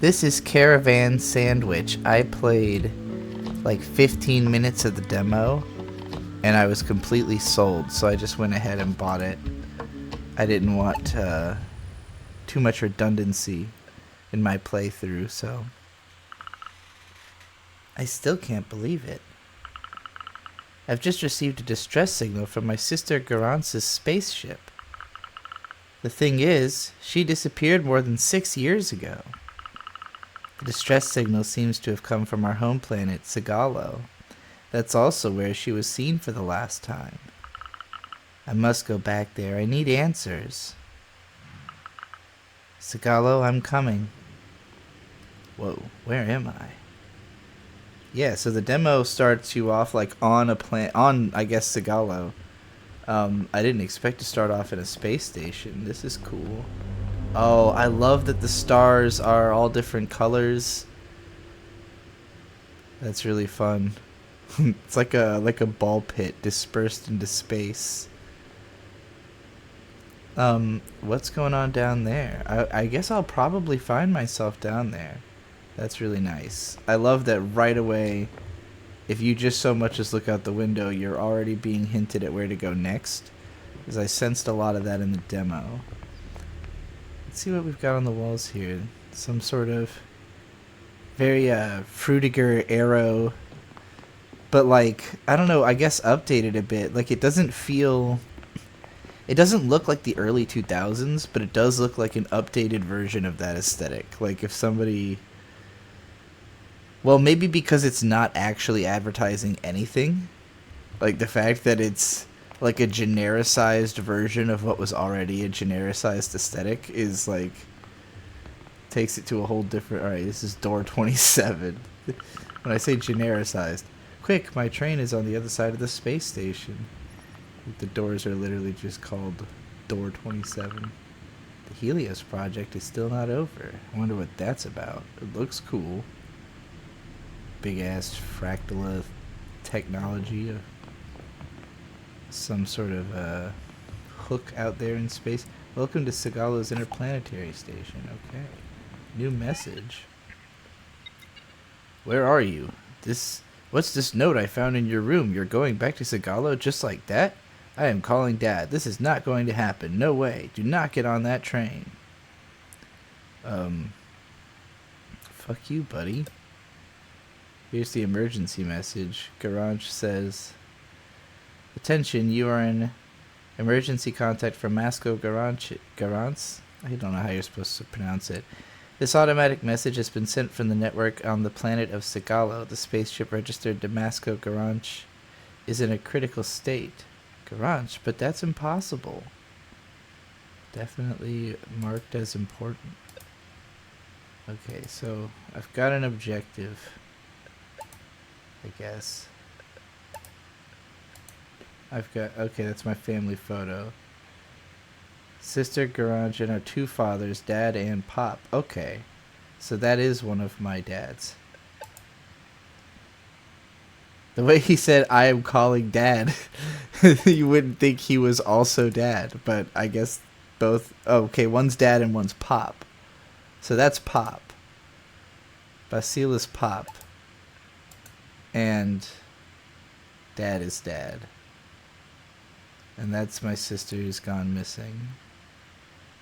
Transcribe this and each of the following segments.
This is Caravan SandWitch. I played like 15 minutes of the demo and I was completely sold, so I just went ahead and bought it. I didn't want too much redundancy in my playthrough, so I still can't believe it. I've just received a distress signal from my sister Garance's spaceship. The thing is, she disappeared more than 6 years ago. The distress signal seems to have come from our home planet, Sigalo. That's also where she was seen for the last time. I must go back there. I need answers. Sigalo, I'm coming. Whoa, where am I? Yeah, so the demo starts you off like on a planet, I guess, Sigalo. I didn't expect to start off in a space station. This is cool. Oh, I love that the stars are all different colors. That's really fun. It's like a ball pit dispersed into space. What's going on down there? I guess I'll probably find myself down there. That's really nice. I love that right away, if you just so much as look out the window, you're already being hinted at where to go next. Because I sensed a lot of that in the demo. Let's see what we've got on the walls here. Some sort of very Frutiger arrow, but like, I don't know, I guess updated a bit. Like, it doesn't look like the early 2000s, but it does look like an updated version of that aesthetic. Like if somebody, well, maybe because it's not actually advertising anything, like the fact that it's like a genericized version of what was already a genericized aesthetic is like, takes it to a whole different, alright, this is door 27. When I say genericized, quick, my train is on the other side of the space station. The doors are literally just called door 27. The Helios project is still not over. I wonder what that's about. It looks cool. Big ass fractal technology. Some sort of hook out there in space. Welcome to Sigalo's interplanetary station. Okay. New message. Where are you? What's this note I found in your room? You're going back to Sigalo just like that? I am calling Dad. This is not going to happen. No way. Do not get on that train. Fuck you, buddy. Here's the emergency message. Garage says, attention, you are in emergency contact from Masco Garance? I don't know how you're supposed to pronounce it. This automatic message has been sent from the network on the planet of Sigalo. The spaceship registered Damasco Garance is in a critical state. Garance, but that's impossible. Definitely marked as important. Okay, so I've got an objective, I guess. Okay, that's my family photo. Sister, Garage, and our two fathers, Dad and Pop. Okay, so that is one of my dads. The way he said, I am calling Dad, you wouldn't think he was also Dad, but I guess both. Oh, okay, one's Dad and one's Pop. So that's Pop. Basile is Pop. And Dad is Dad. And that's my sister who's gone missing.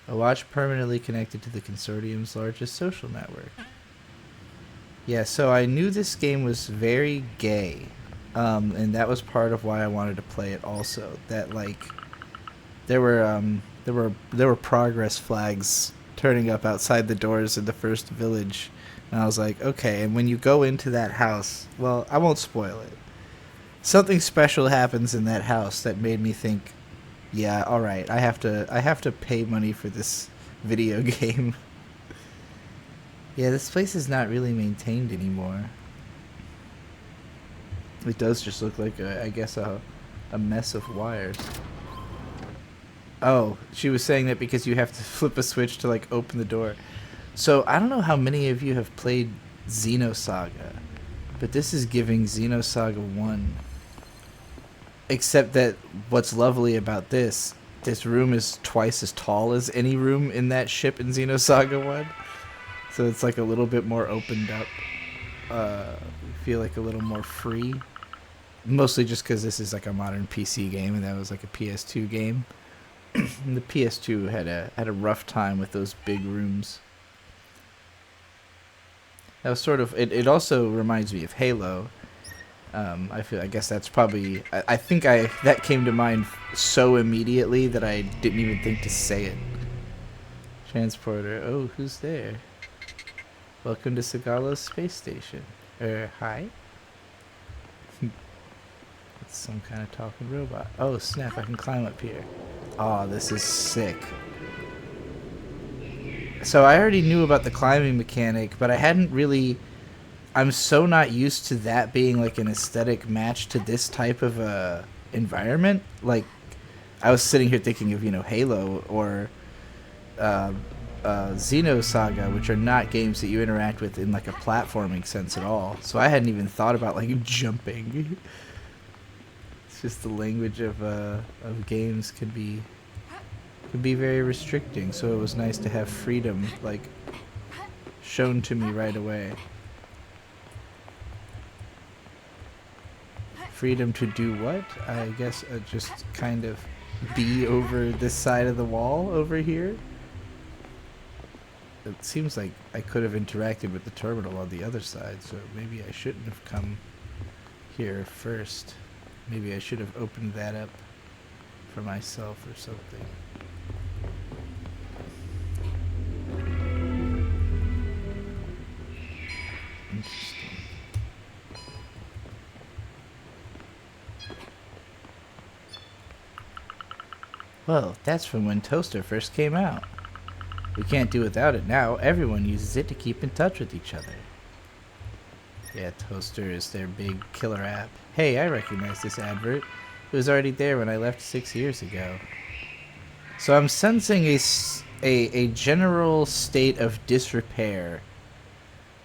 A watch permanently connected to the consortium's largest social network. Yeah, so I knew this game was very gay. And that was part of why I wanted to play it also. That like there were progress flags turning up outside the doors in the first village. And I was like, okay, and when you go into that house, well, I won't spoil it. Something special happens in that house that made me think, yeah, all right, I have to pay money for this video game. Yeah, this place is not really maintained anymore. It does just look like I guess a mess of wires. Oh, she was saying that because you have to flip a switch to like open the door. So I don't know how many of you have played Xenosaga, but this is giving Xenosaga 1. Except that what's lovely about this room is twice as tall as any room in that ship in Xenosaga 1. So it's like a little bit more opened up. Feel like a little more free. Mostly just because this is like a modern PC game, and that was like a PS2 game. And the PS2 had a rough time with those big rooms. That was sort of it also reminds me of Halo. I guess that's probably that came to mind so immediately that I didn't even think to say it. Transporter. Oh, who's there? Welcome to Sagalo's space station. Hi? It's some kind of talking robot. Oh, snap, I can climb up here. Oh, this is sick. So I already knew about the climbing mechanic, but I hadn't really... I'm so not used to that being like an aesthetic match to this type of environment. Like, I was sitting here thinking of, Halo or Xenosaga, which are not games that you interact with in like a platforming sense at all. So I hadn't even thought about like jumping. It's just the language of games can be very restricting. So it was nice to have freedom like shown to me right away. Freedom to do what? I guess just kind of be over this side of the wall over here. It seems like I could have interacted with the terminal on the other side, so maybe I shouldn't have come here first. Maybe I should have opened that up for myself or something. Interesting. Well, that's from when Toaster first came out. We can't do without it now. Everyone uses it to keep in touch with each other. Yeah, Toaster is their big killer app. Hey, I recognize this advert. It was already there when I left 6 years ago. So I'm sensing a general state of disrepair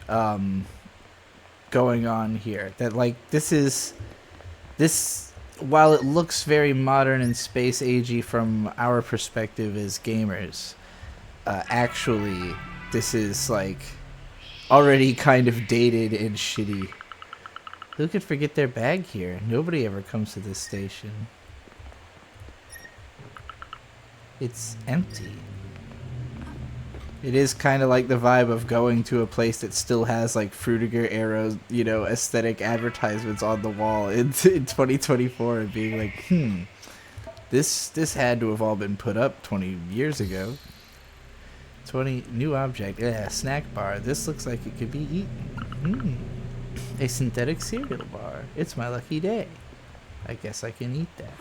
going on here. That, like, this while it looks very modern and space agey from our perspective as gamers, actually this is like already kind of dated and shitty. Who could forget their bag here? Nobody ever comes to this station. It's empty. It is kind of like the vibe of going to a place that still has like Frutiger Arrow, aesthetic advertisements on the wall in 2024 and being like, this had to have all been put up 20 years ago. 20 new object. Yeah, snack bar. This looks like it could be eaten. A synthetic cereal bar. It's my lucky day. I guess I can eat that.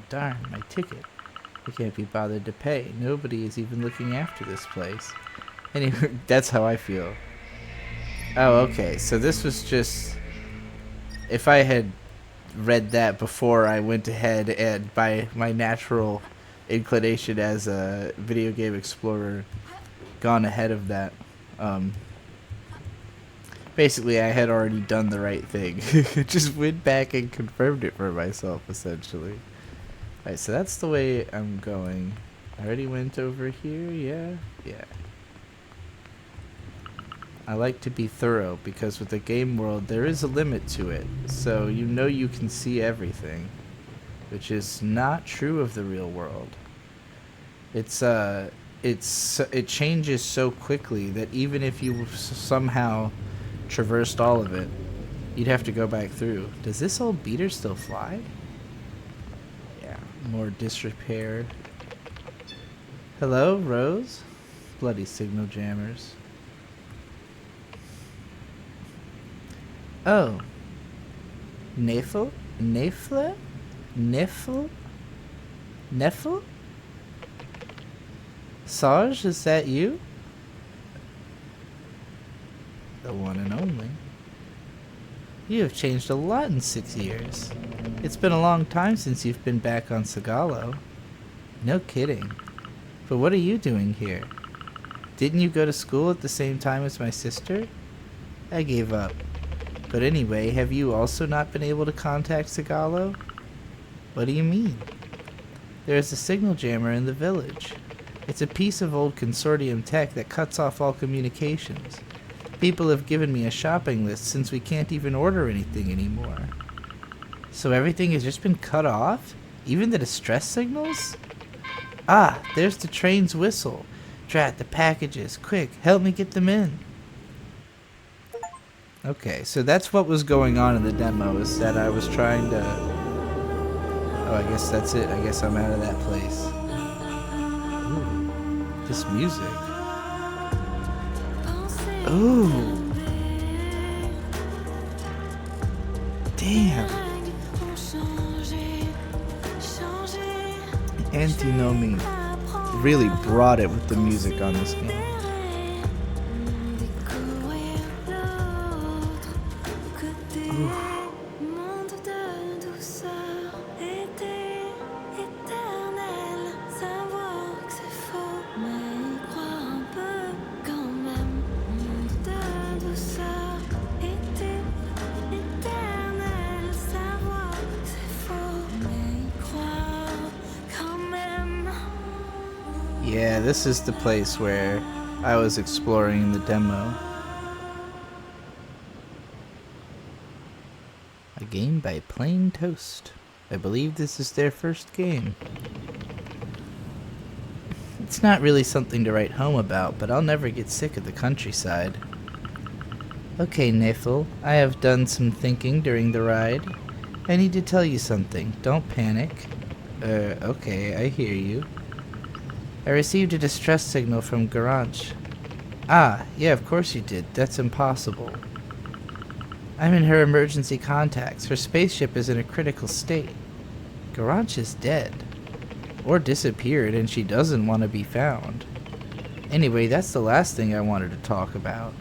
Darn, my ticket. I can't be bothered to pay. Nobody is even looking after this place. Anyway, that's how I feel. Oh, okay. So this was just... If I had read that before I went ahead and by my natural inclination as a video game explorer gone ahead of that, basically I had already done the right thing. Just went back and confirmed it for myself, essentially. Alright, so that's the way I'm going. I already went over here, yeah. I like to be thorough, because with the game world, there is a limit to it. So you can see everything, which is not true of the real world. It changes so quickly that even if you somehow traversed all of it, you'd have to go back through. Does this old beater still fly? More disrepair. Hello, Rose? Bloody signal jammers. Oh. Neffel? Neffle? Neffel? Neffel? Sarge, is that you? The one and only. You have changed a lot in 6 years. It's been a long time since you've been back on Sagalo. No kidding. But what are you doing here? Didn't you go to school at the same time as my sister? I gave up. But anyway, have you also not been able to contact Sagalo? What do you mean? There is a signal jammer in the village. It's a piece of old consortium tech that cuts off all communications. People have given me a shopping list since we can't even order anything anymore. So everything has just been cut off? Even the distress signals? Ah, there's the train's whistle. Drat, the packages. Quick, help me get them in. Okay, so that's what was going on in the demo, is that I was trying to... Oh, I guess that's it. I guess I'm out of that place. Ooh, this music. Ooh. Damn. Antinomy really brought it with the music on this game. Yeah, this is the place where I was exploring in the demo. A game by Plain Toast. I believe this is their first game. It's not really something to write home about, but I'll never get sick of the countryside. Okay, Nefel, I have done some thinking during the ride. I need to tell you something. Don't panic. Okay, I hear you. I received a distress signal from Garanch. Ah, yeah, of course you did. That's impossible. I'm in her emergency contacts. Her spaceship is in a critical state. Garanch is dead. Or disappeared, and she doesn't want to be found. Anyway, that's the last thing I wanted to talk about.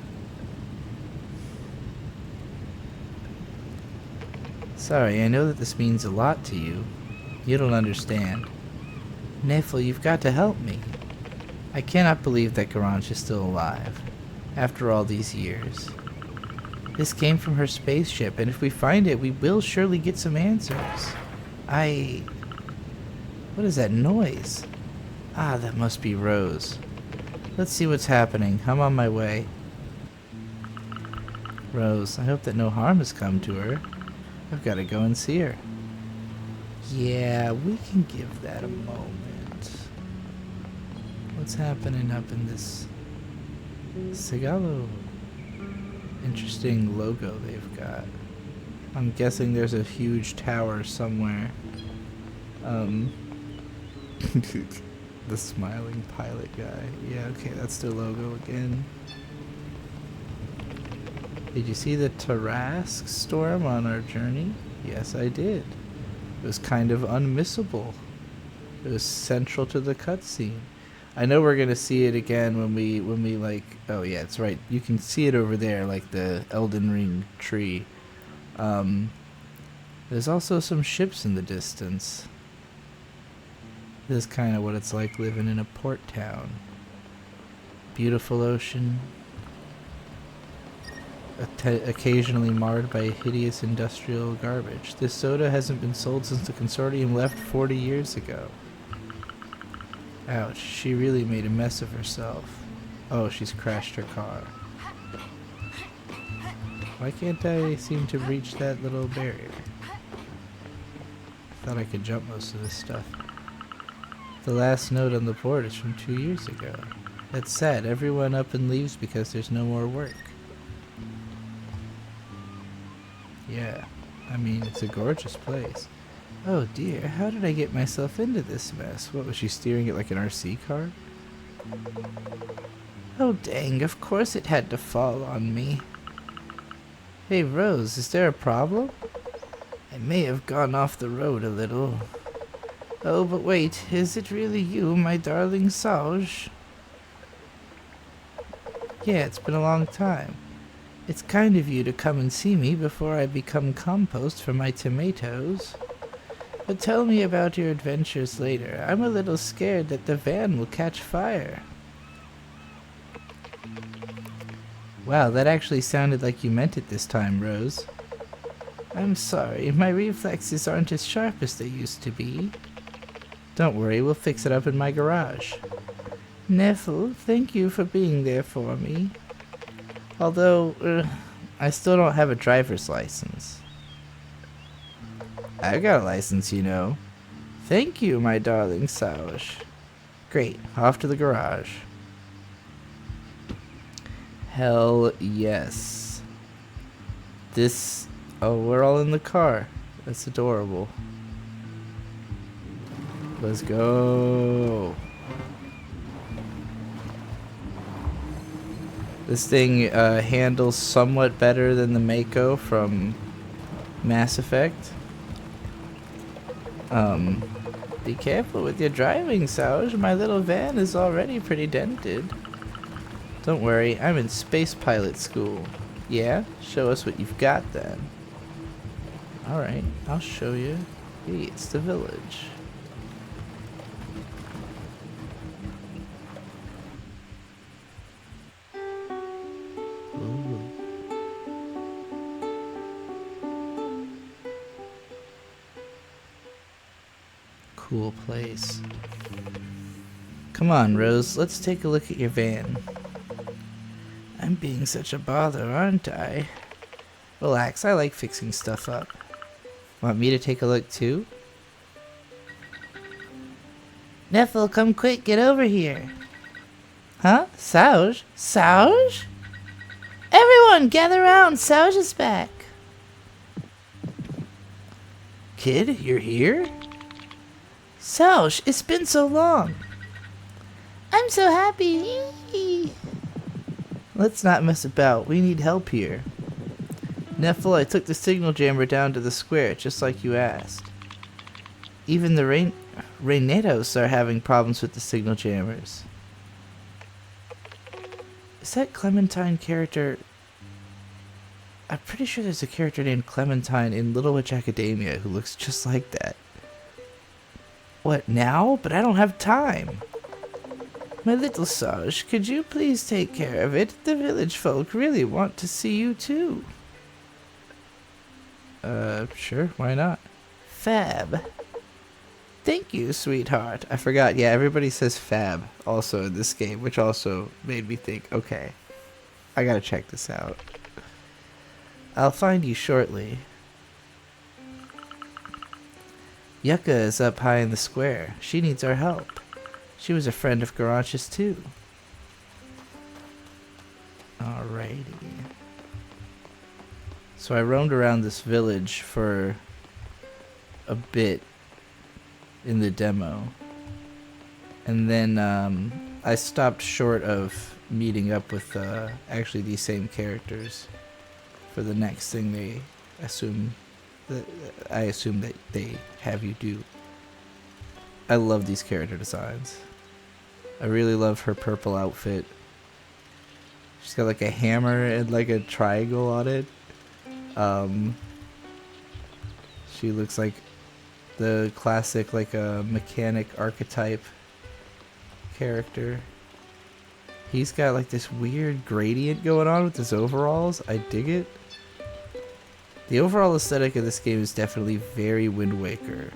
Sorry, I know that this means a lot to you. You don't understand. Nefel, you've got to help me. I cannot believe that Garanch is still alive, after all these years. This came from her spaceship, and if we find it, we will surely get some answers. What is that noise? Ah, that must be Rose. Let's see what's happening. I'm on my way. Rose, I hope that no harm has come to her. I've got to go and see her. Yeah, we can give that a moment. What's happening up in this Sigalo? Interesting logo they've got. I'm guessing there's a huge tower somewhere. The smiling pilot guy. Yeah, okay, that's their logo again. Did you see the Tarask storm on our journey? Yes, I did. It was kind of unmissable. It was central to the cutscene. I know we're gonna see it again when we like. Oh yeah, it's right. You can see it over there, like the Elden Ring tree. There's also some ships in the distance. This is kind of what it's like living in a port town. Beautiful ocean. Occasionally marred by hideous industrial garbage. This soda hasn't been sold since the consortium left 40 years ago. Ouch, she really made a mess of herself. Oh, she's crashed her car. Why can't I seem to reach that little barrier? Thought I could jump most of this stuff. The last note on the board is from 2 years ago. That's sad, everyone up and leaves because there's no more work. Yeah, I mean, it's a gorgeous place. Oh dear, how did I get myself into this mess? What, was she steering it like an RC car? Oh dang, of course it had to fall on me. Hey Rose, is there a problem? I may have gone off the road a little. Oh, but wait, is it really you, my darling Sage? Yeah, it's been a long time. It's kind of you to come and see me before I become compost for my tomatoes. But tell me about your adventures later. I'm a little scared that the van will catch fire. Wow, that actually sounded like you meant it this time, Rose. I'm sorry, my reflexes aren't as sharp as they used to be. Don't worry, we'll fix it up in my garage. Neffel, thank you for being there for me. Although, I still don't have a driver's license. I got a license, you know. Thank you, my darling Saush. Great, off to the garage. Hell yes. Oh, we're all in the car. That's adorable. Let's go. This thing handles somewhat better than the Mako from Mass Effect. Be careful with your driving, Sauge. My little van is already pretty dented. Don't worry, I'm in space pilot school. Yeah? Show us what you've got then. Alright, I'll show you. Hey, it's the village. Ooh. Cool place. Come on, Rose, let's take a look at your van. I'm being such a bother, aren't I? Relax, I like fixing stuff up. Want me to take a look too? Neffel, come quick, get over here. Huh? Sauge? Sauge? Everyone, gather round, Sauge is back. Kid, you're here? Sauge, it's been so long. I'm so happy. Let's not mess about. We need help here. Neffel, I took the signal jammer down to the square, just like you asked. Even the Reynetos are having problems with the signal jammers. Is that Clementine character? I'm pretty sure there's a character named Clementine in Little Witch Academia who looks just like that. What, now? But I don't have time. My little Sauge, could you please take care of it? The village folk really want to see you too. Sure, why not? Fab. Thank you, sweetheart. I forgot, yeah, everybody says fab also in this game, which also made me think, okay, I gotta check this out. I'll find you shortly. Yucca is up high in the square. She needs our help. She was a friend of Garanch's too. Alrighty. So I roamed around this village for a bit in the demo. And then I stopped short of meeting up with actually these same characters for the next thing they assume that I assume that they have you do. I love these character designs. I really love her purple outfit. She's got like a hammer and like a triangle on it. She looks like the classic like a mechanic archetype character. He's got like this weird gradient going on with his overalls. I dig it. The overall aesthetic of this game is definitely very Wind Waker.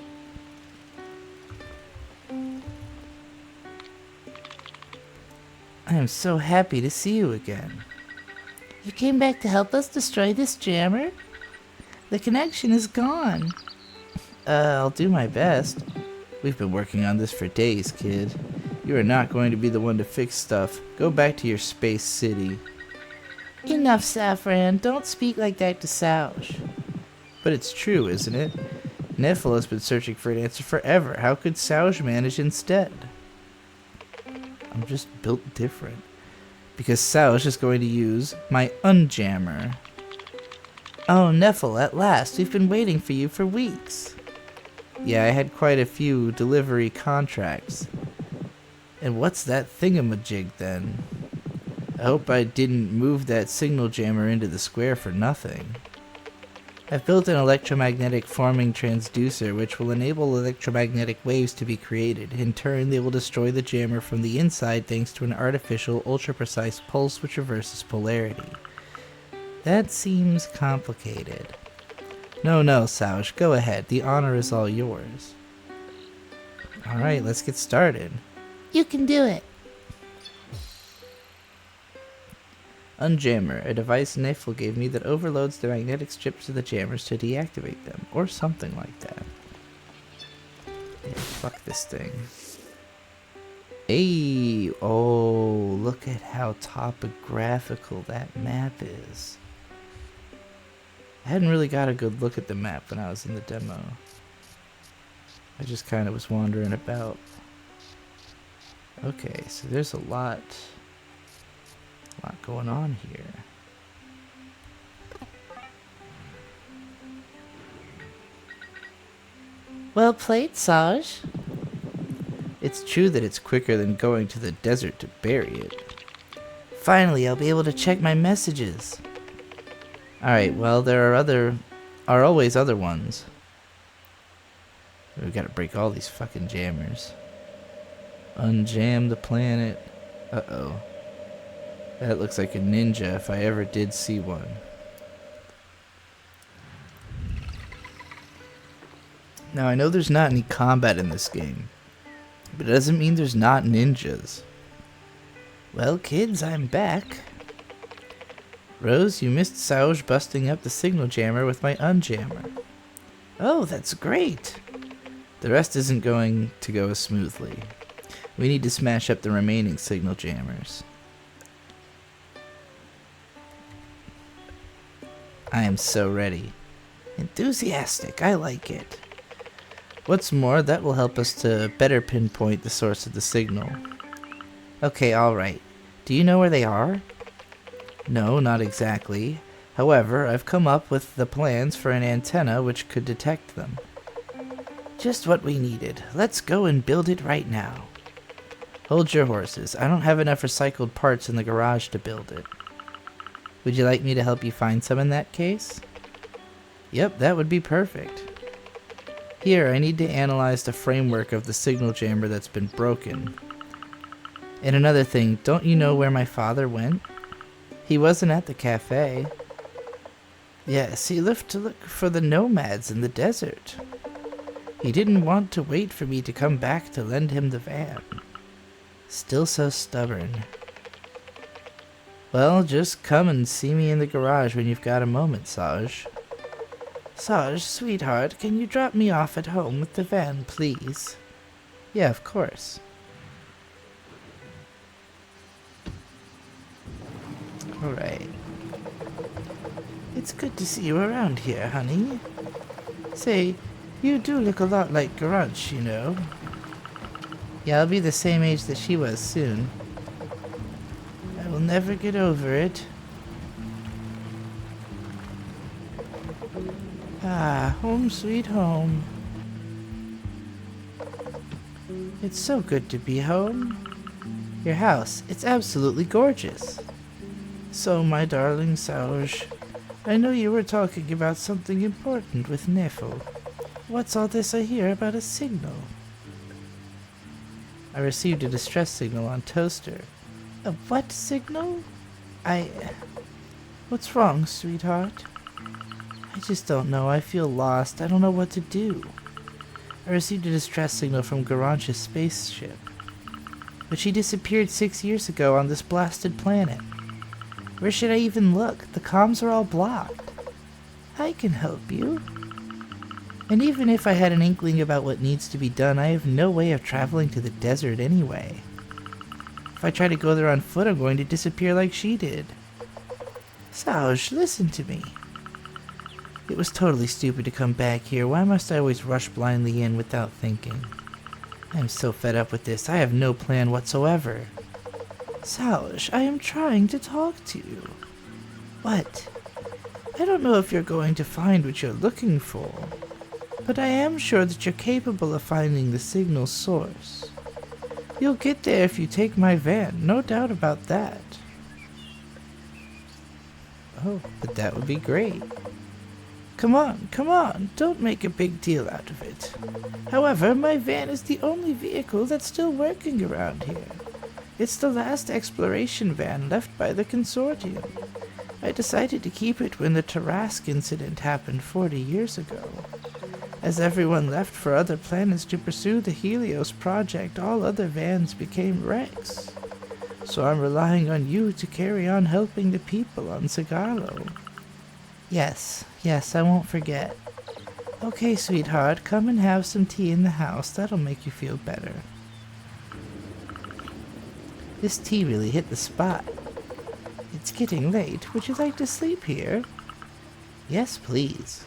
I am so happy to see you again. You came back to help us destroy this jammer? The connection is gone. I'll do my best. We've been working on this for days, kid. You are not going to be the one to fix stuff. Go back to your space city. Enough, Safran. Don't speak like that to Sauge. But it's true, isn't it? Neffel has been searching for an answer forever. How could Sauge manage instead? I'm just built different. Because Sauge is going to use my unjammer. Oh, Neffel, at last. We've been waiting for you for weeks. Yeah, I had quite a few delivery contracts. And what's that thingamajig then? I hope I didn't move that signal jammer into the square for nothing. I've built an electromagnetic forming transducer which will enable electromagnetic waves to be created. In turn, they will destroy the jammer from the inside thanks to an artificial, ultra-precise pulse which reverses polarity. That seems complicated. No, Sauge, go ahead. The honor is all yours. Alright, let's get started. You can do it. Unjammer, a device Nafel gave me that overloads the magnetic strips of the jammers to deactivate them, or something like that. Yeah, fuck this thing. Hey, oh, look at how topographical that map is. I hadn't really got a good look at the map when I was in the demo. I just kind of was wandering about. Okay, so there's a lot going on here. Well played, Saj. It's true that it's quicker than going to the desert to bury it. Finally, I'll be able to check my messages. Alright, well, there are always other ones. We gotta break all these fucking jammers. Unjam the planet. Uh-oh. That looks like a ninja if I ever did see one. Now, I know there's not any combat in this game, but it doesn't mean there's not ninjas. Well, kids, I'm back. Rose, you missed Sauge busting up the signal jammer with my unjammer. Oh, that's great. The rest isn't going to go as smoothly. We need to smash up the remaining signal jammers. I am so ready. Enthusiastic, I like it. What's more, that will help us to better pinpoint the source of the signal. Okay, alright. Do you know where they are? No, not exactly. However, I've come up with the plans for an antenna which could detect them. Just what we needed. Let's go and build it right now. Hold your horses. I don't have enough recycled parts in the garage to build it. Would you like me to help you find some in that case? Yep, that would be perfect. Here, I need to analyze the framework of the signal jammer that's been broken. And another thing, don't you know where my father went? He wasn't at the cafe. Yes, he left to look for the nomads in the desert. He didn't want to wait for me to come back to lend him the van. Still so stubborn. Well, just come and see me in the garage when you've got a moment, Saj. Saj, sweetheart, can you drop me off at home with the van, please? Yeah, of course. Alright. It's good to see you around here, honey. Say, you do look a lot like Garage, you know. Yeah, I'll be the same age that she was soon. I will never get over it. Ah, home sweet home. It's so good to be home. Your house, it's absolutely gorgeous. So, my darling Sauge, I know you were talking about something important with Nefel. What's all this I hear about a signal? I received a distress signal on Toaster. A what signal? What's wrong, sweetheart? I just don't know. I feel lost. I don't know what to do. I received a distress signal from Garange's spaceship. But she disappeared 6 years ago on this blasted planet. Where should I even look? The comms are all blocked. I can help you. And even if I had an inkling about what needs to be done, I have no way of traveling to the desert anyway. If I try to go there on foot, I'm going to disappear like she did. Sauge, listen to me. It was totally stupid to come back here. Why must I always rush blindly in without thinking? I am so fed up with this. I have no plan whatsoever. Sauge, I am trying to talk to you. What? I don't know if you're going to find what you're looking for, but I am sure that you're capable of finding the signal source. You'll get there if you take my van, no doubt about that. Oh, but that would be great. Come on, don't make a big deal out of it. However, my van is the only vehicle that's still working around here. It's the last exploration van left by the consortium. I decided to keep it when the Tarask incident happened 40 years ago. As everyone left for other planets to pursue the Helios project, all other vans became wrecks. So I'm relying on you to carry on helping the people on Sagalo. Yes, I won't forget. Okay, sweetheart, come and have some tea in the house. That'll make you feel better. This tea really hit the spot. It's getting late. Would you like to sleep here? Yes, please.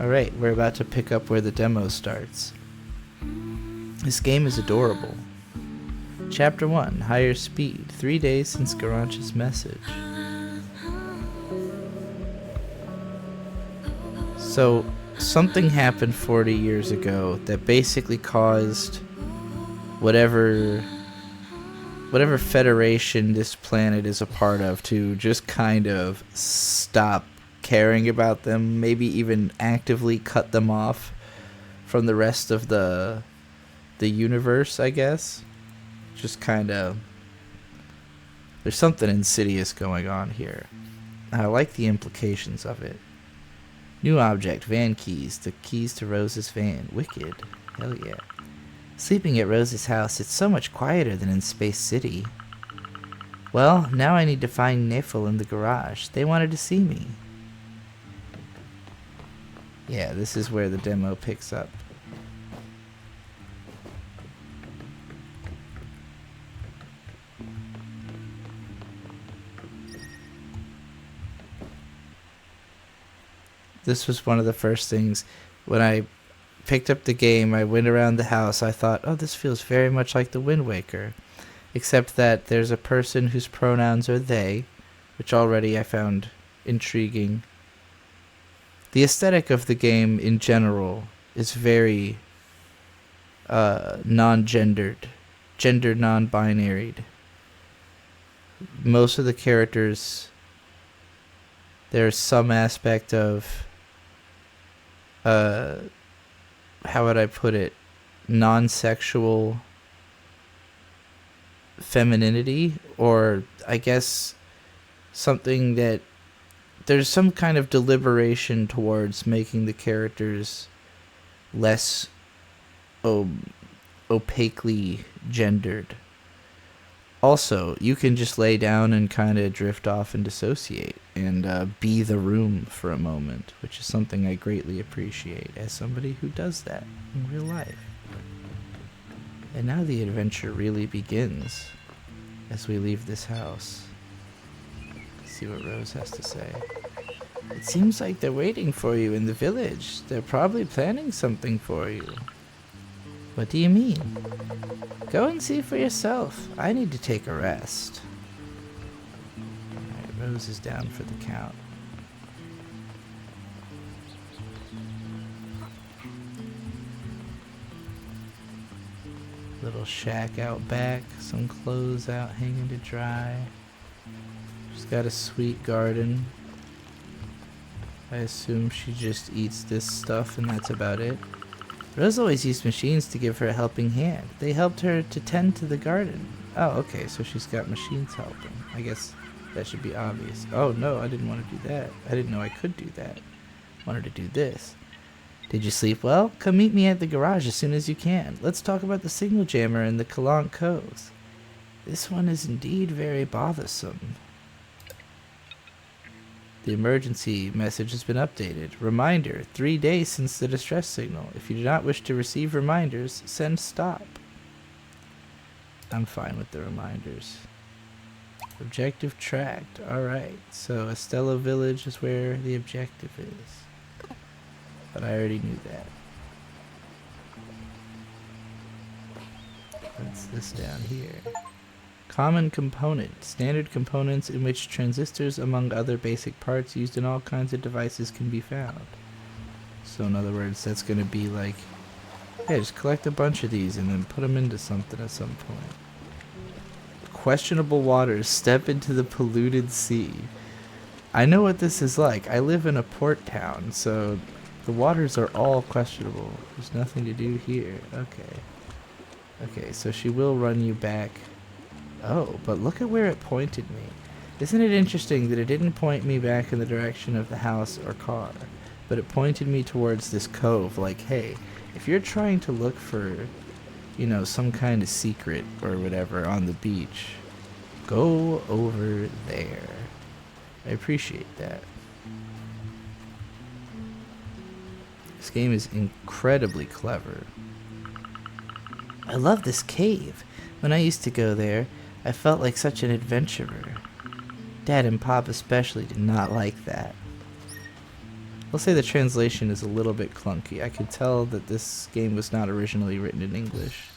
Alright, we're about to pick up where the demo starts. This game is adorable. Chapter 1, Higher Speed. 3 days since Garanch's message. So, something happened 40 years ago that basically caused whatever federation this planet is a part of to just kind of stop caring about them, maybe even actively cut them off from the rest of the universe, I guess. Just kind of, there's something insidious going on here. I like the implications of it. New object, van keys. The keys to Rose's van. Wicked. Hell yeah. Sleeping at Rose's house, it's so much quieter than in Space City. Well, now I need to find Nefel in the garage. They wanted to see me. Yeah, this is where the demo picks up. This was one of the first things when I picked up the game. I went around the house. I thought, oh, this feels very much like the Wind Waker, except that there's a person whose pronouns are they, which already I found intriguing. The aesthetic of the game in general is very non-gendered, gender non-binaried. Most of the characters, there's some aspect of how would I put it, non-sexual femininity, or I guess something that there's some kind of deliberation towards making the characters less opaquely gendered. Also, you can just lay down and kind of drift off and dissociate and be the room for a moment, which is something I greatly appreciate as somebody who does that in real life. And now the adventure really begins as we leave this house. Let's see what Rose has to say. It seems like they're waiting for you in the village. They're probably planning something for you. What do you mean? Go and see for yourself. I need to take a rest. Alright, Rose is down for the count. Little shack out back, some clothes out hanging to dry. She's got a sweet garden. I assume she just eats this stuff and that's about it. Rose always used machines to give her a helping hand. They helped her to tend to the garden. Oh, okay, so she's got machines helping. I guess that should be obvious. Oh, no, I didn't want to do that. I didn't know I could do that. I wanted to do this. Did you sleep well? Come meet me at the garage as soon as you can. Let's talk about the signal jammer and the Kalank Coves. This one is indeed very bothersome. The emergency message has been updated. Reminder, 3 days since the distress signal. If you do not wish to receive reminders, send stop. I'm fine with the reminders. Objective tracked. Alright, so Estella Village is where the objective is. But I already knew that. What's this down here? Common component. Standard components in which transistors, among other basic parts used in all kinds of devices, can be found. So in other words, that's going to be like, hey, just collect a bunch of these and then put them into something at some point. Questionable waters. Step into the polluted sea. I know what this is like. I live in a port town, so the waters are all questionable. There's nothing to do here. Okay. Okay, so she will run you back. Oh, but look at where it pointed me. Isn't it interesting that it didn't point me back in the direction of the house or car, but it pointed me towards this cove, like, hey, if you're trying to look for you know, some kind of secret or whatever on the beach, go over there. I appreciate that. This game is incredibly clever. I love this cave. When I used to go there, I felt like such an adventurer. Dad and Pop especially did not like that. I'll say the translation is a little bit clunky. I can tell that this game was not originally written in English.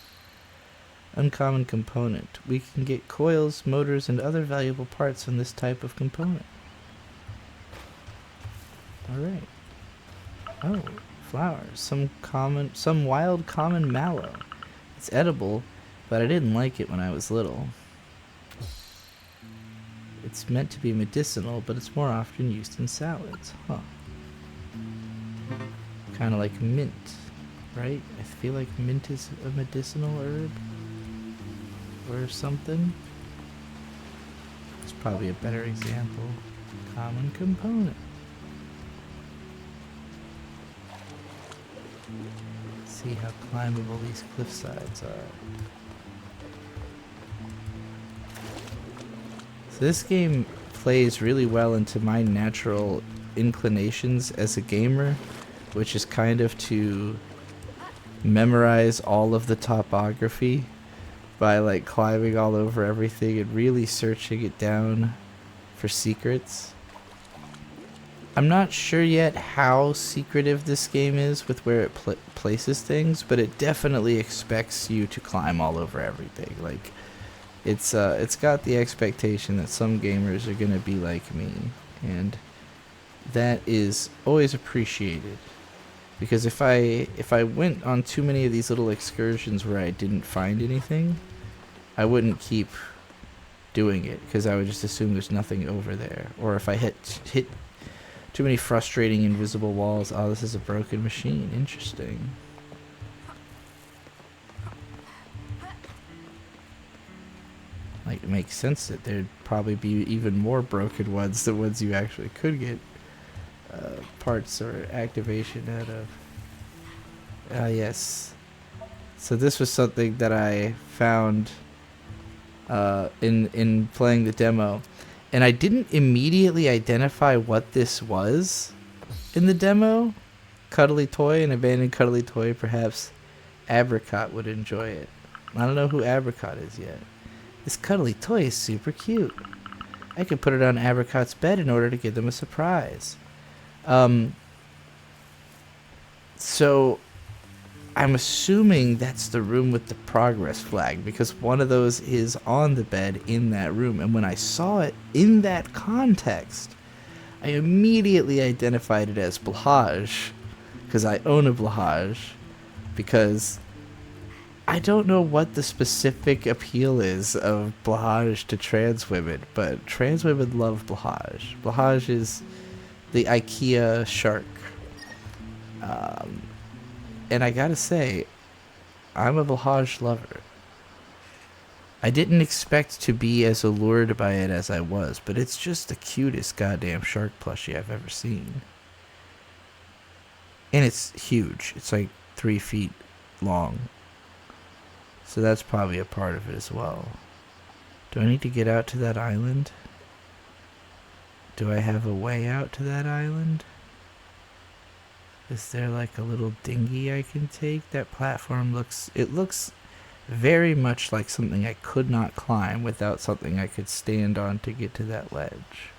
Uncommon component. We can get coils, motors, and other valuable parts from this type of component. Alright. Oh, flowers. Some wild common mallow. It's edible, but I didn't like it when I was little. It's meant to be medicinal, but it's more often used in salads. Huh. Kind of like mint, right? I feel like mint is a medicinal herb or something. It's probably a better example. Common component. See how climbable these cliff sides are. So this game plays really well into my natural inclinations as a gamer, which is kind of to memorize all of the topography by like climbing all over everything and really searching it down for secrets. I'm not sure yet how secretive this game is with where it places things, but it definitely expects you to climb all over everything. Like it's got the expectation that some gamers are gonna be like me, and that is always appreciated. Because if I went on too many of these little excursions where I didn't find anything, I wouldn't keep doing it because I would just assume there's nothing over there. Or if I hit too many frustrating invisible walls, oh, this is a broken machine. Interesting. Like, it makes sense that there'd probably be even more broken ones than ones you actually could get parts or activation out of. Yes. So this was something that I found in playing the demo, and I didn't immediately identify what this was in the demo. Cuddly toy, an abandoned cuddly toy. Perhaps Apricot would enjoy it. I don't know who Apricot is yet. This cuddly toy is super cute. I could put it on Apricot's bed in order to give them a surprise. So I'm assuming that's the room with the progress flag, because one of those is on the bed in that room, and when I saw it in that context, I immediately identified it as Blahage, because I own a Blahage, because I don't know what the specific appeal is of Blahage to trans women, but trans women love Blahage. Blahage is the IKEA shark. And I gotta say, I'm a Blahage lover. I didn't expect to be as allured by it as I was, but it's just the cutest goddamn shark plushie I've ever seen. And it's huge. It's like 3 feet long. So that's probably a part of it as well. Do I need to get out to that island? Do I have a way out to that island? Is there like a little dinghy I can take? That platform looks very much like something I could not climb without something I could stand on to get to that ledge.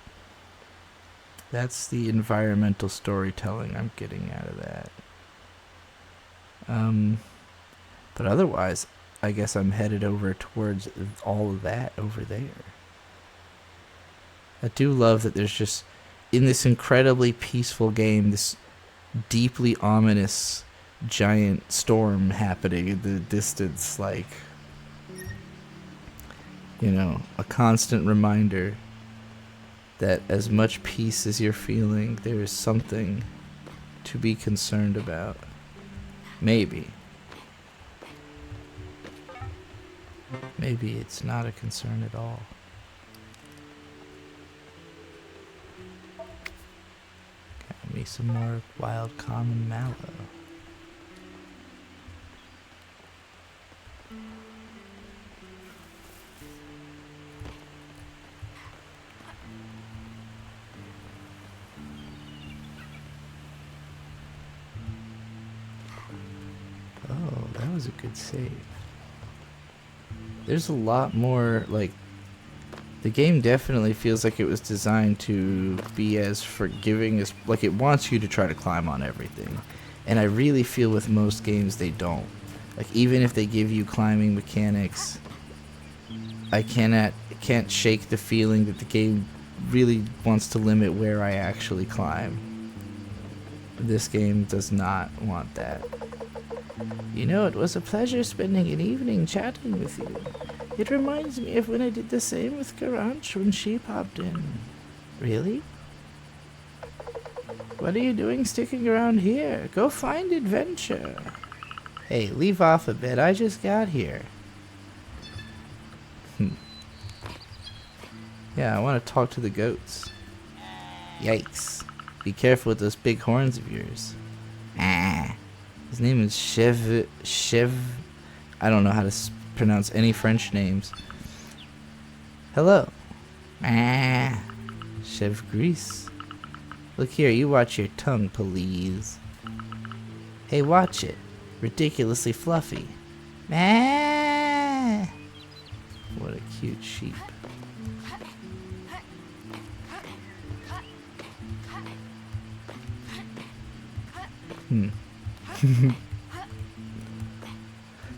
That's the environmental storytelling I'm getting out of that. But otherwise, I guess I'm headed over towards all of that over there. I do love that there's just, in this incredibly peaceful game, this deeply ominous giant storm happening in the distance, like, you know, a constant reminder that as much peace as you're feeling, there is something to be concerned about. Maybe it's not a concern at all. Got me some more wild common mallow. That was a good save. There's a lot more, like, the game definitely feels like it was designed to be as forgiving as, like, it wants you to try to climb on everything. And I really feel with most games they don't. Like, even if they give you climbing mechanics, I can't shake the feeling that the game really wants to limit where I actually climb. This game does not want that. You know, it was a pleasure spending an evening chatting with you. It reminds me of when I did the same with Caravan when she popped in. Really? What are you doing sticking around here? Go find adventure. Hey, leave off a bit. I just got here. Yeah, I want to talk to the goats. Yikes. Be careful with those big horns of yours. Ah. His name is Chev. I don't know how to pronounce any French names. Hello. Ah. Chev Grease. Look here, you watch your tongue, please. Hey, watch it. Ridiculously fluffy. Ah. What a cute sheep.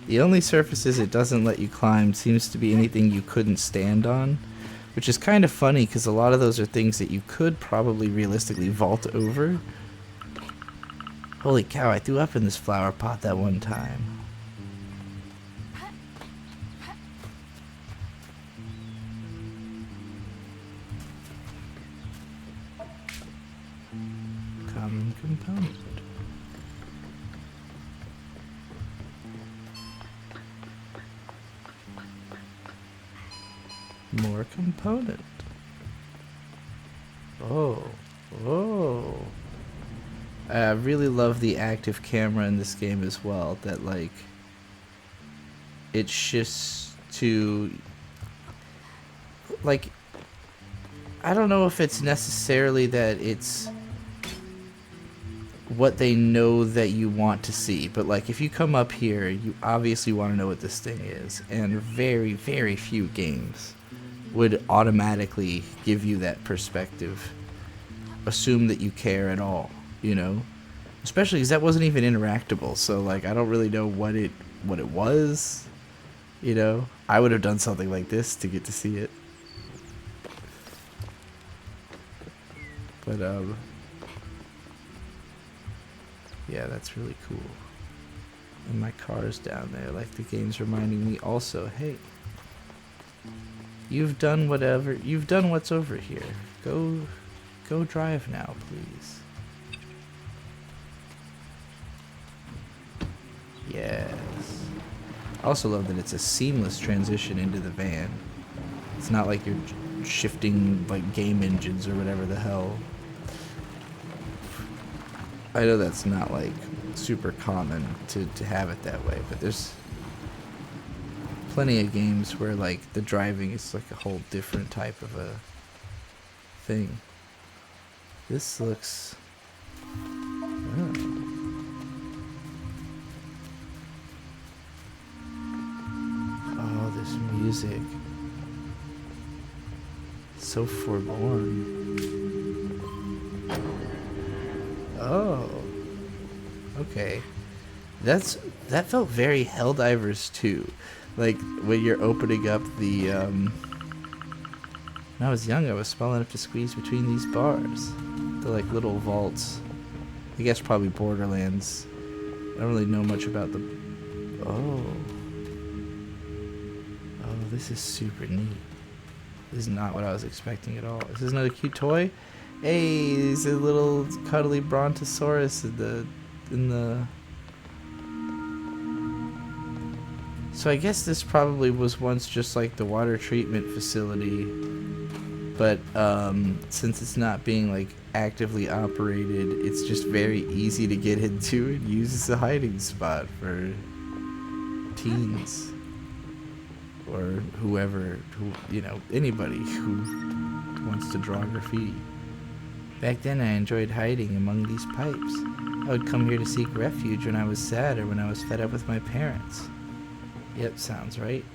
The only surfaces it doesn't let you climb seems to be anything you couldn't stand on, which is kind of funny because a lot of those are things that you could probably realistically vault over. Holy cow, I threw up in this flower pot that one time. Common component. More component. Oh. I really love the active camera in this game as well. That, like, it shifts to, like, I don't know if it's necessarily that it's what they know that you want to see, but, like, if you come up here, you obviously want to know what this thing is, and very, very few games would automatically give you that perspective. Assume that you care at all, you know? Especially because that wasn't even interactable, so, like, I don't really know what it was, you know? I would have done something like this to get to see it. But, yeah, that's really cool. And my car's down there, like the game's reminding me also, hey, you've done what's over here. Go drive now, please. Yes. I also love that it's a seamless transition into the van. It's not like you're shifting, like, game engines or whatever the hell. I know that's not, like, super common to have it that way, but there's plenty of games where, like, the driving is like a whole different type of a thing. This looks... Oh, this music. So forlorn. Oh. Okay. That felt very Helldivers 2. Like, when you're opening up the, When I was young, I was small enough to squeeze between these bars. The, like, little vaults. I guess probably Borderlands. I don't really know much about the... Oh. Oh, this is super neat. This is not what I was expecting at all. This is another cute toy? Hey, there's a little cuddly brontosaurus in the... So I guess this probably was once just like the water treatment facility, but since it's not being, like, actively operated, it's just very easy to get into and use as a hiding spot for teens or whoever, you know, anybody who wants to draw graffiti. Back then I enjoyed hiding among these pipes. I would come here to seek refuge when I was sad or when I was fed up with my parents. Yep, sounds right.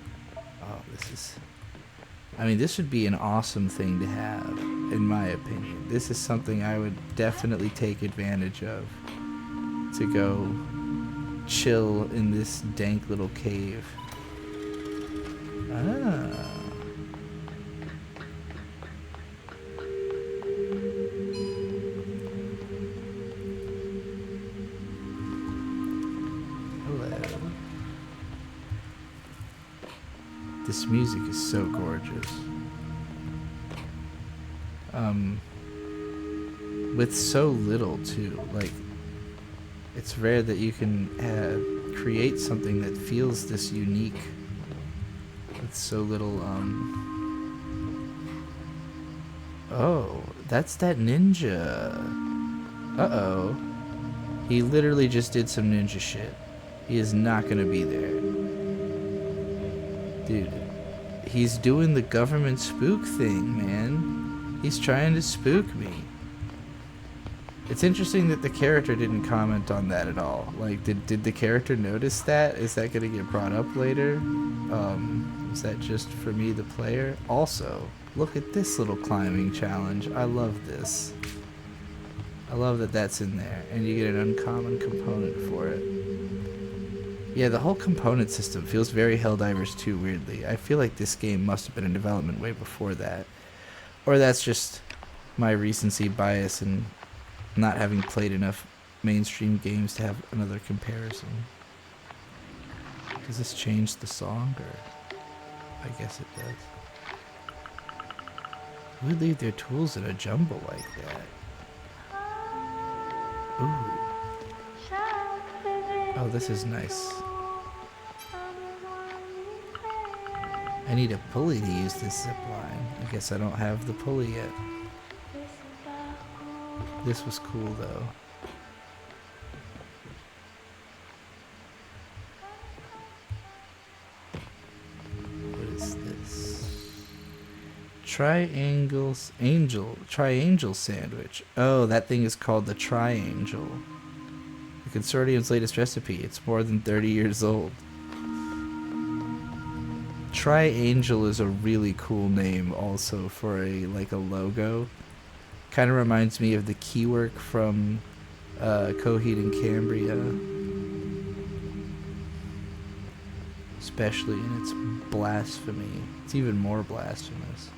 Oh, this would be an awesome thing to have, in my opinion. This is something I would definitely take advantage of. To go chill in this dank little cave. Ah. This music is so gorgeous. With so little too. Like, it's rare that you can create something that feels this unique with so little. Oh, that's that ninja. Uh-oh. He literally just did some ninja shit. He is not gonna be there. Dude, he's doing the government spook thing, man. He's trying to spook me. It's interesting that the character didn't comment on that at all. Like, did the character notice that? Is that going to get brought up later? Is that just for me, the player? Also, look at this little climbing challenge. I love this. I love that that's in there, and you get an uncommon component for it. Yeah, the whole component system feels very Helldivers 2 weirdly. I feel like this game must have been in development way before that. Or that's just my recency bias and not having played enough mainstream games to have another comparison. Does this change the song, or I guess it does. Who would leave their tools in a jumble like that? Ooh. Oh, this is nice. I need a pulley to use this zip line. I guess I don't have the pulley yet. This was cool though. What is this? Triangle sandwich. Oh, that thing is called the Triangle. The Consortium's latest recipe. It's more than 30 years old. Triangle is a really cool name also for a logo. Kind of reminds me of the keywork from Coheed and Cambria. Especially in its blasphemy. It's even more blasphemous.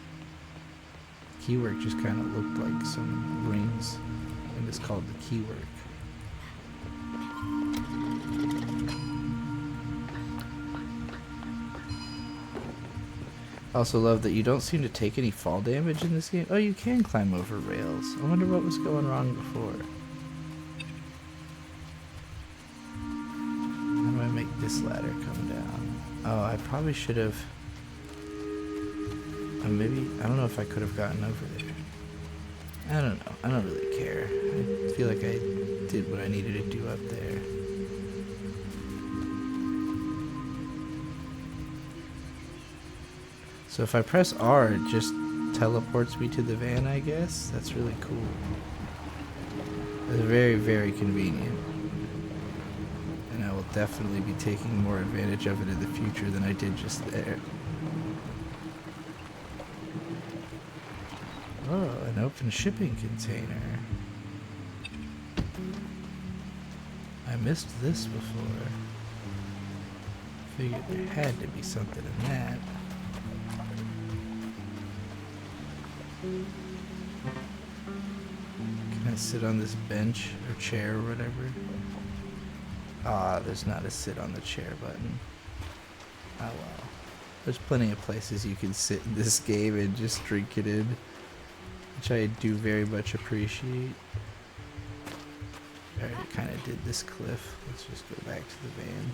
Keywork just kind of looked like some rings, and it's called the keywork. I also love that you don't seem to take any fall damage in this game. Oh, you can climb over rails. I wonder what was going wrong before. How do I make this ladder come down? Oh, I probably should have... maybe... I don't know if I could have gotten over there. I don't know. I don't really care. I feel like I did what I needed to do up there. So if I press R, it just teleports me to the van, I guess? That's really cool. It's very, very convenient. And I will definitely be taking more advantage of it in the future than I did just there. Oh, an open shipping container. I missed this before. Figured there had to be something in that. Can I sit on this bench or chair or whatever? Ah, there's not a sit on the chair button. Oh well. There's plenty of places you can sit in this game and just drink it in, which I do very much appreciate. I already kind of did this cliff. Let's just go back to the van.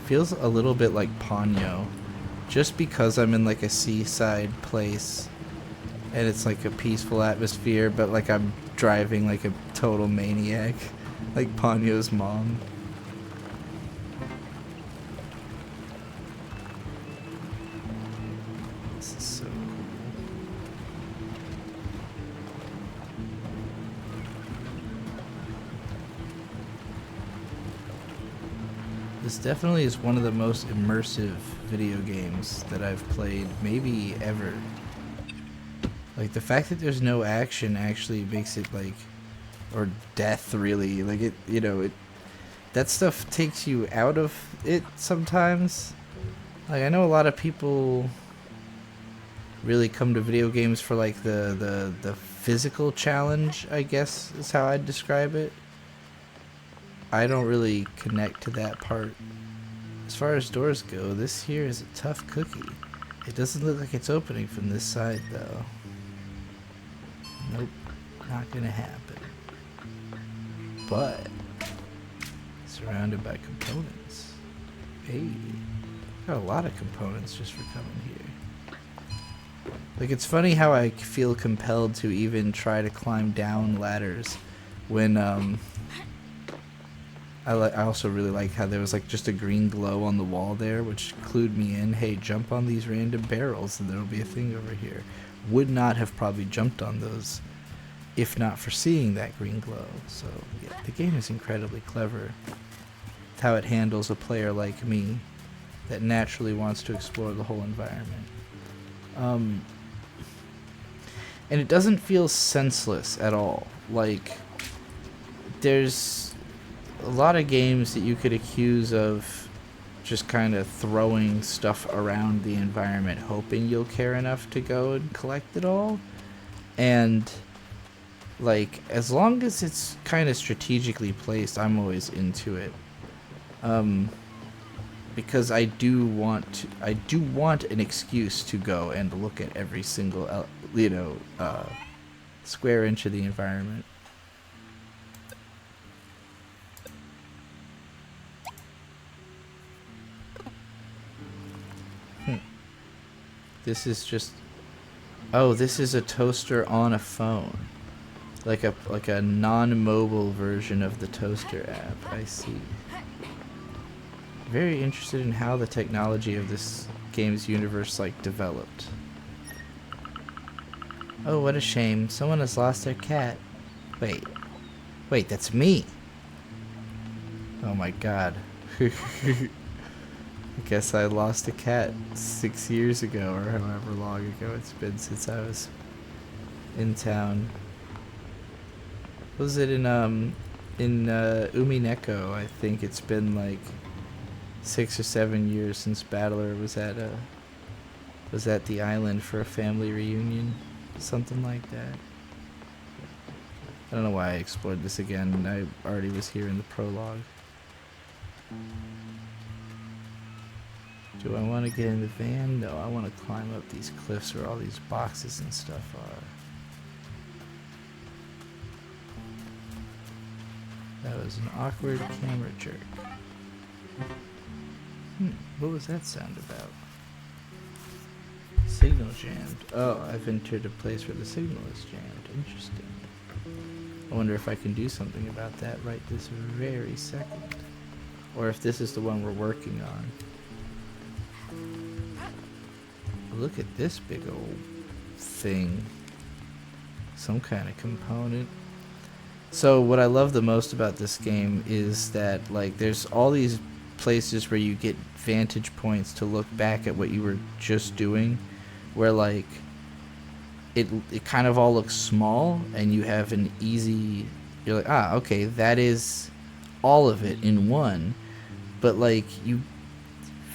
Feels a little bit like Ponyo, just because I'm in like a seaside place and it's like a peaceful atmosphere, but like I'm driving like a total maniac, like Ponyo's mom. This is so cool. This definitely is one of the most immersive video games that I've played, maybe ever. Like, the fact that there's no action actually makes it, like, or death, really. Like, it, you know, it, that stuff takes you out of it sometimes. Like, I know a lot of people really come to video games for, like, the physical challenge, I guess, is how I'd describe it. I don't really connect to that part. As far as doors go, this here is a tough cookie. It doesn't look like it's opening from this side, though. Nope, not gonna happen. But, surrounded by components. Hey, got a lot of components just for coming here. Like, it's funny how I feel compelled to even try to climb down ladders when, I also really like how there was like just a green glow on the wall there, which clued me in, hey, jump on these random barrels and there'll be a thing over here. Would not have probably jumped on those if not for seeing that green glow. So yeah, the game is incredibly clever. It's how it handles a player like me that naturally wants to explore the whole environment. And it doesn't feel senseless at all. Like, there's a lot of games that you could accuse of just kind of throwing stuff around the environment hoping you'll care enough to go and collect it all. And like, as long as it's kind of strategically placed, I'm always into it. Because I do want an excuse to go and look at every single square inch of the environment. This is just... Oh, this is a toaster on a phone. Like a non-mobile version of the toaster app. I see. Very interested in how the technology of this game's universe, like, developed. Oh, what a shame. Someone has lost their cat. Wait, that's me! Oh my god. I guess I lost a cat 6 years ago, or however long ago it's been since I was in town. Was it in Umineko? I think it's been like 6 or 7 years since Battler was at the island for a family reunion, something like that. I don't know why I explored this again. I already was here in the prologue. Do I want to get in the van? No, I want to climb up these cliffs where all these boxes and stuff are. That was an awkward camera jerk. What was that sound about? Signal jammed. Oh, I've entered a place where the signal is jammed. Interesting. I wonder if I can do something about that right this very second. Or if this is the one we're working on. Look at this big old thing. Some kind of component. So what I love the most about this game is that, like, there's all these places where you get vantage points to look back at what you were just doing, where, like, it kind of all looks small and you have an easy, you're like, okay, that is all of it in one. But, like, you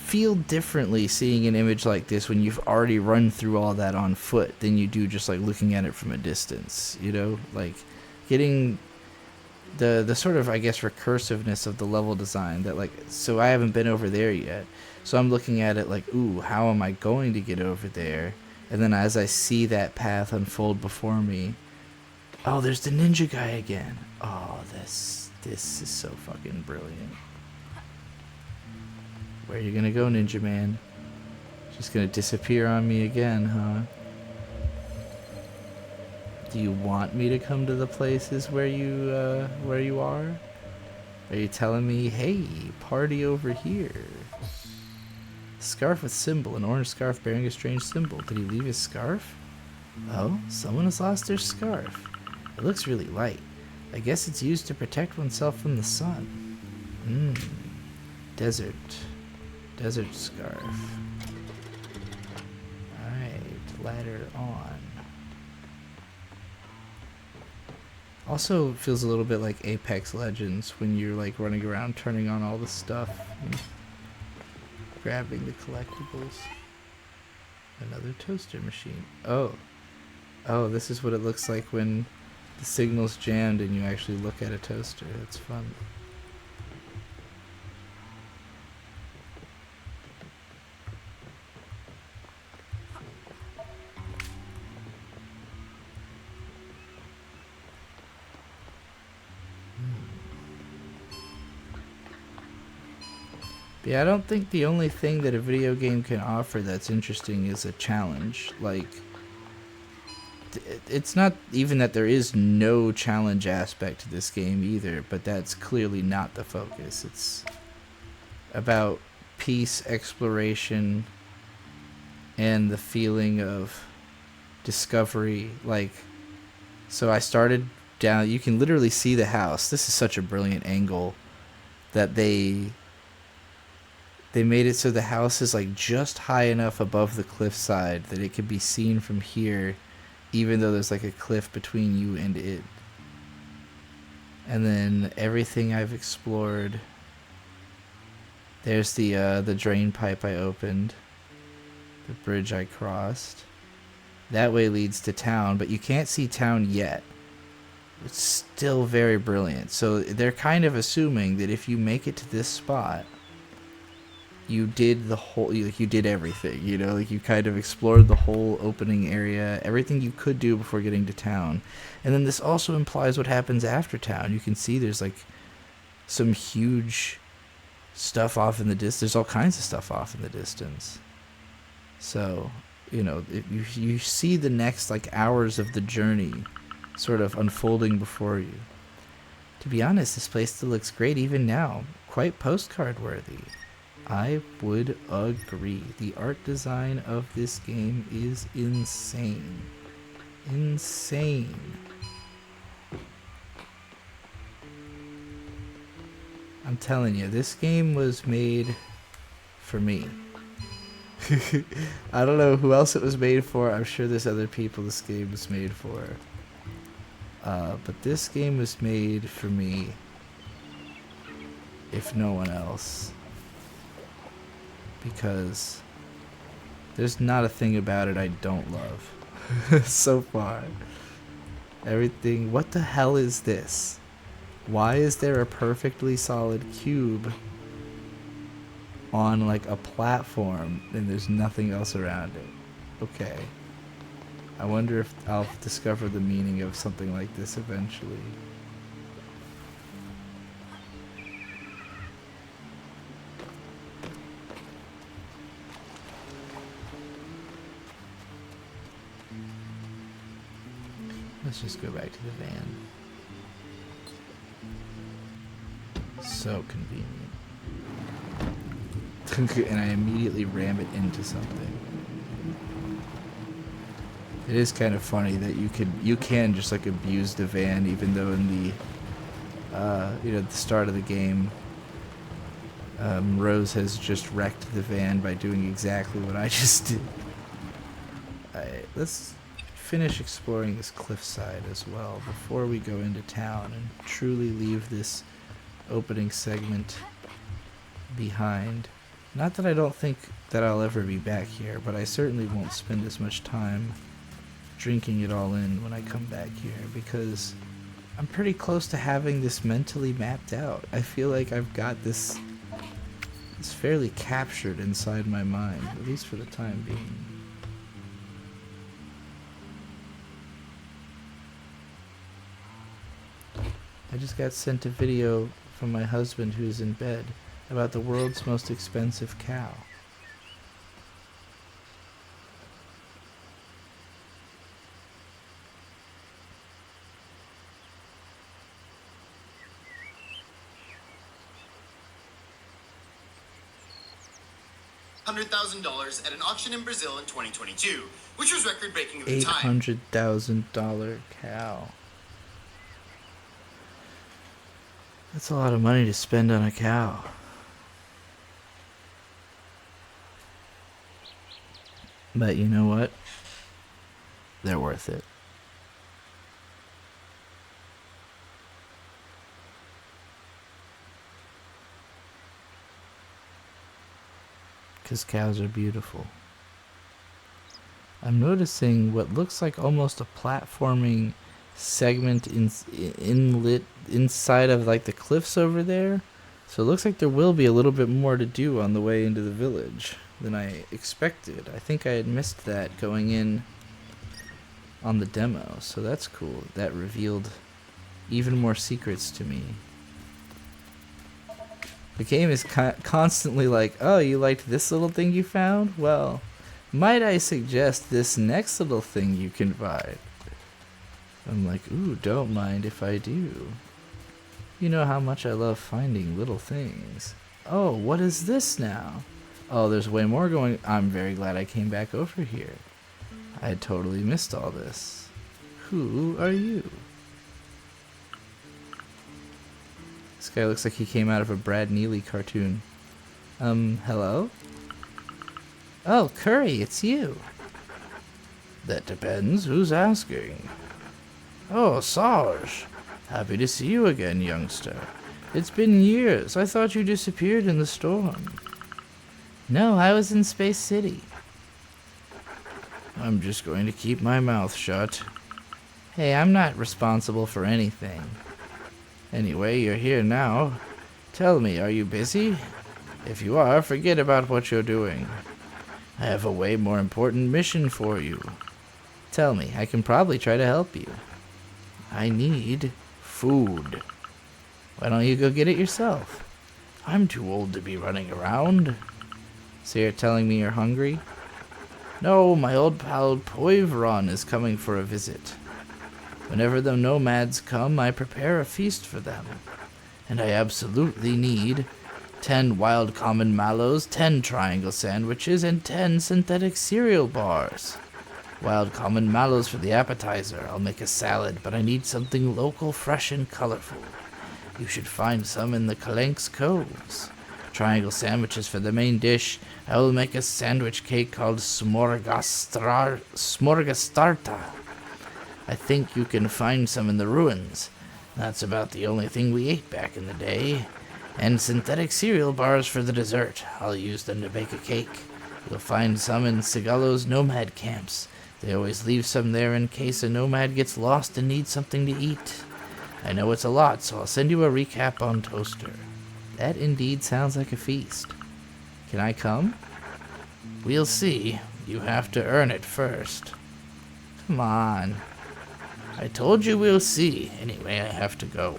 feel differently seeing an image like this when you've already run through all that on foot than you do just, like, looking at it from a distance, you know? Like, getting the sort of, I guess, recursiveness of the level design that, like, so I haven't been over there yet, so I'm looking at it like, ooh, how am I going to get over there? And then as I see that path unfold before me, oh, there's the ninja guy again. Oh, this is so fucking brilliant. Where are you gonna go, ninja man? Just gonna disappear on me again, huh? Do you want me to come to the places where you are? Are you telling me, hey, party over here? Scarf with symbol. An orange scarf bearing a strange symbol. Did he leave his scarf? Oh, someone has lost their scarf. It looks really light. I guess it's used to protect oneself from the sun. Desert. Desert scarf. Alright, ladder on. Also feels a little bit like Apex Legends when you're like running around turning on all the stuff and grabbing the collectibles. Another toaster machine. Oh, this is what it looks like when the signal's jammed and you actually look at a toaster. That's fun. But yeah, I don't think the only thing that a video game can offer that's interesting is a challenge. Like, it's not even that there is no challenge aspect to this game either, but that's clearly not the focus. It's about peace, exploration, and the feeling of discovery. Like, so I started down, you can literally see the house. This is such a brilliant angle that they made it so the house is like just high enough above the cliffside that it can be seen from here, even though there's like a cliff between you and it. And then everything I've explored. There's the drain pipe I opened, the bridge I crossed. That way leads to town, but you can't see town yet. It's still very brilliant. So they're kind of assuming that if you make it to this spot, you did the whole, you did everything, you know, like you kind of explored the whole opening area, everything you could do before getting to town. And then this also implies what happens after town. You can see there's like some huge stuff off in the distance. There's all kinds of stuff off in the distance. So, you know, you see the next like hours of the journey sort of unfolding before you. To be honest, this place still looks great even now. Quite postcard worthy. I would agree. The art design of this game is insane. Insane. I'm telling you, this game was made for me. I don't know who else it was made for. I'm sure there's other people this game was made for. But this game was made for me, if no one else. Because there's not a thing about it I don't love. So far. Everything. What the hell is this? Why is there a perfectly solid cube on like a platform and there's nothing else around it? Okay. I wonder if I'll discover the meaning of something like this eventually. Let's just go back to the van. So convenient. And I immediately ram it into something. It is kind of funny that you can just like abuse the van, even though in the at the start of the game, Rose has just wrecked the van by doing exactly what I just did. Alright, let's finish exploring this cliffside as well before we go into town and truly leave this opening segment behind. Not that I don't think that I'll ever be back here, but I certainly won't spend as much time drinking it all in when I come back here, because I'm pretty close to having this mentally mapped out. I feel like I've got this fairly captured inside my mind, at least for the time being. I just got sent a video from my husband who's in bed about the world's most expensive cow. $800,000 at an auction in Brazil in 2022, which was record-breaking at the time. $800,000 cow. That's a lot of money to spend on a cow. But you know what? They're worth it. Because cows are beautiful. I'm noticing what looks like almost a platforming segment inside of like the cliffs over there. So it looks like there will be a little bit more to do on the way into the village than I expected. I think I had missed that going in on the demo, so that's cool. That revealed even more secrets to me. The game is constantly like, oh, you liked this little thing you found? Well, might I suggest this next little thing you can buy? I'm like, ooh, don't mind if I do. You know how much I love finding little things. Oh, what is this now? Oh, there's way more going. I'm very glad I came back over here. I had totally missed all this. Who are you? This guy looks like he came out of a Brad Neely cartoon. Hello? Oh, Curry, it's you. That depends. Who's asking? Oh, Sarge. Happy to see you again, youngster. It's been years. I thought you disappeared in the storm. No, I was in Space City. I'm just going to keep my mouth shut. Hey, I'm not responsible for anything. Anyway, you're here now. Tell me, are you busy? If you are, forget about what you're doing. I have a way more important mission for you. Tell me, I can probably try to help you. I need food. Why don't you go get it yourself? I'm too old to be running around. So you're telling me you're hungry? No, my old pal Poivron is coming for a visit. Whenever the nomads come, I prepare a feast for them. And I absolutely need 10 wild common mallows, 10 triangle sandwiches, and 10 synthetic cereal bars. Wild common mallows for the appetizer. I'll make a salad, but I need something local, fresh, and colorful. You should find some in the Kalenks Coves. Triangle sandwiches for the main dish. I will make a sandwich cake called Smorgastarta. I think you can find some in the ruins. That's about the only thing we ate back in the day. And synthetic cereal bars for the dessert. I'll use them to bake a cake. You'll find some in Sigalo's nomad camps. They always leave some there in case a nomad gets lost and needs something to eat. I know it's a lot, so I'll send you a recap on Toaster. That indeed sounds like a feast. Can I come? We'll see. You have to earn it first. Come on. I told you we'll see. Anyway, I have to go.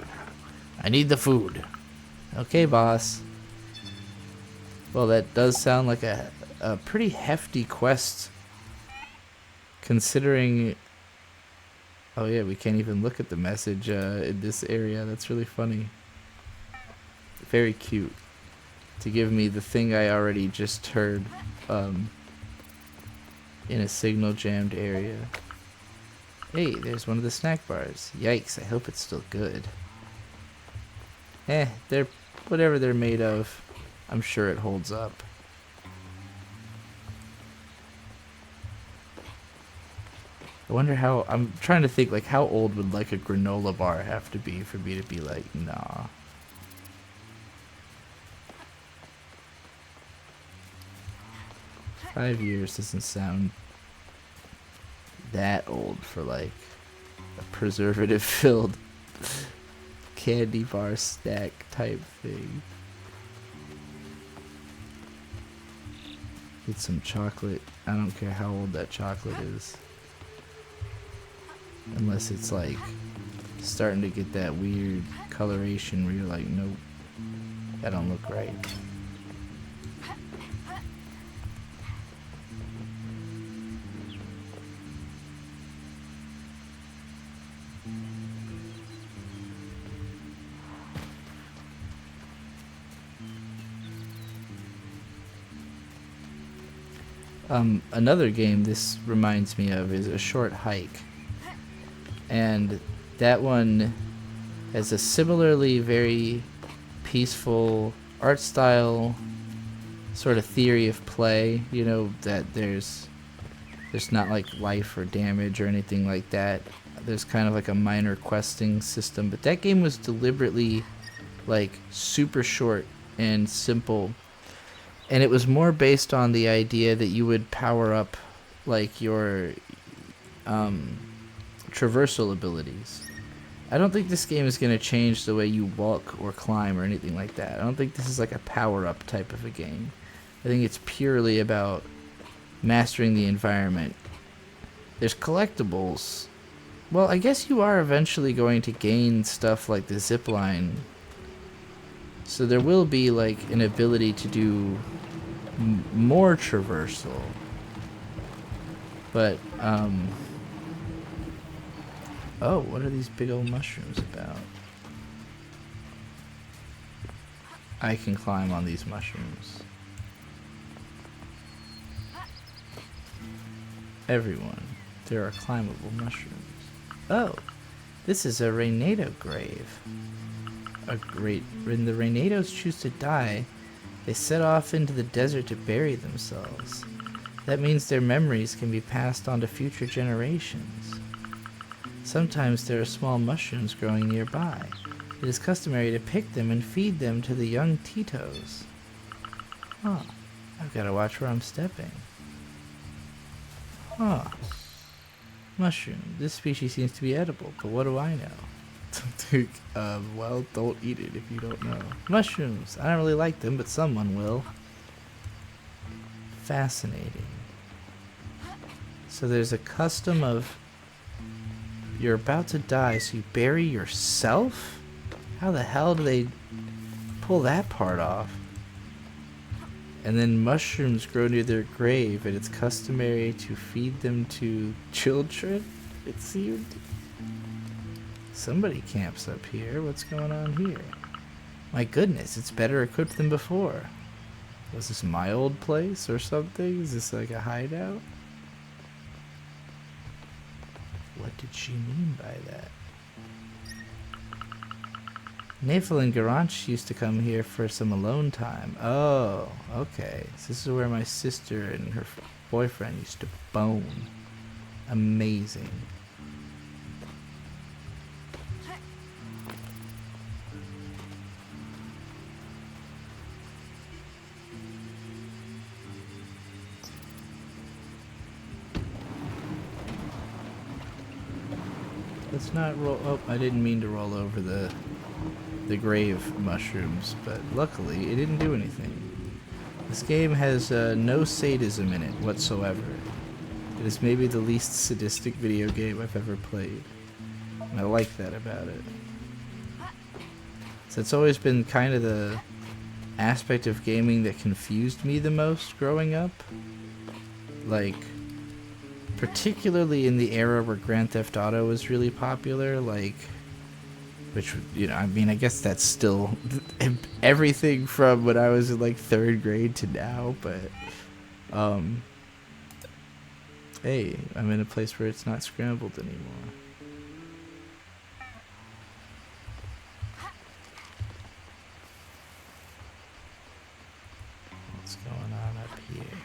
I need the food. Okay, boss. Well, that does sound like a pretty hefty quest. Considering... Oh yeah, we can't even look at the message in this area. That's really funny. Very cute. To give me the thing I already just heard in a signal jammed area. Hey, there's one of the snack bars. Yikes, I hope it's still good. They're whatever they're made of, I'm sure it holds up. I wonder how, I'm trying to think, like, how old would, like, a granola bar have to be for me to be like, nah. Five years doesn't sound that old for, like, a preservative-filled candy bar snack type thing. Get some chocolate. I don't care how old that chocolate is. Unless it's like starting to get that weird coloration where you're like, nope, that don't look right. Another game this reminds me of is A Short Hike. And that one has a similarly very peaceful art style, sort of theory of play, you know, that there's not like life or damage or anything like that. There's kind of like a minor questing system, but that game was deliberately like super short and simple, and it was more based on the idea that you would power up like your traversal abilities. I don't think this game is going to change the way you walk or climb or anything like that. I don't think this is like a power-up type of a game. I think it's purely about mastering the environment. There's collectibles. Well, I guess you are eventually going to gain stuff like the zip line. So there will be like an ability to do more traversal. But, oh, what are these big old mushrooms about? I can climb on these mushrooms. Everyone, there are climbable mushrooms. Oh, this is a Reynado grave. When the Reynados choose to die, they set off into the desert to bury themselves. That means their memories can be passed on to future generations. Sometimes there are small mushrooms growing nearby. It is customary to pick them and feed them to the young Titos. Huh. I've got to watch where I'm stepping. Huh. Mushroom. This species seems to be edible, but what do I know? Well, don't eat it if you don't know. Mushrooms. I don't really like them, but someone will. Fascinating. So there's a custom of you're about to die, so you bury yourself? How the hell do they pull that part off? And then mushrooms grow near their grave, and it's customary to feed them to children, it seemed. Somebody camps up here. What's going on here? My goodness, it's better equipped than before. Was this my old place or something? Is this like a hideout? What did she mean by that? Nafel and Garanch used to come here for some alone time. Oh, okay. So this is where my sister and her boyfriend used to bone. Amazing. Let's not roll. Oh, I didn't mean to roll over the grave mushrooms, but luckily it didn't do anything. This game has no sadism in it whatsoever. It is maybe the least sadistic video game I've ever played, and I like that about it. So it's always been kind of the aspect of gaming that confused me the most growing up. Like, particularly in the era where Grand Theft Auto was really popular, like, which, you know, I mean, I guess that's still everything from when I was in, like, 3rd grade to now, but, hey, I'm in a place where it's not scrambled anymore. What's going on up here?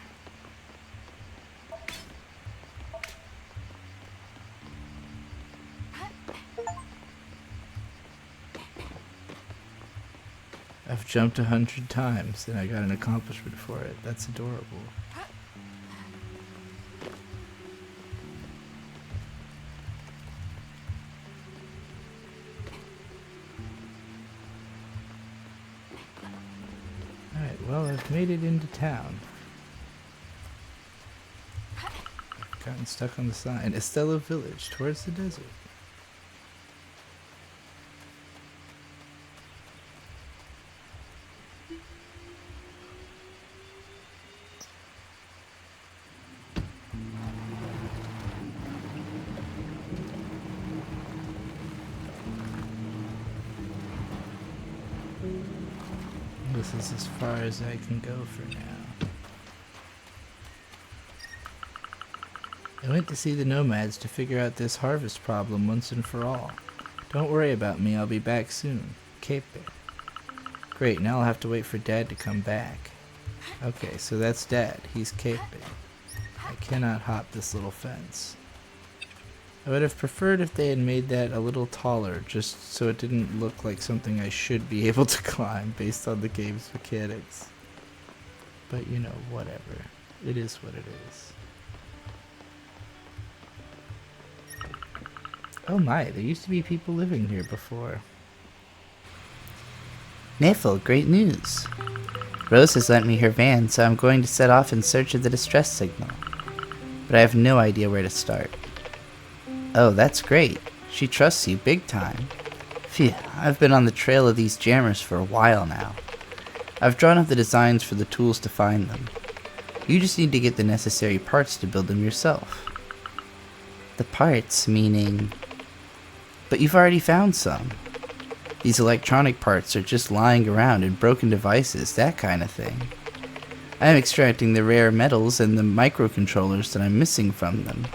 I've jumped 100 times and I got an accomplishment for it. That's adorable. Alright, well, I've made it into town. I've gotten stuck on the sign. Estella Village, towards the desert. This is as far as I can go for now. I went to see the nomads to figure out this harvest problem once and for all. Don't worry about me, I'll be back soon. Cape Bear. Great, now I'll have to wait for Dad to come back. Okay, so that's Dad. He's Cape Bear. I cannot hop this little fence. I would have preferred if they had made that a little taller, just so it didn't look like something I should be able to climb based on the game's mechanics. But you know, whatever. It is what it is. Oh my, there used to be people living here before. Nafel, great news. Rose has lent me her van, so I'm going to set off in search of the distress signal. But I have no idea where to start. Oh, that's great. She trusts you big time. Phew, I've been on the trail of these jammers for a while now. I've drawn up the designs for the tools to find them. You just need to get the necessary parts to build them yourself. The parts, meaning... But you've already found some. These electronic parts are just lying around in broken devices, that kind of thing. I am extracting the rare metals and the microcontrollers that I'm missing from them.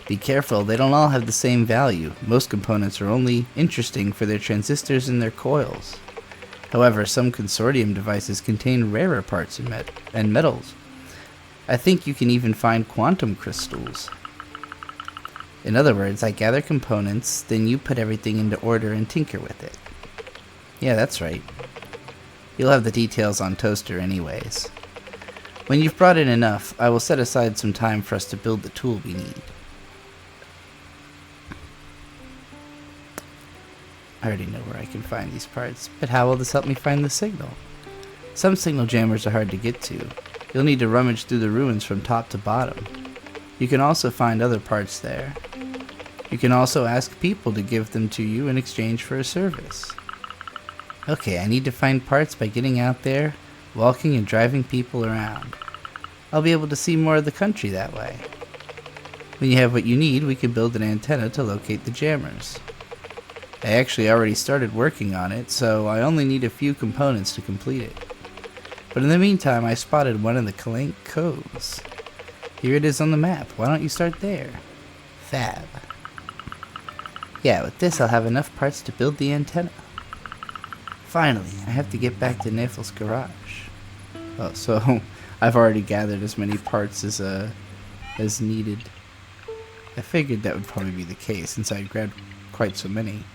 Be careful, they don't all have the same value. Most components are only interesting for their transistors and their coils. However, some consortium devices contain rarer parts and metals. I think you can even find quantum crystals. In other words, I gather components, then you put everything into order and tinker with it. Yeah, that's right. You'll have the details on Toaster anyways. When you've brought in enough, I will set aside some time for us to build the tool we need. I already know where I can find these parts, but how will this help me find the signal? Some signal jammers are hard to get to. You'll need to rummage through the ruins from top to bottom. You can also find other parts there. You can also ask people to give them to you in exchange for a service. Okay, I need to find parts by getting out there, walking and driving people around. I'll be able to see more of the country that way. When you have what you need, we can build an antenna to locate the jammers. I actually already started working on it, so I only need a few components to complete it. But in the meantime, I spotted one of the Calank Coves. Here it is on the map. Why don't you start there? Fab. Yeah, with this I'll have enough parts to build the antenna. Finally, I have to get back to Nafel's garage. Oh, so I've already gathered as many parts as needed. I figured that would probably be the case since I grabbed quite so many.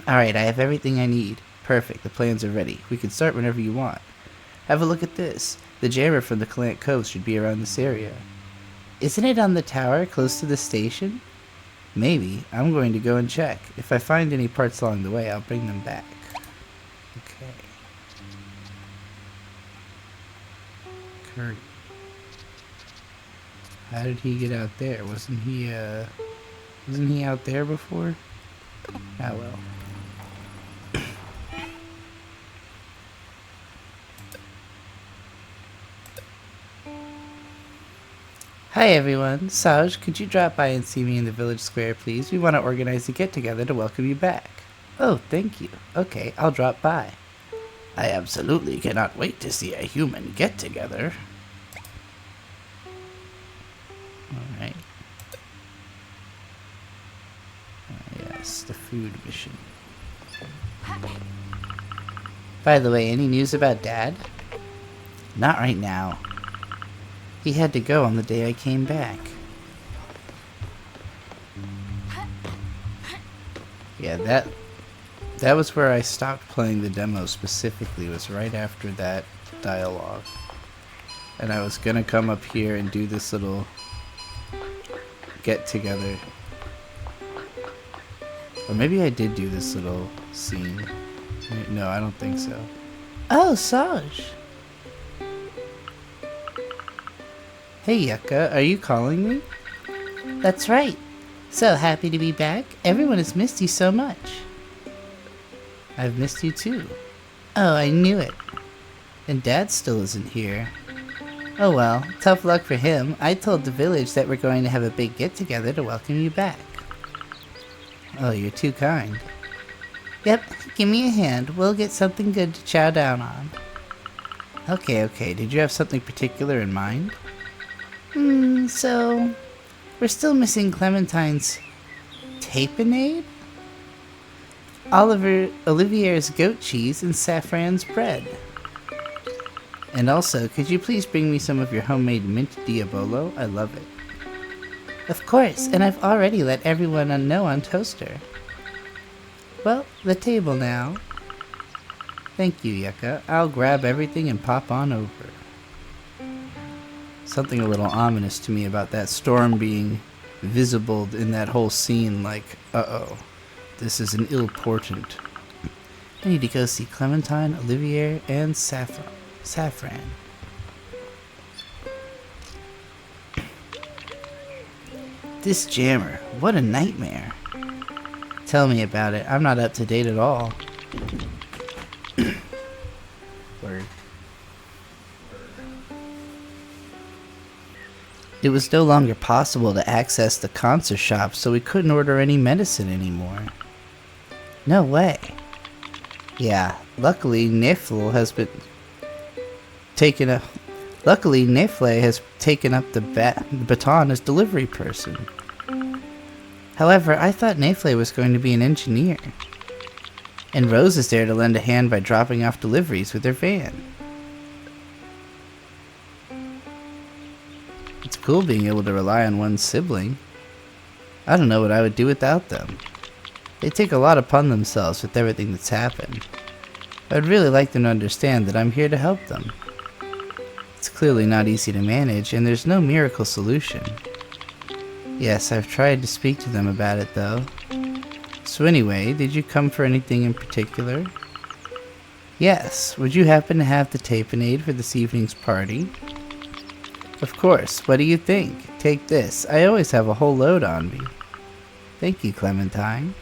Alright, I have everything I need. Perfect, the plans are ready. We can start whenever you want. Have a look at this. The jammer from the Calank Cove should be around this area. Isn't it on the tower close to the station? Maybe. I'm going to go and check. If I find any parts along the way, I'll bring them back. Okay. Curry. How did he get out there? Wasn't he out there before? Ah, well. Hi everyone, Saj, could you drop by and see me in the village square please? We want to organize a get-together to welcome you back. Oh, thank you. Okay, I'll drop by. I absolutely cannot wait to see a human get-together. Alright. Yes, the food mission. By the way, any news about Dad? Not right now. He had to go on the day I came back. Yeah, that was where I stopped playing the demo specifically, was right after that dialogue. And I was gonna come up here and do this little get together. Or maybe I did do this little scene. No, I don't think so. Oh, Saj! Hey Yucca, are you calling me? That's right. So happy to be back. Everyone has missed you so much. I've missed you too. Oh, I knew it. And Dad still isn't here. Oh well, tough luck for him. I told the village that we're going to have a big get-together to welcome you back. Oh, you're too kind. Yep, give me a hand. We'll get something good to chow down on. Okay, did you have something particular in mind? So we're still missing Clementine's tapenade, Olivier's goat cheese, and Saffron's bread. And also, could you please bring me some of your homemade mint diabolo? I love it. Of course, and I've already let everyone know on Toaster. Well, the table now. Thank you, Yucca. I'll grab everything and pop on over. Something a little ominous to me about that storm being visible in that whole scene, like, uh-oh, this is an ill portent. I need to go see Clementine, Olivier, and Saffron. This jammer, what a nightmare. Tell me about it. I'm not up to date at all. Word. It was no longer possible to access the concert shop, so we couldn't order any medicine anymore. No way. Yeah, luckily Nefle has taken up the baton as delivery person. However, I thought Nefle was going to be an engineer. And Rose is there to lend a hand by dropping off deliveries with her van. It's cool being able to rely on one sibling. I don't know what I would do without them. They take a lot upon themselves with everything that's happened. I'd really like them to understand that I'm here to help them. It's clearly not easy to manage, and there's no miracle solution. Yes, I've tried to speak to them about it, though. So anyway, did you come for anything in particular? Yes, would you happen to have the tapenade for this evening's party? Of course, what do you think? Take this, I always have a whole load on me. Thank you, Clementine.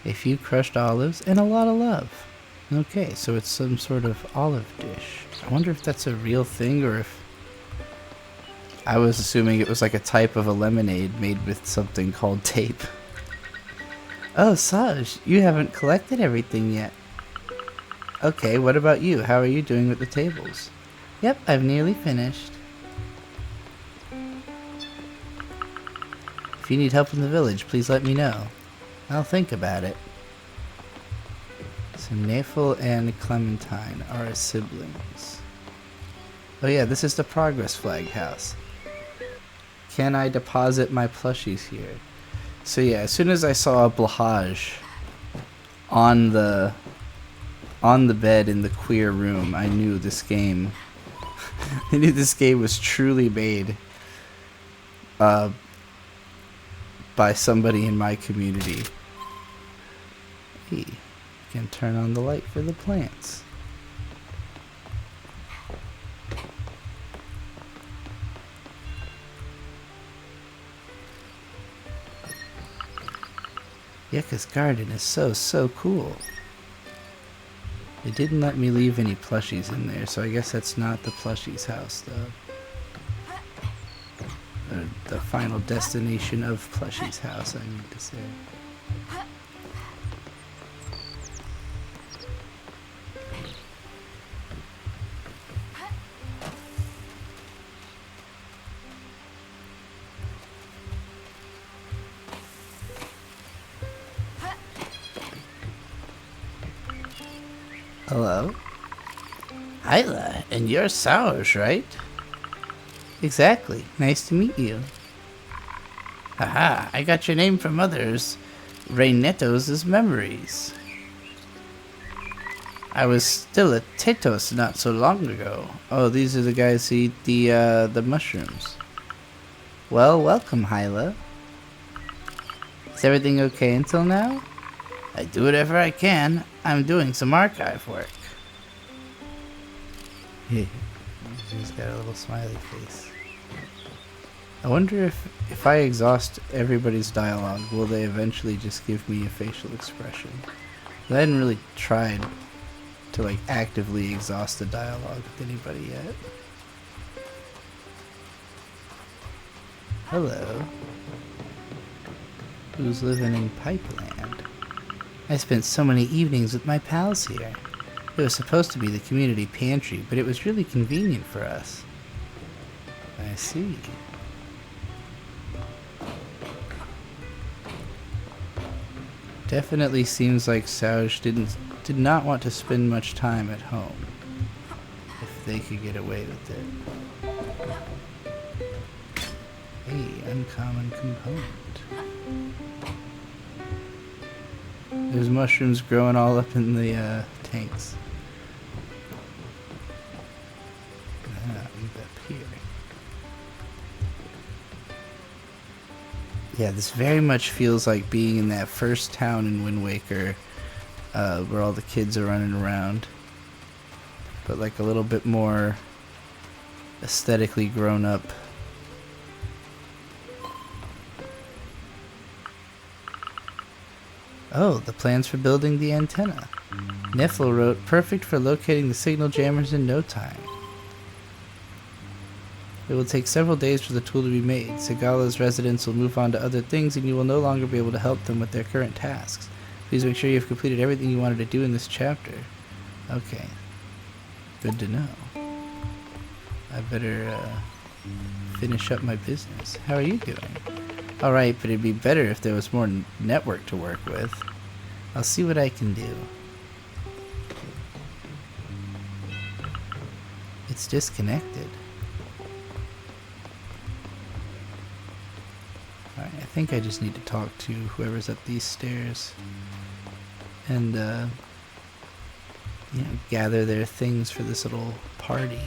A few crushed olives and a lot of love. Okay, so it's some sort of olive dish. I wonder if that's a real thing or if... I was assuming it was like a type of a lemonade made with something called tape. Oh, Saj, you haven't collected everything yet. Okay, what about you? How are you doing with the tables? Yep, I've nearly finished. If you need help in the village, please let me know. I'll think about it. So Nefle and Clementine are siblings. Oh yeah, this is the Progress Flag house. Can I deposit my plushies here? So yeah, as soon as I saw a Blahaj on the bed in the queer room, I knew this game was truly made by somebody in my community. Hey, you can turn on the light for the plants. Yucca's garden is so cool. They didn't let me leave any plushies in there, so I guess that's not the plushies house, though. Or the final destination of plushies house, I need to say. Hello? Hyla, and you're Sours, right? Exactly. Nice to meet you. Haha, I got your name from others. Reyneto's memories. I was still at Tetos not so long ago. Oh, these are the guys who eat the mushrooms. Well, welcome, Hyla. Is everything okay until now? I do whatever I can. I'm doing some archive work. He's got a little smiley face. I wonder if I exhaust everybody's dialogue, will they eventually just give me a facial expression? I hadn't really tried to like actively exhaust the dialogue with anybody yet. Hello. Who's living in Pipeland? I spent so many evenings with my pals here. It was supposed to be the community pantry, but it was really convenient for us. I see. Definitely seems like Sauge did not want to spend much time at home, if they could get away with it. Hey, uncommon component. There's mushrooms growing all up in the tanks. Move up here. Yeah, this very much feels like being in that first town in Wind Waker, where all the kids are running around, but like a little bit more aesthetically grown up. Oh, the plans for building the antenna. Niffle wrote, perfect for locating the signal jammers in no time. It will take several days for the tool to be made. Segala's residents will move on to other things and you will no longer be able to help them with their current tasks. Please make sure you have completed everything you wanted to do in this chapter. Okay. Good to know. I better finish up my business. How are you doing? Alright, but it'd be better if there was more network to work with. I'll see what I can do. It's disconnected. Alright, I think I just need to talk to whoever's up these stairs. And, gather their things for this little party.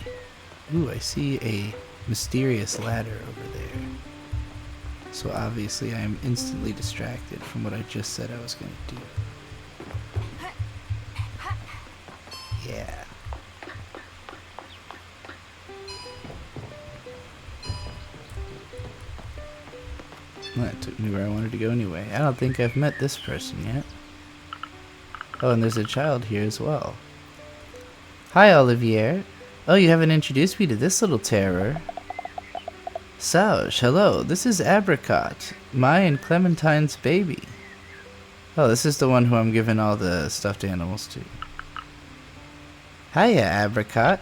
Ooh, I see a mysterious ladder over there. So obviously I am instantly distracted from what I just said I was going to do. Yeah. Well, that took me where I wanted to go anyway. I don't think I've met this person yet. Oh, and there's a child here as well. Hi, Olivier. Oh, you haven't introduced me to this little terror. Sauge, hello. This is Apricot, my and Clementine's baby. Oh, this is the one who I'm giving all the stuffed animals to. Hiya, Apricot.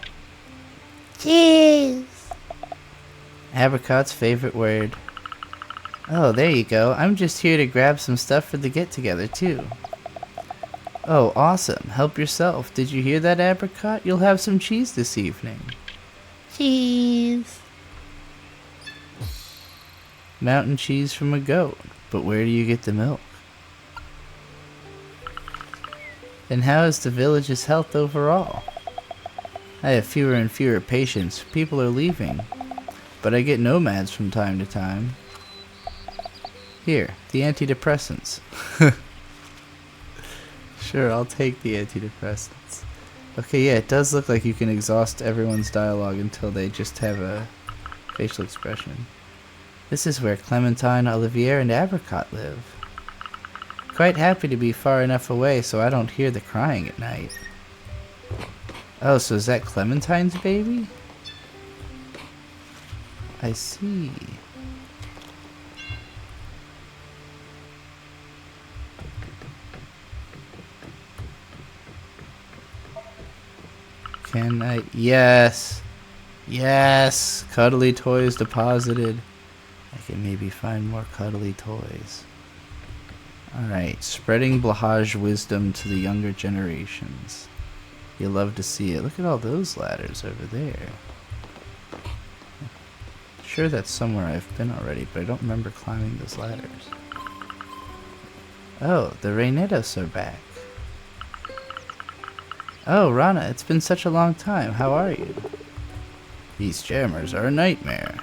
Cheese. Apricot's favorite word. Oh, there you go. I'm just here to grab some stuff for the get-together, too. Oh, awesome. Help yourself. Did you hear that, Apricot? You'll have some cheese this evening. Cheese. Mountain cheese from a goat. But where do you get the milk? And how is the village's health overall? I have fewer and fewer patients. People are leaving. But I get nomads from time to time. Here, the antidepressants. Sure, I'll take the antidepressants. Okay, yeah, it does look like you can exhaust everyone's dialogue until they just have a facial expression. This is where Clementine, Olivier, and Apricot live. Quite happy to be far enough away so I don't hear the crying at night. Oh, so is that Clementine's baby? I see. Can I? Yes. Yes. Cuddly toys deposited. I can maybe find more cuddly toys. Alright. Spreading Blahaj wisdom to the younger generations. You'll love to see it. Look at all those ladders over there. Sure that's somewhere I've been already, but I don't remember climbing those ladders. Oh, the Reynetos are back. Oh, Rana, it's been such a long time. How are you? These jammers are a nightmare.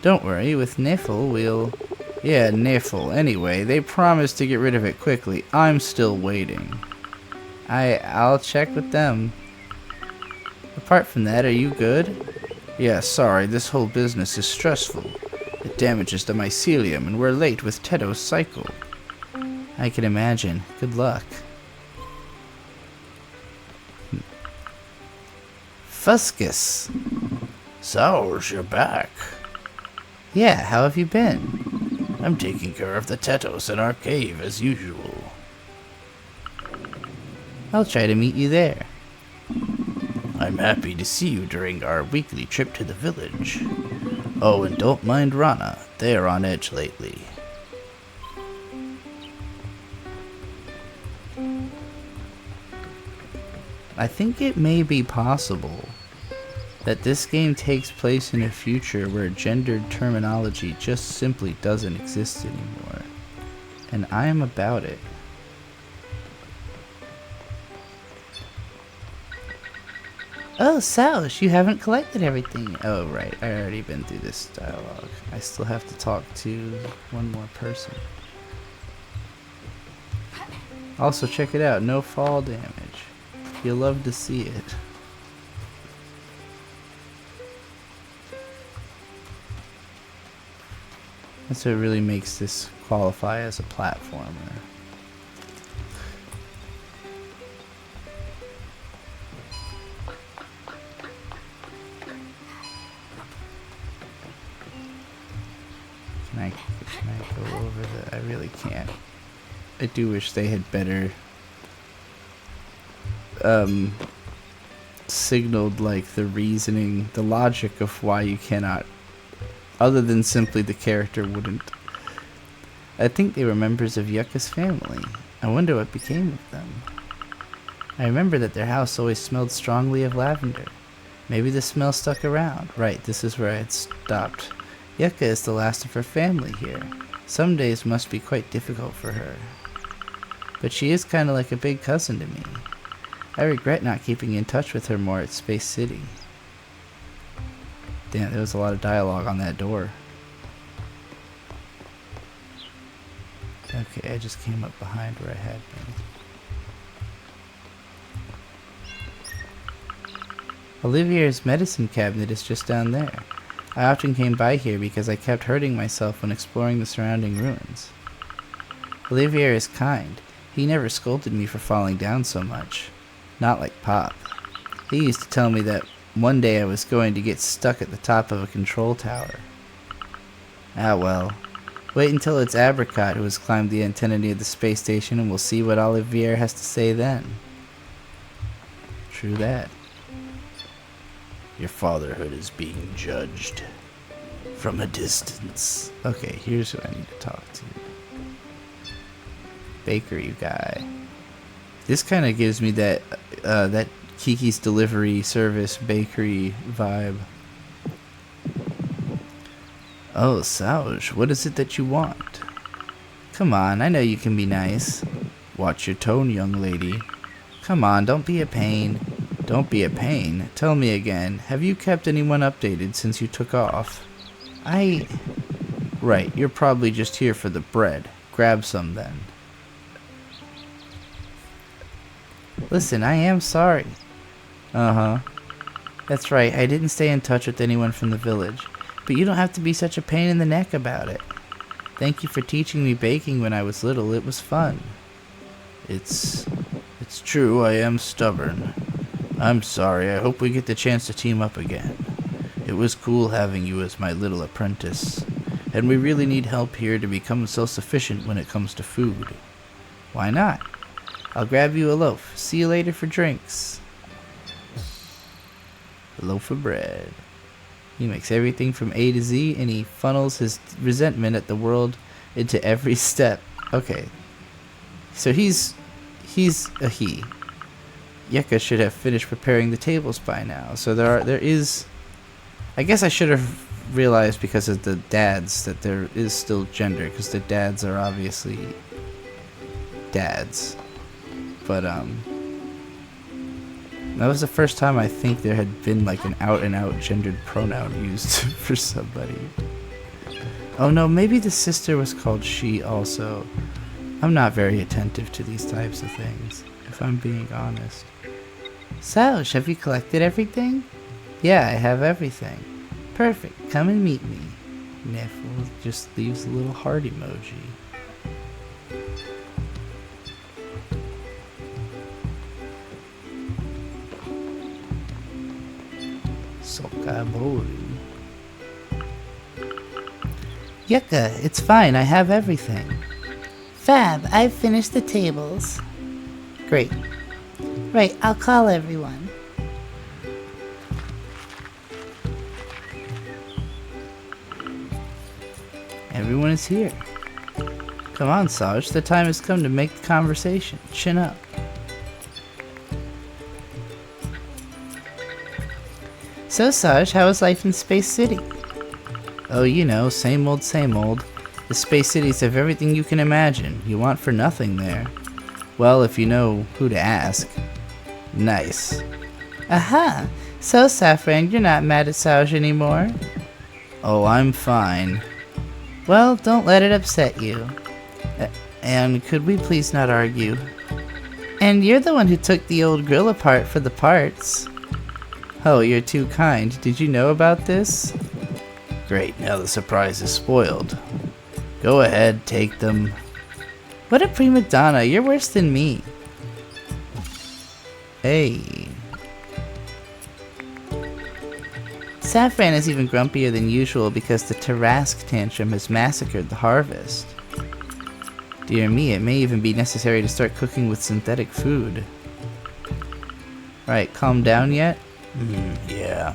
Don't worry, with Niffle we'll... Yeah, Niffle. Anyway, they promised to get rid of it quickly. I'm still waiting. I'll check with them. Apart from that, are you good? Yeah, sorry, this whole business is stressful. It damages the mycelium, and we're late with Teto's cycle. I can imagine. Good luck. Fuscus. Sauge, you're back. Yeah, how have you been? I'm taking care of the Tetos in our cave as usual. I'll try to meet you there. I'm happy to see you during our weekly trip to the village. Oh, and don't mind Rana. They are on edge lately. I think it may be possible that this game takes place in a future where gendered terminology just simply doesn't exist anymore. And I am about it. Oh, Saush, you haven't collected everything. Oh, right. I already been through this dialogue. I still have to talk to one more person. Also, check it out. No fall damage. You'll love to see it. That's what really makes this qualify as a platformer. Can I go over the... I really can't. I do wish they had better signaled like the reasoning, the logic of why you cannot, other than simply the character wouldn't. I think they were members of Yucca's family. I wonder what became of them. I remember that their house always smelled strongly of lavender. Maybe the smell stuck around. Right, this is where I had stopped. Yucca is the last of her family here. Some days must be quite difficult for her. But she is kind of like a big cousin to me. I regret not keeping in touch with her more at Space City. Damn, there was a lot of dialogue on that door. Okay, I just came up behind where I had been. Olivier's medicine cabinet is just down there. I often came by here because I kept hurting myself when exploring the surrounding ruins. Olivier is kind. He never scolded me for falling down so much. Not like Pop. He used to tell me that one day I was going to get stuck at the top of a control tower. Ah well. Wait until it's Apricot who has climbed the antenna near the space station and we'll see what Olivier has to say then. True that. Your fatherhood is being judged from a distance. Okay, here's who I need to talk to. Bakery guy. This kind of gives me that that Kiki's Delivery Service bakery vibe. Oh, Sauge, what is it that you want? Come on, I know you can be nice. Watch your tone, young lady. Come on, don't be a pain. Don't be a pain. Tell me again, have you kept anyone updated since you took off? Right, you're probably just here for the bread. Grab some then. Listen, I am sorry. Uh-huh. That's right, I didn't stay in touch with anyone from the village. But you don't have to be such a pain in the neck about it. Thank you for teaching me baking when I was little. It was fun. It's true, I am stubborn. I'm sorry, I hope we get the chance to team up again. It was cool having you as my little apprentice. And we really need help here to become self-sufficient when it comes to food. Why not? I'll grab you a loaf. See you later for drinks. A loaf of bread. He makes everything from A to Z, and he funnels his resentment at the world into every step. Okay. So he's a he. Yucca should have finished preparing the tables by now. So there is... I guess I should have realized because of the dads that there is still gender, because the dads are obviously dads. But, that was the first time I think there had been like an out-and-out gendered pronoun used for somebody. Oh no, maybe the sister was called she also. I'm not very attentive to these types of things, if I'm being honest. Sauge, have you collected everything? Yeah, I have everything. Perfect, come and meet me. Niffle just leaves a little heart emoji. Yucca, it's fine, I have everything. Fab, I've finished the tables. Great. Right, I'll call everyone. Everyone is here. Come on, Saj, the time has come to make the conversation. Chin up. So, Saj, how is life in Space City? Oh, you know, same old, same old. The Space Cities have everything you can imagine. You want for nothing there. Well, if you know who to ask. Nice. Aha! So, Saffron, you're not mad at Saj anymore? Oh, I'm fine. Well, don't let it upset you. And could we please not argue? And you're the one who took the old grill apart for the parts. Oh, you're too kind. Did you know about this? Great, now the surprise is spoiled. Go ahead, take them. What a prima donna, you're worse than me. Hey. Saffron is even grumpier than usual because the Tarask tantrum has massacred the harvest. Dear me, it may even be necessary to start cooking with synthetic food. Right, calm down yet? Yeah.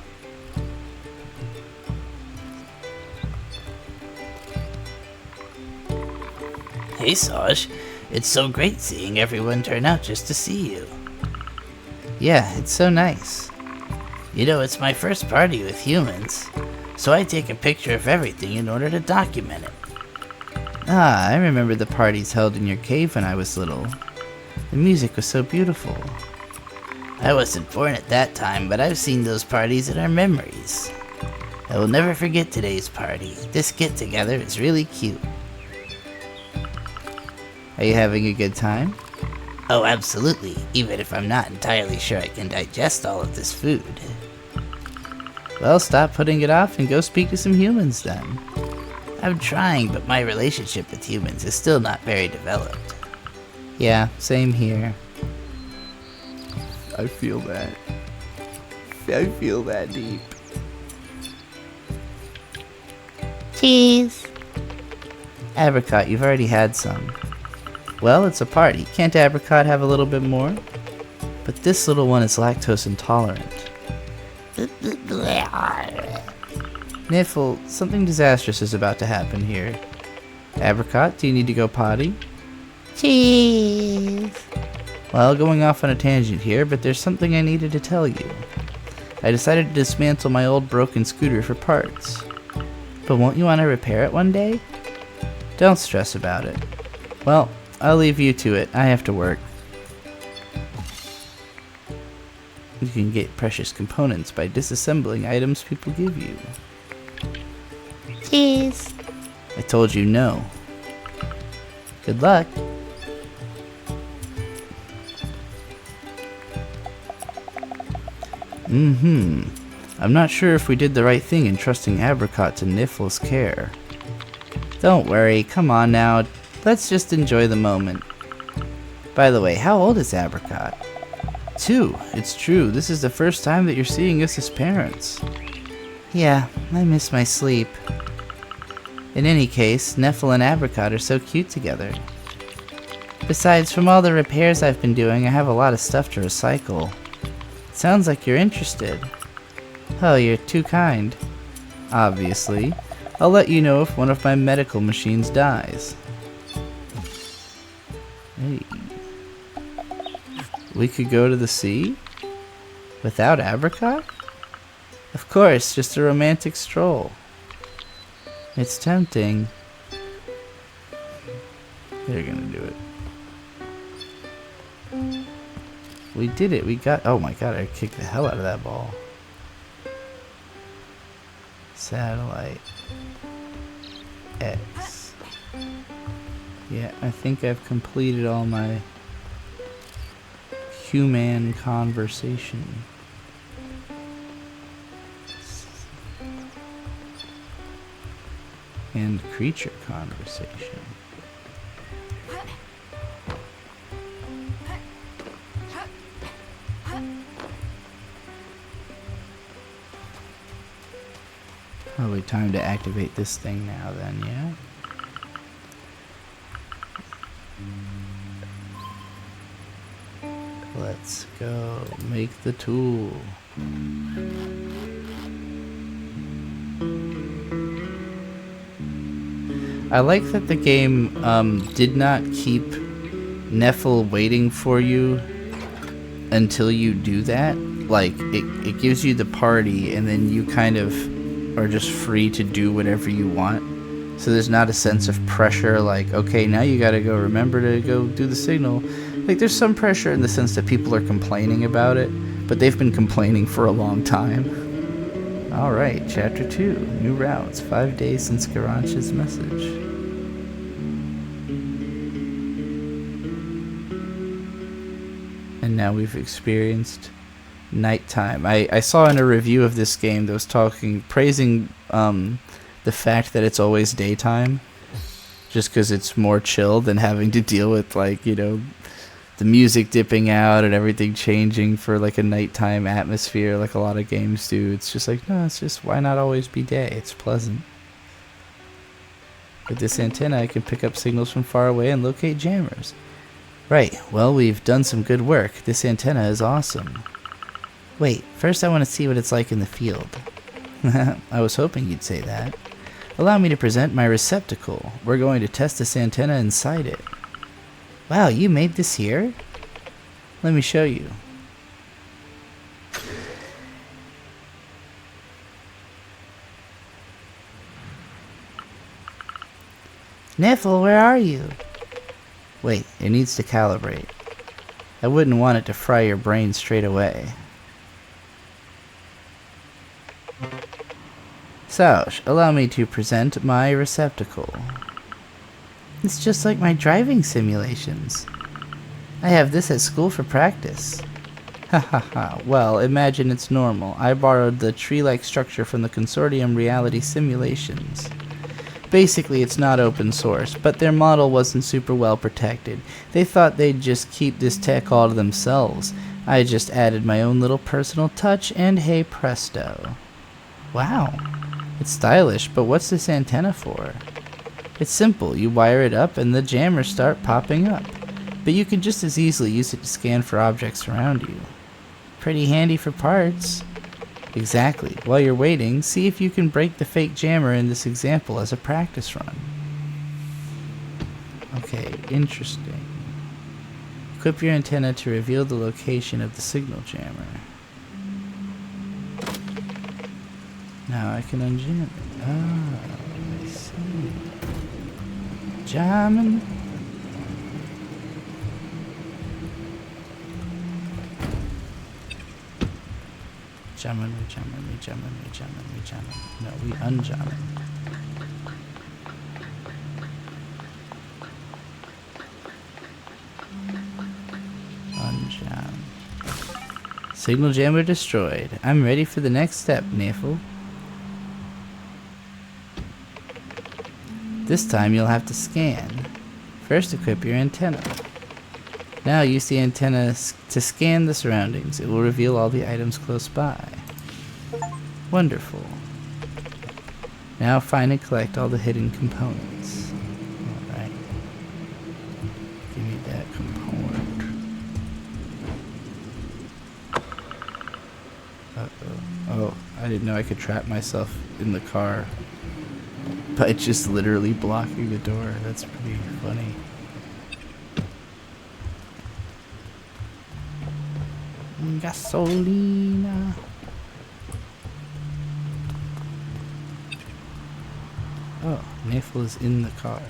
Hey, Saj. It's so great seeing everyone turn out just to see you. Yeah, it's so nice. You know, it's my first party with humans, so I take a picture of everything in order to document it. Ah, I remember the parties held in your cave when I was little. The music was so beautiful. I wasn't born at that time, but I've seen those parties in our memories. I will never forget today's party. This get-together is really cute. Are you having a good time? Oh, absolutely, even if I'm not entirely sure I can digest all of this food. Well, stop putting it off and go speak to some humans then. I'm trying, but my relationship with humans is still not very developed. Yeah, same here. I feel that. I feel that deep. Cheese. Apricot, you've already had some. Well, it's a party. Can't Apricot have a little bit more? But this little one is lactose intolerant. Niffle, something disastrous is about to happen here. Apricot, do you need to go potty? Cheese. Well, going off on a tangent here, but there's something I needed to tell you. I decided to dismantle my old broken scooter for parts. But won't you want to repair it one day? Don't stress about it. Well, I'll leave you to it. I have to work. You can get precious components by disassembling items people give you. Cheese. I told you no. Good luck. I'm not sure if we did the right thing in trusting Apricot to Niffle's care. Don't worry, come on now. Let's just enjoy the moment. By the way, how old is Apricot? 2. It's true, this is the first time that you're seeing us as parents. Yeah, I miss my sleep. In any case, Niffle and Apricot are so cute together. Besides, from all the repairs I've been doing, I have a lot of stuff to recycle. Sounds like you're interested. Oh, you're too kind. Obviously. I'll let you know if one of my medical machines dies. Hey. We could go to the sea? Without Apricot? Of course, just a romantic stroll. It's tempting. They're gonna do it. We did it. We got... Oh my god, I kicked the hell out of that ball. Satellite. X. Yeah, I think I've completed all my human conversation. And creature conversation. Probably time to activate this thing now then, yeah? Let's go make the tool. I like that the game did not keep Neffel waiting for you until you do that. Like, it gives you the party, and then you kind of are just free to do whatever you want. So there's not a sense of pressure, like, okay, now you gotta go remember to go do the signal. Like, there's some pressure in the sense that people are complaining about it, but they've been complaining for a long time. Alright, Chapter 2, New Routes, 5 days since Garanch's message. And now we've experienced nighttime. I saw in a review of this game that was praising the fact that it's always daytime, just because it's more chill than having to deal with, like, you know, the music dipping out and everything changing for like a nighttime atmosphere like a lot of games do. It's just like, no, it's just, why not always be day? It's pleasant. With this antenna, I can pick up signals from far away and locate jammers. Right, well, we've done some good work. This antenna is awesome. Wait, first I want to see what it's like in the field. I was hoping you'd say that. Allow me to present my receptacle. We're going to test this antenna inside it. Wow, you made this here? Let me show you. Neffel, where are you? Wait, it needs to calibrate. I wouldn't want it to fry your brain straight away. Sausch, allow me to present my receptacle. It's just like my driving simulations. I have this at school for practice. Ha ha ha. Well, imagine it's normal. I borrowed the tree-like structure from the Consortium reality simulations. Basically, it's not open source, but their model wasn't super well protected. They thought they'd just keep this tech all to themselves. I just added my own little personal touch, and hey presto. Wow. It's stylish, but what's this antenna for? It's simple. You wire it up and the jammers start popping up. But you can just as easily use it to scan for objects around you. Pretty handy for parts. Exactly. While you're waiting, see if you can break the fake jammer in this example as a practice run. Okay, interesting. Equip your antenna to reveal the location of the signal jammer. Now I can unjam it. Ah, I see. Jamming. Jamming. No, we unjamming. Unjam. Signal jammer destroyed. I'm ready for the next step, Neffel. This time you'll have to scan. First equip your antenna. Now use the antenna to scan the surroundings. It will reveal all the items close by. Wonderful. Now find and collect all the hidden components. Alright. Give me that component. Uh-oh. Oh, I didn't know I could trap myself in the car by just literally blocking the door. That's pretty funny. Gasolina. Oh, Neffel is in the car.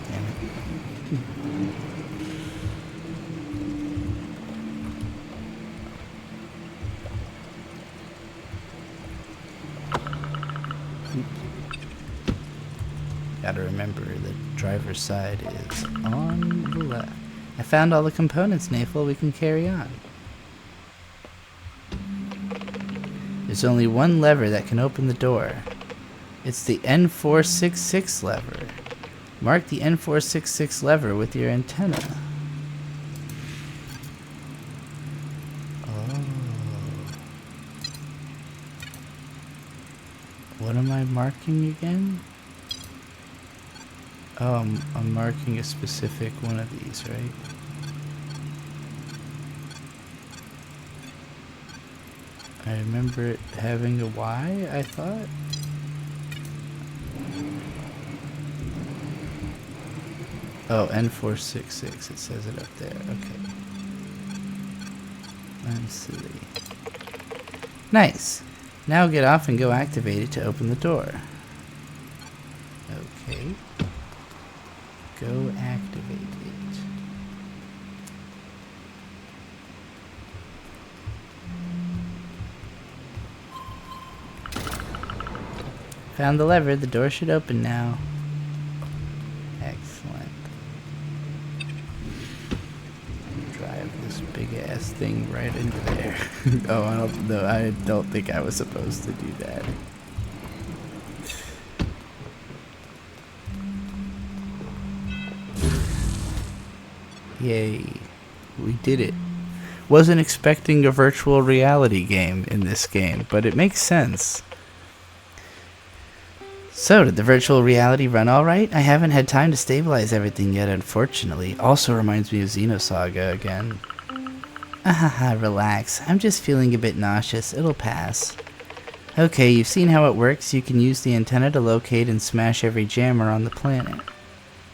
Damn it. Gotta remember the driver's side is on the left. I found all the components, Neffel. We can carry on. There's only one lever that can open the door. It's the N466 lever. Mark the N466 lever with your antenna. Oh. What am I marking again? Oh, I'm marking a specific one of these, right? I remember it having a Y, I thought. Oh, N466, it says it up there. Okay. I'm silly. Nice. Now get off and go activate it to open the door. Okay. Go activate it. Found the lever. The door should open now. Excellent. Drive this big ass thing right into there. Oh, I don't think I was supposed to do that. Yay. We did it. Wasn't expecting a virtual reality game in this game, but it makes sense. So, did the virtual reality run alright? I haven't had time to stabilize everything yet, unfortunately. Also reminds me of Xenosaga again. Ahaha, relax. I'm just feeling a bit nauseous. It'll pass. Okay, you've seen how it works. You can use the antenna to locate and smash every jammer on the planet.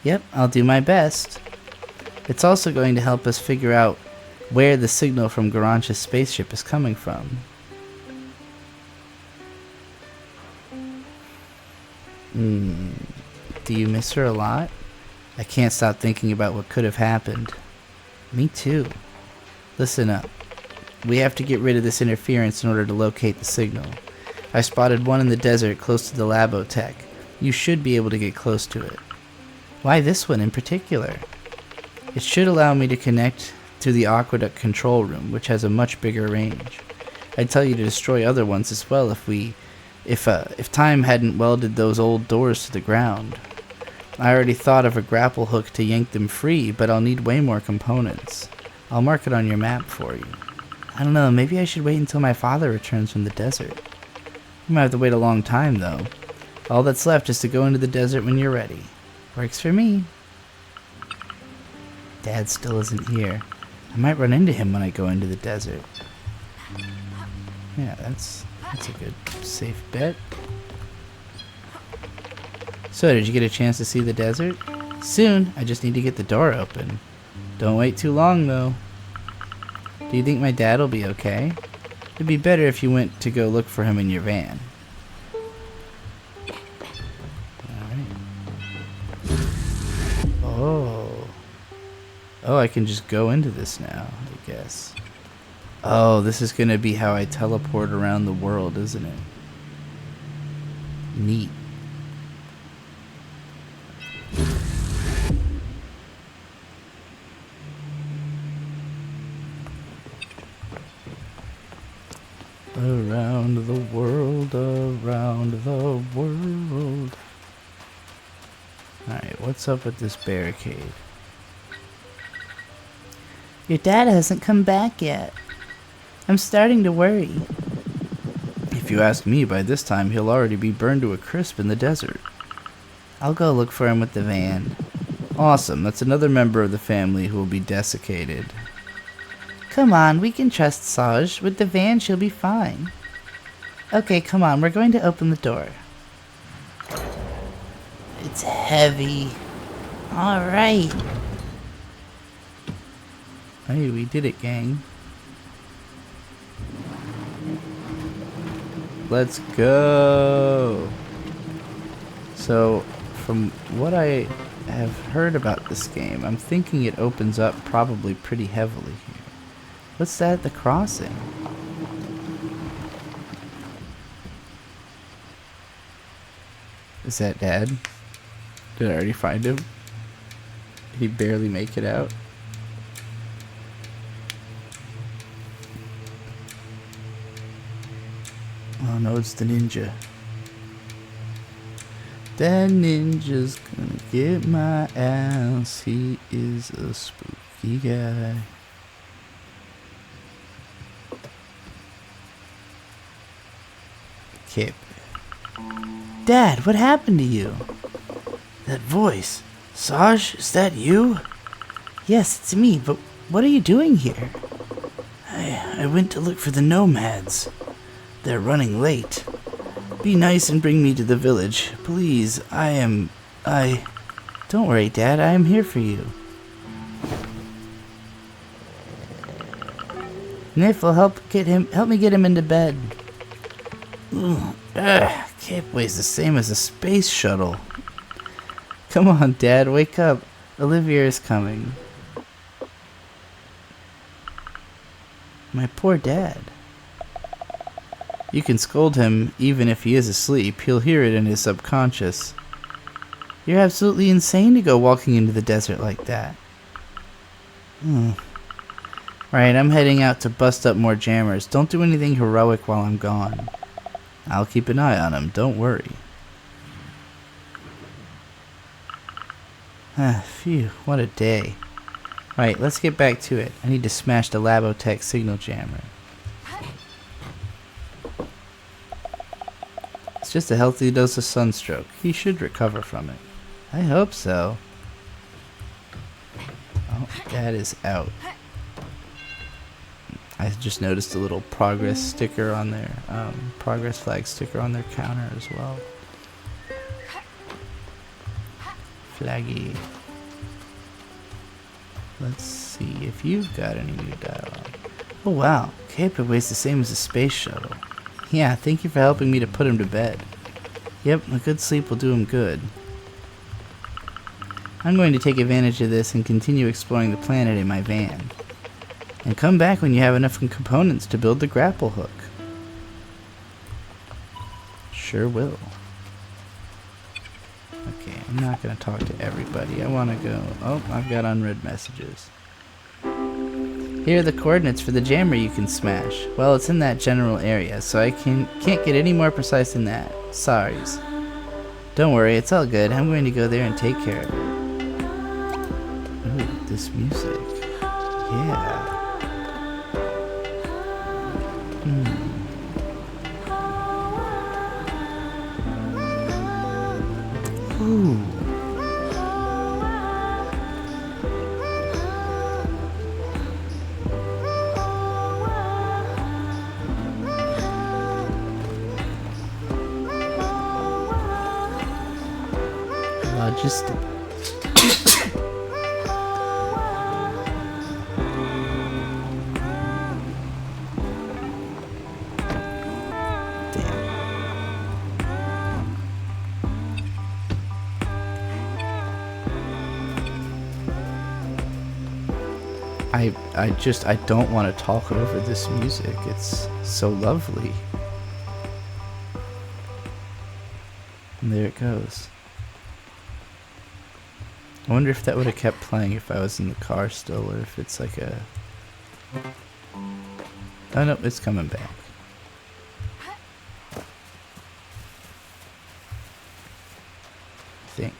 Yep, I'll do my best. It's also going to help us figure out where the signal from Garancha's spaceship is coming from. Do you miss her a lot? I can't stop thinking about what could have happened. Me too. Listen up. We have to get rid of this interference in order to locate the signal. I spotted one in the desert close to the Labotech. You should be able to get close to it. Why this one in particular? It should allow me to connect to the aqueduct control room, which has a much bigger range. I'd tell you to destroy other ones as well if time hadn't welded those old doors to the ground. I already thought of a grapple hook to yank them free, but I'll need way more components. I'll mark it on your map for you. I don't know, maybe I should wait until my father returns from the desert. You might have to wait a long time, though. All that's left is to go into the desert when you're ready. Works for me. Dad still isn't here. I might run into him when I go into the desert. Yeah, that's a good, safe bet. So, did you get a chance to see the desert? Soon. I just need to get the door open. Don't wait too long, though. Do you think my dad will be okay? It'd be better if you went to go look for him in your van. Alright. Oh, I can just go into this now, I guess. Oh, this is gonna be how I teleport around the world, isn't it? Neat. Around the world, around the world. Alright, what's up with this barricade? Your dad hasn't come back yet. I'm starting to worry. If you ask me, by this time he'll already be burned to a crisp in the desert. I'll go look for him with the van. Awesome, that's another member of the family who will be desiccated. Come on, we can trust Saj. With the van, she'll be fine. Okay, come on, we're going to open the door. It's heavy. Alright. Hey, we did it, gang. Let's go. So, from what I have heard about this game, I'm thinking it opens up probably pretty heavily here. What's that at the crossing? Is that Dad? Did I already find him? He barely make it out. Oh no, it's the ninja. That ninja's gonna get my ass. He is a spooky guy. Kip. Dad, what happened to you? That voice. Saj, is that you? Yes, it's me, but what are you doing here? I went to look for the nomads. They're running late. Be nice and bring me to the village. Please, Don't worry, Dad, I am here for you. Nif will help me get him into bed. Cape weighs the same as a space shuttle. Come on, Dad, wake up. Olivia is coming. My poor dad. You can scold him even if he is asleep. He'll hear it in his subconscious. You're absolutely insane to go walking into the desert like that. Right, I'm heading out to bust up more jammers. Don't do anything heroic while I'm gone. I'll keep an eye on him, don't worry. Phew, what a day. Right, let's get back to it. I need to smash the Labotech signal jammer. It's just a healthy dose of sunstroke. He should recover from it. I hope so. Oh, Dad is out. I just noticed a little progress sticker on their progress flag sticker on their counter as well. Flaggy. Let's see if you've got any new dialogue. Oh wow, Cape weighs the same as a space shuttle. Yeah, thank you for helping me to put him to bed. Yep, a good sleep will do him good. I'm going to take advantage of this and continue exploring the planet in my van. And come back when you have enough components to build the grapple hook. Sure will. Okay, I'm not going to talk to everybody. I want to go... Oh, I've got unread messages. Here are the coordinates for the jammer you can smash. Well, it's in that general area, so I can't get any more precise than that. Sorries. Don't worry, it's all good. I'm going to go there and take care of it. Ooh, this music. Yeah. Ooh. Logistic. I don't want to talk over this music. It's so lovely. And there it goes. I wonder if that would have kept playing if I was in the car still, or if it's like a... Oh no, it's coming back. I think.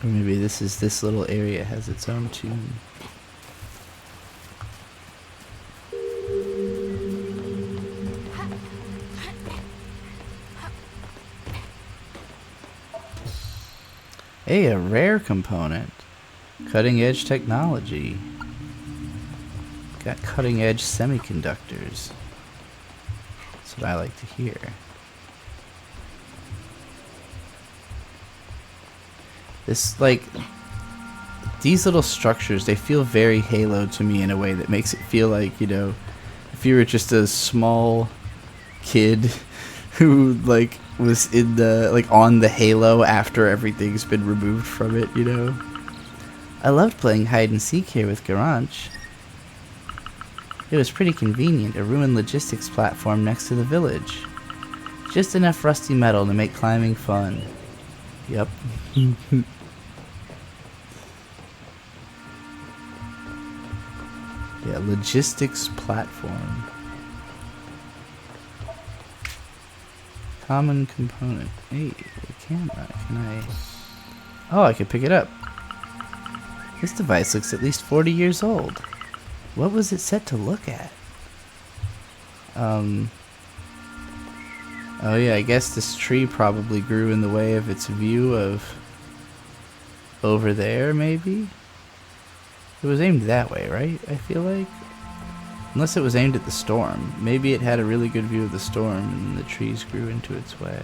Or maybe this little area has its own tune. Hey, a rare component. Cutting edge technology. Got cutting edge semiconductors. That's what I like to hear. This, like, these little structures, they feel very Halo to me in a way that makes it feel like, you know, if you were just a small kid who, like, was in the, like, on the Halo after everything's been removed from it, you know. I loved playing hide and seek here with Garanch. It was pretty convenient, a ruined logistics platform next to the village. Just enough rusty metal to make climbing fun. Yep. Yeah, logistics platform. Common component. Hey, the camera. Can I... Oh, I can pick it up. This device looks at least 40 years old. What was it set to look at? Oh yeah, I guess this tree probably grew in the way of its view of over there, maybe? It was aimed that way, right? I feel like. Unless it was aimed at the storm. Maybe it had a really good view of the storm and the trees grew into its way.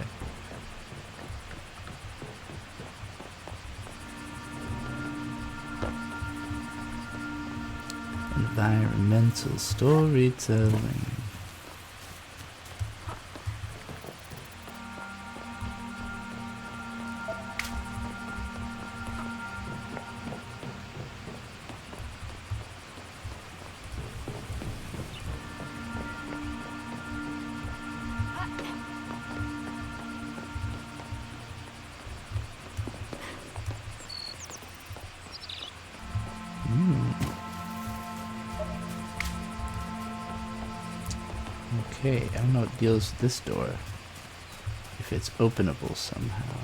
Environmental storytelling. Okay, I don't know what deals with this door. If it's openable somehow.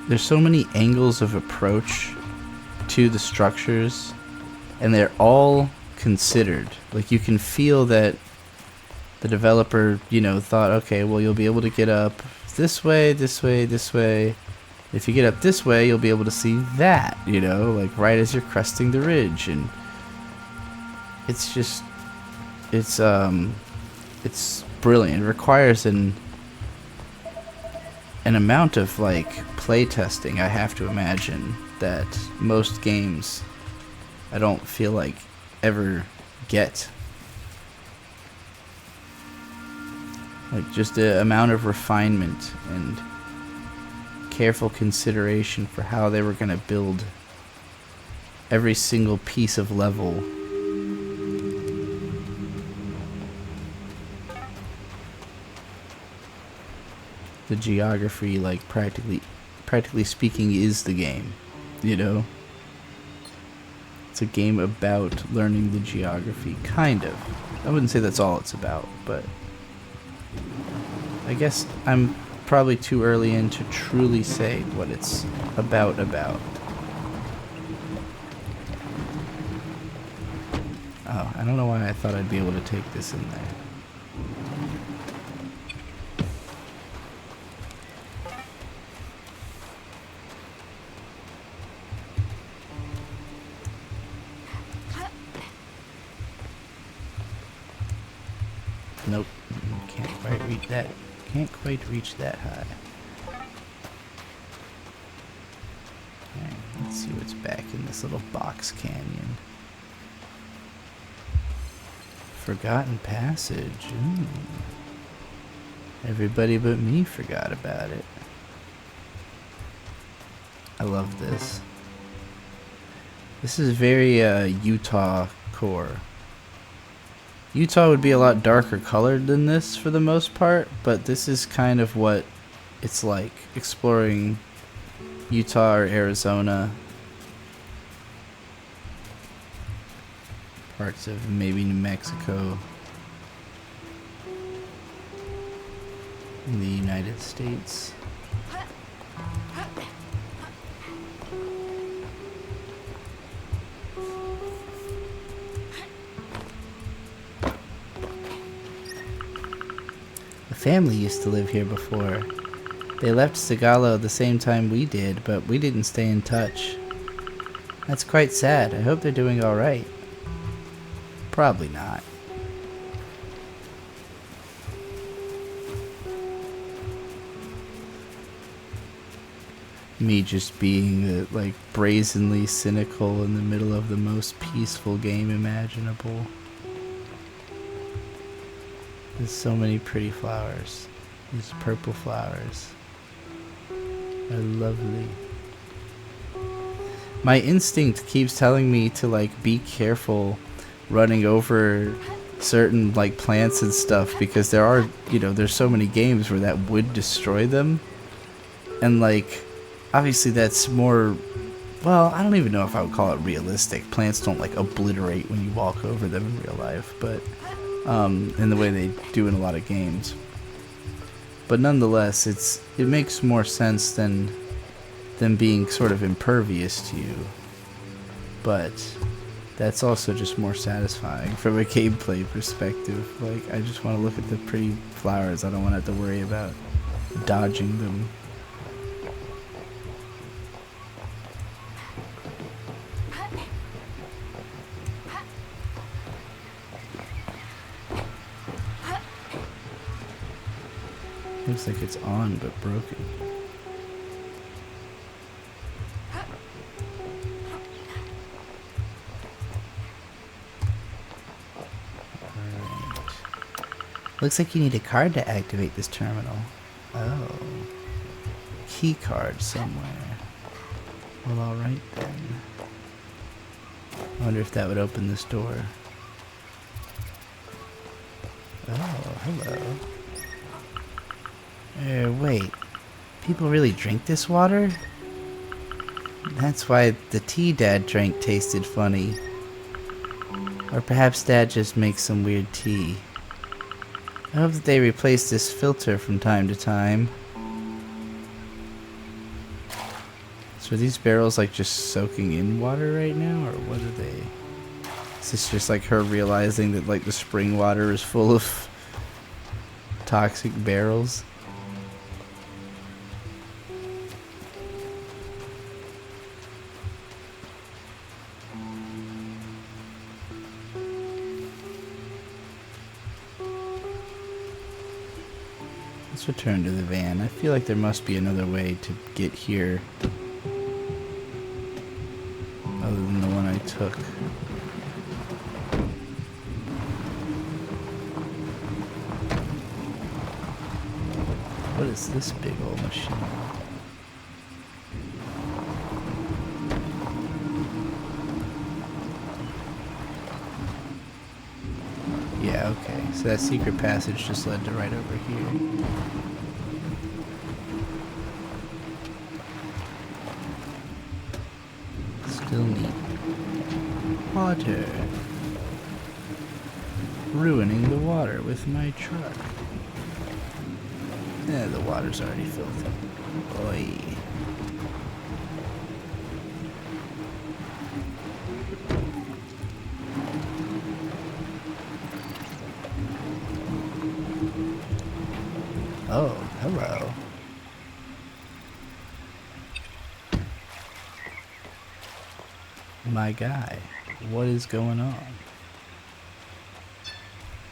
There's so many angles of approach to the structures, and they're all considered. Like, you can feel that the developer, you know, thought, okay, well, you'll be able to get up this way, this way, this way. If you get up this way, you'll be able to see that, you know, like right as you're cresting the ridge. And it's just, it's brilliant. It requires an amount of like play testing, I have to imagine, that most games I don't feel like ever get. Like, just the amount of refinement and careful consideration for how they were going to build every single piece of level. The geography, like, practically speaking, is the game, you know? It's a game about learning the geography, kind of. I wouldn't say that's all it's about, but I guess I'm probably too early in to truly say what it's about. Oh, I don't know why I thought I'd be able to take this in there. Nope, can't quite reach that. Can't quite reach that high. Okay, let's see what's back in this little box canyon. Forgotten passage. Ooh. Everybody but me forgot about it. I love this. This is very Utah core. Utah would be a lot darker colored than this for the most part, but this is kind of what it's like, exploring Utah or Arizona. Parts of maybe New Mexico. In the United States. Family used to live here before. They left Sigalo the same time we did, but we didn't stay in touch. That's quite sad. I hope they're doing alright. Probably not. Me just being like brazenly cynical in the middle of the most peaceful game imaginable. There's so many pretty flowers. These purple flowers are lovely. My instinct keeps telling me to like be careful running over certain like plants and stuff, because there are, you know, there's so many games where that would destroy them. And like, obviously that's more, well, I don't even know if I would call it realistic. Plants don't like obliterate when you walk over them in real life, but in the way they do in a lot of games. But nonetheless, it makes more sense than being sort of impervious to you. But that's also just more satisfying from a gameplay perspective. Like, I just want to look at the pretty flowers. I don't want to have to worry about dodging them. Looks like it's on but broken. Alright. Looks like you need a card to activate this terminal. Oh. Key card somewhere. Well, alright then. I wonder if that would open this door. Oh, hello. Wait. People really drink this water? That's why the tea Dad drank tasted funny. Or perhaps Dad just makes some weird tea. I hope that they replace this filter from time to time. So are these barrels like just soaking in water right now, or what are they? Is this just like her realizing that like the spring water is full of toxic barrels? Let's return to the van. I feel like there must be another way to get here other than the one I took. What is this big old machine? Yeah, okay. So that secret passage just led to right over here. Still neat. Water. Ruining the water with my truck. Eh, the water's already filthy. Oi. Oh, hello. My guy, what is going on?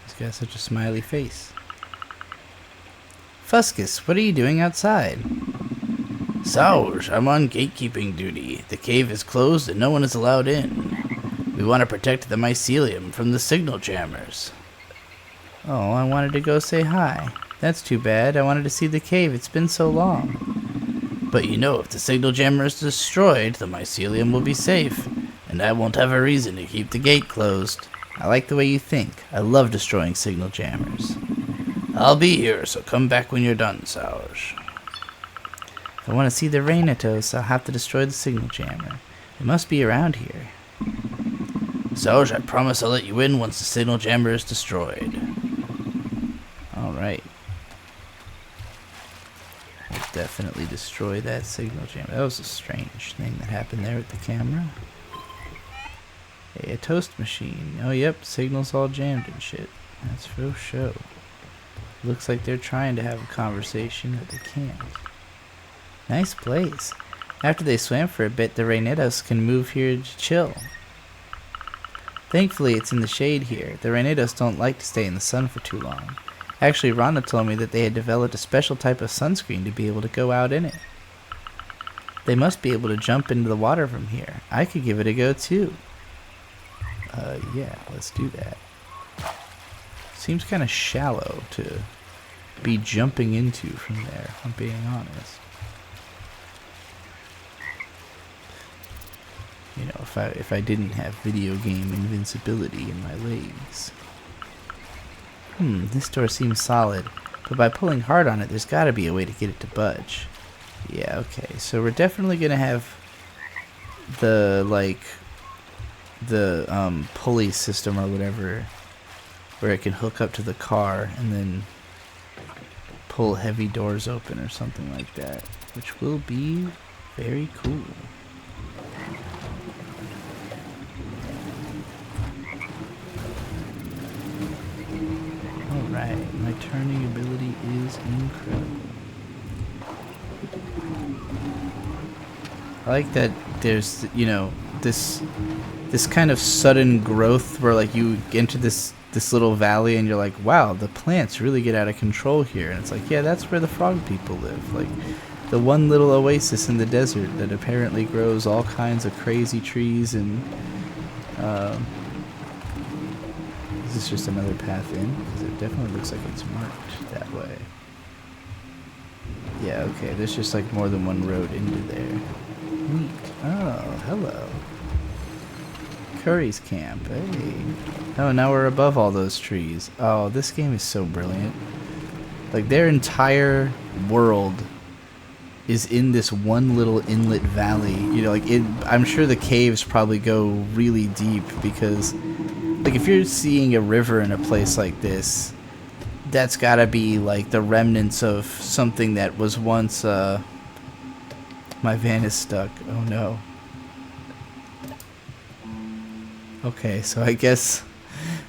He's got such a smiley face. Fuscus, what are you doing outside? Sauge, I'm on gatekeeping duty. The cave is closed and no one is allowed in. We want to protect the mycelium from the signal jammers. Oh, I wanted to go say hi. That's too bad. I wanted to see the cave. It's been so long. But you know, if the signal jammer is destroyed, the mycelium will be safe, and I won't have a reason to keep the gate closed. I like the way you think. I love destroying signal jammers. I'll be here, so come back when you're done, Sauge. If I want to see the Rainatos, I'll have to destroy the signal jammer. It must be around here. Sauge, I promise I'll let you in once the signal jammer is destroyed. Alright. We'll definitely destroy that signal jammer. That was a strange thing that happened there with the camera. Hey, a toast machine. Oh, yep, signal's all jammed and shit. That's for show. Looks like they're trying to have a conversation, but they can't. Nice place. After they swam for a bit, the Rainitos can move here to chill. Thankfully, it's in the shade here. The Rainitos don't like to stay in the sun for too long. Actually, Rana told me that they had developed a special type of sunscreen to be able to go out in it. They must be able to jump into the water from here. I could give it a go too. Yeah, let's do that. Seems kind of shallow to be jumping into from there, if I'm being honest. You know, if I didn't have video game invincibility in my legs. This door seems solid, but by pulling hard on it, there's got to be a way to get it to budge. Yeah, okay, so we're definitely gonna have the pulley system or whatever, where it can hook up to the car and then pull heavy doors open or something like that, which will be very cool. Alright, my turning ability is incredible. I like that there's, you know, this kind of sudden growth where like you enter this little valley and you're like, wow, the plants really get out of control here. And it's like, yeah, that's where the frog people live. Like the one little oasis in the desert that apparently grows all kinds of crazy trees and is this just another path in? Because it definitely looks like it's marked that way. Yeah, okay, there's just like more than one road into there. Neat. Oh, hello. Curry's camp, hey. Oh, now we're above all those trees. Oh, this game is so brilliant. Like, their entire world is in this one little inlet valley. You know, like, I'm sure the caves probably go really deep because, like, if you're seeing a river in a place like this, that's gotta be, like, the remnants of something that was once, my van is stuck. Oh, no. Okay, so I guess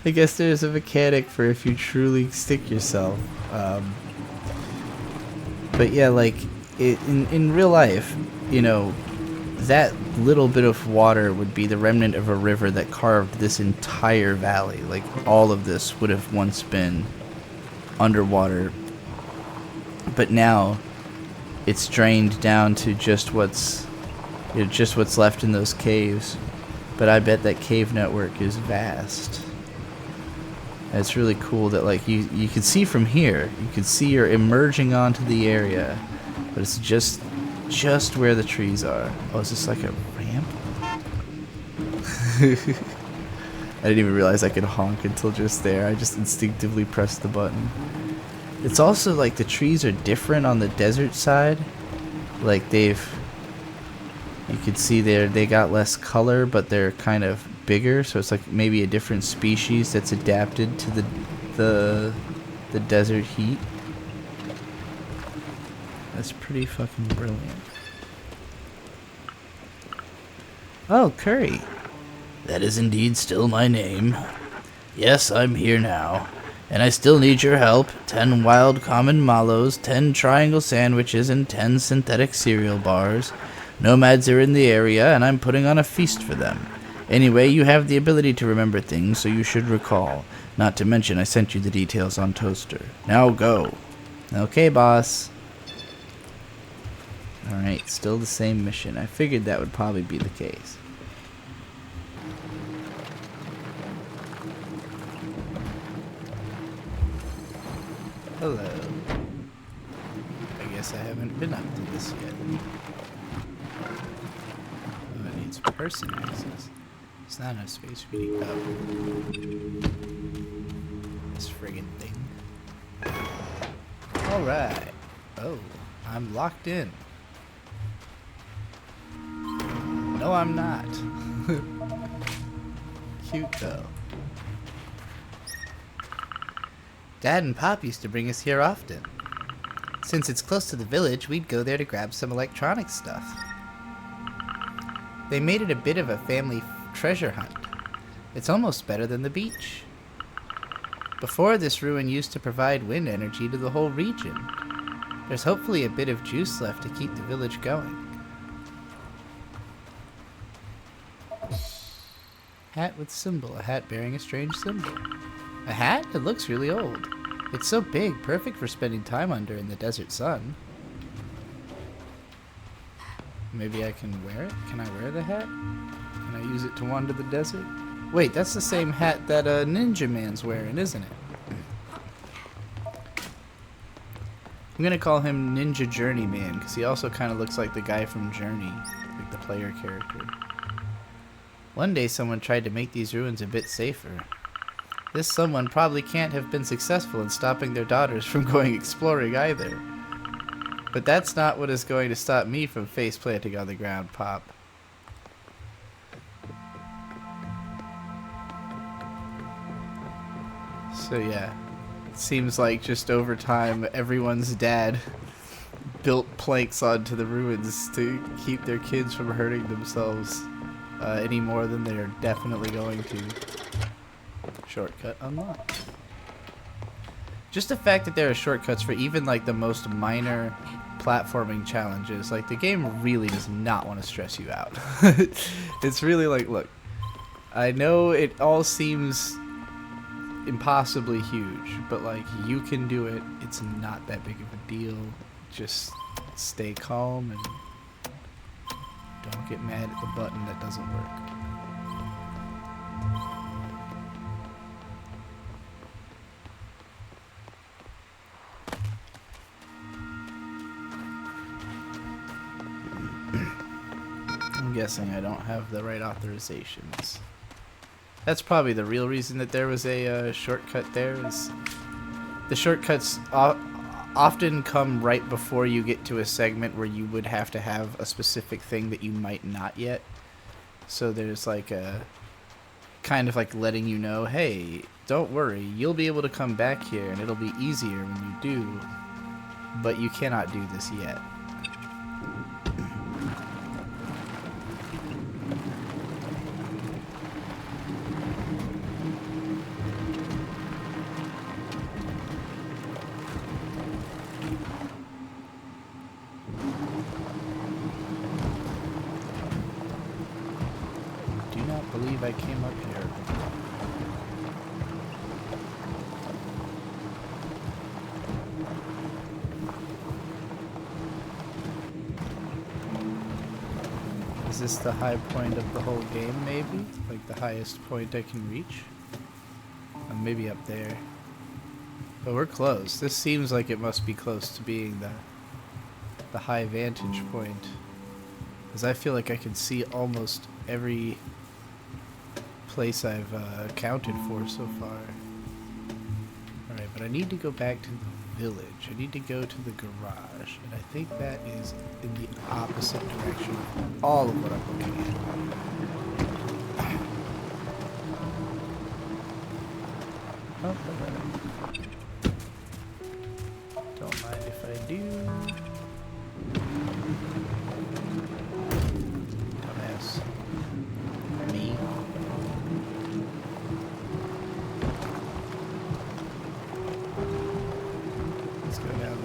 there's a mechanic for if you truly stick yourself. But yeah, like in real life, you know, that little bit of water would be the remnant of a river that carved this entire valley. Like all of this would have once been underwater, but now it's drained down to just what's left in those caves. But I bet that cave network is vast. And it's really cool that like you can see from here. You can see you're emerging onto the area, but it's just where the trees are. Oh, is this like a ramp? I didn't even realize I could honk until just there. I just instinctively pressed the button. It's also like the trees are different on the desert side. Like you could see they got less color, but they're kind of bigger, so it's like maybe a different species that's adapted to the desert heat. That's pretty fucking brilliant. Oh, Curry. That is indeed still my name. Yes, I'm here now. And I still need your help. 10 wild common mallows, 10 triangle sandwiches, and 10 synthetic cereal bars. Nomads are in the area, and I'm putting on a feast for them. Anyway, you have the ability to remember things, so you should recall. Not to mention, I sent you the details on Toaster. Now go. Okay, boss. Alright, still the same mission. I figured that would probably be the case. Hello. I guess I haven't been up to this yet. Oh, it needs person access. It's not enough space for me to go. This friggin' thing. Alright. Oh, I'm locked in. No, I'm not. Cute, though. Dad and Pop used to bring us here often. Since it's close to the village, we'd go there to grab some electronic stuff. They made it a bit of a family treasure hunt. It's almost better than the beach. Before, this ruin used to provide wind energy to the whole region. There's hopefully a bit of juice left to keep the village going. Hat with symbol. A hat bearing a strange symbol. A hat? It looks really old. It's so big, perfect for spending time under in the desert sun. Maybe I can wear it? Can I wear the hat? Can I use it to wander the desert? Wait, that's the same hat that Ninja Man's wearing, isn't it? I'm gonna call him Ninja Journeyman, because he also kind of looks like the guy from Journey, like the player character. One day someone tried to make these ruins a bit safer. This someone probably can't have been successful in stopping their daughters from going exploring either. But that's not what is going to stop me from face planting on the ground, Pop. So yeah, it seems like just over time everyone's dad built planks onto the ruins to keep their kids from hurting themselves any more than they're definitely going to. Shortcut unlocked. Just the fact that there are shortcuts for even like the most minor platforming challenges, like the game really does not want to stress you out. It's really like, look, I know it all seems impossibly huge, but like you can do it. It's not that big of a deal. Just stay calm and don't get mad at the button that doesn't work. I'm guessing I don't have the right authorizations. That's probably the real reason that there was a shortcut there. Is the shortcuts often come right before you get to a segment where you would have to have a specific thing that you might not yet. So there's like a kind of like letting you know, hey, don't worry, you'll be able to come back here and it'll be easier when you do, but you cannot do this yet. I came up here. Is this the high point of the whole game, maybe? Like the highest point I can reach? Maybe up there. But we're close. This seems like it must be close to being the high vantage point. Because I feel like I can see almost every place I've accounted for so far. Alright, but I need to go back to the village. I need to go to the garage. And I think that is in the opposite direction of all of what I'm looking at. Oh, don't mind if I do. Dumbass. Me.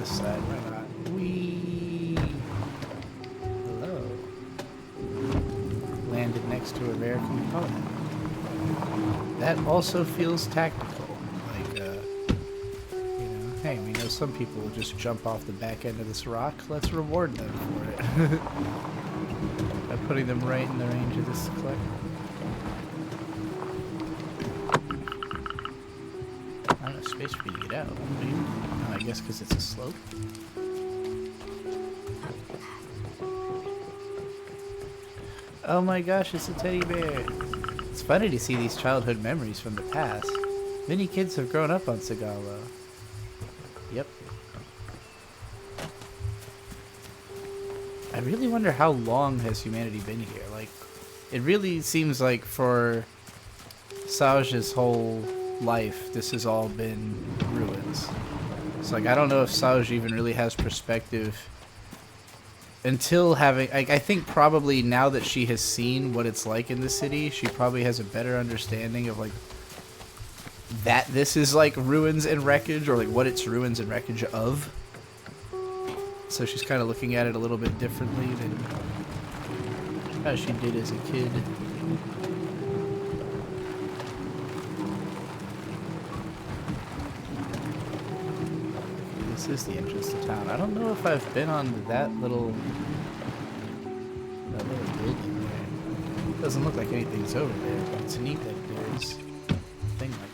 Side, why not? Whee! Hello. Landed next to a rare component. That also feels tactical. Like, you know, hey, we know some people will just jump off the back end of this rock. Let's reward them for it. By putting them right in the range of this collector. Not enough space for you to get out. I guess because it's a slope. Oh my gosh, it's a teddy bear. It's funny to see these childhood memories from the past. Many kids have grown up on Sagalo. Yep. I really wonder how long has humanity been here. Like, it really seems like for Saoja's whole life, this has all been ruins. So, like, I don't know if Saoja even really has perspective until having... I think probably now that she has seen what it's like in the city, she probably has a better understanding of, like, that this is, like, ruins and wreckage, or, like, what it's ruins and wreckage of. So she's kind of looking at it a little bit differently than how she did as a kid. This is the entrance to town. I don't know if I've been on that little building there. It doesn't look like anything's over there, but it's neat that there's a thing like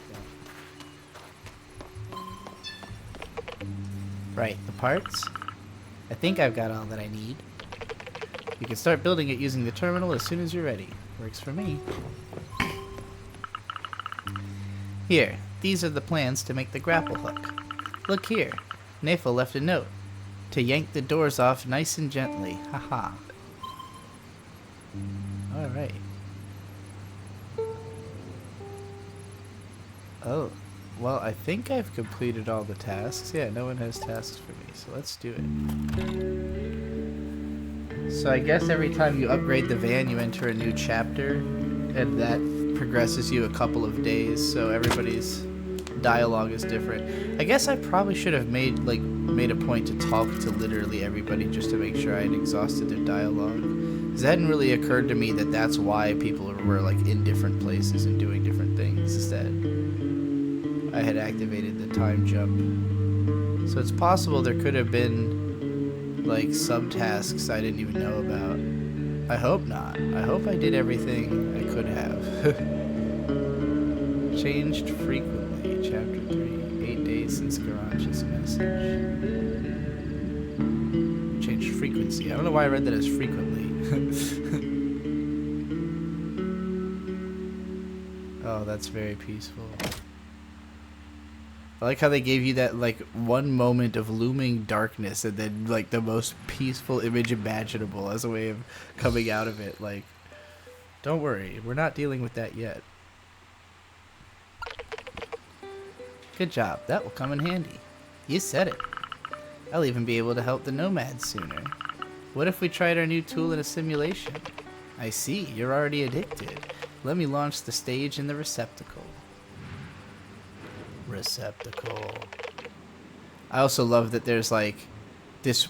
that. Right, the parts? I think I've got all that I need. You can start building it using the terminal as soon as you're ready. Works for me. Here, these are the plans to make the grapple hook. Look here. Nafel left a note. To yank the doors off nice and gently. Haha. Alright. Oh. Well, I think I've completed all the tasks. Yeah, no one has tasks for me, so let's do it. So I guess every time you upgrade the van, you enter a new chapter, and that progresses you a couple of days, so everybody's dialogue is different. I guess I probably should have made a point to talk to literally everybody just to make sure I had exhausted their dialogue. Because it hadn't really occurred to me that that's why people were like in different places and doing different things, is that I had activated the time jump. So it's possible there could have been like subtasks I didn't even know about. I hope not. I hope I did everything I could have. Changed frequently, chapter 3. 8 days since Garanch's message. Changed frequency. I don't know why I read that as frequently. Oh, that's very peaceful. I like how they gave you that like one moment of looming darkness and then like the most peaceful image imaginable as a way of coming out of it. Like, don't worry, we're not dealing with that yet. Good job, that will come in handy. You said it. I'll even be able to help the nomads sooner. What if we tried our new tool in a simulation? I see, you're already addicted. Let me launch the stage in the receptacle. I also love that there's like this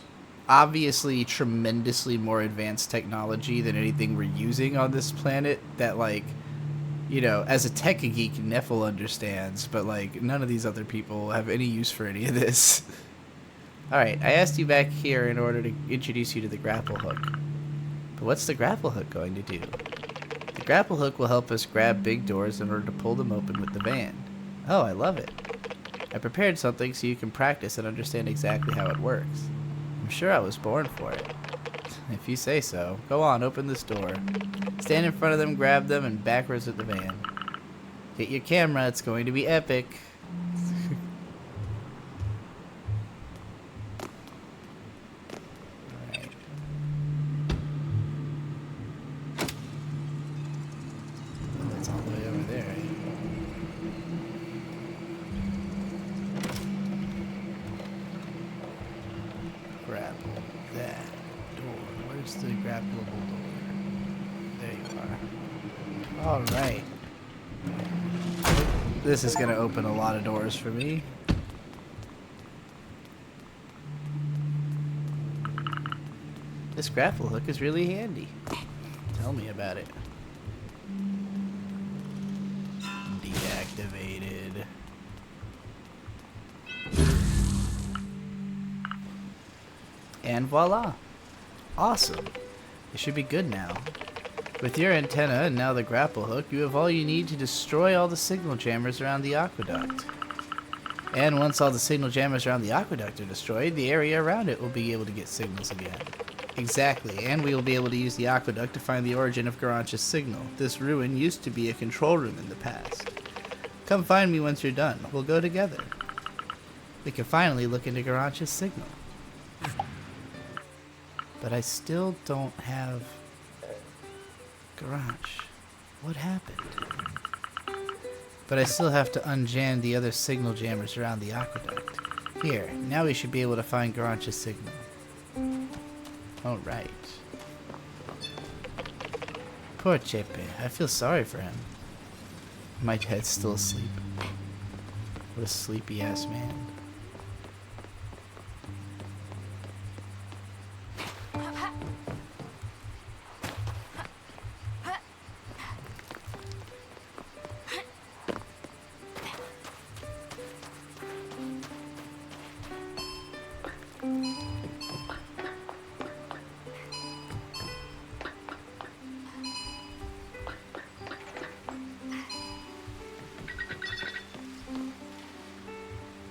obviously tremendously more advanced technology than anything we're using on this planet that, like, you know, as a tech geek, Neffel understands, but like none of these other people have any use for any of this. Alright, I asked you back here in order to introduce you to the grapple hook. But what's the grapple hook going to do? The grapple hook will help us grab big doors in order to pull them open with the van. Oh, I love it. I prepared something so you can practice and understand exactly how it works. I'm sure I was born for it. If you say so. Go on, open this door. Stand in front of them, grab them, and backwards at the van. Get your camera, it's going to be epic. Alright. Oh, that's all the way over there, right? Grapple that door. Where's the grappleable door? There you are. Alright. This is going to open a lot of doors for me. This grapple hook is really handy. Tell me about it. Deactivated. And voila! Awesome! It should be good now. With your antenna and now the grapple hook, you have all you need to destroy all the signal jammers around the aqueduct. And once all the signal jammers around the aqueduct are destroyed, the area around it will be able to get signals again. Exactly, and we will be able to use the aqueduct to find the origin of Garanch's signal. This ruin used to be a control room in the past. Come find me once you're done. We'll go together. We can finally look into Garanch's signal. But I still don't have Garanch. What happened? But I still have to unjam the other signal jammers around the aqueduct. Here, now we should be able to find Garanch's signal. Alright. Poor Chepe. I feel sorry for him. My dad's still asleep. What a sleepy ass man.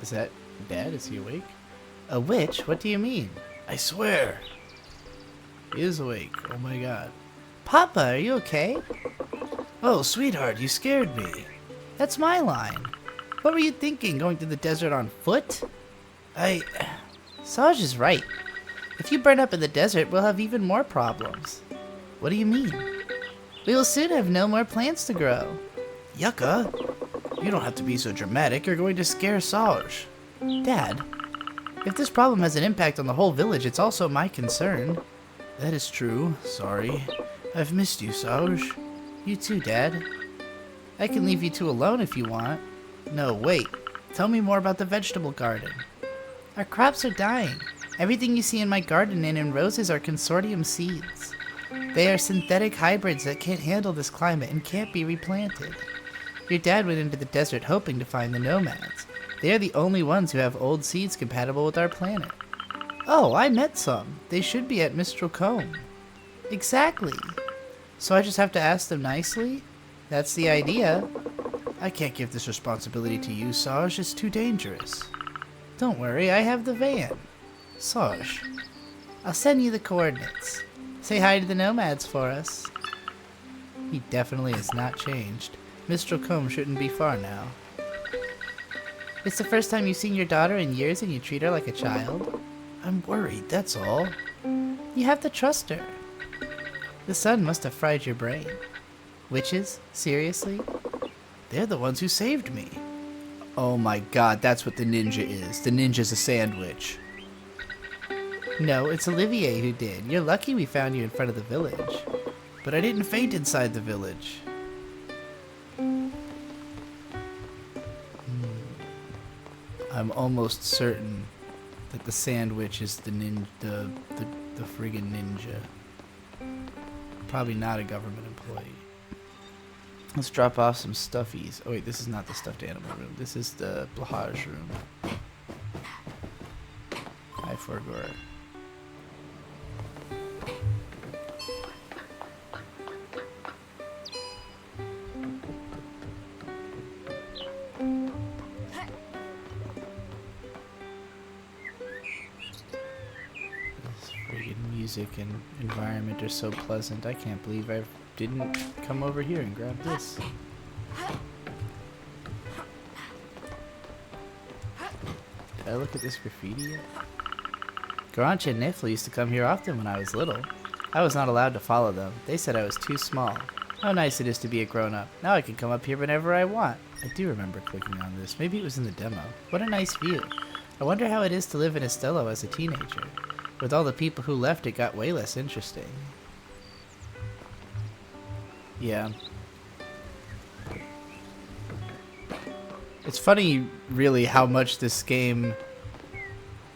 Is that Dad? Is he awake? A witch? What do you mean? I swear. He is awake. Oh my god. Papa, are you okay? Oh, sweetheart, you scared me. That's my line. What were you thinking, going through the desert on foot? Saj is right. If you burn up in the desert, we'll have even more problems. What do you mean? We will soon have no more plants to grow. Yucca. You don't have to be so dramatic. You're going to scare Saj. Dad, if this problem has an impact on the whole village, it's also my concern. That is true. Sorry. I've missed you, Saj. You too, Dad. I can leave you two alone if you want. No, wait. Tell me more about the vegetable garden. Our crops are dying. Everything you see in my garden and in Rose's are consortium seeds. They are synthetic hybrids that can't handle this climate and can't be replanted. Your dad went into the desert hoping to find the nomads. They are the only ones who have old seeds compatible with our planet. Oh, I met some. They should be at Mistral Combe. Exactly. So I just have to ask them nicely? That's the idea. I can't give this responsibility to you, Saj. It's too dangerous. Don't worry, I have the van. Saj, I'll send you the coordinates. Say hi to the nomads for us. He definitely has not changed. Mistral Combe shouldn't be far now. It's the first time you've seen your daughter in years and you treat her like a child? I'm worried, that's all. You have to trust her. The sun must have fried your brain. Witches? Seriously? They're the ones who saved me. Oh my god, that's what the ninja is. The ninja's a sandwich. No, it's Olivier who did. You're lucky we found you in front of the village. But I didn't faint inside the village. I'm almost certain that the sandwich is the friggin' ninja. Probably not a government employee. Let's drop off some stuffies. Oh wait, this is not the stuffed animal room. This is the Blahage room. Hi, Forgor. Music and environment are so pleasant. I can't believe I didn't come over here and grab this. Did I look at this graffiti yet? Garancha and Nifla used to come here often when I was little. I was not allowed to follow them. They said I was too small. How nice it is to be a grown-up. Now I can come up here whenever I want. I do remember clicking on this. Maybe it was in the demo. What a nice view. I wonder how it is to live in Estella as a teenager. With all the people who left, it got way less interesting. Yeah. It's funny, really, how much this game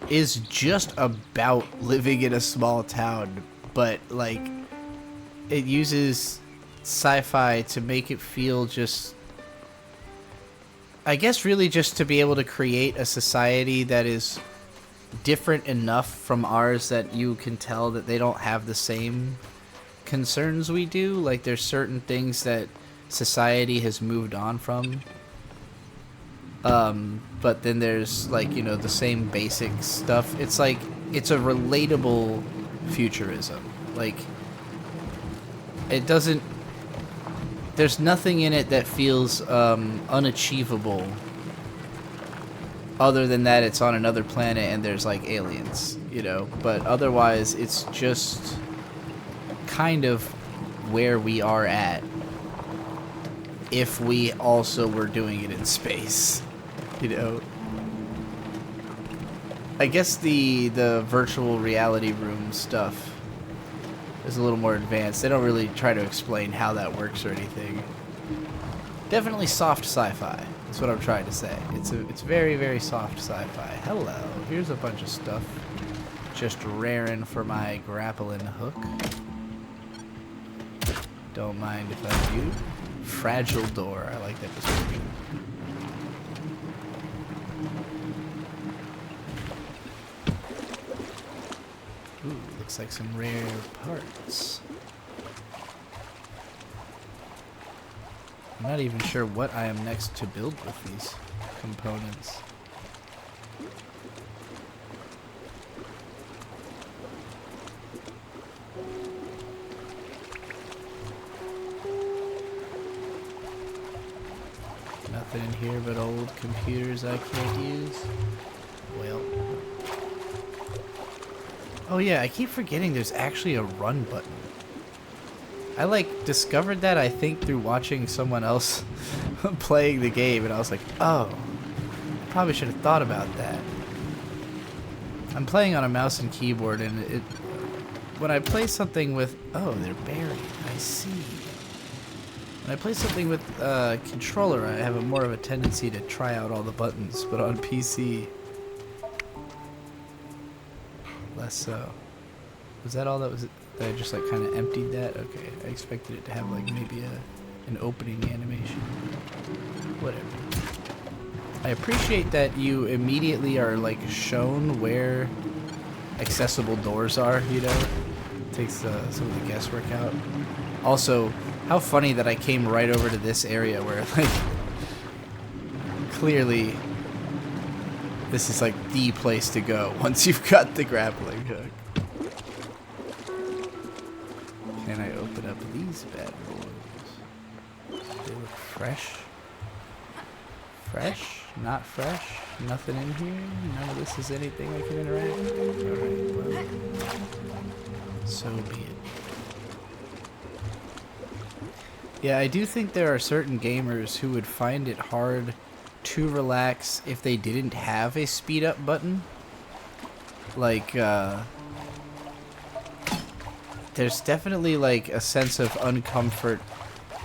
is just about living in a small town, but, like, it uses sci-fi to make it feel just... I guess really just to be able to create a society that is different enough from ours that you can tell that they don't have the same concerns we do. Like, there's certain things that society has moved on from, but then there's, like, you know, the same basic stuff. It's like, it's a relatable futurism. Like, it doesn't, there's nothing in it that feels unachievable. Other than that, it's on another planet and there's, like, aliens, you know? But otherwise, it's just kind of where we are at if we also were doing it in space, you know? I guess the virtual reality room stuff is a little more advanced. They don't really try to explain how that works or anything. Definitely soft sci-fi. That's what I'm trying to say. It's very, very soft sci-fi. Hello. Here's a bunch of stuff. Just raring for my grappling hook. Don't mind if I do. Fragile door. I like that description. Ooh, looks like some rare parts. I'm not even sure what I am next to build with these components. Nothing in here but old computers I can't use. Well. Oh yeah, I keep forgetting there's actually a run button. I, like, discovered that, I think, through watching someone else playing the game, and I was like, oh, probably should have thought about that. I'm playing on a mouse and keyboard, and when I play something with, oh, they're buried, I see. When I play something with controller, I have more of a tendency to try out all the buttons, but on PC, less so. Was that all that was? That I just like kind of emptied that? Okay, I expected it to have like maybe an opening animation. Whatever. I appreciate that you immediately are like shown where accessible doors are, you know? Takes some of the guesswork out. Also, how funny that I came right over to this area where like clearly this is like the place to go once you've got the grappling hook. Can I open up these bad boys? They look fresh. Fresh? Not fresh? Nothing in here? None of this is anything I can interact with? Alright, well, so be it. Yeah, I do think there are certain gamers who would find it hard to relax if they didn't have a speed up button. Like, there's definitely like a sense of uncomfort,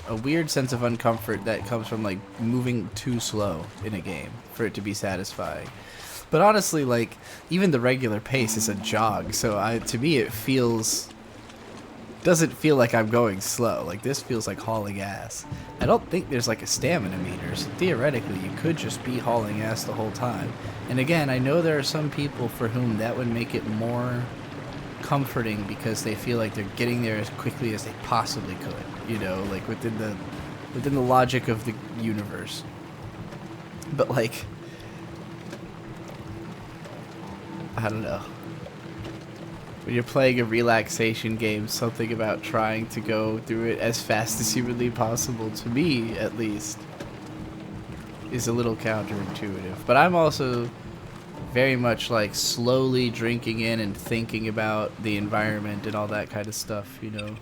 a weird sense of uncomfort that comes from like moving too slow in a game for it to be satisfying. But honestly, like even the regular pace is a jog, so to me it doesn't feel like I'm going slow. Like this feels like hauling ass. I don't think there's like a stamina meter, so theoretically you could just be hauling ass the whole time. And again, I know there are some people for whom that would make it more comforting because they feel like they're getting there as quickly as they possibly could, you know, like within the logic of the universe. But like, I don't know. When you're playing a relaxation game, something about trying to go through it as fast as humanly possible, to me at least, is a little counterintuitive. But I'm also very much like slowly drinking in and thinking about the environment and all that kind of stuff, you know.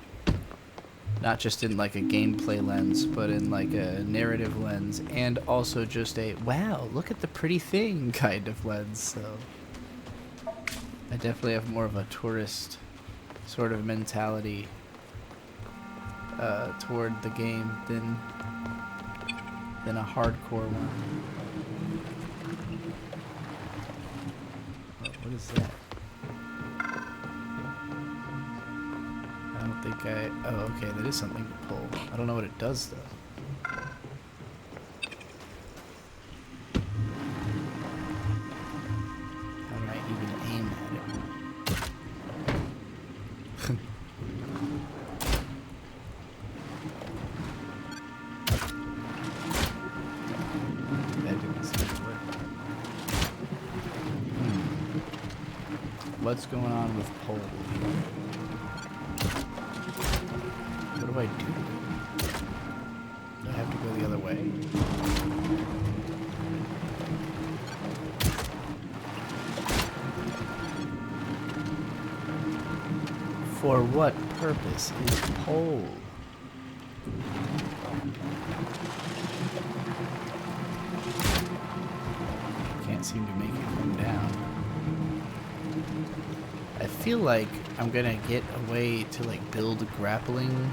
Not just in like a gameplay lens, but in like a narrative lens, and also just a wow, look at the pretty thing kind of lens. So I definitely have more of a tourist sort of mentality toward the game than a hardcore one. What is that? I don't think oh, okay, that is something to pull. I don't know what it does, though. How do I even aim at it? That didn't seem to work. What's going on with pole? What do I do? Do I have to go the other way? For what purpose is pole? Can't seem to make it come down. I feel like I'm gonna get a way to like build grappling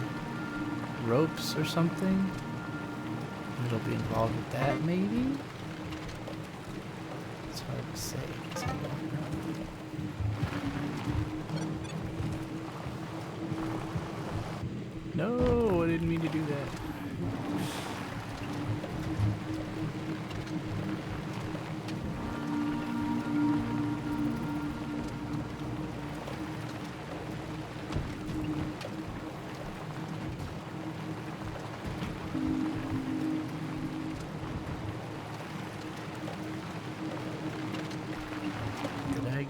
ropes or something. It'll be involved with that, maybe? It's hard to say. No, I didn't mean to do that.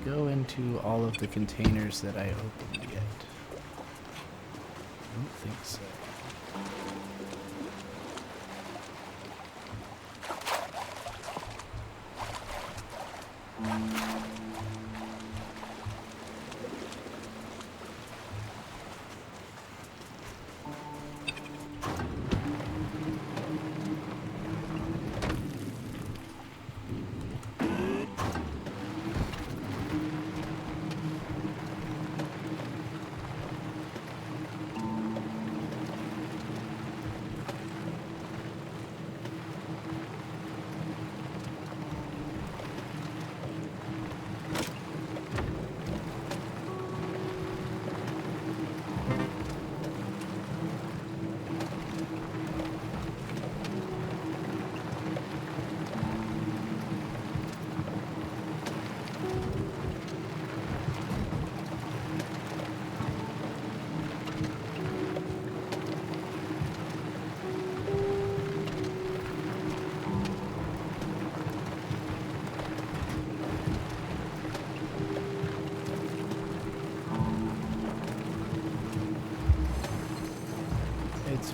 Go into all of the containers that I opened yet? I don't think so.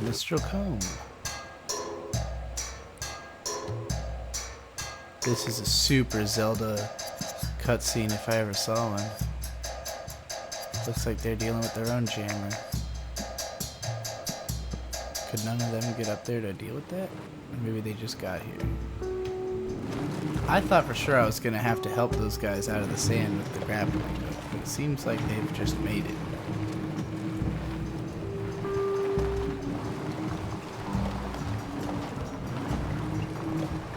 Mr. Combe. This is a super Zelda cutscene if I ever saw one. Looks like they're dealing with their own jammer. Could none of them get up there to deal with that? Or maybe they just got here. I thought for sure I was going to have to help those guys out of the sand with the grappling hook, but it seems like they've just made it.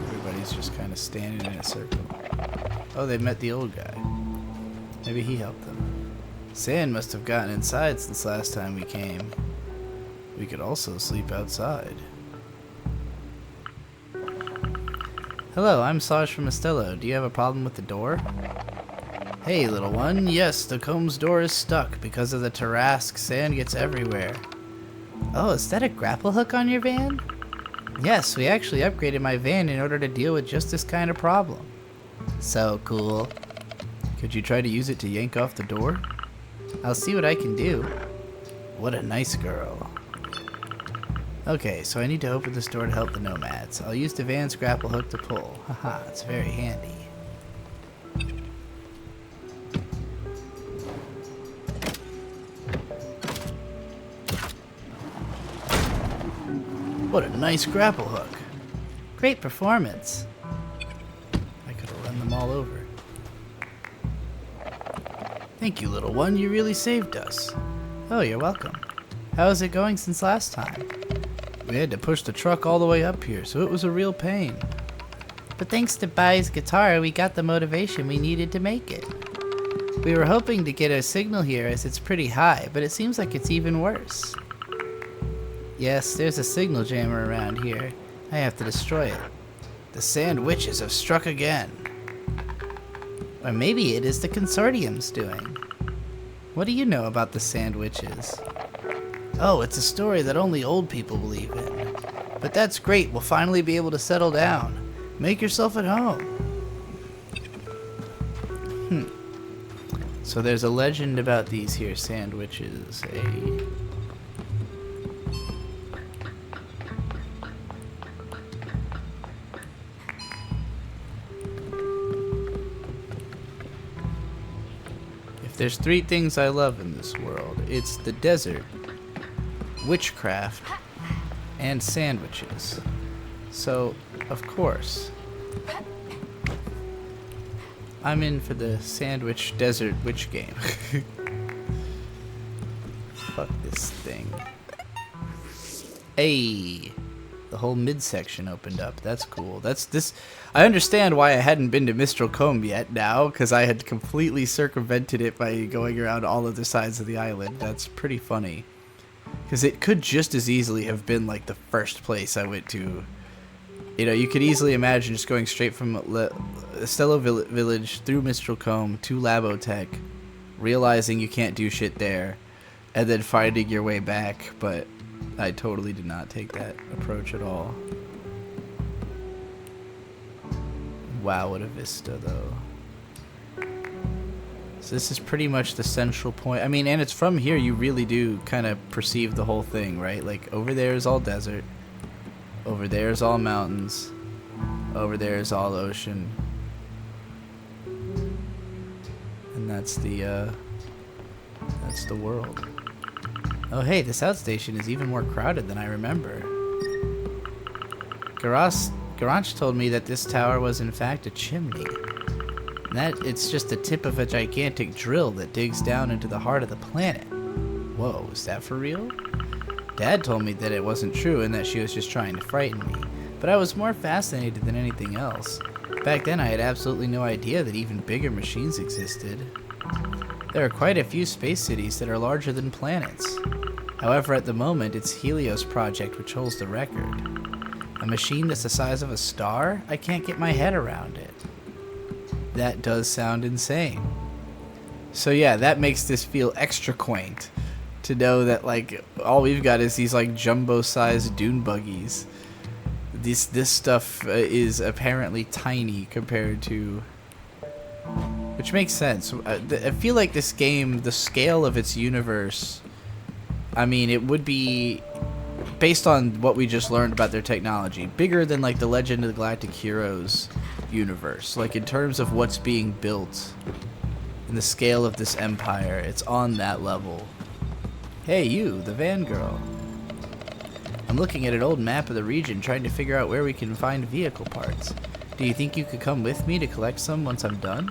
Everybody's just kind of standing in a circle. Oh, they met the old guy. Maybe he helped them. Sand must have gotten inside since last time we came. We could also sleep outside. Hello, I'm Saj from Estello. Do you have a problem with the door? Hey, little one. Yes, the Combs door is stuck because of the Tarrasque. Sand gets everywhere. Oh, is that a grapple hook on your van? Yes, we actually upgraded my van in order to deal with just this kind of problem. So cool. Could you try to use it to yank off the door? I'll see what I can do. What a nice girl. Okay, so I need to open this door to help the nomads. I'll use the van's grapple hook to pull. Haha, it's very handy. What a nice grapple hook. Great performance. I could have run them all over. Thank you, little one. You really saved us. Oh, you're welcome. How is it going since last time? We had to push the truck all the way up here, so it was a real pain. But thanks to Bai's guitar, we got the motivation we needed to make it. We were hoping to get a signal here as it's pretty high, but it seems like it's even worse. Yes, there's a signal jammer around here. I have to destroy it. The Sand Witches have struck again. Or maybe it is the Consortium's doing. What do you know about the Sand Witches? Oh, it's a story that only old people believe in. But that's great, we'll finally be able to settle down. Make yourself at home. So there's a legend about these here Sand Witches. If there's three things I love in this world, it's the desert, witchcraft, and sandwiches. So, of course, I'm in for the sandwich desert witch game. Fuck this thing. Hey, the whole midsection opened up. That's cool. I understand why I hadn't been to Mistral Combe yet now, because I had completely circumvented it by going around all of the sides of the island. That's pretty funny. Because it could just as easily have been like the first place I went to. You know, you could easily imagine just going straight from Estello Village through Mistral Combe to Labotech, realizing you can't do shit there, and then finding your way back, but I totally did not take that approach at all. Wow, what a vista, though. So this is pretty much the central point. I mean, and it's from here you really do kind of perceive the whole thing, right? Like, over there is all desert. Over there is all mountains. Over there is all ocean. And that's the world. Oh hey, this outstation is even more crowded than I remember. Garanch told me that this tower was in fact a chimney. And that it's just the tip of a gigantic drill that digs down into the heart of the planet. Whoa, is that for real? Dad told me that it wasn't true and that she was just trying to frighten me. But I was more fascinated than anything else. Back then I had absolutely no idea that even bigger machines existed. There are quite a few space cities that are larger than planets. However, at the moment, it's Helios Project which holds the record. A machine that's the size of a star? I can't get my head around it. That does sound insane. So yeah, that makes this feel extra quaint. To know that, like, all we've got is these, like, jumbo-sized dune buggies. This stuff is apparently tiny compared to... Which makes sense. I feel like this game, the scale of its universe... I mean, it would be based on what we just learned about their technology, bigger than like the Legend of the Galactic Heroes universe. Like in terms of what's being built and the scale of this empire, it's on that level. Hey, you, the van girl. I'm looking at an old map of the region, trying to figure out where we can find vehicle parts. Do you think you could come with me to collect some once I'm done?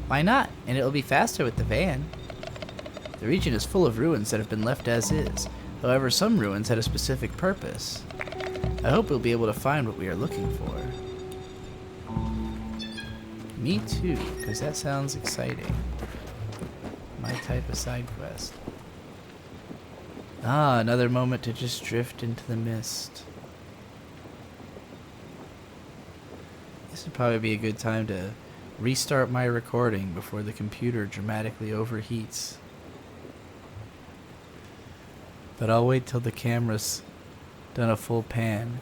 Why not? And it'll be faster with the van. The region is full of ruins that have been left as is. However, some ruins had a specific purpose. I hope we'll be able to find what we are looking for. Me too, because that sounds exciting. My type of side quest. Ah, another moment to just drift into the mist. This would probably be a good time to restart my recording before the computer dramatically overheats. But I'll wait till the camera's done a full pan.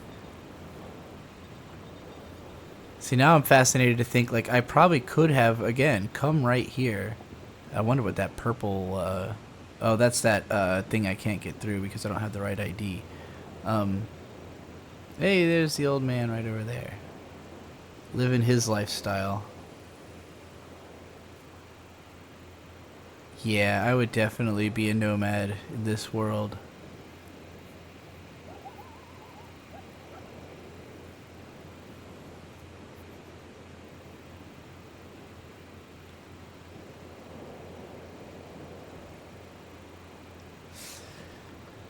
See, now I'm fascinated to think, like, I probably could have, again, come right here. I wonder what that purple, oh, that's that, thing I can't get through because I don't have the right ID. Hey, there's the old man right over there. Living his lifestyle. Yeah, I would definitely be a nomad in this world.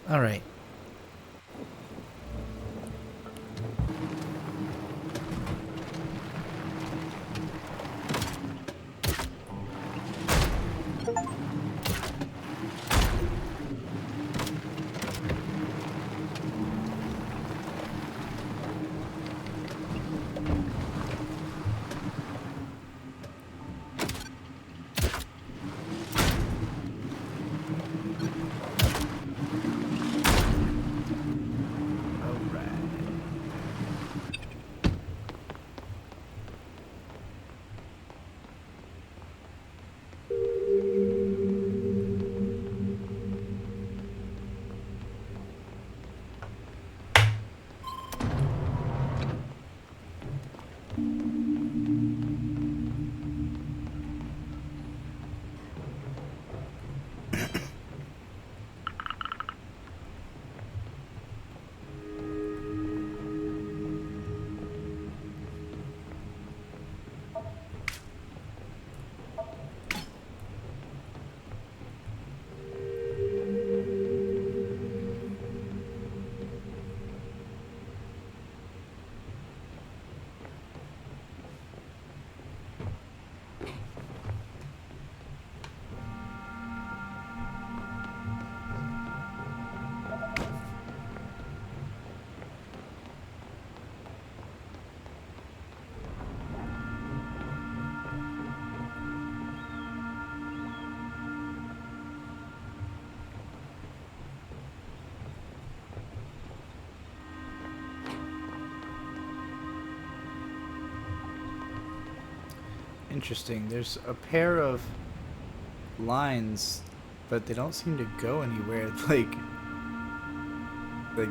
All right. Interesting. There's a pair of lines, but they don't seem to go anywhere. Like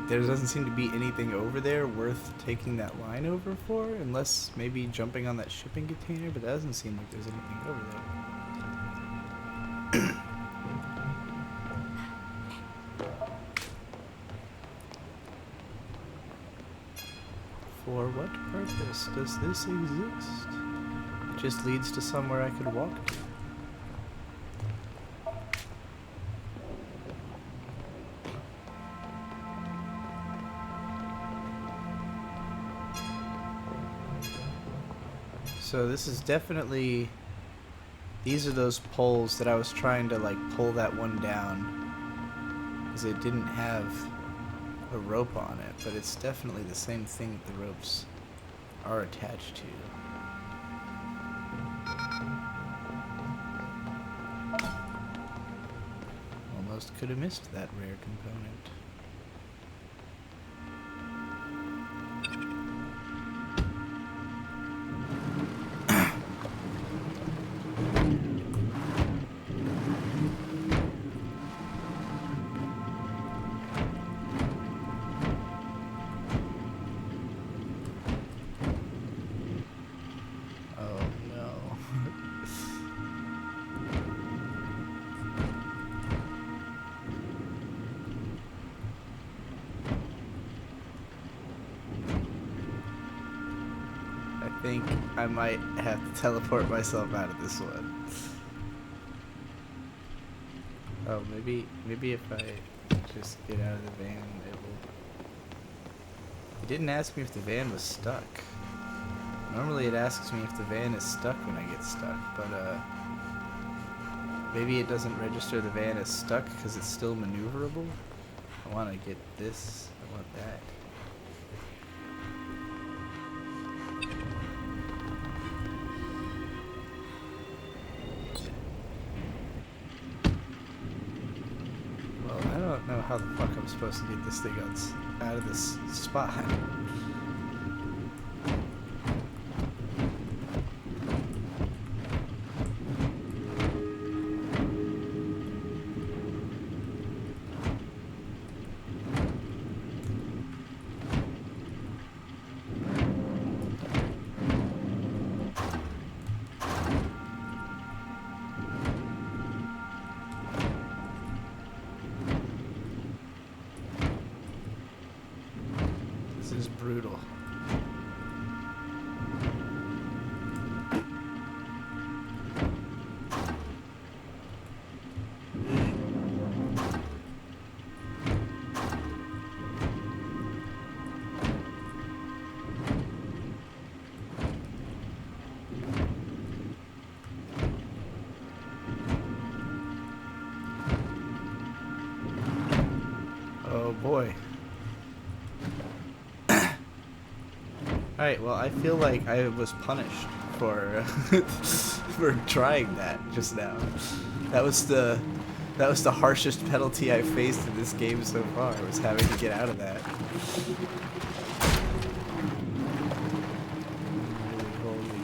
there doesn't seem to be anything over there worth taking that line over for, unless maybe jumping on that shipping container, but that doesn't seem like there's anything over there. For what purpose does this exist? It just leads to somewhere I could walk to. So this is definitely, these are those poles that I was trying to like pull that one down because it didn't have a rope on it, but it's definitely the same thing that the ropes are attached to. Almost could have missed that rare component. think I might have to teleport myself out of this one. Oh, maybe if I just get out of the van, it will... It didn't ask me if the van was stuck. Normally it asks me if the van is stuck when I get stuck, but maybe it doesn't register the van as stuck because it's still maneuverable. I want to get this, I want that. Well, I don't know how the fuck I'm supposed to get this thing out of this spot. This is brutal. Oh boy. Alright, well, I feel like I was punished for for trying that just now. That was the harshest penalty I faced in this game so far, was having to get out of that. Holy.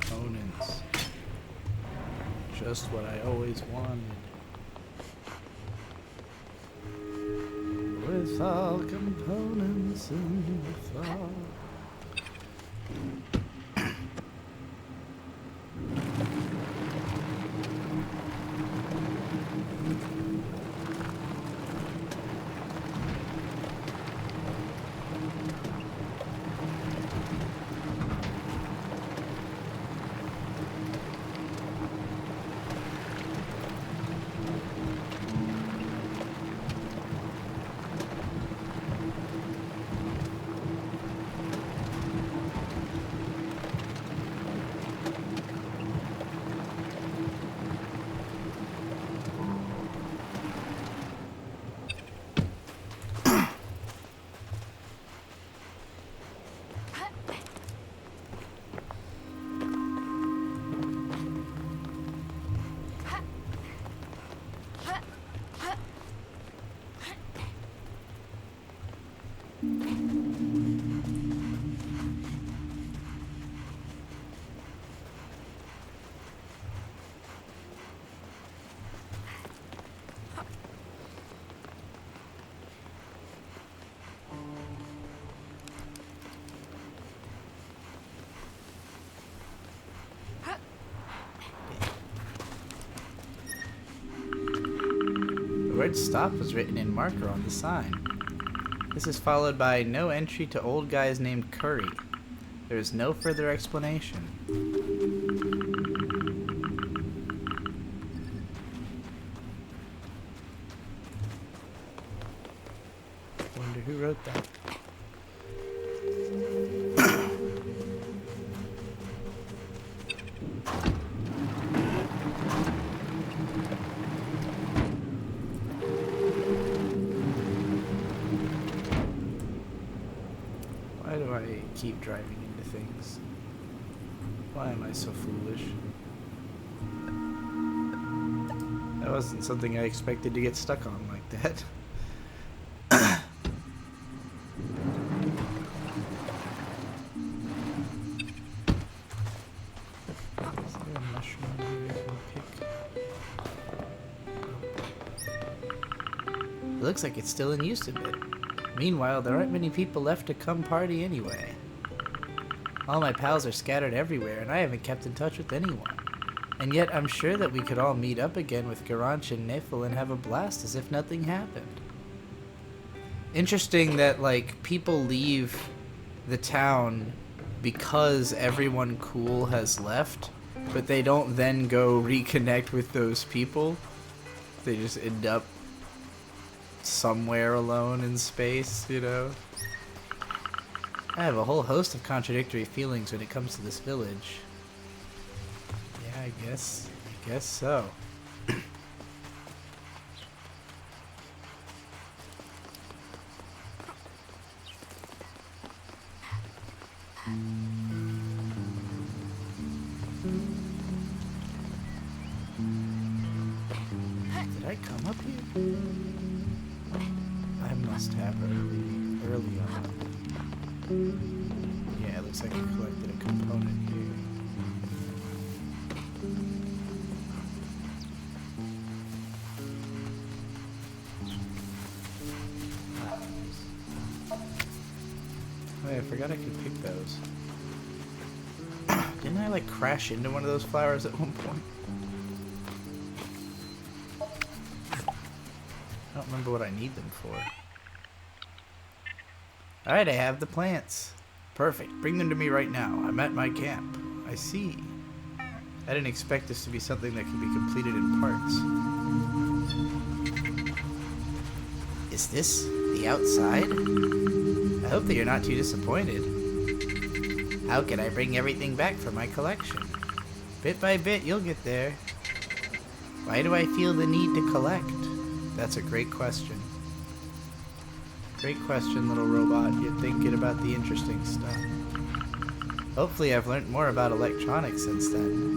Components. Just what I always wanted. With all components in the fall. The word stop was written in marker on the sign. This is followed by no entry to old guys named Curry. There is no further explanation. Wonder who wrote that. Why do I keep driving into things? Why am I so foolish? That wasn't something I expected to get stuck on like that. Is there a mushroom here I can pick? looks like it's still in use a bit. Meanwhile, there aren't many people left to come party anyway. All my pals are scattered everywhere, and I haven't kept in touch with anyone. And yet, I'm sure that we could all meet up again with Garanch and Nefel and have a blast as if nothing happened. Interesting that, like, people leave the town because everyone cool has left, but they don't then go reconnect with those people. They just end up somewhere alone in space, you know? I have a whole host of contradictory feelings when it comes to this village. Yeah, I guess so. Did I come up here? I must have early on. Yeah, it looks like I collected a component here. Oh yeah, I forgot I could pick those. Didn't I like crash into one of those flowers at one point? I don't remember what I need them for. Alright, I have the plants. Perfect. Bring them to me right now. I'm at my camp. I see. I didn't expect this to be something that could be completed in parts. Is this the outside? I hope that you're not too disappointed. How can I bring everything back for my collection? Bit by bit, you'll get there. Why do I feel the need to collect? That's a great question. Great question, little robot. You're thinking about the interesting stuff. Hopefully I've learned more about electronics since then.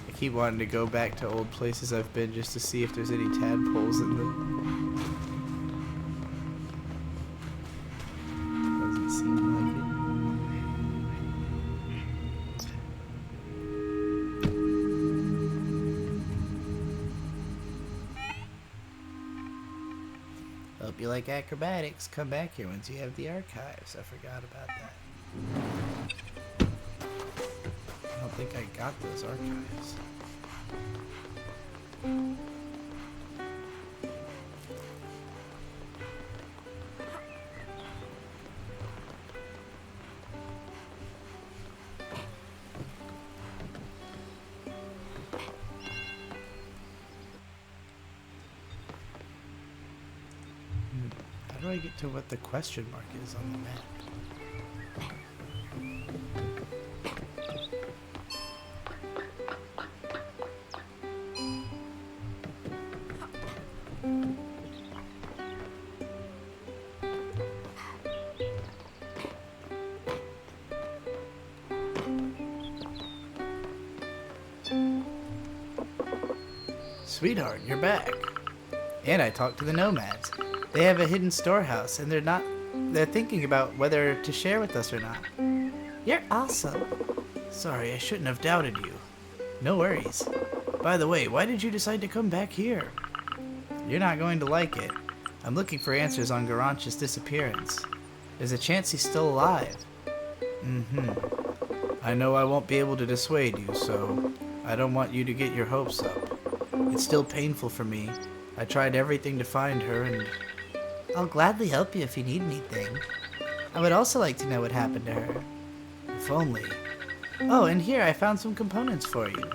I keep wanting to go back to old places I've been just to see if there's any tadpoles in them. Doesn't seem like it. Hope you like acrobatics. Come back here once you have the archives. I forgot about that. I don't think I got those archives. How do I get to what the question mark is on the map? Sweetheart, you're back. And I talked to the nomads. They have a hidden storehouse, and they're thinking about whether to share with us or not. You're awesome. Sorry, I shouldn't have doubted you. No worries. By the way, why did you decide to come back here? You're not going to like it. I'm looking for answers on Garanch's disappearance. There's a chance he's still alive. I know I won't be able to dissuade you, so I don't want you to get your hopes up. It's still painful for me. I tried everything to find her, and I'll gladly help you if you need anything. I would also like to know what happened to her. If only. Oh, and here I found some components for you.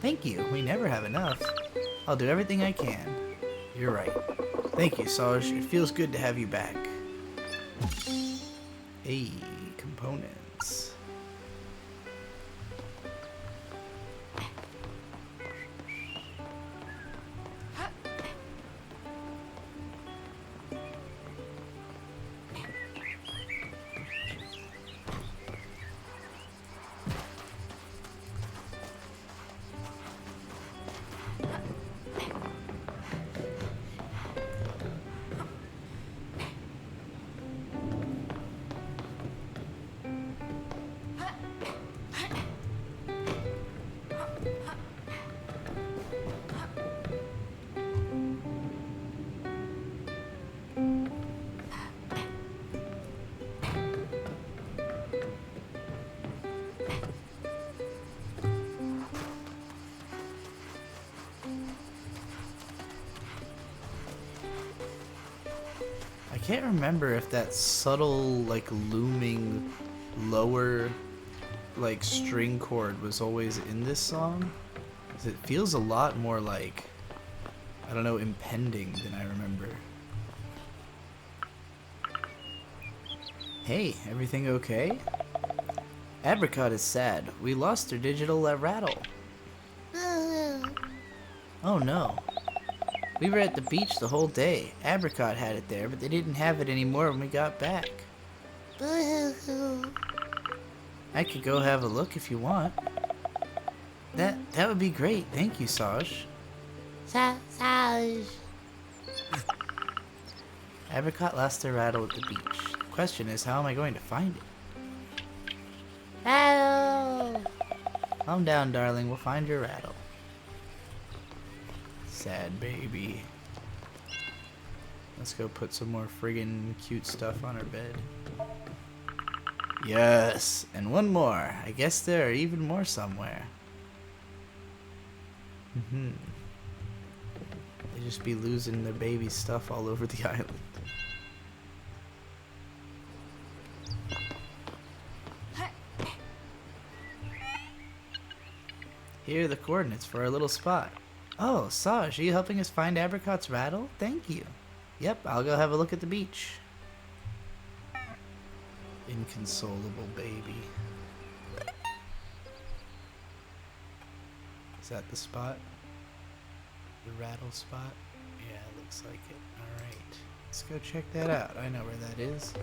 Thank you. We never have enough. I'll do everything I can. You're right. Thank you, Sarge. It feels good to have you back. Hey, components. can't remember if that subtle, like, looming lower, like, string chord was always in this song. 'Cause it feels a lot more like, I don't know, impending than I remember. Hey, everything okay? Apricot is sad. We lost her digital rattle. Oh no. We were at the beach the whole day. Apricot had it there, but they didn't have it anymore when we got back. I could go have a look if you want. That would be great. Thank you, Saj. Saj. Apricot lost their rattle at the beach. The question is, how am I going to find it? Rattle. Calm down, darling. We'll find your rattle. Sad baby. Let's go put some more friggin' cute stuff on our bed. Yes, and one more. I guess there are even more somewhere. They just be losing their baby stuff all over the island. Here are the coordinates for our little spot. Oh, Saj, are you helping us find Apricot's rattle? Thank you. Yep, I'll go have a look at the beach. Inconsolable baby. Is that the spot? The rattle spot? Yeah, it looks like it. Alright. Let's go check that out. I know where that is.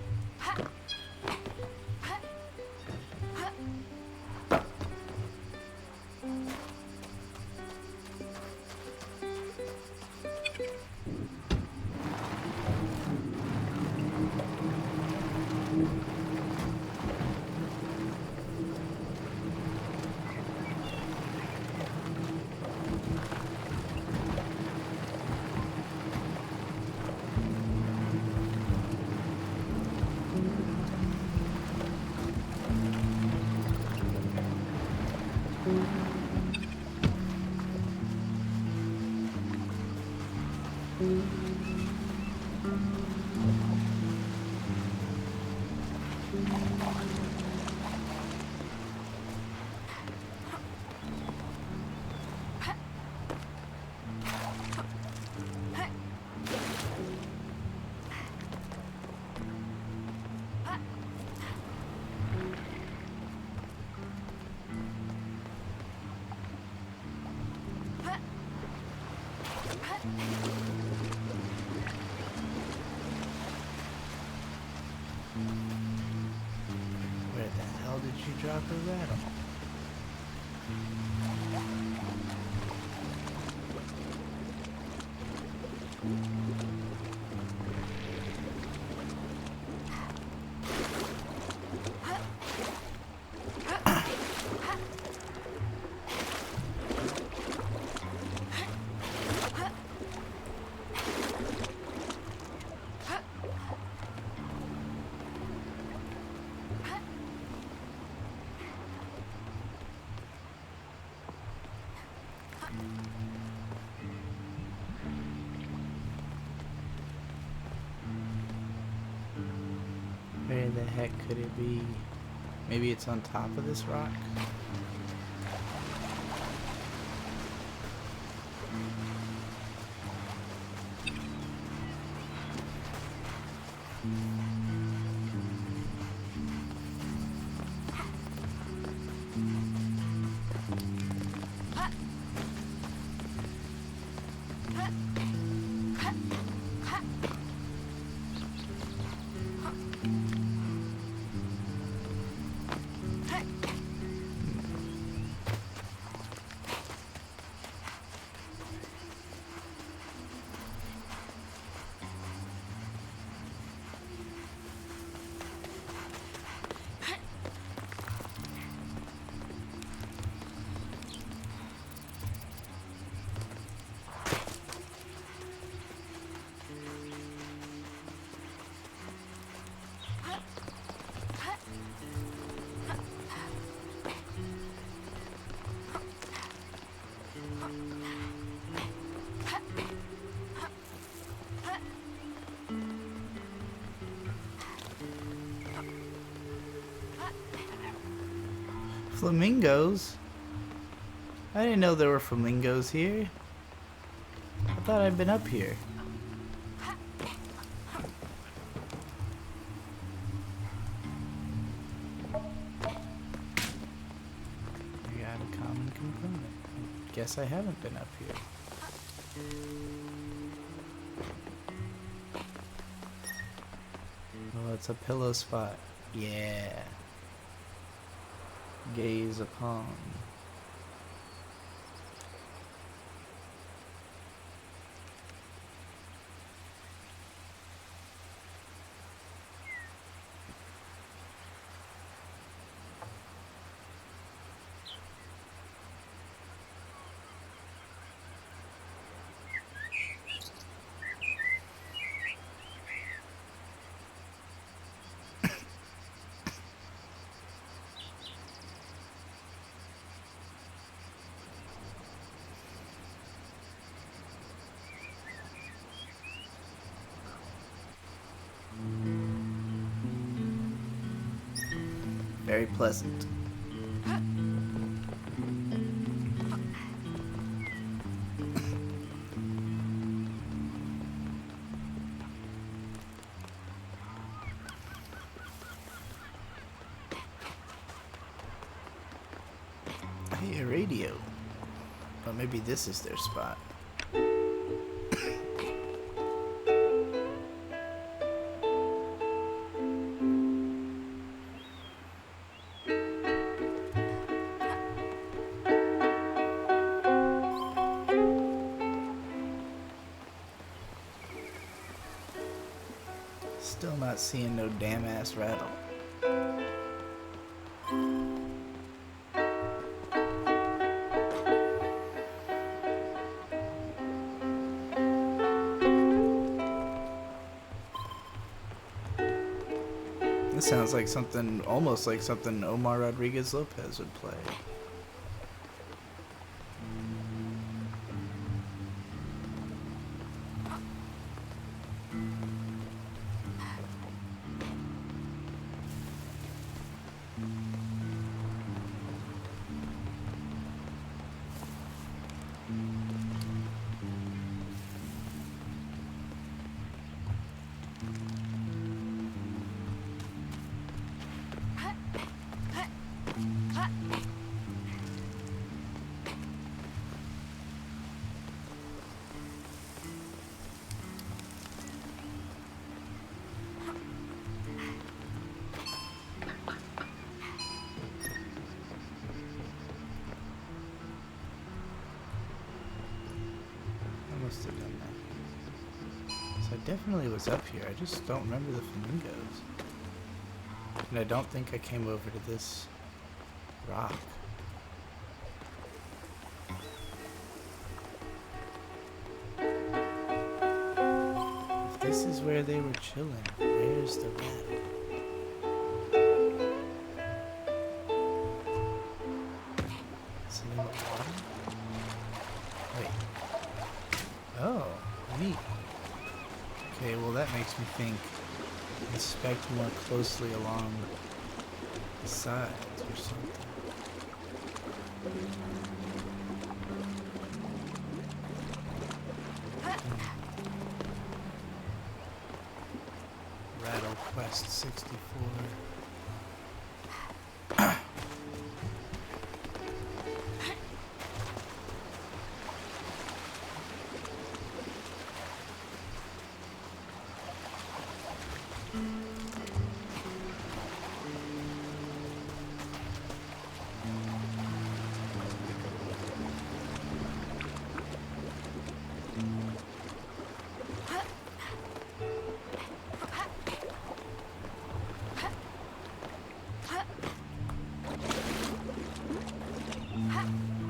Where the hell did she drop her rattle? Where the heck could it be? Maybe it's on top of this rock? Flamingos? I didn't know there were flamingos here. I thought I'd been up here. I got a common component. Guess I haven't been up here. Oh, it's a pillow spot. Yeah. Gaze upon. Very pleasant. Hey, a radio. Oh, maybe this is their spot. Still not seeing no damn ass rattle. This sounds like something, almost like something Omar Rodriguez Lopez would play. I must have done that. So I definitely was up here. I just don't remember the flamingos. And I don't think I came over to this rock. If this is where they were chilling, where's the rat? Is it in the water? Wait. Oh, neat. Okay, well that makes me think inspect more closely along the sides or something. Rattle Quest 64.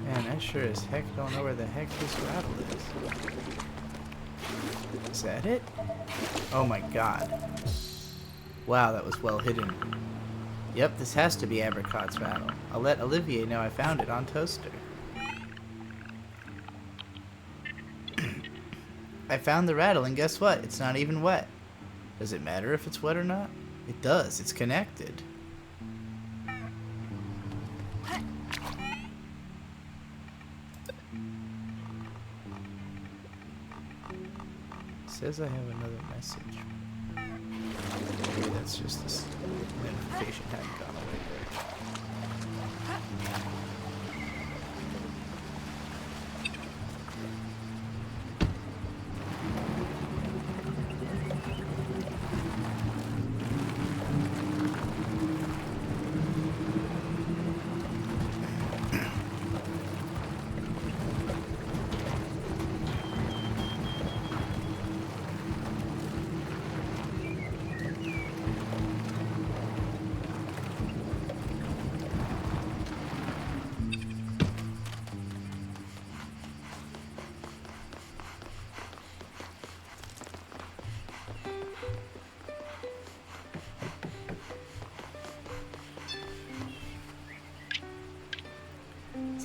Man, I sure as heck don't know where the heck this rattle is. Is that it? Oh my god. Wow, that was well hidden. Yep, this has to be Abricot's rattle. I'll let Olivier know I found it on Toaster. I found the rattle, and guess what? It's not even wet. Does it matter if it's wet or not? It does. It's connected. says I have another message. Maybe that's just this notification hadn't gone away yet.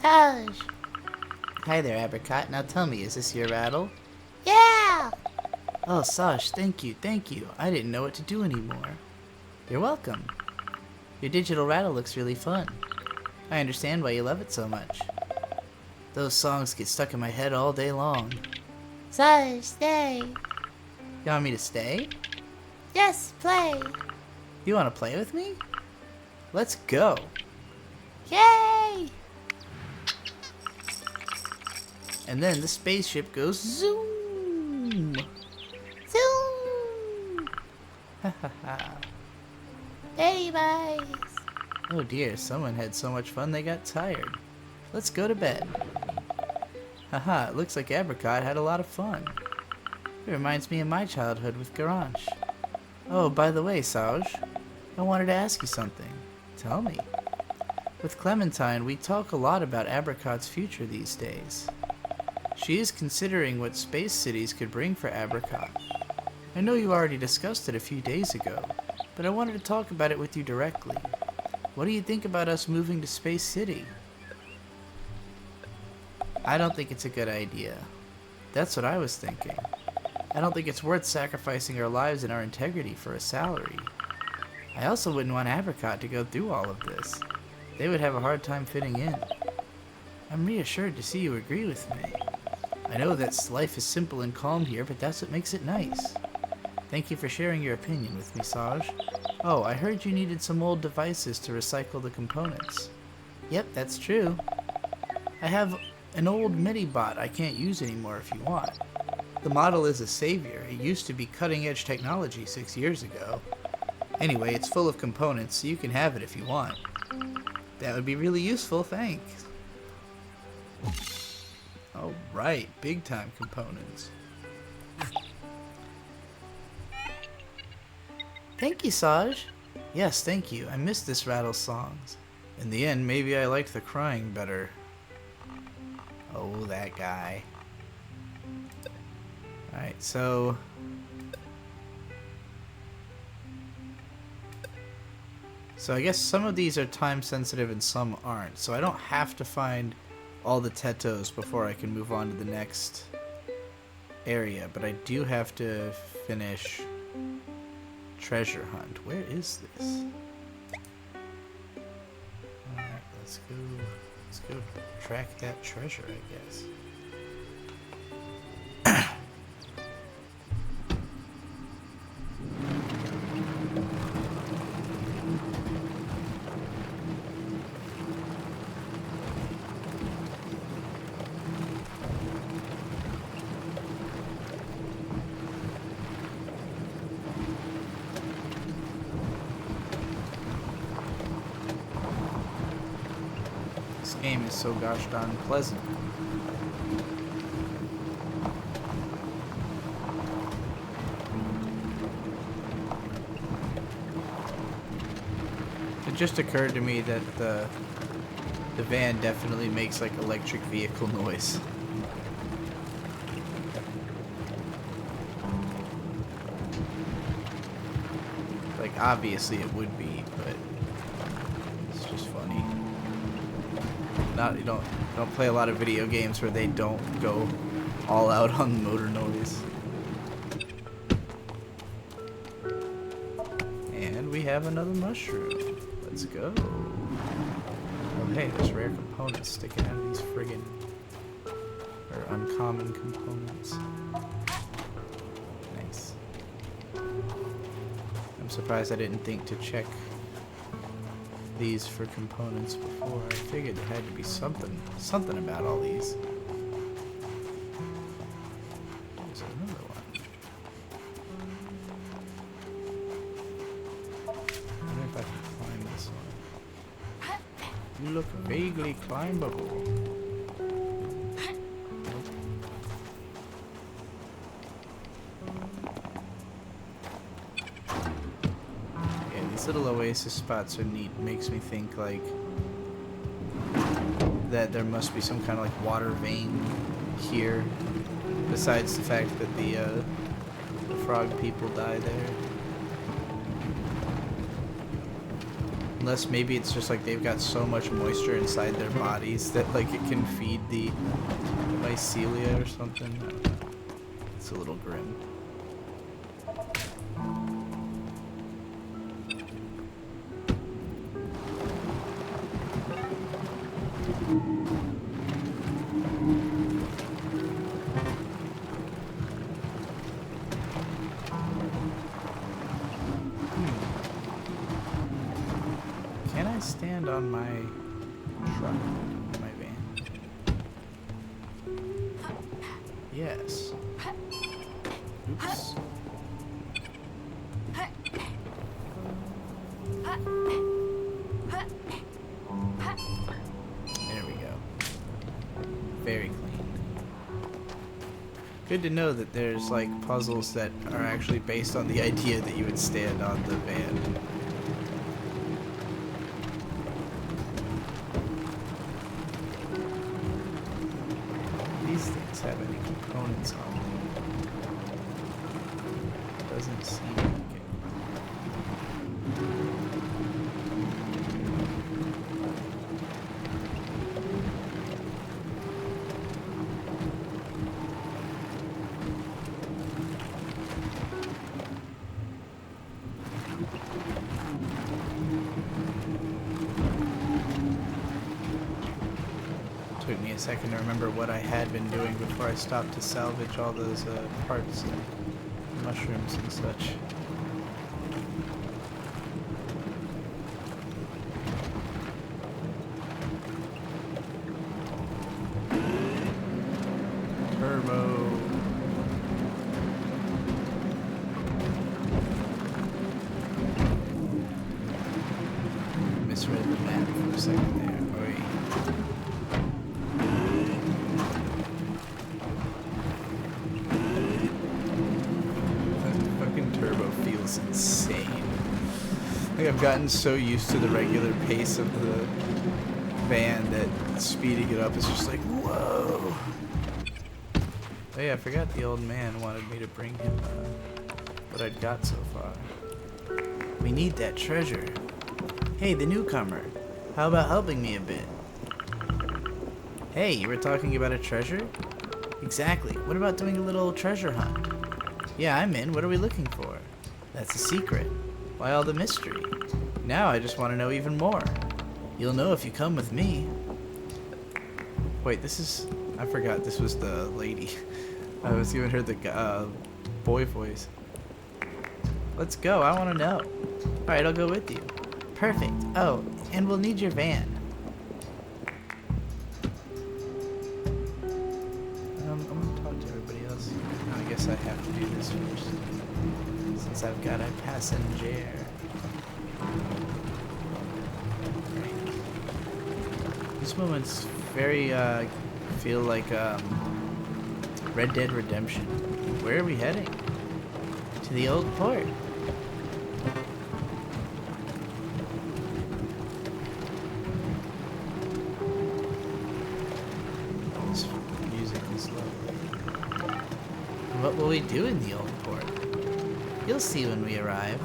Saj! Hi there, Apricot. Now tell me, is this your rattle? Yeah! Oh, Saj, thank you. I didn't know what to do anymore. You're welcome. Your digital rattle looks really fun. I understand why you love it so much. Those songs get stuck in my head all day long. Saj, stay. You want me to stay? Yes, play. You want to play with me? Let's go. Yay! And then the spaceship goes zoom. Zoom! Ha ha ha. Ladybugs. Oh dear, someone had so much fun they got tired. Let's go to bed. Haha, it looks like Apricot had a lot of fun. It reminds me of my childhood with Garage. Oh, by the way, Saj, I wanted to ask you something. Tell me. With Clementine, we talk a lot about Apricot's future these days. She is considering what space cities could bring for Apricot. I know you already discussed it a few days ago, but I wanted to talk about it with you directly. What do you think about us moving to Space City? I don't think it's a good idea. That's what I was thinking. I don't think it's worth sacrificing our lives and our integrity for a salary. I also wouldn't want Apricot to go through all of this. They would have a hard time fitting in. I'm reassured to see you agree with me. I know that life is simple and calm here, but that's what makes it nice. Thank you for sharing your opinion with me, Saj. Oh, I heard you needed some old devices to recycle the components. Yep, that's true. I have an old MIDI-bot I can't use anymore if you want. The model is a savior. It used to be cutting-edge technology 6 years ago. Anyway, it's full of components, so you can have it if you want. That would be really useful, thanks. Alright, big-time components. Thank you, Saj. Yes, thank you. I missed this Rattle songs. In the end, maybe I liked the crying better. Oh, that guy. Alright, so... I guess some of these are time sensitive and some aren't. So I don't have to find all the Tetos before I can move on to the next area. But I do have to finish Treasure Hunt. Where is this? Alright, let's go track that treasure, I guess. This game is so gosh darn pleasant. It just occurred to me that the van definitely makes like electric vehicle noise. Like obviously it would be, but it's just funny. You don't play a lot of video games where they don't go all out on motor noise. And we have another mushroom. Let's go. Oh hey, there's rare components sticking out of these friggin' or uncommon components. surprised I didn't think to check these for components before. I figured there had to be something about all these. There's another one. I wonder if I can climb this one. You look vaguely climbable. Little oasis spots are neat. Makes me think like that there must be some kind of like water vein here, besides the fact that the frog people die there. Unless maybe it's just like they've got so much moisture inside their bodies that like it can feed the mycelia or something. I don't know. It's a little grim. Can I stand on my truck, my van? Yes. Oops. There we go. Very clean. Good to know that there's like puzzles that are actually based on the idea that you would stand on the van. These things have any components on them? Doesn't seem like it. Took me a second to remember what I had been doing before I stopped to salvage all those parts and mushrooms and such. Turbo. Misread the map for a second there. Oy. Turbo feels insane. Like I've gotten so used to the regular pace of the van that speeding it up is just like, whoa. Oh yeah, I forgot the old man wanted me to bring him what I'd got so far. We need that treasure. Hey, the newcomer. How about helping me a bit? Hey, you were talking about a treasure? Exactly. What about doing a little treasure hunt? Yeah, I'm in. What are we looking for? That's a secret. Why all the mystery? Now I just want to know even more. You'll know if you come with me. Wait, this is... I forgot this was the lady. I was giving her the boy voice. Let's go. I want to know. Alright, I'll go with you. Perfect. Oh, and we'll need your van. I'm going to talk to everybody else. I guess I have to do this first. Since I've got a passenger. Great. These moments very, feel like, Red Dead Redemption. Where are we heading? To the old port. This music is lovely. What will we do in the old port? You'll see when we arrive.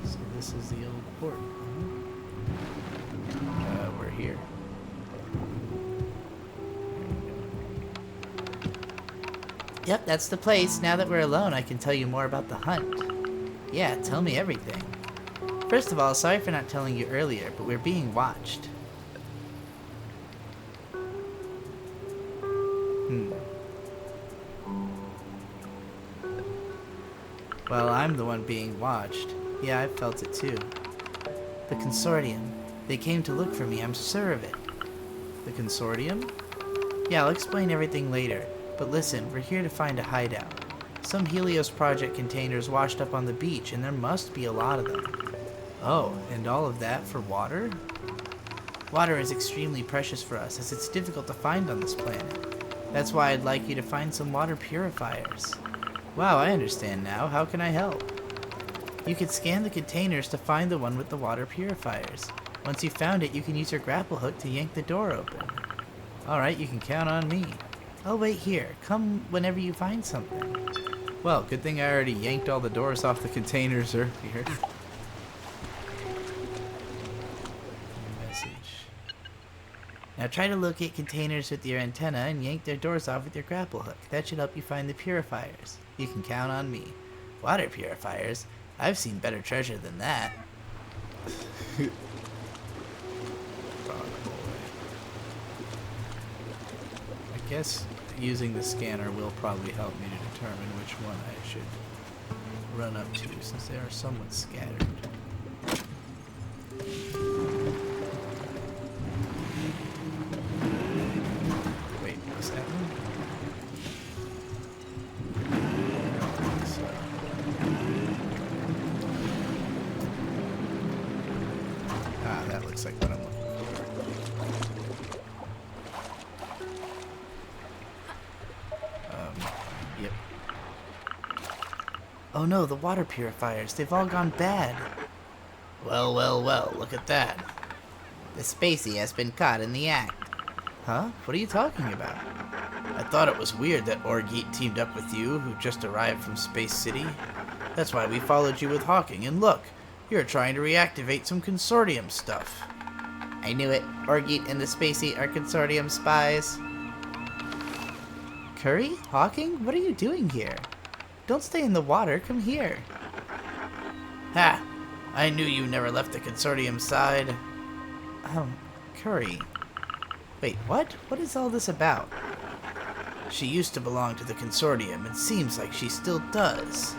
So this is the old port. We're here. Yep, that's the place. Now that we're alone, I can tell you more about the hunt. Yeah, tell me everything. First of all, sorry for not telling you earlier, but we're being watched. Well, I'm the one being watched. Yeah, I felt it too. The consortium. They came to look for me, I'm sure of it. The consortium? Yeah, I'll explain everything later. But listen, we're here to find a hideout. Some Helios Project containers washed up on the beach, and there must be a lot of them. Oh, and all of that for water? Water is extremely precious for us, as it's difficult to find on this planet. That's why I'd like you to find some water purifiers. Wow, I understand now. How can I help? You could scan the containers to find the one with the water purifiers. Once you've found it, you can use your grapple hook to yank the door open. Alright, you can count on me. I'll wait here. Come whenever you find something. Well, good thing I already yanked all the doors off the containers earlier. Message. Now try to locate containers with your antenna and yank their doors off with your grapple hook. That should help you find the purifiers. You can count on me. Water purifiers? I've seen better treasure than that. I guess using the scanner will probably help me to determine which one I should run up to, since they are somewhat scattered. Wait, what's happening? I don't think so. Ah, that looks like what I'm looking for. Yep. Oh no, the water purifiers. They've all gone bad. Well, well, well, look at that. The Spacey has been caught in the act. Huh? What are you talking about? I thought it was weird that Orgeet teamed up with you, who just arrived from Space City. That's why we followed you with Hawking, and look, you're trying to reactivate some consortium stuff. I knew it. Orgeet and the Spacey are consortium spies. Curry? Hawking? What are you doing here? Don't stay in the water. Come here. Ha! I knew you never left the consortium side. Curry. Wait, what? What is all this about? She used to belong to the consortium, and seems like she still does.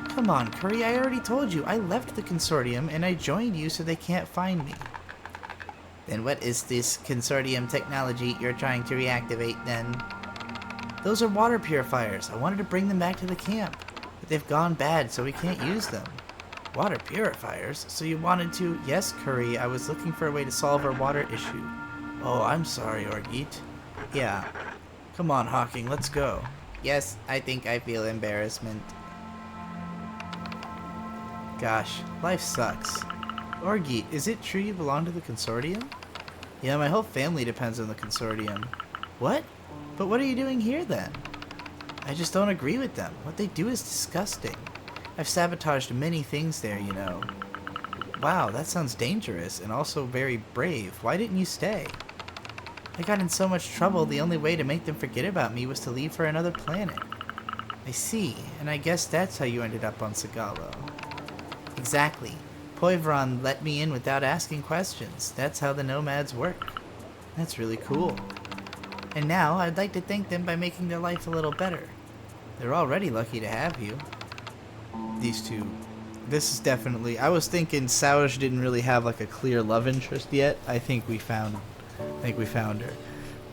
Come on, Curry, I already told you. I left the consortium and I joined you so they can't find me. Then what is this consortium technology you're trying to reactivate then? Those are water purifiers. I wanted to bring them back to the camp, but they've gone bad, so we can't use them. Water purifiers? So you wanted to... Yes, Curry, I was looking for a way to solve our water issue. Oh, I'm sorry, Orgeet. Yeah. Come on, Hawking, let's go. Yes, I think I feel embarrassment. Gosh, life sucks. Orgeet, is it true you belong to the consortium? Yeah, my whole family depends on the consortium. What? But what are you doing here then? I just don't agree with them. What they do is disgusting. I've sabotaged many things there, you know. Wow, that sounds dangerous and also very brave. Why didn't you stay? I got in so much trouble, the only way to make them forget about me was to leave for another planet. I see, and I guess that's how you ended up on Sagalo. Exactly. Poivron let me in without asking questions. That's how the nomads work. That's really cool. And now, I'd like to thank them by making their life a little better. They're already lucky to have you. These two. This is definitely... I was thinking Sauj didn't really have like a clear love interest yet. I think we found her.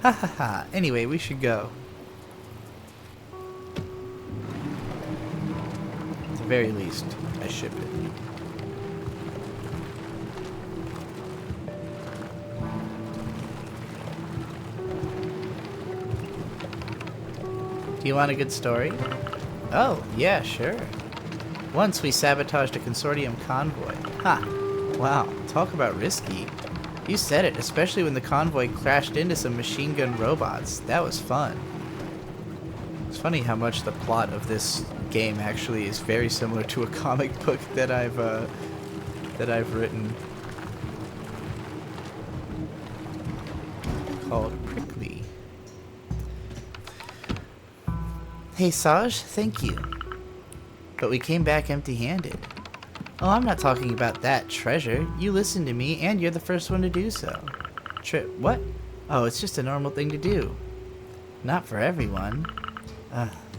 Ha ha ha. Anyway, we should go. At the very least, I ship it. Do you want a good story? Oh, yeah, sure. Once we sabotaged a consortium convoy. Ha! Wow, talk about risky. You said it, especially when the convoy crashed into some machine gun robots. That was fun. It's funny how much the plot of this game actually is very similar to a comic book that I've written called Prickly. Hey Saj, thank you. But we came back empty-handed. Oh, I'm not talking about that treasure. You listened to me, and you're the first one to do so. What? Oh, it's just a normal thing to do. Not for everyone.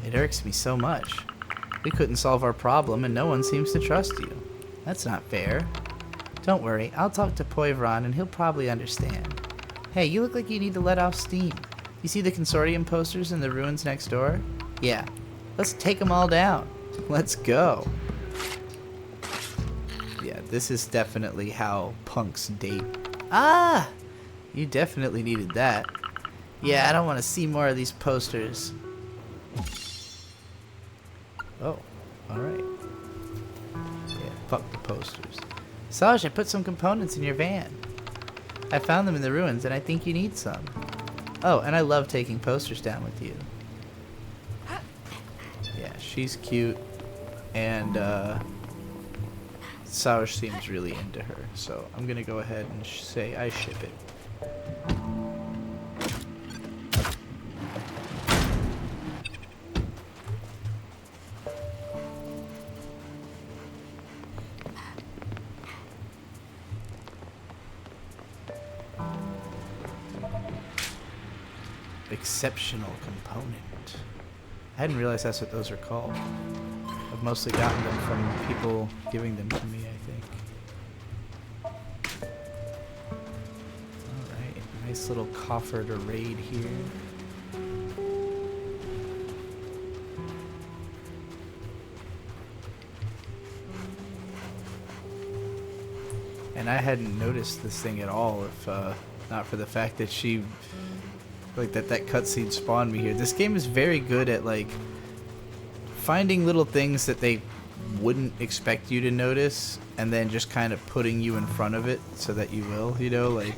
It irks me so much. We couldn't solve our problem and no one seems to trust you. That's not fair. Don't worry, I'll talk to Poivron and he'll probably understand. Hey, you look like you need to let off steam. You see the consortium posters in the ruins next door? Yeah. Let's take them all down. Let's go. Yeah, this is definitely how punks date. Ah! You definitely needed that. Yeah, I don't want to see more of these posters. Oh, alright. Yeah, fuck the posters. Saj, I put some components in your van. I found them in the ruins and I think you need some. Oh, and I love taking posters down with you. Yeah, she's cute. And, Saj seems really into her. So I'm gonna go ahead and say I ship it. Exceptional component. I hadn't realized that's what those are called. I've mostly gotten them from people giving them to me, I think. Alright, nice little coffer to raid here. And I hadn't noticed this thing at all if not for the fact that she... like that cutscene spawned me here. This game is very good at like finding little things that they wouldn't expect you to notice and then just kind of putting you in front of it so that you will, you know, like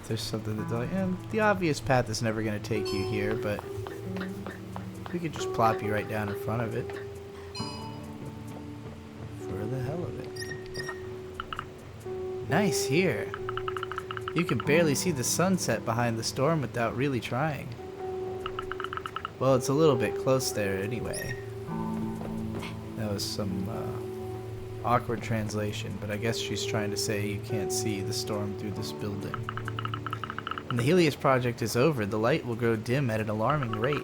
there's something that's like, the obvious path is never going to take you here, but we could just plop you right down in front of it for the hell of it. Nice here. You can barely see the sunset behind the storm without really trying. Well, it's a little bit close there anyway. That was some awkward translation, but I guess she's trying to say you can't see the storm through this building. When the Helios project is over, the light will grow dim at an alarming rate.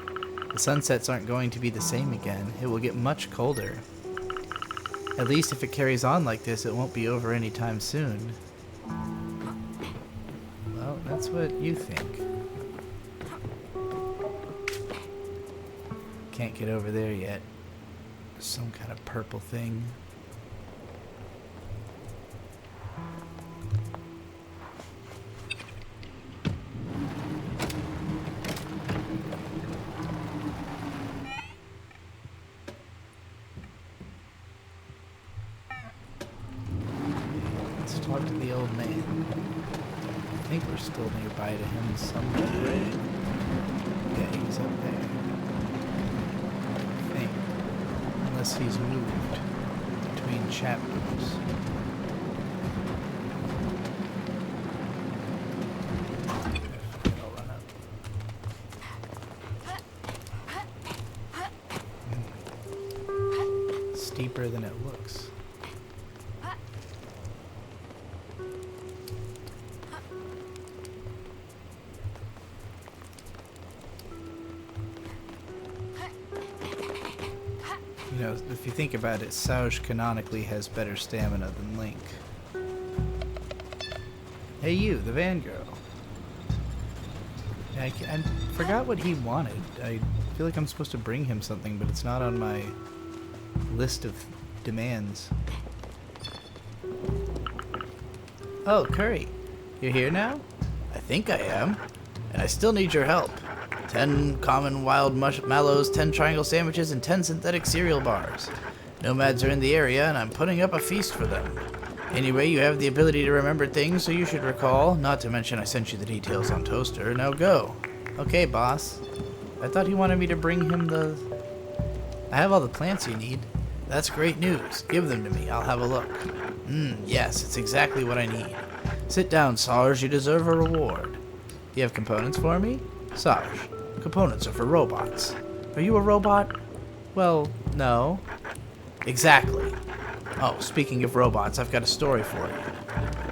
The sunsets aren't going to be the same again. It will get much colder. At least if it carries on like this, it won't be over anytime soon. Well, that's what you think. Can't get over there yet. Some kind of purple thing. Let's talk to the old man. I think we're still nearby to him somewhere. Yeah, he's up there. I think. Unless he's moved between chapters. I'll run up. Steeper than it looks. You know, if you think about it, Sauge canonically has better stamina than Link. Hey you, the van girl. I forgot what he wanted. I feel like I'm supposed to bring him something, but it's not on my list of demands. Oh, Curry. You're here now? I think I am. And I still need your help. 10 common wild mallows, 10 triangle sandwiches, and 10 synthetic cereal bars. Nomads are in the area, and I'm putting up a feast for them. Anyway, you have the ability to remember things, so you should recall. Not to mention I sent you the details on Toaster. Now go. Okay, boss. I thought he wanted me to bring him the... I have all the plants you need. That's great news. Give them to me. I'll have a look. Yes, it's exactly what I need. Sit down, Sarge. You deserve a reward. You have components for me? Sarge, components are for robots. Are you a robot? Well, no. Exactly. Oh, speaking of robots, I've got a story for you.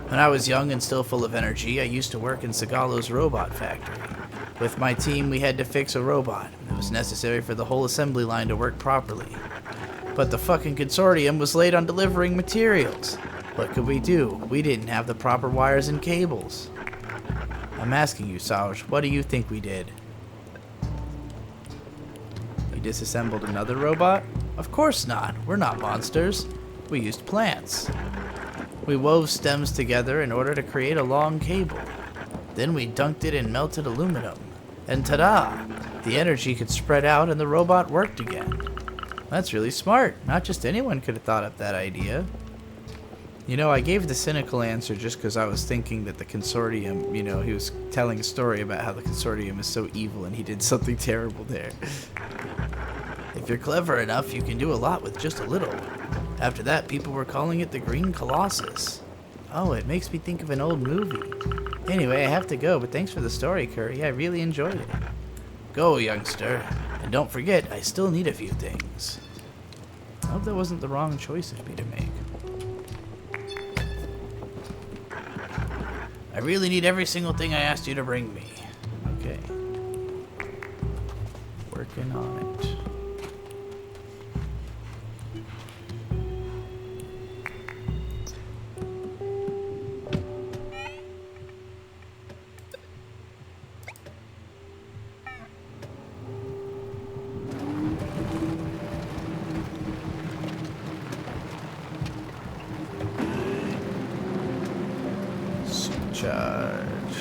When I was young and still full of energy, I used to work in Sagalo's robot factory. With my team, we had to fix a robot. It was necessary for the whole assembly line to work properly. But the fucking consortium was late on delivering materials. What could we do? We didn't have the proper wires and cables. I'm asking you, Sarge, what do you think we did? You disassembled another robot? Of course not. We're not monsters. We used plants. We wove stems together in order to create a long cable. Then we dunked it in melted aluminum. And ta-da! The energy could spread out and the robot worked again. That's really smart. Not just anyone could have thought up that idea. You know, I gave the cynical answer just because I was thinking that the consortium, you know, he was telling a story about how the consortium is so evil and he did something terrible there. If you're clever enough, you can do a lot with just a little. After that, people were calling it the Green Colossus. Oh, it makes me think of an old movie. Anyway, I have to go, but thanks for the story, Curry. I really enjoyed it. Go, youngster. And don't forget, I still need a few things. I hope that wasn't the wrong choice of me to make. I really need every single thing I asked you to bring me. Okay. Working on it. Charge.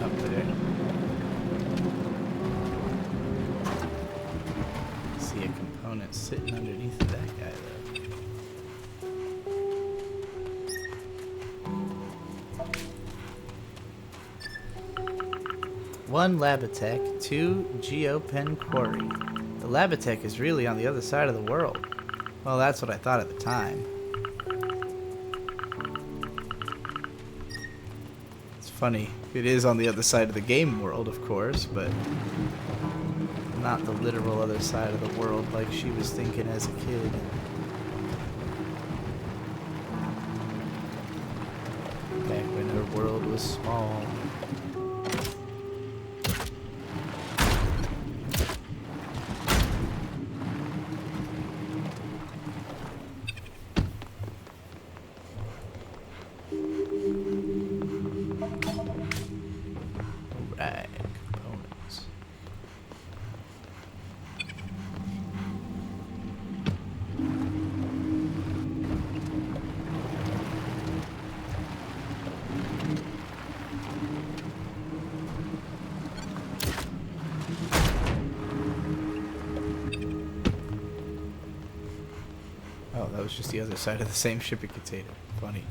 Up there. See a component sitting underneath that guy though. One Labitech, 2 Geopen Quarry. The Labitech is really on the other side of the world. Well, that's what I thought at the time. It's funny. It is on the other side of the game world, of course, but not the literal other side of the world like she was thinking as a kid. Back when her world was small. Components. Oh, that was just the other side of the same shipping container. Funny.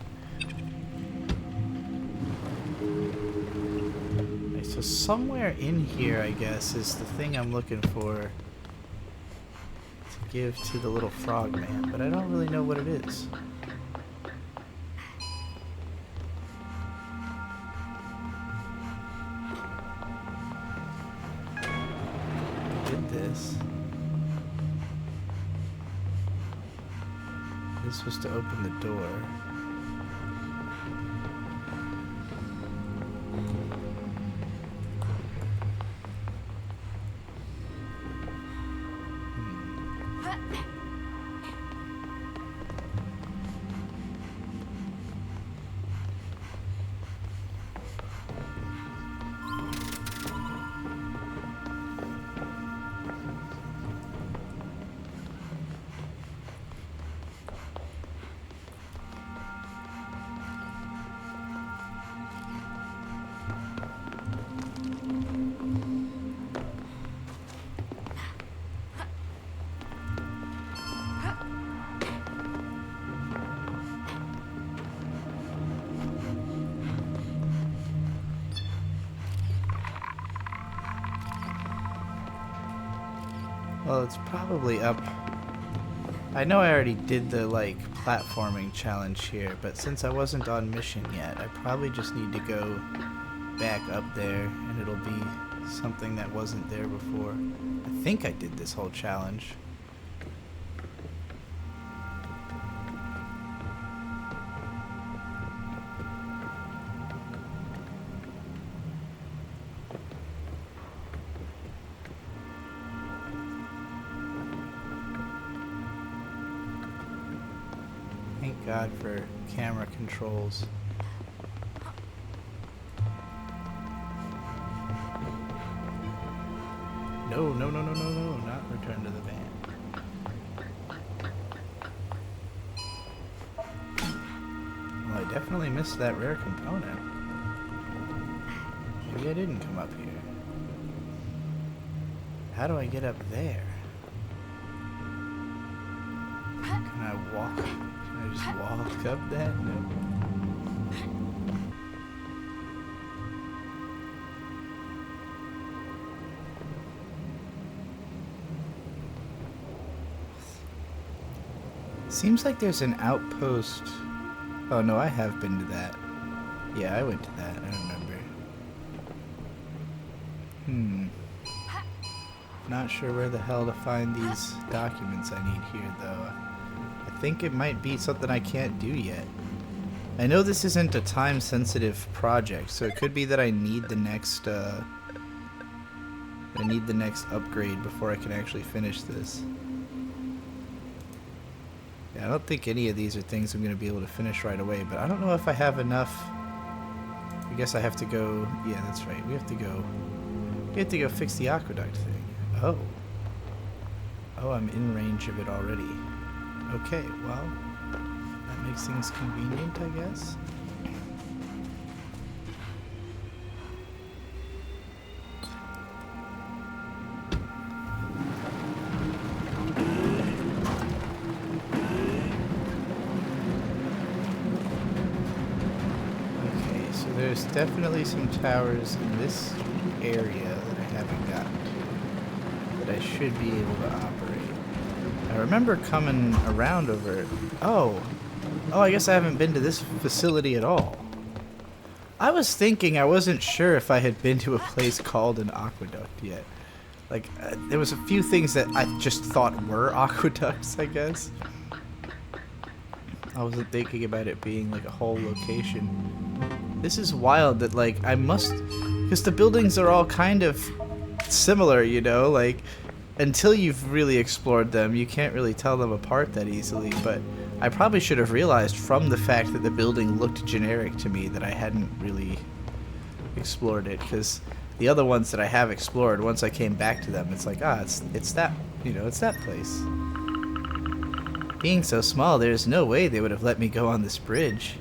So somewhere in here, I guess, is the thing I'm looking for to give to the little frog man, but I don't really know what it is. Did this. This was to open the door. Well, it's probably up I know I already did the, like, platforming challenge here, but since I wasn't on mission yet, I probably just need to go back up there, and it'll be something that wasn't there before. I think I did this whole challenge. Thank God for camera controls. No, no, no, no, no, no, not return to the van. Well, I definitely missed that rare component. Maybe I didn't come up here. How do I get up there? Can I walk? Can I just walk up that? No. Seems like there's an outpost. Oh no, I have been to that. Yeah, I went to that. I remember. Not sure where the hell to find these documents I need here, though. I think it might be something I can't do yet. I know this isn't a time-sensitive project, so it could be that I need the next, upgrade before I can actually finish this. Yeah, I don't think any of these are things I'm going to be able to finish right away, but I don't know if I have enough. I guess I have to go. Yeah, that's right. We have to go fix the aqueduct thing. Oh, I'm in range of it already. Okay, well, that makes things convenient, I guess. There's definitely some towers in this area that I haven't gotten to that I should be able to operate. I remember coming around over it. Oh, I guess I haven't been to this facility at all. I was thinking I wasn't sure if I had been to a place called an aqueduct yet. Like, there was a few things that I just thought were aqueducts, I guess. I wasn't thinking about it being like a whole location. This is wild that, like, because the buildings are all kind of similar, you know, like, until you've really explored them, you can't really tell them apart that easily, but I probably should have realized from the fact that the building looked generic to me that I hadn't really explored it, because the other ones that I have explored, once I came back to them, it's like, it's that, you know, it's that place. Being so small, there's no way they would have let me go on this bridge.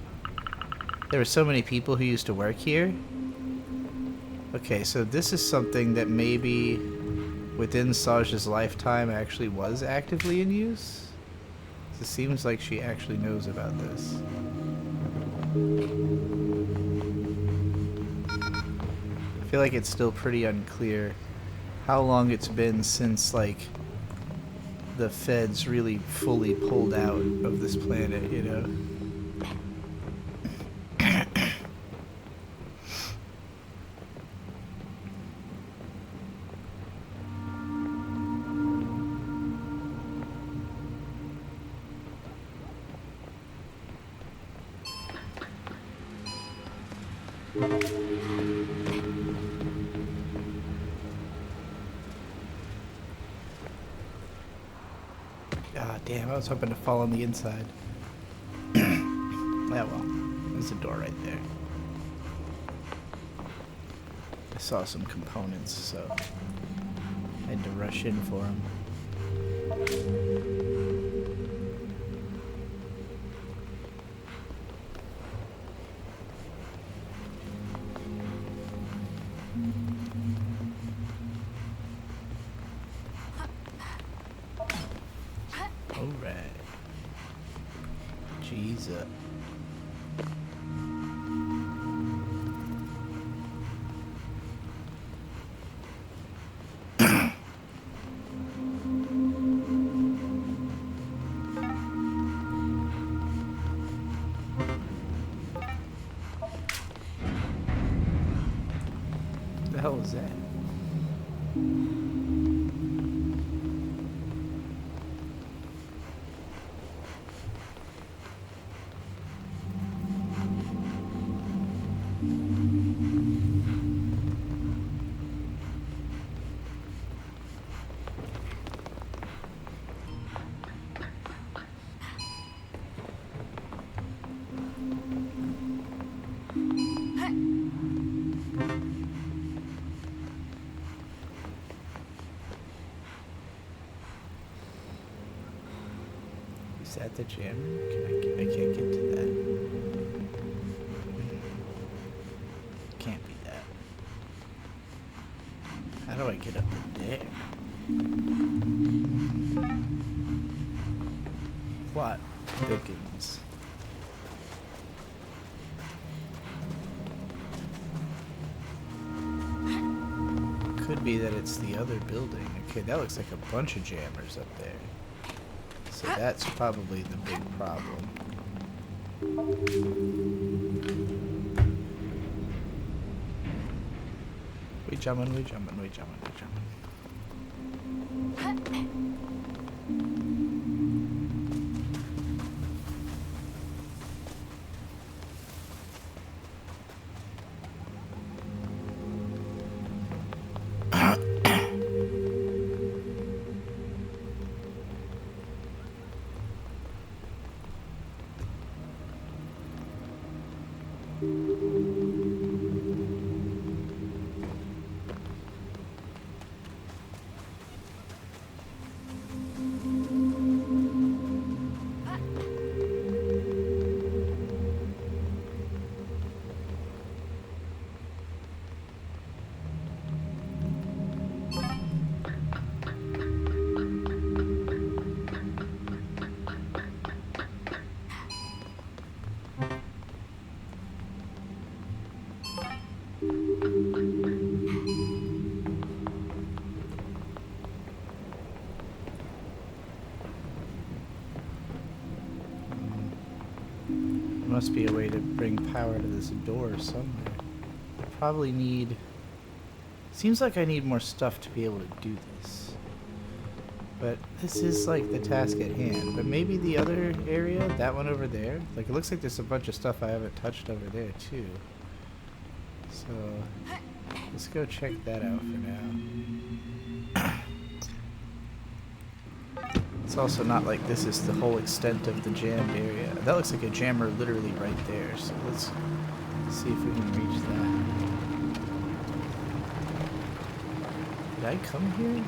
There were so many people who used to work here. Okay, so this is something that maybe within Saj's lifetime actually was actively in use. It seems like she actually knows about this. I feel like it's still pretty unclear how long it's been since, like, the feds really fully pulled out of this planet, you know? Ah, damn, I was hoping to fall on the inside. Yeah, well, there's a door right there. I saw some components, so I had to rush in for them. Alright. Jesus. is that? Is that the jammer? I can't get to that. Can't be that. How do I get up to there? Plot thickens. Could be that it's the other building. Okay, that looks like a bunch of jammers up there. So that's probably the big problem. We jumpin', we jumpin', we jumpin', we jumpin'. Must be a way to bring power to this door somewhere. I probably need... Seems like I need more stuff to be able to do this. But this is like the task at hand. But maybe the other area, that one over there, like it looks like there's a bunch of stuff I haven't touched over there too. So let's go check that out for now. It's also not like this is the whole extent of the jammed area. That looks like a jammer literally right there. So let's see if we can reach that. Did I come here?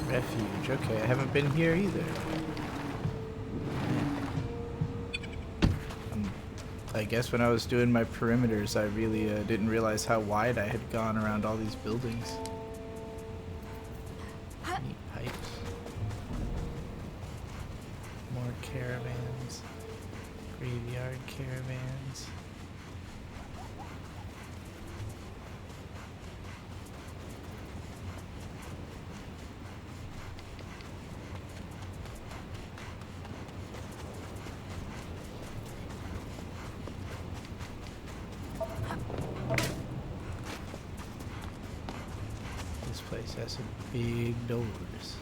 Refuge. Okay, I haven't been here either. I guess when I was doing my perimeters, I really didn't realize how wide I had gone around all these buildings. Neat pipes. More caravans. Graveyard caravans. Place has some big doors.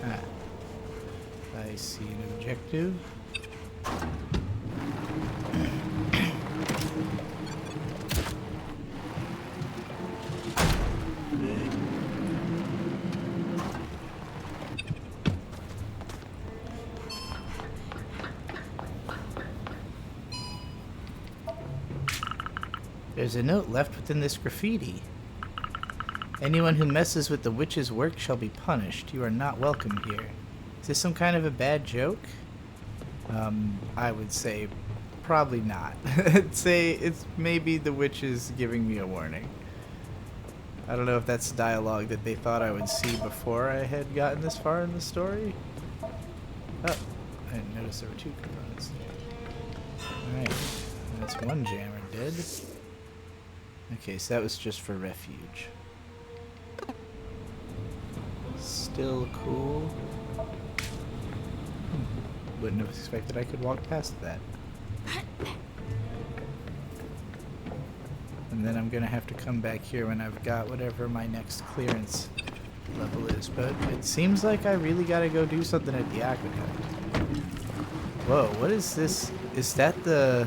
Ah, I see an objective. There's a note left within this graffiti. Anyone who messes with the witch's work shall be punished. You are not welcome here. Is this some kind of a bad joke? I would say probably not. I'd say it's maybe the witch is giving me a warning. I don't know if that's dialogue that they thought I would see before I had gotten this far in the story. Oh, I didn't notice there were two components there. Alright, that's one jammer dead. Okay, so that was just for refuge. Still cool. Wouldn't have expected I could walk past that. And then I'm gonna have to come back here when I've got whatever my next clearance level is. But it seems like I really gotta go do something at the aqueduct. Whoa, what is this? Is that the...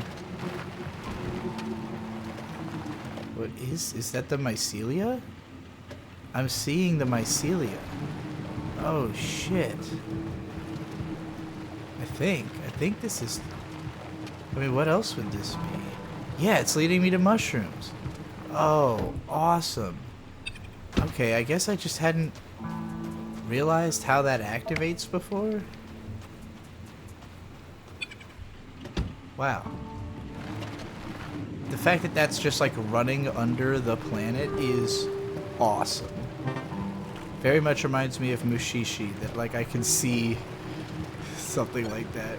What is that the mycelia? I'm seeing the mycelia. Oh shit. I think this is... I mean, what else would this be? Yeah, it's leading me to mushrooms. Oh, awesome. Okay, I guess I just hadn't realized how that activates before. Wow. The fact that that's just like running under the planet is awesome. Very much reminds me of Mushishi, that like I can see something like that.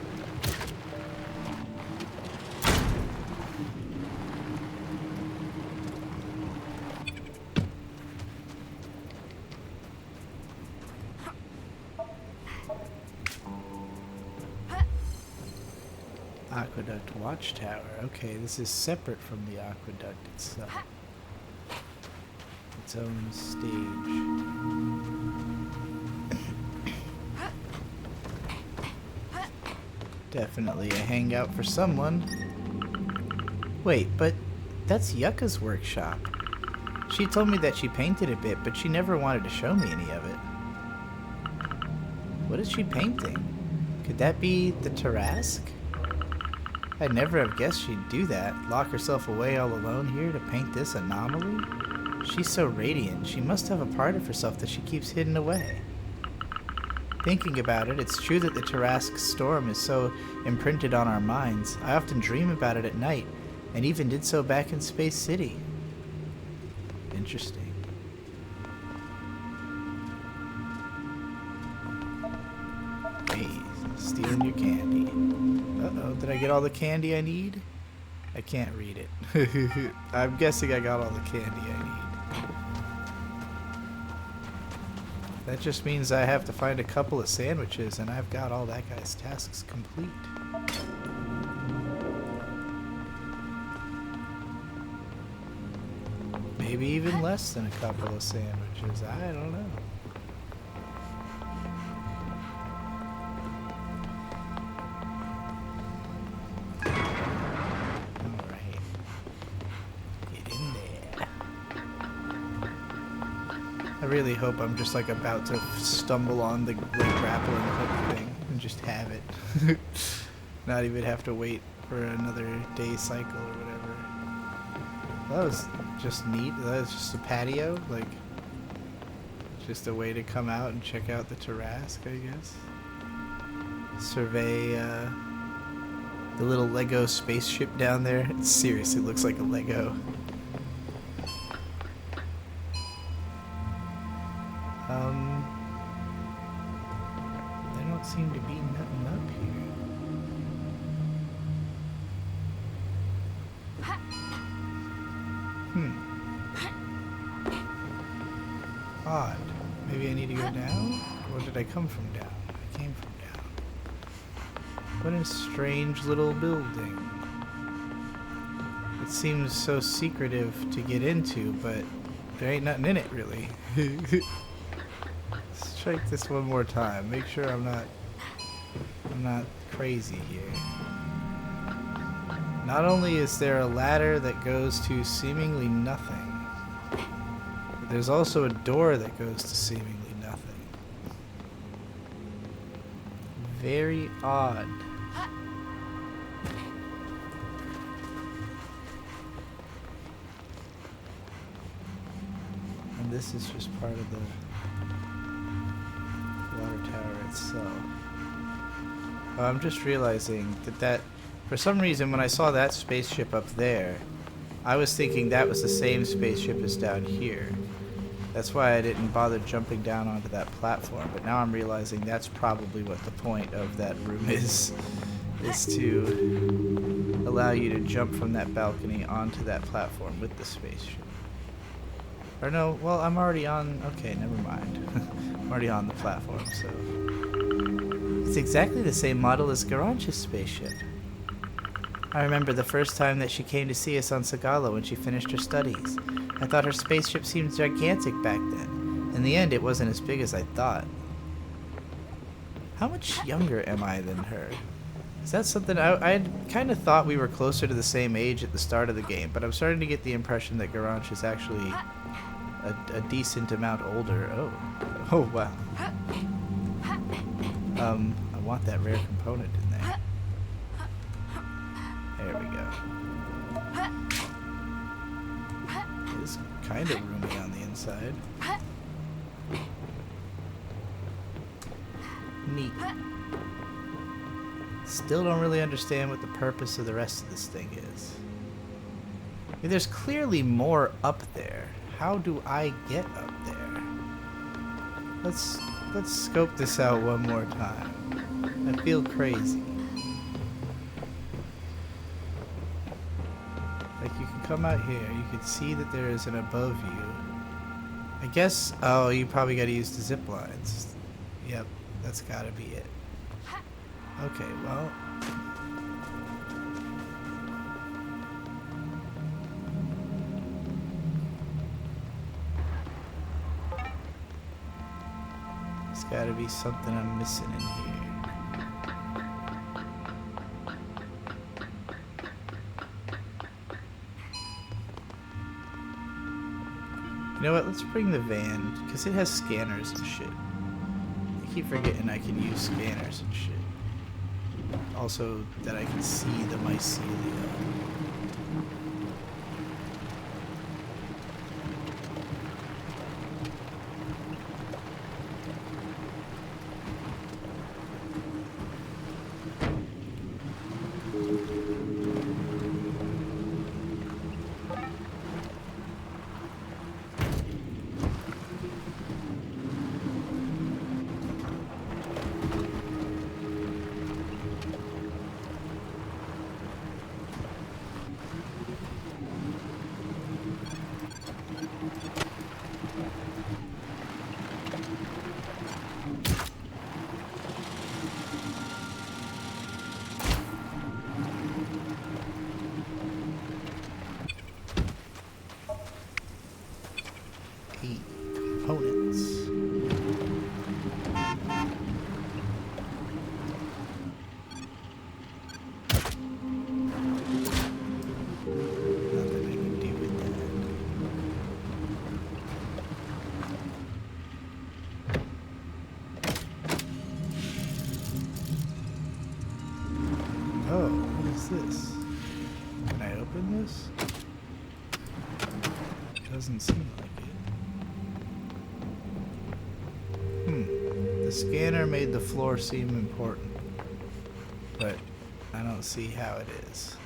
Aqueduct Watchtower. Okay, this is separate from the aqueduct itself. Its own stage. Definitely a hangout for someone. Wait, but that's Yucca's workshop. She told me that she painted a bit, but she never wanted to show me any of it. What is she painting? Could that be the Tarrasque? I'd never have guessed she'd do that, lock herself away all alone here to paint this anomaly. She's so radiant, she must have a part of herself that she keeps hidden away. Thinking about it, it's true that the Tarrasque storm is so imprinted on our minds. I often dream about it at night, and even did so back in Space City. Interesting. Hey, stealing your candy. Uh-oh, did I get all the candy I need? I can't read it. I'm guessing I got all the candy I need. That just means I have to find a couple of sandwiches, and I've got all that guy's tasks complete. Maybe even less than a couple of sandwiches. I don't know. Alright. Get in there. I really hope I'm just like about to stumble on the grappling hook thing and just have it. Not even have to wait for another day cycle or whatever. That was just neat. That was just a patio, like just a way to come out and check out the Tarrasque, I guess. Survey the little Lego spaceship down there. It seriously looks like a Lego. There don't seem to be nothing up here. Odd. Maybe I need to go down? Or did I come from down? I came from down. What a strange little building. It seems so secretive to get into, but there ain't nothing in it, really. Let's check this one more time. Make sure I'm not crazy here. Not only is there a ladder that goes to seemingly nothing, but there's also a door that goes to seemingly nothing. Very odd. And this is just part of the water tower itself. I'm just realizing that for some reason when I saw that spaceship up there, I was thinking that was the same spaceship as down here. That's why I didn't bother jumping down onto that platform, but now I'm realizing that's probably what the point of that room is to allow you to jump from that balcony onto that platform with the spaceship. Or no, well, I'm already on, okay, never mind. I'm already on the platform, so It's exactly the same model as Garanch's spaceship. I remember the first time that she came to see us on Sagala when she finished her studies. I thought her spaceship seemed gigantic back then. In the end, it wasn't as big as I thought. How much younger am I than her? Is that something I kind of thought we were closer to the same age at the start of the game, but I'm starting to get the impression that Garanch is actually a decent amount older. Oh wow. I want that rare component in there. There we go. It's kind of roomy on the inside. Neat. Still don't really understand what the purpose of the rest of this thing is. I mean, there's clearly more up there. How do I get up there? Let's scope this out one more time. I feel crazy. Like, you can come out here, you can see that there is an above you. I guess, oh, you probably gotta use the zip lines. Yep, that's gotta be it. Okay, well. There's gotta be something I'm missing in here. You know what, let's bring the van, because it has scanners and shit. I keep forgetting I can use scanners and shit. Also, that I can see the mycelia. Components. Nothing I can do with that. Oh, what is this? Can I open this? Doesn't seem like it. The scanner made the floor seem important, but I don't see how it is.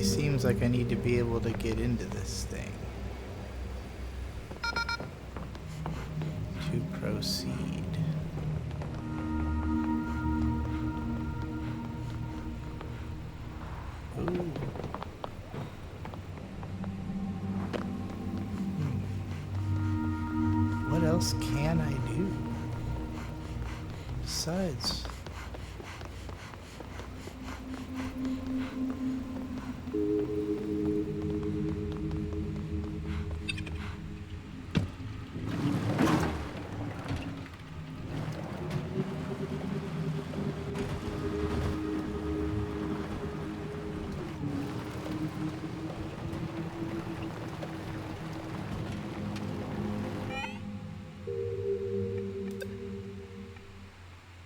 Seems like I need to be able to get into this thing to proceed. Ooh. What else can I do besides?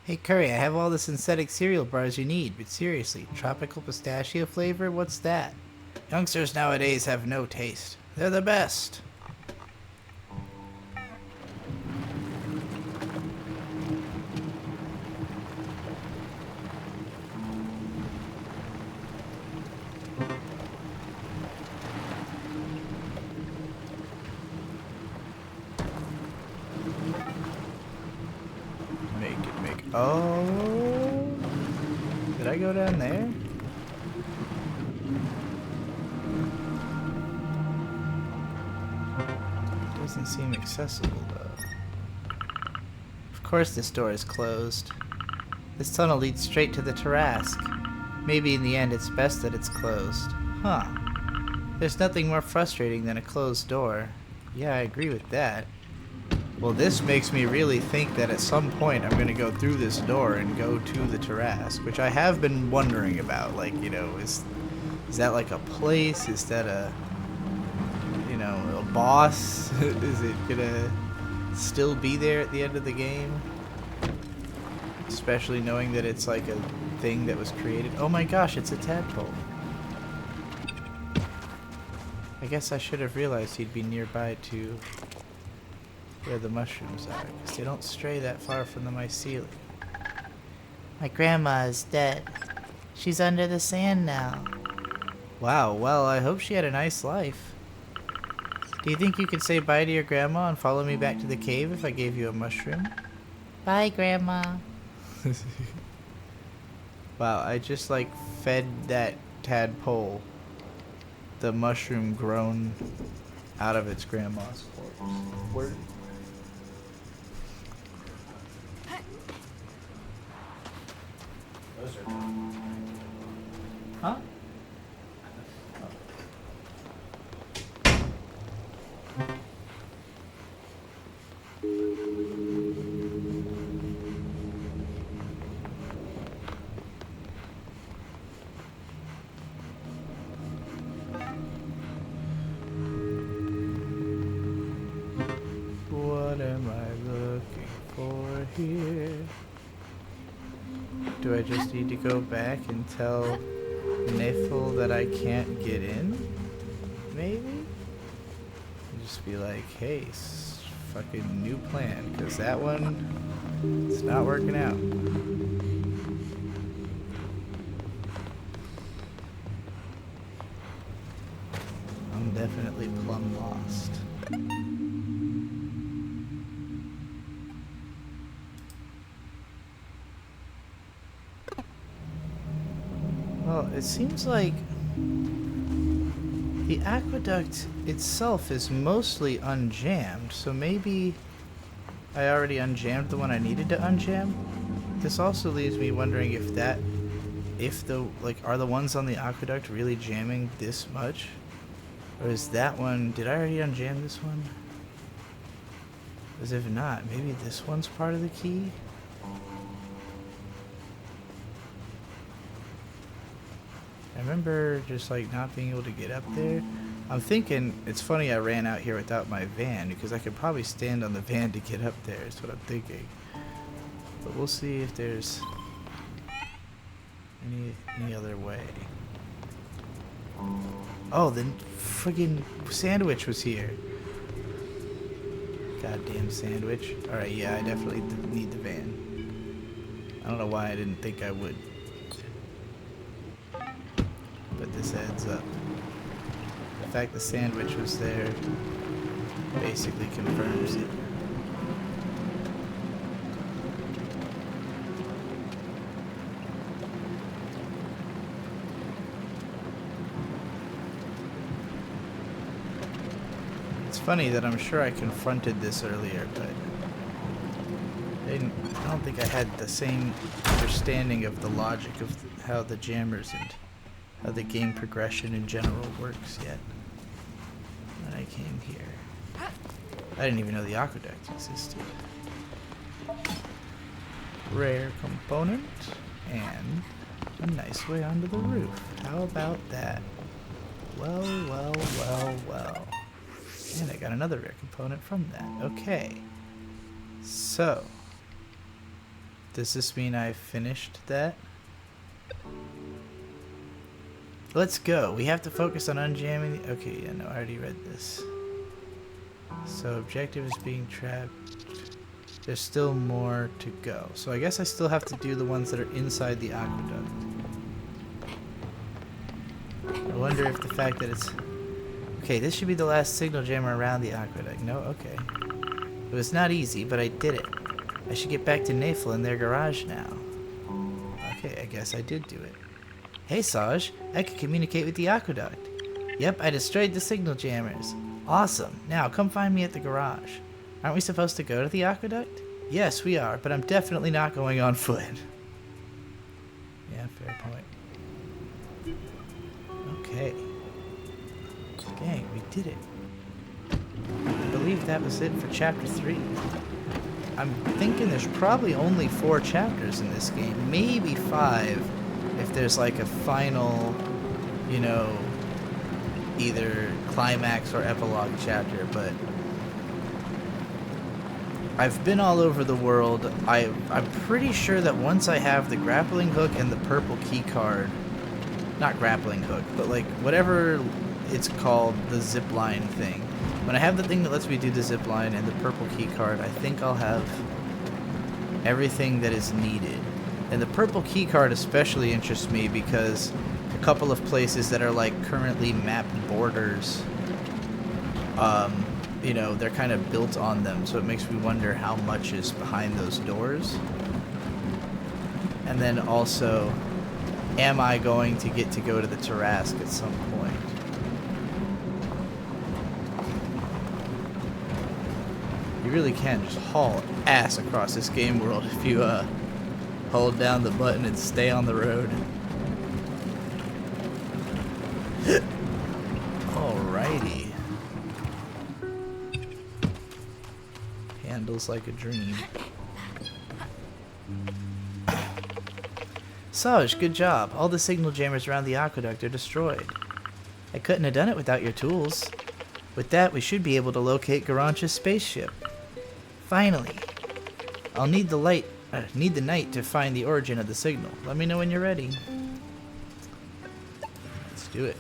Hey Curry, I have all the synthetic cereal bars you need, but seriously, tropical pistachio flavor? What's that? Youngsters nowadays have no taste. They're the best. Oh. Did I go down there? Doesn't seem accessible though. Of course this door is closed. This tunnel leads straight to the Tarrasque. Maybe in the end it's best that it's closed. Huh. There's nothing more frustrating than a closed door. Yeah, I agree with that. Well, this makes me really think that at some point I'm going to go through this door and go to the Tarrasque, which I have been wondering about. Like, you know, is that like a place? Is that a, you know, a boss? Is it going to still be there at the end of the game? Especially knowing that it's like a thing that was created. Oh my gosh, it's a tadpole. I guess I should have realized he'd be nearby to where the mushrooms are, because they don't stray that far from the mycelium. My grandma is dead. She's under the sand now. Wow, well, I hope she had a nice life. Do you think you could say bye to your grandma and follow me back to the cave if I gave you a mushroom? Bye, Grandma. Wow, I just like fed that tadpole the mushroom grown out of its grandma's corpse. Huh? What am I looking for here? Do I just need to go back and tell Nifl that I can't get in? Maybe? And just be like, hey, fucking new plan, because that one, it's not working out. I'm definitely plumb lost. Well, it seems like the aqueduct itself is mostly unjammed, so maybe I already unjammed the one I needed to unjam. This also leaves me wondering if are the ones on the aqueduct really jamming this much? Or is that one, did I already unjam this one? Because if not, maybe this one's part of the key? I remember just like not being able to get up there. I'm thinking, it's funny I ran out here without my van, because I could probably stand on the van to get up there, is what I'm thinking. But we'll see if there's any other way. Oh, the friggin' sandwich was here. Goddamn sandwich. Alright, yeah, I definitely need the van. I don't know why I didn't think I would. But this adds up. The fact the sandwich was there basically confirms it. It's funny that I'm sure I confronted this earlier, but I don't think I had the same understanding of the logic of how the jammers and how the game progression in general works yet. When I came here, I didn't even know the aqueduct existed. Rare component and a nice way onto the roof. How about that? Well, well, well, well. And I got another rare component from that. Okay. So, does this mean I finished that? Let's go. We have to focus on unjamming. Okay, yeah, no, I already read this. So, objective is being trapped. There's still more to go. So, I guess I still have to do the ones that are inside the aqueduct. I wonder if the fact that it's... Okay, this should be the last signal jammer around the aqueduct. No? Okay. It was not easy, but I did it. I should get back to Nafel in their garage now. Okay, I guess I did do it. Hey Saj, I can communicate with the aqueduct. Yep, I destroyed the signal jammers. Awesome. Now come find me at the garage. Aren't we supposed to go to the aqueduct? Yes, we are, but I'm definitely not going on foot. Yeah, fair point. Okay. Gang, we did it. I believe that was it for chapter 3. I'm thinking there's probably only 4 chapters in this game, maybe 5 if there's like a final, you know, either climax or epilogue chapter, but I've been all over the world. I'm pretty sure that once I have the grappling hook and the purple key card, not grappling hook, but like whatever it's called, the zip line thing. When I have the thing that lets me do the zip line and the purple key card, I think I'll have everything that is needed. And the purple key card especially interests me because a couple of places that are like currently mapped borders, you know, they're kind of built on them, so it makes me wonder how much is behind those doors. And then also, am I going to get to go to the Tarask at some point? You really can just haul ass across this game world if you hold down the button and stay on the road. Alrighty. Handles like a dream. Saj, good job. All the signal jammers around the aqueduct are destroyed. I couldn't have done it without your tools. With that, we should be able to locate Garancha's spaceship. Finally. I'll need the night to find the origin of the signal. Let me know when you're ready. Let's do it.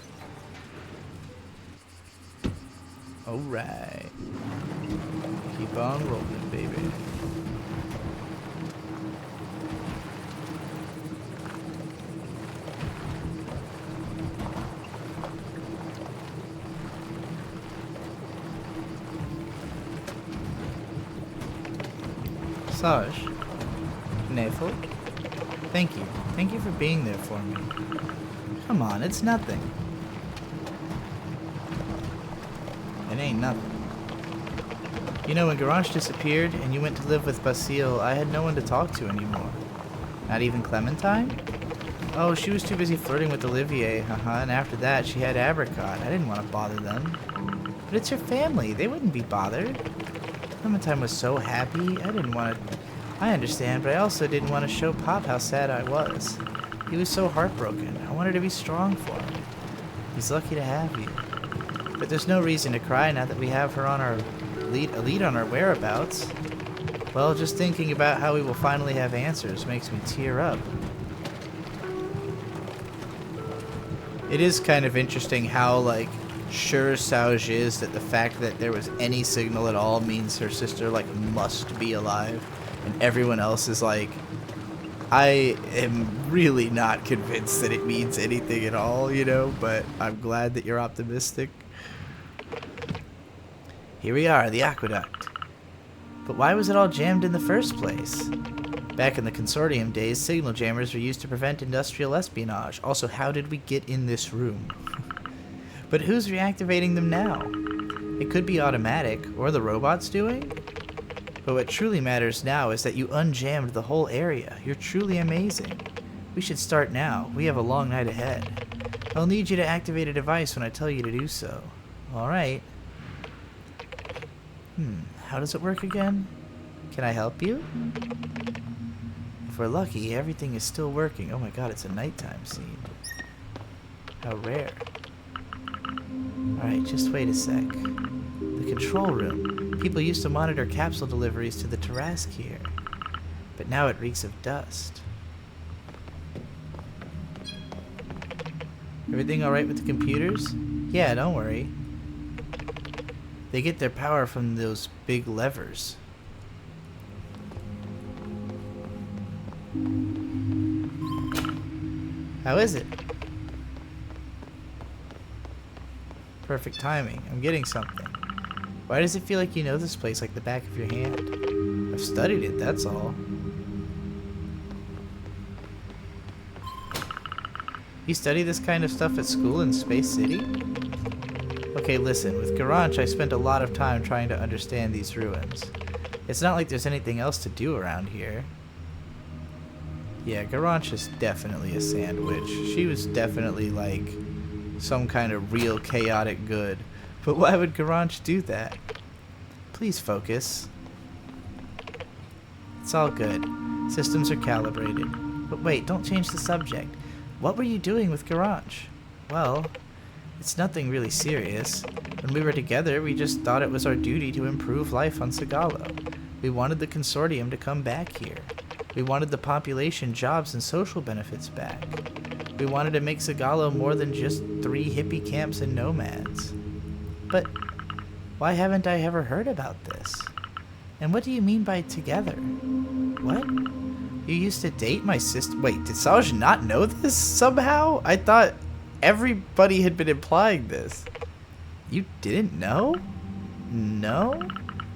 Alright. Keep on rolling, baby. Saj, Nafel, thank you. Thank you for being there for me. Come on, it's nothing. It ain't nothing. You know, when Garage disappeared and you went to live with Basile, I had no one to talk to anymore. Not even Clementine? Oh, she was too busy flirting with Olivier, and after that she had Abricot. I didn't want to bother them. But it's her family, they wouldn't be bothered. Clementine was so happy, I didn't want to... I understand, but I also didn't want to show Pop how sad I was. He was so heartbroken. I wanted to be strong for him. He's lucky to have you. But there's no reason to cry now that we have her on our lead on our whereabouts. Well, just thinking about how we will finally have answers makes me tear up. It is kind of interesting how, like, sure Saj is that the fact that there was any signal at all means her sister, like, must be alive. And everyone else is like, I am really not convinced that it means anything at all, you know, but I'm glad that you're optimistic. Here we are, the aqueduct. But why was it all jammed in the first place? Back in the consortium days, signal jammers were used to prevent industrial espionage. Also, how did we get in this room? But who's reactivating them now? It could be automatic, or the robots doing? But what truly matters now is that you unjammed the whole area. You're truly amazing. We should start now. We have a long night ahead. I'll need you to activate a device when I tell you to do so. Alright. How does it work again? Can I help you? If we're lucky, everything is still working. Oh my god, it's a nighttime scene. How rare. Alright, just wait a sec. The control room. People used to monitor capsule deliveries to the Tarask here. But now it reeks of dust. Everything alright with the computers? Yeah, don't worry. They get their power from those big levers. How is it? Perfect timing. I'm getting something. Why does it feel like you know this place like the back of your hand? I've studied it, that's all. You study this kind of stuff at school in Space City? Okay, listen, with Garanch I spent a lot of time trying to understand these ruins. It's not like there's anything else to do around here. Yeah, Garanch is definitely a sandwich. She was definitely like some kind of real chaotic good. But why would Garanch do that? Please focus. It's all good. Systems are calibrated. But wait, don't change the subject. What were you doing with Garanch? Well, it's nothing really serious. When we were together, we just thought it was our duty to improve life on Sagalo. We wanted the consortium to come back here. We wanted the population, jobs, and social benefits back. We wanted to make Sagalo more than just 3 hippie camps and nomads. But why haven't I ever heard about this? And what do you mean by together? What? You used to date my sister? Wait, did Saj not know this somehow? I thought everybody had been implying this. You didn't know? No?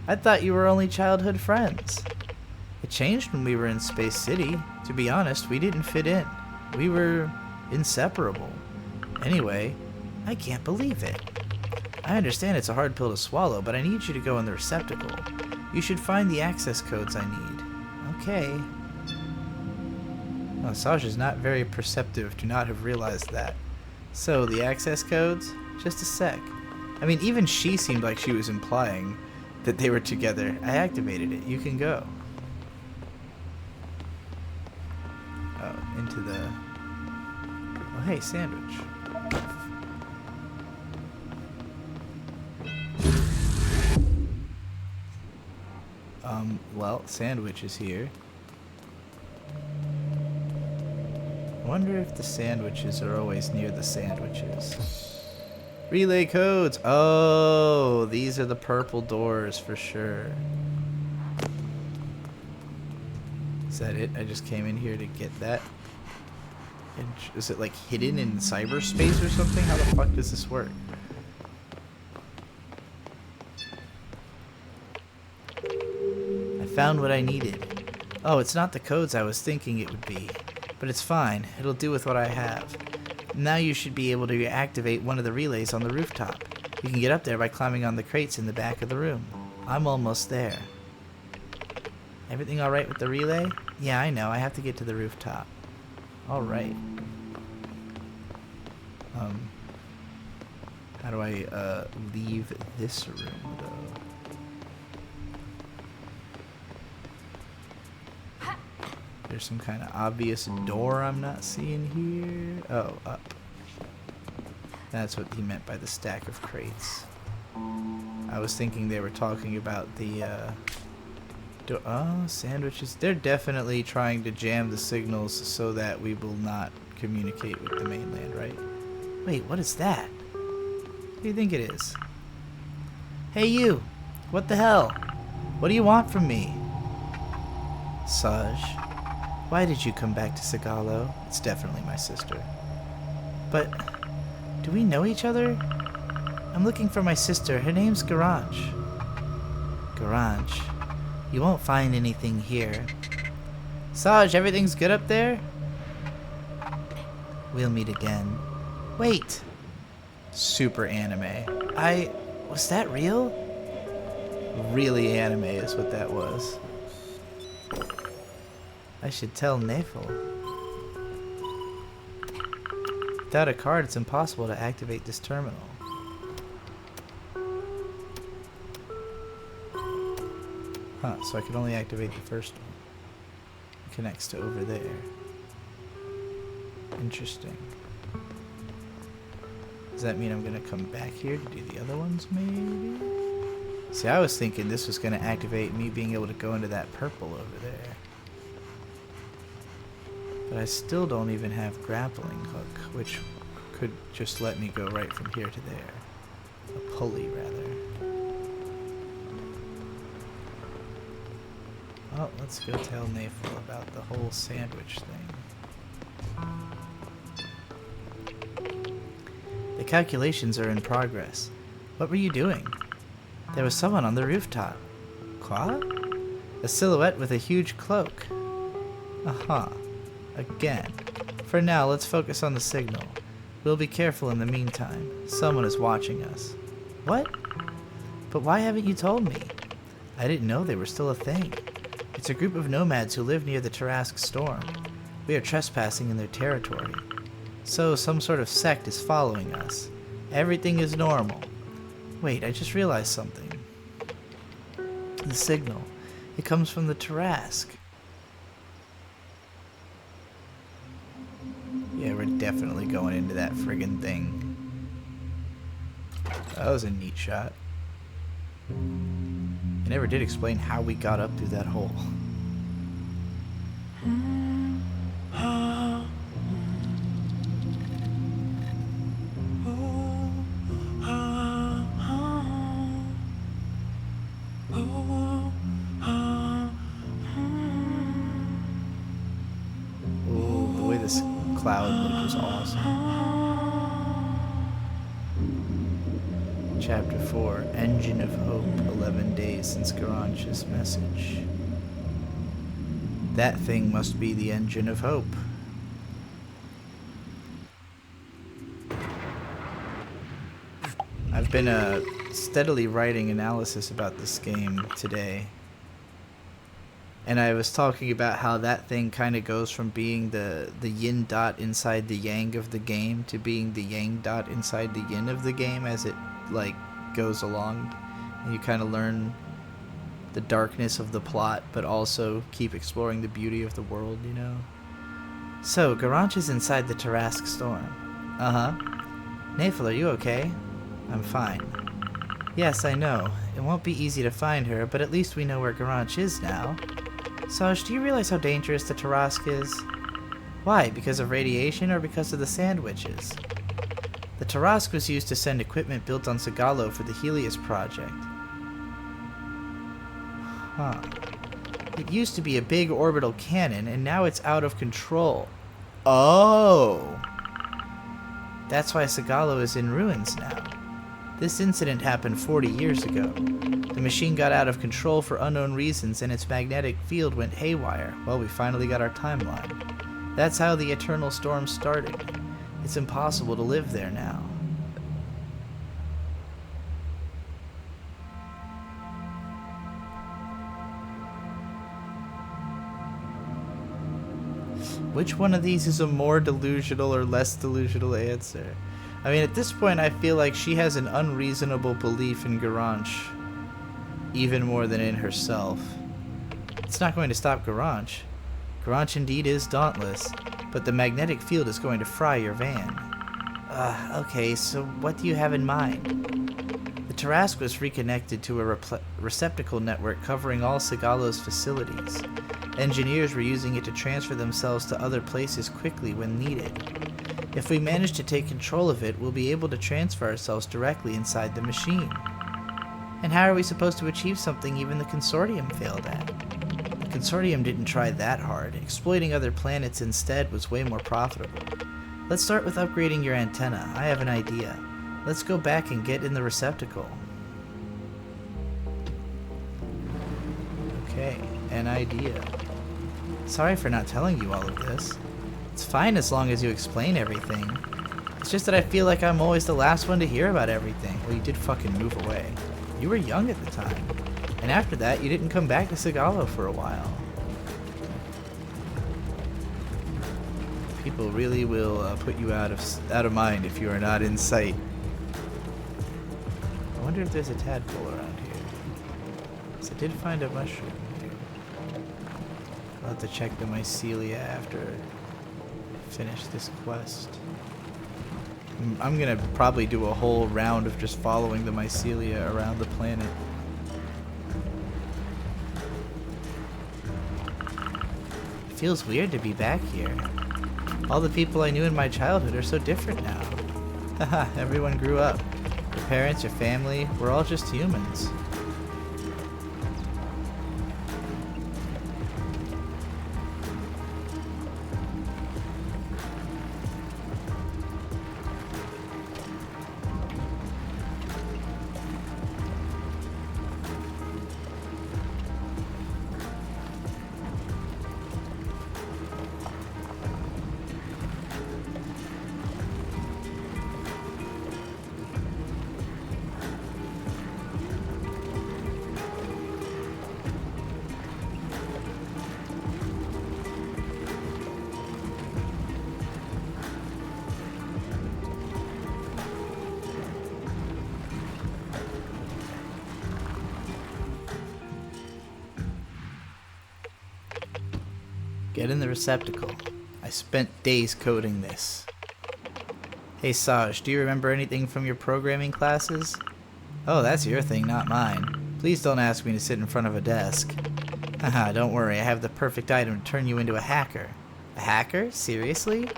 I thought you were only childhood friends. It changed when we were in Space City. To be honest, we didn't fit in. We were inseparable. Anyway, I can't believe it. I understand it's a hard pill to swallow, but I need you to go in the receptacle. You should find the access codes I need. Okay. Oh, Saj is not very perceptive to not have realized that. So, the access codes? Just a sec. I mean, even she seemed like she was implying that they were together. I activated it. You can go. Oh, into the... Oh, hey, sandwich. Well, sandwich is here. I wonder if the sandwiches are always near the sandwiches. Relay codes! Oh, these are the purple doors for sure. Is that it? I just came in here to get that. And is it like hidden in cyberspace or something? How the fuck does this work? I found what I needed. Oh, it's not the codes I was thinking it would be. But it's fine. It'll do with what I have. Now you should be able to activate one of the relays on the rooftop. You can get up there by climbing on the crates in the back of the room. I'm almost there. Everything alright with the relay? Yeah, I know. I have to get to the rooftop. Alright. How do I, leave this room, though? There's some kind of obvious door I'm not seeing here. Oh, up. That's what he meant by the stack of crates. I was thinking they were talking about the, oh, sandwiches. They're definitely trying to jam the signals so that we will not communicate with the mainland, right? Wait, what is that? What do you think it is? Hey, you! What the hell? What do you want from me? Saj. Why did you come back to Sagalo? It's definitely my sister. But, do we know each other? I'm looking for my sister. Her name's Garanch. Garanch. You won't find anything here. Saj, everything's good up there? We'll meet again. Wait! Super anime. Was that real? Really anime is what that was. I should tell Nefel. Without a card, it's impossible to activate this terminal. Huh, so I can only activate the first one. It connects to over there. Interesting. Does that mean I'm gonna come back here to do the other ones, maybe? See, I was thinking this was gonna activate me being able to go into that purple over there. But I still don't even have grappling hook, which could just let me go right from here to there. A pulley, rather. Well, let's go tell Nafel about the whole sandwich thing. The calculations are in progress. What were you doing? There was someone on the rooftop. Quoi? A silhouette with a huge cloak. Uh-huh. Again. For now, let's focus on the signal. We'll be careful in the meantime. Someone is watching us. What? But why haven't you told me? I didn't know they were still a thing. It's a group of nomads who live near the Tarask storm. We are trespassing in their territory. So, some sort of sect is following us. Everything is normal. Wait, I just realized something. The signal. It comes from the Tarask. Yeah, we're definitely going into that friggin' thing. That was a neat shot. It never did explain how we got up through that hole. Oh, the way this cloud looked was awesome. Chapter 4, Engine of Hope, 11 days since Garanch's message. That thing must be the Engine of Hope. I've been steadily writing analysis about this game today. And I was talking about how that thing kind of goes from being the yin dot inside the yang of the game to being the yang dot inside the yin of the game as it like goes along, and you kind of learn the darkness of the plot but also keep exploring the beauty of the world, you know. So Garanch is inside the Tarask storm. Nathal, are you okay? I'm fine. Yes, I know it won't be easy to find her, but at least we know where Garanch is now. Saj, do you realize how dangerous the Tarask is? Why? Because of radiation or because of the sandwiches? The Tarask was used to send equipment built on Sagalo for the Helios project. Huh. It used to be a big orbital cannon, and now it's out of control. Oh! That's why Sagalo is in ruins now. This incident happened 40 years ago. The machine got out of control for unknown reasons, and its magnetic field went haywire. Well, we finally got our timeline. That's how the Eternal Storm started. It's impossible to live there now. Which one of these is a more delusional or less delusional answer? I mean, at this point, I feel like she has an unreasonable belief in Garanch, even more than in herself. It's not going to stop Garanch. Garanch indeed is dauntless, but the magnetic field is going to fry your van. Okay, so what do you have in mind? The Tarask was reconnected to a receptacle network covering all Sagalo's facilities. Engineers were using it to transfer themselves to other places quickly when needed. If we manage to take control of it, we'll be able to transfer ourselves directly inside the machine. And how are we supposed to achieve something even the Consortium failed at? The Consortium didn't try that hard. Exploiting other planets instead was way more profitable. Let's start with upgrading your antenna. I have an idea. Let's go back and get in the receptacle. Okay, an idea. Sorry for not telling you all of this. It's fine as long as you explain everything. It's just that I feel like I'm always the last one to hear about everything. Well, you did fucking move away. You were young at the time. And after that, you didn't come back to Sagalo for a while. People really will put you out of mind if you are not in sight. I wonder if there's a tadpole around here. So I did find a mushroom here. I'll have to check the mycelia after I finish this quest. I'm gonna probably do a whole round of just following the mycelia around the planet. It feels weird to be back here. All the people I knew in my childhood are so different now. Haha, everyone grew up. Your parents, your family, we're all just humans. Get in the receptacle. I spent days coding this. Hey Saj, do you remember anything from your programming classes? Oh, that's your thing, not mine. Please don't ask me to sit in front of a desk. Haha, don't worry, I have the perfect item to turn you into a hacker. A hacker? Seriously?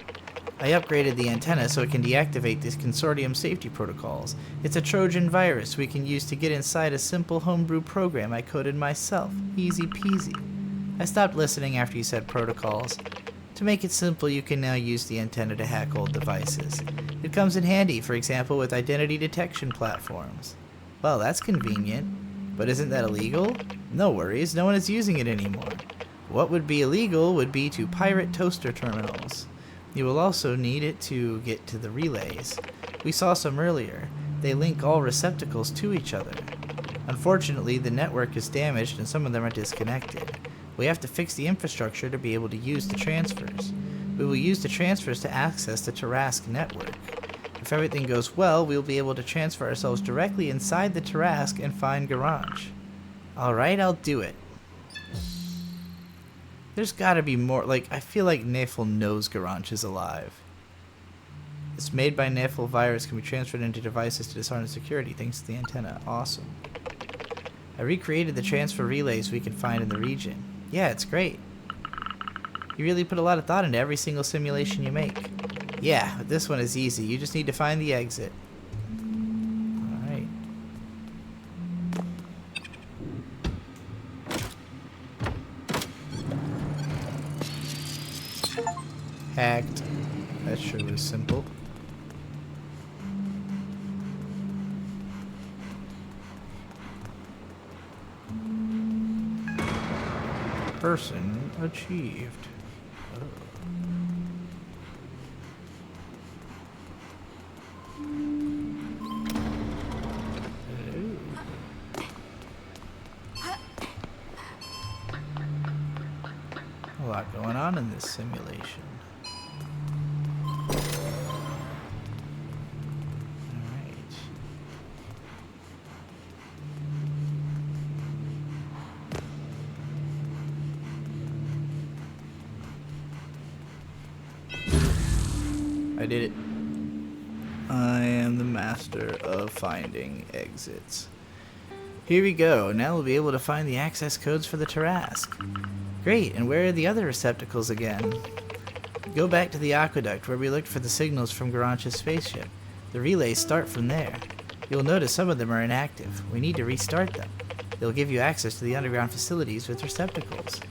I upgraded the antenna so it can deactivate these consortium safety protocols. It's a Trojan virus we can use to get inside a simple homebrew program I coded myself. Easy peasy. I stopped listening after you said protocols. To make it simple, you can now use the antenna to hack old devices. It comes in handy, for example, with identity detection platforms. Well, that's convenient. But isn't that illegal? No worries, no one is using it anymore. What would be illegal would be to pirate toaster terminals. You will also need it to get to the relays. We saw some earlier. They link all receptacles to each other. Unfortunately, the network is damaged and some of them are disconnected. We have to fix the infrastructure to be able to use the transfers. We will use the transfers to access the Tarask network. If everything goes well, we will be able to transfer ourselves directly inside the Tarask and find Garage. Alright, I'll do it. There's gotta be more, I feel like Nafel knows Garage is alive. It's made by Nafel virus, can be transferred into devices to disarm security thanks to the antenna. Awesome. I recreated the transfer relays we can find in the region. Yeah, it's great. You really put a lot of thought into every single simulation you make. Yeah, but this one is easy. You just need to find the exit. Alright. Hacked. That sure was simple. Person achieved. Oh. A lot going on in this simulation. I did it. I am the master of finding exits. Here we go. Now we'll be able to find the access codes for the Tarask. Great, and where are the other receptacles again? Go back to the aqueduct where we looked for the signals from Garanch's spaceship. The relays start from there. You'll notice some of them are inactive. We need to restart them. They'll give you access to the underground facilities with receptacles.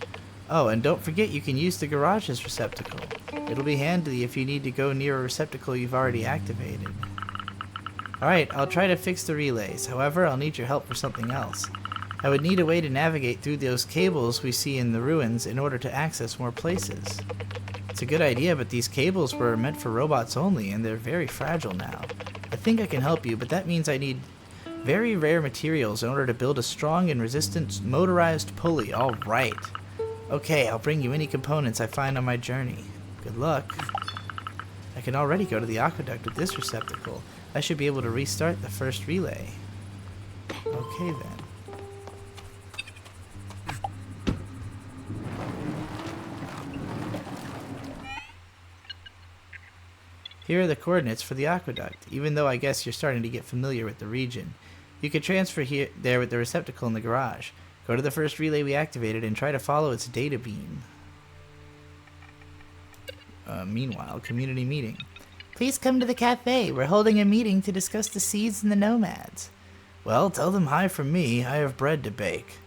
Oh, and don't forget you can use the Garage's receptacle. It'll be handy if you need to go near a receptacle you've already activated. Alright, I'll try to fix the relays. However, I'll need your help for something else. I would need a way to navigate through those cables we see in the ruins in order to access more places. It's a good idea, but these cables were meant for robots only, and they're very fragile now. I think I can help you, but that means I need very rare materials in order to build a strong and resistant motorized pulley. Alright. Okay, I'll bring you any components I find on my journey. Good luck. I can already go to the aqueduct with this receptacle. I should be able to restart the first relay. Okay then. Here are the coordinates for the aqueduct, even though I guess you're starting to get familiar with the region. You can transfer there with the receptacle in the garage. Go to the first relay we activated and try to follow its data beam. Meanwhile, community meeting. Please come to the cafe. We're holding a meeting to discuss the seeds and the nomads. Well, tell them hi from me. I have bread to bake.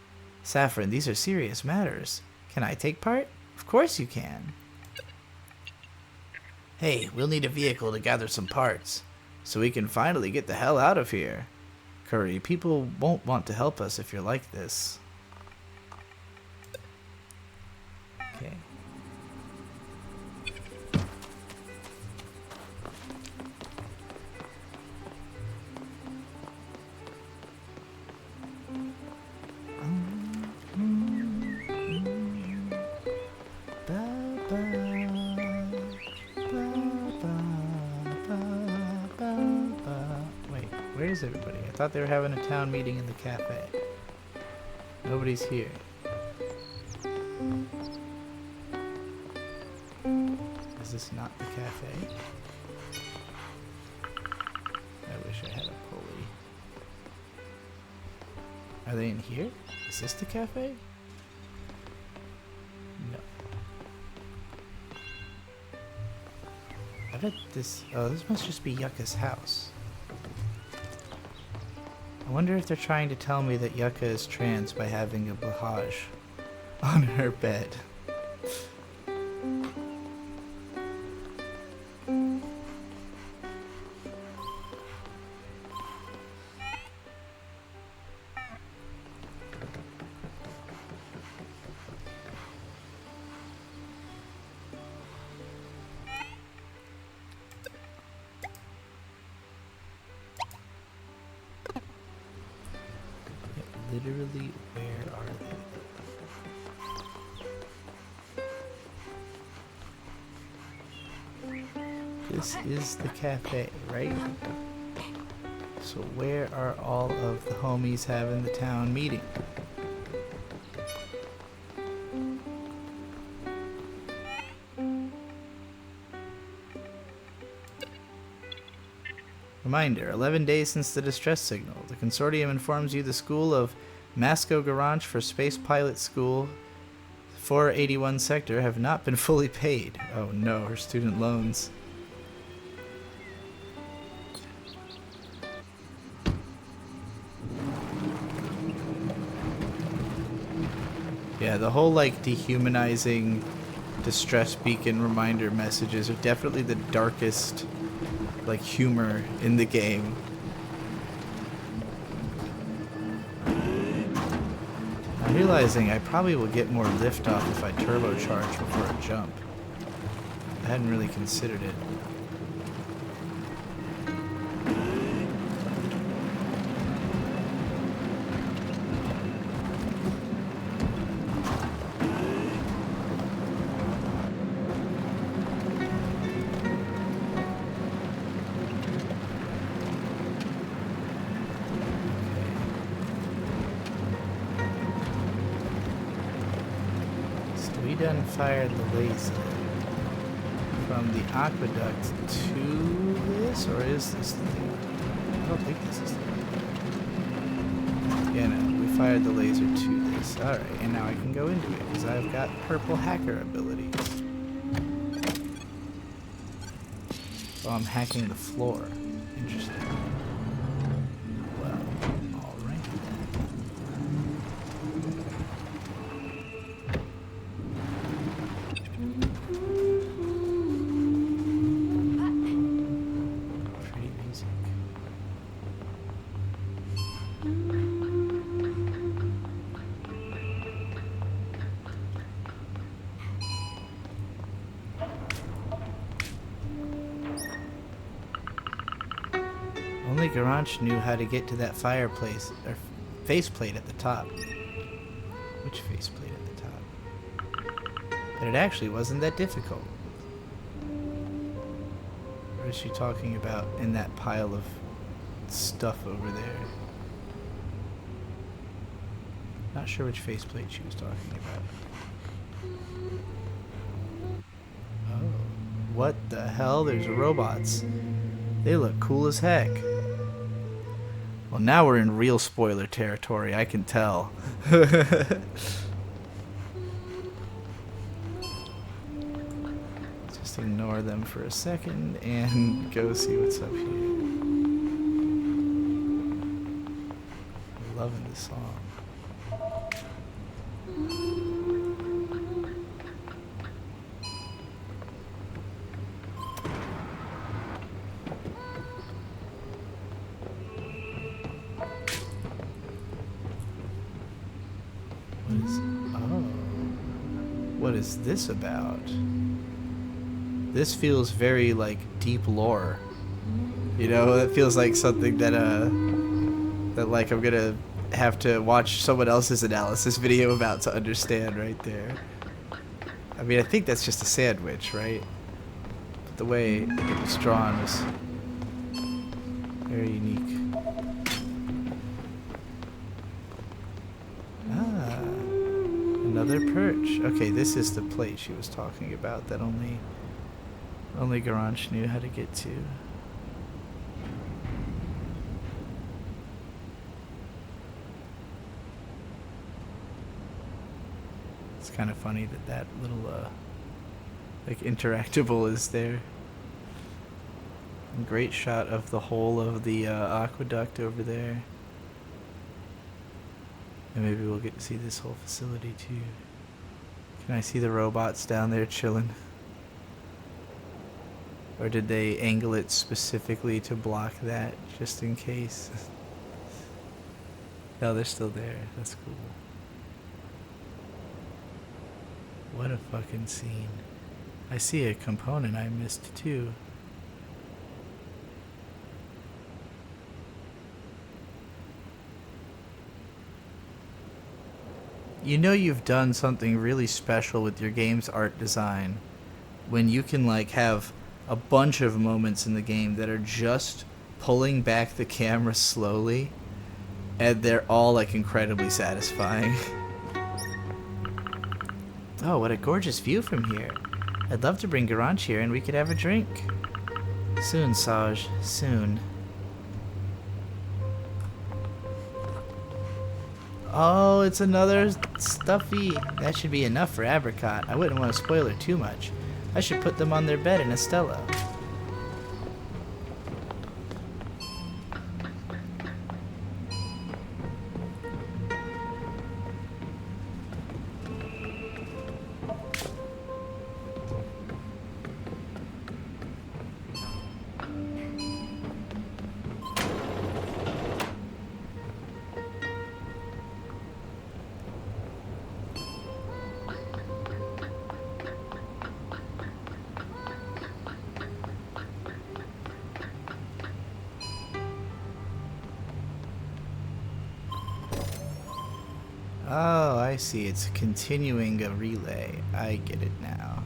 Saffron, these are serious matters. Can I take part? Of course you can. Hey, we'll need a vehicle to gather some parts, so we can finally get the hell out of here. Curry, people won't want to help us if you're like this. Okay. Wait, where's everybody? I thought they were having a town meeting in the cafe. Nobody's here. Is this not the cafe? I wish I had a pulley. Are they in here? Is this the cafe? No. I bet this... Oh, this must just be Yucca's house. I wonder if they're trying to tell me that Yucca is trans by having a bahaj on her bed. Literally, where are they? This is the cafe, right? So where are all of the homies having the town meeting? Reminder, 11 days since the distress signal. The consortium informs you the School of Masco Garage for Space Pilot School 481 sector have not been fully paid. Oh no, her student loans. Yeah, the whole like dehumanizing distress beacon reminder messages are definitely the darkest like humor in the game. I'm realizing I probably will get more lift off if I turbocharge before I jump. I hadn't really considered it. We done fired the laser from the aqueduct to this, or is this the thing? I don't think this is the thing. Yeah, no, we fired the laser to this. Alright, and now I can go into it, because I've got purple hacker abilities. So I'm hacking the floor. Interesting. Well, alright then. Only Garage knew how to get to that fireplace, or faceplate at the top. Which faceplate at the top? But it actually wasn't that difficult. What is she talking about in that pile of stuff over there? Not sure which faceplate she was talking about. Oh, what the hell? There's robots. They look cool as heck. Well, now we're in real spoiler territory, I can tell. Just ignore them for a second and go see what's up here. I'm loving this song. What is this about? This feels very like deep lore. You know, it feels like something that that like I'm gonna have to watch someone else's analysis video about to understand right there. I mean, I think that's just a sandwich, right? But the way it was drawn was very unique. Another perch. Okay, this is the plate she was talking about that only Only Garanch knew how to get to. It's kind of funny that that little, like, interactable is there. Great shot of the whole of the aqueduct over there. And maybe we'll get to see this whole facility too. Can I see the robots down there chilling? Or did they angle it specifically to block that, just in case? No, they're still there. That's cool. What a fucking scene. I see a component I missed too. You know you've done something really special with your game's art design when you can like have a bunch of moments in the game that are just pulling back the camera slowly and they're all like incredibly satisfying. Oh, what a gorgeous view from here. I'd love to bring Garanch here and we could have a drink. Soon, Saj, soon. Oh, it's another stuffy. That should be enough for Apricot. I wouldn't want to spoil her too much. I should put them on their bed in Estella. Oh, I see. It's continuing a relay. I get it now.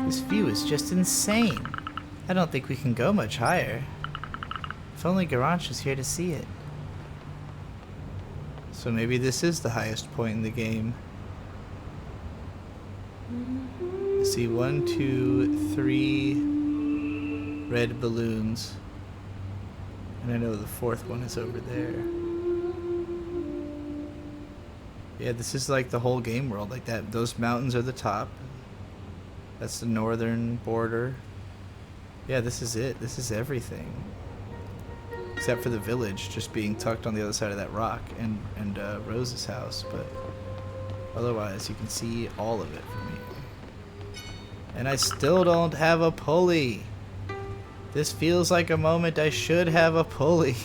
This view is just insane. I don't think we can go much higher. If only Garanch was here to see it. So maybe this is the highest point in the game. I see 1, 2, 3 red balloons. And I know the fourth one is over there. Yeah, this is like the whole game world. Like that, those mountains are the top. That's the northern border. Yeah, this is it. This is everything. Except for the village just being tucked on the other side of that rock and Rose's house. But otherwise, you can see all of it from here. And I still don't have a pulley. This feels like a moment I should have a pulley.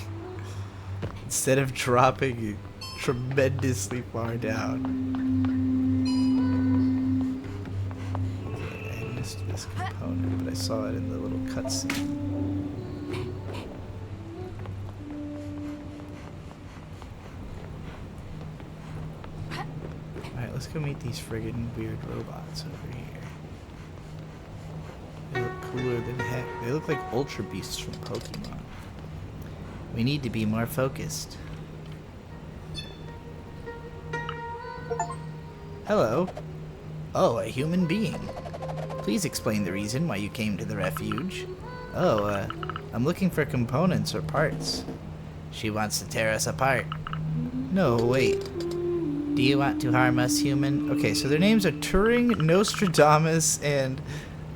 Instead of dropping tremendously far down. Okay, I missed this component, but I saw it in the little cutscene. Alright, let's go meet these friggin' weird robots over here. They look cooler than heck. They look like Ultra Beasts from Pokemon. We need to be more focused. Hello. Oh, a human being. Please explain the reason why you came to the refuge. Oh, I'm looking for components or parts. She wants to tear us apart. No, wait. Do you want to harm us, human? Okay, so their names are Turing, Nostradamus, and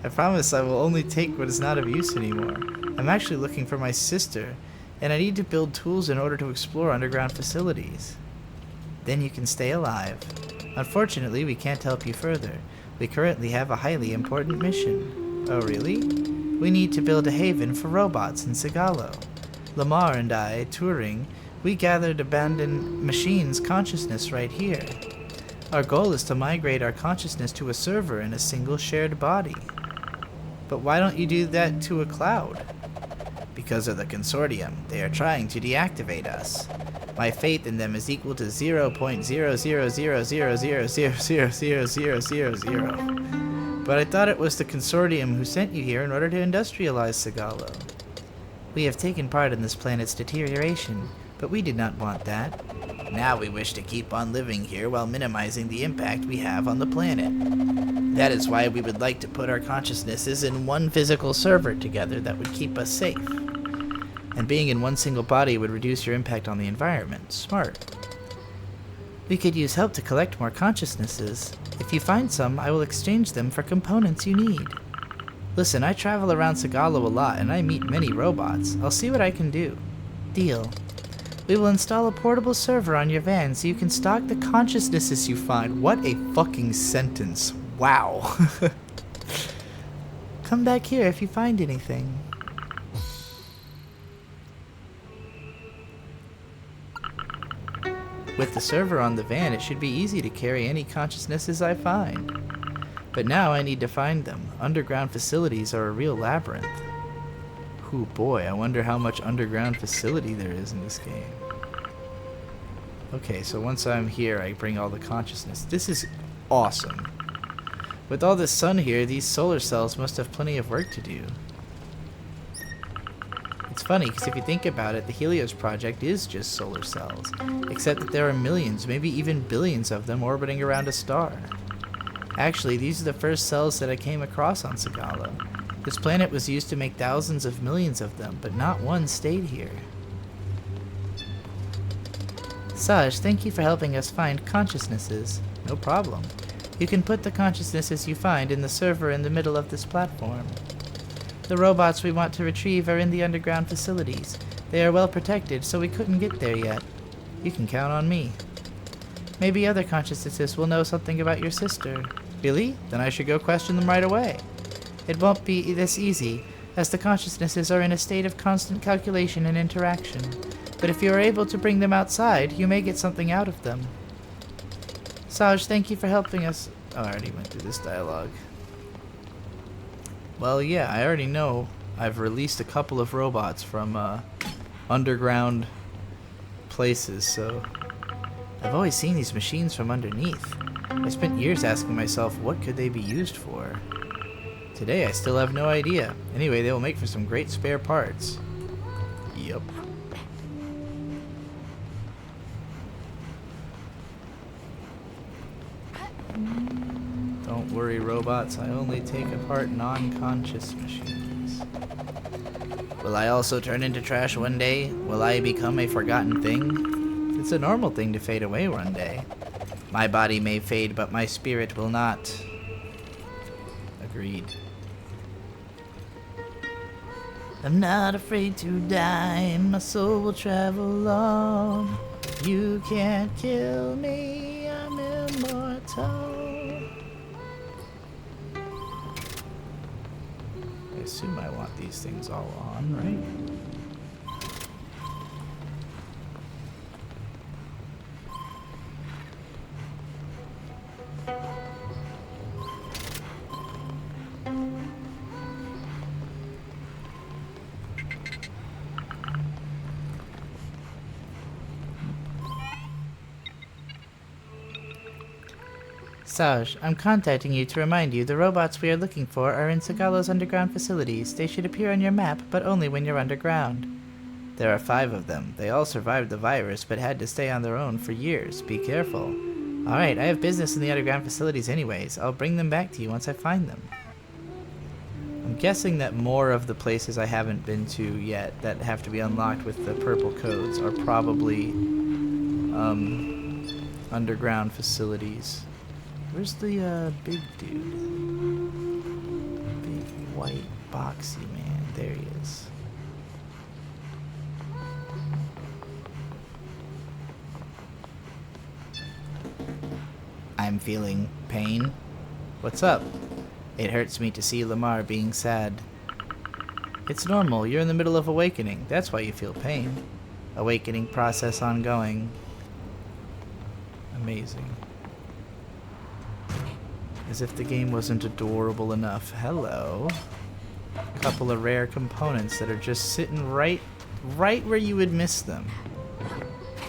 I promise I will only take what is not of use anymore. I'm actually looking for my sister, and I need to build tools in order to explore underground facilities. Then you can stay alive. Unfortunately, we can't help you further. We currently have a highly important mission. Oh, really? We need to build a haven for robots in Sigalo. Lamar and I, Turing, we gathered abandoned machines' consciousness right here. Our goal is to migrate our consciousness to a server in a single shared body. But why don't you do that to a cloud? Because of the consortium. They are trying to deactivate us. My faith in them is equal to 0.00000000000. But I thought it was the consortium who sent you here in order to industrialize Sigalo. We have taken part in this planet's deterioration, but we did not want that. Now we wish to keep on living here while minimizing the impact we have on the planet. That is why we would like to put our consciousnesses in one physical server together that would keep us safe. And being in one single body would reduce your impact on the environment. Smart. We could use help to collect more consciousnesses. If you find some, I will exchange them for components you need. Listen, I travel around Sagalo a lot and I meet many robots. I'll see what I can do. Deal. We will install a portable server on your van so you can stock the consciousnesses you find. What a fucking sentence. Wow. Come back here if you find anything. With the server on the van, it should be easy to carry any consciousnesses I find. But now I need to find them. Underground facilities are a real labyrinth. Ooh boy, I wonder how much underground facility there is in this game. Okay, so once I'm here, I bring all the consciousness. This is awesome. With all this sun here, these solar cells must have plenty of work to do. It's funny, because if you think about it, the Helios project is just solar cells. Except that there are millions, maybe even billions of them orbiting around a star. Actually, these are the first cells that I came across on Sagalo. This planet was used to make thousands of millions of them, but not one stayed here. Saj, thank you for helping us find consciousnesses. No problem. You can put the consciousnesses you find in the server in the middle of this platform. The robots we want to retrieve are in the underground facilities. They are well protected, so we couldn't get there yet. You can count on me. Maybe other consciousnesses will know something about your sister. Really? Then I should go question them right away. It won't be this easy, as the consciousnesses are in a state of constant calculation and interaction. But if you are able to bring them outside, you may get something out of them. Saj, thank you for helping us. Oh, I already went through this dialogue. Well, yeah, I already know. I've released a couple of robots from underground places, so I've always seen these machines from underneath. I spent years asking myself, what could they be used for? Today, I still have no idea. Anyway, they will make for some great spare parts. Yup. Don't worry, robots. I only take apart non-conscious machines. Will I also turn into trash one day? Will I become a forgotten thing? It's a normal thing to fade away one day. My body may fade, but my spirit will not. Agreed. I'm not afraid to die, my soul will travel on. You can't kill me, I'm immortal. I assume I want these things all on, right? Saj, I'm contacting you to remind you the robots we are looking for are in Sagalo's underground facilities. They should appear on your map, but only when you're underground. There are 5 of them. They all survived the virus, but had to stay on their own for years. Be careful. Alright, I have business in the underground facilities anyways. I'll bring them back to you once I find them. I'm guessing that more of the places I haven't been to yet that have to be unlocked with the purple codes are probably underground facilities. Where's the big dude? Big white boxy man. There he is. I'm feeling pain. What's up? It hurts me to see Lamar being sad. It's normal. You're in the middle of awakening. That's why you feel pain. Awakening process ongoing. Amazing. As if the game wasn't adorable enough. Hello. A couple of rare components that are just sitting right where you would miss them.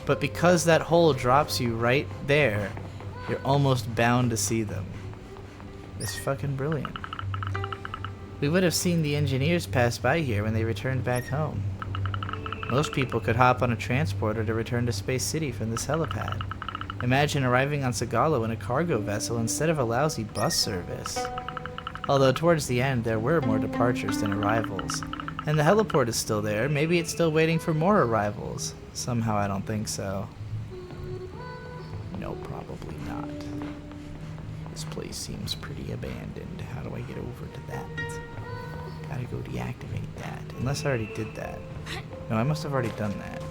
But because that hole drops you right there, you're almost bound to see them. It's fucking brilliant. We would have seen the engineers pass by here when they returned back home. Most people could hop on a transporter to return to Space City from this helipad. Imagine arriving on Sagalo in a cargo vessel instead of a lousy bus service. Although towards the end there were more departures than arrivals. And the heliport is still there. Maybe it's still waiting for more arrivals. Somehow I don't think so. No, probably not. This place seems pretty abandoned. How do I get over to that? Gotta go deactivate that. Unless I already did that. No, I must have already done that.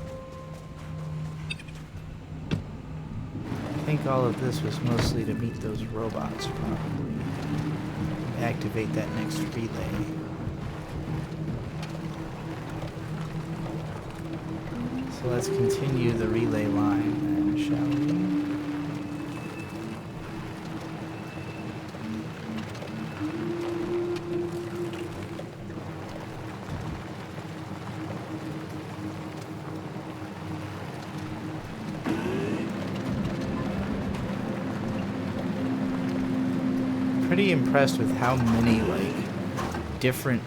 I think all of this was mostly to meet those robots, probably. Activate that next relay. So let's continue the relay line then, shall we? Pretty impressed with how many like different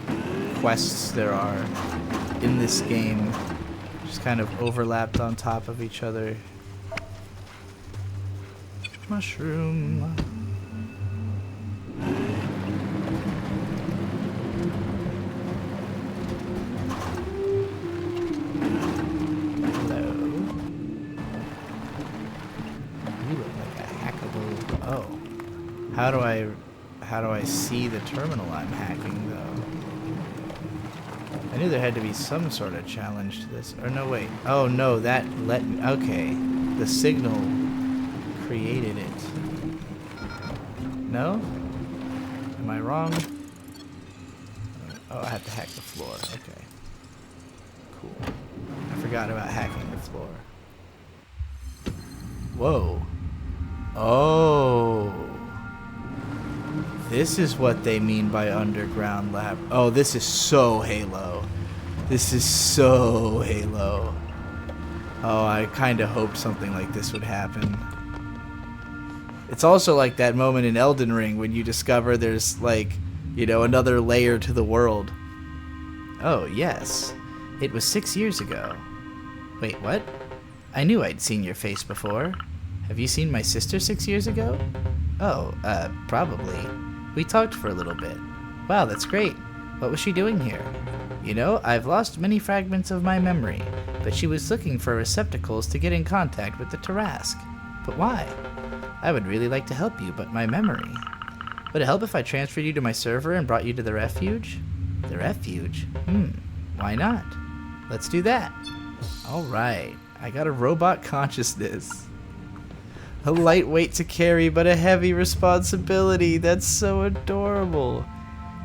quests there are in this game, just kind of overlapped on top of each other. Mushroom. Hello. You look like a hackable. Oh, how do I see the terminal I'm hacking, though? I knew there had to be some sort of challenge to this. Or no, wait. Oh, no, that let me... Okay. The signal created it. No? Am I wrong? Oh, I have to hack the floor. Okay. Cool. I forgot about hacking the floor. Whoa. Oh... This is what they mean by underground lab. Oh, this is so Halo. This is so Halo. Oh, I kind of hoped something like this would happen. It's also like that moment in Elden Ring when you discover there's, like, you know, another layer to the world. Oh, yes. It was 6 years ago. Wait, what? I knew I'd seen your face before. Have you seen my sister 6 years ago? Oh, probably. We talked for a little bit. Wow, that's great. What was she doing here? You know, I've lost many fragments of my memory, but she was looking for receptacles to get in contact with the Tarask. But why? I would really like to help you, but my memory. Would it help if I transferred you to my server and brought you to the refuge? The refuge? Why not? Let's do that. Alright, I got a robot consciousness. A lightweight to carry, but a heavy responsibility. That's so adorable.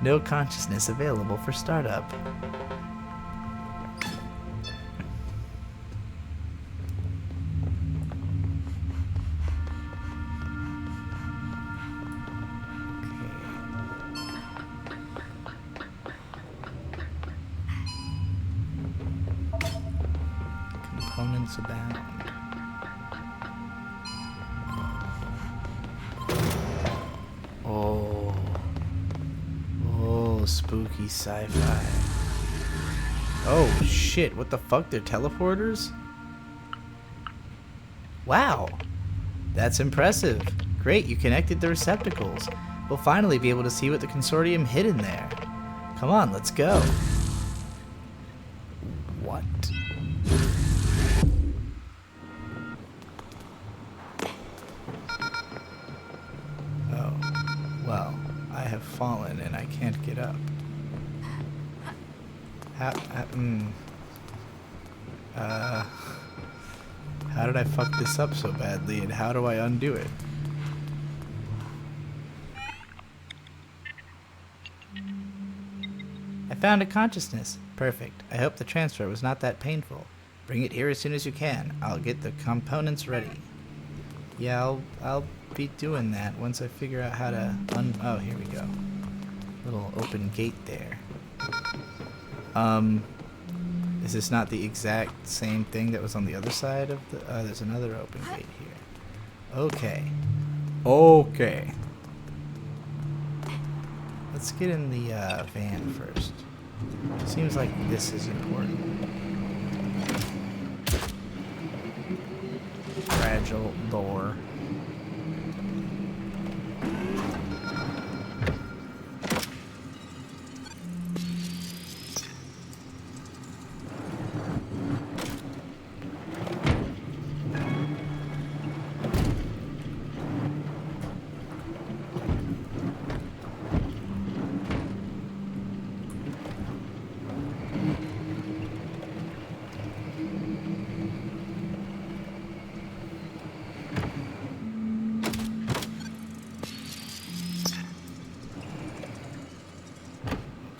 No consciousness available for startup. Okay. Components abound. Oh, spooky sci-fi. Oh shit, what the fuck, they're teleporters? Wow, that's impressive. Great, you connected the receptacles. We'll finally be able to see what the consortium hid in there. Come on, let's go. What? Well, I have fallen and I can't get up. How did I fuck this up so badly, and how do I undo it? I found a consciousness. Perfect. I hope the transfer was not that painful. Bring it here as soon as you can. I'll get the components ready. Yeah, I'll be doing that once I figure out how to oh, here we go. Little open gate there. Is this not the exact same thing that was on the other side of the... there's another open gate here. Okay. Okay. Let's get in the van first. Seems like this is important. fragile door.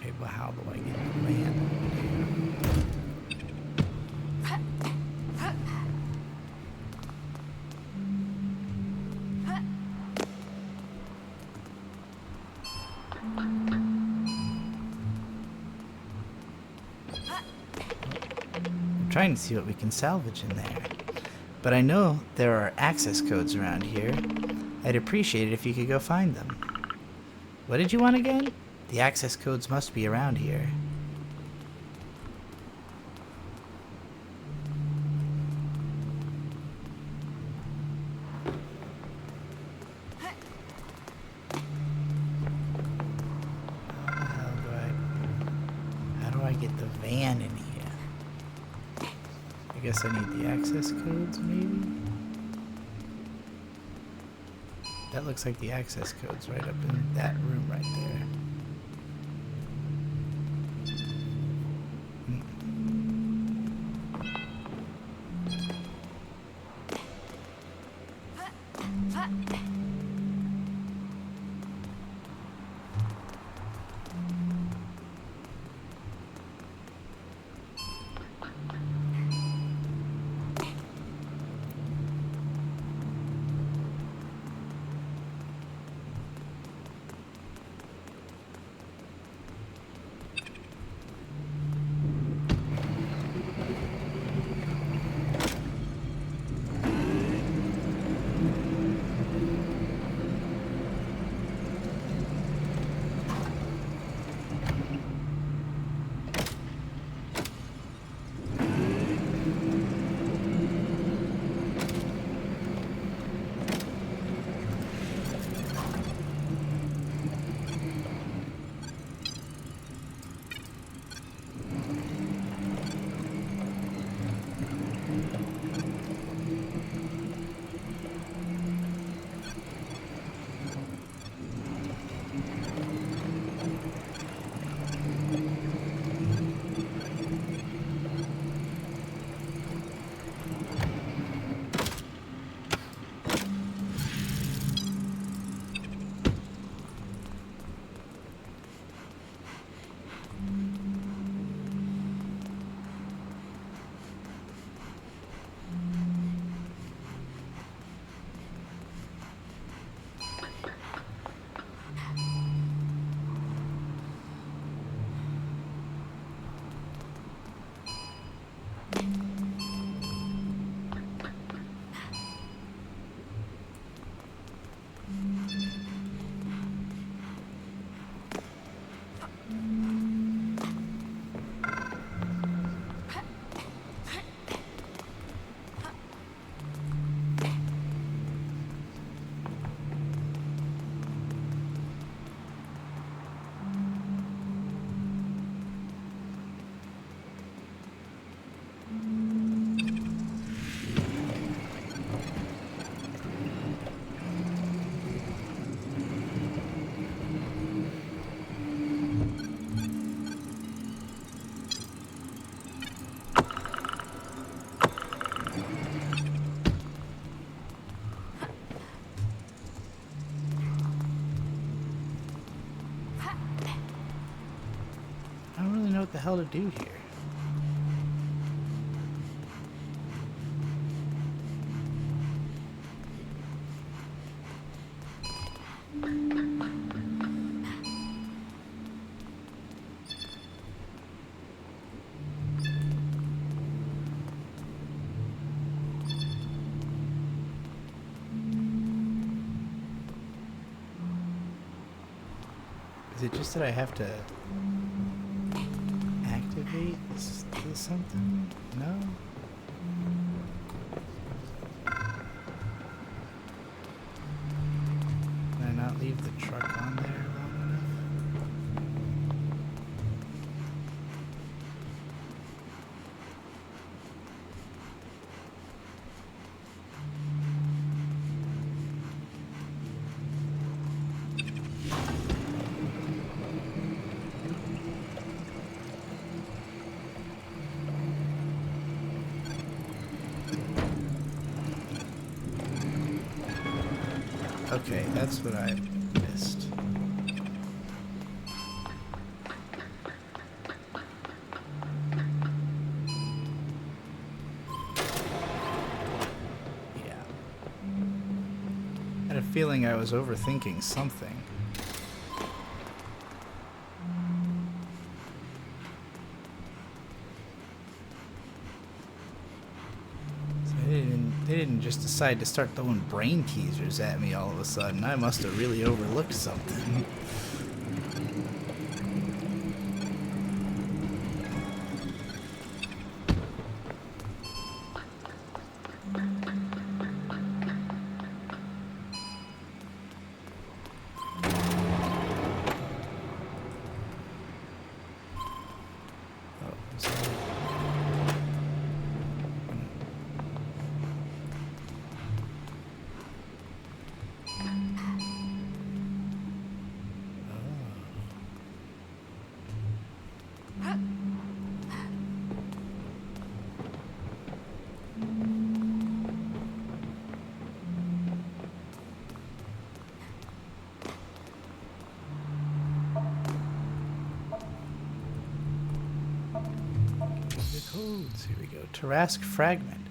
Okay, but how do I get the van? I'm trying to see what we can salvage in there. But I know there are access codes around here. I'd appreciate it if you could go find them. What did you want again? The access codes must be around here. How do I get the van in here? I guess I need the access codes, maybe? That looks like the access codes right up in that room right there. What the hell to do here? Is it just that I have to activate this something? No? leave the truck on there long enough? Okay, that's what I missed. Yeah. I had a feeling I was overthinking something. They didn't just decide to start throwing brain teasers at me all of a sudden. I must have really overlooked something. Codes. Here we go. Tarask fragment.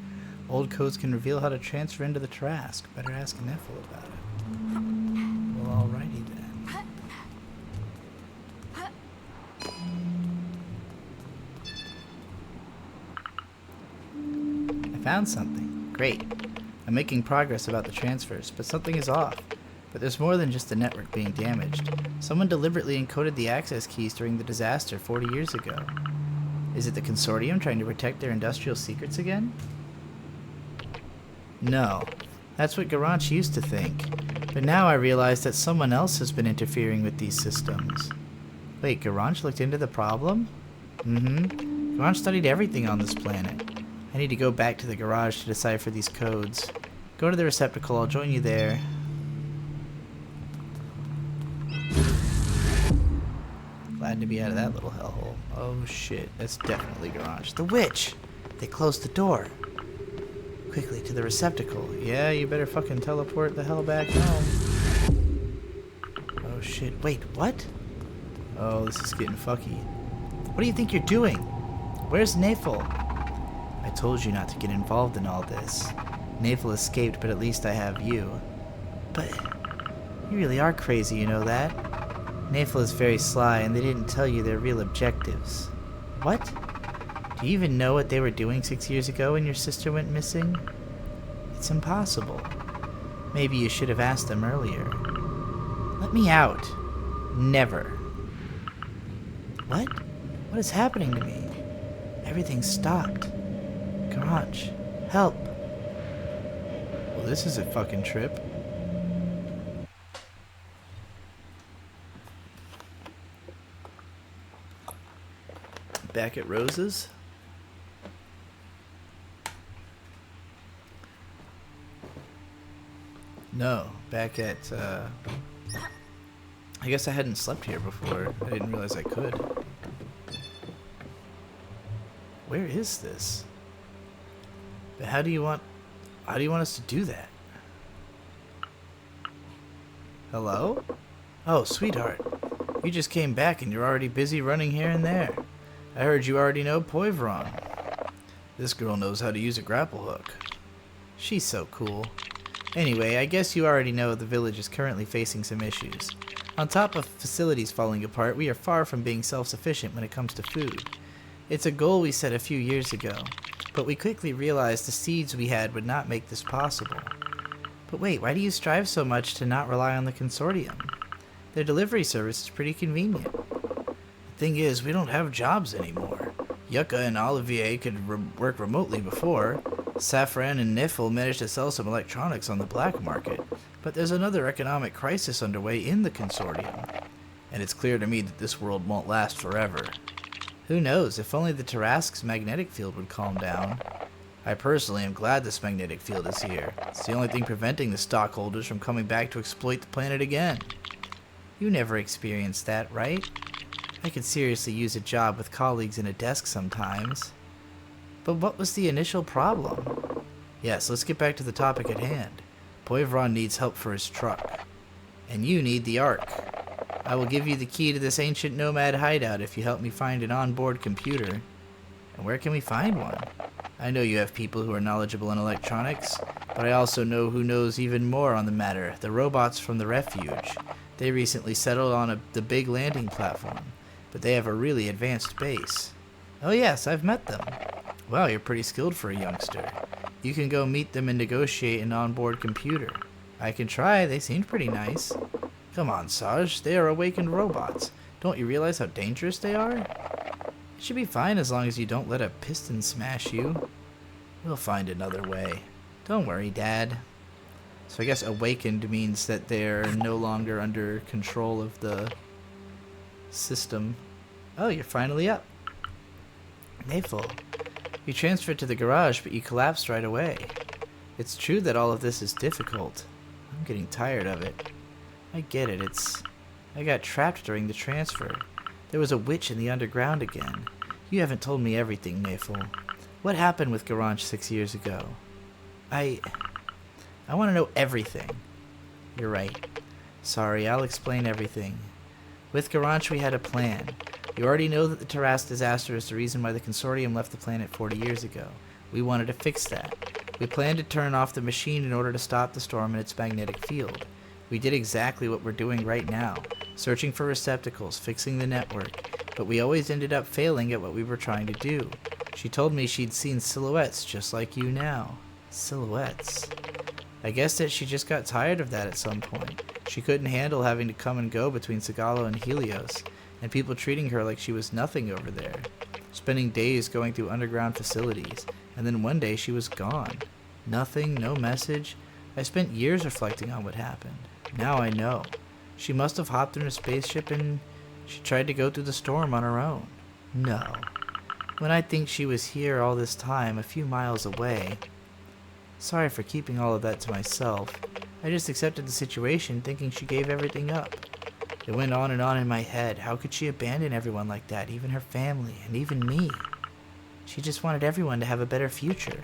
Old codes can reveal how to transfer into the Tarask. Better ask Neffel about it. Well, alrighty then. I found something. Great. I'm making progress about the transfers, but something is off. But there's more than just the network being damaged. Someone deliberately encoded the access keys during the disaster 40 years ago. Is it the Consortium trying to protect their industrial secrets again? No. That's what Garanch used to think. But now I realize that someone else has been interfering with these systems. Wait, Garanch looked into the problem? Mm-hmm. Garanch studied everything on this planet. I need to go back to the garage to decipher these codes. Go to the receptacle, I'll join you there. Glad to be out of that little hellhole. Oh shit, that's definitely Garanch. The witch! They closed the door. Quickly to the receptacle. Yeah, you better fucking teleport the hell back home. Oh shit, wait, what? Oh, this is getting fucky. What do you think you're doing? Where's Nafel? I told you not to get involved in all this. Nafel escaped, but at least I have you. But you really are crazy, you know that? Nafel is very sly, and they didn't tell you their real objectives. What? Do you even know what they were doing 6 years ago when your sister went missing? It's impossible. Maybe you should have asked them earlier. Let me out. Never. What? What is happening to me? Everything stopped. Garage, help. Well, this is a fucking trip. Back at Rose's. No, back at, I guess I hadn't slept here before. I didn't realize I could. Where is this? But how do you want us to do that? Hello? Oh, sweetheart. You just came back and you're already busy running here and there. I heard you already know Poivron. This girl knows how to use a grapple hook. She's so cool. Anyway, I guess you already know the village is currently facing some issues. On top of facilities falling apart, we are far from being self-sufficient when it comes to food. It's a goal we set a few years ago, but we quickly realized the seeds we had would not make this possible. But wait, why do you strive so much to not rely on the Consortium? Their delivery service is pretty convenient. The thing is, we don't have jobs anymore. Yucca and Olivier could work remotely before. Safran and Niffel managed to sell some electronics on the black market, But there's another economic crisis underway in the consortium, and it's clear to me that this world won't last forever. Who knows, if only the Tarrasque's magnetic field would calm down. I personally am glad this magnetic field is here. It's the only thing preventing the stockholders from coming back to exploit the planet again. You never experienced that, right? I could seriously use a job with colleagues in a desk sometimes. But what was the initial problem? Yes, let's get back to the topic at hand. Poivron needs help for his truck. And you need the Ark. I will give you the key to this ancient nomad hideout if you help me find an onboard computer. And where can we find one? I know you have people who are knowledgeable in electronics, but I also know who knows even more on the matter, the robots from the refuge. They recently settled on the big landing platform, but they have a really advanced base. Oh yes, I've met them. Wow, you're pretty skilled for a youngster. You can go meet them and negotiate an onboard computer. I can try, they seemed pretty nice. Come on, Saj, they are awakened robots. Don't you realize how dangerous they are? It should be fine as long as you don't let a piston smash you. We'll find another way. Don't worry, Dad. So I guess awakened means that they're no longer under control of the system. Oh, you're finally up. Mayful. You transferred to the garage, but you collapsed right away. It's true that all of this is difficult. I'm getting tired of it. I get it, I got trapped during the transfer. There was a witch in the underground again. You haven't told me everything, Mayful. What happened with Garage 6 years ago? I want to know everything. You're right. Sorry, I'll explain everything. With Garage, we had a plan. You already know that the Tarrasque disaster is the reason why the consortium left the planet 40 years ago. We wanted to fix that. We planned to turn off the machine in order to stop the storm in its magnetic field. We did exactly what we're doing right now, searching for receptacles, fixing the network, but we always ended up failing at what we were trying to do. She told me she'd seen silhouettes just like you now. Silhouettes. I guess that she just got tired of that at some point. She couldn't handle having to come and go between Sagalo and Helios, and people treating her like she was nothing over there. Spending days going through underground facilities, and then one day she was gone. Nothing, no message. I spent years reflecting on what happened. Now I know. She must have hopped in a spaceship and she tried to go through the storm on her own. No. When I think she was here all this time, a few miles away. Sorry for keeping all of that to myself. I just accepted the situation thinking she gave everything up. It went on and on in my head. How could she abandon everyone like that, even her family, and even me? She just wanted everyone to have a better future.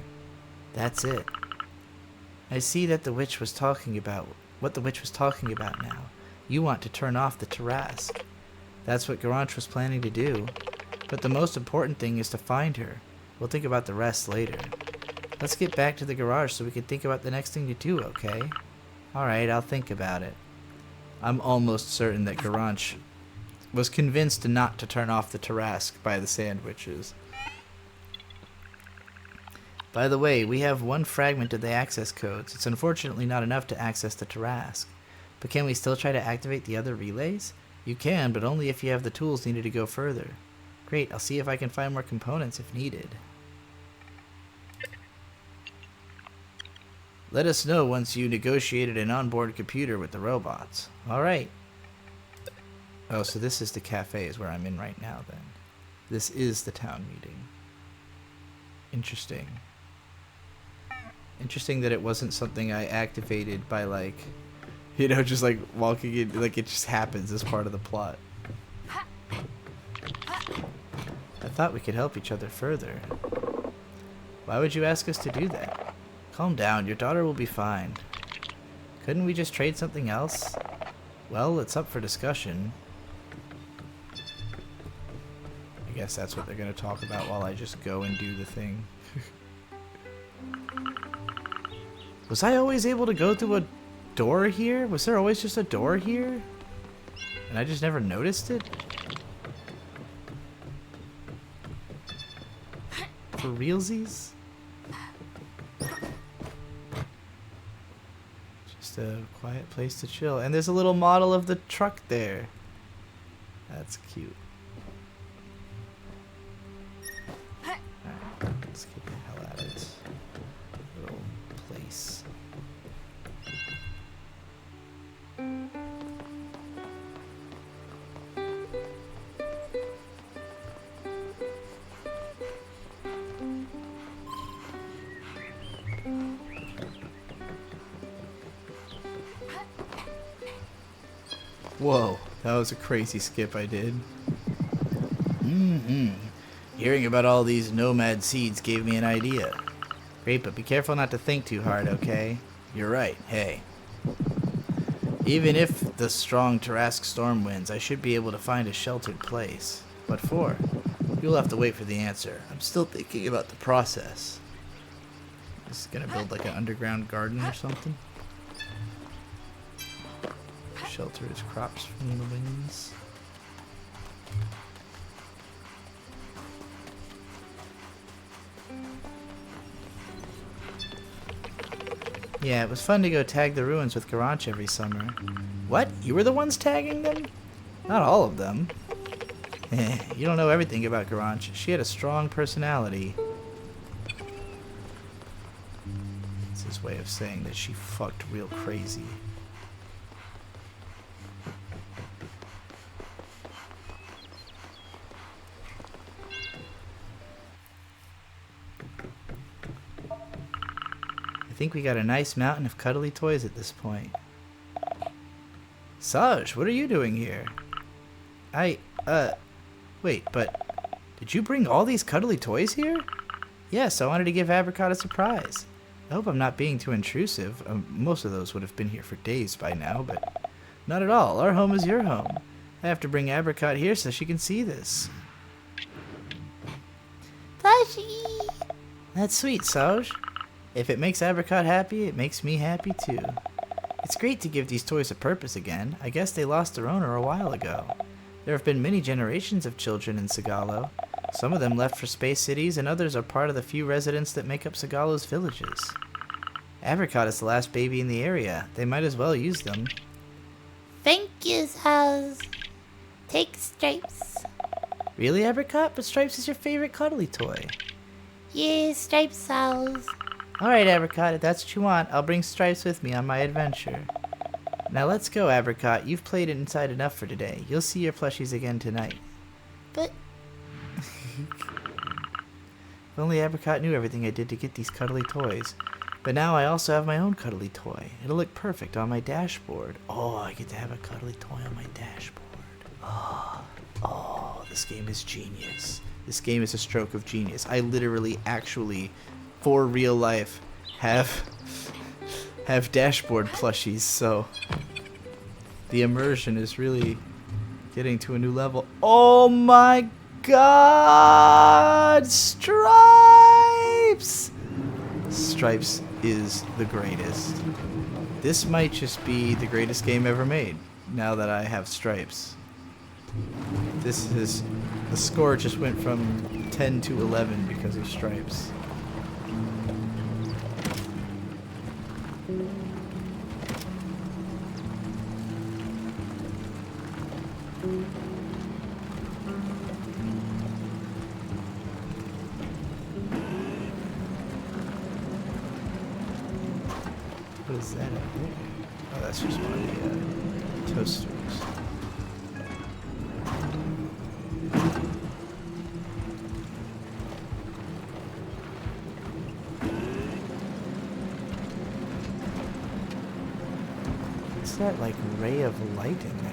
That's it. I see that the witch was talking about what the witch was talking about now. You want to turn off the Tarrasque. That's what Garanch was planning to do. But the most important thing is to find her. We'll think about the rest later. Let's get back to the garage so we can think about the next thing to do, okay? Alright, I'll think about it. I'm almost certain that Garanch was convinced not to turn off the Tarrasque by the sandwiches. By the way, we have one fragment of the access codes. It's unfortunately not enough to access the Tarrasque. But can we still try to activate the other relays? You can, but only if you have the tools needed to go further. Great, I'll see if I can find more components if needed. Let us know once you negotiated an onboard computer with the robots. Alright. Oh, so this is the cafe is where I'm in right now then. This is the town meeting. Interesting. Interesting that it wasn't something I activated by like, you know, just like walking in, like it just happens as part of the plot. I thought we could help each other further. Why would you ask us to do that? Calm down, your daughter will be fine. Couldn't we just trade something else? Well, it's up for discussion. I guess that's what they're going to talk about while I just go and do the thing. Was I always able to go through a door here? Was there always just a door here? And I just never noticed it? For realsies? Just a quiet place to chill. And there's a little model of the truck there. That's cute. Alright, let's get the hell out of this little place. Whoa, that was a crazy skip I did. Hearing about all these nomad seeds gave me an idea. Great, but be careful not to think too hard, okay? You're right, hey. Even if the strong Tarrasque storm wins, I should be able to find a sheltered place. What for? You'll have to wait for the answer. I'm still thinking about the process. Just gonna build like an underground garden or something? Shelter his crops from the winds. Yeah, it was fun to go tag the ruins with Garanch every summer. What? You were the ones tagging them? Not all of them. You don't know everything about Garanch. She had a strong personality. It's his way of saying that she fucked real crazy. I think we got a nice mountain of cuddly toys at this point. Saj, what are you doing here? Wait, but did you bring all these cuddly toys here? Yes, I wanted to give Apricot a surprise. I hope I'm not being too intrusive. Most of those would have been here for days by now, but not at all. Our home is your home. I have to bring Apricot here so she can see this. Plushie! That's sweet, Saj. If it makes Apricot happy, it makes me happy too. It's great to give these toys a purpose again. I guess they lost their owner a while ago. There have been many generations of children in Sagalo. Some of them left for space cities, and others are part of the few residents that make up Sagalo's villages. Apricot is the last baby in the area. They might as well use them. Thank you, House. Take Stripes. Really, Apricot? But Stripes is your favorite cuddly toy. Yeah, Stripes House. Alright, Apricot, if that's what you want, I'll bring Stripes with me on my adventure. Now let's go, Apricot. You've played inside enough for today. You'll see your plushies again tonight. But If only Apricot knew everything I did to get these cuddly toys. But now I also have my own cuddly toy. It'll look perfect on my dashboard. Oh, I get to have a cuddly toy on my dashboard. Oh, this game is genius. This game is a stroke of genius. I literally, actually, for real life, have dashboard plushies, so the immersion is really getting to a new level. Oh my god! Stripes! Stripes is the greatest. This might just be the greatest game ever made, now that I have Stripes. This is... the score just went from 10 to 11 because of Stripes. What is that out there? Oh, that's just one of the toasters. What's that, like, ray of light in there?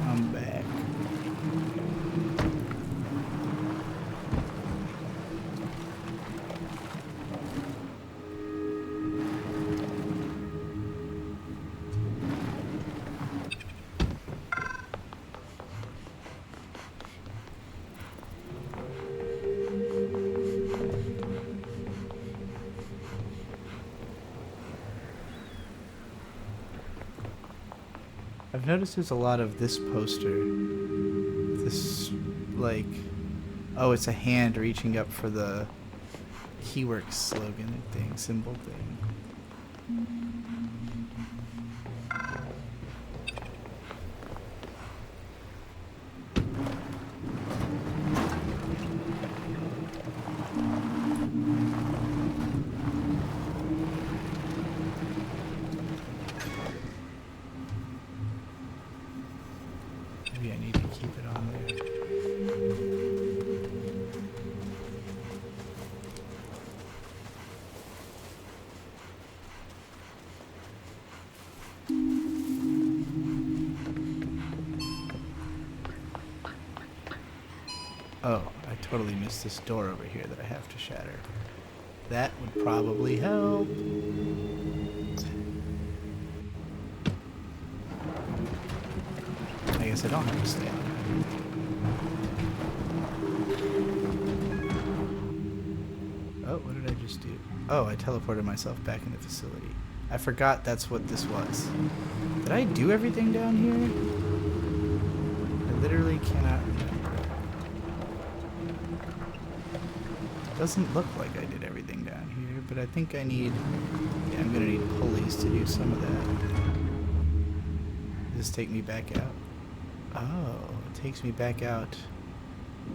I'm back. I've noticed there's a lot of this poster. This, like, oh, it's a hand reaching up for the Keyworks slogan thing, symbol thing. Oh, I totally missed this door over here that I have to shatter. That would probably help. I guess I don't have to stay on that. Oh, what did I just do? Oh, I teleported myself back in the facility. I forgot that's what this was. Did I do everything down here? I literally cannot remember. Doesn't look like I did everything down here, but I think I need... Yeah, I'm gonna need pulleys to do some of that. Does this take me back out? Oh, it takes me back out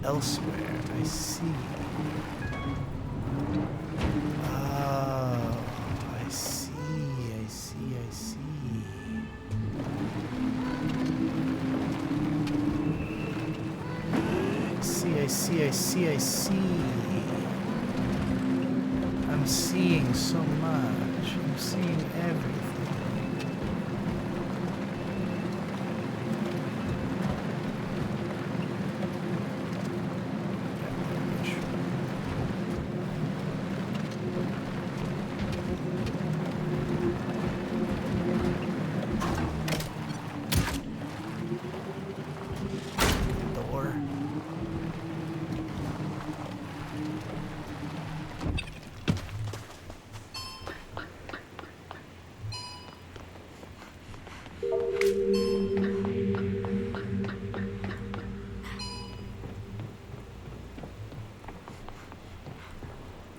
elsewhere. I see. Oh, I see. I see. I'm seeing so much. I'm seeing everything. Door.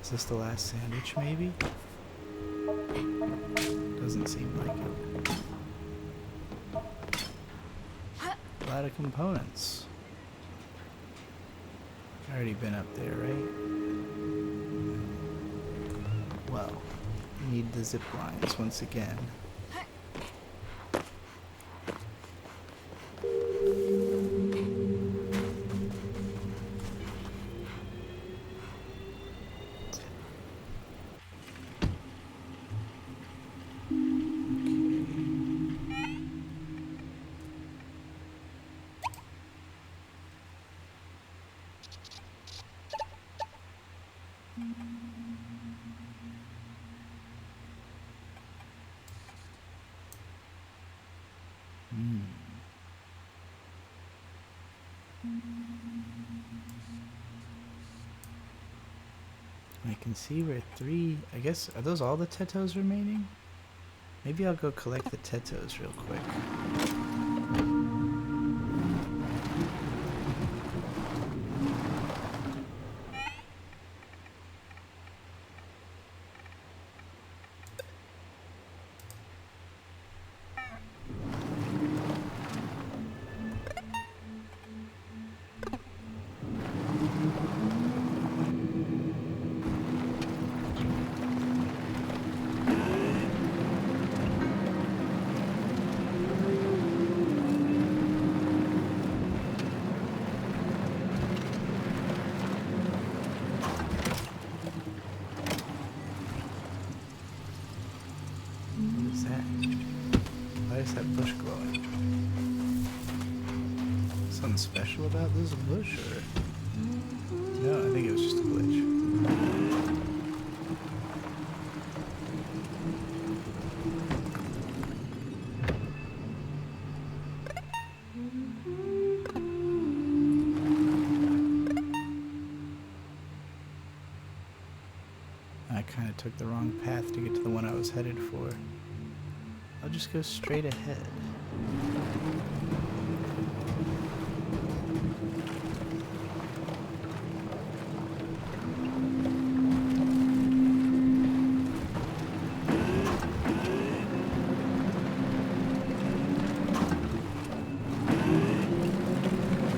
Is this the last sandwich, maybe? Doesn't seem like it. A lot of components. Already been up there, right? Well, need the zip lines once again. I can see where 3... I guess, are those all the Tetos remaining? Maybe I'll go collect the Tetos real quick. What is that? Why is that bush glowing? Something special about this bush, or...? No, I think it was just a glitch. I kind of took the wrong path to get to the one I was headed for. I'll just go straight ahead.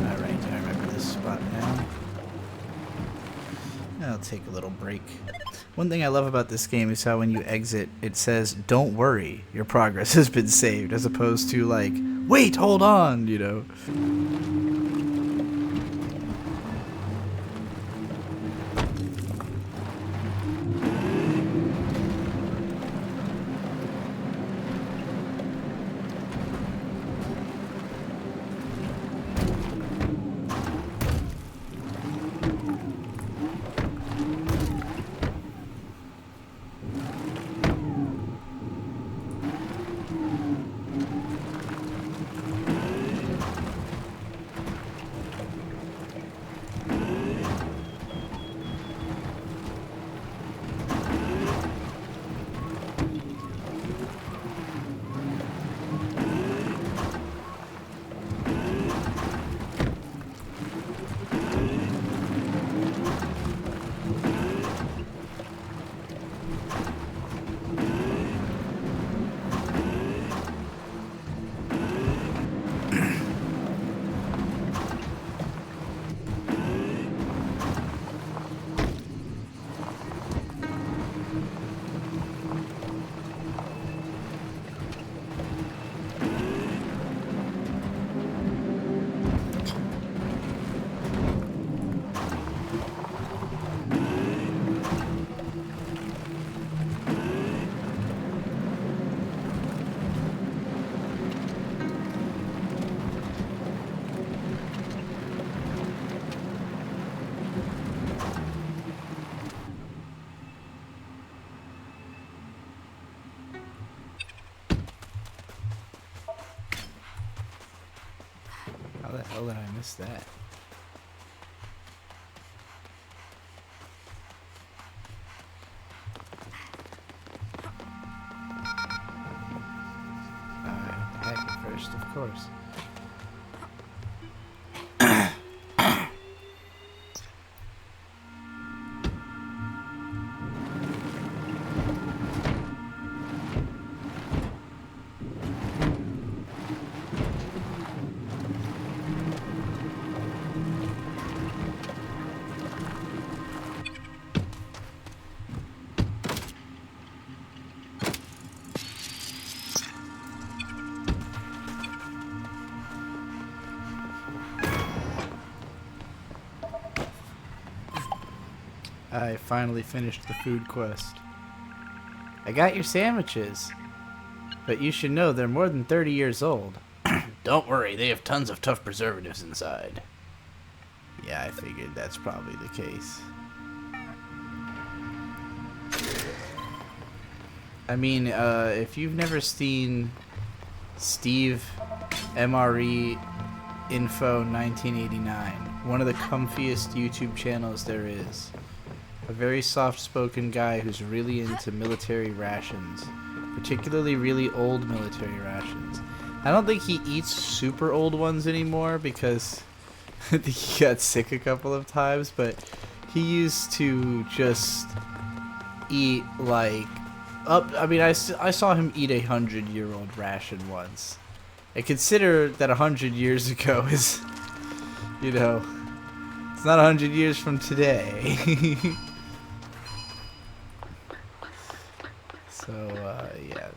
Alright, I remember this spot now. I'll take a little break. One thing I love about this game is how when you exit, it says, "Don't worry, your progress has been saved," as opposed to like, "Wait, hold on," you know. hell did I miss that? Hack it first, of course. I finally finished the food quest. I got your sandwiches, but you should know they're more than 30 years old. Don't worry, they have tons of tough preservatives inside. Yeah, I figured that's probably the case. I mean, if you've never seen Steve MRE Info 1989, one of the comfiest YouTube channels there is. A very soft-spoken guy who's really into military rations, particularly really old military rations. I don't think he eats super old ones anymore because I think he got sick a couple of times, but he used to just eat like I saw him eat 100-year-old ration once. And consider that 100 years ago is, it's not 100 years from today. So, yeah.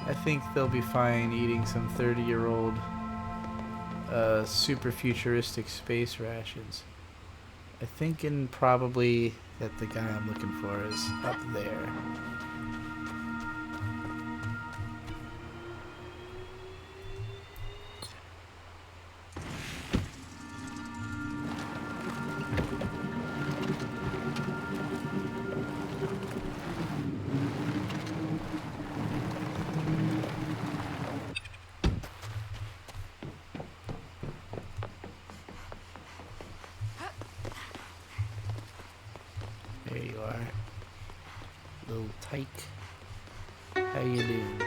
I think they'll be fine eating some 30-year-old super futuristic space rations. I think probably that the guy I'm looking for is up there. There you are. Little tyke. How you doing?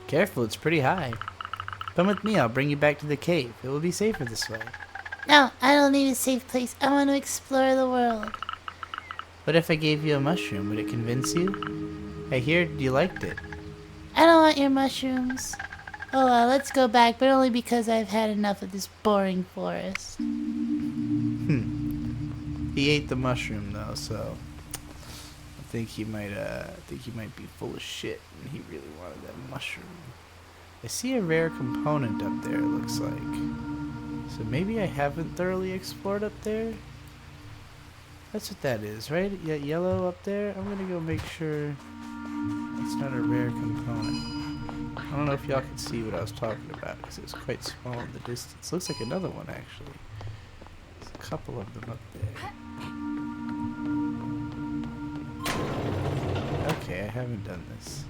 Careful, it's pretty high. Come with me, I'll bring you back to the cave. It will be safer this way. No, I don't need a safe place. I want to explore the world. What if I gave you a mushroom? Would it convince you? I hear you liked it. I don't want your mushrooms. Oh well, let's go back, but only because I've had enough of this boring forest. He ate the mushroom though, so I think he might be full of shit and he really wanted that mushroom. I see a rare component up there, it looks like. So maybe I haven't thoroughly explored up there? That's what that is, right? Yeah, yellow up there? I'm gonna go make sure it's not a rare component. I don't know if y'all can see what I was talking about because it's quite small in the distance. Looks like another one actually. There's a couple of them up there. Okay, I haven't done this.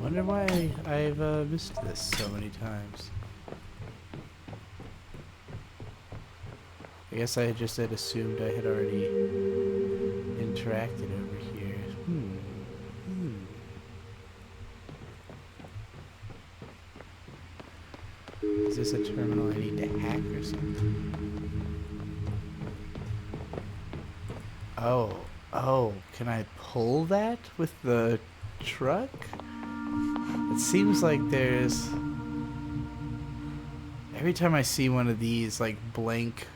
Wonder why I've missed this so many times. I guess I just had assumed I had already interacted over here. Is this a terminal I need to hack or something? Oh, can I pull that with the truck? It seems like there's... Every time I see one of these, like, blank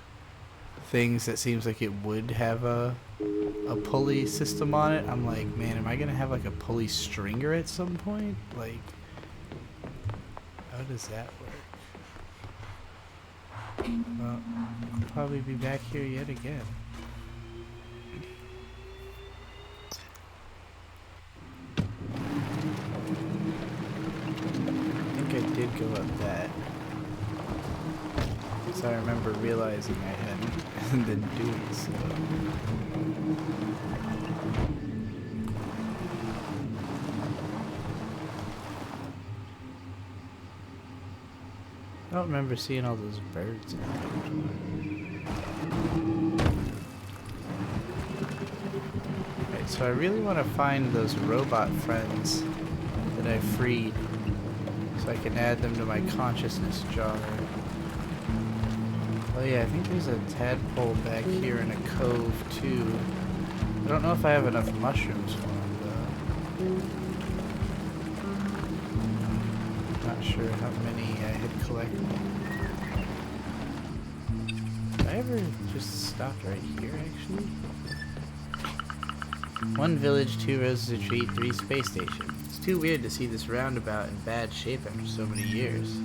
things that seems like it would have a pulley system on it, I'm like, man, am I gonna have, like, a pulley stringer at some point? Like, how does that work? Well, I'll probably be back here yet again. go up that. Because I remember realizing I hadn't been doing so. I don't remember seeing all those birds in the Right, so I really want to find those robot friends that I freed so I can add them to my consciousness jar. Oh yeah, I think there's a tadpole back here in a cove too. I don't know if I have enough mushrooms for them though. Not sure how many I had collected. Did I ever just stopped right here actually? 1 village, 2 roses retreat, 3 space station. It's too weird to see this roundabout in bad shape after so many years.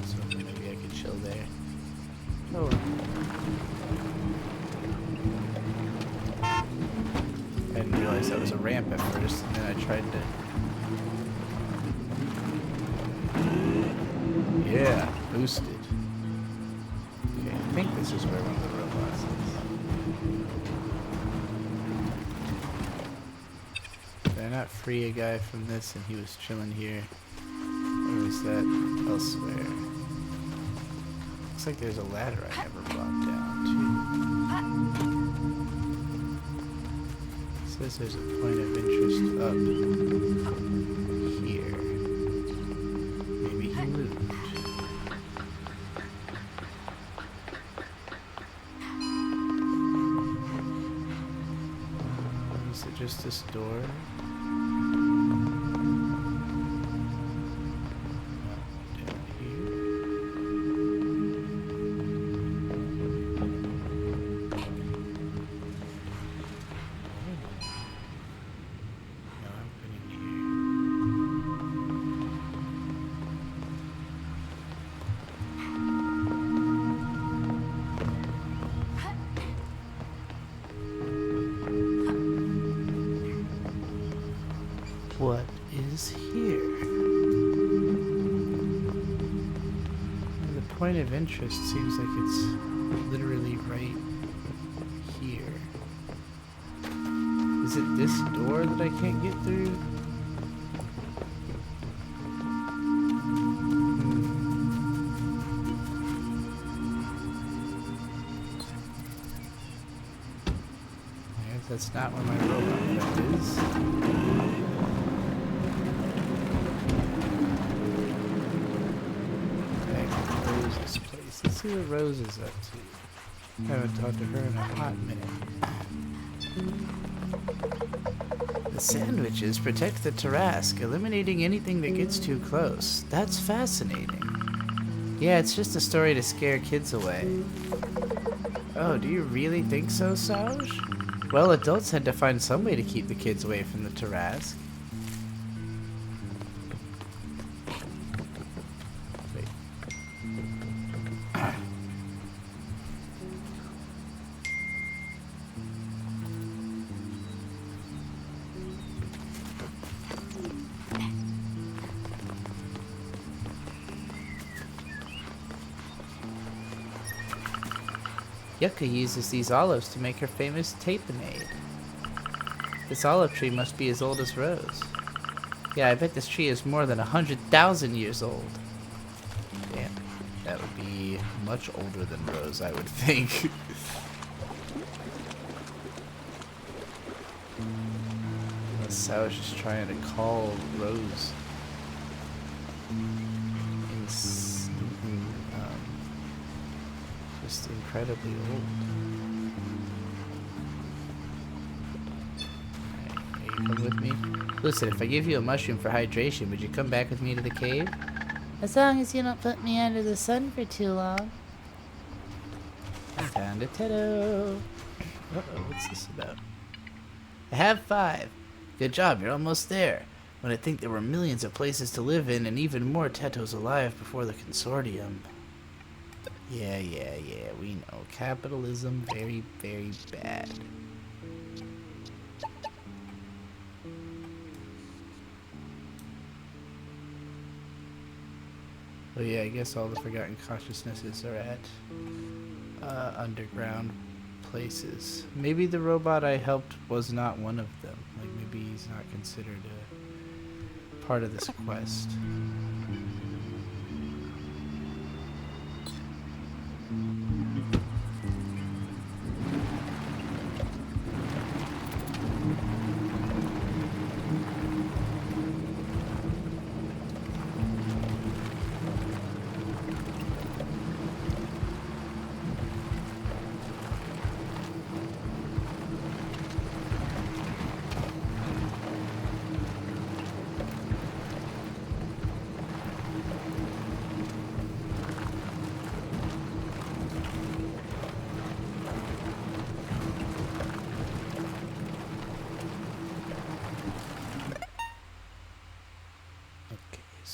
So maybe I could chill there. Oh. I didn't realize that was a ramp at first, and then I tried to... Yeah, boosted. Okay, I think this is where one of the robots is. Did I not free a guy from this and he was chilling here? Or was that elsewhere? Looks like there's a ladder I never brought down, too. It says there's a point of interest up here. Maybe he moved. Is it just this door? What is here? The point of interest seems like it's literally right here. Is it this door that I can't get through? I guess that's not where my robot friend is. Let's see what Rose is up to. I haven't talked to her in a hot minute. The sandwiches protect the Tarrasque, eliminating anything that gets too close. That's fascinating. Yeah, it's just a story to scare kids away. Oh, do you really think so, Sauge? Well, adults had to find some way to keep the kids away from the Tarrasque. Yucca uses these olives to make her famous tapenade. This olive tree must be as old as Rose. Yeah, I bet this tree is more than 100,000 years old. Damn, that would be much older than Rose, I would think. I was just trying to call Rose. Just incredibly old. Alright, you come with me? Listen, if I give you a mushroom for hydration, would you come back with me to the cave? As long as you don't put me under the sun for too long. I found a Teto. Uh-oh, what's this about? I have 5. Good job, you're almost there. When I think there were millions of places to live in and even more Tetos alive before the consortium. Yeah, we know. Capitalism, very, very bad. Oh yeah, I guess all the forgotten consciousnesses are at underground places. Maybe the robot I helped was not one of them. Like maybe he's not considered a part of this quest.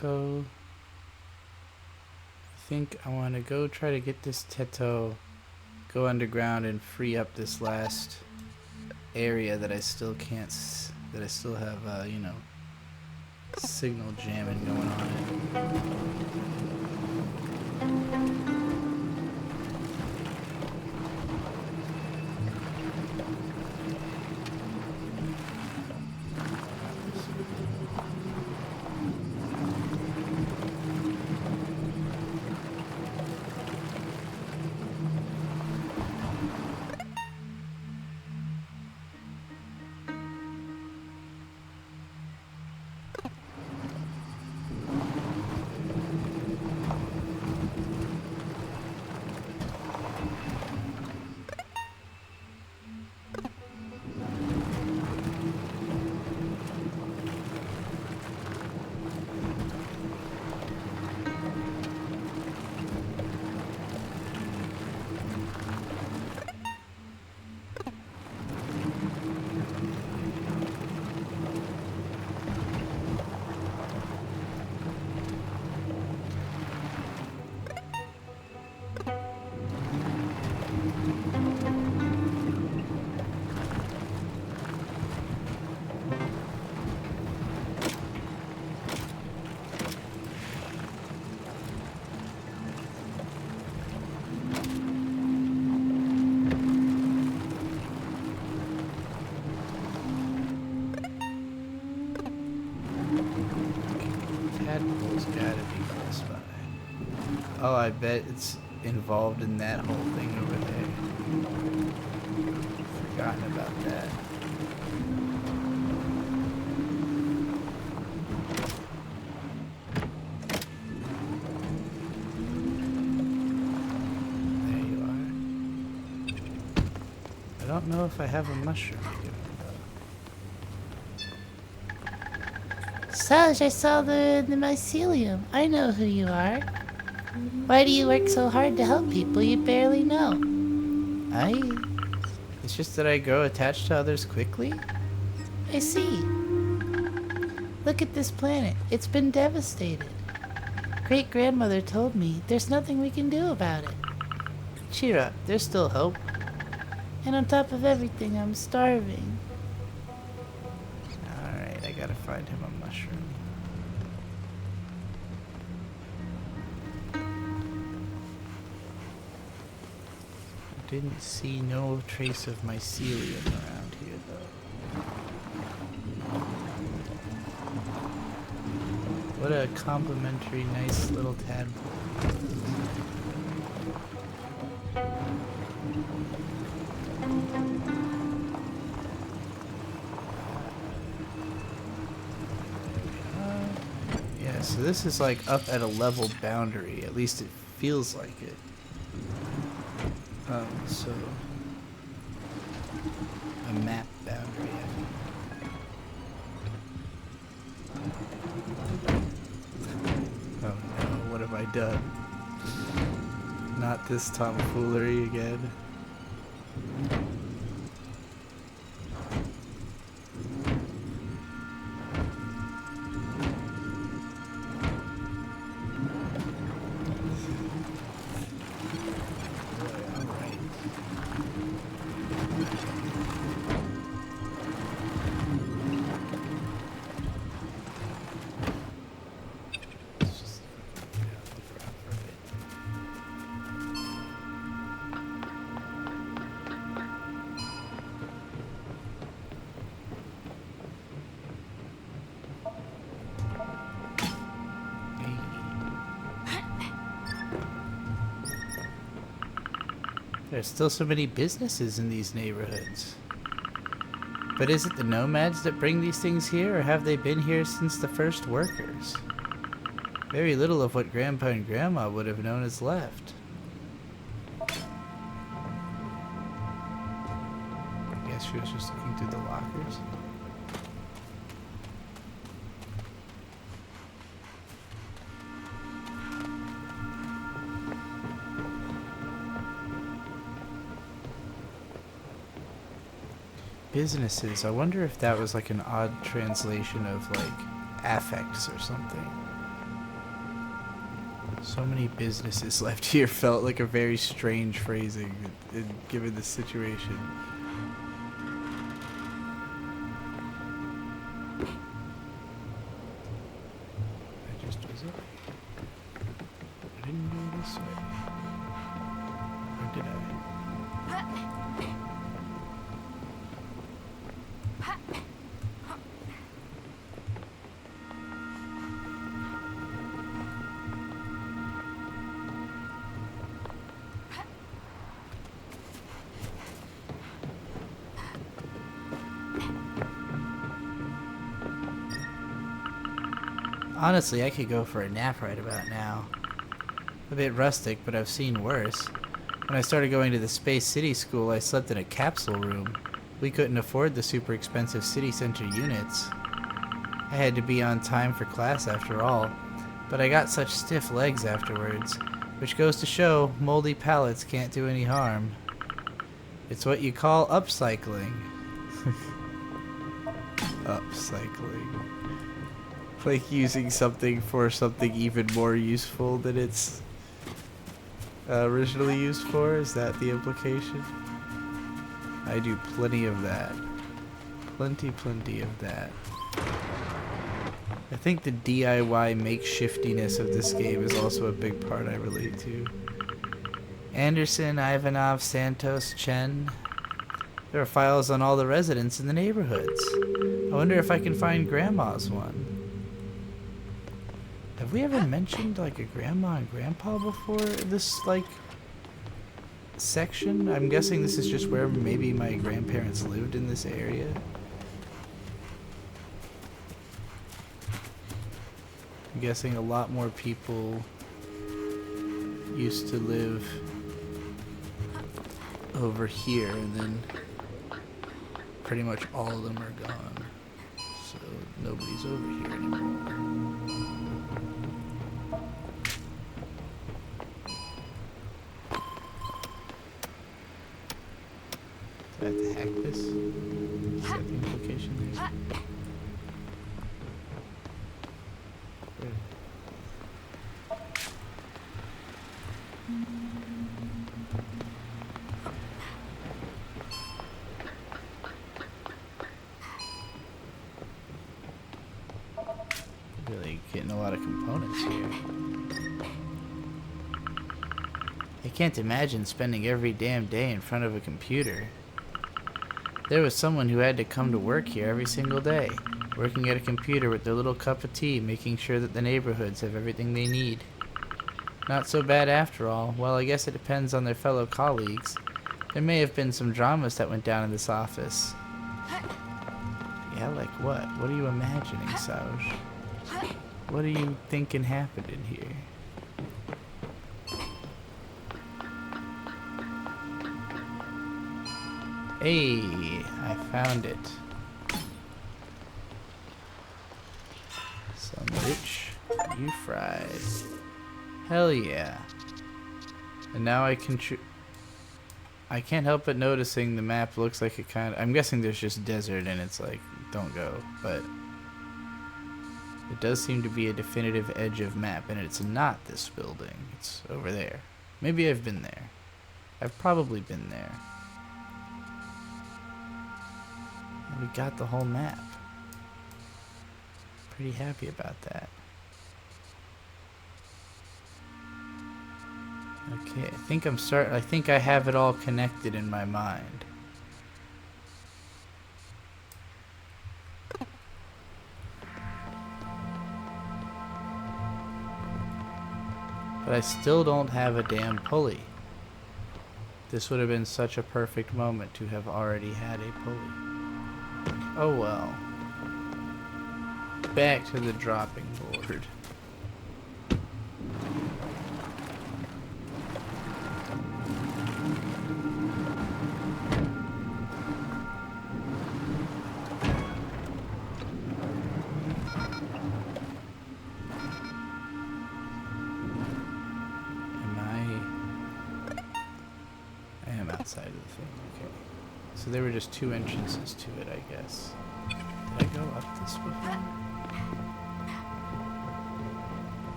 So I think I want to go try to get this Teto, go underground and free up this last area that I still can't, that I still have, you know, signal jamming going on in. Tadpole's gotta be close by. Oh, I bet it's involved in that whole thing over there. Forgotten about that. There you are. I don't know if I have a mushroom to give him. Saj, I saw the mycelium. I know who you are. Why do you work so hard to help people you barely know? It's just that I grow attached to others quickly. I see. Look at this planet. It's been devastated. Great-grandmother told me there's nothing we can do about it. Cheer up, there's still hope. And on top of everything, I'm starving. Alright, I gotta find him a mushroom. Didn't see no trace of mycelium around here though. What a complimentary, nice little tadpole. Yeah, so this is like up at a level boundary. At least it feels like it. So a map boundary. Oh no, what have I done? Not this tomfoolery again. There's still so many businesses in these neighborhoods. But is it the nomads that bring these things here, or have they been here since the first workers? Very little of what Grandpa and Grandma would have known is left. I guess she was just looking through the lockers. Businesses. I wonder if that was like an odd translation of like affects or something. So many businesses left here felt like a very strange phrasing given the situation. I just was it. I didn't go this way. Or did I? Honestly, I could go for a nap right about now. A bit rustic, but I've seen worse. When I started going to the Space City School, I slept in a capsule room. We couldn't afford the super expensive city center units. I had to be on time for class after all, but I got such stiff legs afterwards, which goes to show moldy pallets can't do any harm. It's what you call upcycling. Upcycling. Like using something for something even more useful than it's originally used for? Is that the implication? I do plenty of that. Plenty of that. I think the DIY makeshiftiness of this game is also a big part I relate to. Anderson, Ivanov, Santos, Chen. There are files on all the residents in the neighborhoods. I wonder if I can find Grandma's one. Have we ever mentioned like a grandma and grandpa before this like section? I'm guessing this is just where maybe my grandparents lived in this area. I'm guessing a lot more people used to live over here, and then pretty much all of them are gone. So nobody's over here anymore. Do I have to hack this? Is that the implication there? Good. Really getting a lot of components here. I can't imagine spending every damn day in front of a computer. There was someone who had to come to work here every single day, working at a computer with their little cup of tea, making sure that the neighborhoods have everything they need. Not so bad after all. Well, I guess it depends on their fellow colleagues. There may have been some dramas that went down in this office. Yeah, like what? What are you imagining, Sauj? What do you thinking happened in here? Hey, I found it. Sandwich, you fried. Hell yeah. And now I can I can't help but noticing the map looks like it kind of... I'm guessing there's just desert and it's like, don't go. But it does seem to be a definitive edge of map, and it's not this building. It's over there. Maybe I've been there. I've probably been there. We got the whole map. Pretty happy about that. Okay, I think I have it all connected in my mind. But I still don't have a damn pulley. This would have been such a perfect moment to have already had a pulley. Oh well. Back to the dropping board. I am outside of the thing, okay. So there were just two entrances to it, I guess. Did I go up this before?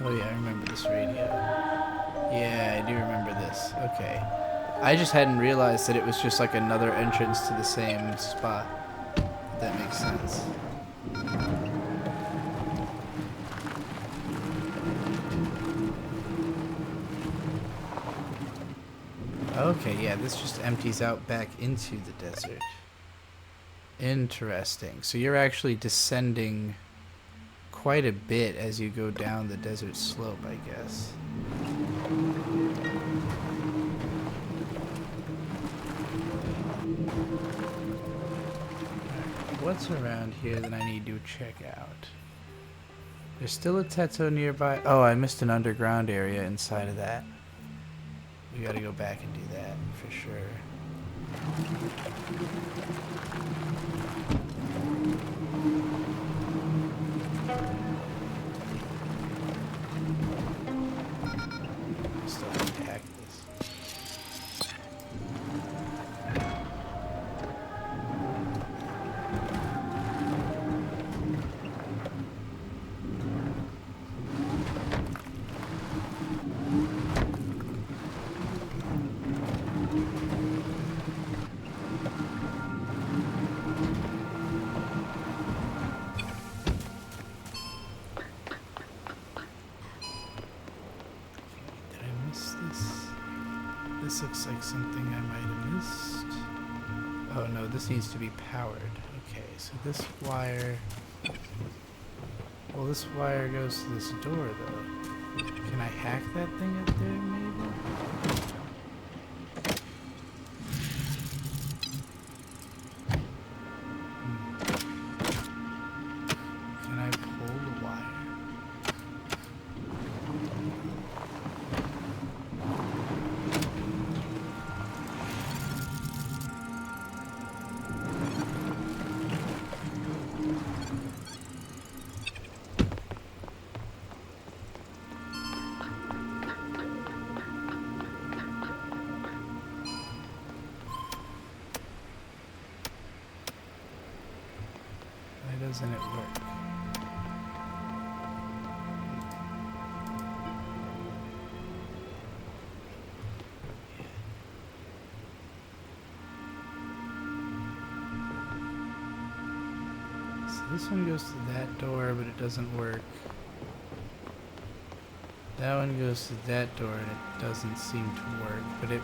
Oh yeah, I remember this radio. Yeah, I do remember this. Okay. I just hadn't realized that it was just like another entrance to the same spot. If that makes sense. Okay, yeah, this just empties out back into the desert. Interesting. So you're actually descending quite a bit as you go down the desert slope, I guess. Right, what's around here that I need to check out? There's still a Tetto nearby. Oh, I missed an underground area inside of that. We gotta go back and do that for sure. Still have to hack this. This looks like something I might have missed. Oh no, this needs to be powered. Okay, so this wire... Well, this wire goes to this door, though. Can I hack that thing up there, maybe? Can I pull the wire? Why doesn't it work? So this one goes to that door, but it doesn't work. That one goes to that door, and it doesn't seem to work. But it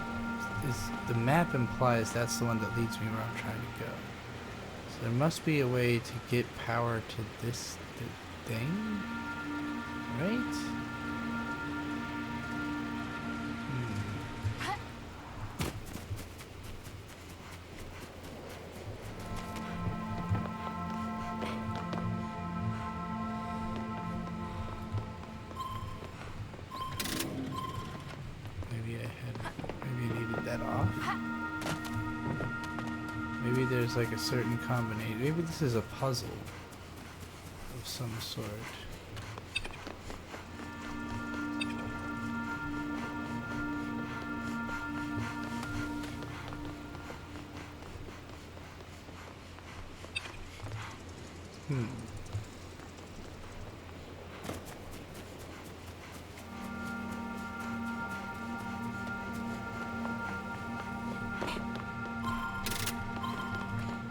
is, the map implies that's the one that leads me where I'm trying to go. So there must be a way to get power to this thing, right? Maybe I needed that off. Maybe there's like a certain combination. Maybe this is a puzzle of some sort.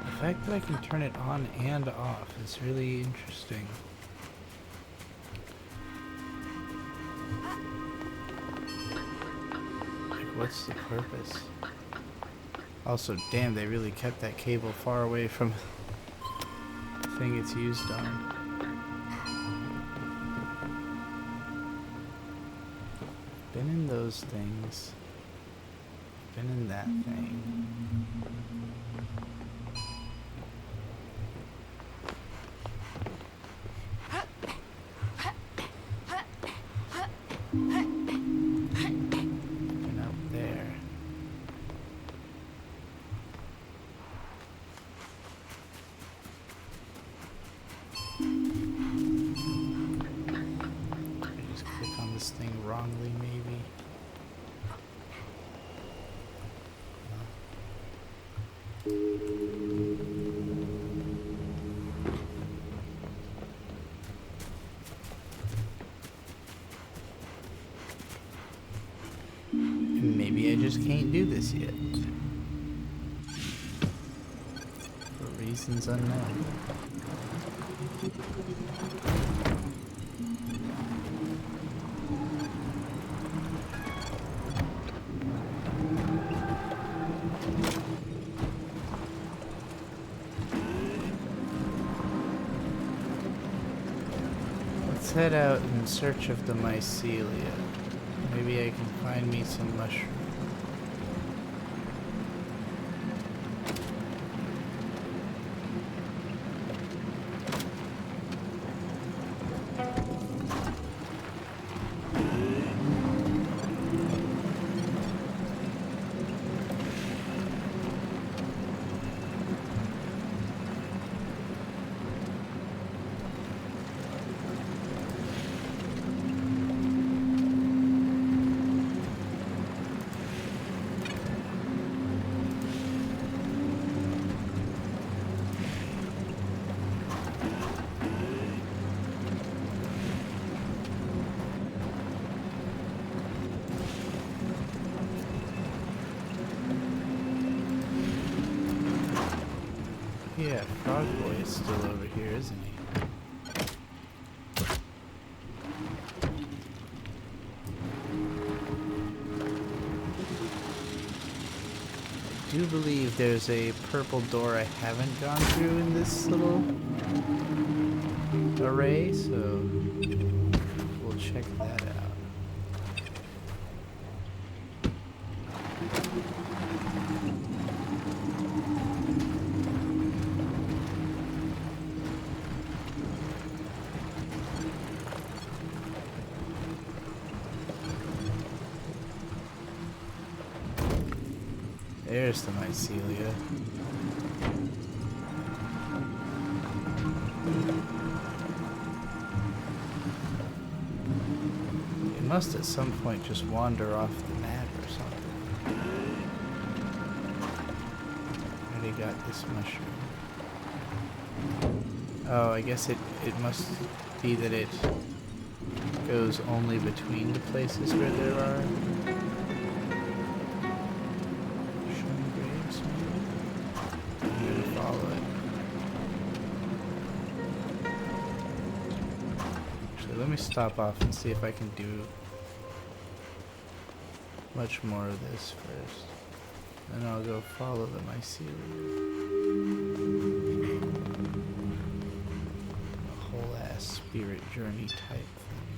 The fact that I can turn it on and off is really interesting. Like, what's the purpose? Also, damn, they really kept that cable far away from the thing it's used on. in those things. Been in that thing. Been up there. I just click on this thing wrongly, maybe. Maybe I just can't do this yet. For reasons unknown. Let's head out in search of the mycelia. Maybe I can find me some mushrooms. Yeah, Frog Boy is still over here, isn't he? I do believe there's a purple door I haven't gone through in this little array, so we'll check that out. There's the mycelia. It must at some point just wander off the map or something. Already got this mushroom. Oh, I guess it must be that it goes only between the places where there are follow it. Actually, let me stop off and see if I can do much more of this first. Then I'll go follow the mycelia. A whole ass spirit journey type thing.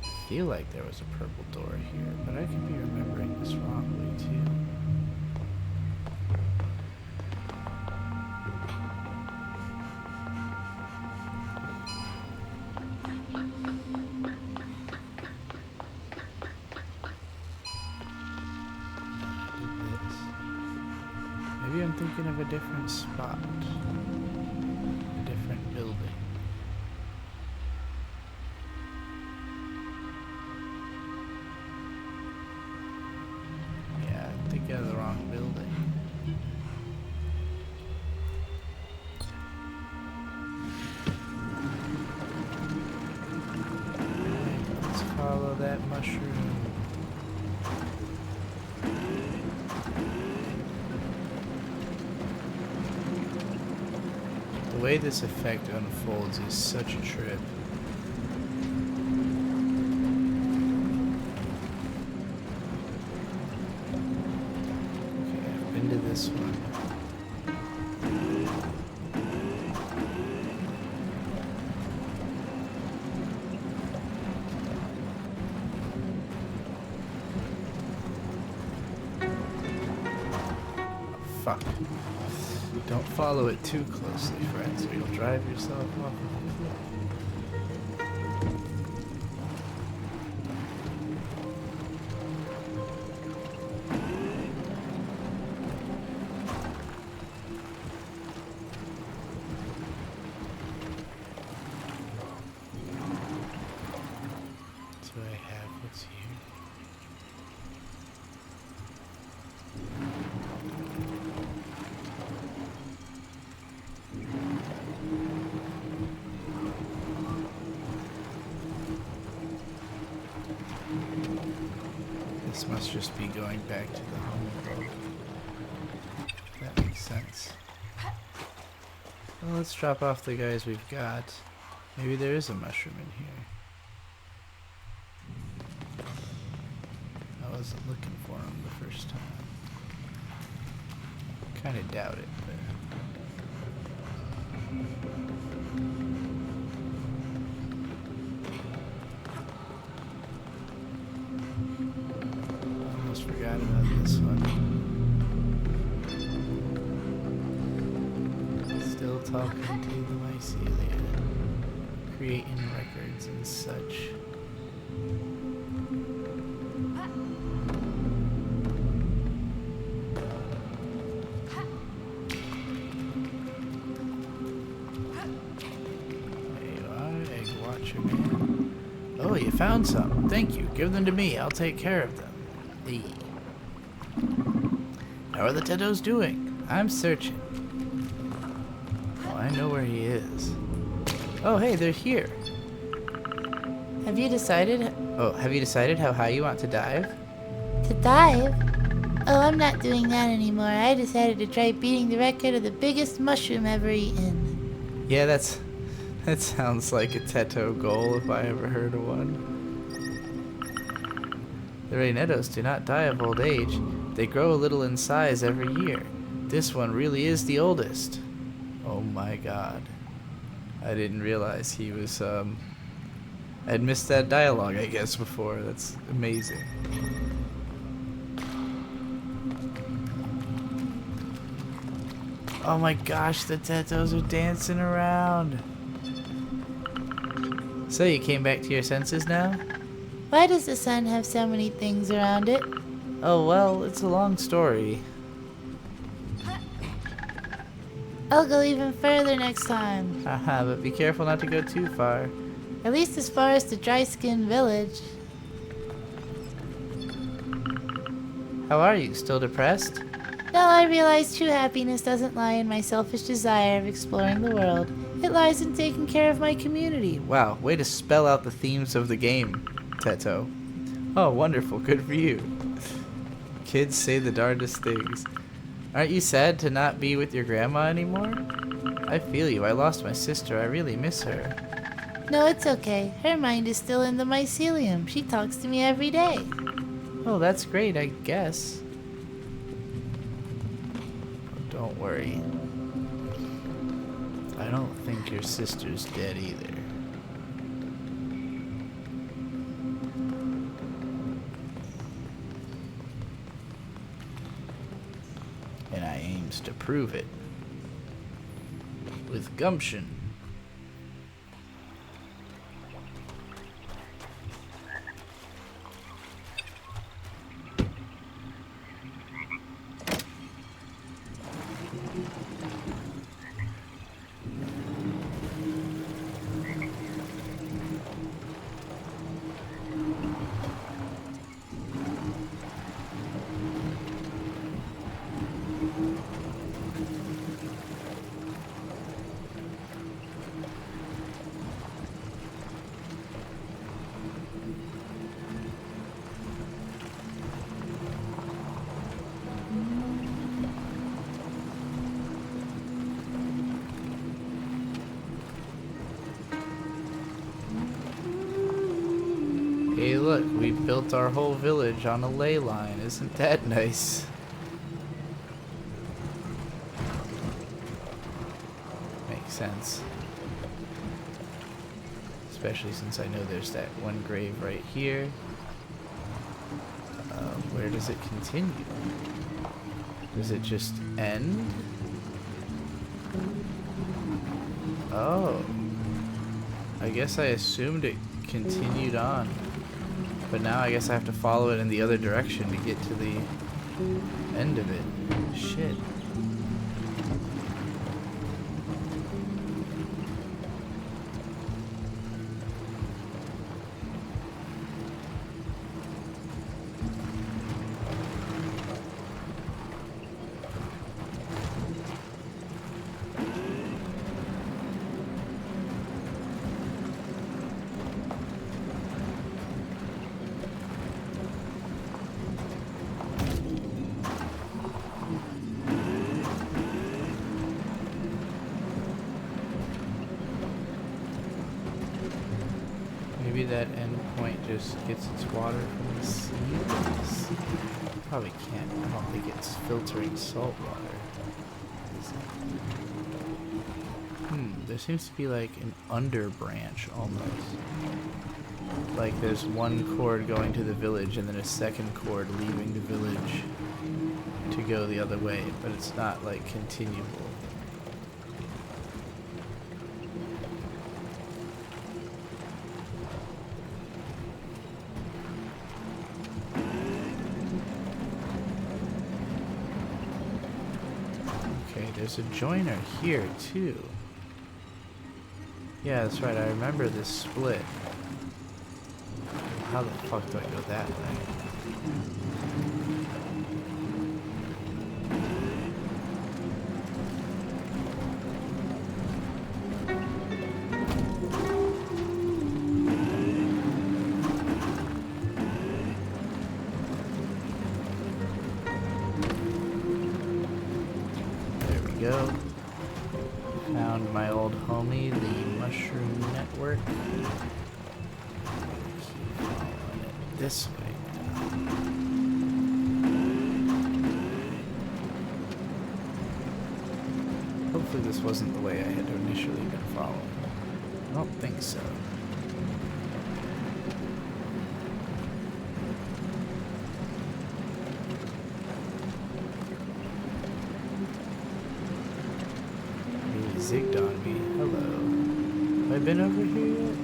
I feel like there was a purple door here, but I could be remembering this wrongly too. Maybe I'm thinking of a different spot. A different building. Yeah, I think I have the wrong building. Let's follow that mushroom. The way this effect unfolds is such a trip. Okay, I've been to this one. fuck. Don't follow it too closely, friends, or you'll drive yourself off of the cliff. Do I have what's here? This must just be going back to the home world. That makes sense. Well, let's drop off the guys we've got. Maybe there is a mushroom in here. I wasn't looking for him the first time. Kinda doubt it, but... almost forgot about this one. Still talking to the mycelium, creating records and such. There you are, egg watcher man. Oh, you found some. Thank you. Give them to me. I'll take care of them. How are the Tetos doing? I'm searching. Oh, I know where he is. Oh, hey, they're here. Have you decided Have you decided how high you want to dive? to dive? Oh, I'm not doing that anymore. I decided to try beating the record of the biggest mushroom ever eaten. Yeah, that sounds like a Teto goal if I ever heard of one. The Rainetos do not die of old age. They grow a little in size every year. This one really is the oldest. Oh my god. I didn't realize he was, I'd missed that dialogue, I guess, before. That's amazing. Oh my gosh, the Tetos are dancing around. So you came back to your senses now? Why does the sun have so many things around it? Oh well, it's a long story. I'll go even further next time. Haha, but be careful not to go too far. At least as far as the dry skin village. How are you? Still depressed? Now I realize true happiness doesn't lie in my selfish desire of exploring the world. It lies in taking care of my community. Wow, way to spell out the themes of the game, Teto. Oh, wonderful. Good for you. Kids say the darndest things. Aren't you sad to not be with your grandma anymore? I feel you. I lost my sister. I really miss her. No, it's okay. Her mind is still in the mycelium. She talks to me every day. Oh, that's great, I guess. Don't worry. I don't think your sister's dead either. And I aims to prove it. With gumption. Hey look, we built our whole village on a ley line. Isn't that nice? Makes sense. Especially since I know there's that one grave right here. Where does it continue? Does it just end? Oh. I guess I assumed it continued on. But now I guess I have to follow it in the other direction to get to the end of it. Shit. Maybe that endpoint just gets its water from the sea. Probably can't. I don't think it's filtering salt water. There seems to be like an under branch almost. Like there's one cord going to the village and then a second cord leaving the village to go the other way, but it's not like continual. There's a joiner here, too. Yeah, that's right. I remember this split. How the fuck do I go that way? Go. Found my old homie, the mushroom network. Keep following it this way now. Hopefully this wasn't the way I had initially been following. I don't think so. Zigged on me. Hello. Have I been over here yet?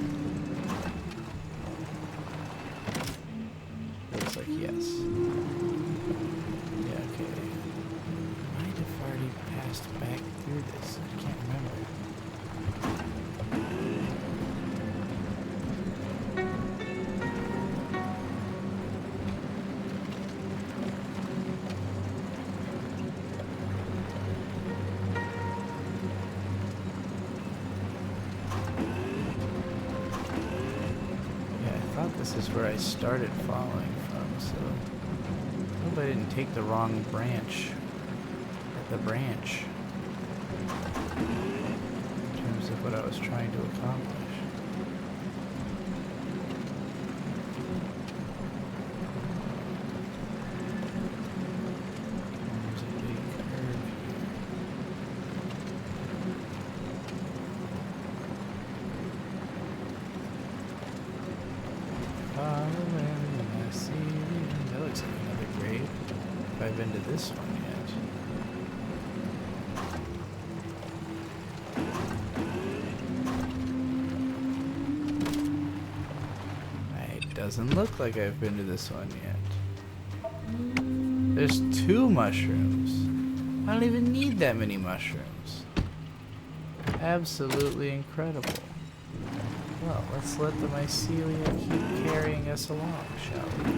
Looks like yes. Yeah, okay. Might have already passed back through this. I can't remember. This is where I started following from, so I hope I didn't take the wrong branch at the branch in terms of what I was trying to accomplish. There's a big curve here. Following, I see. That looks like another grave. If I've been to this one yet. It doesn't look like I've been to this one yet. There's 2 mushrooms. I don't even need that many mushrooms. Absolutely incredible. Well, let's let the mycelia keep carrying us along, shall we?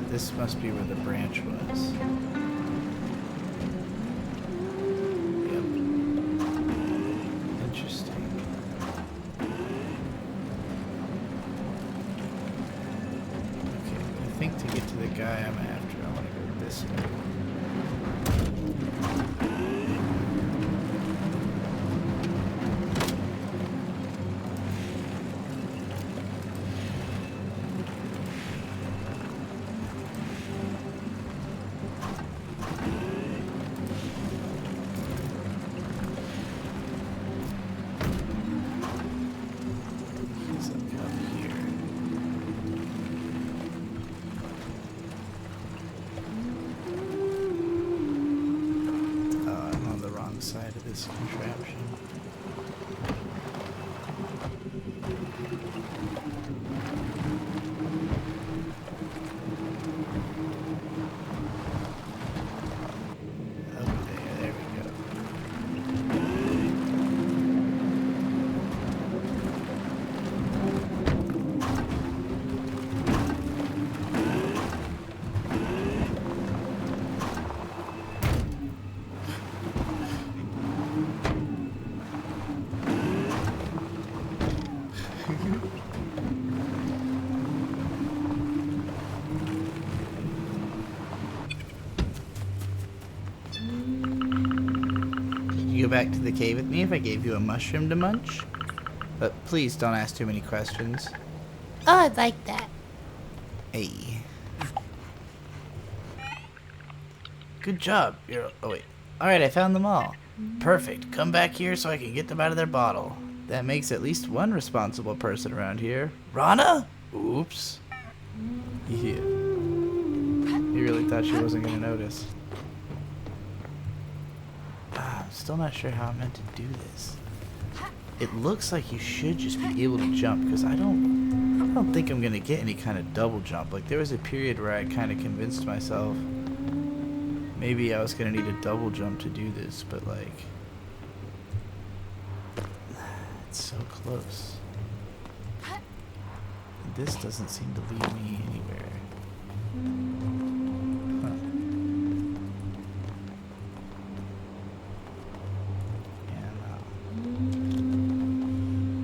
This must be where the branch was. Yep. Interesting. Okay, I think to get to the guy I'm after, I want to go this way. this contraption. Up there we go. You go back to the cave with me if I gave you a mushroom to munch? But please don't ask too many questions. Oh, I'd like that. Hey. Good job. Oh, wait. Alright, I found them all. Perfect. Come back here so I can get them out of their bottle. That makes at least one responsible person around here. Rana? Oops. Yeah. He really thought she wasn't going to notice. I'm still not sure how I'm meant to do this. It looks like you should just be able to jump, because I don't think I'm going to get any kind of double jump. Like, there was a period where I kind of convinced myself maybe I was going to need a double jump to do this, but like, it's so close. This doesn't seem to lead me anywhere. Huh. Yeah, no.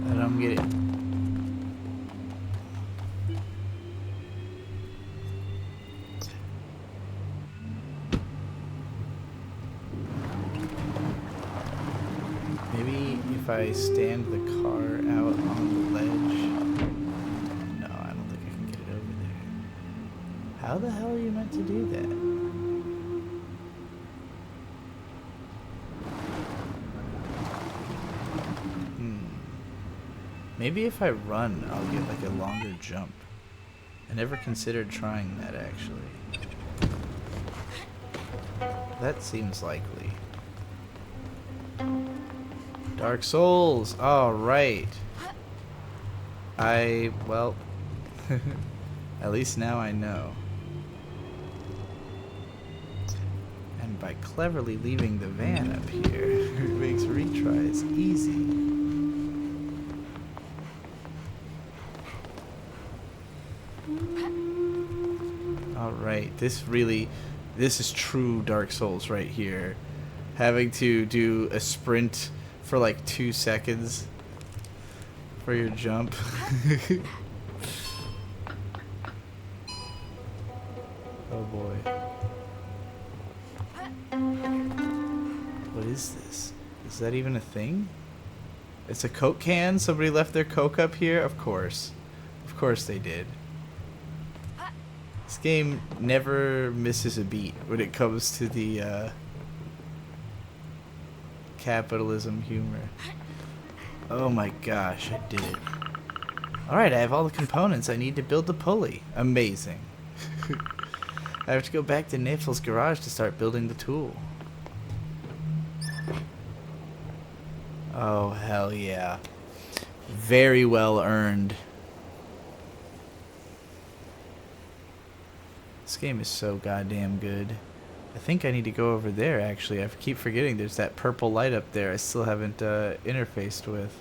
I don't get it. Maybe if I stand the car out on the ledge. No, I don't think I can get it over there. How the hell are you meant to do that? Maybe if I run, I'll get like a longer jump. I never considered trying that actually. That seems likely. Dark Souls! Alright. Well, at least now I know. And by cleverly leaving the van up here, it makes retries easy. Alright, this is true Dark Souls right here. Having to do a sprint for like 2 seconds for your jump. Oh boy. What is this? Is that even a thing? It's a Coke can? Somebody left their Coke up here? Of course. Of course they did. This game never misses a beat when it comes to the capitalism humor. Oh my gosh, I did it. Alright, I have all the components I need to build the pulley. Amazing. I have to go back to Nifl's garage to start building the tool. Oh, hell yeah. Very well earned. This game is so goddamn good. I think I need to go over there, actually. I keep forgetting there's that purple light up there I still haven't interfaced with.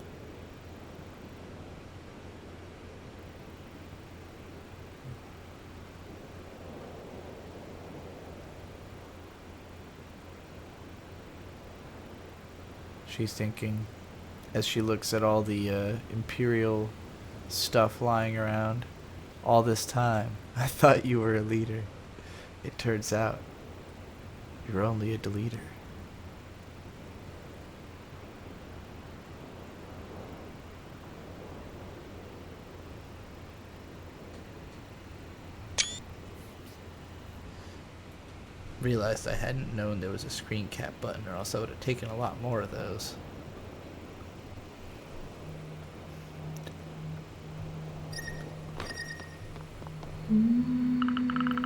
She's thinking as she looks at all the Imperial stuff lying around. All this time, I thought you were a leader. It turns out you're only a deleter. Realized I hadn't known there was a screen cap button, or else I would have taken a lot more of those.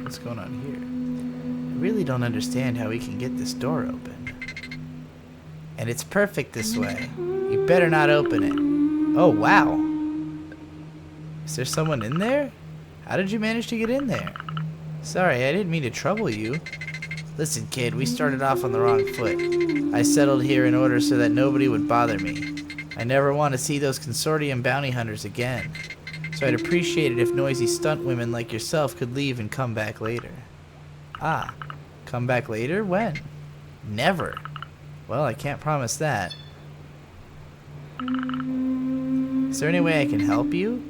What's going on here? I really don't understand how we can get this door open. And it's perfect this way. You better not open it. Oh, wow. Is there someone in there? How did you manage to get in there? Sorry, I didn't mean to trouble you. Listen, kid, we started off on the wrong foot. I settled here in order so that nobody would bother me. I never want to see those consortium bounty hunters again. So I'd appreciate it if noisy stunt women like yourself could leave and come back later. Ah, come back later? When? Never. Well, I can't promise that. Is there any way I can help you?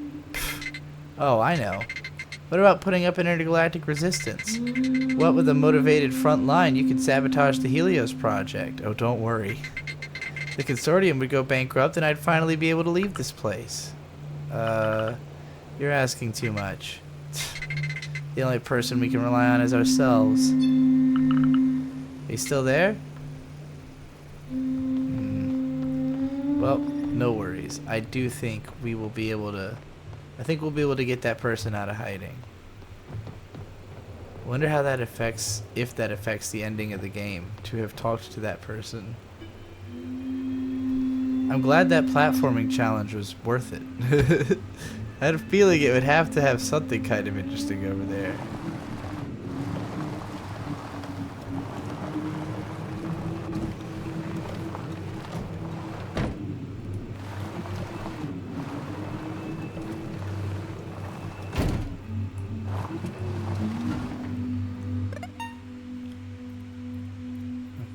Oh, I know. What about putting up an intergalactic resistance? What with a motivated front line, you could sabotage the Helios project. Oh, don't worry. The consortium would go bankrupt and I'd finally be able to leave this place. You're asking too much. The only person we can rely on is ourselves. Are you still there? Well, no worries. I do think we will be able to... I think we'll be able to get that person out of hiding. Wonder how that affects... if that affects the ending of the game, to have talked to that person. I'm glad that platforming challenge was worth it. I had a feeling it would have to have something kind of interesting over there.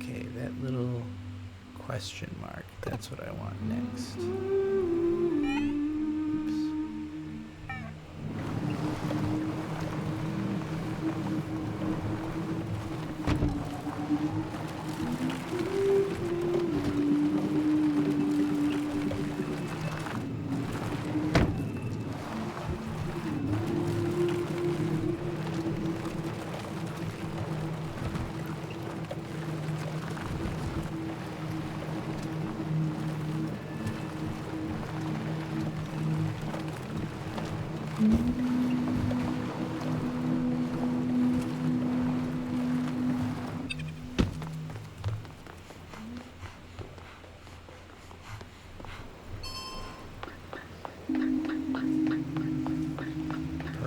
Okay, that little question mark, that's what I want next.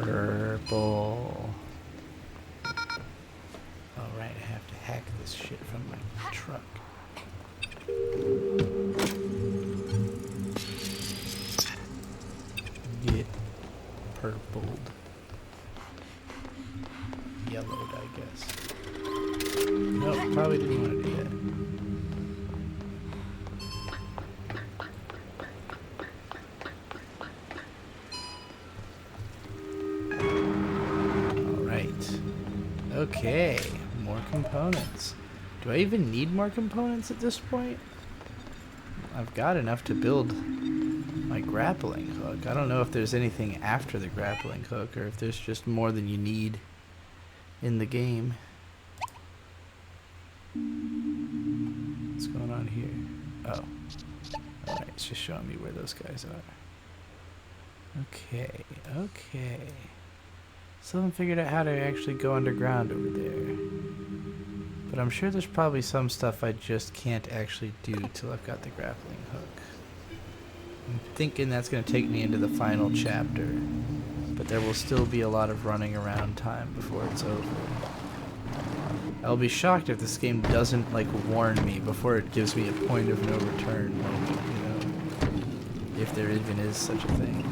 Purple. Alright, I have to hack this shit from my truck. Get purpled. Yellowed, I guess. Nope, probably didn't want to do that. Okay, more components. Do I even need more components at this point? I've got enough to build my grappling hook. I don't know if there's anything after the grappling hook or if there's just more than you need in the game. What's going on here? Oh. Alright, it's just showing me where those guys are. Okay, okay. Still haven't figured out how to actually go underground over there. But I'm sure there's probably some stuff I just can't actually do till I've got the grappling hook. I'm thinking that's going to take me into the final chapter. But there will still be a lot of running around time before it's over. I'll be shocked if this game doesn't, like, warn me before it gives me a point of no return. Like, you know, if there even is such a thing.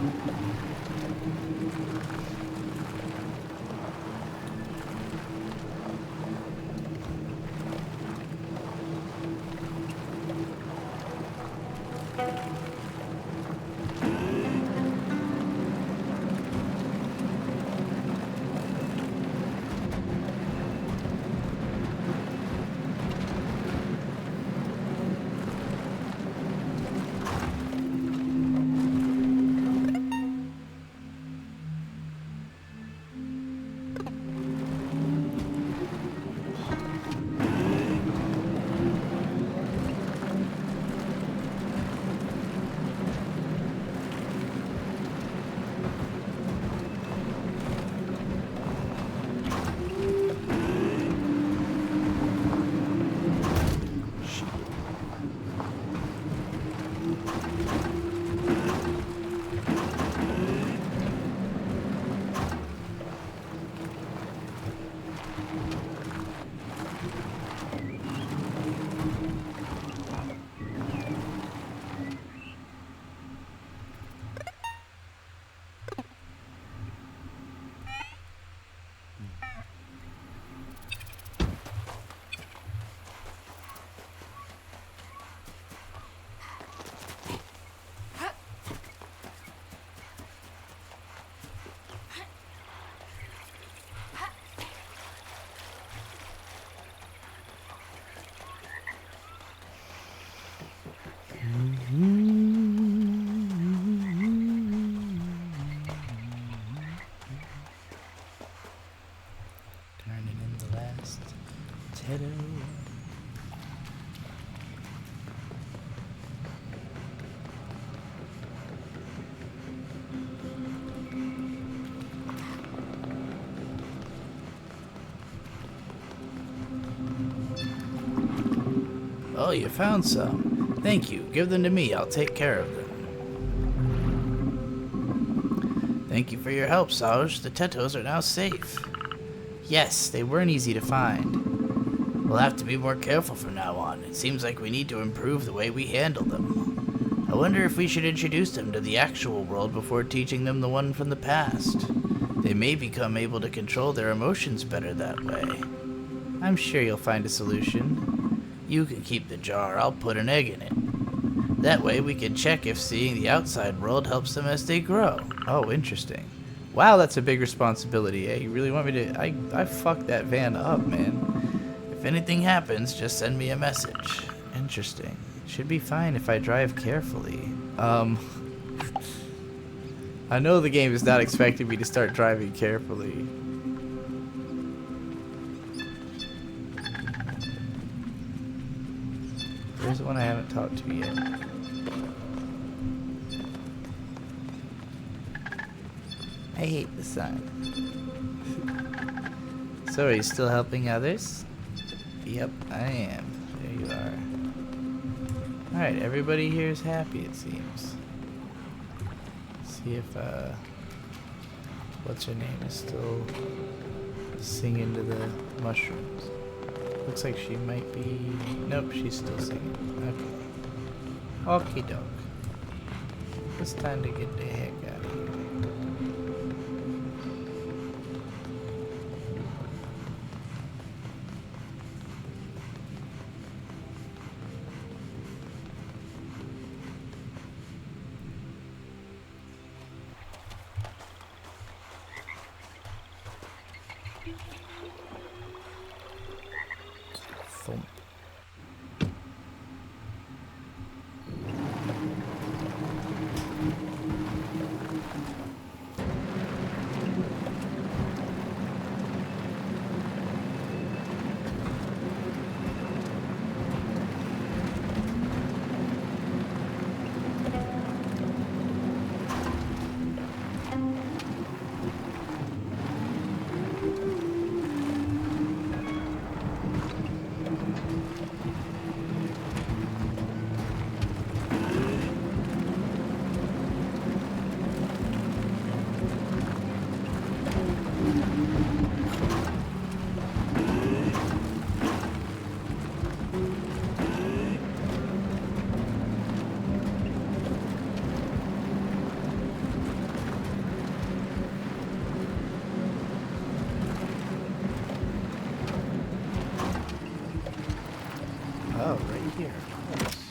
Oh, you found some. Thank you. Give them to me. I'll take care of them. Thank you for your help, Sauj. The Tetos are now safe. Yes, they weren't easy to find. We'll have to be more careful from now on. It seems like we need to improve the way we handle them. I wonder if we should introduce them to the actual world before teaching them the one from the past. They may become able to control their emotions better that way. I'm sure you'll find a solution. You can keep the jar. I'll put an egg in it. That way we can check if seeing the outside world helps them as they grow. Oh, interesting. Wow, that's a big responsibility, eh? You really want me to... I fucked that van up, man. If anything happens, just send me a message. Interesting. Should be fine if I drive carefully. I know the game is not expecting me to start driving carefully. There's the one I haven't talked to yet. I hate the sun. So, are you still helping others? Yep, I am. There you are. Alright, everybody here is happy, it seems. Let's see if, what's her name is still singing to the mushrooms. Looks like she might be... Nope, she's still singing. Okay. Okie doke. It's time to get the heck out of here. Thump. Oh, right here. Of course.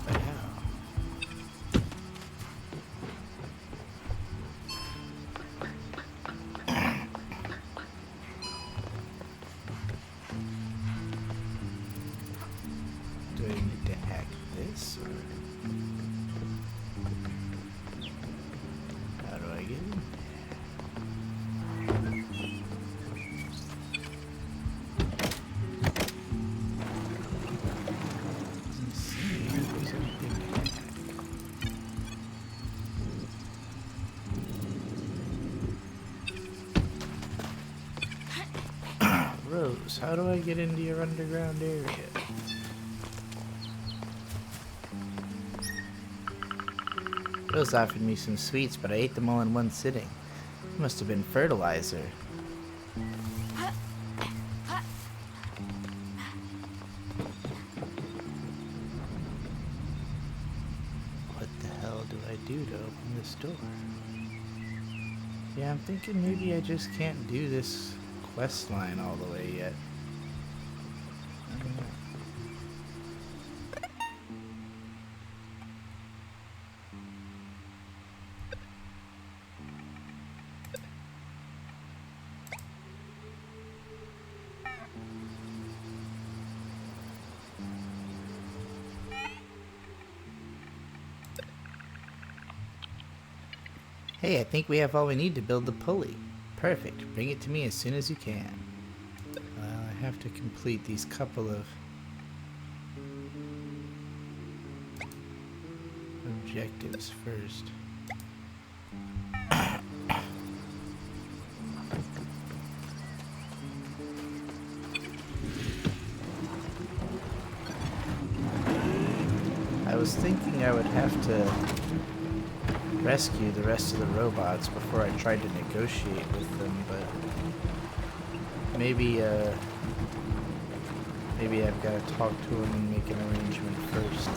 But how? Do I need to hack this, or how do I get in there? Rose, how do I get into your underground area? Rose offered me some sweets, but I ate them all in one sitting. It must have been fertilizer. What the hell do I do to open this door? Yeah, I'm thinking maybe I just can't do this quest line all the way yet. I don't know. Hey, I think we have all we need to build the pulley. Perfect. Bring it to me as soon as you can. I have to complete these couple of objectives first. was thinking I would have to rescue the rest of the robots before I tried to negotiate with them, but maybe I've got to talk to them and make an arrangement first.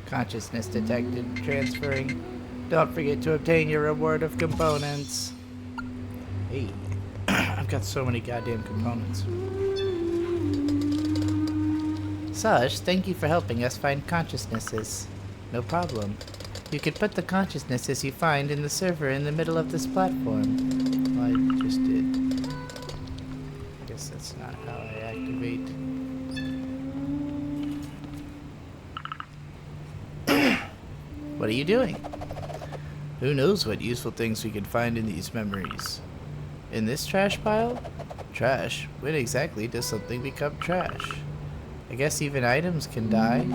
Consciousness detected. Transferring. Don't forget to obtain your reward of components. Hey, I've got so many goddamn components. Saj, thank you for helping us find consciousnesses. No problem. You can put the consciousnesses you find in the server in the middle of this platform. Well, I just did. I guess that's not how I activate. What are you doing? Who knows what useful things we can find in these memories? In this trash pile? Trash? When exactly does something become trash? I guess even items can die.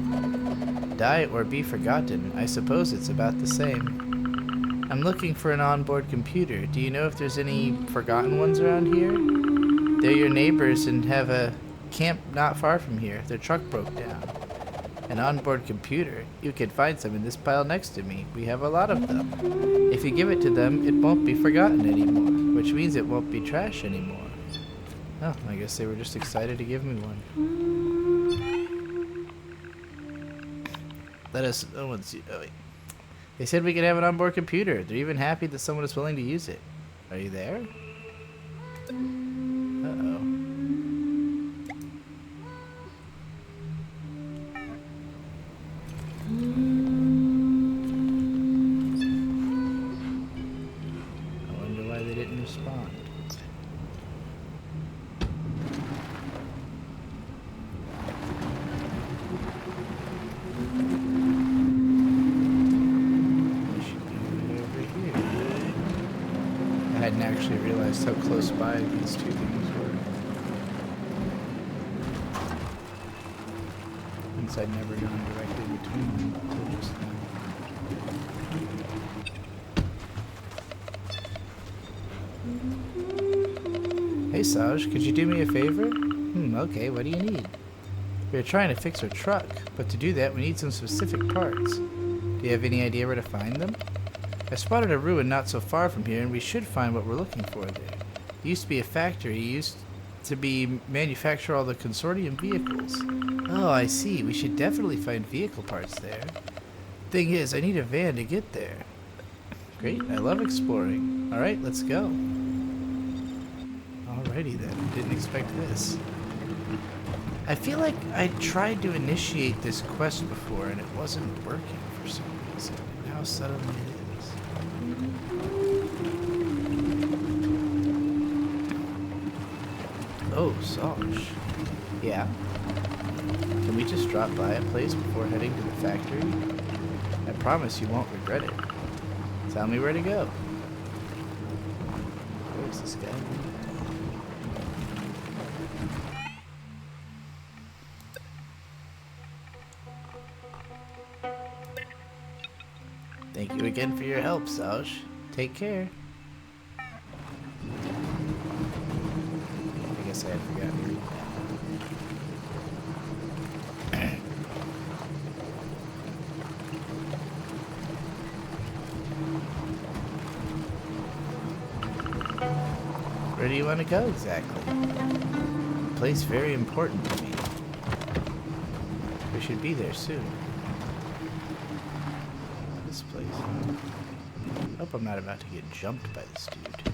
Die or be forgotten. I suppose it's about the same. I'm looking for an onboard computer. Do you know if there's any forgotten ones around here? They're your neighbors and have a camp not far from here. Their truck broke down. An onboard computer? You can find some in this pile next to me. We have a lot of them. If you give it to them, it won't be forgotten anymore, which means it won't be trash anymore. Oh, I guess they were just excited to give me one. Let us... Oh, wait. They said we could have an onboard computer. They're even happy that someone is willing to use it. Are you there? Uh-oh. I wonder why they didn't respond. I hadn't actually realized how close by these two things were. Since I'd never gone directly between them until just now. Hey Saj, could you do me a favor? Okay, what do you need? We're trying to fix our truck, but to do that we need some specific parts. Do you have any idea where to find them? I spotted a ruin not so far from here, and we should find what we're looking for there. It used to be a factory. It used to be manufacture all the consortium vehicles. Oh, I see. We should definitely find vehicle parts there. Thing is, I need a van to get there. Great. I love exploring. All right, let's go. Alrighty then. Didn't expect this. I feel like I tried to initiate this quest before, and it wasn't working for some reason. Now suddenly it is. Oh, Saj. Yeah? Can we just drop by a place before heading to the factory? I promise you won't regret it. Tell me where to go. Where's this guy? Thank you again for your help, Saj. Take care. I guess I had forgotten to read that. do you want to go exactly? The place very important to me. We should be there soon. This place. Hope I'm not about to get jumped by this dude.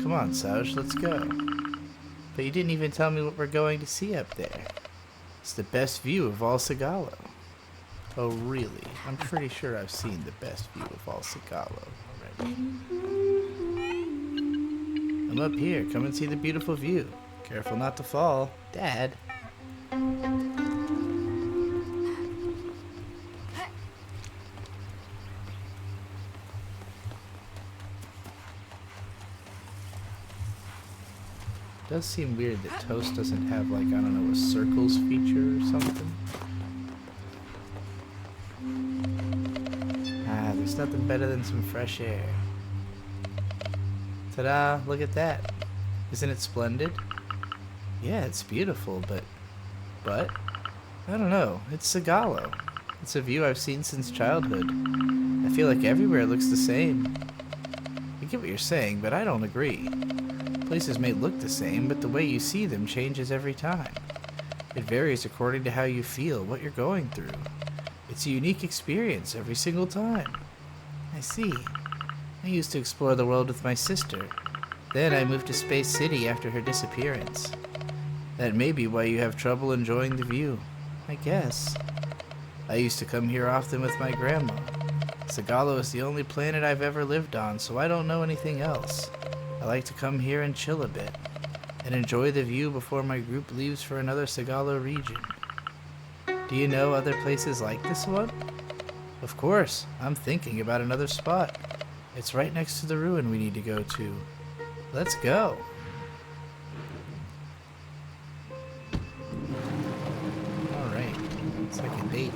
Come on, Sauj, let's go. But you didn't even tell me what we're going to see up there. It's the best view of all Sigalo. Oh, really? I'm pretty sure I've seen the best view of all Sigalo already. I'm up here. Come and see the beautiful view. Careful not to fall. Dad. It does seem weird that Toast doesn't have, like, I don't know, a circles feature or something. Ah, there's nothing better than some fresh air. Ta-da, look at that. Isn't it splendid? Yeah, it's beautiful, but, I don't know, it's Sigalo. It's a view I've seen since childhood. I feel like everywhere looks the same. I get what you're saying, but I don't agree. Places may look the same, but the way you see them changes every time. It varies according to how you feel, what you're going through. It's a unique experience every single time. I see. I used to explore the world with my sister. Then I moved to Space City after her disappearance. That may be why you have trouble enjoying the view. I guess. I used to come here often with my grandma. Sigalo is the only planet I've ever lived on, so I don't know anything else. I like to come here and chill a bit, and enjoy the view before my group leaves for another Sigalo region. Do you know other places like this one? Of course, I'm thinking about another spot. It's right next to the ruin we need to go to. Let's go. Alright, second date.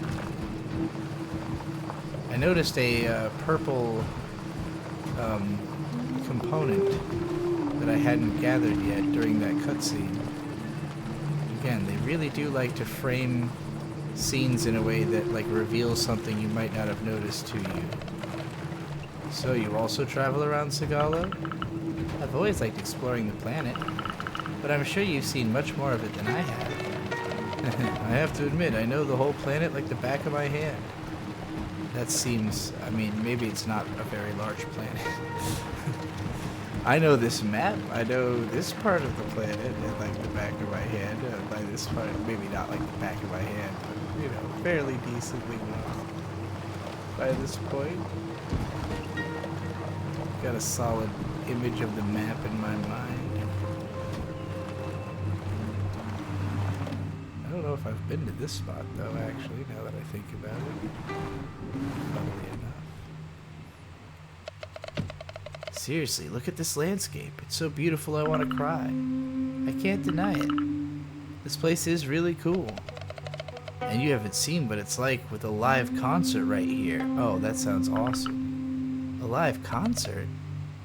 I noticed a purple component that I hadn't gathered yet during that cutscene. Again, they really do like to frame scenes in a way that like reveals something you might not have noticed to you. So you also travel around Sigalo? I've always liked exploring the planet, but I'm sure you've seen much more of it than I have. I have to admit, I know the whole planet like the back of my hand. That seems, I mean, maybe it's not a very large planet. I know this map, I know this part of the planet like the back of my hand. By this part, maybe not like the back of my hand, but, you know, fairly decently well by this point. Got a solid image of the map in my mind. I don't know if I've been to this spot though, actually, now that I think about it. Funnily enough. Seriously, look at this landscape. It's so beautiful I want to cry. I can't deny it. This place is really cool. And you haven't seen what it's like with a live concert right here. Oh, that sounds awesome. A live concert?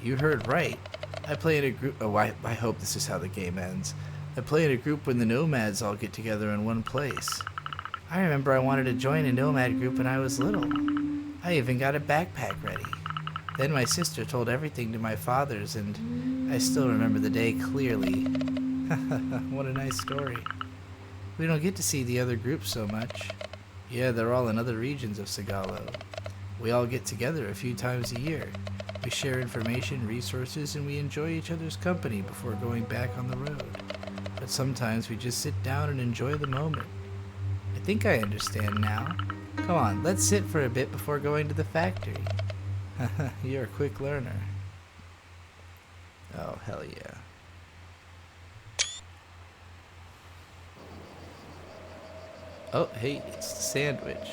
You heard right. I play in a group. Oh, I hope this is how the game ends. I play in a group when the nomads all get together in one place. I remember I wanted to join a nomad group when I was little. I even got a backpack ready. Then my sister told everything to my fathers, and I still remember the day clearly. What a nice story. We don't get to see the other groups so much. Yeah, they're all in other regions of Sigalo. We all get together a few times a year. We share information, resources, and we enjoy each other's company before going back on the road. But sometimes we just sit down and enjoy the moment. I think I understand now. Come on, let's sit for a bit before going to the factory. You're a quick learner. Oh, hell yeah. Oh, hey, it's the sandwich.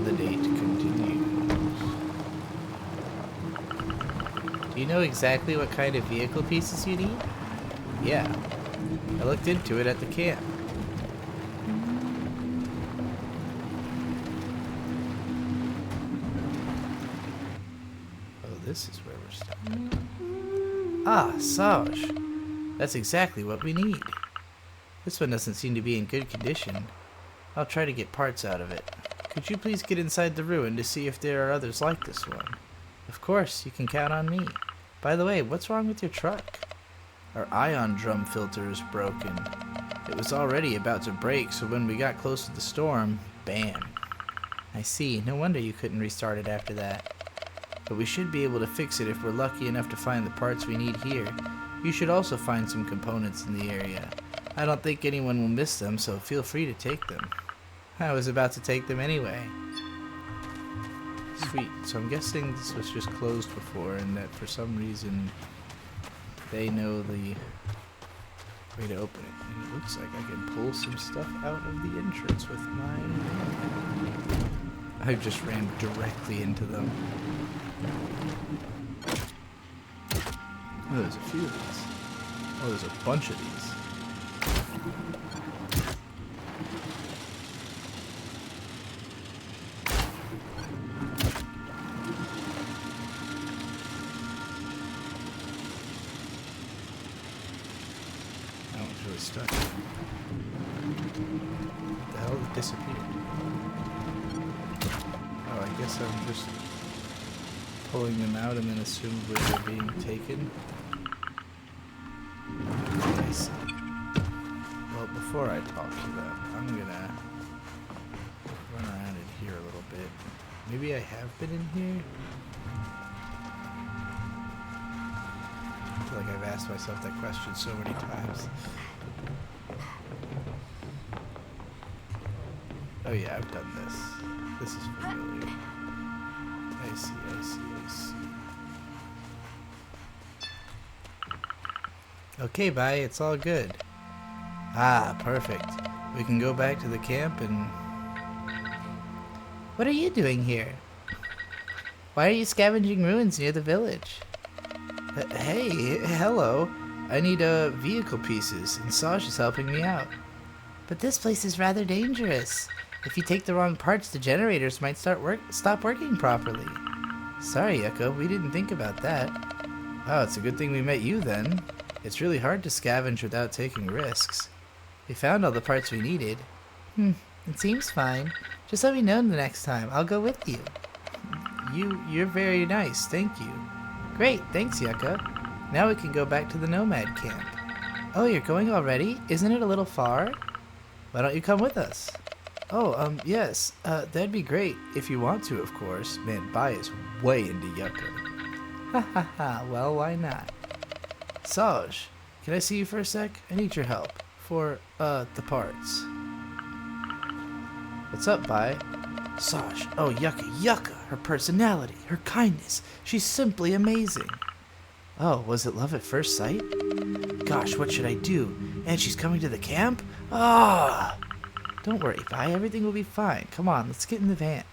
The date continues. Do you know exactly what kind of vehicle pieces you need? Yeah, I looked into it at the camp. Oh, this is where we're stopping. Ah, Saj. That's exactly what we need. This one doesn't seem to be in good condition. I'll try to get parts out of it. Could you please get inside the ruin to see if there are others like this one? Of course, you can count on me. By the way, what's wrong with your truck? Our ion drum filter is broken. It was already about to break, so when we got close to the storm, bam. I see. No wonder you couldn't restart it after that. But we should be able to fix it if we're lucky enough to find the parts we need here. You should also find some components in the area. I don't think anyone will miss them, so feel free to take them. I was about to take them anyway. Sweet. So I'm guessing this was just closed before, and that for some reason they know the way to open it. And it looks like I can pull some stuff out of the entrance with mine. I just ran directly into them. Oh, there's a few of these. Oh, there's a bunch of these. That one's really stuck. What the hell? It disappeared. Oh, I guess I'm just pulling them out and then assumably they're being taken. I see. Well, before I talk to them, I'm gonna run around in here a little bit. Maybe I have been in here? I feel like I've asked myself that question so many times. Oh yeah, I've done this. This is familiar. I see. Okay, bye. It's all good. Ah, perfect. We can go back to the camp and... What are you doing here? Why are you scavenging ruins near the village? Hey, hello. I need vehicle pieces, and Saj is helping me out. But this place is rather dangerous. If you take the wrong parts, the generators might stop working properly. Sorry, Yucca, we didn't think about that. Oh, it's a good thing we met you then. It's really hard to scavenge without taking risks. We found all the parts we needed. It seems fine. Just let me know the next time. I'll go with you. You're very nice, thank you. Great, thanks, Yucca. Now we can go back to the nomad camp. Oh, you're going already? Isn't it a little far? Why don't you come with us? Oh, yes, that'd be great, if you want to, of course. Man, Bai is way into Yucca. Ha ha ha, well, why not? Saj, can I see you for a sec? I need your help. For, the parts. What's up, Bai? Saj, oh, Yucca, her personality, her kindness. She's simply amazing. Oh, was it love at first sight? Gosh, what should I do? And she's coming to the camp? Ah! Don't worry, Bai, everything will be fine. Come on, let's get in the van.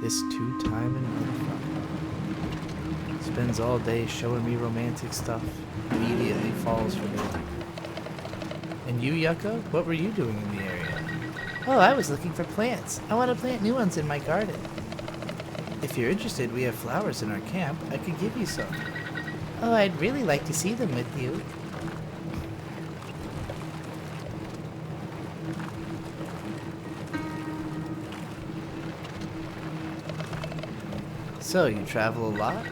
This two-timing motherfucker spends all day showing me romantic stuff, immediately falls for me. And you, Yucca, what were you doing in the area? Oh, I was looking for plants. I want to plant new ones in my garden. If you're interested, we have flowers in our camp. I could give you some. Oh, I'd really like to see them with you. So, you travel a lot?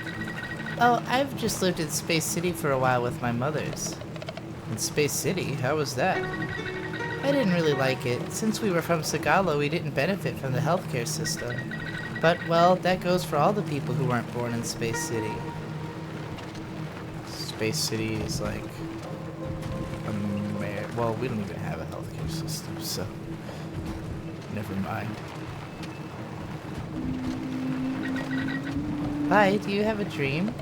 Oh, I've just lived in Space City for a while with my mothers. In Space City? How was that? I didn't really like it. Since we were from Sagalo, we didn't benefit from the healthcare system. But, well, that goes for all the people who weren't born in Space City. Space City is like... well, we don't even have a healthcare system, so... never mind. Hi, do you have a dream?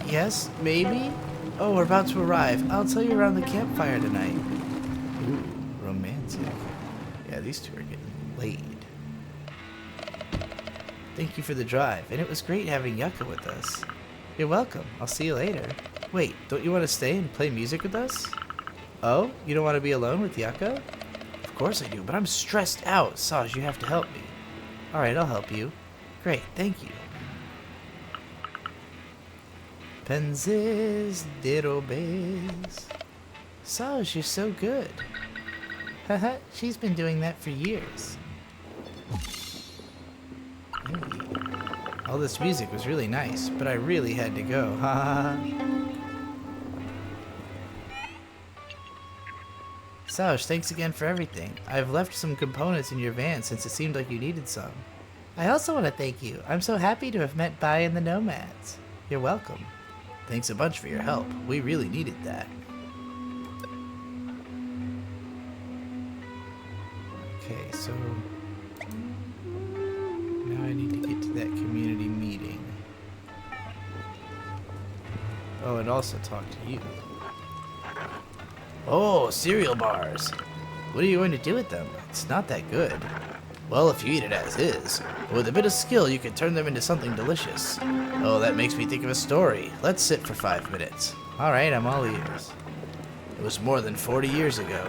Yes, maybe? Oh, we're about to arrive. I'll tell you around the campfire tonight. Ooh, romantic. Yeah, these two are getting laid. Thank you for the drive, and it was great having Yucca with us. You're welcome. I'll see you later. Wait, don't you want to stay and play music with us? Oh, you don't want to be alone with Yucca? Of course I do, but I'm stressed out. Saj, you have to help me. Alright, I'll help you. Great, thank you. Penses, derobes. Saj, you're so good. Haha, she's been doing that for years. All this music was really nice, but I really had to go. Ha ha ha. Sausch, thanks again for everything. I've left some components in your van since it seemed like you needed some. I also want to thank you. I'm so happy to have met Bai and the Nomads. You're welcome. Thanks a bunch for your help. We really needed that. Okay, so now I need to get to that community meeting. Oh, and also talk to you. Oh, cereal bars. What are you going to do with them? It's not that good. Well, if you eat it as is, with a bit of skill, you can turn them into something delicious. Oh, that makes me think of a story. Let's sit for 5 minutes. Alright, I'm all ears. It was more than 40 years ago.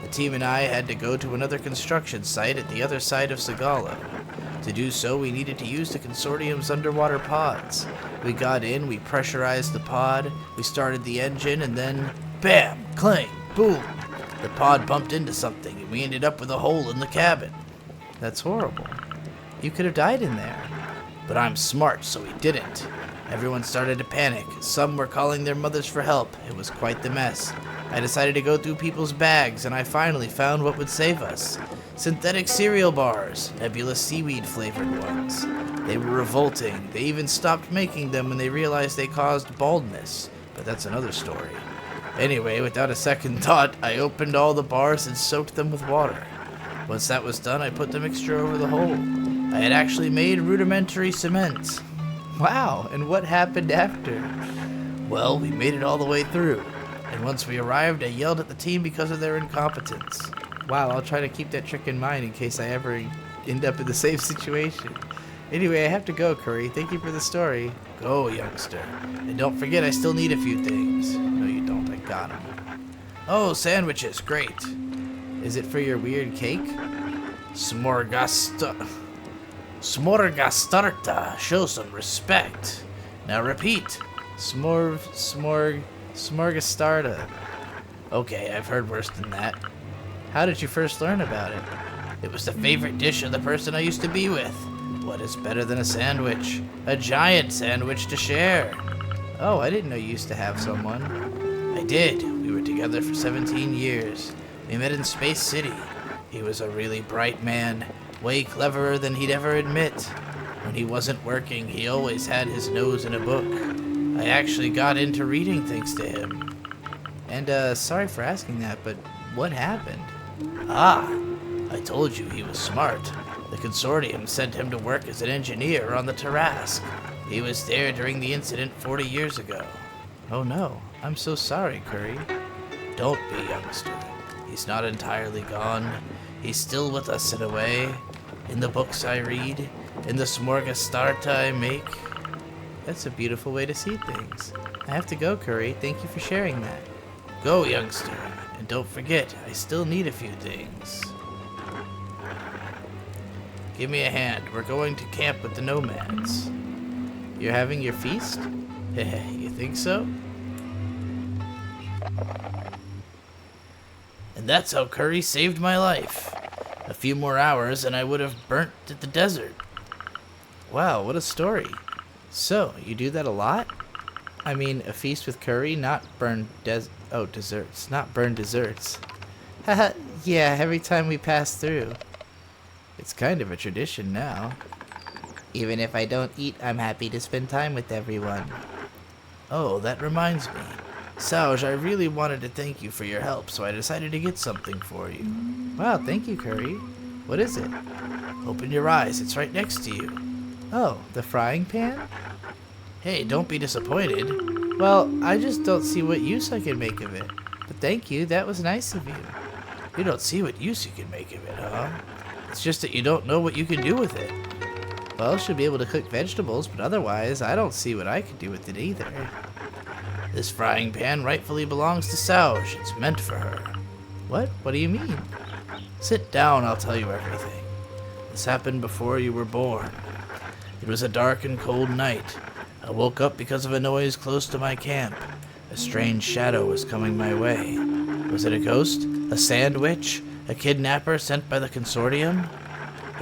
The team and I had to go to another construction site at the other side of Sagala. To do so, we needed to use the consortium's underwater pods. We got in, we pressurized the pod, we started the engine, and then bam! Clang! Boom! The pod bumped into something, and we ended up with a hole in the cabin. That's horrible. You could have died in there. But I'm smart, so we didn't. Everyone started to panic. Some were calling their mothers for help. It was quite the mess. I decided to go through people's bags, and I finally found what would save us. Synthetic cereal bars, nebulous seaweed-flavored ones. They were revolting. They even stopped making them when they realized they caused baldness. But that's another story. Anyway, without a second thought, I opened all the bars and soaked them with water. Once that was done, I put the mixture over the hole. I had actually made rudimentary cement. Wow, and what happened after? Well, we made it all the way through. And once we arrived, I yelled at the team because of their incompetence. Wow, I'll try to keep that trick in mind in case I ever end up in the same situation. Anyway, I have to go, Curry. Thank you for the story. Go, youngster. And don't forget, I still need a few things. No, you don't. I got them. Oh, sandwiches. Great. Is it for your weird cake? Smorgastarta. Show some respect. Now repeat. Smorgastarta. Okay, I've heard worse than that. How did you first learn about it? It was the favorite dish of the person I used to be with. What is better than a sandwich? A giant sandwich to share. Oh, I didn't know you used to have someone. I did. We were together for 17 years. We met in Space City. He was a really bright man, way cleverer than he'd ever admit. When he wasn't working, he always had his nose in a book. I actually got into reading thanks to him. And, sorry for asking that, but what happened? Ah, I told you he was smart. The consortium sent him to work as an engineer on the Tarask. He was there during the incident 40 years ago. Oh no, I'm so sorry, Curry. Don't be, youngster. He's not entirely gone. He's still with us in a way. In the books I read, in the smorgastarta I make. That's a beautiful way to see things. I have to go, Curry. Thank you for sharing that. Go, youngster. And don't forget, I still need a few things. Give me a hand. We're going to camp with the nomads. You're having your feast? You think so? And that's how Curry saved my life. A few more hours and I would have burnt at the desert. Wow, what a story. So, you do that a lot? I mean, a feast with Curry, not burned desserts. Not burned desserts. Haha, yeah, every time we pass through. It's kind of a tradition now. Even if I don't eat, I'm happy to spend time with everyone. Oh, that reminds me. Sauj, I really wanted to thank you for your help, so I decided to get something for you. Wow, thank you, Curry. What is it? Open your eyes, it's right next to you. Oh, the frying pan? Hey, don't be disappointed. Well, I just don't see what use I can make of it. But thank you, that was nice of you. You don't see what use you can make of it, huh? It's just that you don't know what you can do with it. Well, she'll be able to cook vegetables, but otherwise, I don't see what I could do with it either. This frying pan rightfully belongs to Sauj. It's meant for her. What? What do you mean? Sit down, I'll tell you everything. This happened before you were born. It was a dark and cold night. I woke up because of a noise close to my camp. A strange shadow was coming my way. Was it a ghost? A sandwich? A kidnapper sent by the consortium?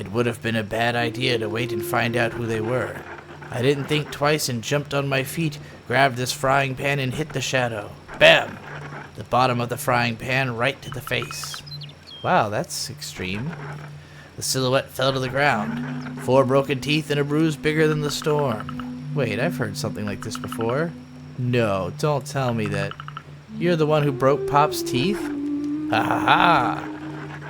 It would have been a bad idea to wait and find out who they were. I didn't think twice and jumped on my feet, grabbed this frying pan and hit the shadow. Bam! The bottom of the frying pan right to the face. Wow, that's extreme. The silhouette fell to the ground. 4 broken teeth and a bruise bigger than the storm. Wait, I've heard something like this before. No, don't tell me that. You're the one who broke Pop's teeth? Ha ha ha!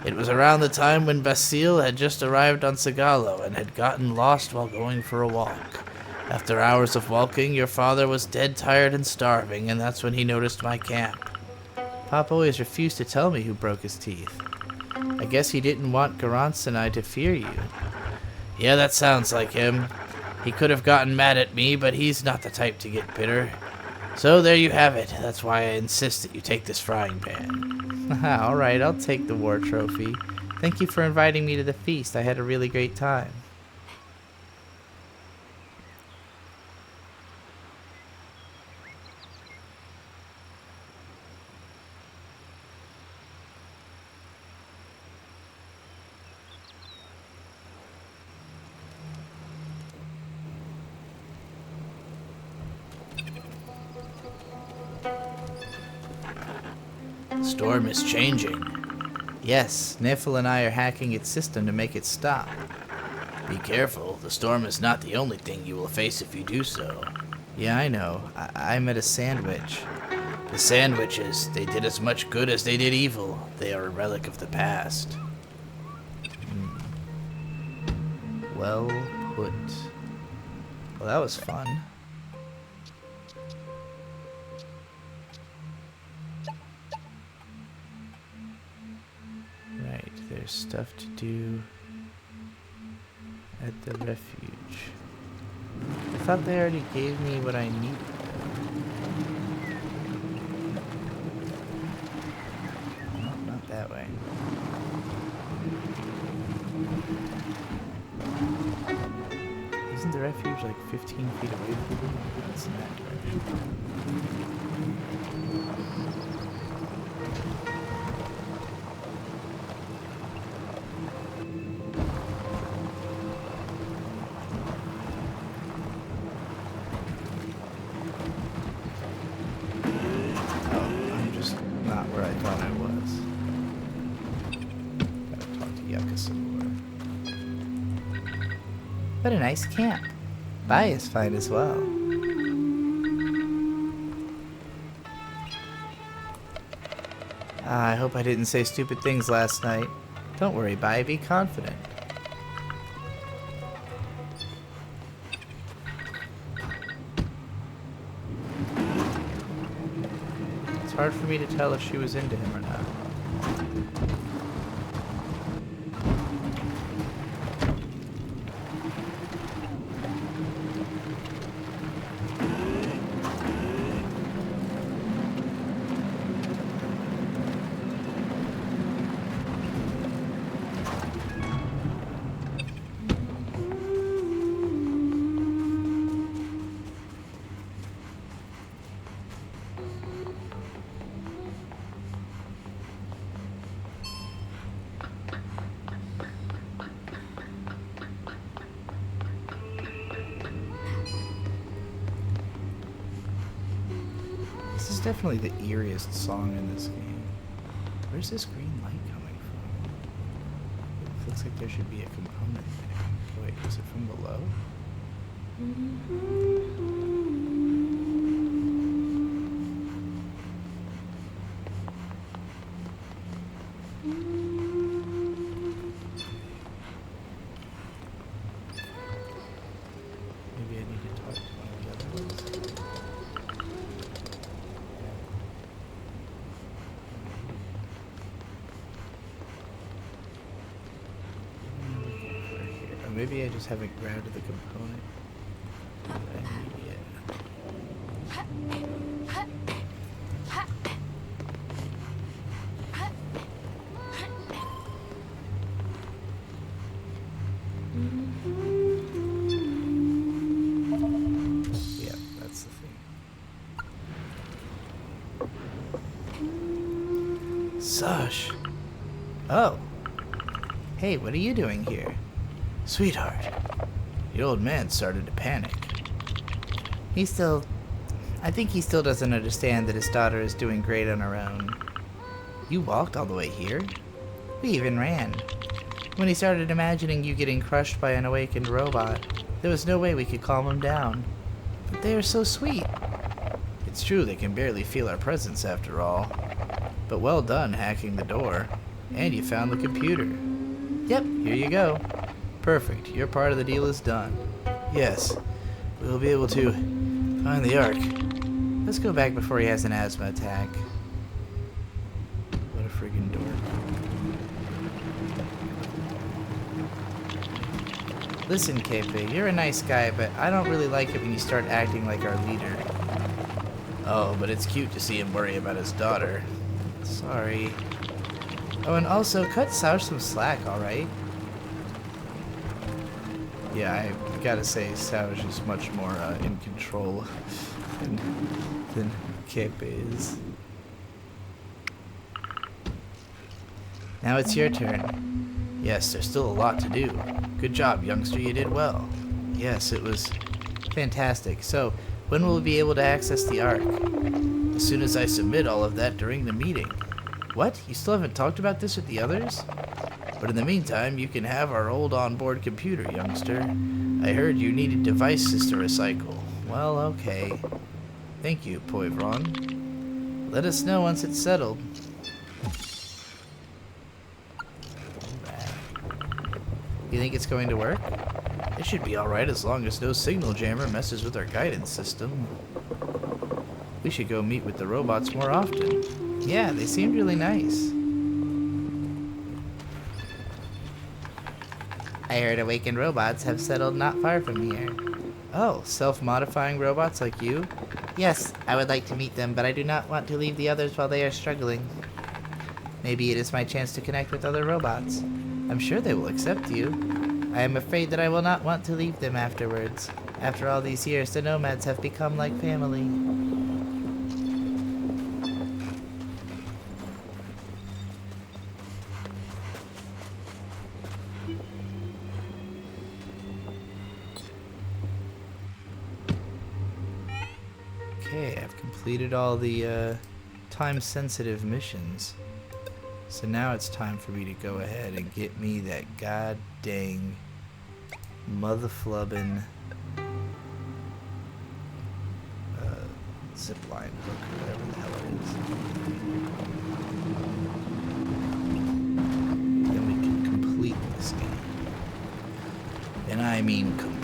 It was around the time when Basile had just arrived on Sigalo and had gotten lost while going for a walk. After hours of walking, your father was dead tired and starving, and that's when he noticed my camp. Pop always refused to tell me who broke his teeth. I guess he didn't want Garance and I to fear you. Yeah, that sounds like him. He could have gotten mad at me, but he's not the type to get bitter. So there you have it. That's why I insist that you take this frying pan. Alright, I'll take the war trophy. Thank you for inviting me to the feast. I had a really great time. The storm is changing. Yes, Niffle and I are hacking its system to make it stop. Be careful. The storm is not the only thing you will face if you do so. Yeah, I know. I met a sandwich. The sandwiches, they did as much good as they did evil. They are a relic of the past. Well put. Well, that was fun. Right, there's stuff to do at the refuge. I thought they already gave me what I needed. No, not that way. Isn't the refuge like 15 feet away from me? It's in that direction. Oh, I'm just not where I thought I was. Gotta talk to Yucca some more. What a nice camp. Bai is fine as well. I hope I didn't say stupid things last night. Don't worry, Bai, be confident. It's hard for me to tell if she was into him or not. This is definitely the eeriest song in this game. Where's this green light coming from? It looks like there should be a component there. Wait, is it from below? Maybe I need to talk to one of the other ones. Or maybe I just haven't grabbed the component that I need yet. Yeah, that's the thing. Sush, Oh. Hey, what are you doing here? Sweetheart, the old man started to panic. I think he still doesn't understand that his daughter is doing great on her own. You walked all the way here? We even ran. When he started imagining you getting crushed by an awakened robot, there was no way we could calm him down. But they are so sweet. It's true they can barely feel our presence after all. But well done hacking the door. And you found the computer. Yep, here you go. Perfect. Your part of the deal is done. Yes, we'll be able to find the Ark. Let's go back before he has an asthma attack. What a friggin' dork. Listen, Kepe, you're a nice guy, but I don't really like it when you start acting like our leader. Oh, but it's cute to see him worry about his daughter. Sorry. Oh, and also, cut Sauch some slack, alright? Yeah, I gotta say, Sauch is much more in control than Kepe is. Now it's your turn. Yes, there's still a lot to do. Good job, youngster, you did well. Yes, it was fantastic. So, when will we be able to access the Ark? As soon as I submit all of that during the meeting. What? You still haven't talked about this with the others? But in the meantime, you can have our old onboard computer, youngster. I heard you needed devices to recycle. Well, okay. Thank you, Poivron. Let us know once it's settled. You think it's going to work? It should be alright as long as no signal jammer messes with our guidance system. We should go meet with the robots more often. Yeah, they seemed really nice. I heard awakened robots have settled not far from here. Oh, self-modifying robots like you? Yes, I would like to meet them, but I do not want to leave the others while they are struggling. Maybe it is my chance to connect with other robots. I'm sure they will accept you. I am afraid that I will not want to leave them afterwards. After all these years, the nomads have become like family. Okay, I've completed all the time-sensitive missions. So now it's time for me to go ahead and get me that god dang motherflubbin' zipline hook or whatever the hell it is. Then we can complete this game. And I mean complete.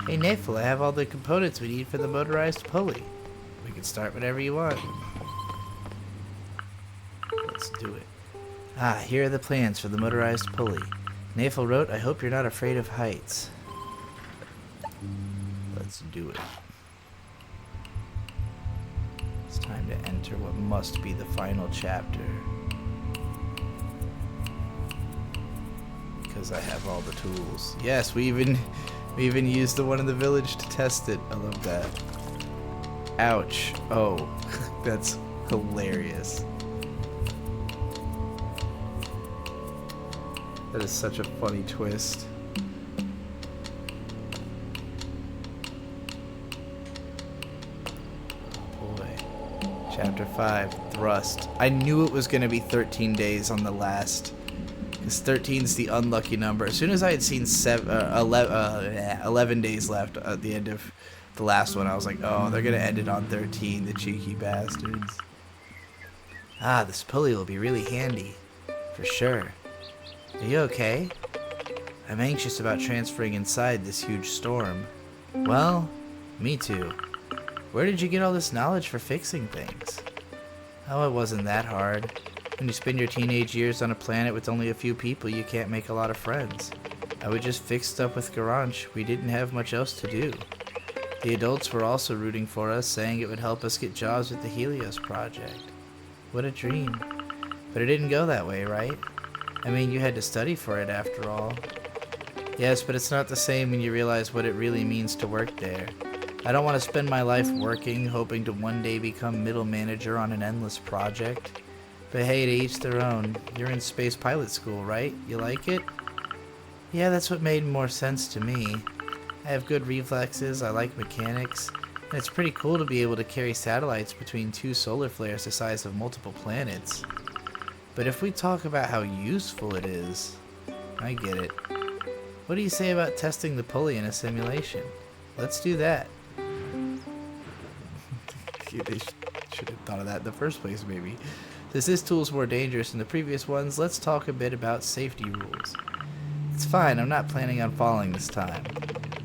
Hey Nafel, I have all the components we need for the motorized pulley. We can start whenever you want. Let's do it. Ah, here are the plans for the motorized pulley. Nafel wrote, I hope you're not afraid of heights. Let's do it. It's time to enter what must be the final chapter. Because I have all the tools. Yes, we even used the one in the village to test it. I love that. Ouch. Oh, that's hilarious. That is such a funny twist. Boy. Chapter 5, Thrust. I knew it was going to be 13 days on the last. Because 13 is the unlucky number. As soon as I had seen 11 days left at the end of the last one, I was like, oh, they're going to end it on 13, the cheeky bastards. Ah, this pulley will be really handy. For sure. Are you okay? I'm anxious about transferring inside this huge storm. Well, me too. Where did you get all this knowledge for fixing things? Oh, it wasn't that hard. When you spend your teenage years on a planet with only a few people, you can't make a lot of friends. I would just fix stuff with Garage. We didn't have much else to do. The adults were also rooting for us, saying it would help us get jobs with the Helios project. What a dream. But it didn't go that way, right? I mean, you had to study for it after all. Yes, but it's not the same when you realize what it really means to work there. I don't want to spend my life working, hoping to one day become middle manager on an endless project. But hey, to each their own. You're in space pilot school, right? You like it? Yeah, that's what made more sense to me. I have good reflexes, I like mechanics, and it's pretty cool to be able to carry satellites between 2 solar flares the size of multiple planets. But if we talk about how useful it is, I get it. What do you say about testing the pulley in a simulation? Let's do that. They should have thought of that in the first place, maybe. Since this tool's more dangerous than the previous ones, let's talk a bit about safety rules. It's fine, I'm not planning on falling this time.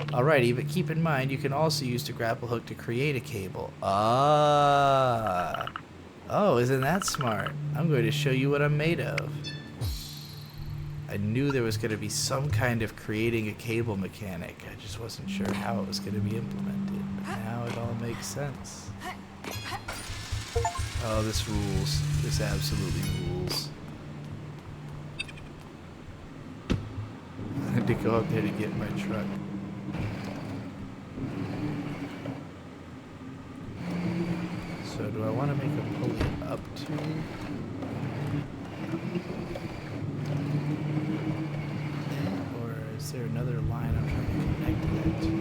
Alrighty, but keep in mind you can also use the grapple hook to create a cable. Ah! Oh, isn't that smart? I'm going to show you what I'm made of. I knew there was going to be some kind of creating a cable mechanic. I just wasn't sure how it was going to be implemented. But now it all makes sense. Oh, this rules. This absolutely rules. I had to go up there to get my truck. So do I want to make a pulley up to? Or is there another line I'm trying to connect that to?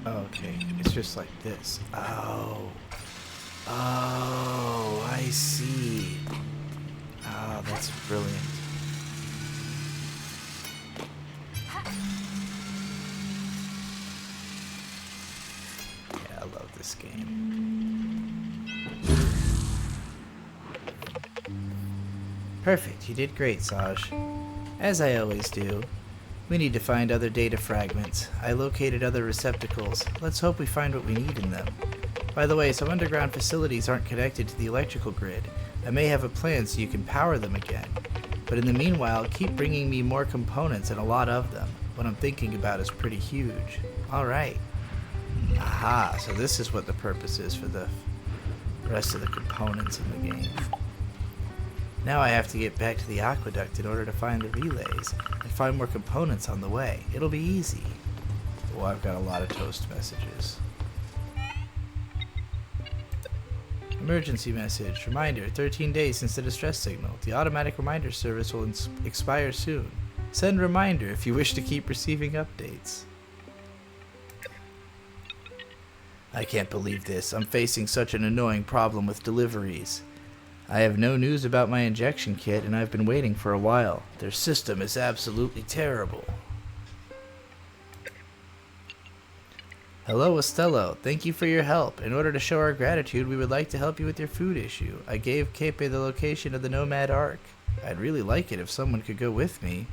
Okay, it's just like this. Oh. Oh, I see. Oh, that's brilliant. Yeah, I love this game. Perfect, you did great, Saj. As I always do. We need to find other data fragments. I located other receptacles. Let's hope we find what we need in them. By the way, some underground facilities aren't connected to the electrical grid. I may have a plan so you can power them again. But in the meanwhile, keep bringing me more components and a lot of them. What I'm thinking about is pretty huge. Alright. Aha, so this is what the purpose is for the rest of the components in the game. Now I have to get back to the aqueduct in order to find the relays and find more components on the way. It'll be easy. Oh, I've got a lot of toast messages. Emergency message. Reminder, 13 days since the distress signal. The automatic reminder service will expire soon. Send reminder if you wish to keep receiving updates. I can't believe this. I'm facing such an annoying problem with deliveries. I have no news about my injection kit, and I've been waiting for a while. Their system is absolutely terrible. Hello, Estello. Thank you for your help. In order to show our gratitude, we would like to help you with your food issue. I gave Kepe the location of the Nomad Ark. I'd really like it if someone could go with me.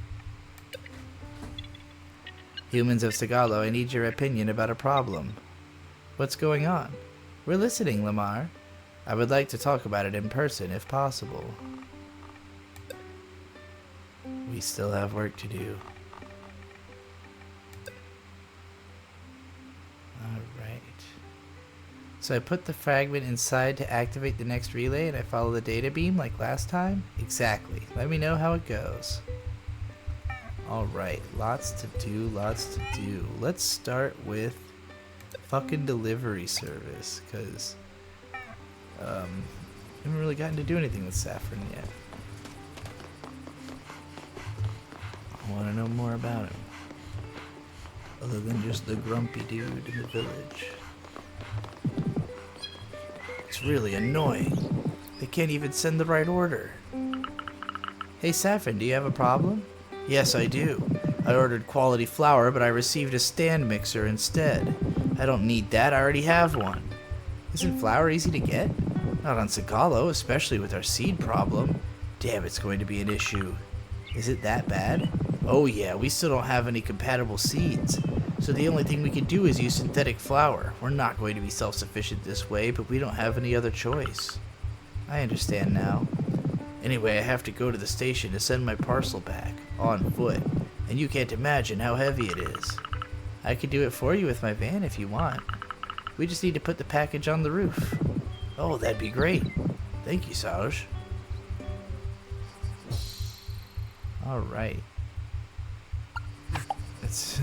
Humans of Sagalo, I need your opinion about a problem. What's going on? We're listening, Lamar. I would like to talk about it in person, if possible. we still have work to do. Alright. So I put the fragment inside to activate the next relay and I follow the data beam like last time? Exactly. Let me know how it goes. Alright, lots to do, lots to do. Let's start with fucking delivery service, because haven't really gotten to do anything with Saffron yet. I want to know more about him. Other than just the grumpy dude in the village. It's really annoying. They can't even send the right order. Hey Saffron, do you have a problem? Yes, I do. I ordered quality flour, but I received a stand mixer instead. I don't need that, I already have one. Isn't flour easy to get? Not on Sagalo, especially with our seed problem. Damn, it's going to be an issue. Is it that bad? Oh yeah, we still don't have any compatible seeds. So the only thing we can do is use synthetic flour. We're not going to be self-sufficient this way, but we don't have any other choice. I understand now. Anyway, I have to go to the station to send my parcel back, on foot, and you can't imagine how heavy it is. I could do it for you with my van if you want. We just need to put the package on the roof. Oh, that'd be great. Thank you, Saj. Alright. It's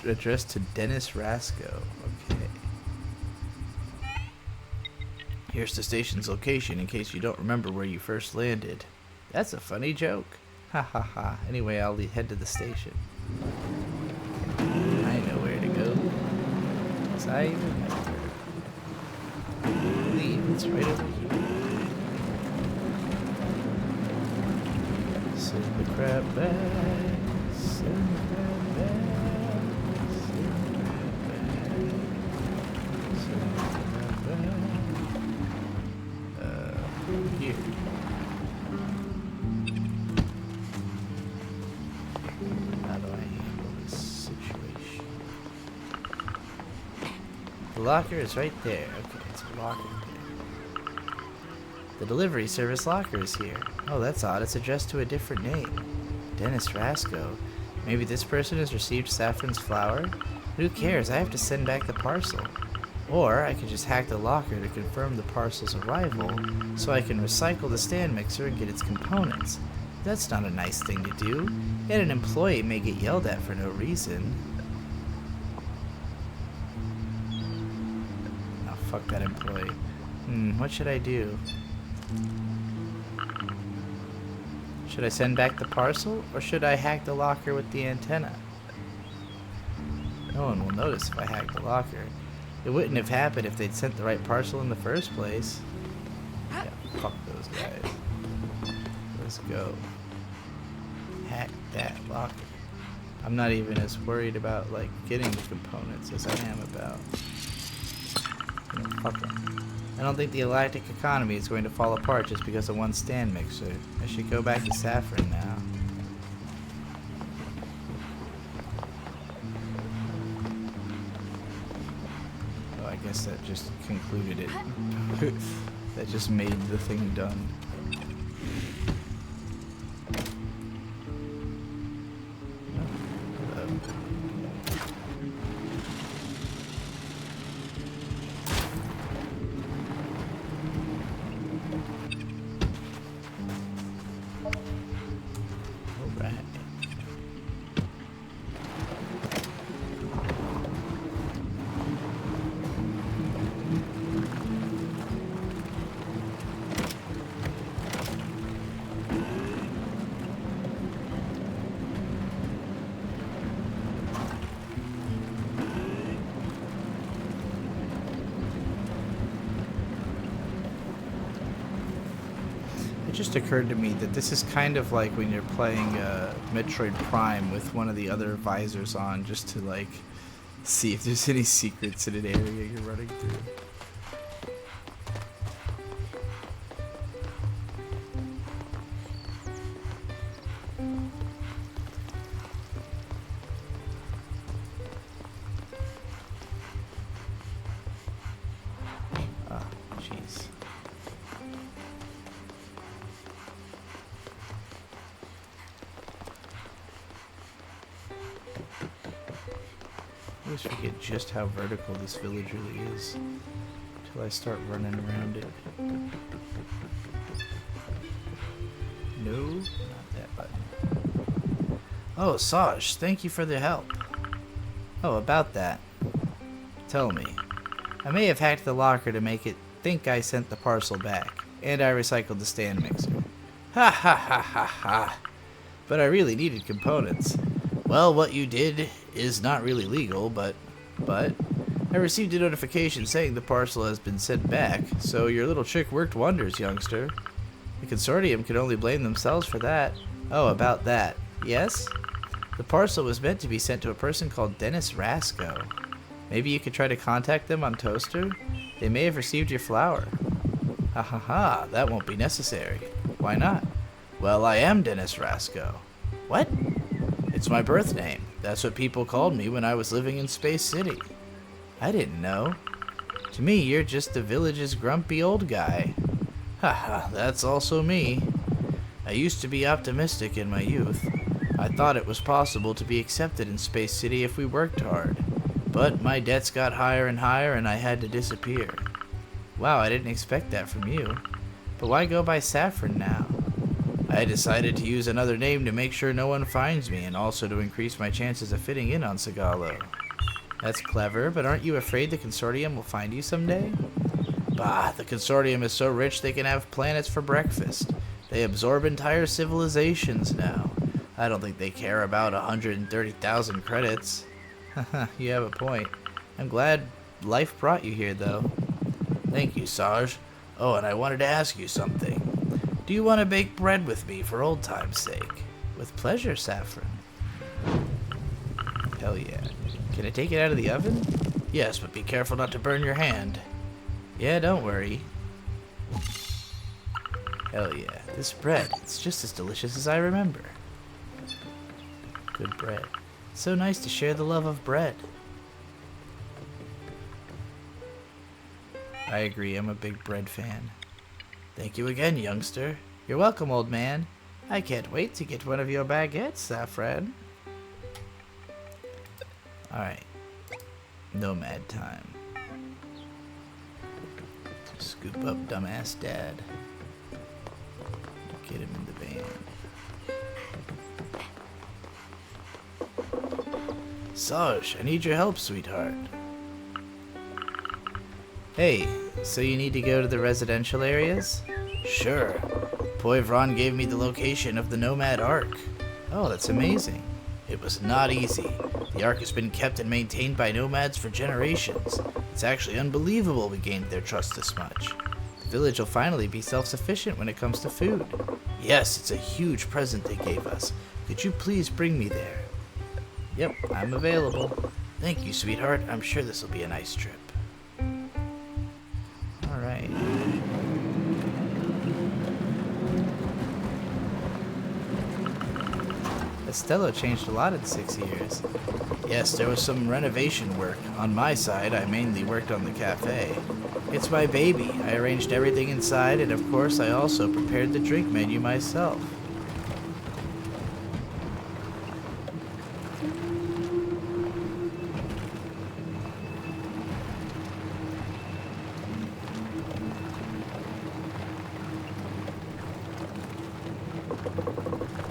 addressed to Dennis Rasco. Okay. Here's the station's location in case you don't remember where you first landed. That's a funny joke. Ha ha ha. Anyway, I'll head to the station. I know where to go. 'Cause I remember. I believe it's right over here. Send the crab back. Send the crab back. Send the crab back. Send the crab back. Here. How do I handle this situation? The locker is right there. Okay, it's a locker there. The delivery service locker is here. Oh, that's odd. It's addressed to a different name. Dennis Rasco. Maybe this person has received Saffron's flour? Who cares? I have to send back the parcel. Or I could just hack the locker to confirm the parcel's arrival so I can recycle the stand mixer and get its components. That's not a nice thing to do, and an employee may get yelled at for no reason. Oh, fuck that employee. What should I do? Should I send back the parcel, or should I hack the locker with the antenna? No one will notice if I hack the locker. It wouldn't have happened if they'd sent the right parcel in the first place. Yeah, fuck those guys. Let's go. Hack that locker. I'm not even as worried about, like, getting the components as I am about... You know, fuck them. I don't think the galactic economy is going to fall apart just because of one stand mixer. I should go back to Saffron now. Oh, I guess that just concluded it. That just made the thing done. It just occurred to me that this is kind of like when you're playing Metroid Prime with one of the other visors on, just to like see if there's any secrets in an area you're running through. Ah, jeez. always forget just how vertical this village really is until I start running around it. No, not that button. Oh, Saj, thank you for the help. Oh, about that. Tell me. I may have hacked the locker to make it think I sent the parcel back, and I recycled the stand mixer. Ha ha ha ha ha. But I really needed components. Well, what you did is not really legal, but I received a notification saying the parcel has been sent back, so your little trick worked wonders, youngster. The consortium can only blame themselves for that. Oh, about that. Yes? The parcel was meant to be sent to a person called Dennis Rasco. Maybe you could try to contact them on Toaster? They may have received your flower. Ha ha ha, that won't be necessary. Why not? Well, I am Dennis Rasco. What? It's my birth name. That's what people called me when I was living in Space City. I didn't know. To me, you're just the village's grumpy old guy. Haha, that's also me. I used to be optimistic in my youth. I thought it was possible to be accepted in Space City if we worked hard. But my debts got higher and higher and I had to disappear. Wow, I didn't expect that from you. But why go by Saffron now? I decided to use another name to make sure no one finds me and also to increase my chances of fitting in on Sagalo. That's clever, but aren't you afraid the consortium will find you someday? Bah, the consortium is so rich they can have planets for breakfast. They absorb entire civilizations now. I don't think they care about 130,000 credits. Haha, you have a point. I'm glad life brought you here, though. Thank you, Saj. Oh, and I wanted to ask you something. Do you want to bake bread with me for old time's sake? With pleasure, Saffron. Hell yeah. Can I take it out of the oven? Yes, but be careful not to burn your hand. Yeah, don't worry. Hell yeah. This bread, it's just as delicious as I remember. Good bread. So nice to share the love of bread. I agree, I'm a big bread fan. Thank you again, youngster. You're welcome, old man. I can't wait to get one of your baguettes, Saffron. Alright. Nomad time. Scoop up dumbass dad. Get him in the van. Saj, I need your help, sweetheart. Hey, so you need to go to the residential areas? Sure. Poivron gave me the location of the Nomad Ark. Oh, that's amazing. It was not easy. The Ark has been kept and maintained by nomads for generations. It's actually unbelievable we gained their trust this much. The village will finally be self-sufficient when it comes to food. Yes, it's a huge present they gave us. Could you please bring me there? Yep, I'm available. Thank you, sweetheart. I'm sure this will be a nice trip. Alright. Estella changed a lot in 6 years. Yes, there was some renovation work. On my side, I mainly worked on the cafe. It's my baby. I arranged everything inside, and of course I also prepared the drink menu myself.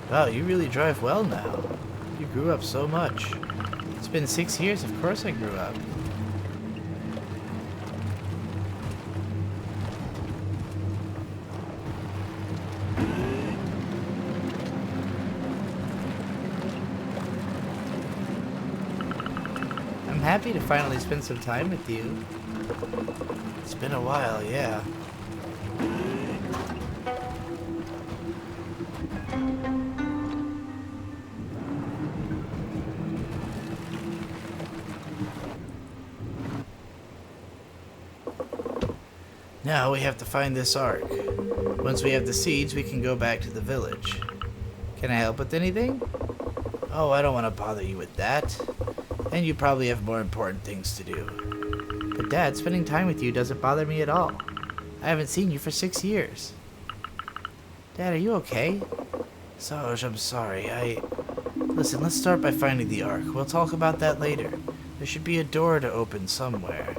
Wow, you really drive well now. You grew up so much. It's been 6 years, of course I grew up. I'm happy to finally spend some time with you. It's been a while, yeah. Now we have to find this Ark. Once we have the seeds, we can go back to the village. Can I help with anything? Oh, I don't want to bother you with that. And you probably have more important things to do. But Dad, spending time with you doesn't bother me at all. I haven't seen you for 6 years. Dad, are you okay? Saj, I'm sorry. Listen, let's start by finding the Ark. We'll talk about that later. There should be a door to open somewhere.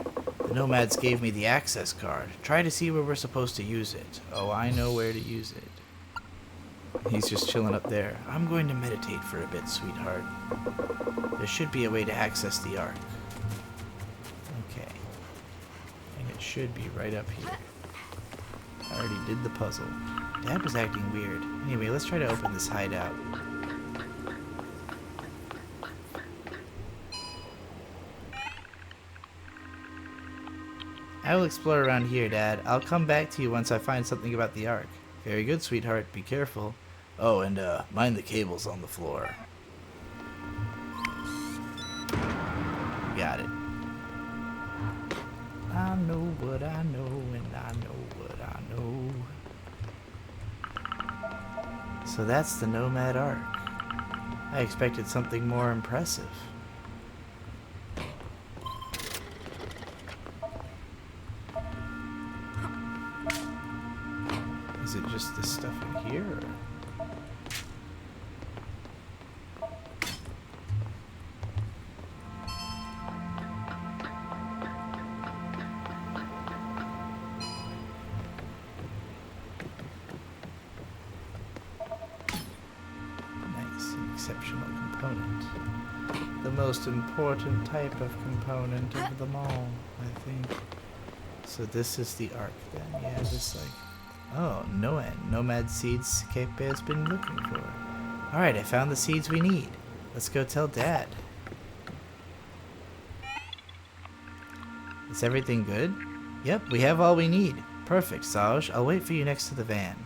The nomads gave me the access card. Try to see where we're supposed to use it. Oh, I know where to use it. He's just chilling up there. I'm going to meditate for a bit, sweetheart. There should be a way to access the Ark. Okay. And it should be right up here. I already did the puzzle. Dad was acting weird. Anyway, let's try to open this hideout. I will explore around here, Dad. I'll come back to you once I find something about the Ark. Very good, sweetheart. Be careful. Oh, and mind the cables on the floor. Got it. I know what I know, and I know what I know. So that's the Nomad Ark. I expected something more impressive. Is it just this stuff in here? Or? Nice, an exceptional component. The most important type of component of them all, I think. So this is the Ark then, yeah, this like... Oh, nomad seeds Cape has been looking for. Alright, I found the seeds we need. Let's go tell Dad. Is everything good? Yep, we have all we need. Perfect, Saj. I'll wait for you next to the van.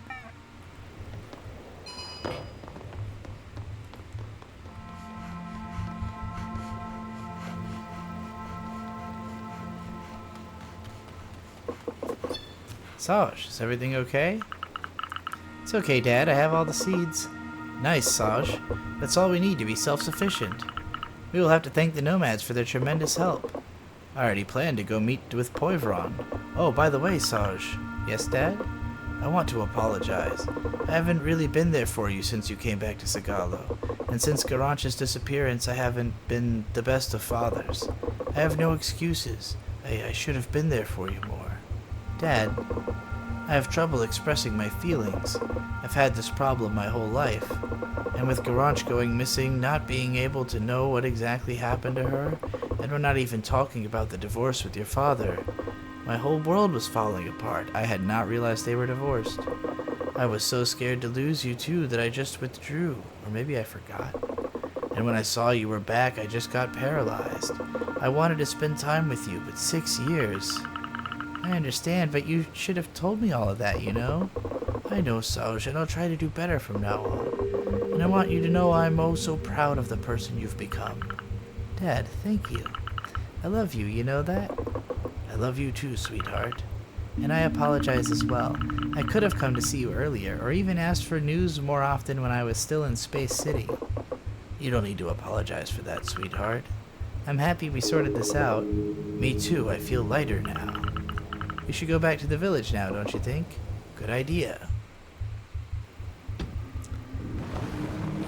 Saj, is everything okay? It's okay, Dad. I have all the seeds. Nice, Saj. That's all we need to be self-sufficient. We will have to thank the nomads for their tremendous help. I already planned to go meet with Poivron. Oh, by the way, Saj. Yes, Dad? I want to apologize. I haven't really been there for you since you came back to Sagalo. And since Garanch's disappearance, I haven't been the best of fathers. I have no excuses. I should have been there for you more. Dad, I have trouble expressing my feelings. I've had this problem my whole life. And with Garanch going missing, not being able to know what exactly happened to her, and we're not even talking about the divorce with your father, my whole world was falling apart. I had not realized they were divorced. I was so scared to lose you too that I just withdrew, or maybe I forgot. And when I saw you were back, I just got paralyzed. I wanted to spend time with you, but 6 years... I understand, but you should have told me all of that, you know? I know, Saj, and I'll try to do better from now on. And I want you to know I'm oh so proud of the person you've become. Dad, thank you. I love you, you know that? I love you too, sweetheart. And I apologize as well. I could have come to see you earlier, or even asked for news more often when I was still in Space City. You don't need to apologize for that, sweetheart. I'm happy we sorted this out. Me too, I feel lighter now. We should go back to the village now, don't you think? Good idea.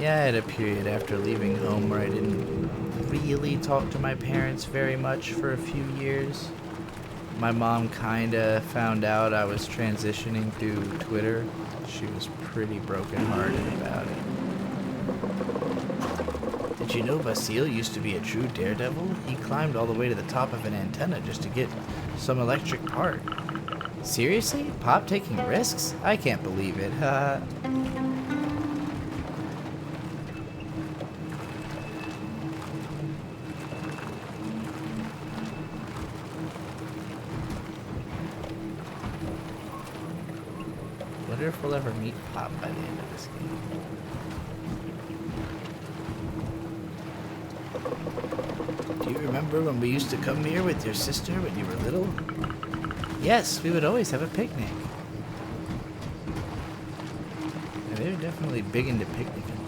Yeah, I had a period after leaving home where I didn't really talk to my parents very much for a few years. My mom kinda found out I was transitioning through Twitter. She was pretty brokenhearted about it. Did you know Basile used to be a true daredevil? He climbed all the way to the top of an antenna just to get some electric part. Seriously? Pop taking risks? I can't believe it. Wonder if we'll ever meet Pop by the end of this game. Do you remember when we used to come here with your sister when you were little? Yes, we would always have a picnic. Yeah, they're definitely big into picnicking.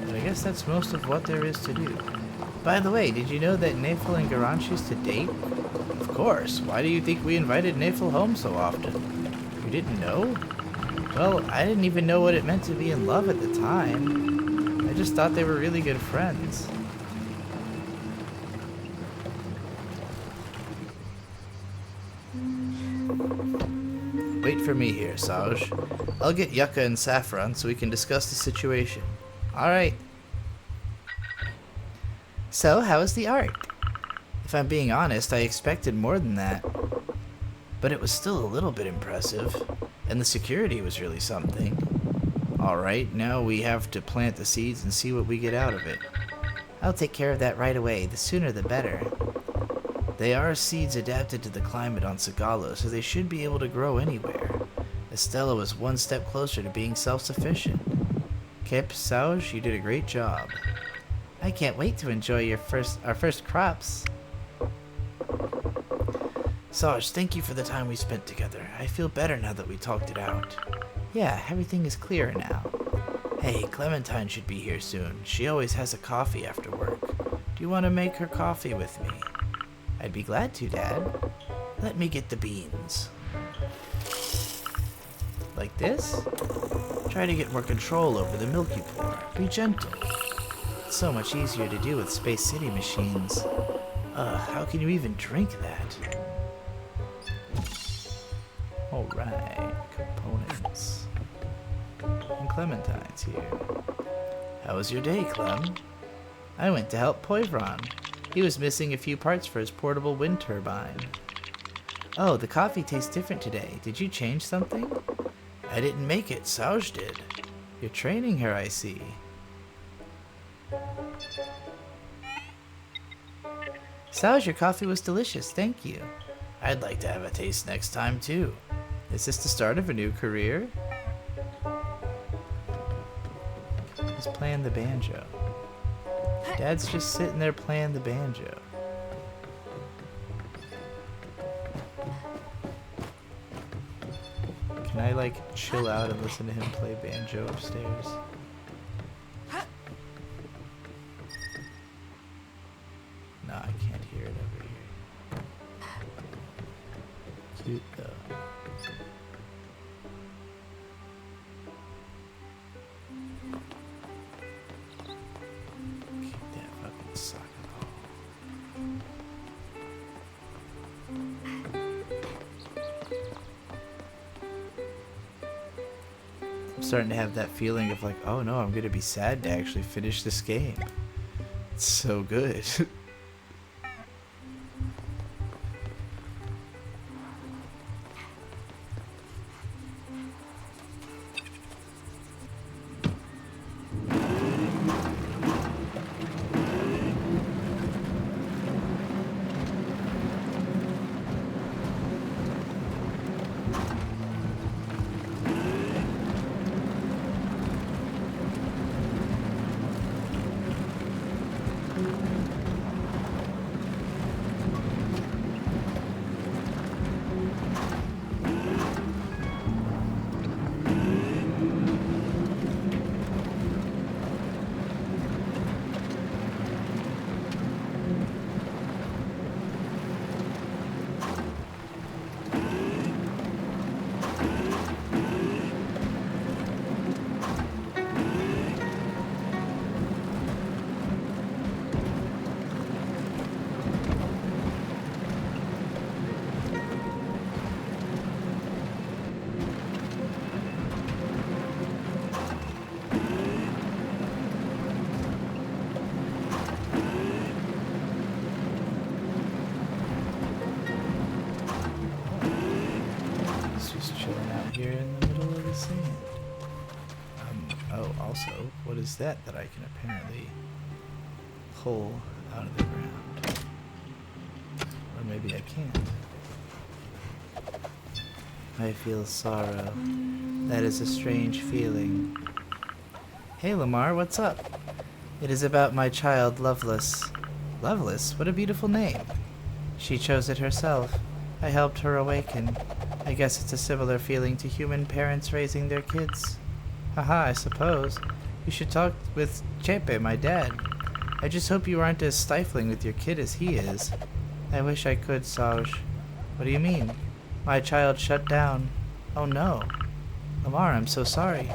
But I guess that's most of what there is to do. By the way, did you know that Nafel and Garanch used to date? Of course. Why do you think we invited Nafel home so often? You didn't know? Well, I didn't even know what it meant to be in love at the time. I just thought they were really good friends. Wait for me here, Saj. I'll get Yucca and Saffron so we can discuss the situation. Alright. So, how is the art? If I'm being honest, I expected more than that. But it was still a little bit impressive. And the security was really something. Alright, now we have to plant the seeds and see what we get out of it. I'll take care of that right away. The sooner the better. They are seeds adapted to the climate on Sagalo, so they should be able to grow anywhere. Estella was one step closer to being self-sufficient. Kip, Sauge, you did a great job. I can't wait to enjoy our first crops. Sauge, thank you for the time we spent together. I feel better now that we talked it out. Yeah, everything is clearer now. Hey, Clementine should be here soon. She always has a coffee after work. Do you want to make her coffee with me? I'd be glad to, Dad. Let me get the beans. Like this? Try to get more control over the milk you pour. Be gentle. It's so much easier to do with Space City machines. How can you even drink that? Alright, components. And Clementine's here. How was your day, Clem? I went to help Poivron. He was missing a few parts for his portable wind turbine. Oh, the coffee tastes different today. Did you change something? I didn't make it, Sauge did. You're training her, I see. Sauge, your coffee was delicious, thank you. I'd like to have a taste next time, too. Is this the start of a new career? He's playing the banjo. Dad's just sitting there playing the banjo. Can I, like, chill out and listen to him play banjo upstairs? No, I can't hear it over here. Cute, though. Keep that fucking socket off. I'm starting to have that feeling of like, oh no, I'm gonna be sad to actually finish this game. It's so good. Here in the middle of the sand. Oh, also, what is that I can apparently pull out of the ground? Or maybe I can't. I feel sorrow. That is a strange feeling. Hey Lamar, what's up? It is about my child, Loveless. Loveless? What a beautiful name. She chose it herself. I helped her awaken. I guess it's a similar feeling to human parents raising their kids. Haha, I suppose. You should talk with Chepe, my dad. I just hope you aren't as stifling with your kid as he is. I wish I could, Saj. What do you mean? My child shut down. Oh no. Lamar, I'm so sorry.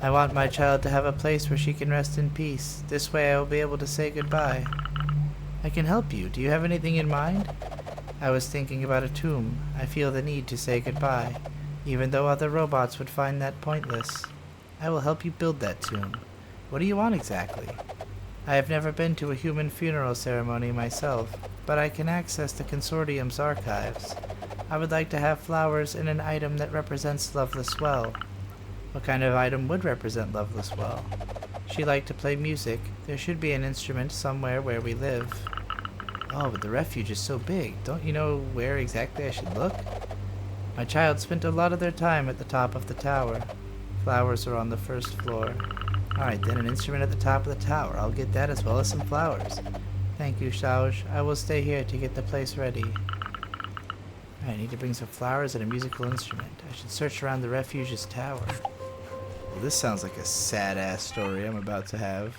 I want my child to have a place where she can rest in peace. This way I will be able to say goodbye. I can help you. Do you have anything in mind? I was thinking about a tomb. I feel the need to say goodbye, even though other robots would find that pointless. I will help you build that tomb. What do you want exactly? I have never been to a human funeral ceremony myself, but I can access the Consortium's archives. I would like to have flowers and an item that represents Loveless Well. What kind of item would represent Loveless Well? She liked to play music. There should be an instrument somewhere where we live. Oh, but the refuge is so big. Don't you know where exactly I should look? My child spent a lot of their time at the top of the tower. Flowers are on the first floor. Alright, then an instrument at the top of the tower. I'll get that as well as some flowers. Thank you, Shauj. I will stay here to get the place ready. I need to bring some flowers and a musical instrument. I should search around the refuge's tower. Well, this sounds like a sad-ass story I'm about to have.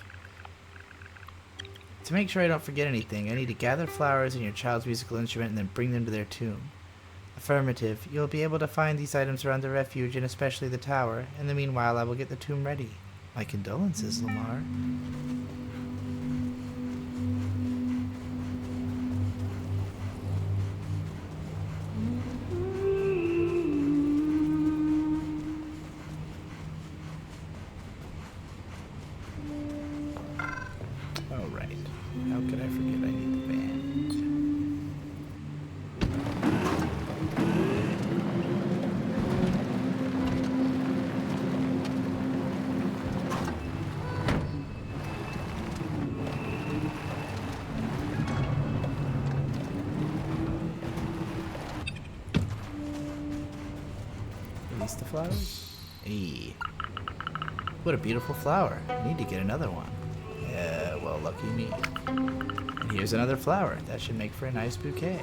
To make sure I don't forget anything, I need to gather flowers and your child's musical instrument and then bring them to their tomb. Affirmative. You'll be able to find these items around the refuge and especially the tower. In the meanwhile, I will get the tomb ready. My condolences, Lamar. Oh, right. How could I forget I need the band? Release the flowers? Hey. What a beautiful flower. I need to get another one. Yeah, well, lucky me. And here's another flower. That should make for a nice bouquet.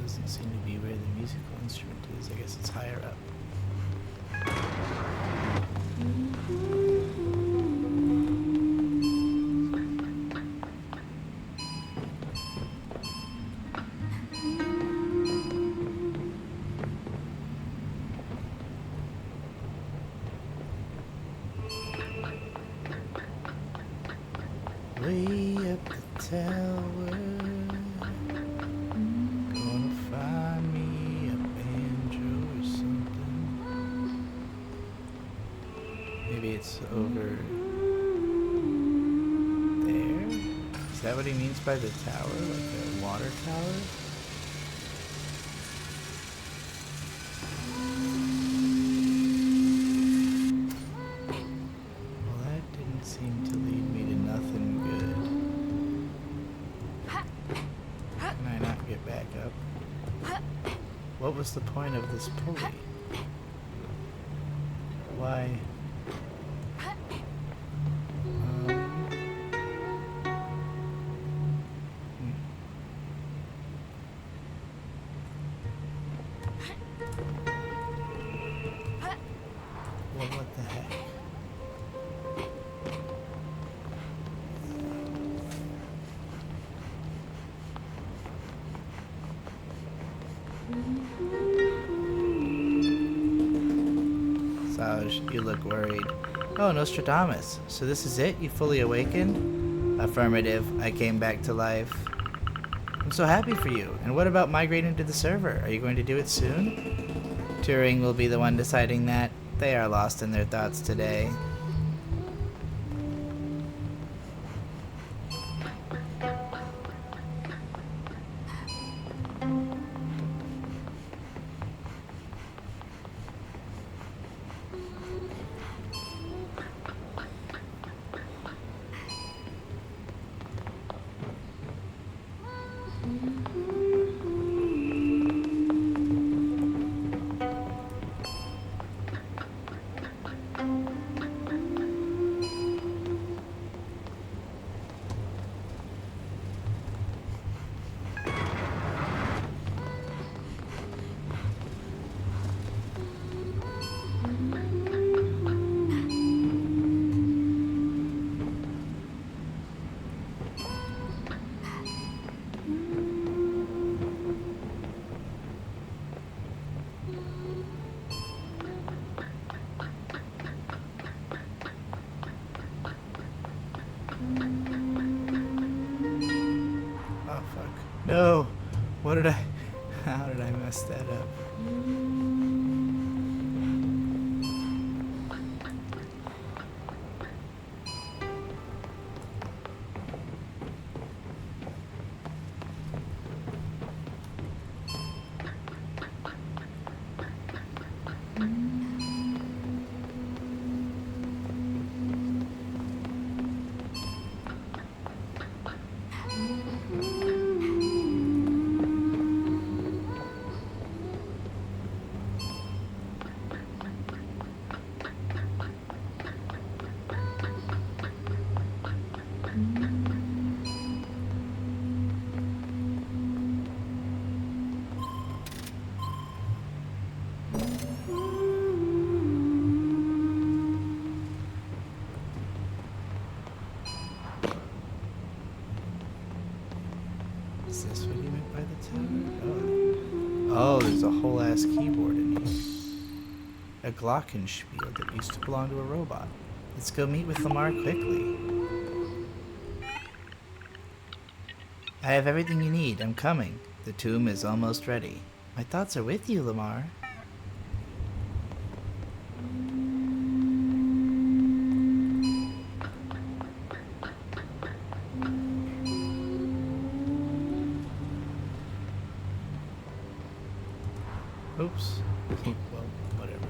Doesn't seem to be where the musical instrument is. I guess it's higher up. Way up the tower, gonna find me a banjo or something. Maybe it's over there? Is that what he means by the tower? Like a water tower? Well, that didn't seem to lead me to nothing good. Can I not get back up? What was the point of this pulley? Why? Well, what the heck? Saj, you look worried. Oh, Nostradamus. So this is it? You fully awakened? Affirmative. I came back to life. I'm so happy for you. And what about migrating to the server? Are you going to do it soon? Turing will be the one deciding that. They are lost in their thoughts today. What did I... How did I mess that up? Is this what he meant by the tower? Oh, there's a whole ass keyboard in here. A glockenspiel that used to belong to a robot. Let's go meet with Lamar quickly. I have everything you need. I'm coming. The tomb is almost ready. My thoughts are with you, Lamar. Oops. Well, whatever.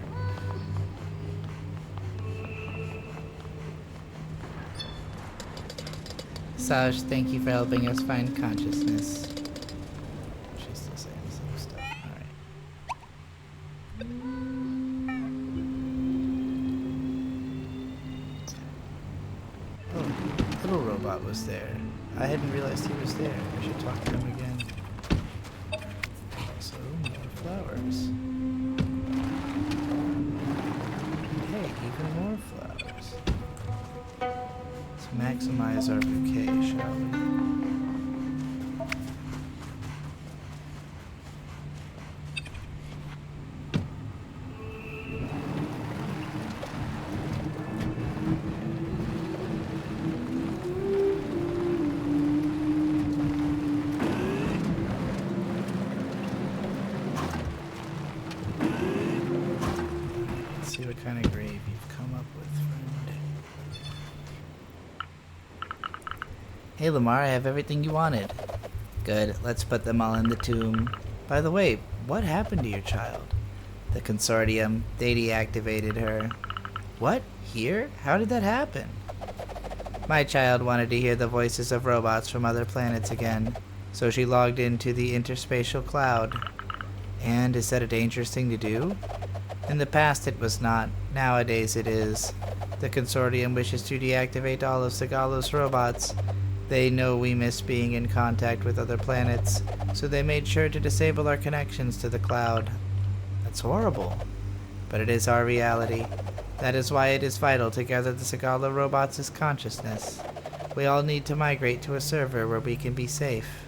Saj, thank you for helping us find consciousness. She's still saying the same stuff. Alright. Oh, little robot was there. I hadn't realized he was there. I should talk to him again. Also, more flowers. Hey, even more flowers. Let's maximize our bouquet, shall we? Let's see what kind of grave you've come up with, friend. Hey Lamar, I have everything you wanted. Good, let's put them all in the tomb. By the way, what happened to your child? The consortium, they deactivated her. What? Here? How did that happen? My child wanted to hear the voices of robots from other planets again, so she logged into the interspatial cloud. And is that a dangerous thing to do? In the past it was not, nowadays it is. The consortium wishes to deactivate all of Sagalo's robots. They know we miss being in contact with other planets, so they made sure to disable our connections to the cloud. That's horrible. But it is our reality. That is why it is vital to gather the Sagalo robots' consciousness. We all need to migrate to a server where we can be safe.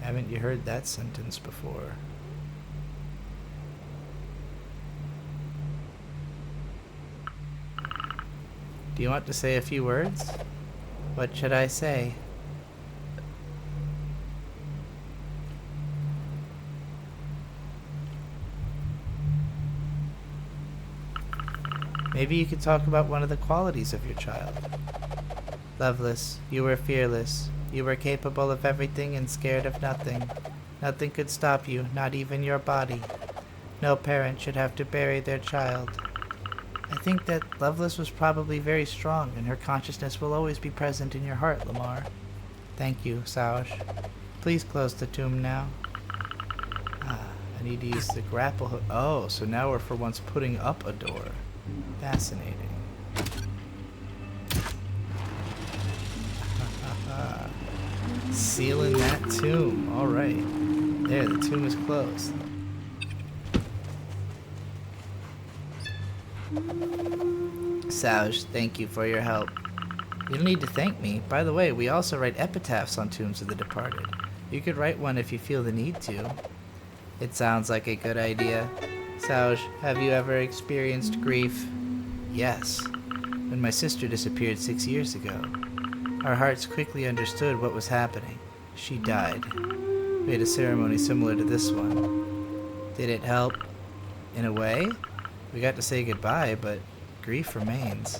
Haven't you heard that sentence before? Do you want to say a few words? What should I say? Maybe you could talk about one of the qualities of your child. Loveless, you were fearless. You were capable of everything and scared of nothing. Nothing could stop you, not even your body. No parent should have to bury their child. I think that Loveless was probably very strong, and her consciousness will always be present in your heart, Lamar. Thank you, Saush. Please close the tomb now. I need to use the grapple hook. Oh, so now we're for once putting up a door. Fascinating. Sealing that tomb. Alright. There, the tomb is closed. Sauj, thank you for your help. You don't need to thank me. By the way, we also write epitaphs on tombs of the departed. You could write one if you feel the need to. It sounds like a good idea. Sauj, have you ever experienced grief? Yes. When my sister disappeared 6 years ago. Our hearts quickly understood what was happening. She died. We had a ceremony similar to this one. Did it help? In a way? We got to say goodbye, but grief remains.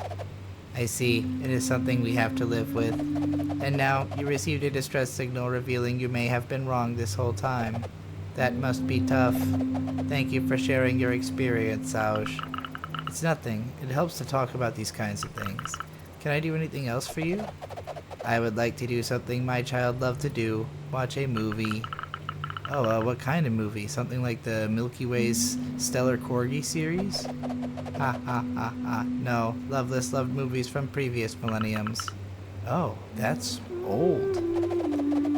I see. It is something we have to live with. And now, you received a distress signal revealing you may have been wrong this whole time. That must be tough. Thank you for sharing your experience, Sauj. It's nothing. It helps to talk about these kinds of things. Can I do anything else for you? I would like to do something my child loved to do. Watch a movie. Oh, what kind of movie? Something like the Milky Way's Stellar Corgi series? Ha ha ha ha. No, Loveless loved movies from previous millenniums. Oh, that's old.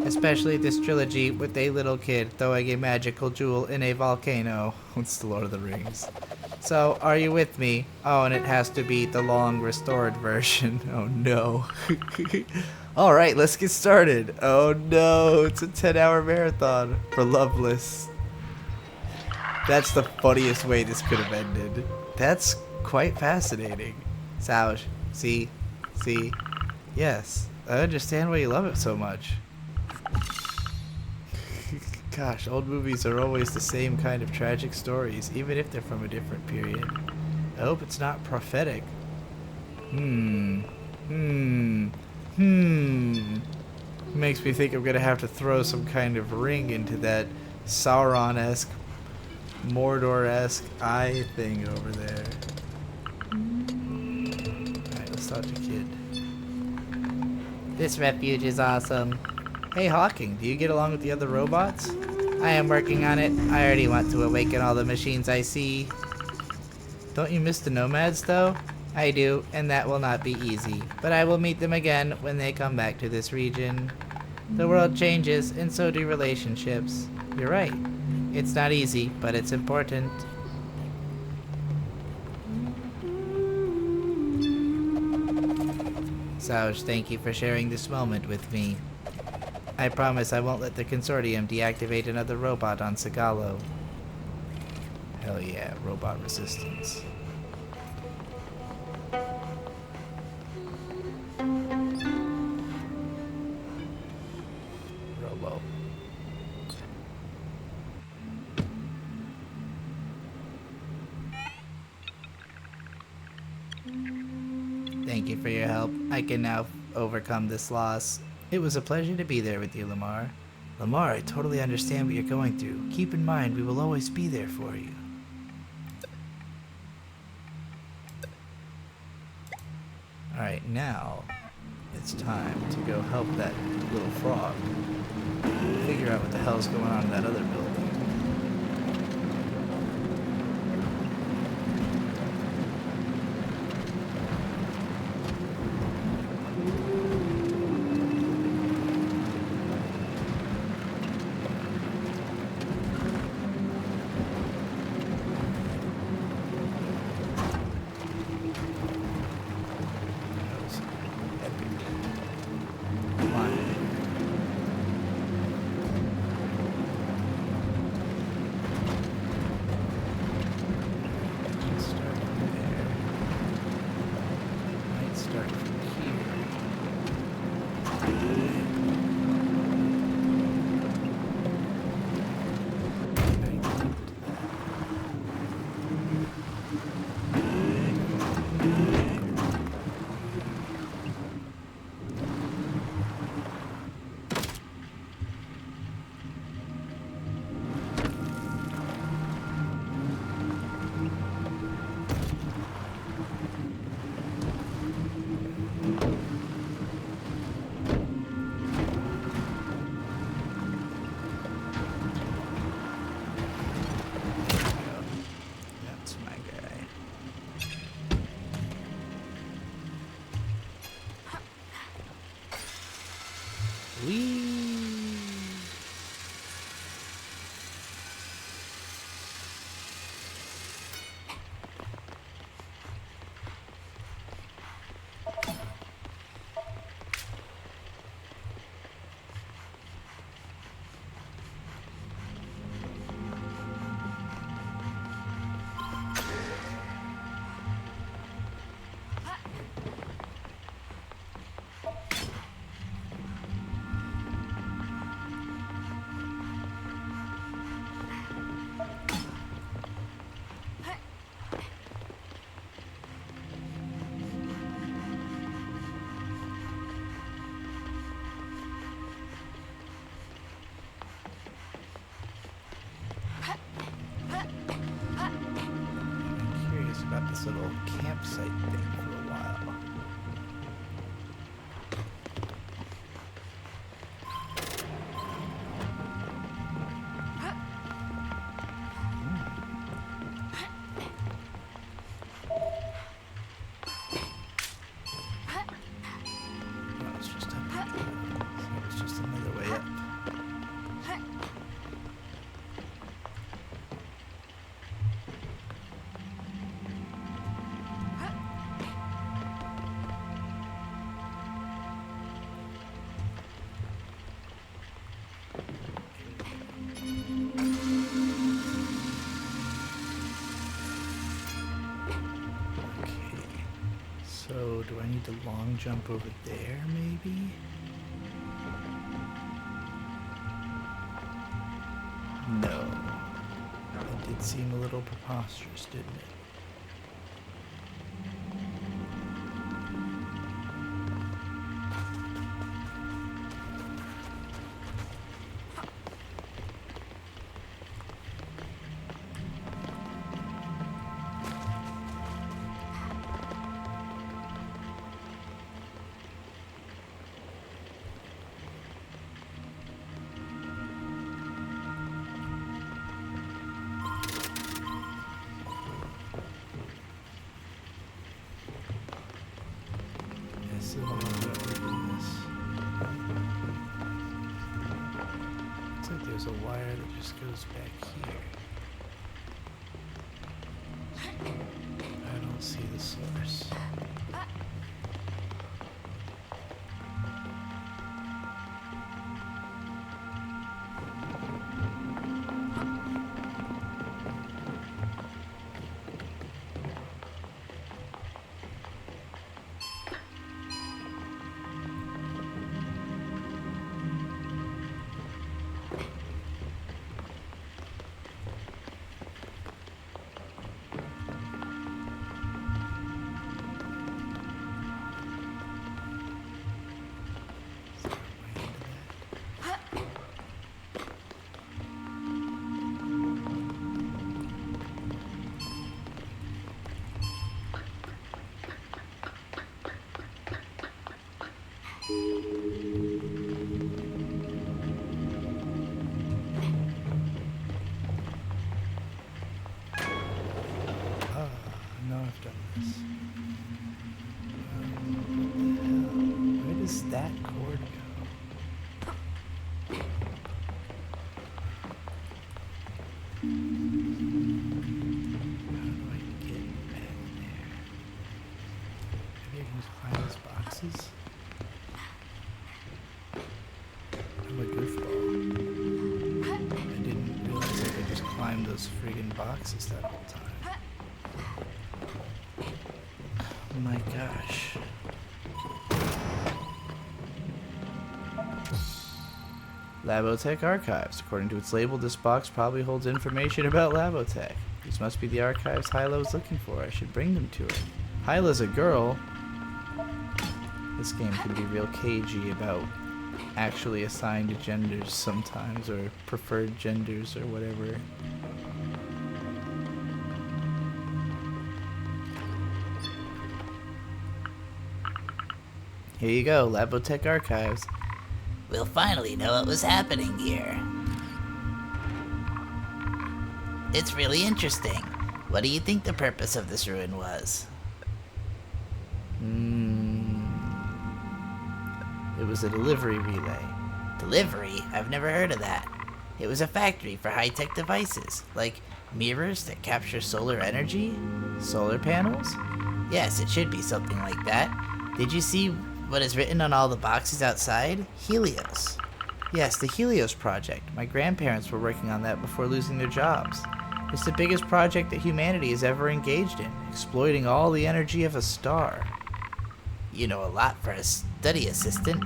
Especially this trilogy with a little kid throwing a magical jewel in a volcano. It's the Lord of the Rings. So, are you with me? Oh, and it has to be the long restored version. Oh no. Alright, let's get started. Oh no, it's a 10-hour marathon for Loveless. That's the funniest way this could have ended. That's quite fascinating. Sauj, see? Yes, I understand why you love it so much. Gosh, old movies are always the same kind of tragic stories, even if they're from a different period. I hope it's not prophetic. Makes me think I'm gonna have to throw some kind of ring into that Sauron-esque, Mordor-esque eye thing over there. Alright, let's talk to Kid. This refuge is awesome. Hey Hawking, do you get along with the other robots? I am working on it. I already want to awaken all the machines I see. Don't you miss the nomads though? I do, and that will not be easy. But I will meet them again when they come back to this region. The world changes, and so do relationships. You're right. It's not easy, but it's important. Sauj, thank you for sharing this moment with me. I promise I won't let the Consortium deactivate another robot on Sigalo. Hell yeah, robot resistance. Robo. Thank you for your help. I can now overcome this loss. It was a pleasure to be there with you, Lamar. Lamar, I totally understand what you're going through. Keep in mind, we will always be there for you. Alright, now it's time to go help that little frog figure out what the hell's going on in that other building. about this little campsite thing for a while. Oh, it's just up here. So it's just another way up. So, do I need to long jump over there, maybe? No. That did seem a little preposterous, didn't it? See how long I've opened this. Looks like there's a wire that just goes back here. I don't see the source. Now I've done this. What the hell? Where does that cord go? How do I get back there? Maybe I can just climb these boxes? I'm a goofball. I didn't realize I could just climb those friggin' boxes that whole time. Oh my gosh. Labotech Archives. According to its label, this box probably holds information about Labotech. These must be the archives Hyla was looking for. I should bring them to her. Hyla's a girl. This game can be real cagey about actually assigned genders sometimes, or preferred genders, or whatever. Here you go, Labotech Archives. We'll finally know what was happening here. It's really interesting. What do you think the purpose of this ruin was? It was a delivery relay. Delivery? I've never heard of that. It was a factory for high-tech devices, like mirrors that capture solar energy? Solar panels? Yes, it should be something like that. Did you see what is written on all the boxes outside? Helios. Yes, the Helios project. My grandparents were working on that before losing their jobs. It's the biggest project that humanity has ever engaged in, exploiting all the energy of a star. You know a lot for a study assistant.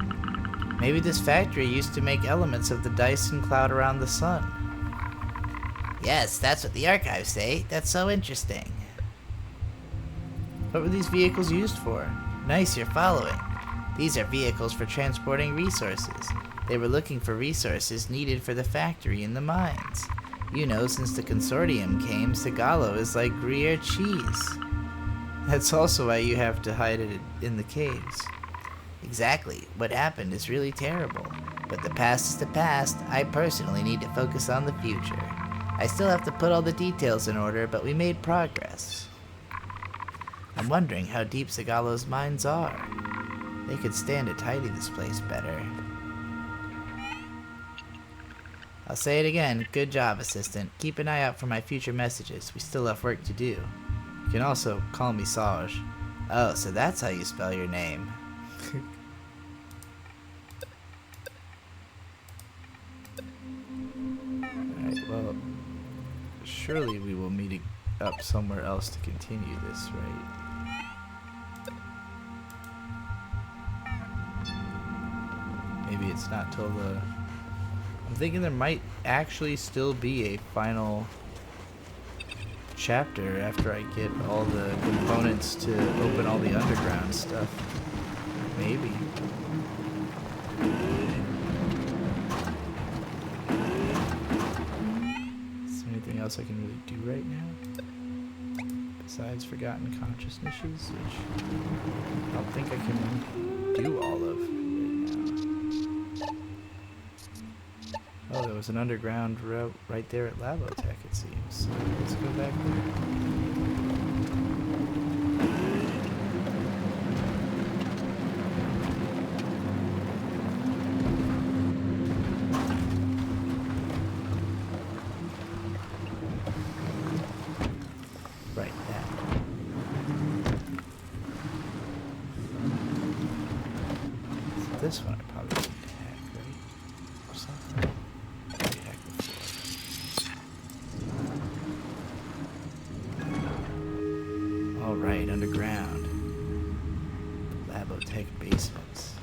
Maybe this factory used to make elements of the Dyson cloud around the sun. Yes, that's what the archives say. That's so interesting. What were these vehicles used for? Nice, you're following. These are vehicles for transporting resources. They were looking for resources needed for the factory and the mines. You know, since the consortium came, Segalo is like Gruyere cheese. That's also why you have to hide it in the caves. Exactly. What happened is really terrible. But the past is the past. I personally need to focus on the future. I still have to put all the details in order, but we made progress. I'm wondering how deep Zagallo's mines are. They could stand to tidy this place better. I'll say it again. Good job, assistant. Keep an eye out for my future messages. We still have work to do. You can also call me Saj. Oh, so that's how you spell your name. Alright, well, surely we will meet up somewhere else to continue this, right? Maybe it's not till the... I'm thinking there might actually still be a final chapter after I get all the components to open all the underground stuff. Maybe. Is there anything else I can really do right now? Besides Forgotten Consciousnesses, which I don't think I can do all of right now. Oh, there was an underground route right there at Lavotech, it seems. So let's go back there. Right, that. So this one I probably need to hack, right? Or something. Maybe hack before. Alright, underground. Labotech basements.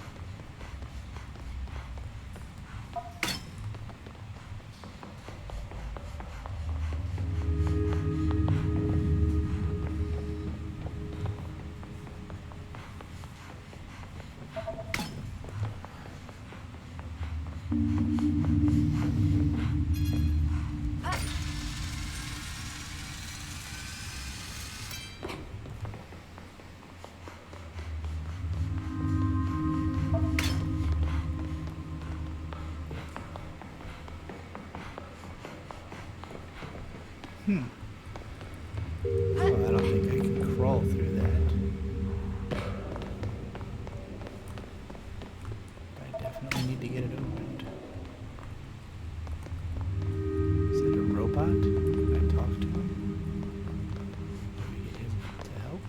Oh, I don't think I can crawl through that. I definitely need to get it opened. Is it a robot? Can I talk to him? Can we get him to help?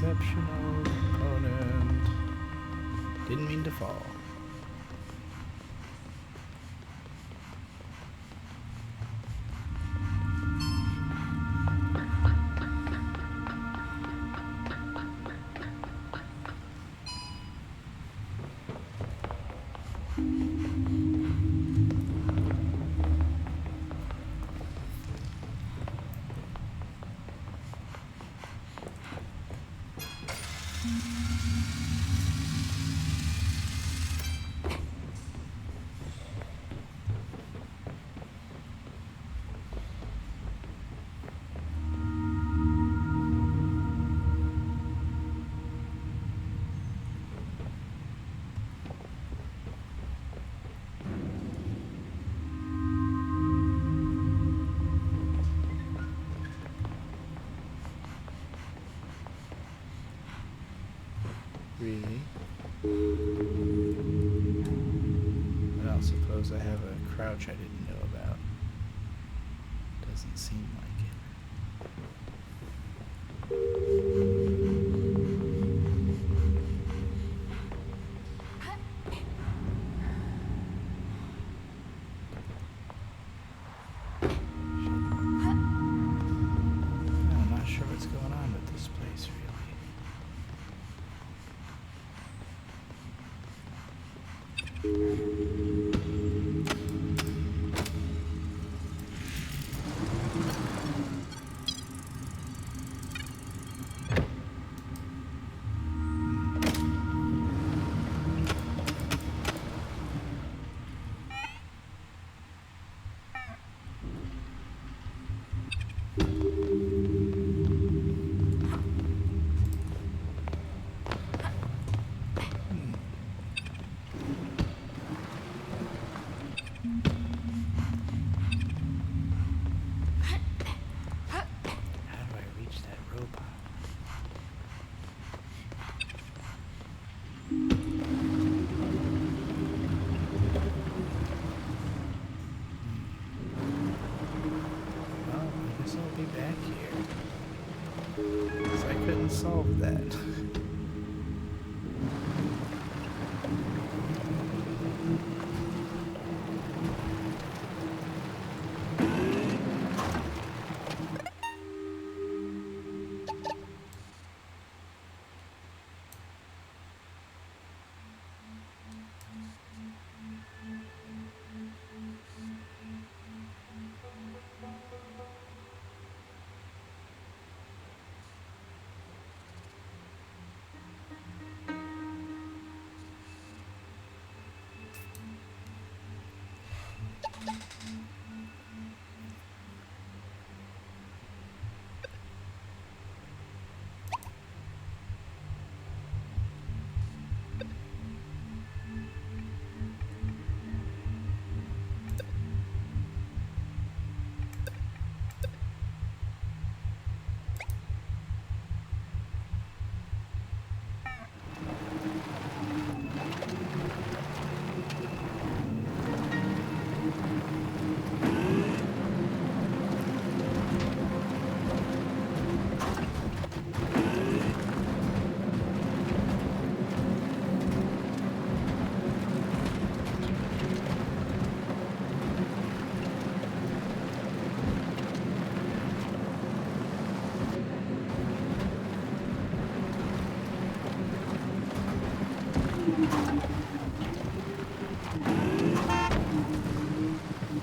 exceptional opponent. Didn't mean to fall. Really? I don't suppose I have a crouch I didn't know about. Doesn't seem like it. I'm not sure what's going on with this place, really. Solve that.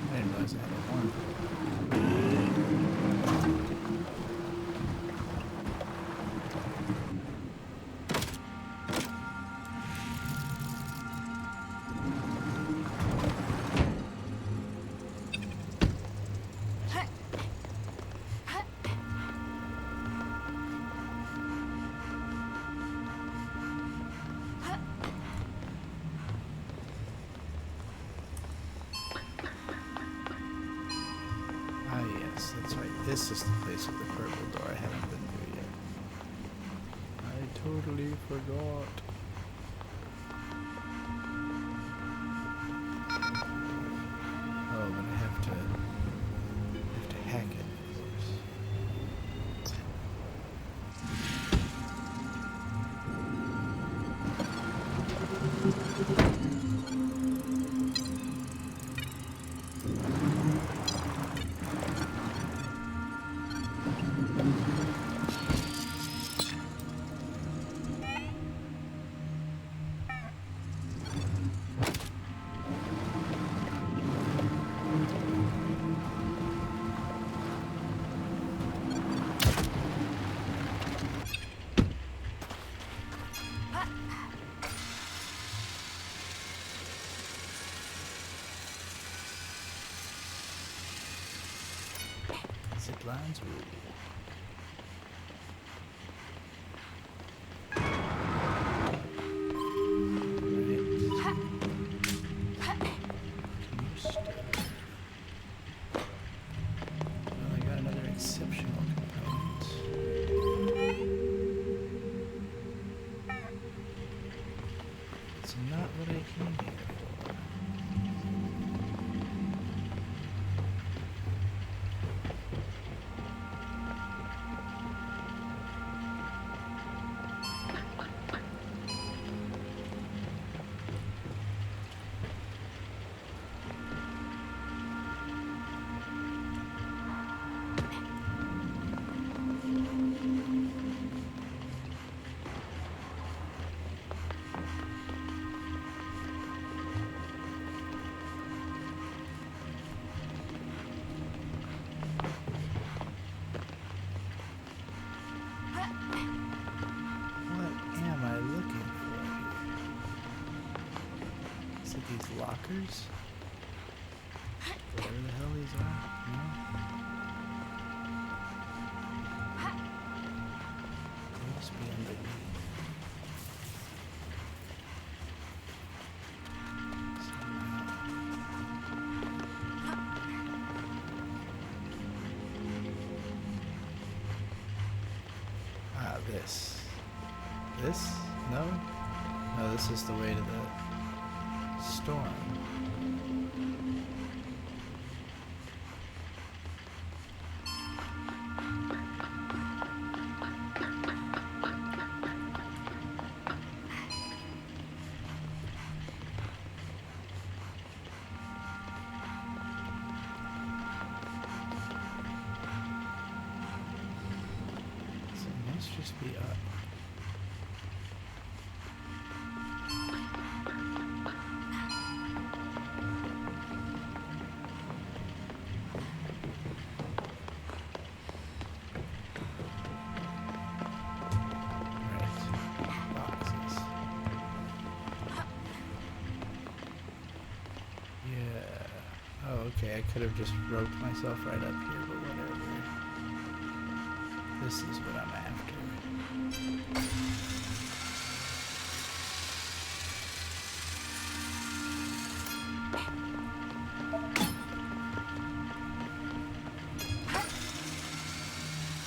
I didn't realize I had a horn. That's right. This is the place with the purple door I haven't been through yet. I totally forgot. Oh, but I have to hack it, of course. Headlines rule. Well, I got another exceptional component. It's not what I came here for. These lockers? Whatever the hell these are? No? They must be underneath. Ah, this. This? No? No, this is the way to the storm. So it must just be up. Okay, I could have just roped myself right up here, but whatever. This is what I'm after.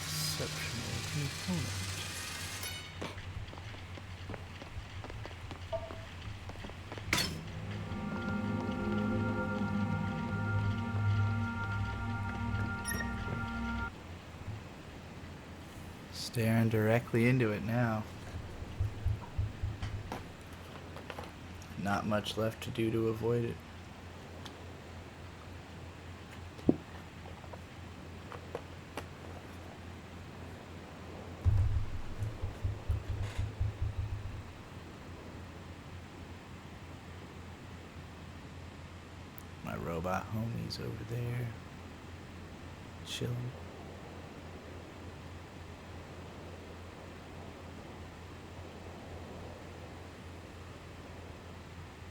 Exceptional component. Staring directly into it now. Not much left to do to avoid it. My robot homie's over there, chilling.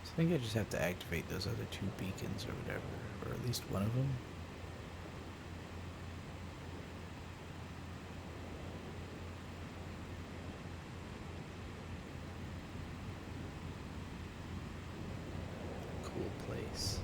I think I just have to activate those other two beacons or whatever, or at least one of them. Cool place.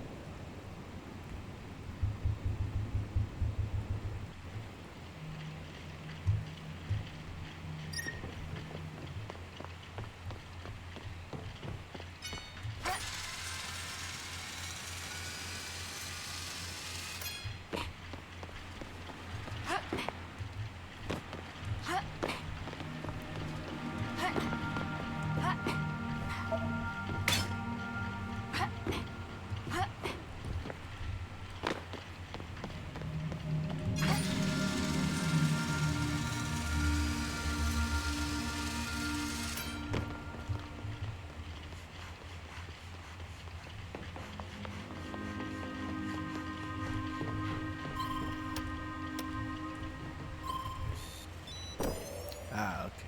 Ah, okay.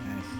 I see.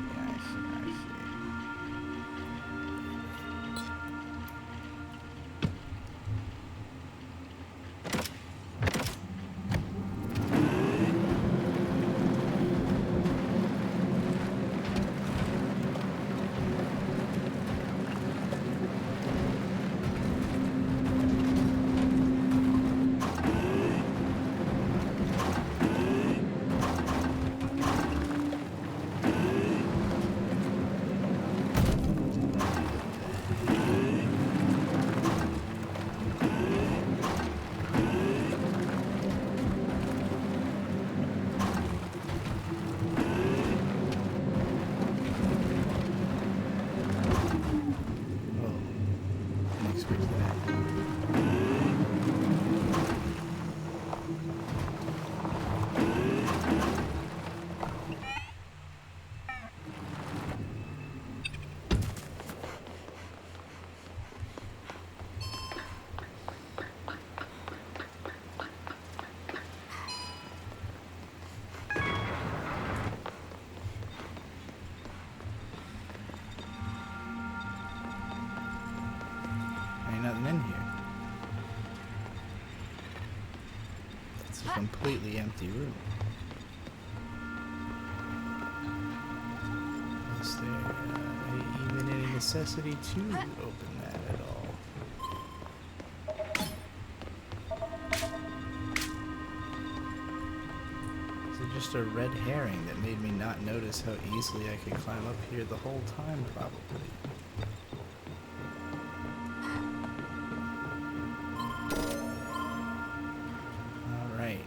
It's a completely empty room. Is there even any necessity to open that at all? Is it just a red herring that made me not notice how easily I could climb up here the whole time, probably? Alright.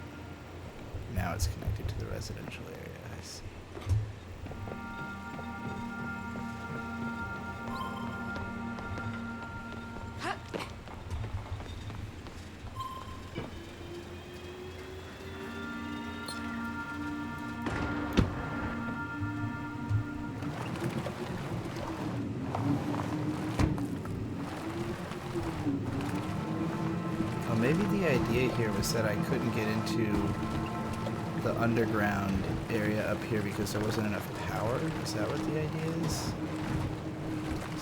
Now it's connected to the residential area, I see. Well, maybe the idea here was that I couldn't get into the underground area up here because there wasn't enough power. Is that what the idea is?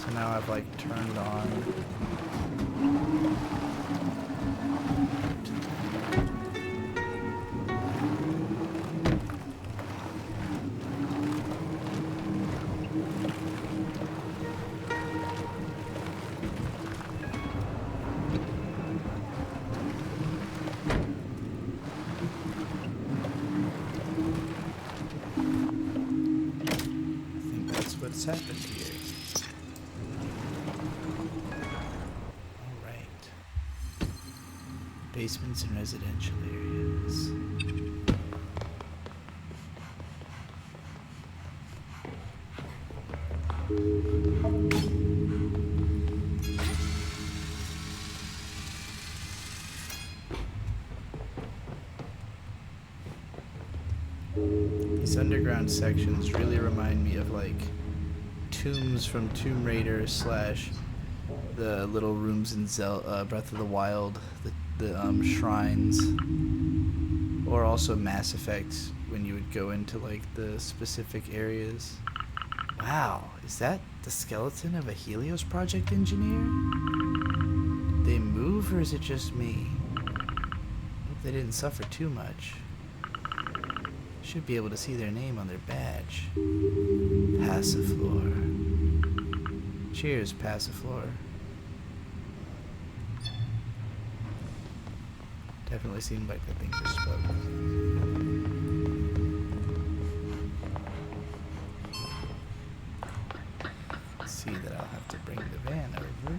So now I've like turned on. What's happened here? Alright. Basements and residential areas. These underground sections really remind me of like tombs from Tomb Raider / the little rooms in Breath of the Wild, the shrines, or also Mass Effect when you would go into like the specific areas. Wow, is that the skeleton of a Helios Project engineer? Did they move or is it just me? Hope they didn't suffer too much. Should be able to see their name on their badge. Passiflor. Cheers, Passiflor. Definitely seemed like the thing just spoke. Let's see that I'll have to bring the van over.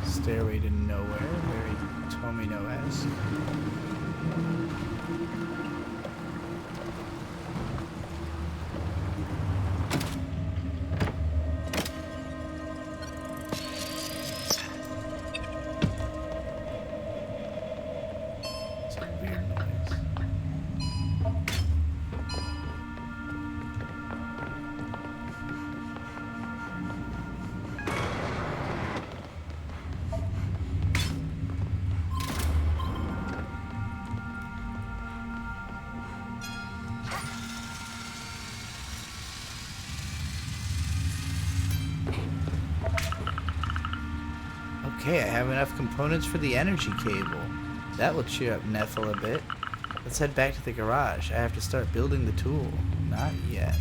Stairway to Nowhere, very Tomino-esque. It's a weird noise. Okay, I have enough components for the energy cable. That will cheer up Nethel a bit. Let's head back to the garage. I have to start building the tool. Not yet.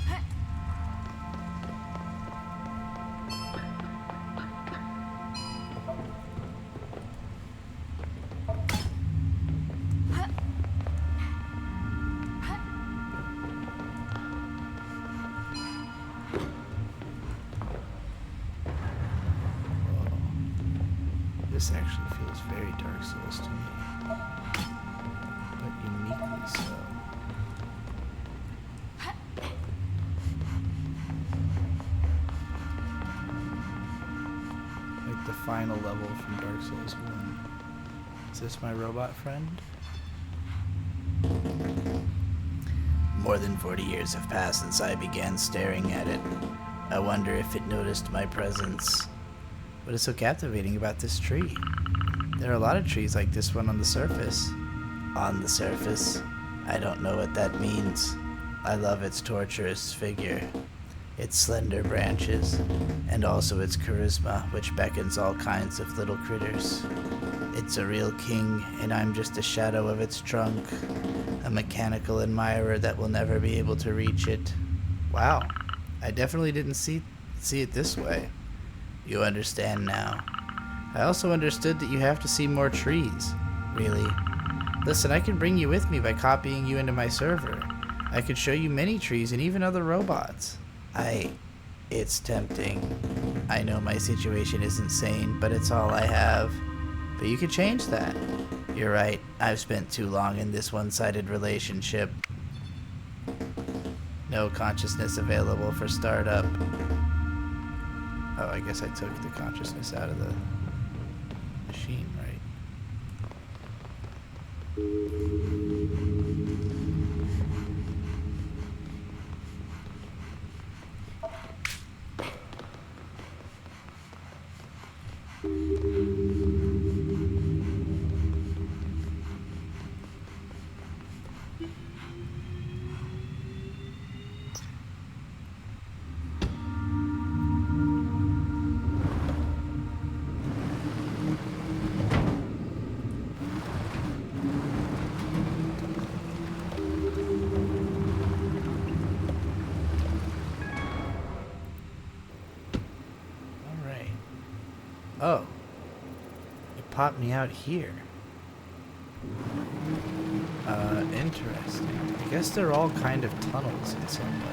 This actually feels very Dark Souls to me, but uniquely so. Like the final level from Dark Souls 1. Is this my robot friend? More than 40 years have passed since I began staring at it. I wonder if it noticed my presence. What is so captivating about this tree? There are a lot of trees like this one on the surface. On the surface? I don't know what that means. I love its torturous figure, its slender branches, and also its charisma, which beckons all kinds of little critters. It's a real king, and I'm just a shadow of its trunk, a mechanical admirer that will never be able to reach it. Wow, I definitely didn't see it this way. You understand now. I also understood that you have to see more trees. Really? Listen, I can bring you with me by copying you into my server. I could show you many trees and even other robots. It's tempting. I know my situation isn't sane, but it's all I have. But you could change that. You're right. I've spent too long in this one-sided relationship. No consciousness available for startup. Oh, I guess I took the consciousness out of the machine, right? Oh, it popped me out here. Interesting. I guess they're all kind of tunnels in some way.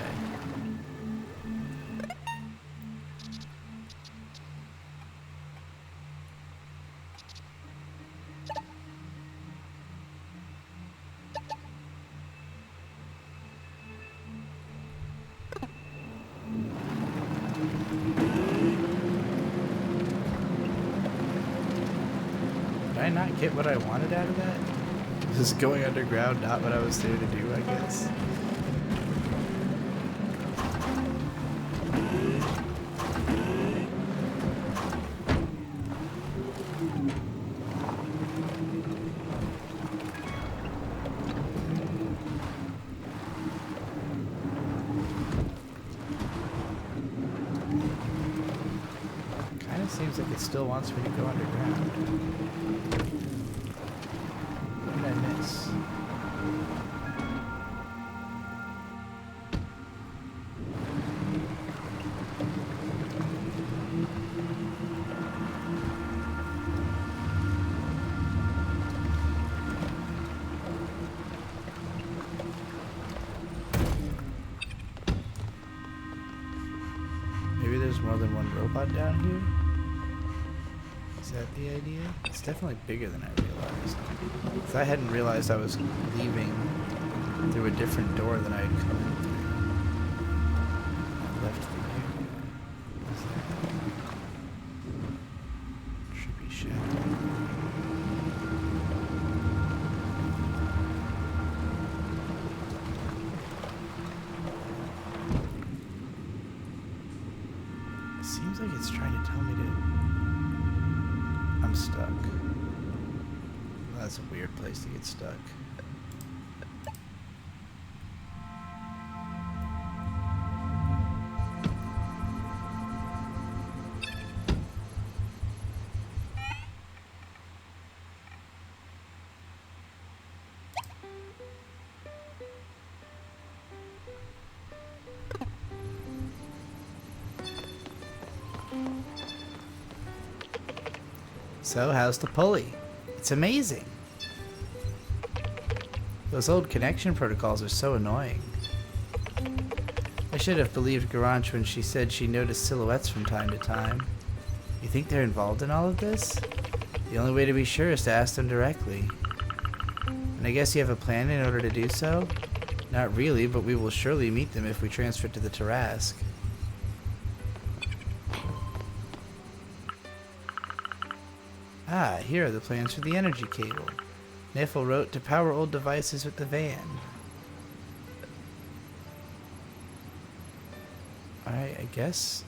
Did I not get what I wanted out of that? Just going underground, not what I was there to do, I guess. Kinda seems like it still wants me to go underground. What did I miss? Maybe there's more than one robot down here? Is that the idea? It's definitely bigger than I realized. If I hadn't realized I was leaving through a different door than I had come in through. I left the area. What's that? Trippy shadow. It seems like it's trying to tell me to... I'm stuck. That's a weird place to get stuck. So, how's the pulley? It's amazing. Those old connection protocols are so annoying. I should have believed Garanch when she said she noticed silhouettes from time to time. You think they're involved in all of this? The only way to be sure is to ask them directly. And I guess you have a plan in order to do so? Not really, but we will surely meet them if we transfer to the Tarask. Ah, here are the plans for the energy cable. Niffle wrote to power old devices with the van. Alright, I guess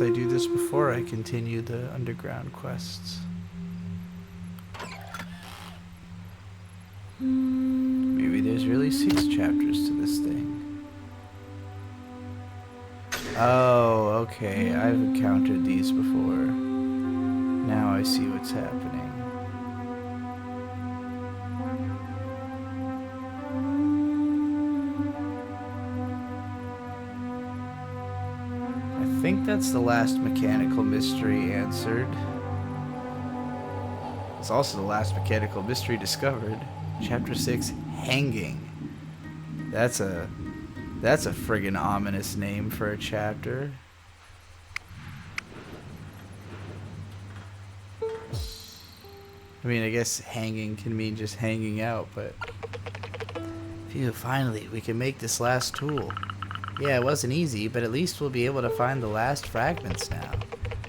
I do this before I continue the underground quests. only 6 chapters to this thing. Oh, okay. I've encountered these before. Now I see what's happening. I think that's the last mechanical mystery answered. It's also the last mechanical mystery discovered. Chapter 6, Hanging. That's a friggin' ominous name for a chapter. I mean, I guess hanging can mean just hanging out, but... Phew, finally, we can make this last tool. Yeah, it wasn't easy, but at least we'll be able to find the last fragments now.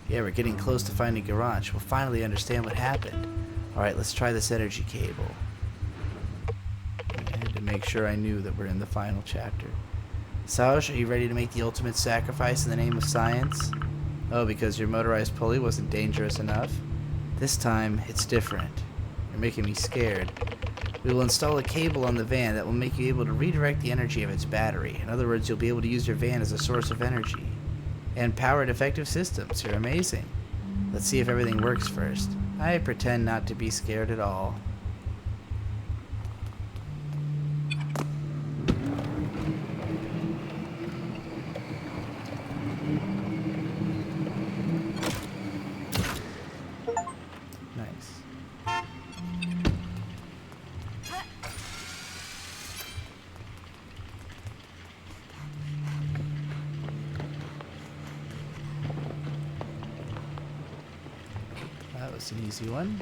Yeah, we're getting close to finding Garage. We'll finally understand what happened. Alright, let's try this energy cable. I had to make sure I knew that we're in the final chapter. Sauj, are you ready to make the ultimate sacrifice in the name of science? Oh, because your motorized pulley wasn't dangerous enough? This time, it's different. You're making me scared. We will install a cable on the van that will make you able to redirect the energy of its battery. In other words, you'll be able to use your van as a source of energy. And power defective systems. You're amazing. Let's see if everything works first. I pretend not to be scared at all. Nice. That was an easy one.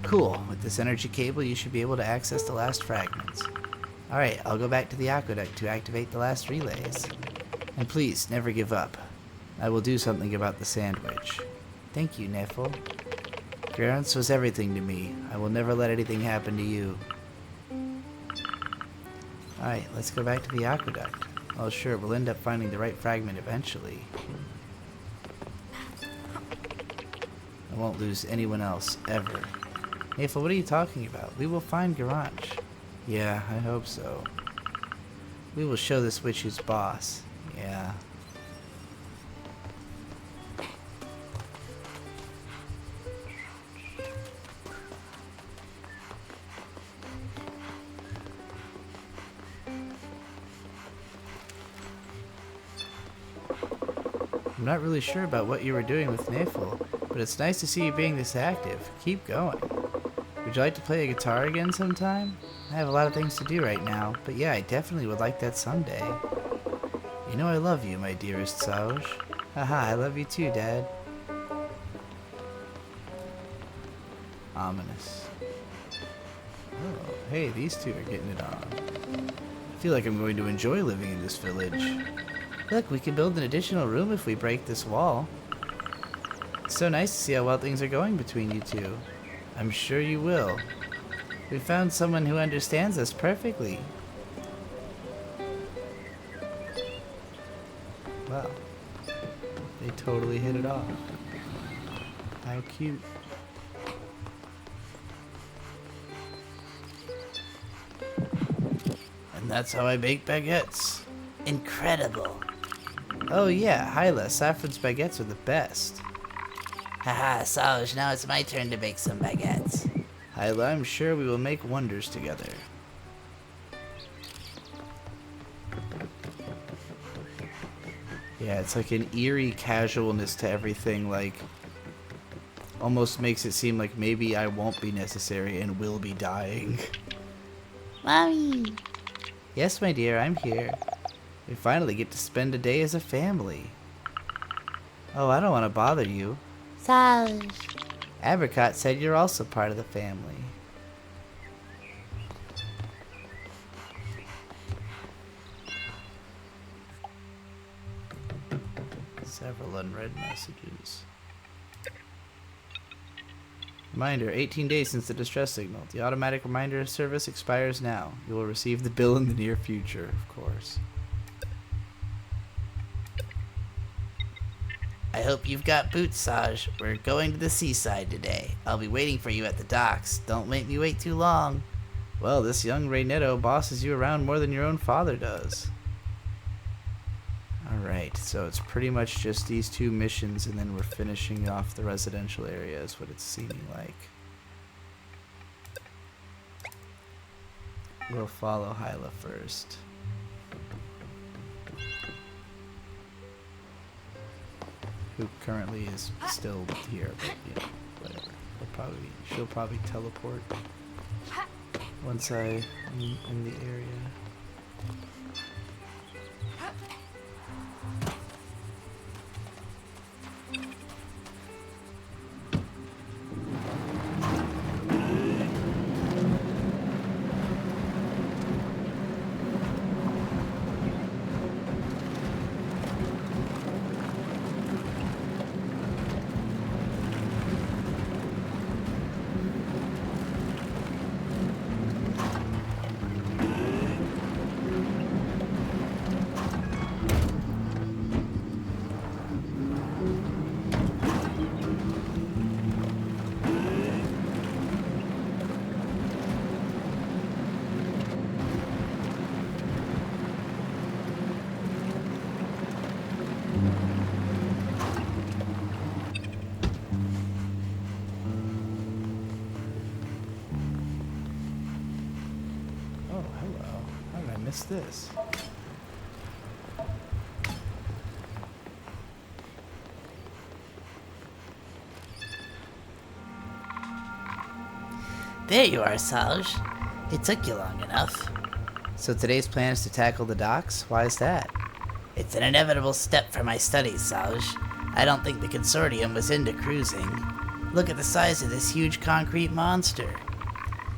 Cool. With this energy cable, you should be able to access the last fragments. Alright, I'll go back to the aqueduct to activate the last relays. And please, never give up. I will do something about the sandwich. Thank you, Neffel. Garance was everything to me. I will never let anything happen to you. Alright, let's go back to the aqueduct. Oh sure, we'll end up finding the right fragment eventually. I won't lose anyone else, ever. Neffel, what are you talking about? We will find Garance. Yeah, I hope so. We will show this witch who's boss. Yeah. I'm not really sure about what you were doing with Neffel, but it's nice to see you being this active. Keep going. Would you like to play a guitar again sometime? I have a lot of things to do right now, but yeah, I definitely would like that someday. You know I love you, my dearest Sauj. Haha, I love you too, Dad. Ominous. Oh, hey, these two are getting it on. I feel like I'm going to enjoy living in this village. Look, we can build an additional room if we break this wall. It's so nice to see how well things are going between you two. I'm sure you will. We found someone who understands us perfectly. Wow. They totally hit it off. How cute. And that's how I bake baguettes. Incredible. Oh yeah, Hyla, Saffron's baguettes are the best. Haha, Sauj, now it's my turn to bake some baguettes. Hyla, I'm sure we will make wonders together. Yeah, it's like an eerie casualness to everything, like almost makes it seem like maybe I won't be necessary and will be dying. Mommy! Yes, my dear, I'm here. We finally get to spend a day as a family. Oh, I don't want to bother you. Sauj! Apricot said you're also part of the family. Several unread messages. Reminder, 18 days since the distress signal. The automatic reminder service expires now. You will receive the bill in the near future, of course. I hope you've got boots, Sauj. We're going to the seaside today. I'll be waiting for you at the docks. Don't make me wait too long. Well, this young Reynetto bosses you around more than your own father does. Alright, so it's pretty much just these 2 missions, and then we're finishing off the residential area, is what it's seeming like. We'll follow Hyla first. Who currently is still here, but you know, whatever. She'll probably teleport once I'm in the area. What's this? There you are, Saj. It took you long enough. So today's plan is to tackle the docks? Why is that? It's an inevitable step for my studies, Saj. I don't think the consortium was into cruising. Look at the size of this huge concrete monster.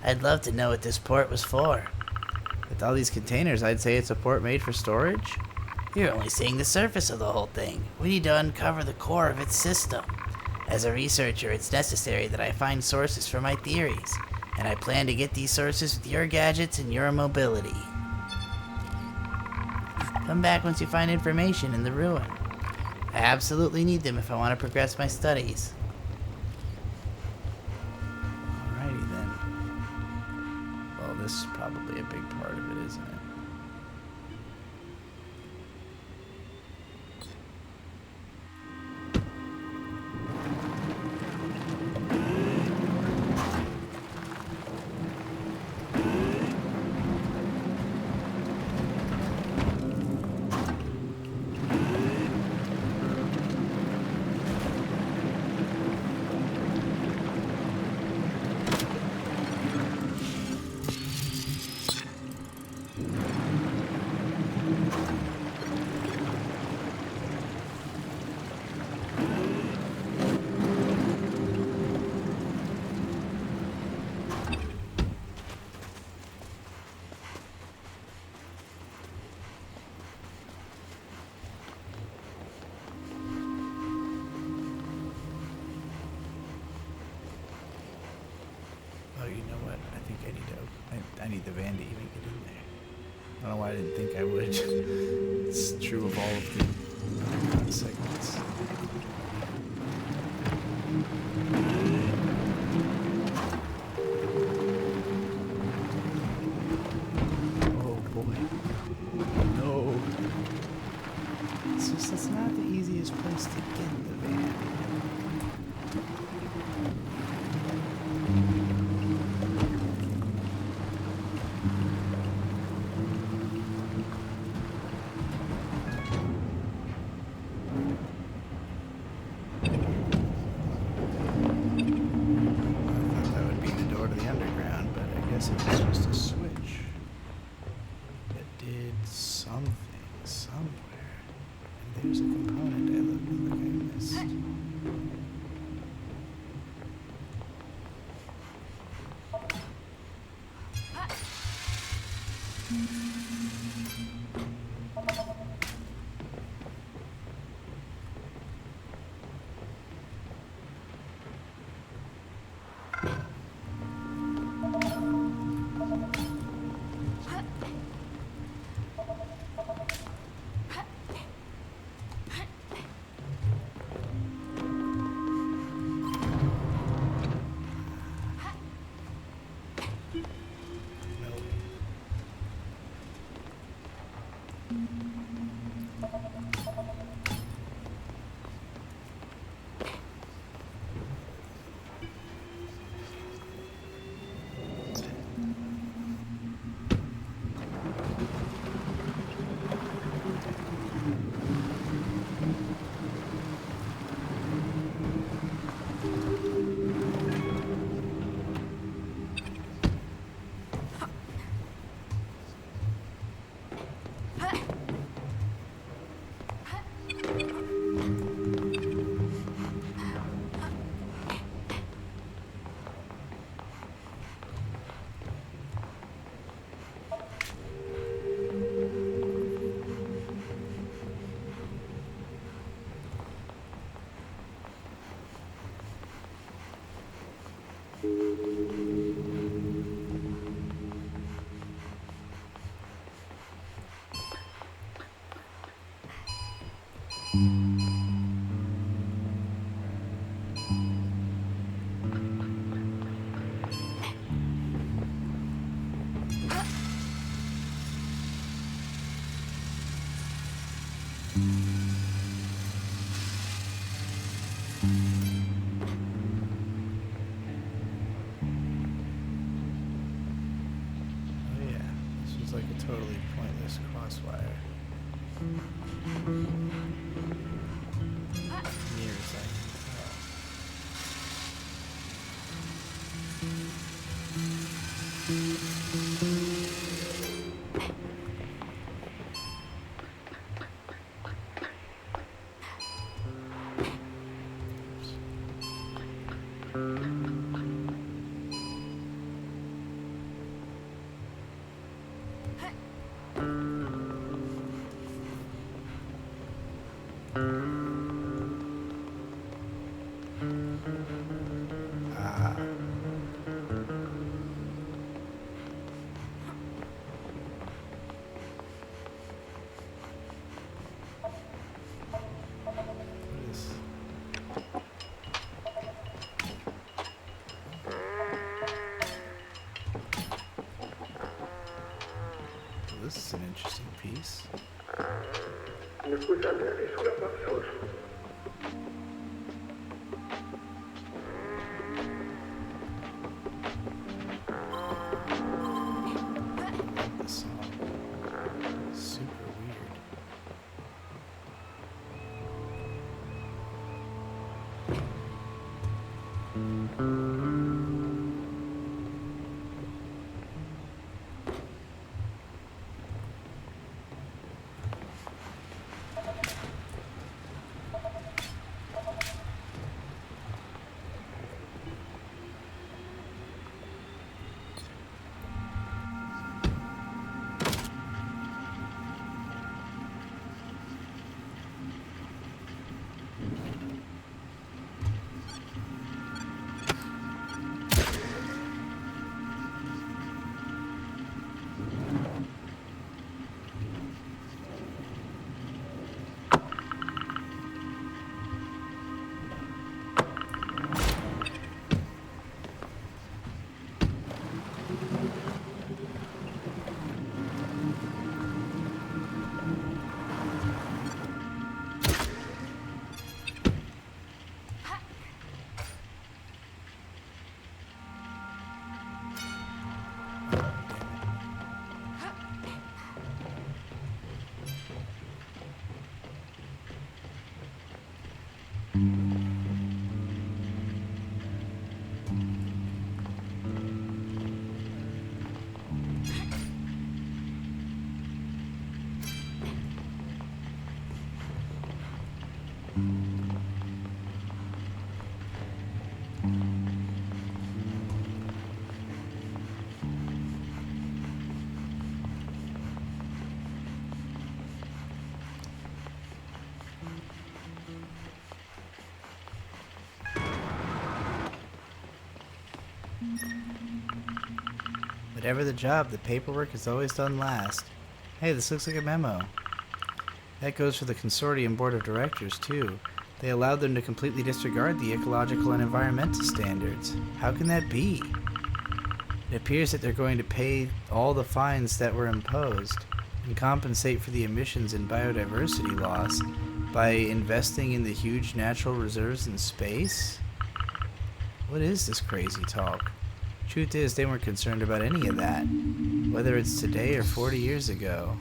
I'd love to know what this port was for. With all these containers, I'd say it's a port made for storage. You're only seeing the surface of the whole thing. We need to uncover the core of its system. As a researcher, it's necessary that I find sources for my theories, and I plan to get these sources with your gadgets and your mobility. Come back once you find information in the ruin. I absolutely need them if I want to progress my studies. Alrighty then. Well, this is probably a big part of it, isn't it? Oh, you know what? I think I need the van to even get in there. I don't know why I didn't think I would. It's true of all of the underground segments. Oh boy. No. It's not the easiest place to get the van. There's a component I look like I missed. Oh yeah, this was like a totally pointless crosswire. Near as I can tell. Ah. What is... Well, this is an interesting piece. I love this song. Super weird. Whatever the job, the paperwork is always done last. Hey, this looks like a memo. That goes for the consortium board of directors, too. They allowed them to completely disregard the ecological and environmental standards. How can that be? It appears that they're going to pay all the fines that were imposed and compensate for the emissions and biodiversity loss by investing in the huge natural reserves in space? What is this crazy talk? Truth is, they weren't concerned about any of that, whether it's today or 40 years ago.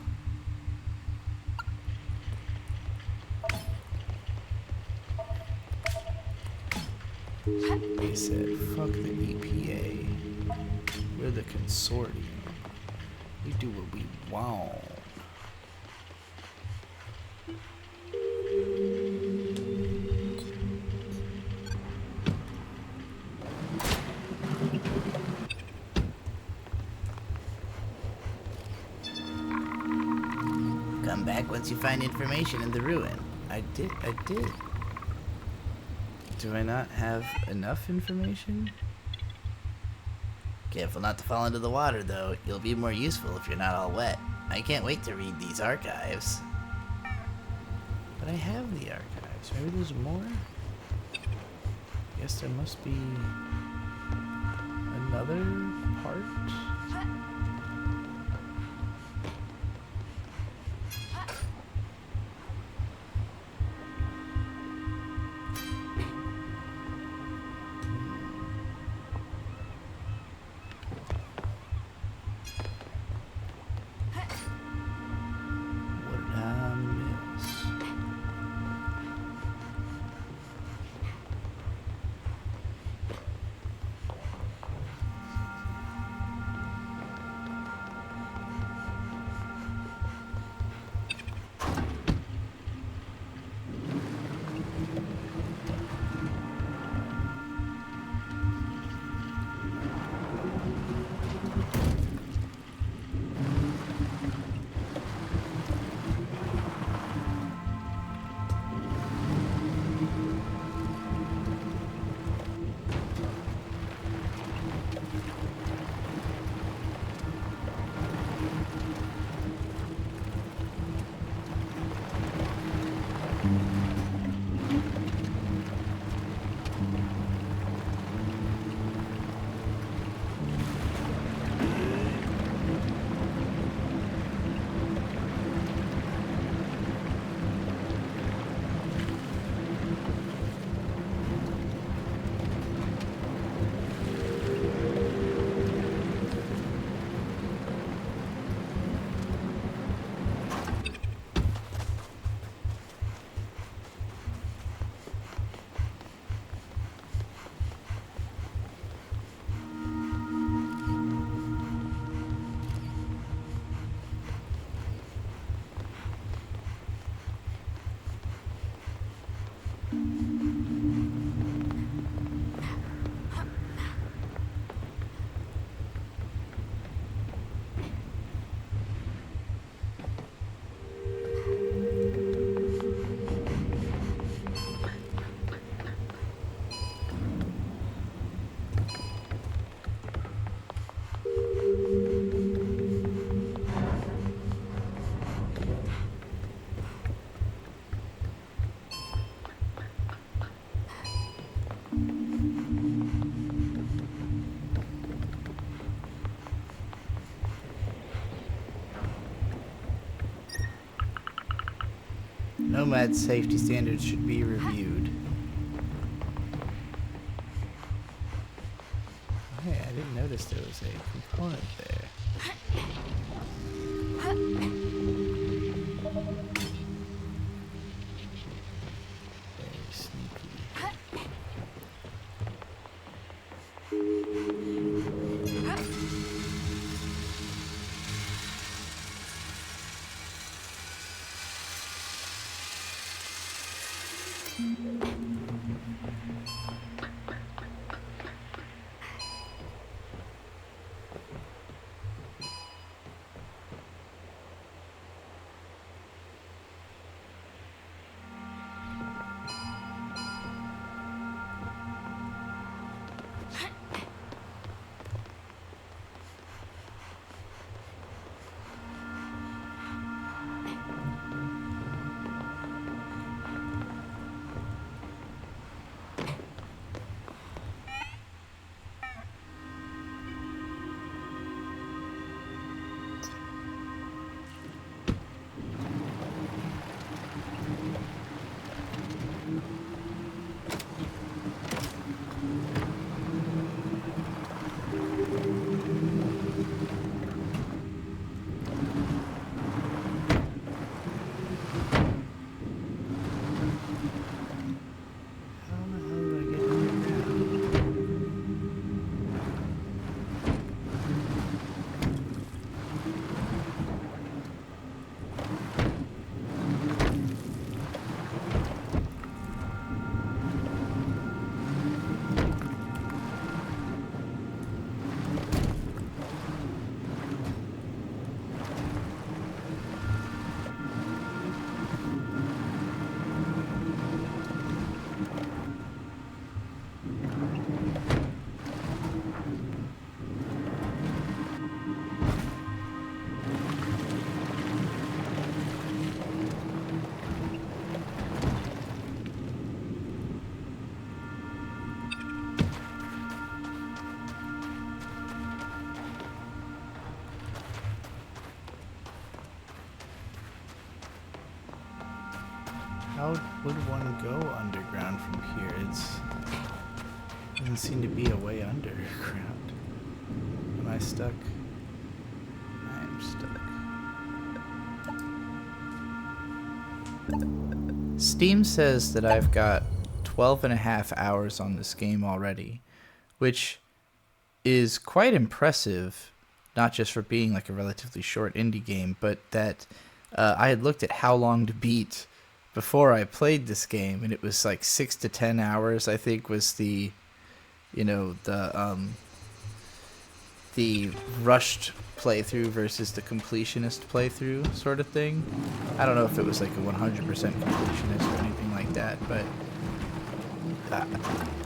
They said, fuck the EPA. We're the consortium. We do what we want. Come back once you find information in the ruin. I did. Do I not have enough information? Careful not to fall into the water, though. You'll be more useful if you're not all wet. I can't wait to read these archives. But I have the archives. Maybe there's more? Guess there must be another part? What did I miss? Nomad safety standards should be reviewed. Hey, I didn't notice there was a component there. Very sneaky. How would one go underground from here? Doesn't seem to be a way underground. Am I stuck? I'm stuck. Steam says that I've got 12 and a half hours on this game already, which is quite impressive, not just for being like a relatively short indie game, but that I had looked at how long to beat before I played this game, and it was like 6 to 10 hours, I think, was the rushed playthrough versus the completionist playthrough sort of thing. I don't know if it was like a 100% completionist or anything like that, but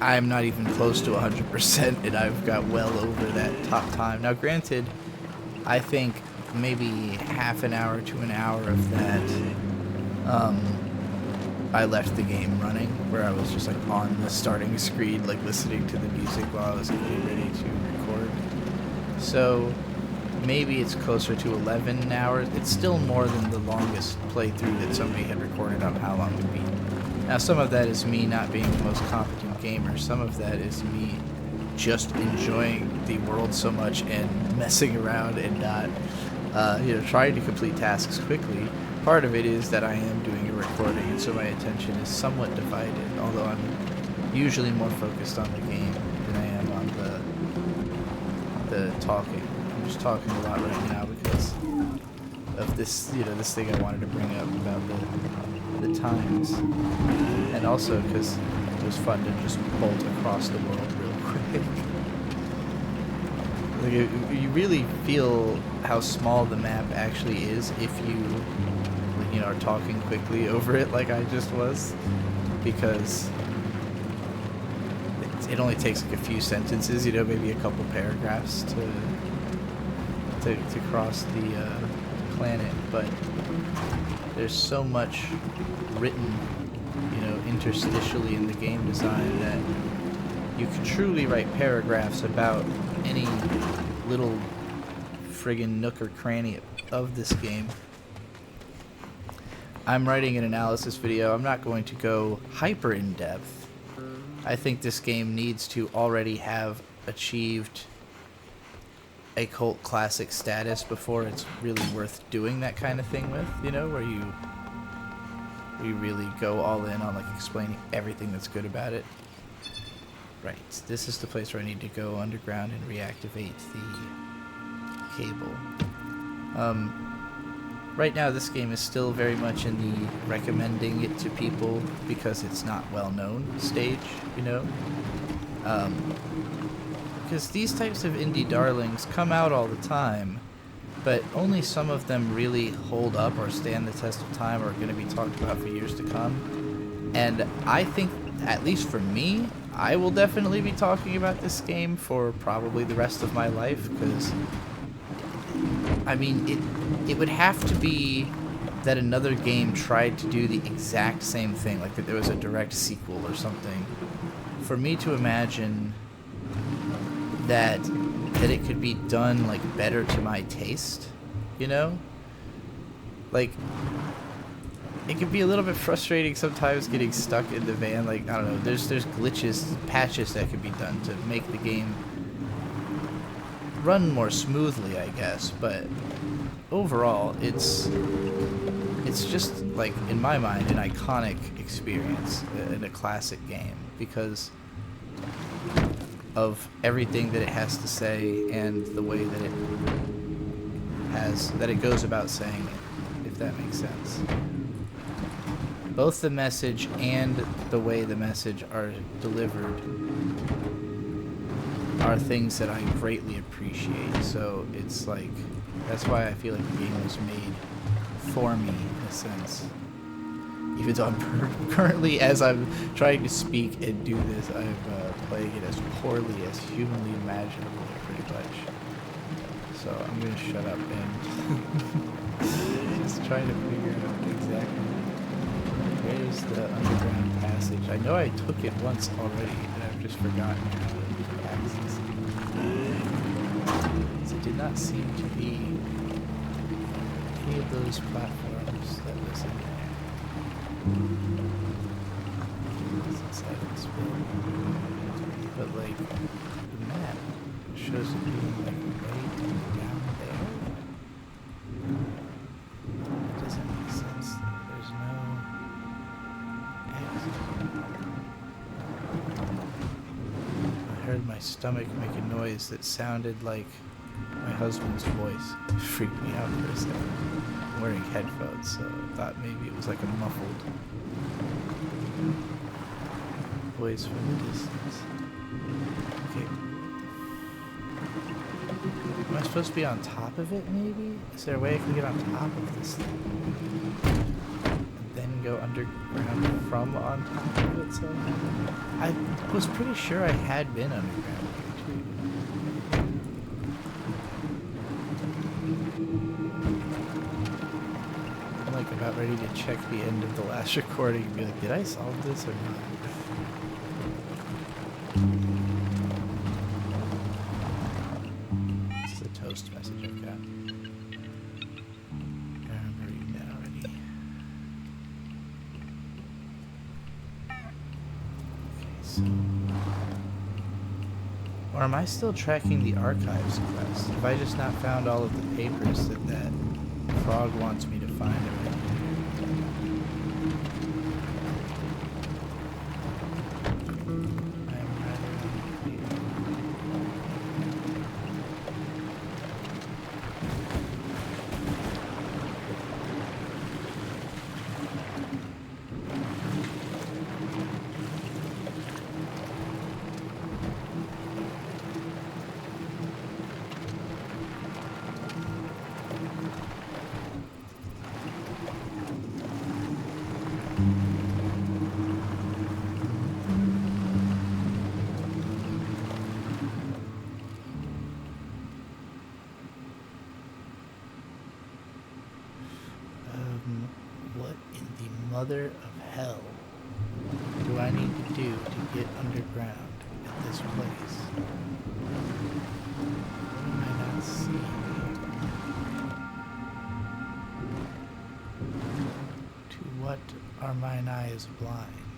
I'm not even close to 100%, and I've got well over that top time. Now, granted, I think maybe half an hour to an hour of that, I left the game running, where I was just like on the starting screen, like listening to the music while I was getting ready to record. So maybe it's closer to 11 hours. It's still more than the longest playthrough that somebody had recorded on how long to beat. Now, some of that is me not being the most competent gamer. Some of that is me just enjoying the world so much and messing around and not, trying to complete tasks quickly. Part of it is that I am doing a recording, and so my attention is somewhat divided, although I'm usually more focused on the game than I am on the talking. I'm just talking a lot right now because of this, this thing I wanted to bring up about the times, and also because it was fun to just bolt across the world real quick. Like you really feel how small the map actually is if you are talking quickly over it like I just was, because it only takes like a few sentences, maybe a couple paragraphs to cross the planet, but there's so much written, interstitially in the game design that you could truly write paragraphs about any little friggin' nook or cranny of this game. I'm writing an analysis video. I'm not going to go hyper in depth. I think this game needs to already have achieved a cult classic status before it's really worth doing that kind of thing with, where you really go all in on like explaining everything that's good about it. Right, this is the place where I need to go underground and reactivate the cable. Right now this game is still very much in the recommending it to people because it's not well known stage, because these types of indie darlings come out all the time, but only some of them really hold up or stand the test of time or are going to be talked about for years to come. And I think, at least for me, I will definitely be talking about this game for probably the rest of my life, because it would have to be that another game tried to do the exact same thing, like that there was a direct sequel or something, for me to imagine that it could be done like better to my taste, like it can be a little bit frustrating sometimes getting stuck in the van. Like, I don't know, there's glitches, patches that could be done to make the game run more smoothly, I guess, but overall it's just, like, in my mind, an iconic experience in a classic game because of everything that it has to say and the way that it goes about saying it, if that makes sense. Both the message and the way the message are delivered are things that I greatly appreciate. So it's like, that's why I feel like the game was made for me, in a sense. Even though I'm currently, as I'm trying to speak and do this, I'm playing it as poorly as humanly imaginable, pretty much. So I'm going to shut up and just try to figure out exactly where's the underground passage. I know I took it once already, and I've just forgotten how to access it. It did not seem to be any of those platforms that was in there. side of this building. But like, the map shows it being like right down there. It doesn't make sense. There's no exit. I heard my stomach make a noise that sounded like my husband's voice. It freaked me out for a second. I'm wearing headphones, so I thought maybe it was like a muffled voice from the distance. Okay. Am I supposed to be on top of it, maybe? Is there a way I can get on top of this thing? And then go underground from on top of it somehow? I was pretty sure I had been underground here, too. I'm like about ready to check the end of the last recording and be like, did I solve this or not? This is a toast message I've got. I remember reading that already. Okay, so... Or am I still tracking the archives quest? Have I just not found all of the papers that frog wants me to find already? I'm rather unclear. What in the mother of hell do I need to do to get underground at this place? What am I not seeing here? To what are mine eyes blind?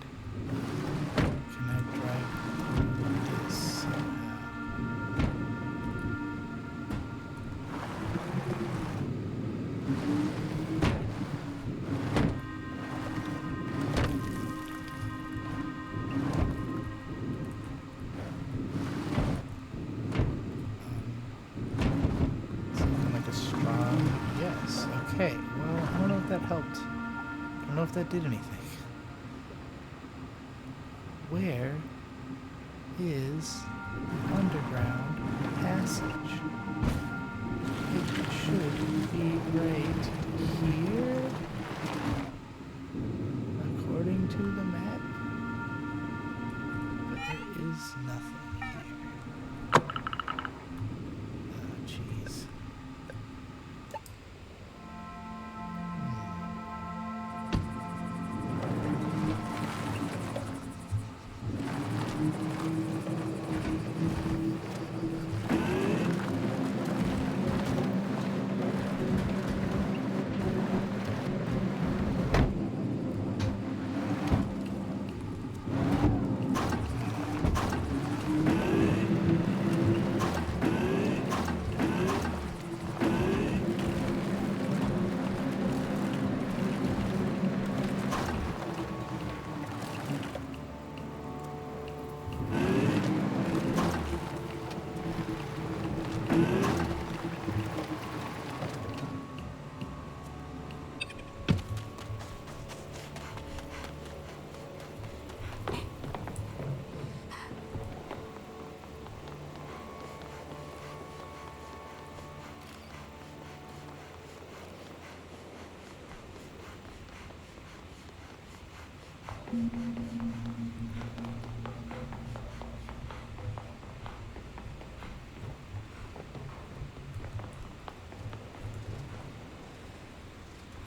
Can I drive through this somehow? Okay, well, I don't know if that helped. I don't know if that did anything. Where is the underground passage? It should be right here, according to the map. But there is nothing here. Oh, jeez.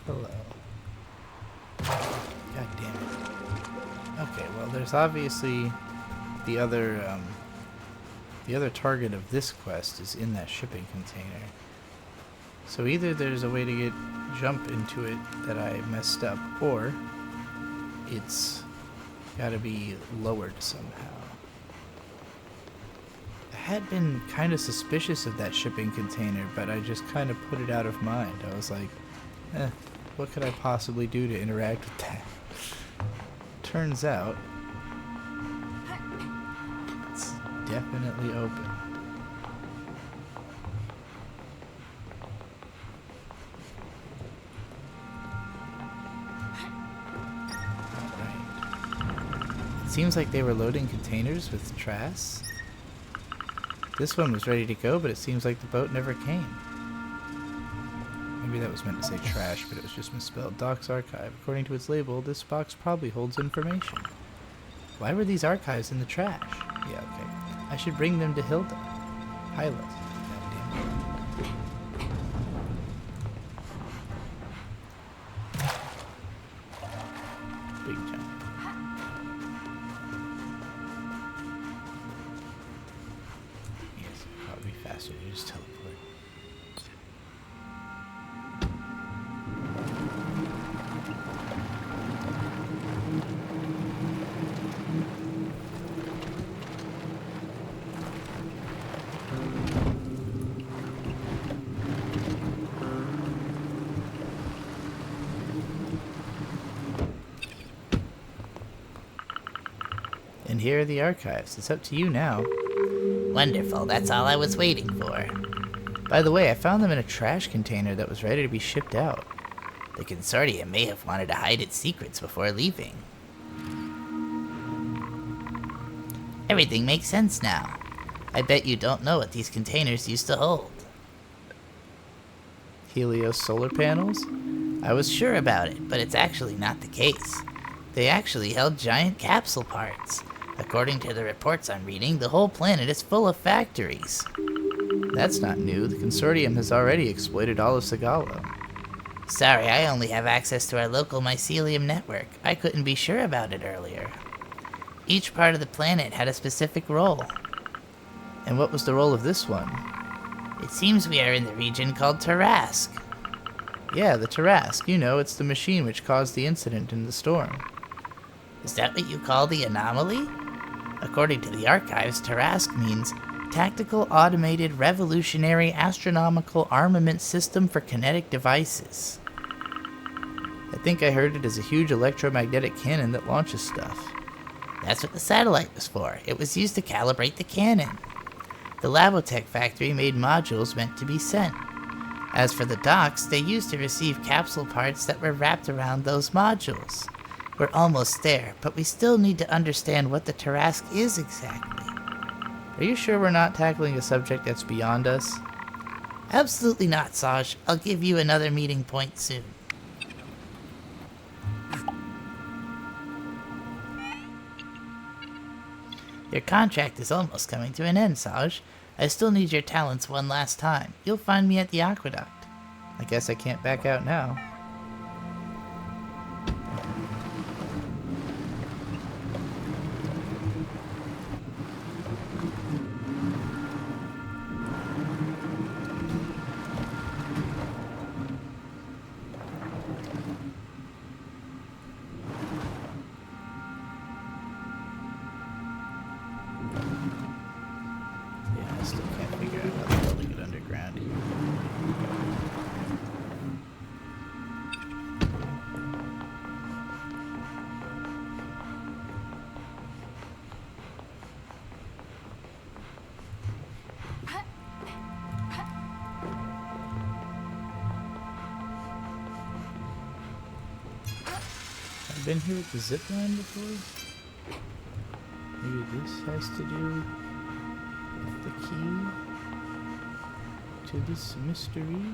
Hello. God damn it. Okay, well, there's obviously the other target of this quest is in that shipping container. So either there's a way to jump into it that I messed up, or it's Gotta be lowered somehow. I had been kind of suspicious of that shipping container, but I just kind of put it out of mind. I was like, what could I possibly do to interact with that? Turns out, it's definitely open. Seems like they were loading containers with trash. This one was ready to go, but it seems like the boat never came. Maybe that was meant to say trash, but it was just misspelled. Docks Archive. According to its label, this box probably holds information. Why were these archives in the trash? Yeah, okay. I should bring them to Hilda. Hyla. Big jump. Yes, probably faster to just teleport. And here are the archives. It's up to you now. Wonderful, that's all I was waiting for. By the way, I found them in a trash container that was ready to be shipped out. The consortium may have wanted to hide its secrets before leaving. Everything makes sense now. I bet you don't know what these containers used to hold. Helios solar panels? I was sure about it, but it's actually not the case. They actually held giant capsule parts. According to the reports I'm reading, the whole planet is full of factories. That's not new. The consortium has already exploited all of Sagalo. Sorry, I only have access to our local mycelium network. I couldn't be sure about it earlier. Each part of the planet had a specific role. And what was the role of this one? It seems we are in the region called Tarask. Yeah, the Tarask. You know, it's the machine which caused the incident in the storm. Is that what you call the anomaly? According to the archives, Tarask means Tactical Automated Revolutionary Astronomical Armament System for Kinetic Devices. I think I heard it as a huge electromagnetic cannon that launches stuff. That's what the satellite was for. It was used to calibrate the cannon. The Labotech factory made modules meant to be sent. As for the docks, they used to receive capsule parts that were wrapped around those modules. We're almost there, but we still need to understand what the Tarask is exactly. Are you sure we're not tackling a subject that's beyond us? Absolutely not, Saj. I'll give you another meeting point soon. Your contract is almost coming to an end, Saj. I still need your talents one last time. You'll find me at the aqueduct. I guess I can't back out now. Yeah, I still can't figure out how the hell to get underground here. I've been here with the zip line before? Maybe this has to do with the key to this mystery?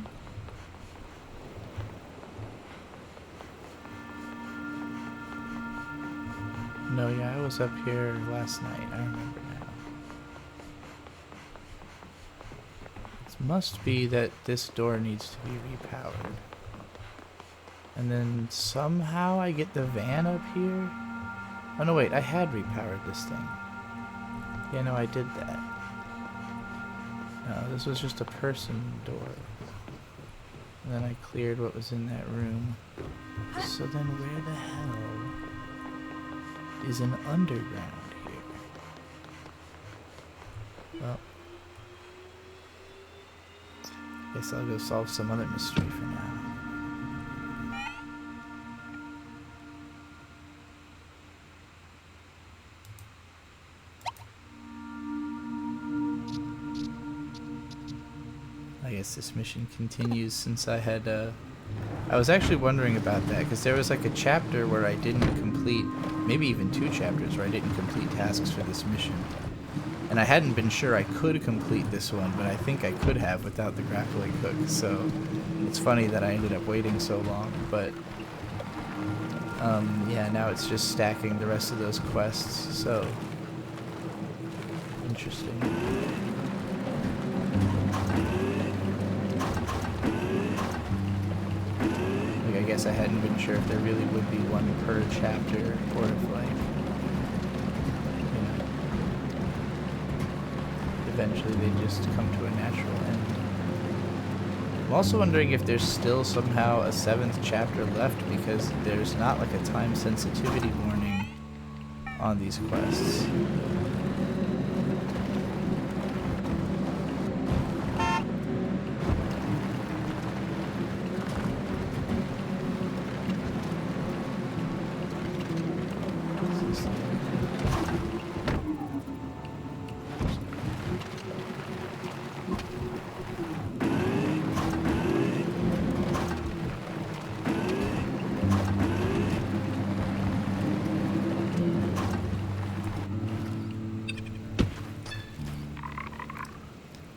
No, yeah, I was up here last night. I remember now. It must be that this door needs to be repowered. And then somehow I get the van up here? Oh no, wait, I had repowered this thing. Yeah, no, I did that. No, this was just a person door. And then I cleared what was in that room. So then where the hell is an underground here? Well, guess I'll go solve some other mystery for now. I guess this mission continues since I had, I was actually wondering about that, because there was like a chapter where I didn't complete, maybe even 2 chapters where I didn't complete tasks for this mission. And I hadn't been sure I could complete this one, but I think I could have without the grappling hook, so it's funny that I ended up waiting so long, but yeah, now it's just stacking the rest of those quests, so interesting. I guess I hadn't been sure if there really would be one per chapter, or if, like, you know, eventually they just come to a natural end. I'm also wondering if there's still somehow a 7th chapter left, because there's not like a time sensitivity warning on these quests.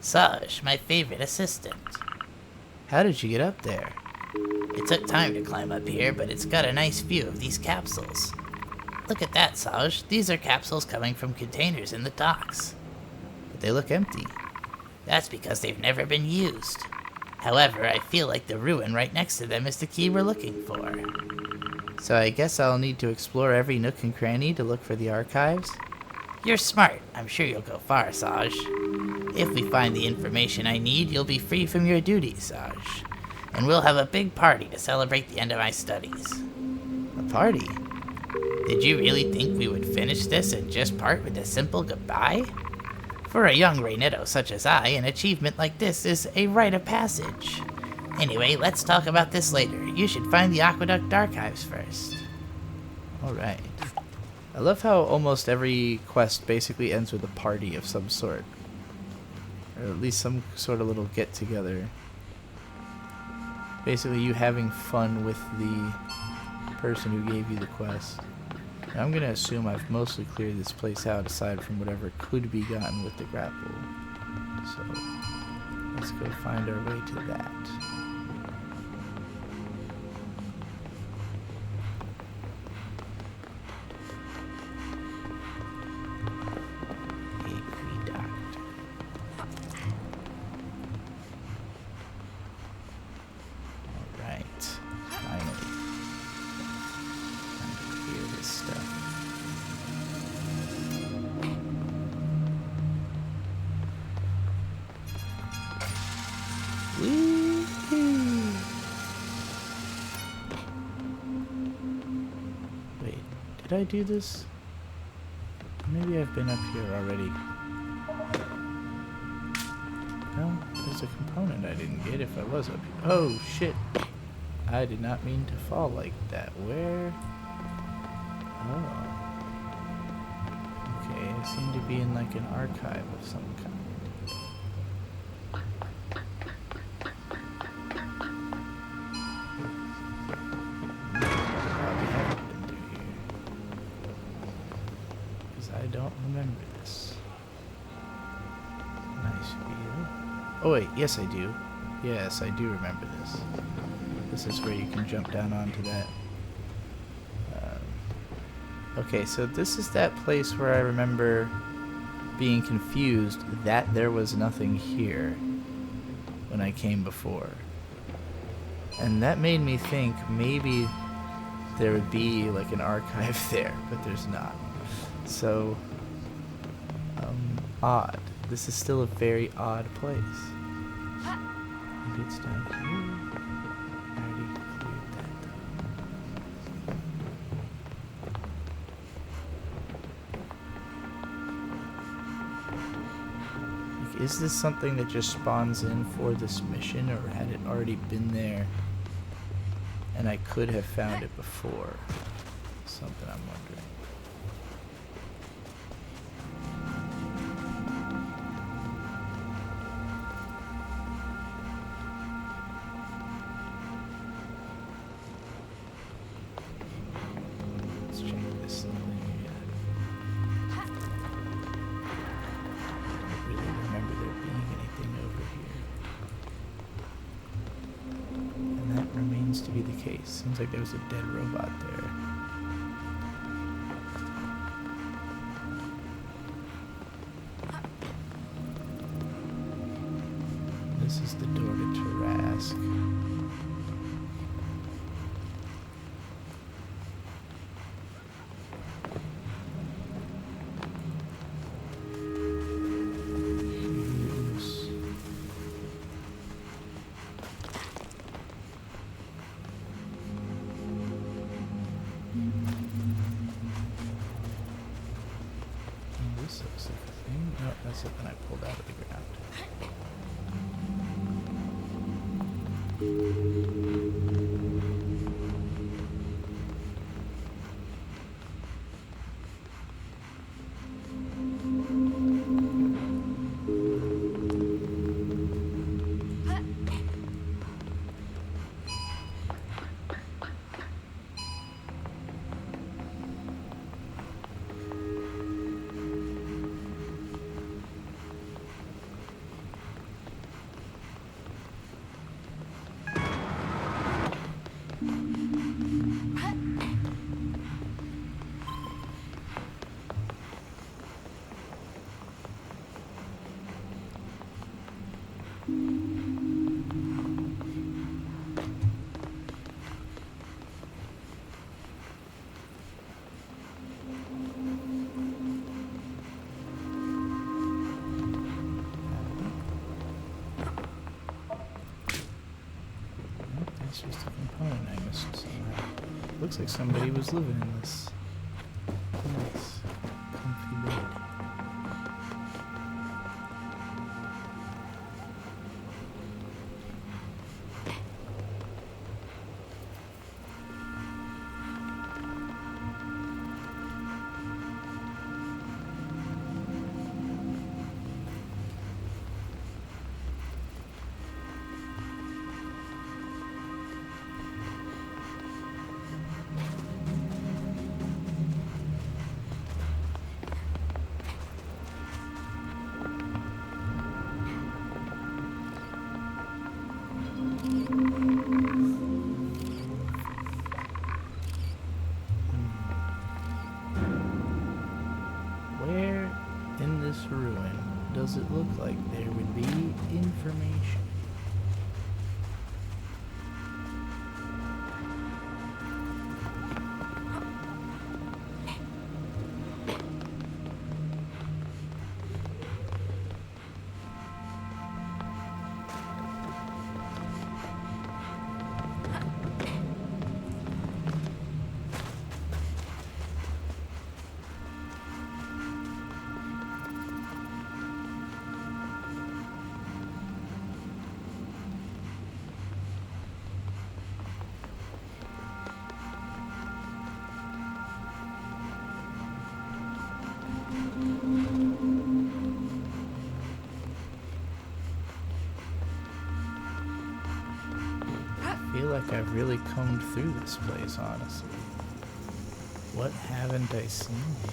Saj, my favorite assistant. How did you get up there? It took time to climb up here, but it's got a nice view of these capsules. Look at that, Saj. These are capsules coming from containers in the docks. But they look empty. That's because they've never been used. However, I feel like the ruin right next to them is the key we're looking for. So I guess I'll need to explore every nook and cranny to look for the archives? You're smart. I'm sure you'll go far, Saj. If we find the information I need, you'll be free from your duties, Saj. And we'll have a big party to celebrate the end of my studies. A party? Did you really think we would finish this and just part with a simple goodbye? For a young Reynetto such as I, an achievement like this is a rite of passage. Anyway, let's talk about this later. You should find the Aqueduct archives first. Alright. I love how almost every quest basically ends with a party of some sort. Or at least some sort of little get-together. Basically you having fun with the person who gave you the quest. Now I'm going to assume I've mostly cleared this place out aside from whatever could be gotten with the grapple. So let's go find our way to that. Wait, did I do this? Maybe I've been up here already. No, there's a component I didn't get if I was up here. Oh, shit. I did not mean to fall like that. Where? Oh. Okay, I seem to be in like an archive of some kind. Probably haven't been through here. Because I don't remember this. Nice view. Oh wait, yes I do. Yes, I do remember this. This is where you can jump down onto that. Okay, so this is that place where I remember being confused that there was nothing here when I came before. And that made me think maybe there would be like an archive there, but there's not. So, odd. This is still a very odd place. Maybe it's down here. I already cleared that. is this something that just spawns in for this mission, or had it already been there and I could have found it before? Something I'm wondering. Let's check this thing again. I don't really remember there being anything over here. And that remains to be the case. Seems like there was a dead robot there. This is the door to Tarask. Use. This looks like a thing. No, that's something I pulled out of the ground. That's just a component I missed somehow. Looks like somebody was living in this. Nice. Comfy bed. Where in this ruin does it look like there would be information? I feel like I've really combed through this place, honestly. What haven't I seen here?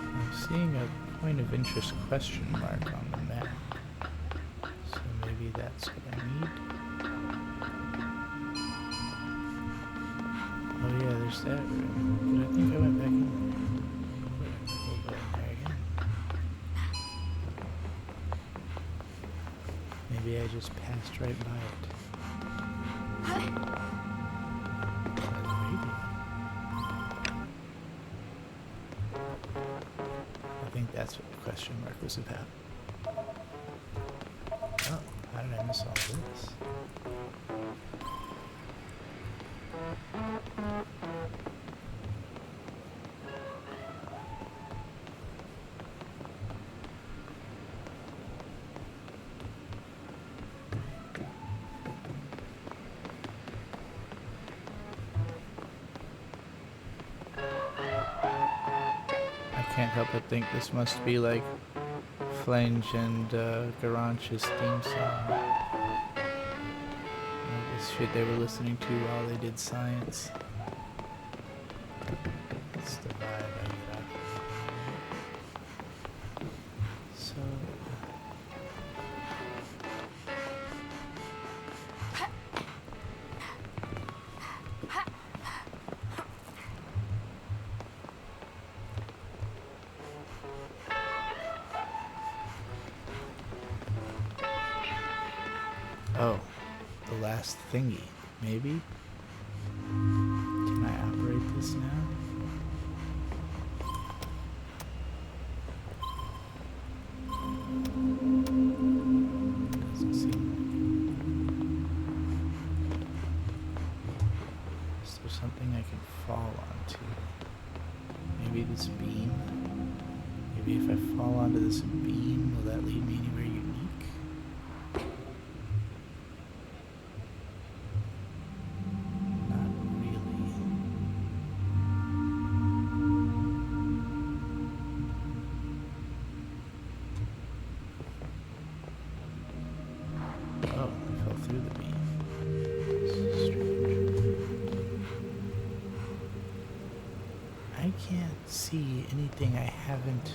I'm seeing a point of interest question mark on the map. So maybe that's what I need. Oh yeah, there's that room. But I think I went back in there. We'll go in there again. Maybe I just passed right by it. That's radio. I think that's what the question mark was about. Oh, how did I miss all this? I can't help but think this must be like Flange and Garanch's theme song. Like this shit they were listening to while they did science. That's the vibe I get out. So... Oh, the last thingy, maybe? Can I operate this now? Doesn't seem like it. Is there something I can fall onto? Maybe this beam? Maybe if I fall onto this beam, will that lead me anywhere unique? Oh, I fell through the beam. This is strange. I can't see anything I haven't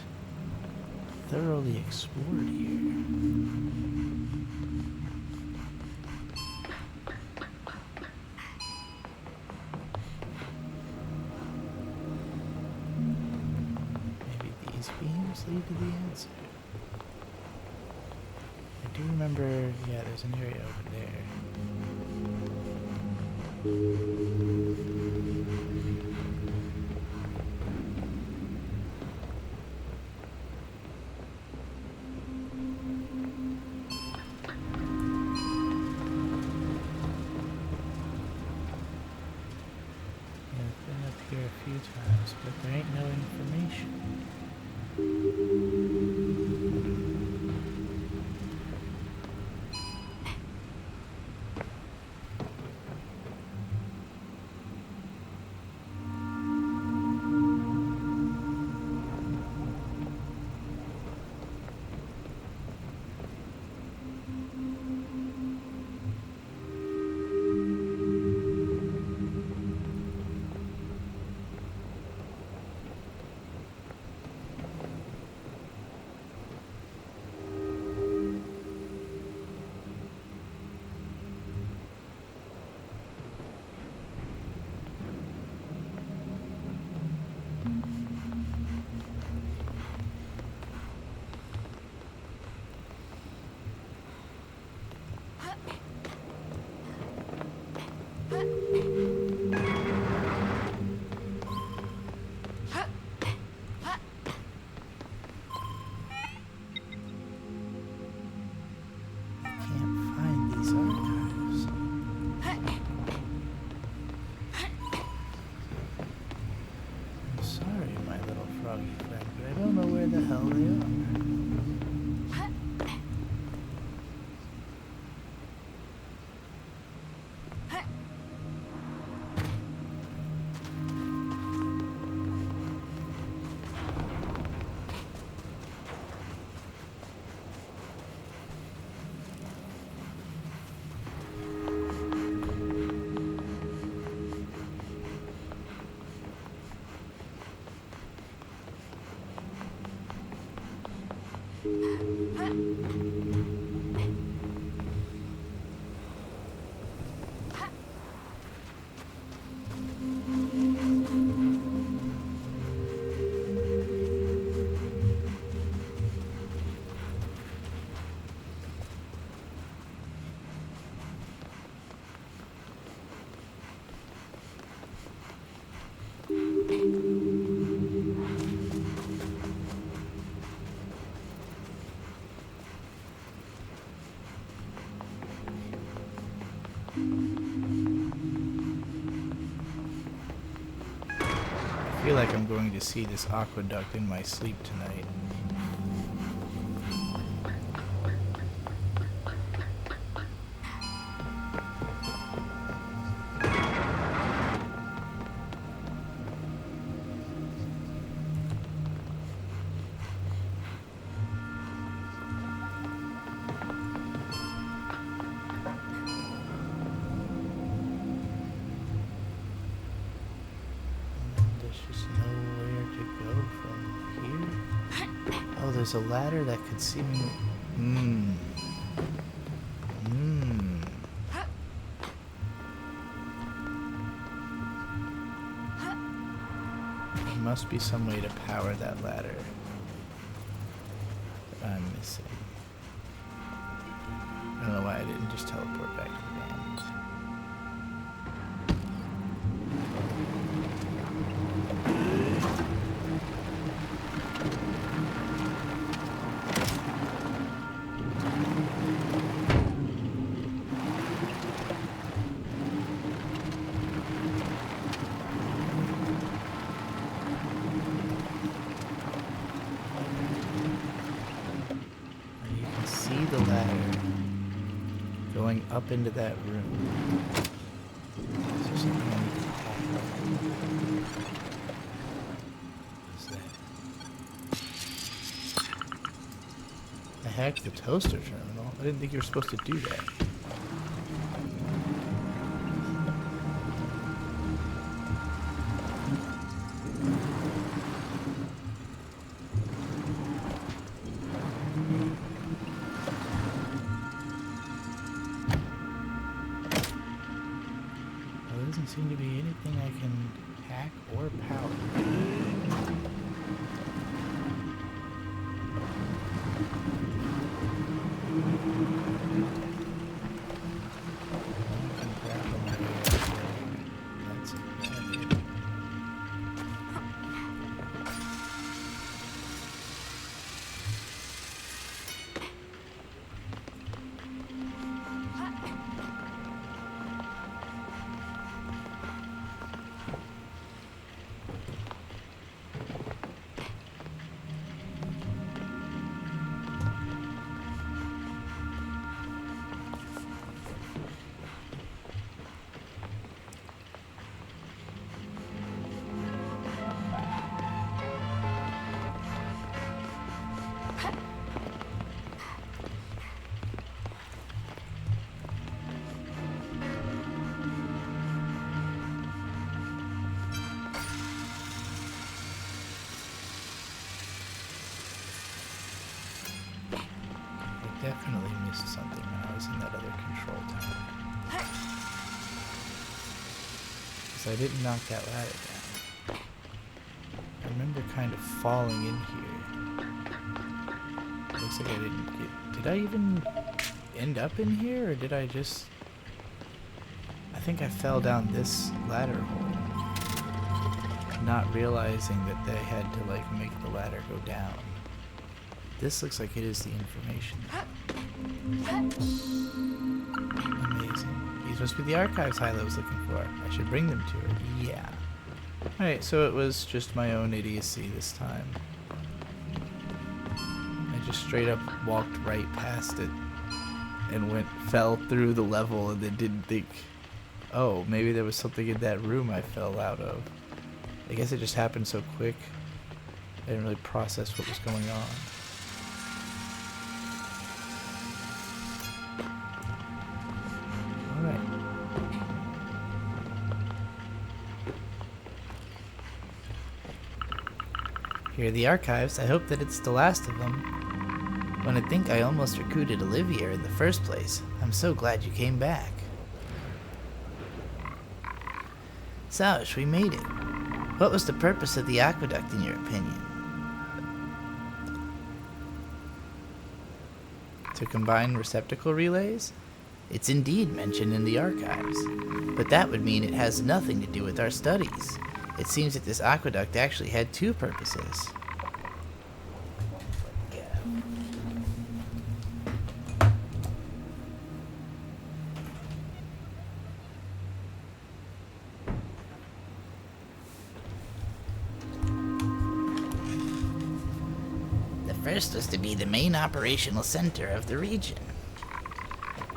thoroughly explored here. Maybe these beams lead to the answer. I do remember, yeah, there's an area over there. Yeah, I've been up here a few times, but there ain't no information. like I'm going to see this aqueduct in my sleep tonight. There's a ladder that could seemingly... There must be some way to power that ladder that I'm missing. I don't know why I didn't just teleport back to the van. The ladder going up into that room. Is there something I need to hack? What is that? I hacked the toaster terminal. I didn't think you were supposed to do that. Seem to be anything I can hack or power. That's it. Definitely missed something when I was in that other control tower. Because I didn't knock that ladder down. I remember kind of falling in here. Looks like I didn't get... Did I even end up in here, or did I just... I think I fell down this ladder hole, not realizing that they had to, like, make the ladder go down. This looks like it is the information. Amazing. These must be the archives Hyla was looking for. I should bring them to her. Yeah. Alright, so it was just my own idiocy this time. I just straight up walked right past it and fell through the level and then didn't think, oh, maybe there was something in that room I fell out of. I guess it just happened so quick. I didn't really process what was going on. Here are the archives. I hope that it's the last of them. When I think I almost recruited Olivia in the first place, I'm so glad you came back. Saush, we made it. What was the purpose of the aqueduct in your opinion? To combine receptacle relays? It's indeed mentioned in the archives, but that would mean it has nothing to do with our studies. It seems that this aqueduct actually had two purposes. first was to be the main operational center of the region.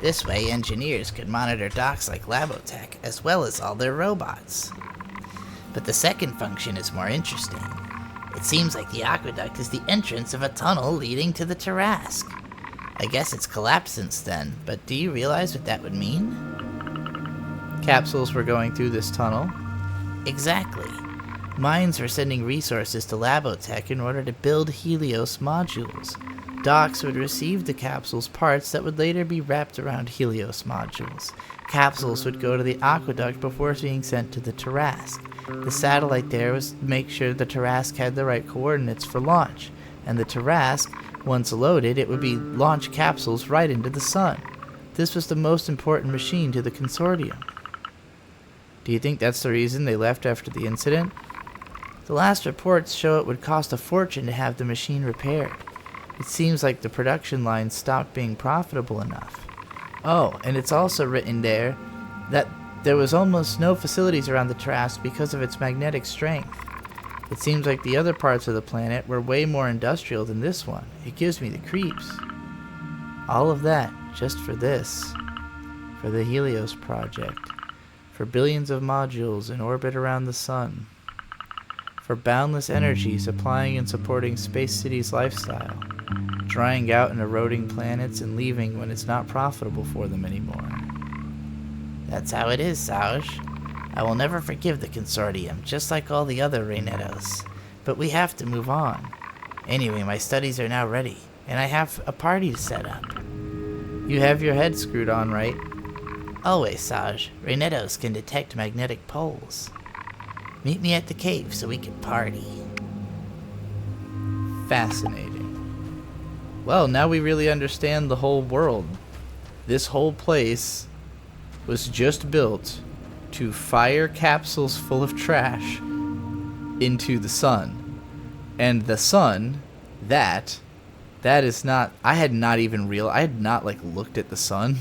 This way, engineers could monitor docks like Labotech, as well as all their robots. But the second function is more interesting. It seems like the aqueduct is the entrance of a tunnel leading to the Tarask. I guess it's collapsed since then, but do you realize what that would mean? Capsules were going through this tunnel. Exactly. Mines were sending resources to Labotech in order to build Helios modules. Docks would receive the capsules' parts that would later be wrapped around Helios modules. Capsules would go to the aqueduct before being sent to the Tarask. The satellite there was to make sure the Tarask had the right coordinates for launch, and the Tarask, once loaded, it would be launch capsules right into the sun. This was the most important machine to the consortium. Do you think that's the reason they left after the incident? The last reports show it would cost a fortune to have the machine repaired. It seems like the production line stopped being profitable enough. Oh, and it's also written there that there was almost no facilities around the Tarask because of its magnetic strength. It seems like the other parts of the planet were way more industrial than this one. It gives me the creeps. All of that just for this. For the Helios project. For billions of modules in orbit around the sun. For boundless energy supplying and supporting Space City's lifestyle. Drying out and eroding planets and leaving when it's not profitable for them anymore. That's how it is, Sauge. I will never forgive the consortium, just like all the other Reynetos. But we have to move on. Anyway, my studies are now ready, and I have a party to set up. You have your head screwed on, right? Always, Sauge. Reynetos can detect magnetic poles. Meet me at the cave so we can party. Fascinating. Well, now we really understand the whole world. This whole place was just built to fire capsules full of trash into the sun. And the sun, that is not, I had not looked at the sun.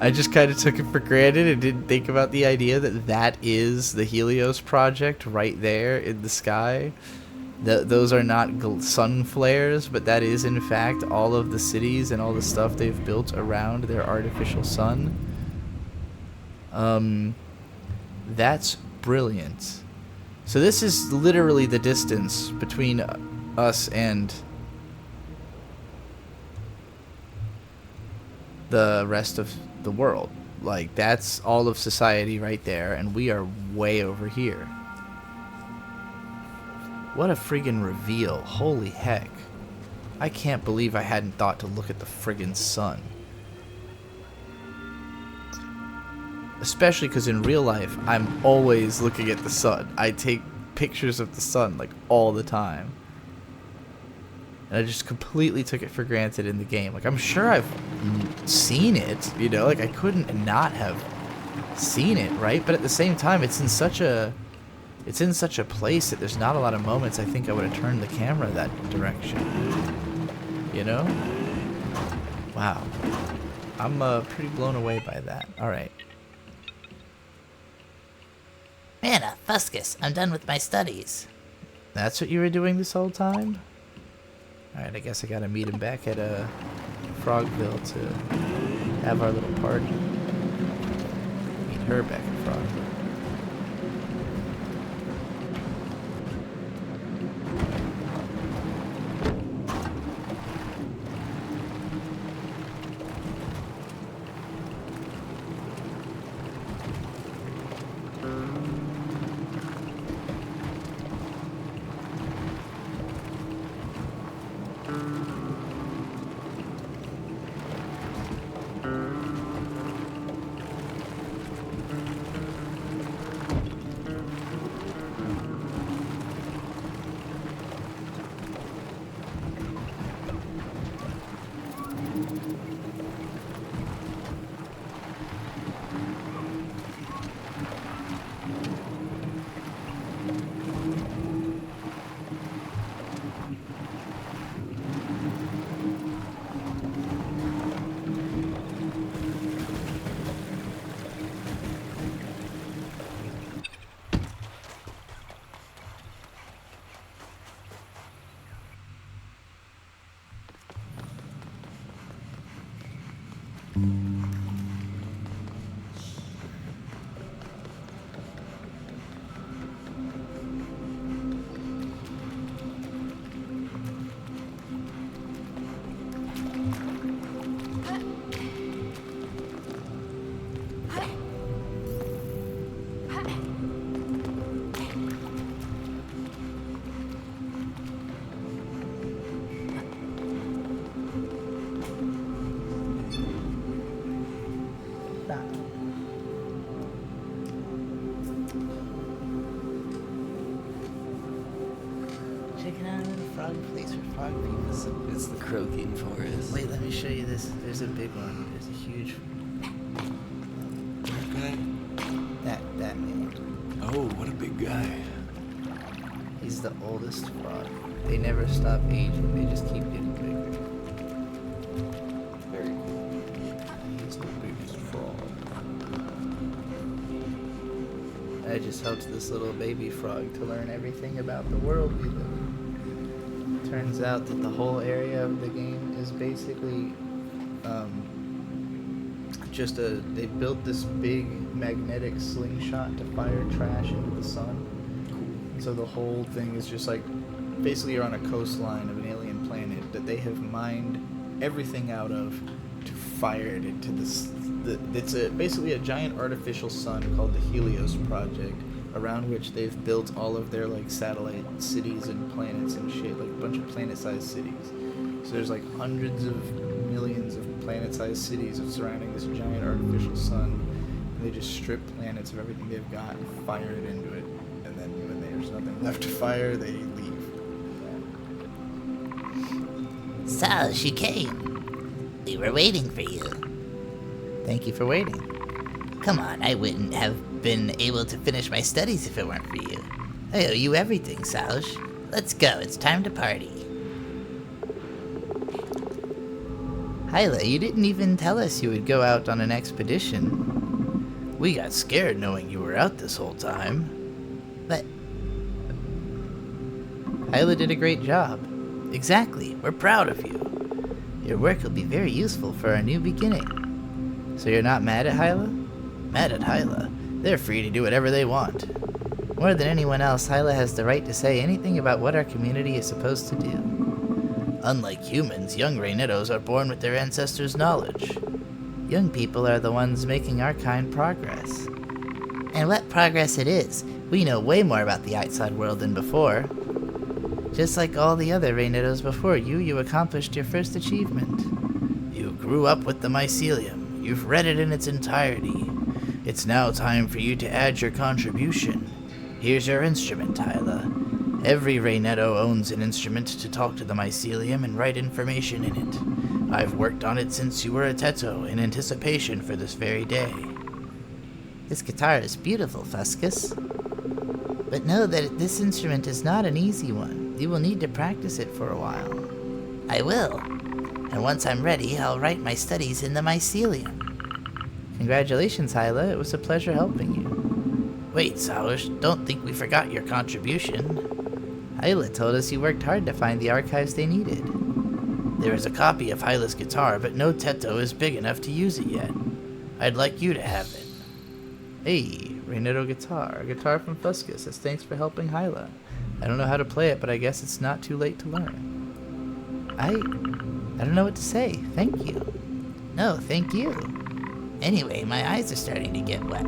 I just kind of took it for granted and didn't think about the idea that is the Helios project right there in the sky. Those are not sun flares, but that is in fact all of the cities and all the stuff they've built around their artificial sun. That's brilliant. So this is literally the distance between us and the rest of the world. Like, that's all of society right there, and we are way over here. What a friggin' reveal. Holy heck. I can't believe I hadn't thought to look at the friggin' sun. Especially because in real life, I'm always looking at the sun. I take pictures of the sun, like, all the time. And I just completely took it for granted in the game. Like, I'm sure I've seen it, you know? Like, I couldn't not have seen it, right? But at the same time, it's in such a place that there's not a lot of moments I think I would have turned the camera that direction. You know? Wow. I'm pretty blown away by that. Alright. Manna, Fuscus, I'm done with my studies. That's what you were doing this whole time? Alright, I guess I gotta meet him back at Frogville to have our little party. Meet her back at Frogville. down. Checking out a frog place for frog people. It's the croaking forest. Wait, let me show you this. There's a big one. There's a huge. Okay. That man. Oh, what a big guy. He's the oldest frog. They never stop aging. They just keep getting bigger. Very cool. He's the biggest frog. I just helped this little baby frog to learn everything about the world we live in. Turns out that the whole area of the game is basically they built this big magnetic slingshot to fire trash into the sun. So the whole thing is just like, basically you're on a coastline of an alien planet that they have mined everything out of to fire it into this. It's basically a giant artificial sun called the Helios Project, around which they've built all of their like satellite cities and planets and shit, like a bunch of planet-sized cities. So there's like hundreds of millions of planet-sized cities surrounding this giant artificial sun, and they just strip planets of everything they've got and fire it into it. And then when there's nothing left to fire, they leave. So, she came. We were waiting for you. Thank you for waiting. Come on, I wouldn't have been able to finish my studies if it weren't for you. I owe you everything, Sausch. Let's go, it's time to party. Hyla, you didn't even tell us you would go out on an expedition. We got scared knowing you were out this whole time. But, Hyla did a great job. Exactly, we're proud of you. Your work will be very useful for our new beginning. So you're not mad at Hyla? Mad at Hyla. They're free to do whatever they want. More than anyone else, Hyla has the right to say anything about what our community is supposed to do. Unlike humans, young Raynettos are born with their ancestors' knowledge. Young people are the ones making our kind progress. and what progress it is. We know way more about the outside world than before. Just like all the other Raynettos before you, you accomplished your first achievement. You grew up with the mycelium. You've read it in its entirety. It's now time for you to add your contribution. Here's your instrument, Hyla. Every Raynetto owns an instrument to talk to the mycelium and write information in it. I've worked on it since you were a Tetto in anticipation for this very day. This guitar is beautiful, Fuscus. But know that this instrument is not an easy one. You will need to practice it for a while. I will. And once I'm ready, I'll write my studies in the mycelium. Congratulations, Hyla. It was a pleasure helping you. Wait, Sausch, don't think we forgot your contribution. Hyla told us you worked hard to find the archives they needed. There is a copy of Hyla's guitar, but no Tetto is big enough to use it yet. I'd like you to have it. Hey, Raynetto guitar. A guitar from Fuscus. As thanks for helping Hyla. I don't know how to play it, but I guess it's not too late to learn. I don't know what to say. Thank you. No, thank you. Anyway, my eyes are starting to get wet.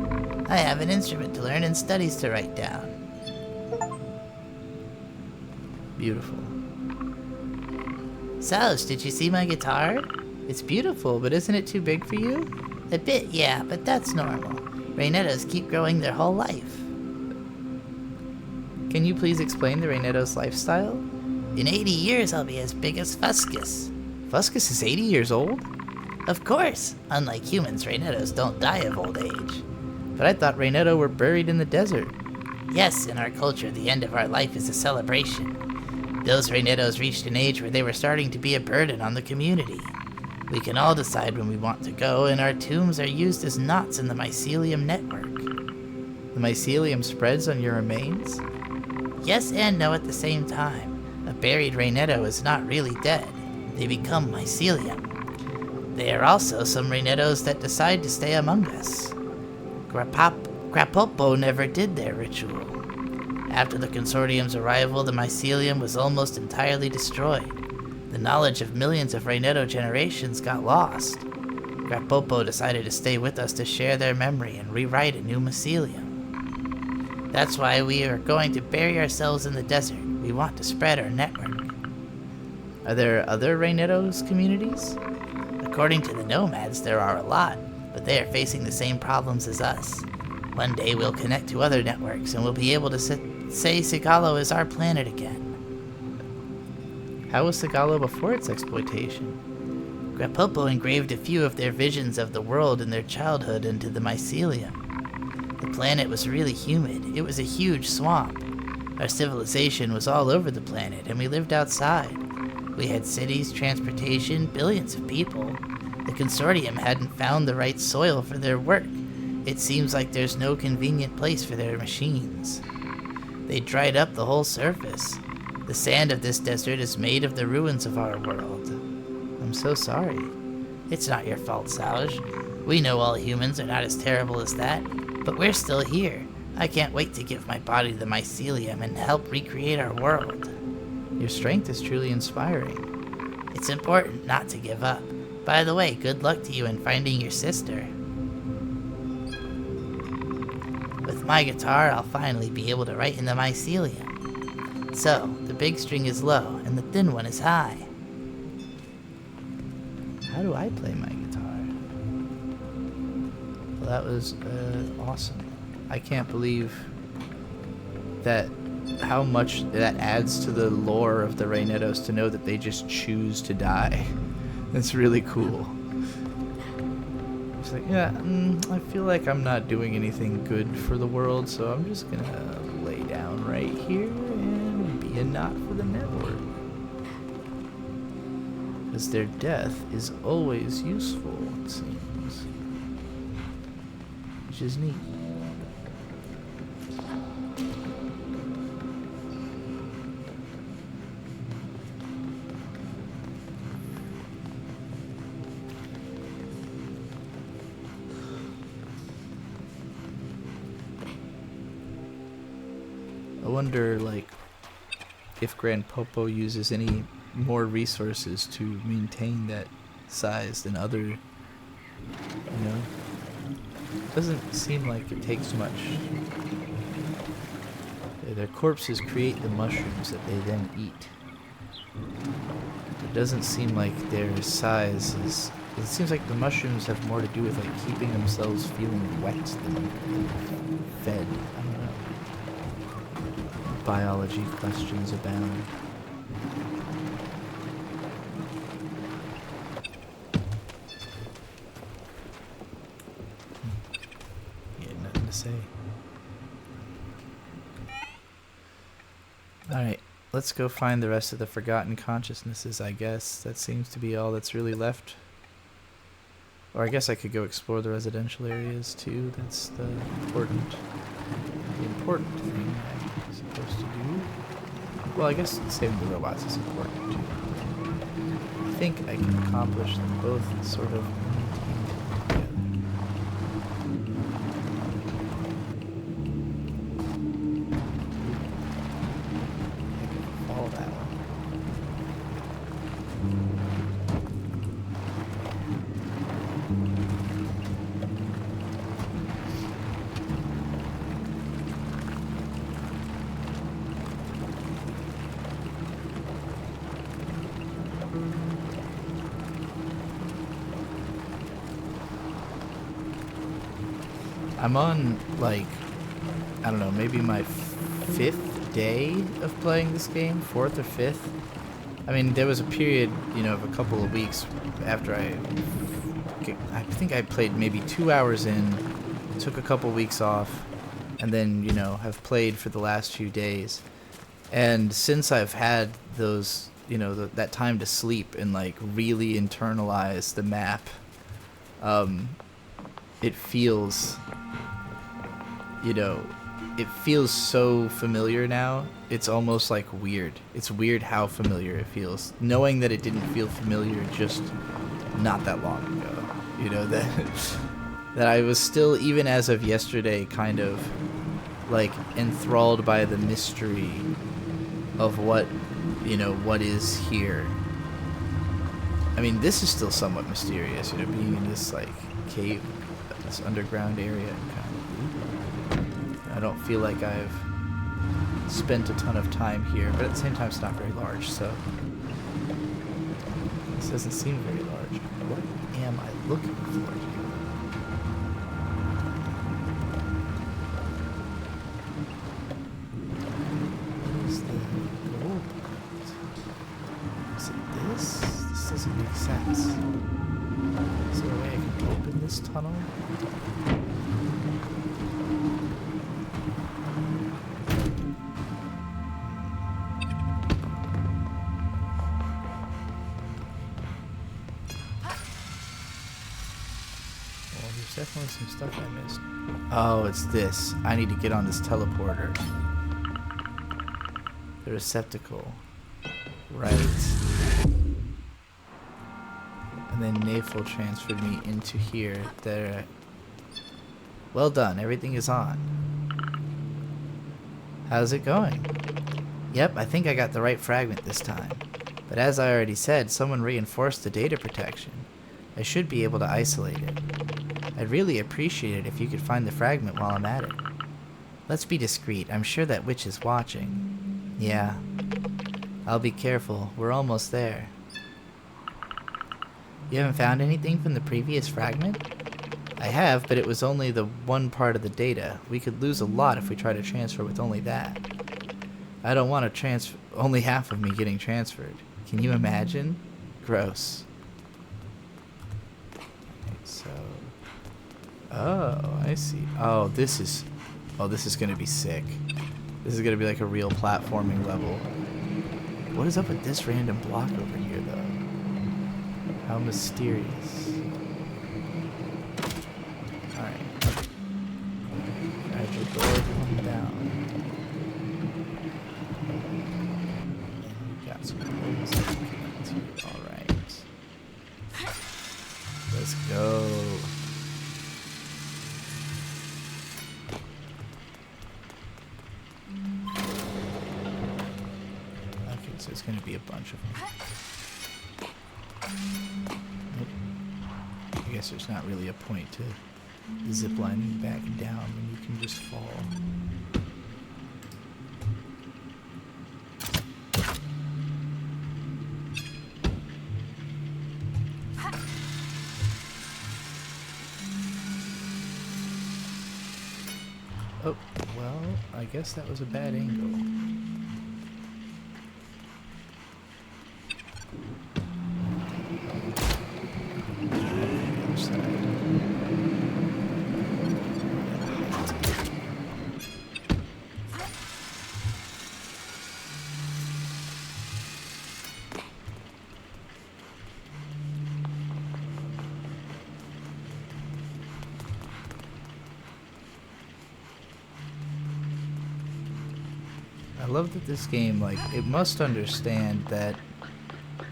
I have an instrument to learn and studies to write down. Beautiful. Sausch, did you see my guitar? It's beautiful, but isn't it too big for you? A bit, yeah, but that's normal. Raynettos keep growing their whole life. Can you please explain the Raynetto's lifestyle? In 80 years, I'll be as big as Fuscus. Fuscus is 80 years old? Of course. Unlike humans, Raynettos don't die of old age. But I thought Raynetto were buried in the desert. Yes, in our culture, the end of our life is a celebration. Those Raynettos reached an age where they were starting to be a burden on the community. We can all decide when we want to go, and our tombs are used as knots in the mycelium network. The mycelium spreads on your remains? Yes and no at the same time. A buried Raynetto is not really dead. They become mycelium. There are also some Raynettos that decide to stay among us. Grapopo never did their ritual. After the Consortium's arrival, the mycelium was almost entirely destroyed. The knowledge of millions of Raynetto generations got lost. Grapopo decided to stay with us to share their memory and rewrite a new mycelium. That's why we are going to bury ourselves in the desert. We want to spread our network. Are there other Raynetto's communities? According to the nomads, there are a lot. but they are facing the same problems as us. One day we'll connect to other networks and we'll be able to say Sigalo is our planet again. How was Sigalo before its exploitation? Grapopo engraved a few of their visions of the world in their childhood into the mycelium. The planet was really humid. It was a huge swamp. Our civilization was all over the planet, and we lived outside. We had cities, transportation, billions of people. The consortium hadn't found the right soil for their work. It seems like there's no convenient place for their machines. They dried up the whole surface. The sand of this desert is made of the ruins of our world. I'm so sorry. It's not your fault, Sauge. We know all humans are not as terrible as that, but we're still here. I can't wait to give my body the mycelium and help recreate our world. Your strength is truly inspiring. It's important not to give up. By the way, good luck to you in finding your sister. With my guitar, I'll finally be able to write in the mycelium. So, the big string is low and the thin one is high. How do I play my guitar? Well, that was awesome. I can't believe that how much that adds to the lore of the Reynetos to know that they just choose to die. That's really cool. It's like, yeah, I feel like I'm not doing anything good for the world, so I'm just gonna lay down right here and be a knot for the network. Because their death is always useful, it seems. Which is neat. I wonder, like, if Grand Popo uses any more resources to maintain that size than other, you know? Doesn't seem like it takes much. Their corpses create the mushrooms that they then eat. It doesn't seem like their size is... It seems like the mushrooms have more to do with, like, keeping themselves feeling wet than fed. I don't know. Biology questions abound. Yeah, nothing to say. Alright, let's go find the rest of the forgotten consciousnesses, I guess. That seems to be all that's really left. Or I guess I could go explore the residential areas too. That's the important thing I'm supposed to do. Well, I guess saving the robots is important too. I think I can accomplish them both sort of together. Follow that one. I'm on, like, I don't know, maybe my 5th day of playing this game, 4th or 5th. I mean, there was a period, you know, of a couple of weeks after I think I played maybe 2 hours in, took a couple weeks off, and then, you know, have played for the last few days. And since I've had those, you know, that time to sleep and, like, really internalize the map, it feels... You know, it feels so familiar now. It's almost like weird. It's weird how familiar it feels. Knowing that it didn't feel familiar just not that long ago. You know, that I was still, even as of yesterday, kind of like enthralled by the mystery of what, you know, what is here. I mean, this is still somewhat mysterious, you know, being in this like cave, this underground area. I don't feel like I've spent a ton of time here, but at the same time it's not very large, so this doesn't seem very large. What am I looking for here? now. Well, there's definitely some stuff I missed. Oh, it's this. I need to get on this teleporter. The receptacle. Right. And then Nafel transferred me into here. There. Well done. Everything is on. How's it going? Yep, I think I got the right fragment this time. But as I already said, someone reinforced the data protection. I should be able to isolate it. I'd really appreciate it if you could find the fragment while I'm at it. Let's be discreet. I'm sure that witch is watching. Yeah. I'll be careful. We're almost there. You haven't found anything from the previous fragment? I have, but it was only the one part of the data. We could lose a lot if we try to transfer with only that. I don't want to transfer only half of me getting transferred. Can you imagine? Gross. Okay, so... Oh, I see. Oh, this is gonna be sick. This is gonna be like a real platforming level. What is up with this random block over here, though? How mysterious. Alright. Alright, the door come down. And we got some holes that we can get to. Alright. Let's go. Okay, so it's going to be a bunch of them. Nope. I guess there's not really a point to ziplining back down when you can just fall. Oh, well, I guess that was a bad angle. The other side. I love that this game, like, it must understand that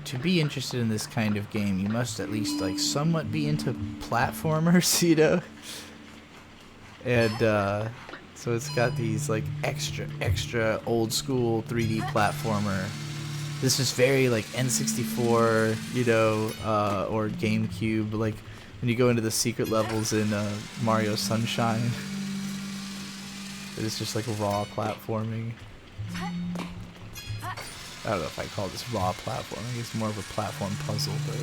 to be interested in this kind of game, you must at least, like, somewhat be into platformers, you know? And, so it's got these, like, extra old school 3D platformer. This is very, like, N64, you know, or GameCube, like, when you go into the secret levels in, Mario Sunshine. It's just, like, raw platforming. I don't know if I call this raw platforming. It's more of a platform puzzle, but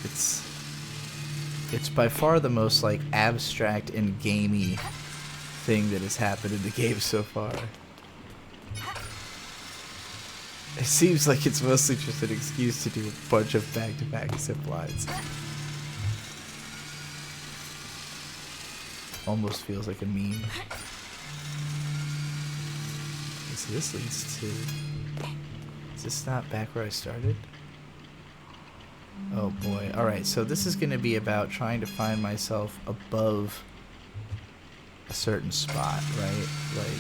it's by far the most like abstract and gamey thing that has happened in the game so far. It seems like it's mostly just an excuse to do a bunch of back-to-back zip lines. Almost feels like a meme. So this leads to... Is this not back where I started? Oh boy. Alright, so this is going to be about trying to find myself above a certain spot, right? Like,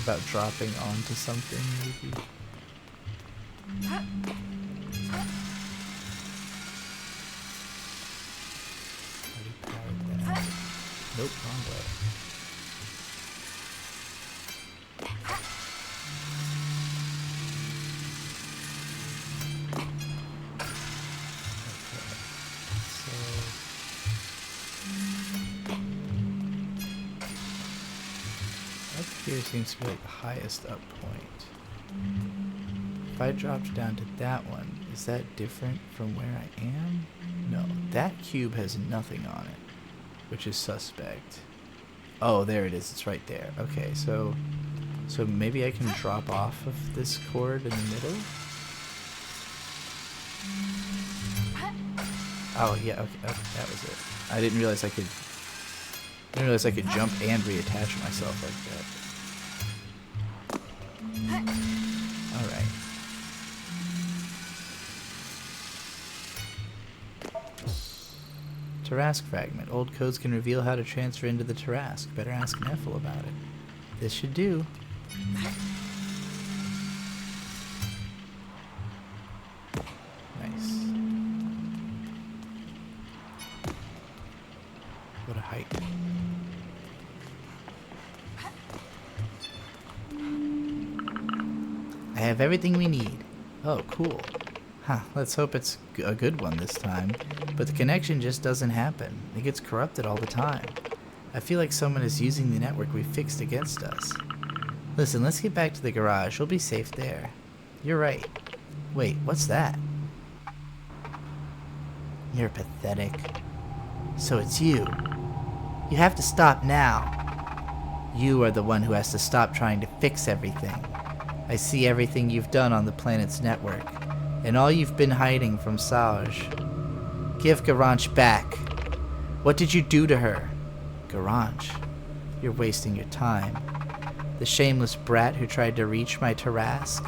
about dropping onto something, maybe? Already powered that. Nope, wrong way. Here seems to be like the highest up point. If I dropped down to that one, is that different from where I am? No, that cube has nothing on it, which is suspect. Oh, there it is. It's right there. Okay, so maybe I can drop off of this cord in the middle? Oh, yeah, okay, that was it. I didn't realize I could jump and reattach myself like that. Alright. Tarask fragment. Old codes can reveal how to transfer into the Tarask. Better ask Neffel about it. This should do. Nice. What a hike. I have everything we need. Oh, cool. Huh, let's hope it's a good one this time. But the connection just doesn't happen. It gets corrupted all the time. I feel like someone is using the network we fixed against us. Listen, let's get back to the garage. We'll be safe there. You're right. Wait, what's that? You're pathetic. So it's you. You have to stop now. You are the one who has to stop trying to fix everything. I see everything you've done on the planet's network, and all you've been hiding from Saj. Give Garanch back. What did you do to her? Garanch, you're wasting your time. The shameless brat who tried to reach my Tarask?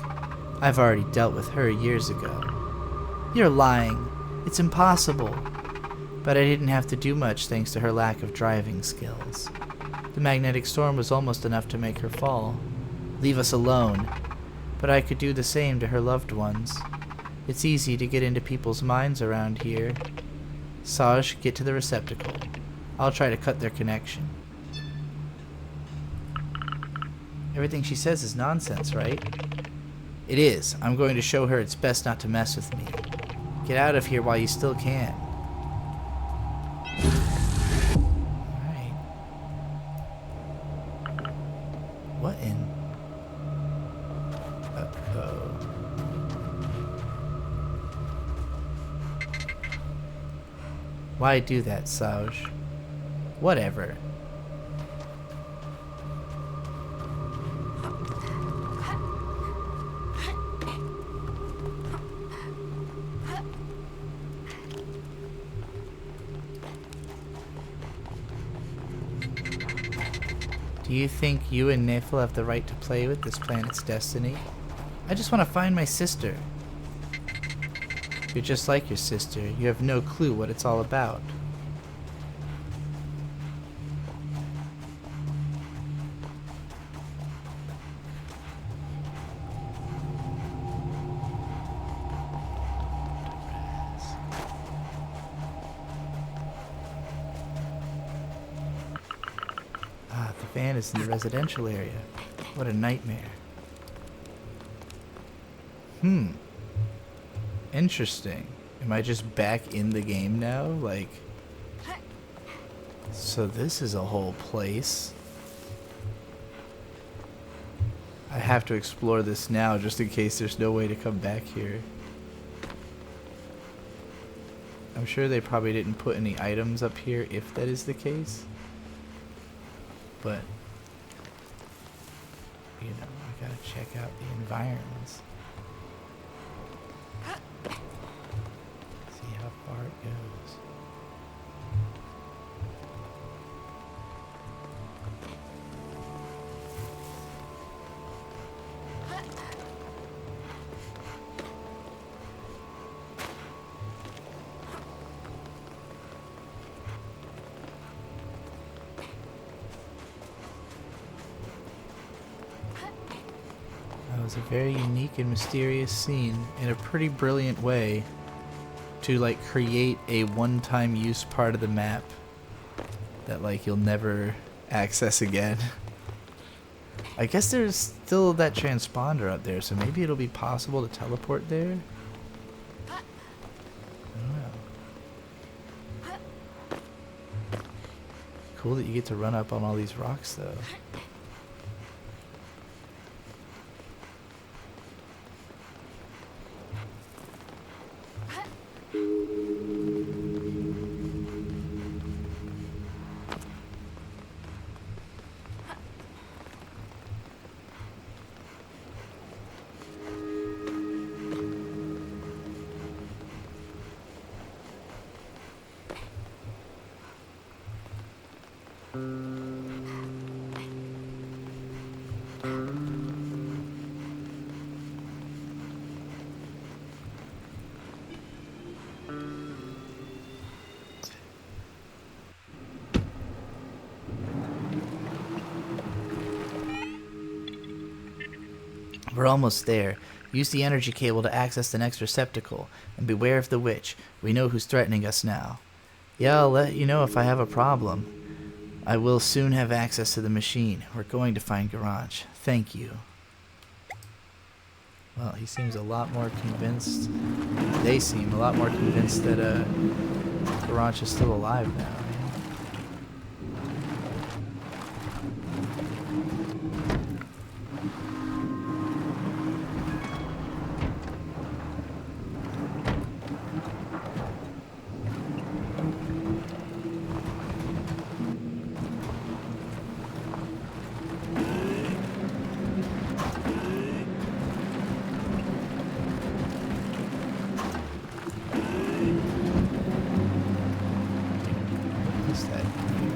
I've already dealt with her years ago. You're lying. It's impossible. But I didn't have to do much thanks to her lack of driving skills. The magnetic storm was almost enough to make her fall. Leave us alone. But I could do the same to her loved ones. It's easy to get into people's minds around here. Saj, get to the receptacle. I'll try to cut their connection. Everything she says is nonsense, right? It is. I'm going to show her it's best not to mess with me. Get out of here while you still can. Alright. What in... Uh-oh. Why do that, Saj? Whatever. Do you think you and Neffel have the right to play with this planet's destiny? I just want to find my sister. You're just like your sister. You have no clue what it's all about. Ah, the van is in the residential area. What a nightmare. Interesting. Am I just back in the game now? Like... So this is a whole place. I have to explore this now just in case there's no way to come back here. I'm sure they probably didn't put any items up here if that is the case. But, you know, I gotta check out the environs. See how far it goes. That was a very unique and mysterious scene in a pretty brilliant way to like create a one-time use part of the map that like you'll never access again. I guess there's still that transponder up there, so maybe it'll be possible to teleport there? I don't know. Cool that you get to run up on all these rocks though. We're almost there. Use the energy cable to access the next receptacle, and beware of the witch. We know who's threatening us now. Yeah, I'll let you know if I have a problem. I will soon have access to the machine. We're going to find Garage. Thank you. Well, he seems a lot more convinced. They seem a lot more convinced that Garage is still alive now. What's that?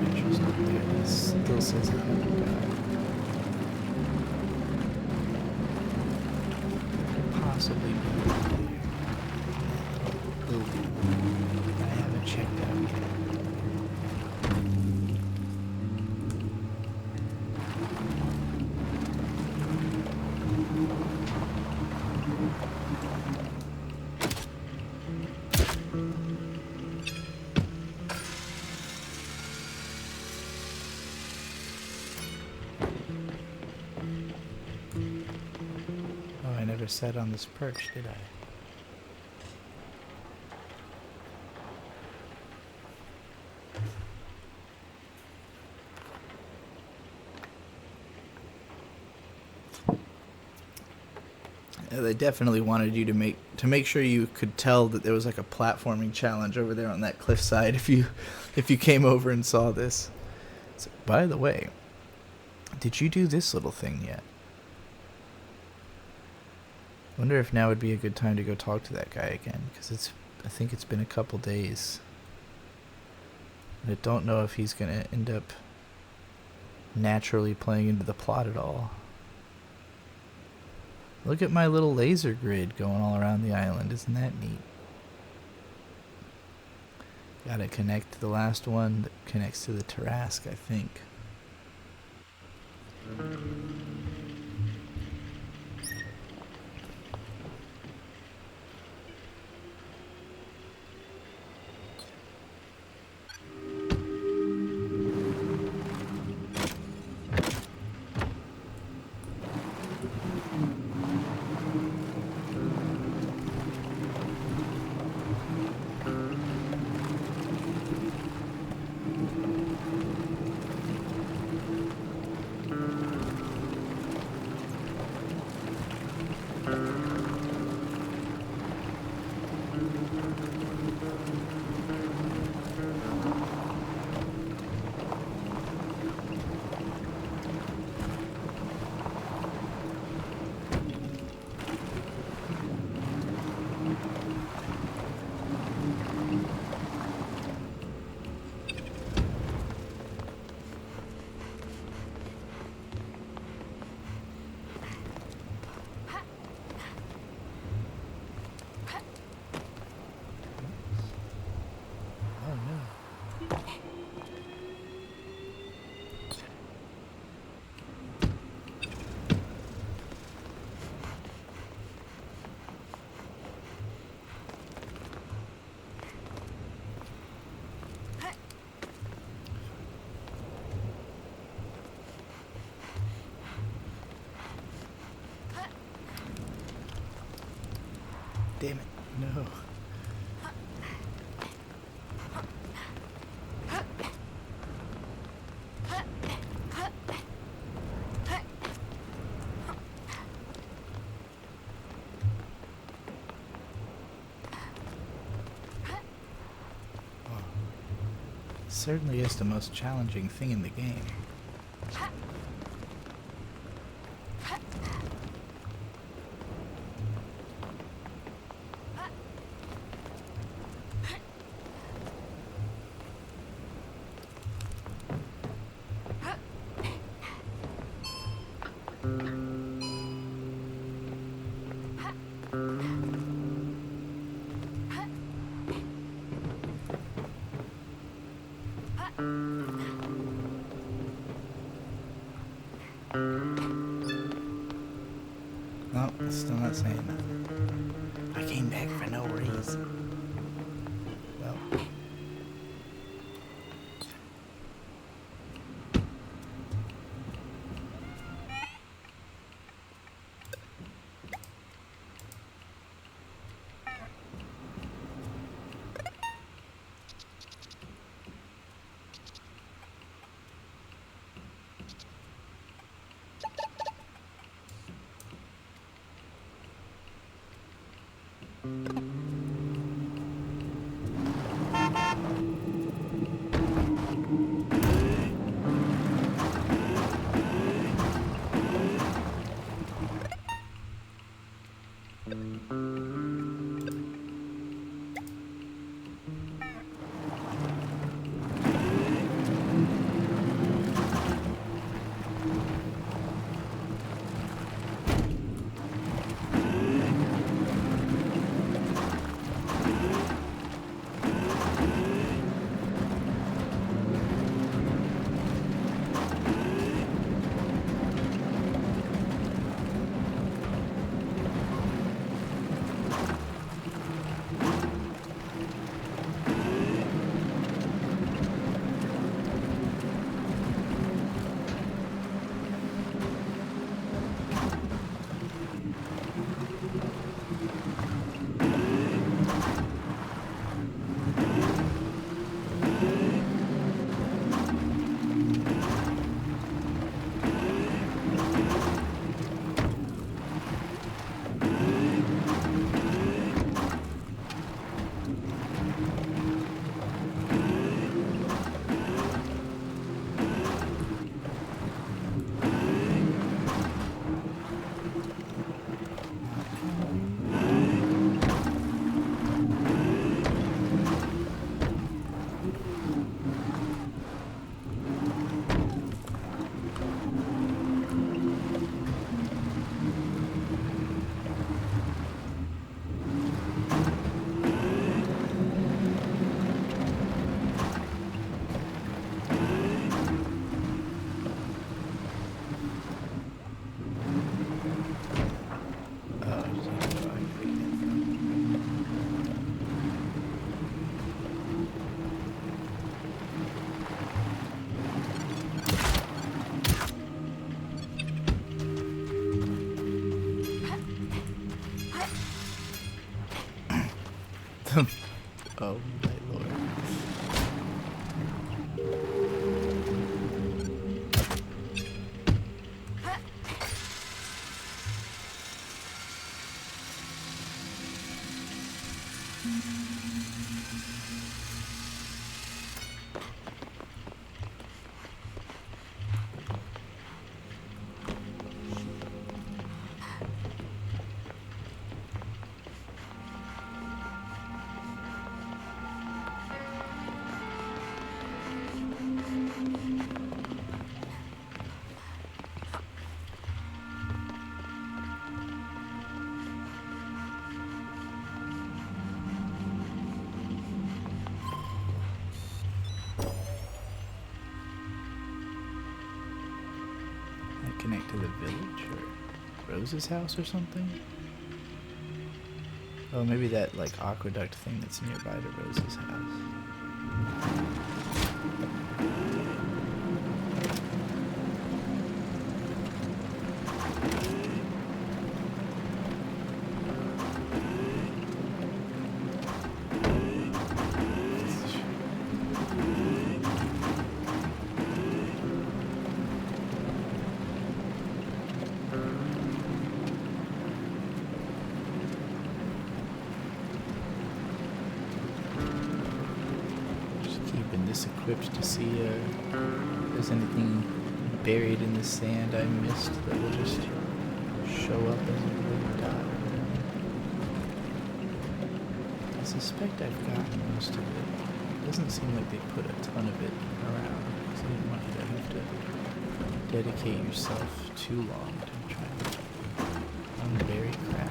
Pictures up there. It still says I haven't got it. Could possibly be there. Building that I haven't checked out yet. Oh, I never sat on this perch, did I? Yeah, they definitely wanted you to make sure you could tell that there was like a platforming challenge over there on that cliffside if you came over and saw this. So, by the way, did you do this little thing yet? Wonder if now would be a good time to go talk to that guy again, because I think it's been a couple days. And I don't know if he's gonna end up naturally playing into the plot at all. Look at my little laser grid going all around the island. Isn't that neat? Gotta connect to the last one that connects to the Tarrasque, I think. Oh no. Damn it, no. Certainly is the most challenging thing in the game. Still not saying that. I came back for no reason. Well. Oh my lord. Connect to the village or Rose's house or something? Oh, maybe that like aqueduct thing that's nearby to Rose's house. Equipped to see if there's anything buried in the sand I missed that will just show up as a blue dot. I suspect I've gotten most of it. It doesn't seem like they put a ton of it around, because I didn't want you to have to dedicate yourself too long to try to unbury crap.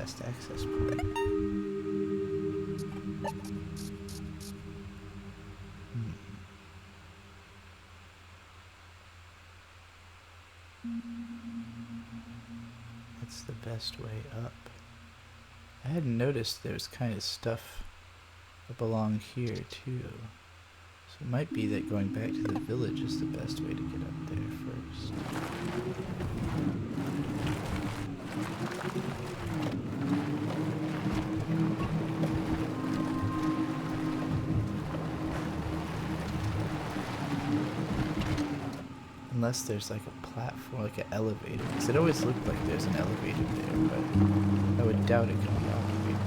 last access point. That's the best way up. I hadn't noticed there's kind of stuff up along here too. So it might be that going back to the village is the best way to get up there first. Unless there's like a platform, like an elevator. Because it always looked like there's an elevator there, but I would doubt it could be operated.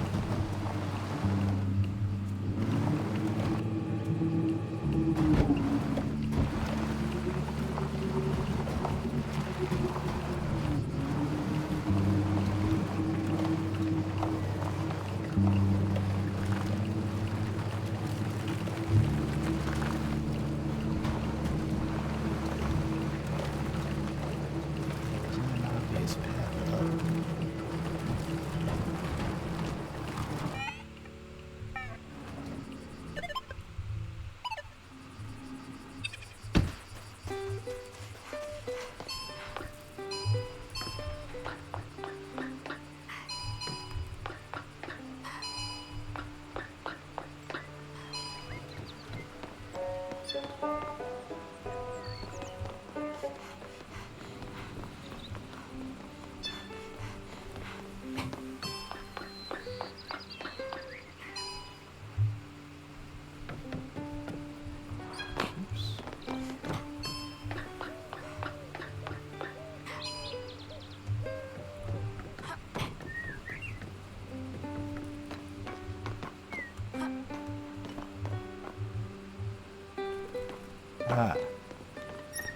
Ah,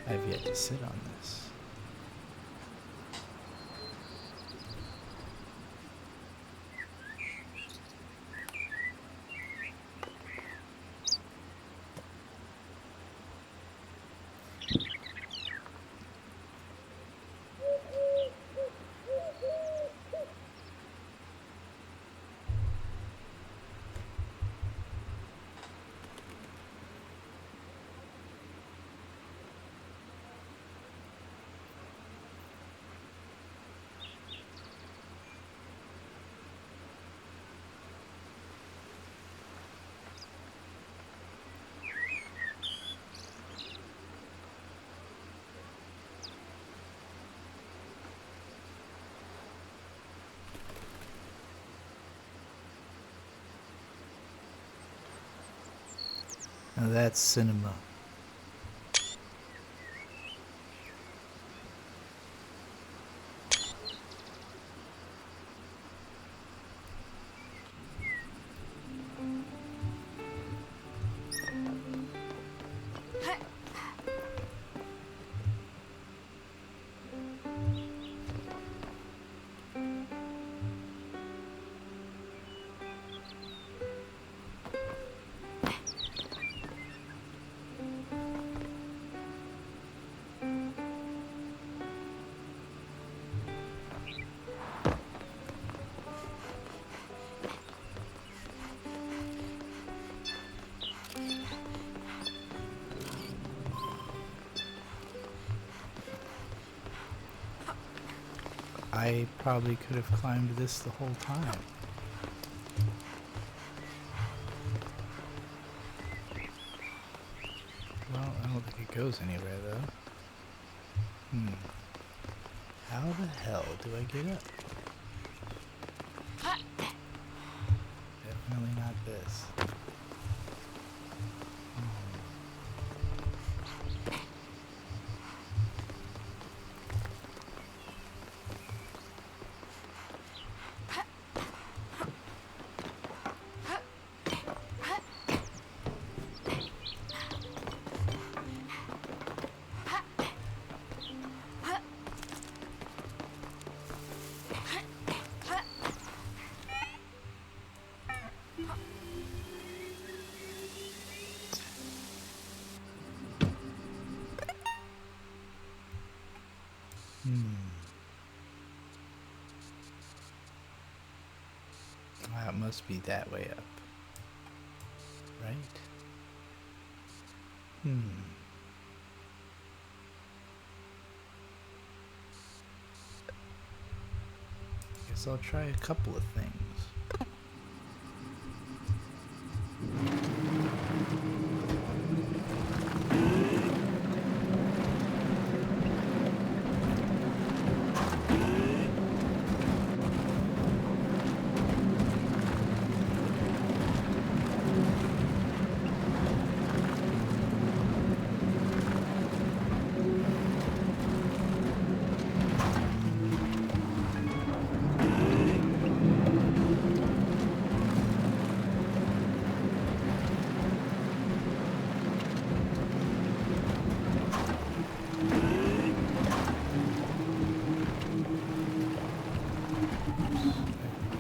I've yet to sit on this. Now that's cinema. I probably could have climbed this the whole time. Well, I don't think it goes anywhere though. How the hell do I get up? Definitely not this. It must be that way up. Right? Guess I'll try a couple of things.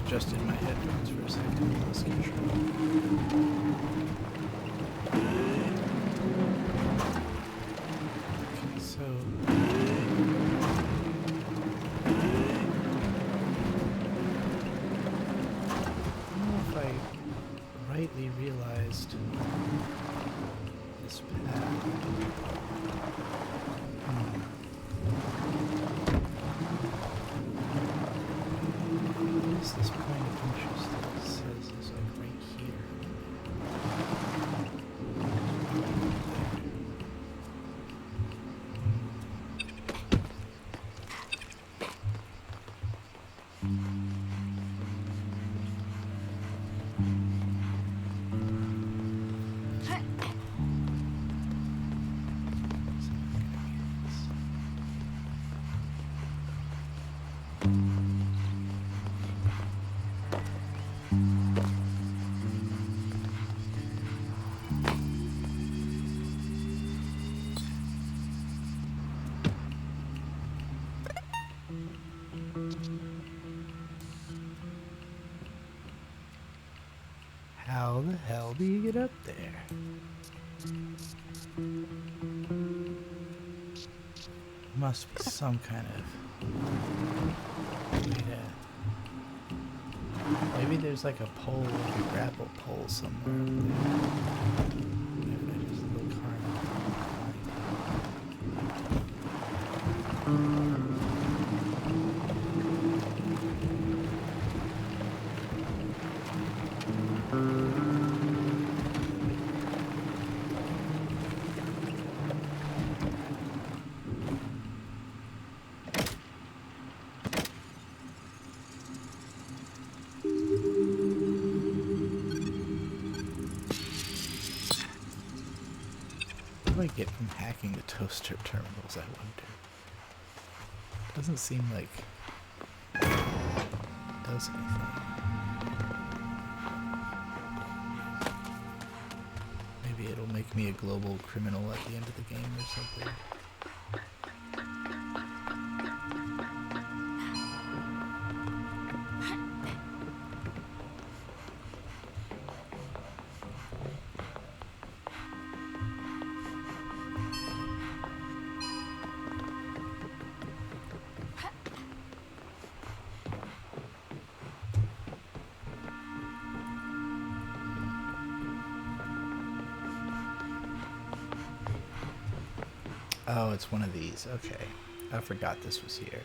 Adjusted my headphones for a second. Lost control. Okay, so I don't know if I rightly realized this path. What is this point of interest that it says is like right here? How the hell do you get up there? Must be some kind of way to... Maybe there's like a pole, like a grapple pole somewhere up there. Maybe I just look hard enough. What do I get from hacking the toaster terminals, I wonder? Doesn't seem like it does anything. Maybe it'll make me a global criminal at the end of the game or something. Oh, it's one of these. Okay. I forgot this was here.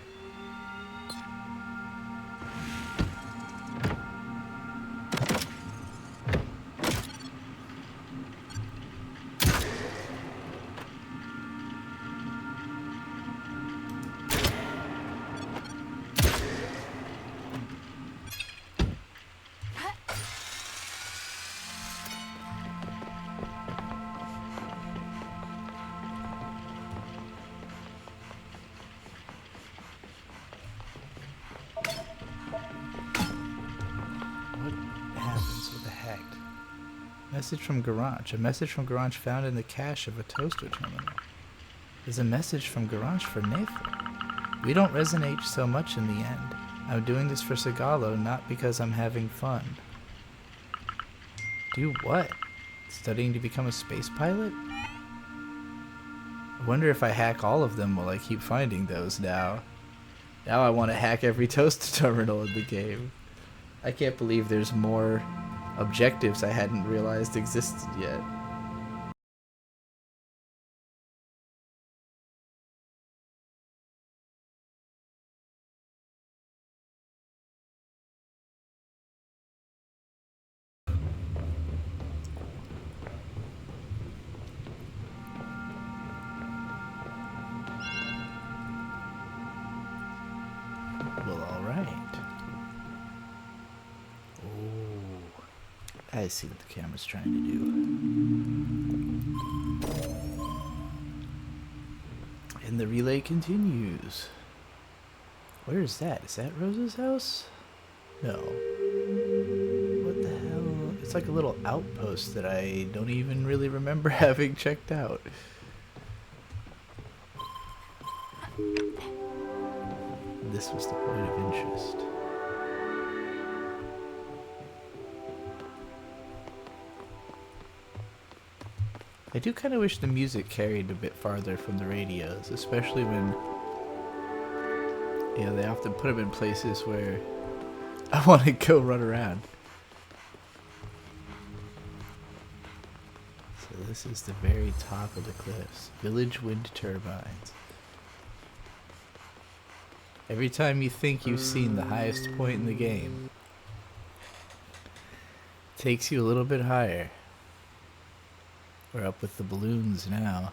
Message from Garage. A message from Garage found in the cache of a toaster terminal. There's a message from Garage for Nathan. We don't resonate so much in the end. I'm doing this for Sigalo, not because I'm having fun. Do what? Studying to become a space pilot? I wonder if I hack all of them will I keep finding those now. Now I want to hack every toaster terminal in the game. I can't believe there's more objectives I hadn't realized existed yet. Well, alright. Oh, I see what the camera's trying to do. And the relay continues. Where is that? Is that Rose's house? No. What the hell? It's like a little outpost that I don't even really remember having checked out. This was the point of interest. I do kind of wish the music carried a bit farther from the radios, especially when, you know, they often put them in places where I want to go run around. So this is the very top of the cliffs. Village wind turbines. Every time you think you've seen the highest point in the game, it takes you a little bit higher. We're up with the balloons now.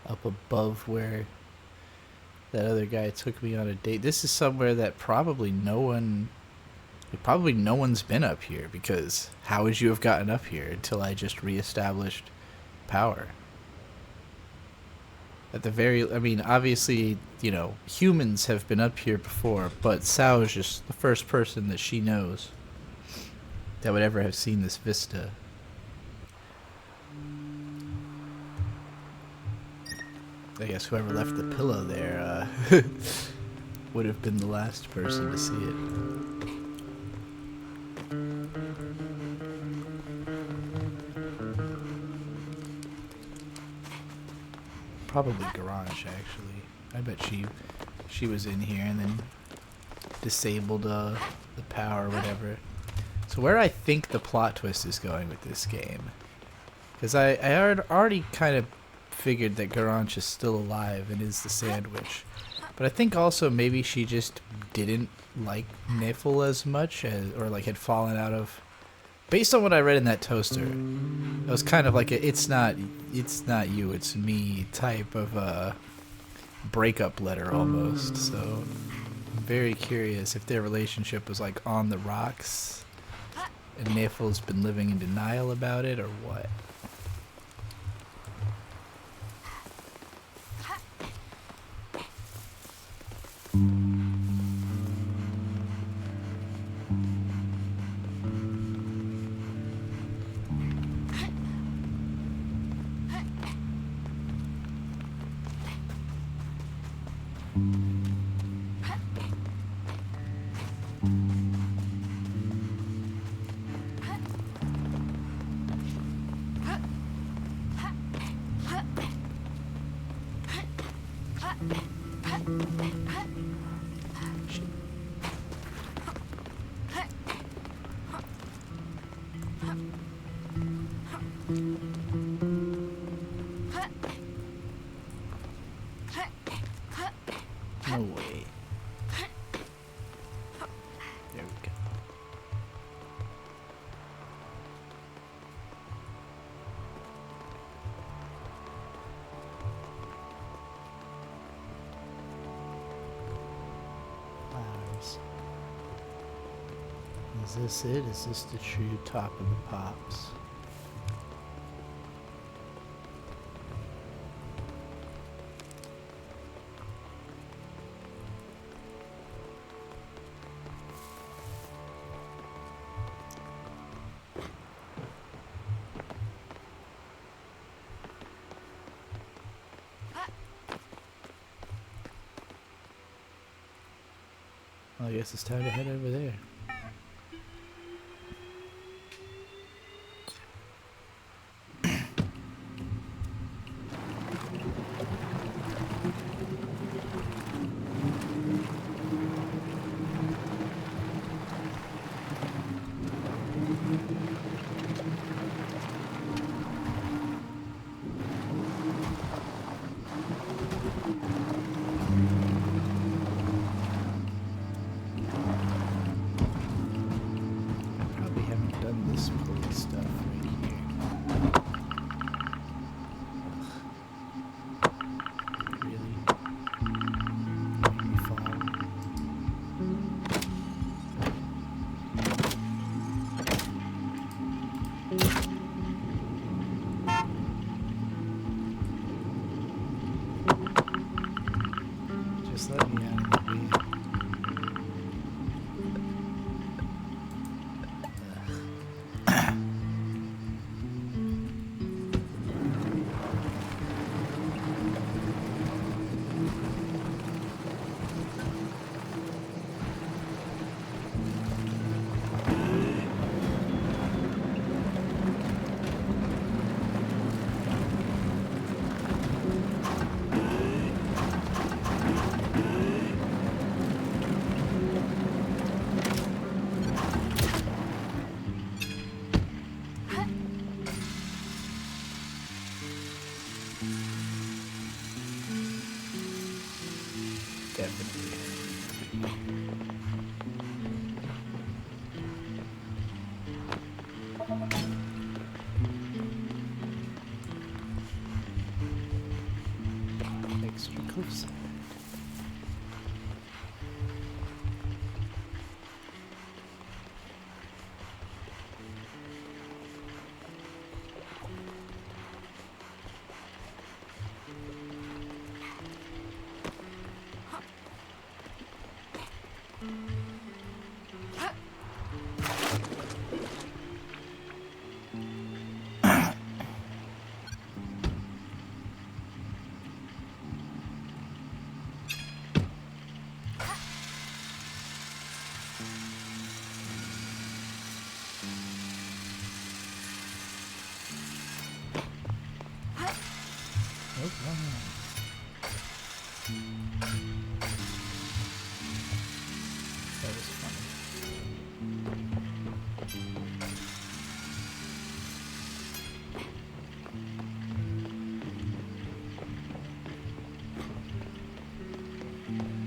Up above where that other guy took me on a date. This is somewhere that probably no one's been up here, because how would you have gotten up here until I just reestablished power? At the very, I mean, obviously, you know, humans have been up here before, but Sao is just the first person that she knows that would ever have seen this vista. I guess whoever left the pillow there would have been the last person to see it. Probably Garage, actually. I bet she was in here and then disabled the power or whatever. So where I think the plot twist is going with this game, because I already kind of figured that Garage is still alive and is the sandwich, but I think also maybe she just didn't like Nifl as much as, or like had fallen out of, based on what I read in that toaster. It was kind of like a, it's not you, it's me type of breakup letter almost. So I'm very curious if their relationship was like on the rocks and Nifl's been living in denial about it, or what. No way. There we go. Flowers. Is this it? Is this the true top of the pops? Well, I guess it's time to head over there.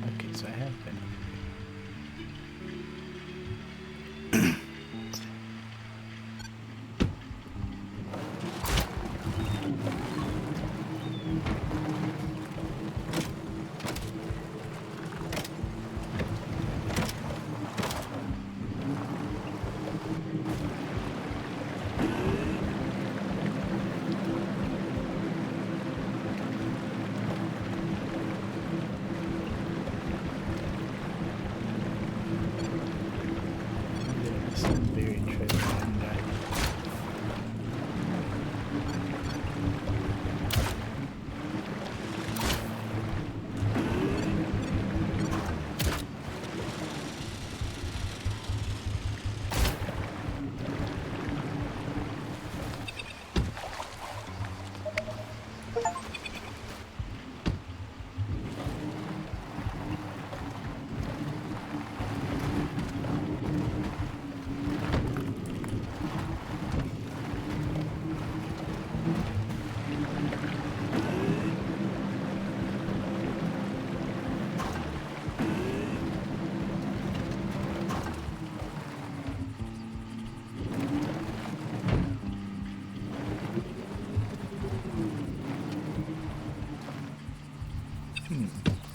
Okay, so I have been. Some very trivial guy.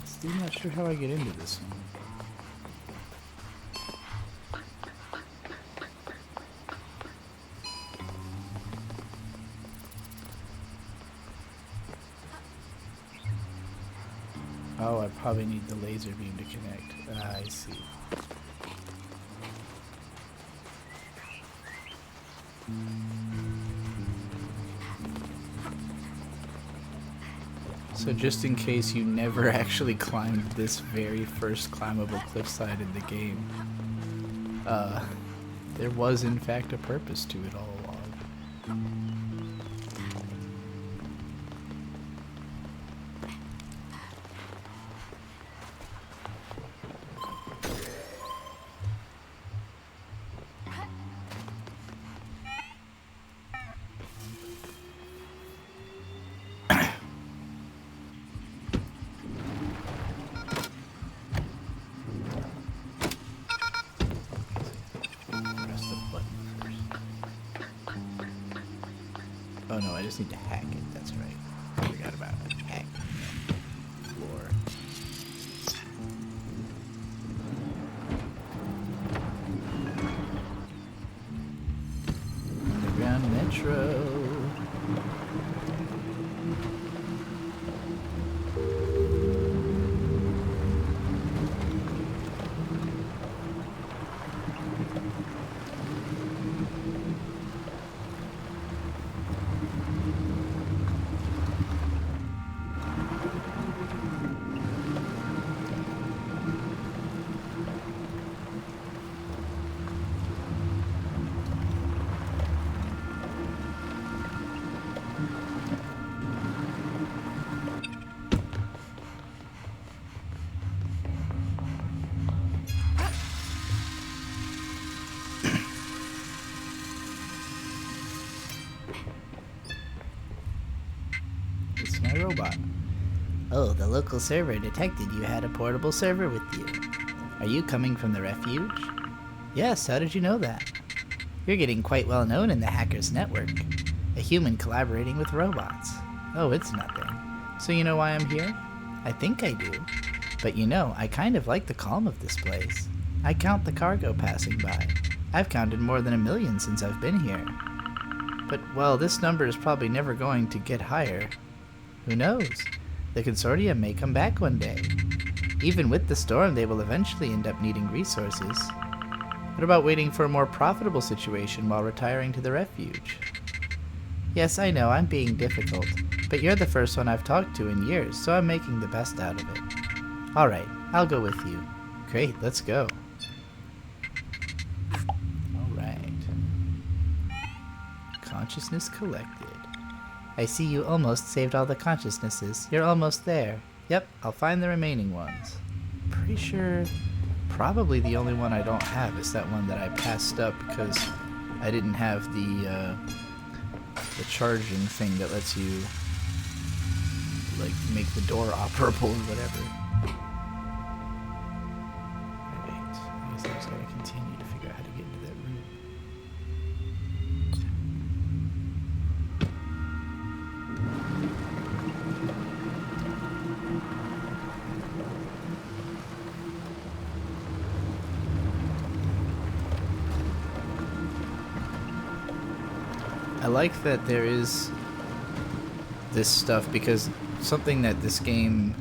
Still not sure how I get into this one. Oh, I probably need the laser beam to connect. I see. So just in case you never actually climbed this very first climbable cliffside in the game, there was in fact a purpose to it all along. Press the button first. Oh no, I just need to hack it, that's right. I forgot about hack floor. Underground Metro. It's my robot. Oh, the local server detected you had a portable server with you. Are you coming from the refuge? Yes, how did you know that? You're getting quite well known in the hackers network. A human collaborating with robots. Oh, it's nothing. So you know why I'm here? I think I do. But you know, I kind of like the calm of this place. I count the cargo passing by. I've counted more than 1 million since I've been here. But, well, this number is probably never going to get higher. Who knows? The consortium may come back one day. Even with the storm, they will eventually end up needing resources. What about waiting for a more profitable situation while retiring to the refuge? Yes, I know, I'm being difficult, but you're the first one I've talked to in years, so I'm making the best out of it. Alright, I'll go with you. Great, let's go. Alright. Consciousness collected. I see you almost saved all the consciousnesses. You're almost there. Yep, I'll find the remaining ones. probably the only one I don't have is that one that I passed up because I didn't have the charging thing that lets you like make the door operable or whatever. Wait, I guess I just gotta continue to figure out how to get into that room. I like that there is this stuff because something that this game,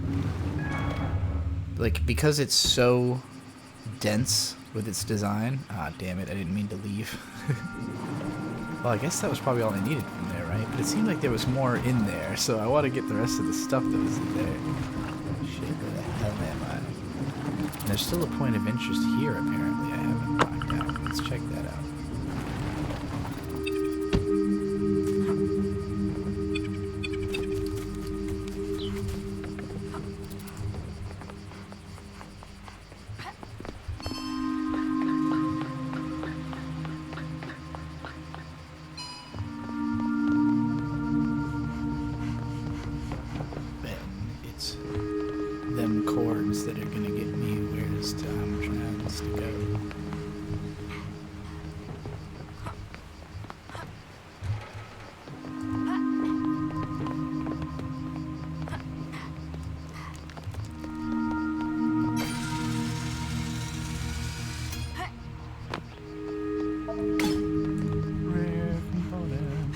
like, because it's so dense with its design. Ah, damn it, I didn't mean to leave. Well, I guess that was probably all I needed from there, right? But it seemed like there was more in there, so I want to get the rest of the stuff that was in there. Shit, where the hell am I? And there's still a point of interest here, apparently. I haven't blocked out. Let's check that out. Them chords that are gonna get me where's Tom tries to go. Rare component.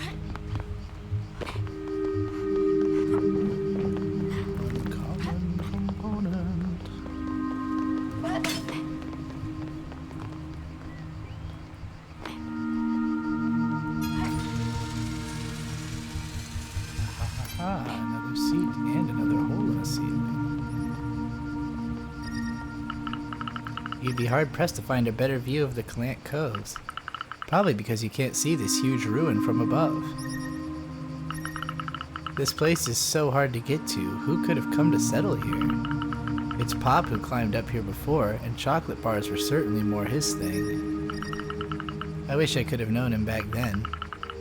Uncommon component. Another seat and another hole in a ceiling. You'd be hard-pressed to find a better view of the Clant Coves. Probably because you can't see this huge ruin from above. This place is so hard to get to. Who could have come to settle here? It's Pop who climbed up here before, and chocolate bars were certainly more his thing. I wish I could have known him back then.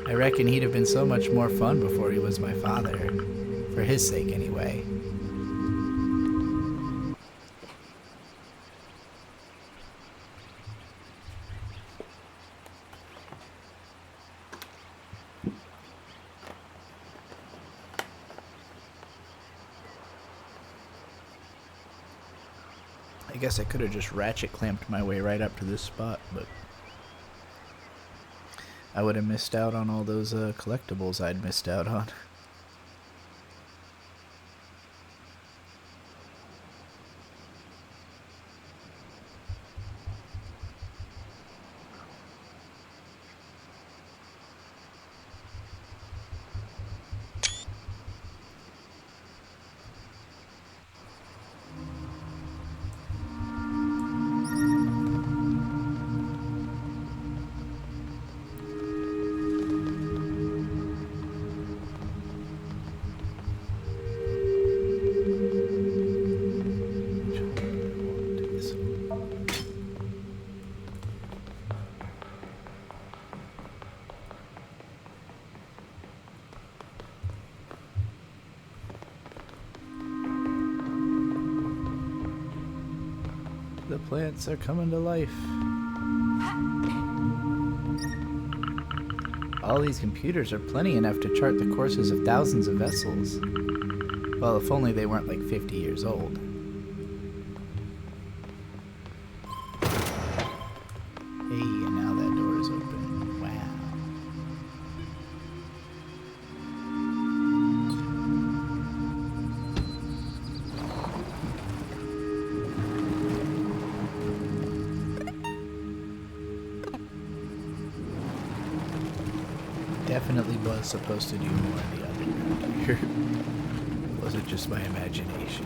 I reckon he'd have been so much more fun before he was my father. For his sake, anyway. I guess I could have just ratchet clamped my way right up to this spot, but I would have missed out on all those collectibles I'd missed out on. The plants are coming to life. All these computers are plenty enough to chart the courses of thousands of vessels. Well, if only they weren't like 50 years old. Hey, and now that door is open. Wow. Definitely was supposed to do more in the underground here. Was it just my imagination?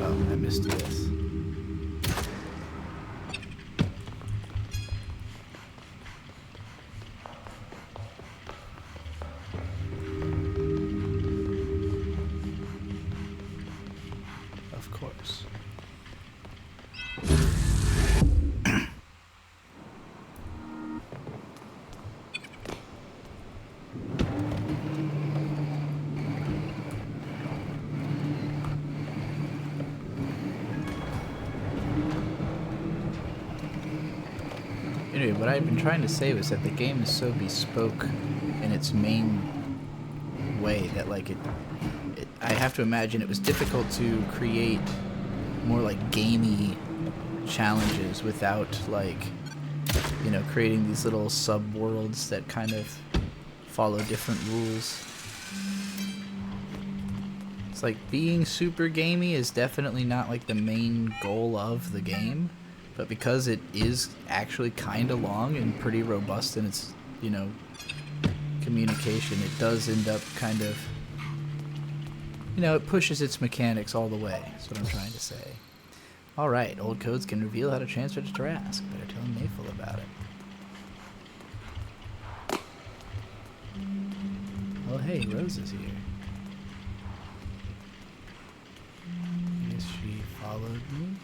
Oh, I missed this. Anyway, what I've been trying to say was that the game is so bespoke in its main way that, like, I have to imagine it was difficult to create more, like, gamey challenges without, like, you know, creating these little sub-worlds that kind of follow different rules. It's like being super gamey is definitely not, like, the main goal of the game, but because it is actually kind of long and pretty robust in its, you know, communication, it does end up kind of, you know, it pushes its mechanics all the way. That's what I'm trying to say. Alright, old codes can reveal how to transfer to Tarask. Better tell Mayful about it. Oh hey, Rose is here. I guess she followed me.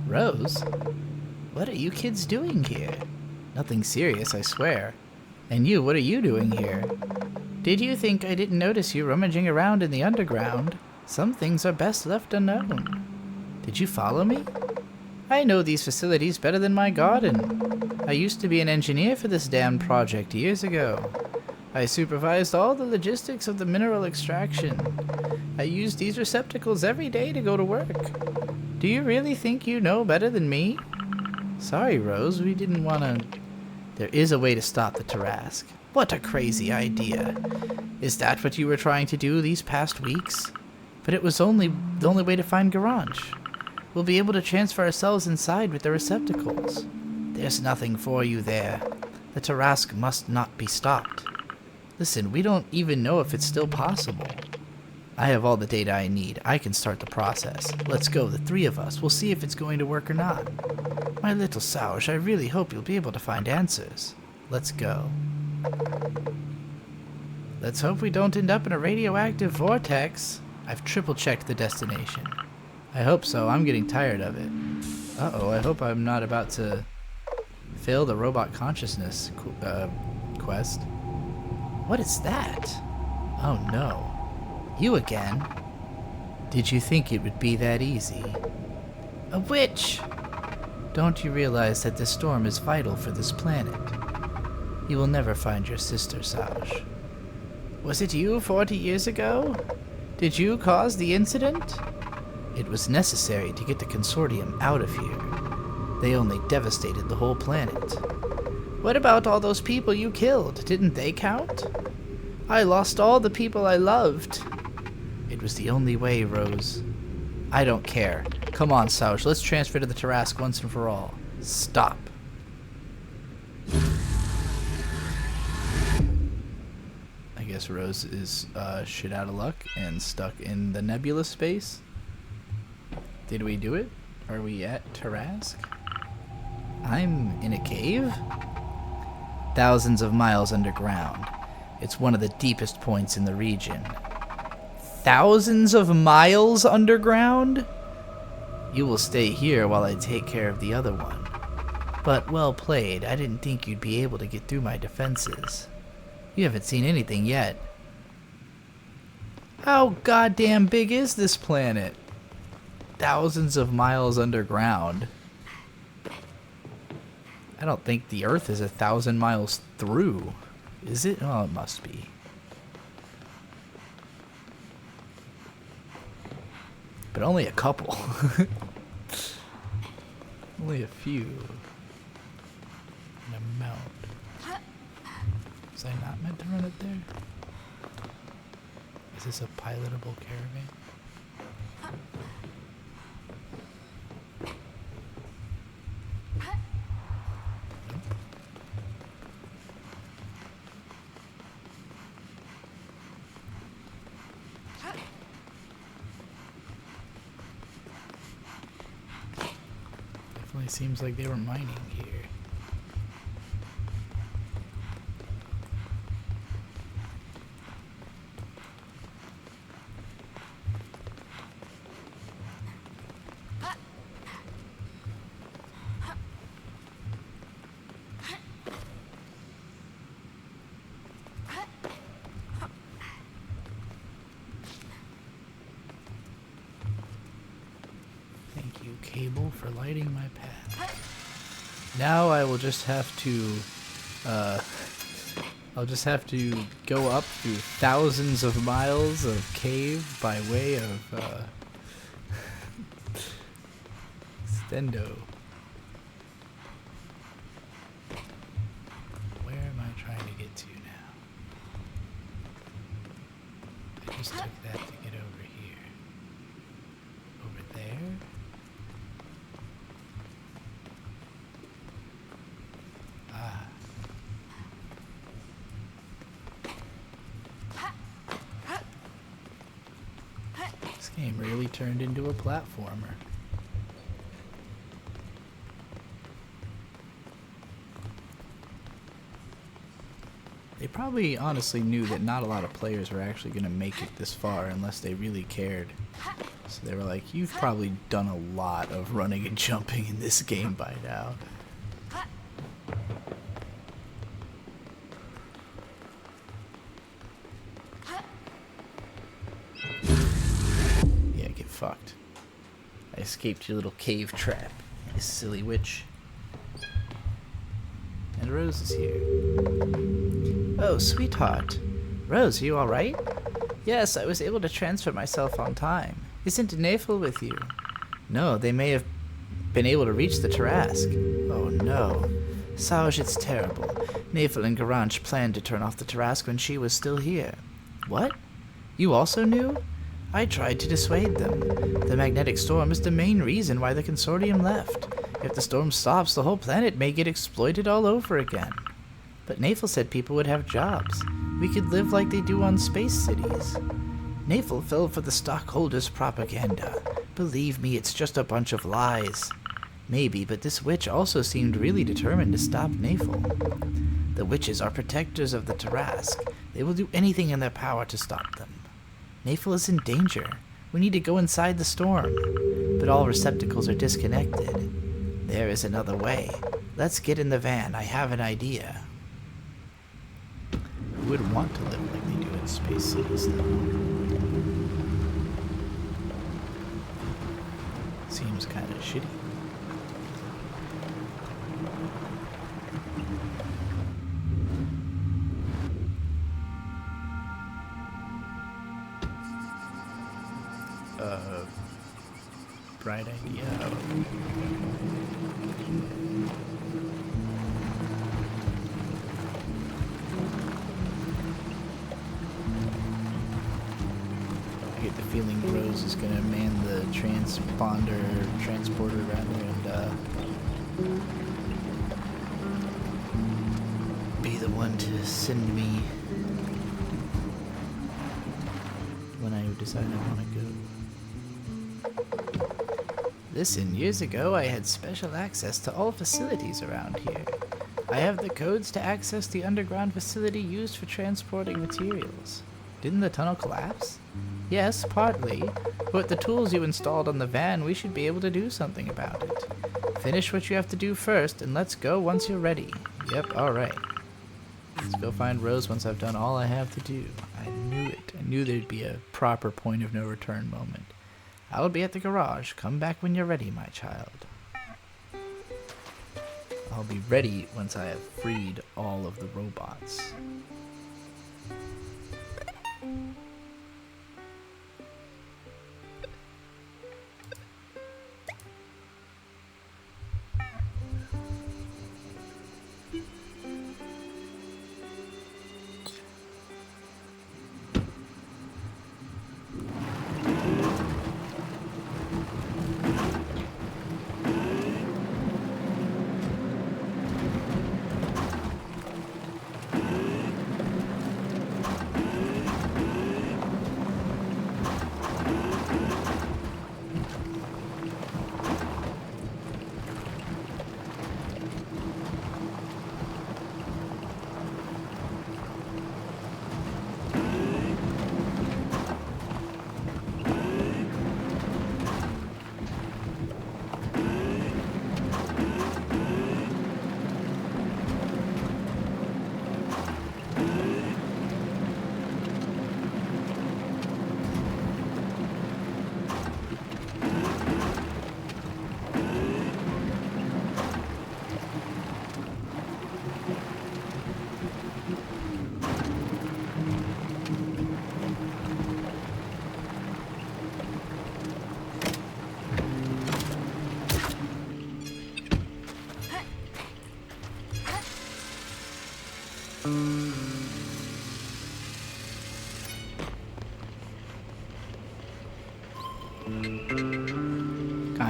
Rose? What are you kids doing here? Nothing serious, I swear. And you, what are you doing here? Did you think I didn't notice you rummaging around in the underground? Some things are best left unknown. Did you follow me? I know these facilities better than my garden. I used to be an engineer for this damned project years ago. I supervised all the logistics of the mineral extraction. I used these receptacles every day to go to work. Do you really think you know better than me? Sorry, Rose, we didn't want to... There is a way to stop the Tarask. What a crazy idea. Is that what you were trying to do these past weeks? But it was the only way to find Garage. We'll be able to transfer ourselves inside with the receptacles. There's nothing for you there. The Tarask must not be stopped. Listen, we don't even know if it's still possible. I have all the data I need. I can start the process. Let's go, the three of us. We'll see if it's going to work or not. My little Sauge, I really hope you'll be able to find answers. Let's go. Let's hope we don't end up in a radioactive vortex. I've triple-checked the destination. I hope so. I'm getting tired of it. Uh-oh, I hope I'm not about to fail the robot consciousness quest. What is that? Oh no. You again? Did you think it would be that easy? A witch! Don't you realize that this storm is vital for this planet? You will never find your sister, Sauge. Was it you 40 years ago? Did you cause the incident? It was necessary to get the Consortium out of here. They only devastated the whole planet. What about all those people you killed? Didn't they count? I lost all the people I loved. It was the only way, Rose. I don't care. Come on, Sauge, let's transfer to the Tarask once and for all. Stop. I guess Rose is shit out of luck and stuck in the nebula space. Did we do it? Are we at Tarask? I'm in a cave? Thousands of miles underground. It's one of the deepest points in the region. Thousands of miles underground? You will stay here while I take care of the other one. But well played. I didn't think you'd be able to get through my defenses. You haven't seen anything yet. How goddamn big is this planet? Thousands of miles underground. I don't think the Earth is 1,000 miles through. Is it? Oh, it must be. But only a couple. Only a few. An amount. Was I not meant to run it there? Is this a pilotable caravan? Definitely seems like they were mining here. Thank you. cable for lighting my path. Now I will just have to, I'll just have to go up through thousands of miles of cave by way of, Stendo. Where am I trying to get to now? I just took that to get over here. Over there? Ah. This game really turned into a platformer. They probably honestly knew that not a lot of players were actually going to make it this far unless they really cared. So they were like, you've probably done a lot of running and jumping in this game by now. Yeah, get fucked. I escaped your little cave trap, you silly witch. And Rose is here. Oh, sweetheart. Rose, are you alright? Yes, I was able to transfer myself on time. Isn't Nafel with you? No, they may have been able to reach the Tarask. Oh no. Sarge, it's terrible. Nafel and Garanch planned to turn off the Tarask when she was still here. What? You also knew? I tried to dissuade them. The magnetic storm is the main reason why the consortium left. If the storm stops, the whole planet may get exploited all over again. But Nafel said people would have jobs. We could live like they do on space cities. Nafel fell for the stockholders' propaganda. Believe me, it's just a bunch of lies. Maybe, but this witch also seemed really determined to stop Nafel. The witches are protectors of the Tarask. They will do anything in their power to stop them. Nafel is in danger. We need to go inside the storm. But all receptacles are disconnected. There is another way. Let's get in the van. I have an idea. Who would want to live like they do in space cities, though? Seems kind of shitty. Bright idea. I get the feeling Rose is gonna man the transporter rather, and be the one to send me when I decide I want to go. Listen, years ago I had special access to all facilities around here. I have the codes to access the underground facility used for transporting materials. Didn't the tunnel collapse? Yes, partly. But with the tools you installed on the van, we should be able to do something about it. Finish what you have to do first, and let's go once you're ready. Yep, alright. Let's go find Rose once I've done all I have to do. I knew it. I knew there'd be a proper point of no return moment. I'll be at the garage. Come back when you're ready, my child. I'll be ready once I have freed all of the robots.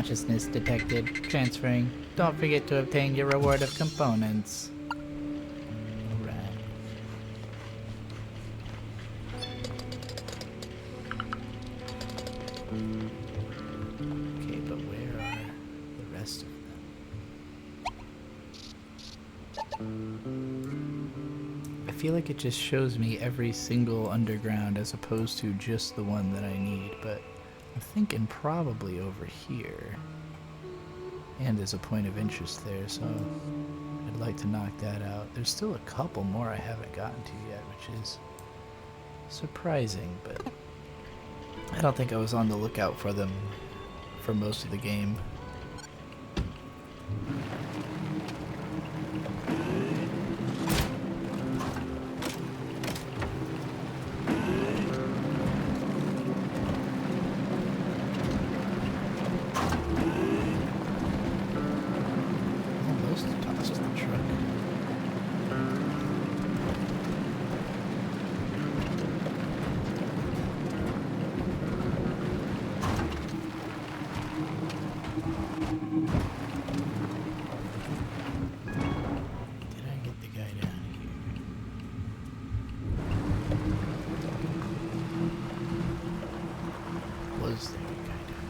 consciousness detected. Transferring. Don't forget to obtain your reward of components. Alright. Okay, but where are the rest of them? I feel like it just shows me every single underground as opposed to just the one that I need, but I'm thinking probably over here. And there's a point of interest there, so I'd like to knock that out. There's still a couple more I haven't gotten to yet, which is surprising, but I don't think I was on the lookout for them for most of the game. Almost tossed the truck. Did I get the guy down here? Was there a guy down here?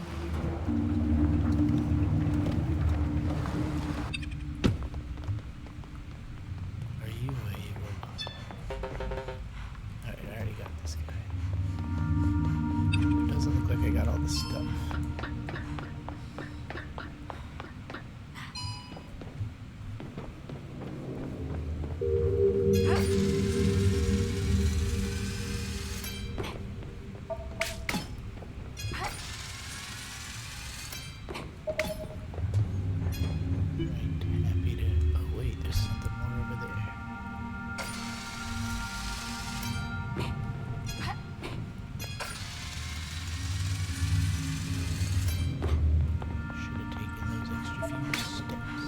Are you a robot? Alright, I already got this guy. Doesn't look like I got all the stuff. Right, happy to. Oh, wait, there's something more over there. Should have taken those extra few steps.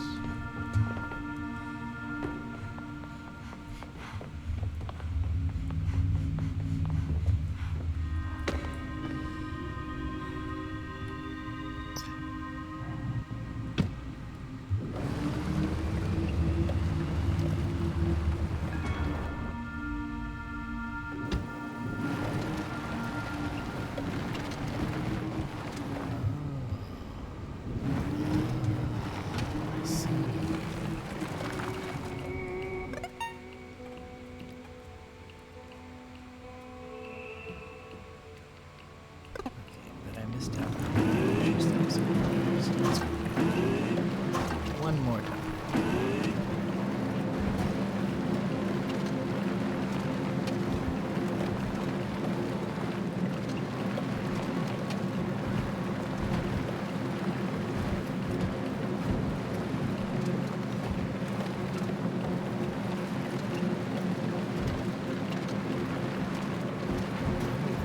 I see. Okay, but I missed out on the pictures that was in there, so let's go one more time.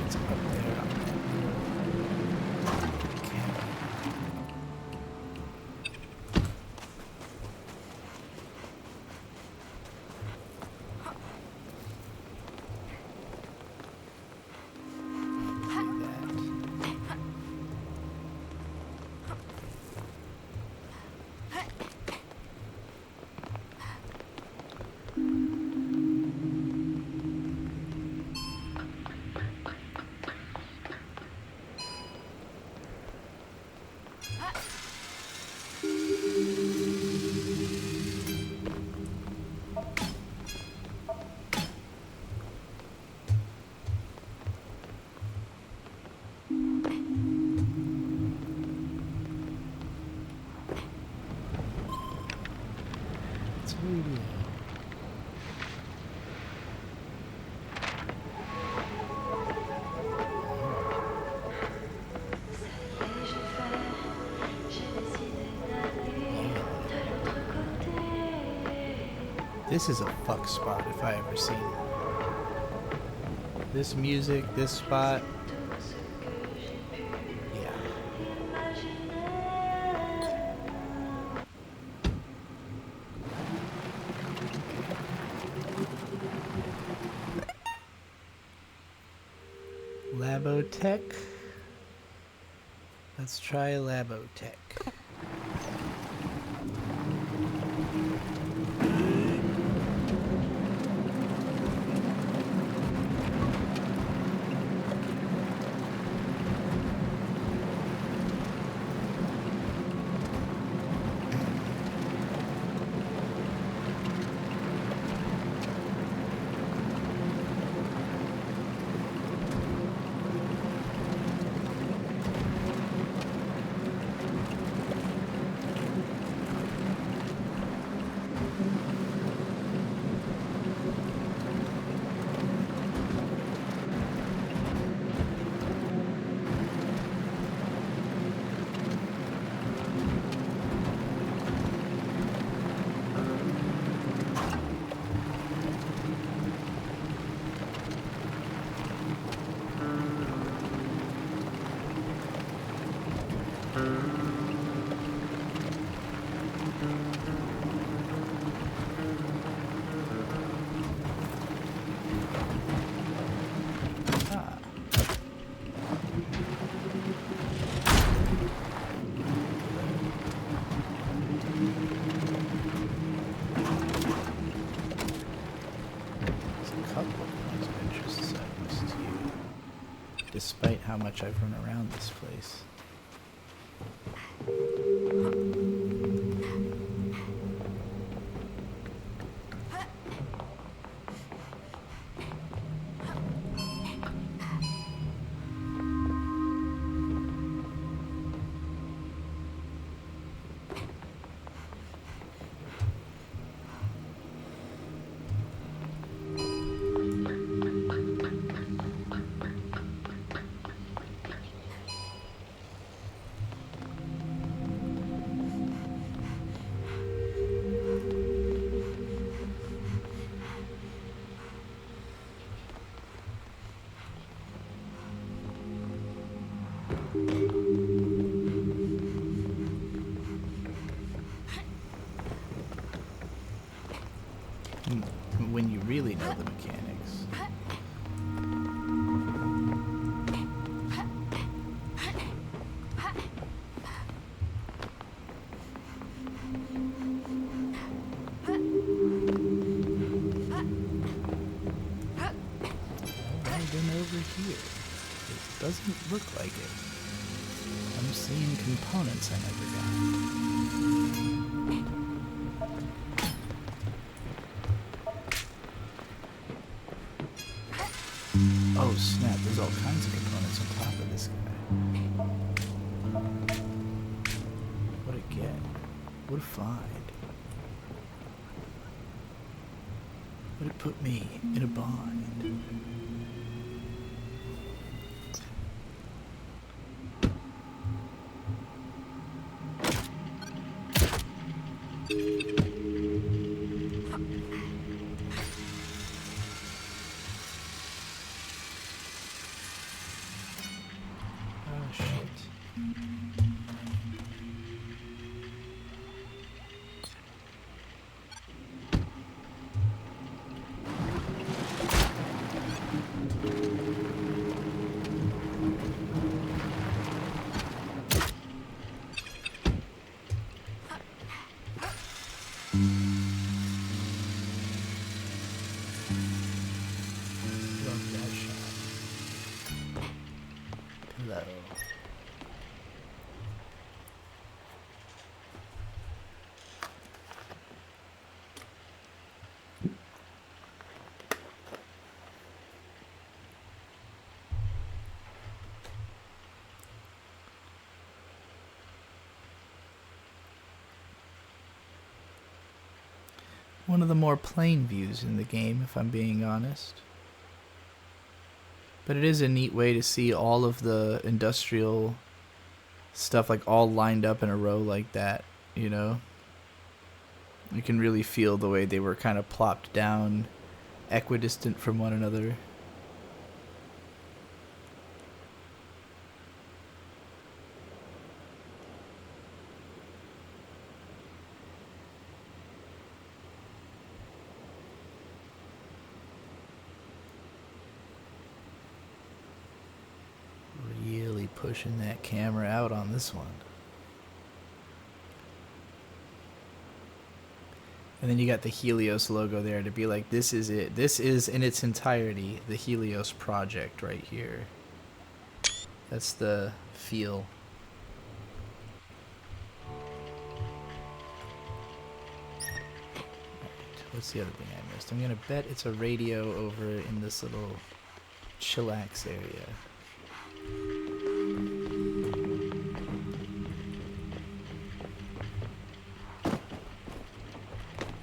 It's up there on that camera. That. It's really This is a fuck spot if I ever seen it. This music, this spot. Yeah. Labotech. A Let's try Labotech. Despite how much I've run around this place. When you really know the mechanics. I've been over here. It doesn't look like it. I'm seeing components I never got. Oh snap, there's all kinds of components on top of this guy. What a get. What a find. Would it put me in a bind? Oh shit. Love that shot. Pillow. One of the more plain views in the game, if I'm being honest. But it is a neat way to see all of the industrial stuff like all lined up in a row like that, you know? You can really feel the way they were kind of plopped down equidistant from one another. Pushing that camera out on this one. And then you got the Helios logo there to be like, this is it. This is in its entirety the Helios project right here. That's the feel. What's the other thing I missed? I'm gonna bet it's a radio over in this little chillax area.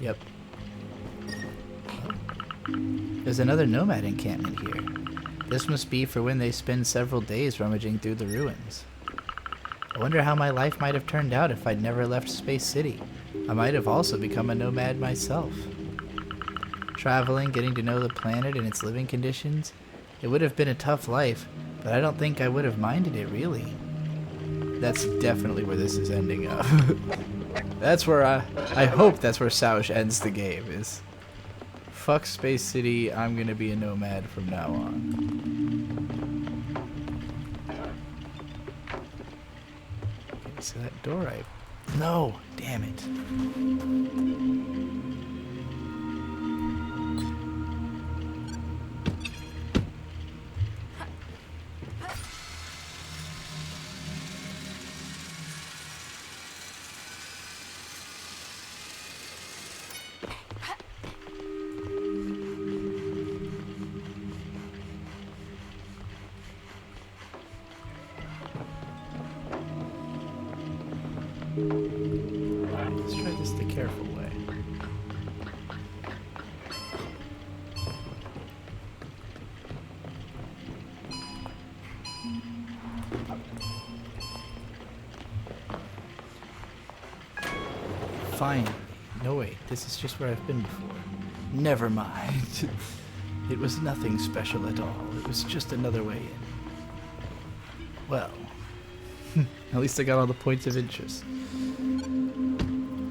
Yep. There's another nomad encampment here. This must be for when they spend several days rummaging through the ruins. I wonder how my life might have turned out if I'd never left Space City. I might have also become a nomad myself. Traveling, getting to know the planet and its living conditions, it would have been a tough life, but I don't think I would have minded it, really. That's definitely where this is ending up. That's where I hope that's where Sausch ends the game, is fuck Space City, I'm gonna be a nomad from now on. Okay, so that door no, damn it. Let's try this the careful way. Fine. No, wait. This is just where I've been before. Never mind. It was nothing special at all. It was just another way in. Well, at least I got all the points of interest.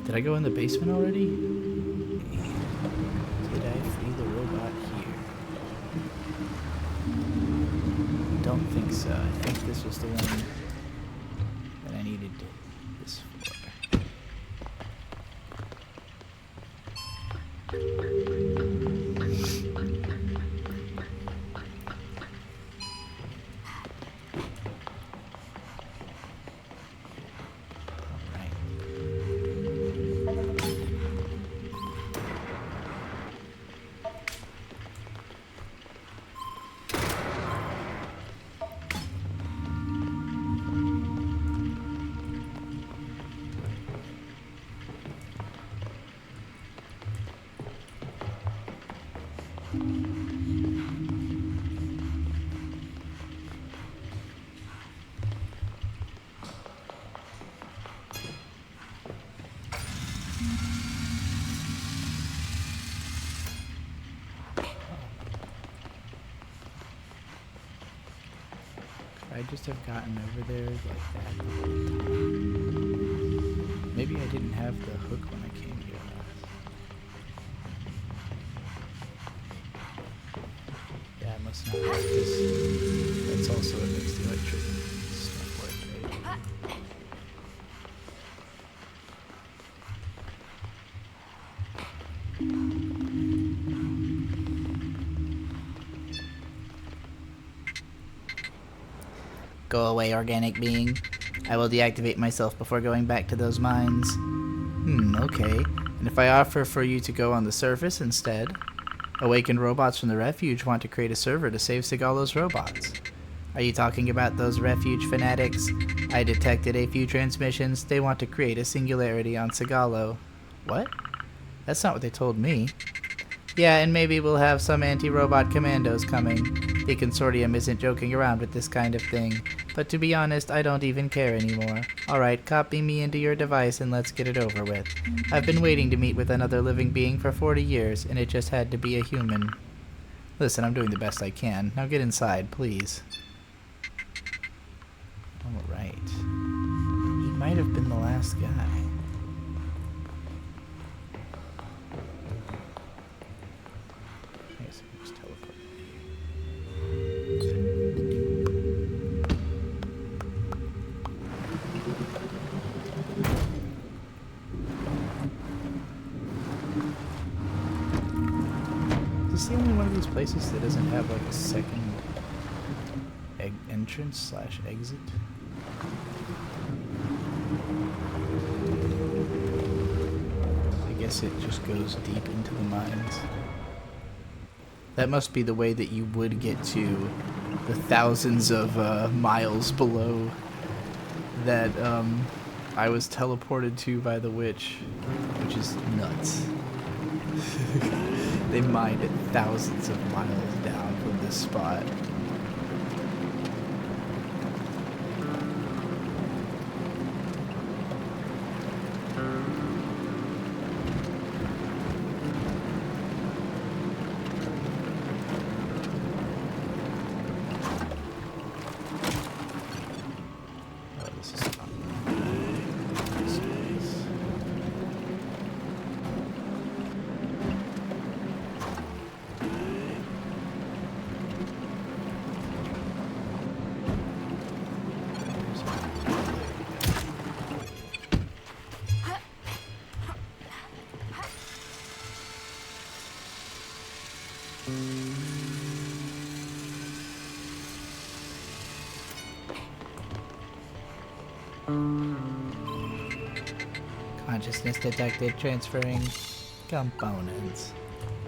Did I go in the basement already? Did I free the robot here? Don't think so. I think this was the one that I needed this for. I just have gotten over there like that the whole time. Maybe I didn't have the hook when I came here last. Yeah, I must not have this. That's also what makes the electric stuff work, right? Go away, organic being. I will deactivate myself before going back to those mines. Okay. And if I offer for you to go on the surface instead? Awakened robots from the refuge want to create a server to save Sigalo's robots. Are you talking about those refuge fanatics? I detected a few transmissions. They want to create a singularity on Sigalo. What? That's not what they told me. Yeah, and maybe we'll have some anti-robot commandos coming. The consortium isn't joking around with this kind of thing. But to be honest, I don't even care anymore. Alright, copy me into your device and let's get it over with. I've been waiting to meet with another living being for 40 years, and it just had to be a human. Listen, I'm doing the best I can. Now get inside, please. Alright. He might have been the last guy. I guess I can just teleport. these places that doesn't have like a second entrance slash exit? I guess it just goes deep into the mines. That must be the way that you would get to the thousands of miles below that I was teleported to by the witch, which is nuts. They mined it thousands of miles down from this spot. Oh, this is fun. Consciousness detected, transferring components.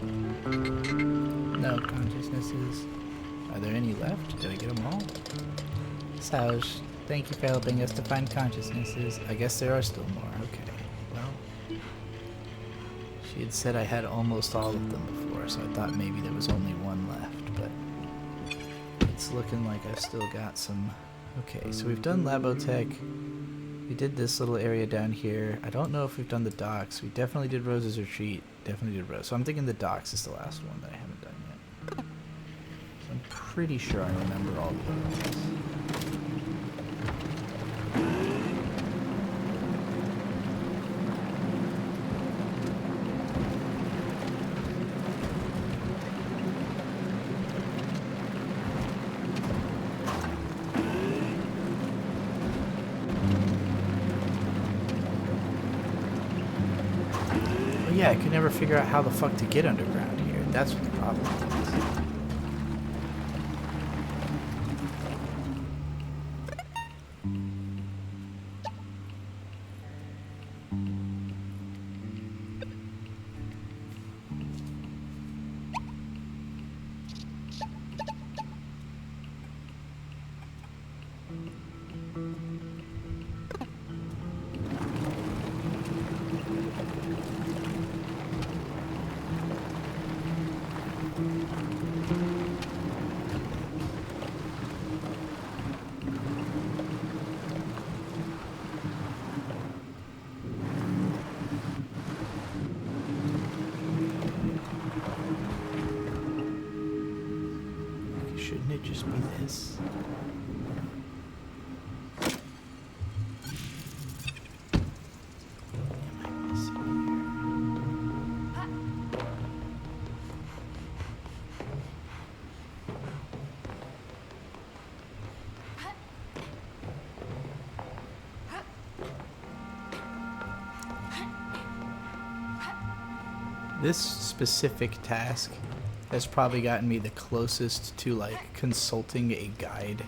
No consciousnesses. Are there any left? Did I get them all? Sauge, thank you for helping us to find consciousnesses. I guess there are still more. Okay, well. She had said I had almost all of them before, so I thought maybe there was only one left, but it's looking like I've still got some. Okay, so we've done Labotech. We did this little area down here. I don't know if we've done the docks. We definitely did Rose's Retreat. Definitely did Rose. So I'm thinking the docks is the last one that I haven't done yet. So I'm pretty sure I remember all the others. Yeah, I could never figure out how the fuck to get underground here. That's what the problem was. Shouldn't it just be this? Am I missing here? This specific task has probably gotten me the closest to like consulting a guide.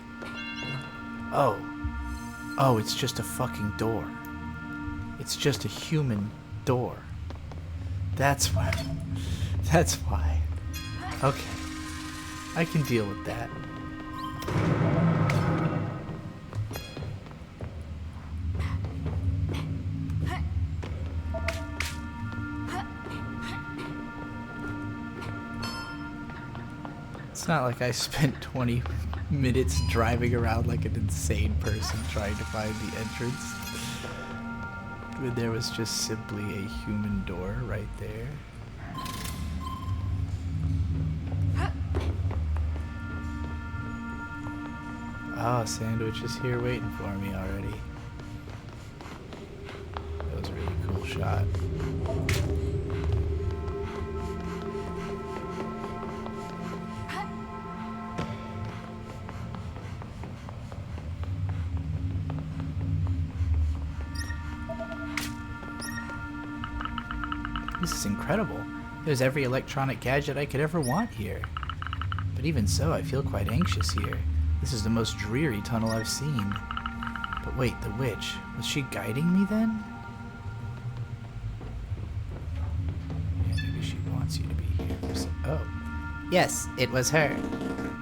Oh, it's just a fucking door. It's just a human door. That's why. That's why. Okay, I can deal with that. It's not like I spent 20 minutes driving around like an insane person trying to find the entrance. When there was just simply a human door right there. Oh, Sandwich is here waiting for me already. That was a really cool shot. This is incredible. There's every electronic gadget I could ever want here. But even so, I feel quite anxious here. This is the most dreary tunnel I've seen. But wait, the witch, was she guiding me then? Yeah, maybe she wants you to be here for some... Oh. Yes, it was her.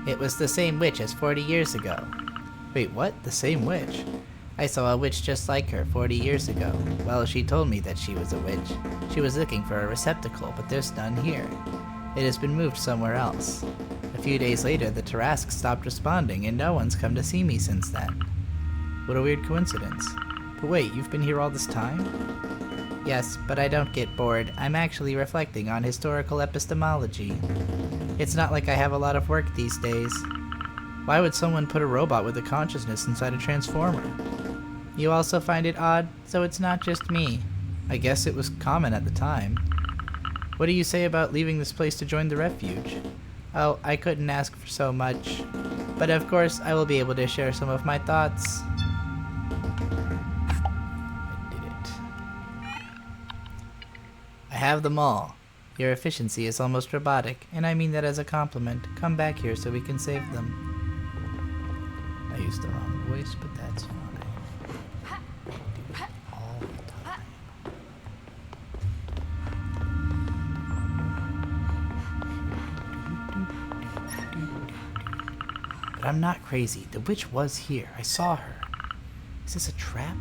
It was the same witch as 40 years ago. Wait, what? The same witch? I saw a witch just like her 40 years ago. Well, she told me that she was a witch. She was looking for a receptacle, but there's none here. It has been moved somewhere else. A few days later, the Tarrasque stopped responding, and no one's come to see me since then. What a weird coincidence. But wait, you've been here all this time? Yes, but I don't get bored. I'm actually reflecting on historical epistemology. It's not like I have a lot of work these days. Why would someone put a robot with a consciousness inside a transformer? You also find it odd, so it's not just me. I guess it was common at the time. What do you say about leaving this place to join the refuge? Oh, I couldn't ask for so much. But of course, I will be able to share some of my thoughts. I did it. I have them all. Your efficiency is almost robotic, and I mean that as a compliment. Come back here so we can save them. I used the wrong voice, but that's fine. I do it all the time. But I'm not crazy. The witch was here. I saw her. Is this a trap?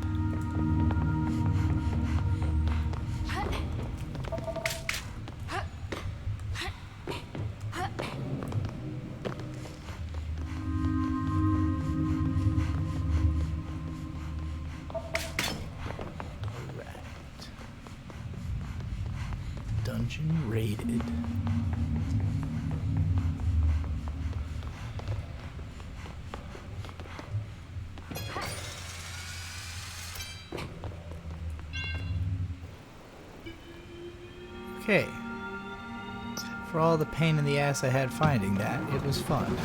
Dungeon raided. Okay. For all the pain in the ass I had finding that, it was fun.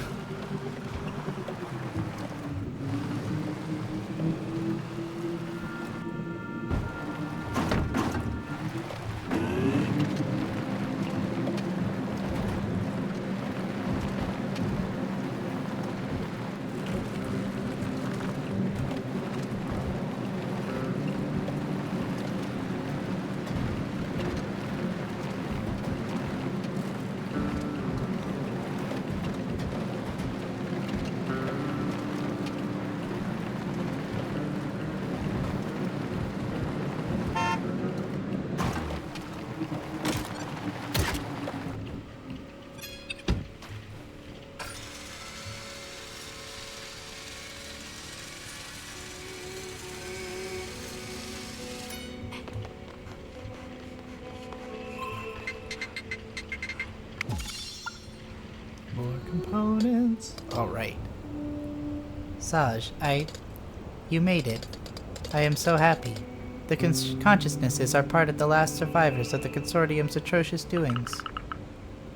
More components. Alright. Saj, you made it. I am so happy. The consciousnesses are part of the last survivors of the Consortium's atrocious doings.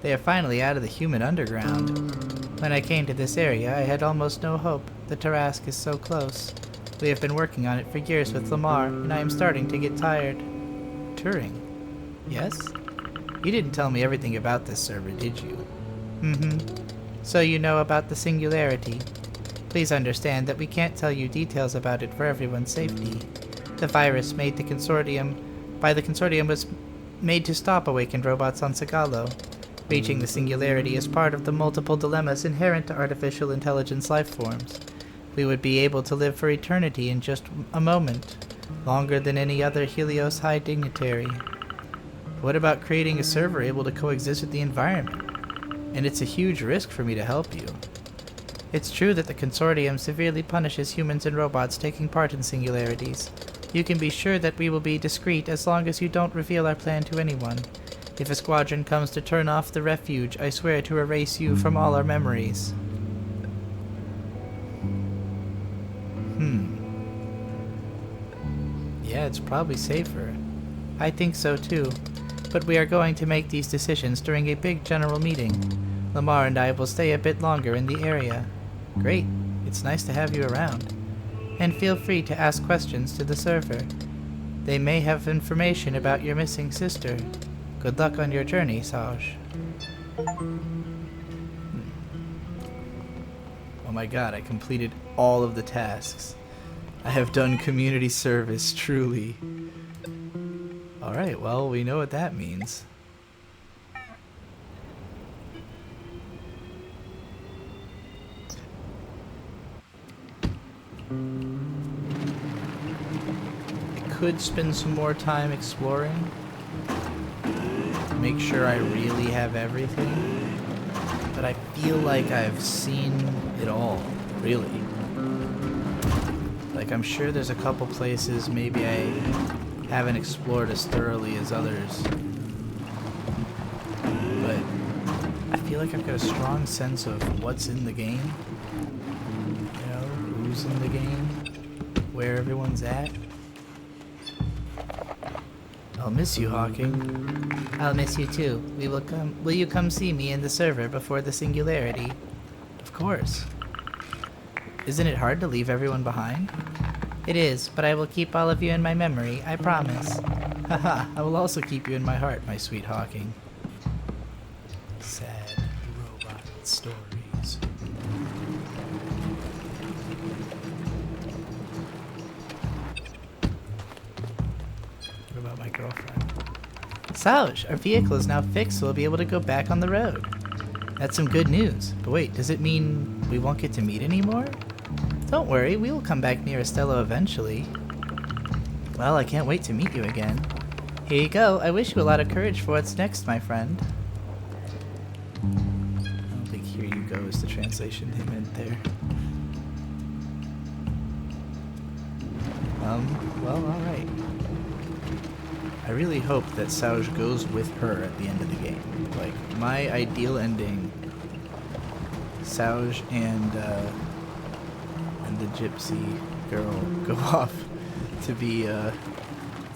They are finally out of the human underground. When I came to this area, I had almost no hope. The Tarrasque is so close. We have been working on it for years with Lamar, and I am starting to get tired. Turing? Yes? You didn't tell me everything about this server, did you? So you know about the singularity. Please understand that we can't tell you details about it for everyone's safety. The virus by the Consortium was made to stop awakened robots on Sagalo. Reaching the singularity is part of the multiple dilemmas inherent to artificial intelligence life forms. We would be able to live for eternity in just a moment, longer than any other Helios high dignitary. What about creating a server able to coexist with the environment? And it's a huge risk for me to help you. It's true that the Consortium severely punishes humans and robots taking part in singularities. You can be sure that we will be discreet as long as you don't reveal our plan to anyone. If a squadron comes to turn off the refuge, I swear to erase you from all our memories. Yeah, it's probably safer. I think so too. But we are going to make these decisions during a big general meeting. Lamar and I will stay a bit longer in the area. Great. It's nice to have you around. And feel free to ask questions to the server. They may have information about your missing sister. Good luck on your journey, Saj. my god, I completed all of the tasks. I have done community service, truly. Alright, well, we know what that means. I could spend some more time exploring. Make sure I really have everything. But I feel like I've seen it all, really. Like, I'm sure there's a couple places maybe I haven't explored as thoroughly as others. But I feel like I've got a strong sense of what's in the game. You know, who's in the game, where everyone's at. I'll miss you, Hawking. I'll miss you too. Will you come see me in the server before the singularity? Of course. Isn't it hard to leave everyone behind? It is, but I will keep all of you in my memory, I promise. Haha, I will also keep you in my heart, my sweet Hawking. Sad robot stories. What about my girlfriend? Sauj, our vehicle is now fixed, so we'll be able to go back on the road. That's some good news. But wait, does it mean we won't get to meet anymore? Don't worry, we will come back near Estella eventually. Well, I can't wait to meet you again. Here you go. I wish you a lot of courage for what's next, my friend. I don't think "here you go" is the translation they meant there. Well, alright. I really hope that Sauj goes with her at the end of the game. Like, my ideal ending, Sauj and the gypsy girl go off to be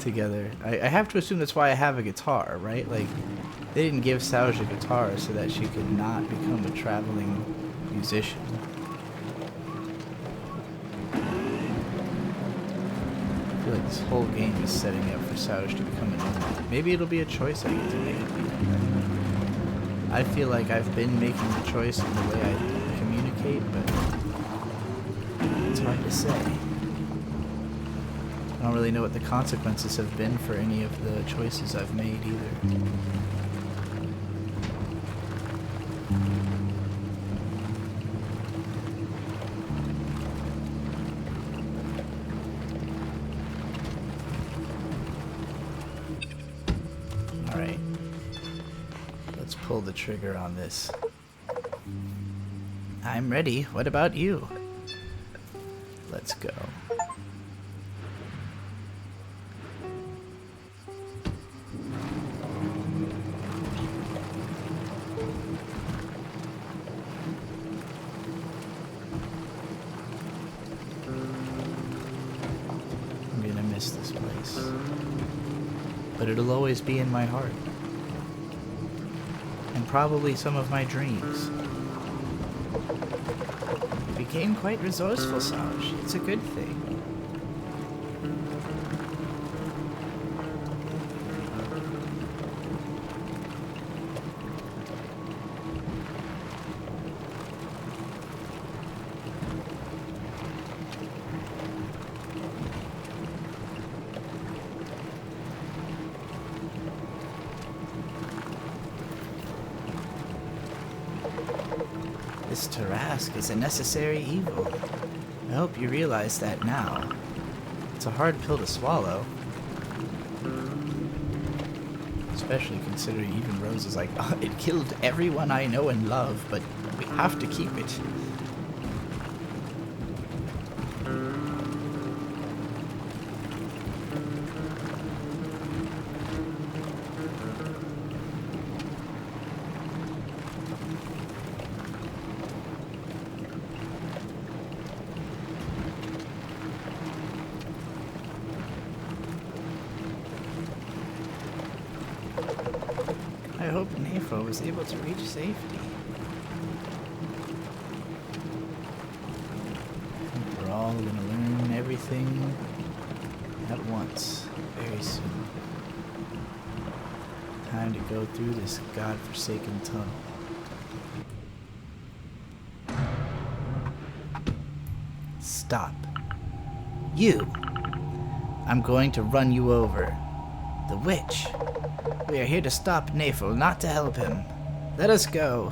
together. I have to assume that's why I have a guitar, right? Like, they didn't give Sauj a guitar so that she could not become a traveling musician. I feel like this whole game is setting up for Sauj to become a nomad. Maybe it'll be a choice I get to make at the end. I feel like I've been making the choice in the way I communicate, but it's hard to say. I don't really know what the consequences have been for any of the choices I've made either. Alright. Let's pull the trigger on this. I'm ready. What about you? Let's go. I'm gonna miss this place. But it'll always be in my heart. And probably some of my dreams. You became quite resourceful, Sauj. It's a good thing. This Tarask is a necessary evil. I hope you realize that now. It's a hard pill to swallow. Especially considering even Rose is like, oh, it killed everyone I know and love, but we have to keep it. I hope Nefo was able to reach safety. I think we're all gonna learn everything at once, very soon. Time to go through this godforsaken tunnel. stop. You! I'm going to run you over. The witch! We are here to stop Nephil, not to help him. Let us go.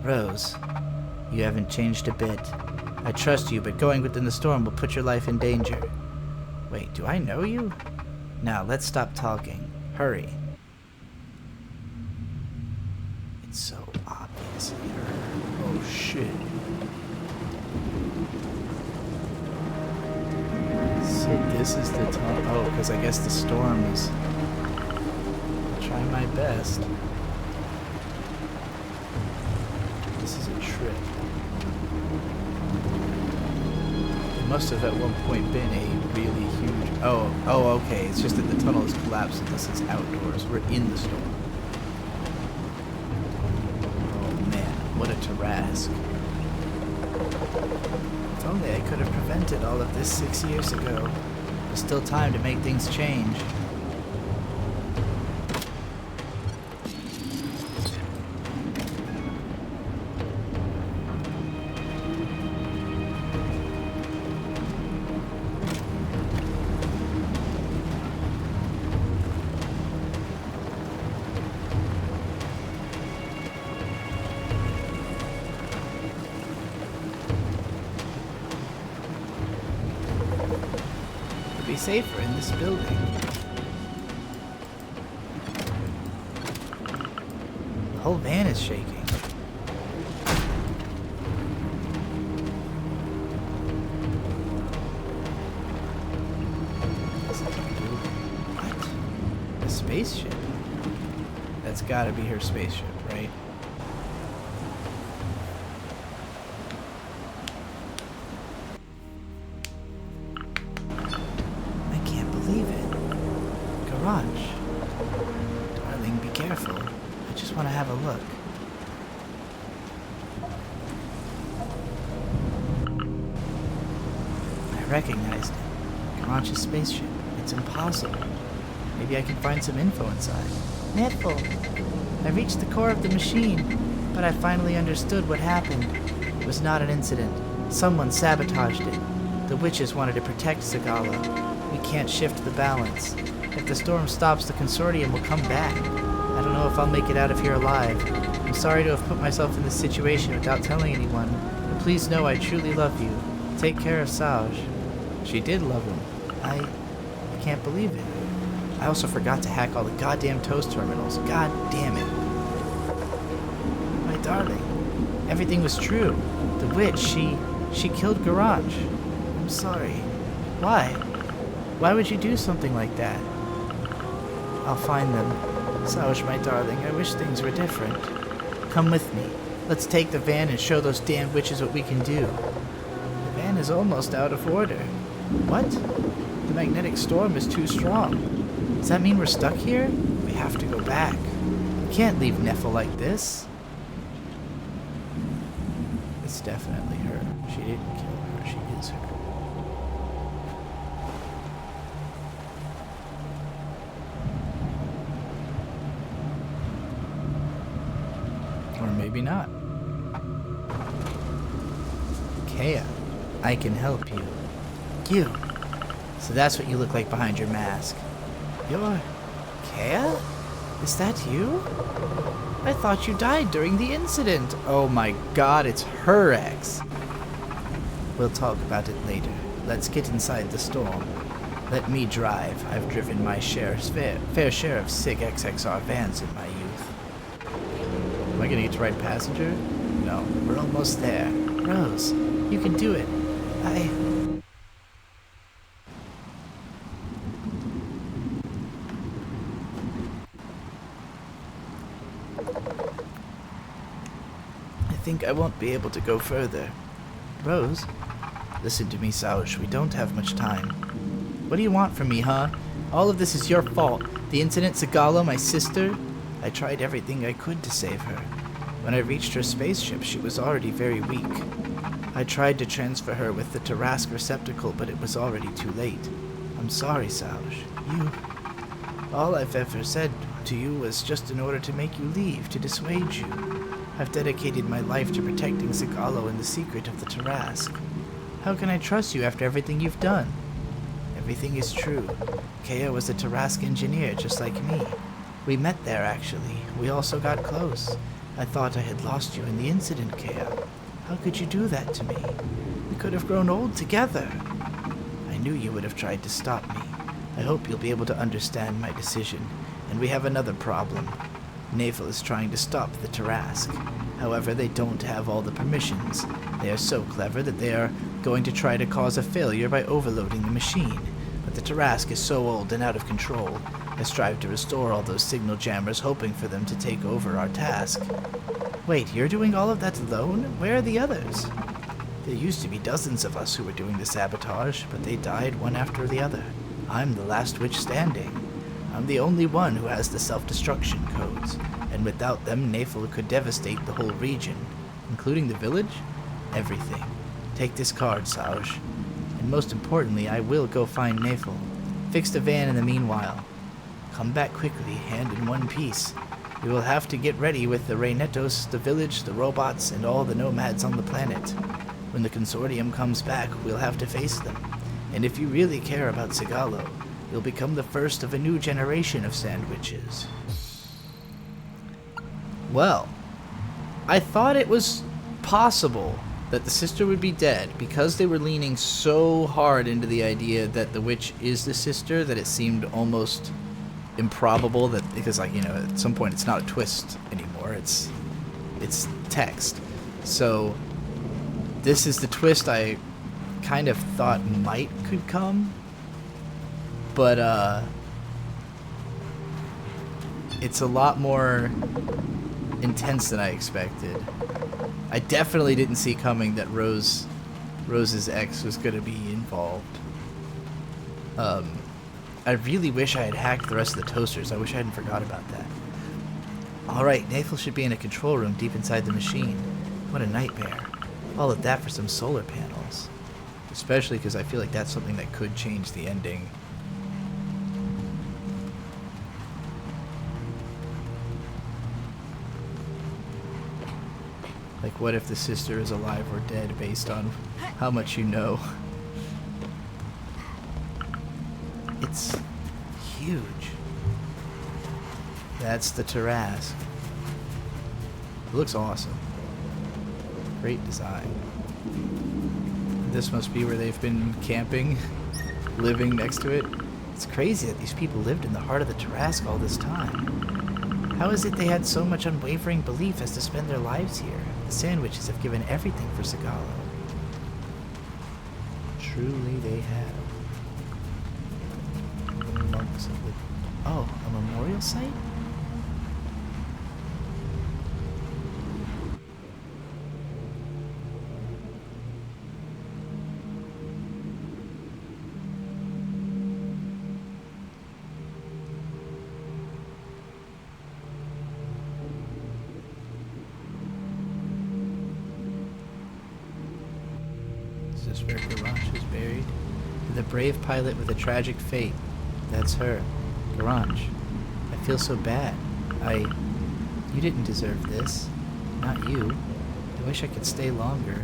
Rose, you haven't changed a bit. I trust you, but going within the storm will put your life in danger. Wait, do I know you? Now, let's stop talking. Hurry. It's so obviously her. Oh shit. So this is the time. Oh, because I guess the storm is. I'll try my best. This is a trick. It must have at one point been a really huge. Oh, okay. It's just that the tunnel has collapsed and this is outdoors. We're in the storm. Oh man, what a Tarrasque. If only I could have prevented all of this 6 years ago. There's still time to make things change. Be safer in this building. The whole van is shaking. What? A spaceship? That's gotta be her spaceship, right? Garage. Darling, be careful. I just want to have a look. I recognized it. Garage's spaceship. It's impossible. Maybe I can find some info inside. Netful! I reached the core of the machine, but I finally understood what happened. It was not an incident. Someone sabotaged it. The witches wanted to protect Sagala. We can't shift the balance. If the storm stops, the consortium will come back. I don't know if I'll make it out of here alive. I'm sorry to have put myself in this situation without telling anyone, but please know I truly love you. Take care of Saj. She did love him. I can't believe it. I also forgot to hack all the goddamn toast terminals. God damn it. My darling, everything was true. The witch, she killed Garage. I'm sorry. Why? Why would you do something like that? I'll find them. Saj, my darling, I wish things were different. Come with me. Let's take the van and show those damn witches what we can do. The van is almost out of order. What? The magnetic storm is too strong. Does that mean we're stuck here? We have to go back. We can't leave Nephil like this. It's definitely her. She didn't kill her. She is her. Or maybe not. Kea, I can help you. You. So that's what you look like behind your mask. You're Kea? Is that you? I thought you died during the incident. Oh my god, it's her ex. We'll talk about it later. Let's get inside the storm. Let me drive. I've driven my fair share of SIG XXR vans in my youth. Am I gonna get to ride passenger? No, we're almost there. Rose, you can do it. I think I won't be able to go further. Rose? Listen to me, Sausch. We don't have much time. What do you want from me, huh? All of this is your fault. The incident, Sagala, my sister. I tried everything I could to save her. When I reached her spaceship, she was already very weak. I tried to transfer her with the Tarrasque receptacle, but it was already too late. I'm sorry, Sausch. All I've ever said to you was just in order to make you leave, to dissuade you. I've dedicated my life to protecting Sagalo and the secret of the Tarrasque. How can I trust you after everything you've done? Everything is true. Kea was a Tarask engineer, just like me. We met there, actually. We also got close. I thought I had lost you in the incident, Kea. How could you do that to me? We could have grown old together. I knew you would have tried to stop me. I hope you'll be able to understand my decision. And we have another problem. Navel is trying to stop the Tarask. However, they don't have all the permissions. They are so clever that they are going to try to cause a failure by overloading the machine. But the Tarask is so old and out of control. I strive to restore all those signal jammers, hoping for them to take over our task. Wait, you're doing all of that alone? Where are the others? There used to be dozens of us who were doing the sabotage, but they died one after the other. I'm the last witch standing. I'm the only one who has the self-destruction codes, and without them, Navel could devastate the whole region. Including the village? Everything. Take this card, Saj. And most importantly, I will go find Navel. Fix the van in the meanwhile. Come back quickly, hand in one piece. We will have to get ready with the Reynetos, the village, the robots, and all the nomads on the planet. When the consortium comes back, we'll have to face them. And if you really care about Sigalo, you'll become the first of a new generation of sandwiches. Well, I thought it was possible that the sister would be dead because they were leaning so hard into the idea that the witch is the sister that it seemed almost improbable that, because, like, you know, at some point it's not a twist anymore, it's text. So this is the twist I kind of thought could come, but it's a lot more intense than I expected. I definitely didn't see coming that Rose's ex was going to be involved. I really wish I had hacked the rest of the toasters. I wish I hadn't forgot about that. Alright, Navel should be in a control room deep inside the machine. What a nightmare. All of that for some solar panels. Especially because I feel like that's something that could change the ending. Like, what if the sister is alive or dead based on how much you know? It's huge. That's the Tarask. It looks awesome. Great design. This must be where they've been camping, living next to it. It's crazy that these people lived in the heart of the Tarask all this time. How is it they had so much unwavering belief as to spend their lives here? The sandwiches have given everything for Sigalo. Truly they have. Monks of the... Oh, a memorial site? Is this where Garage is buried? The brave pilot with a tragic fate. That's her. Garage. I feel so bad. You didn't deserve this. Not you. I wish I could stay longer.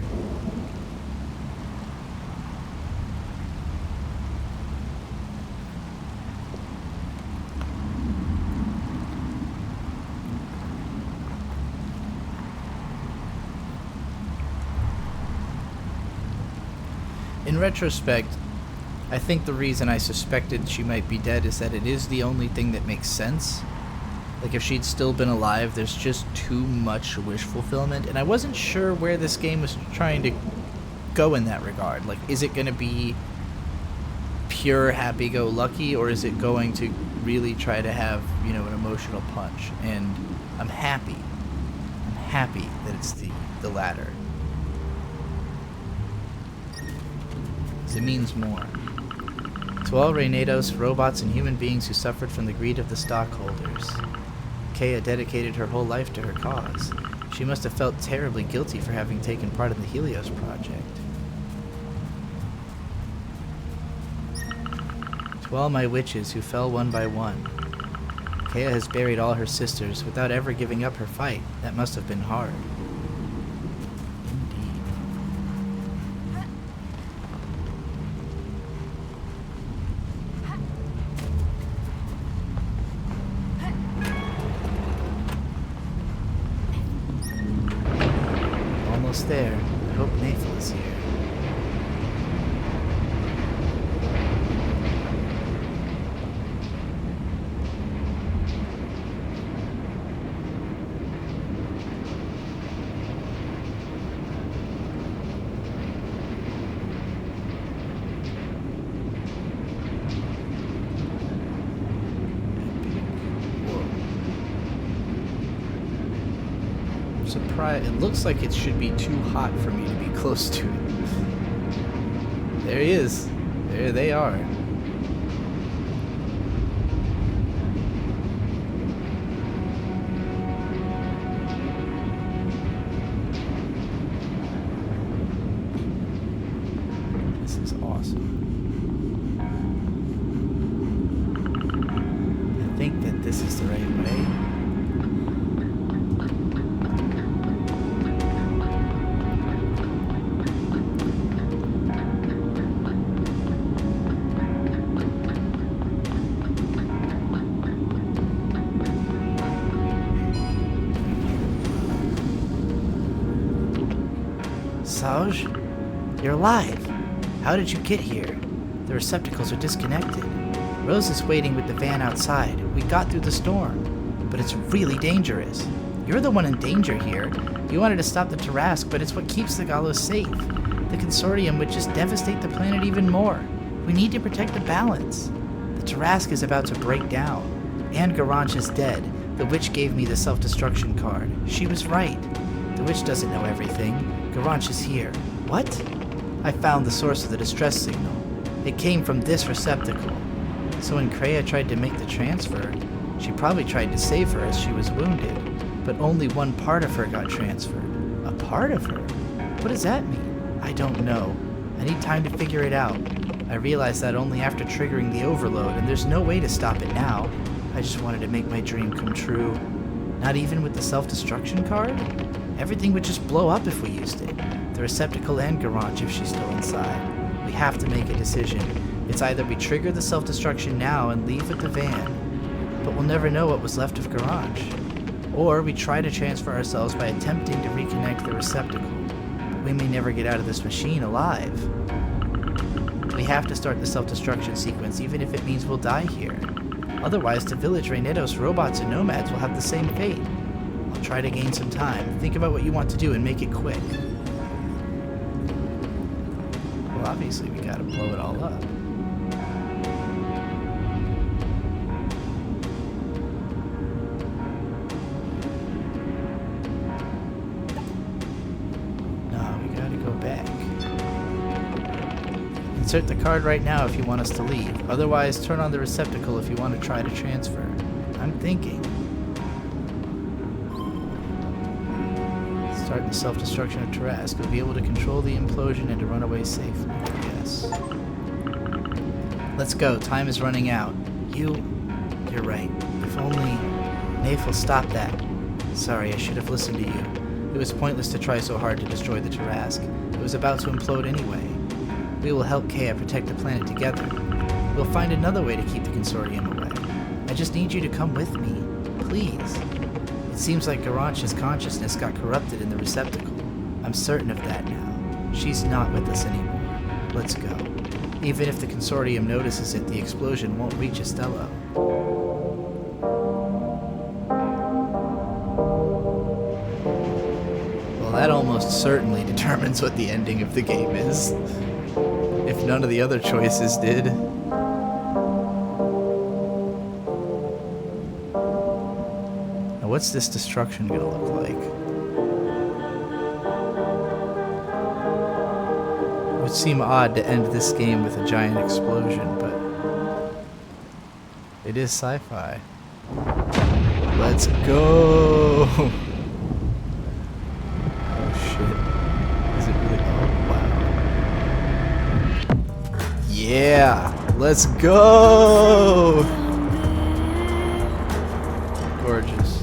In retrospect, I think the reason I suspected she might be dead is that it is the only thing that makes sense. Like, if she'd still been alive, there's just too much wish fulfillment, and I wasn't sure where this game was trying to go in that regard. Like, is it going to be pure happy-go-lucky, or is it going to really try to have, you know, an emotional punch? And I'm happy. I'm happy that it's the latter. It means more. To all Reynetos, robots, and human beings who suffered from the greed of the stockholders. Kea dedicated her whole life to her cause. She must have felt terribly guilty for having taken part in the Helios project. To all my witches who fell one by one. Kea has buried all her sisters without ever giving up her fight. That must have been hard. Indeed. almost there. I hope Nathal is here. Surprised. It looks like it should be too hot for me to be close to it. There he is. There they are. This is awesome. I think that this is the right way. Saj, you're alive. How did you get here? The receptacles are disconnected. Rose is waiting with the van outside. We got through the storm, but it's really dangerous. You're the one in danger here. You wanted to stop the Tarask, but it's what keeps the Gallos safe. The Consortium would just devastate the planet even more. We need to protect the balance. The Tarask is about to break down, and Garanch is dead. The witch gave me the self-destruction card. She was right. The witch doesn't know everything. Garanch is here. What? I found the source of the distress signal. It came from this receptacle. So when Kreia tried to make the transfer, she probably tried to save her as she was wounded, but only one part of her got transferred. A part of her? What does that mean? I don't know. I need time to figure it out. I realized that only after triggering the overload, and there's no way to stop it now. I just wanted to make my dream come true. Not even with the self-destruction card? Everything would just blow up if we used it. The receptacle and Garanch if she's still inside. We have to make a decision. It's either we trigger the self-destruction now and leave with the van, but we'll never know what was left of Garanch. Or we try to transfer ourselves by attempting to reconnect the receptacle. But we may never get out of this machine alive. We have to start the self-destruction sequence even if it means we'll die here. Otherwise, the village Reynetos robots and nomads will have the same fate. I'll try to gain some time. Think about what you want to do and make it quick. Well, obviously we gotta blow it all up. No, we gotta go back. Insert the card right now if you want us to leave. Otherwise, turn on the receptacle if you want to try to transfer. I'm thinking. Start the self-destruction of Tarask. We'll be able to control the implosion and to run away safely, I guess. Let's go. Time is running out. You're right. If only Nathal stopped that. Sorry, I should have listened to you. It was pointless to try so hard to destroy the Tarask. It was about to implode anyway. We will help Kea protect the planet together. We'll find another way to keep the Consortium away. I just need you to come with me. Please. It seems like Garanch's consciousness got corrupted in the receptacle. I'm certain of that now. She's not with us anymore. Let's go. Even if the Consortium notices it, the explosion won't reach Estella. Well, that almost certainly determines what the ending of the game is. If none of the other choices did. Now what's this destruction gonna look like? It would seem odd to end this game with a giant explosion, but it is sci-fi. Let's go! Oh shit. Is it really? Oh wow. Yeah! Let's go! Gorgeous.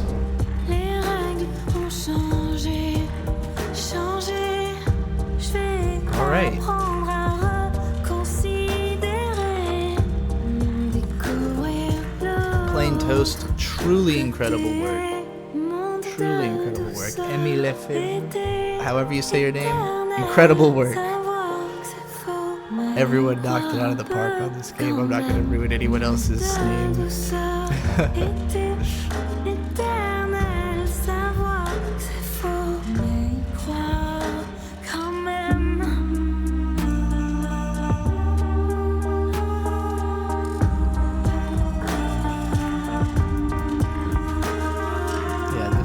Alright. Plain toast, truly incredible work. Truly incredible work. Emmy Lefebvre, however you say your name, incredible work. Everyone knocked it out of the park on this game. I'm not going to ruin anyone else's name. Yeah,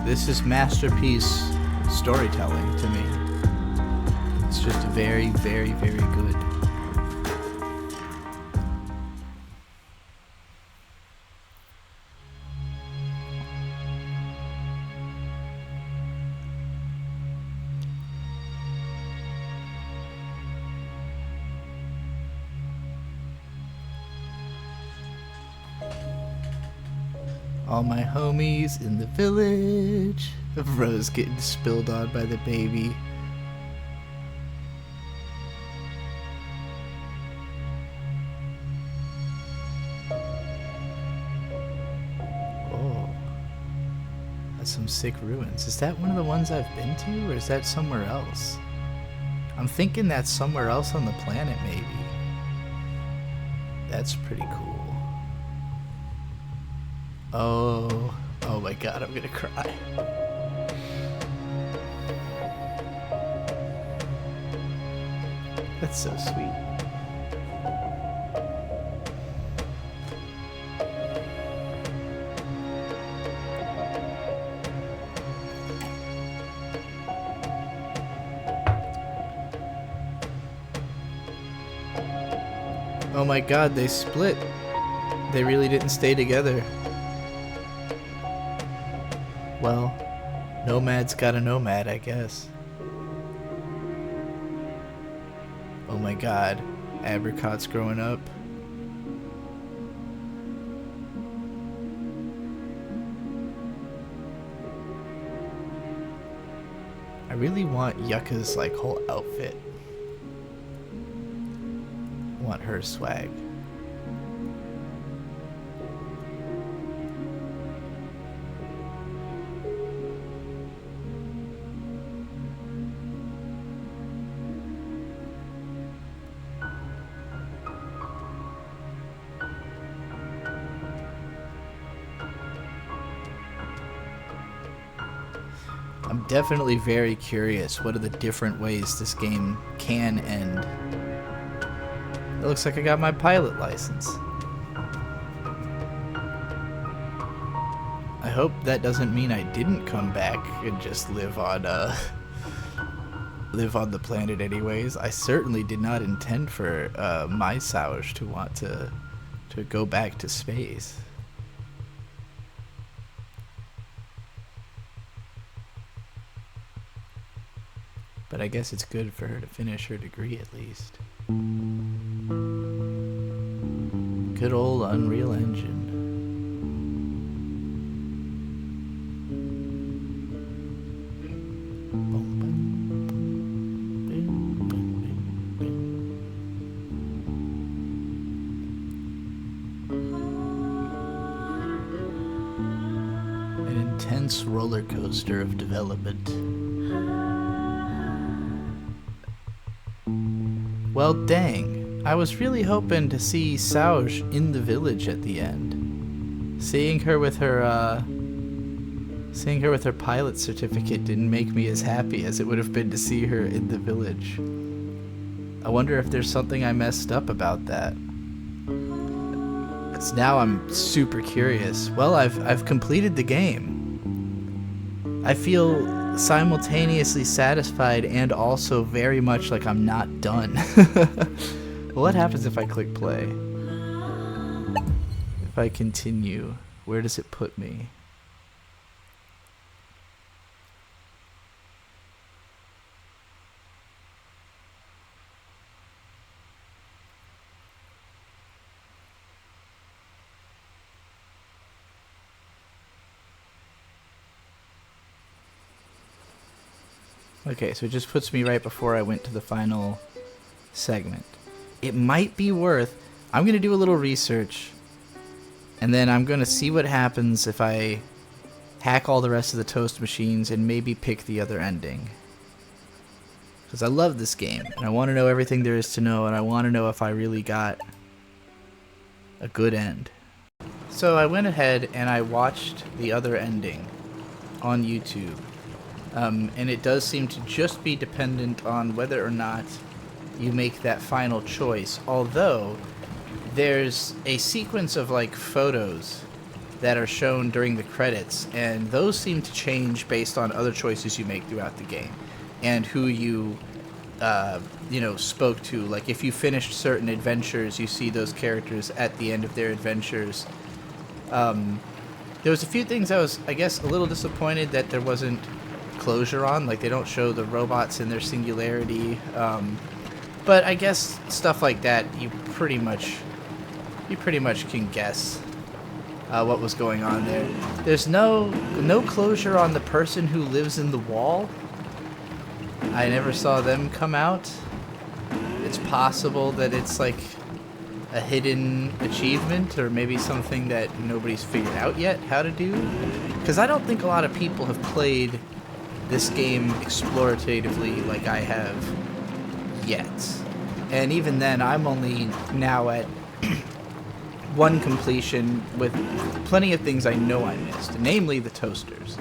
this is masterpiece storytelling to me. It's just very, very, very good. All my homies in the village. Rose getting spilled on by the baby. Oh. That's some sick ruins. Is that one of the ones I've been to, or is that somewhere else? I'm thinking that's somewhere else on the planet, maybe. That's pretty cool. Oh my god, I'm gonna cry. That's so sweet. Oh my god, they split. They really didn't stay together. Well, nomad's got a nomad, I guess. Oh my god, apricot's growing up. I really want Yucca's like whole outfit. I want her swag. I'm definitely very curious what are the different ways this game can end. It looks like I got my pilot license. I hope that doesn't mean I didn't come back and just live on the planet anyways. I certainly did not intend for my Sauge to want to go back to space. But I guess it's good for her to finish her degree at least. Good old Unreal Engine. An intense roller coaster of development. Well, dang. I was really hoping to see Sauge in the village at the end. Seeing her with her pilot certificate didn't make me as happy as it would have been to see her in the village. I wonder if there's something I messed up about that. 'Cause now I'm super curious. Well, I've completed the game. I feel simultaneously satisfied and also very much like I'm not done. Well, what happens if I click play? If I continue, where does it put me? Okay, so it just puts me right before I went to the final segment. It might be worth... I'm going to do a little research, and then I'm going to see what happens if I hack all the rest of the toast machines, and maybe pick the other ending. Because I love this game, and I want to know everything there is to know, and I want to know if I really got a good end. So I went ahead and I watched the other ending on YouTube. And it does seem to just be dependent on whether or not you make that final choice. Although, there's a sequence of like photos that are shown during the credits, and those seem to change based on other choices you make throughout the game. And who you, spoke to. Like, if you finished certain adventures, you see those characters at the end of their adventures. There was a few things I was, I guess, a little disappointed that there wasn't closure on. Like, they don't show the robots in their singularity. But I guess stuff like that, you pretty much can guess what was going on there. There's no closure on the person who lives in the wall. I never saw them come out. It's possible that it's like a hidden achievement, or maybe something that nobody's figured out yet how to do. Because I don't think a lot of people have played this game exploratively like I have yet. And even then, I'm only now at one completion with plenty of things I know I missed, namely the toasters.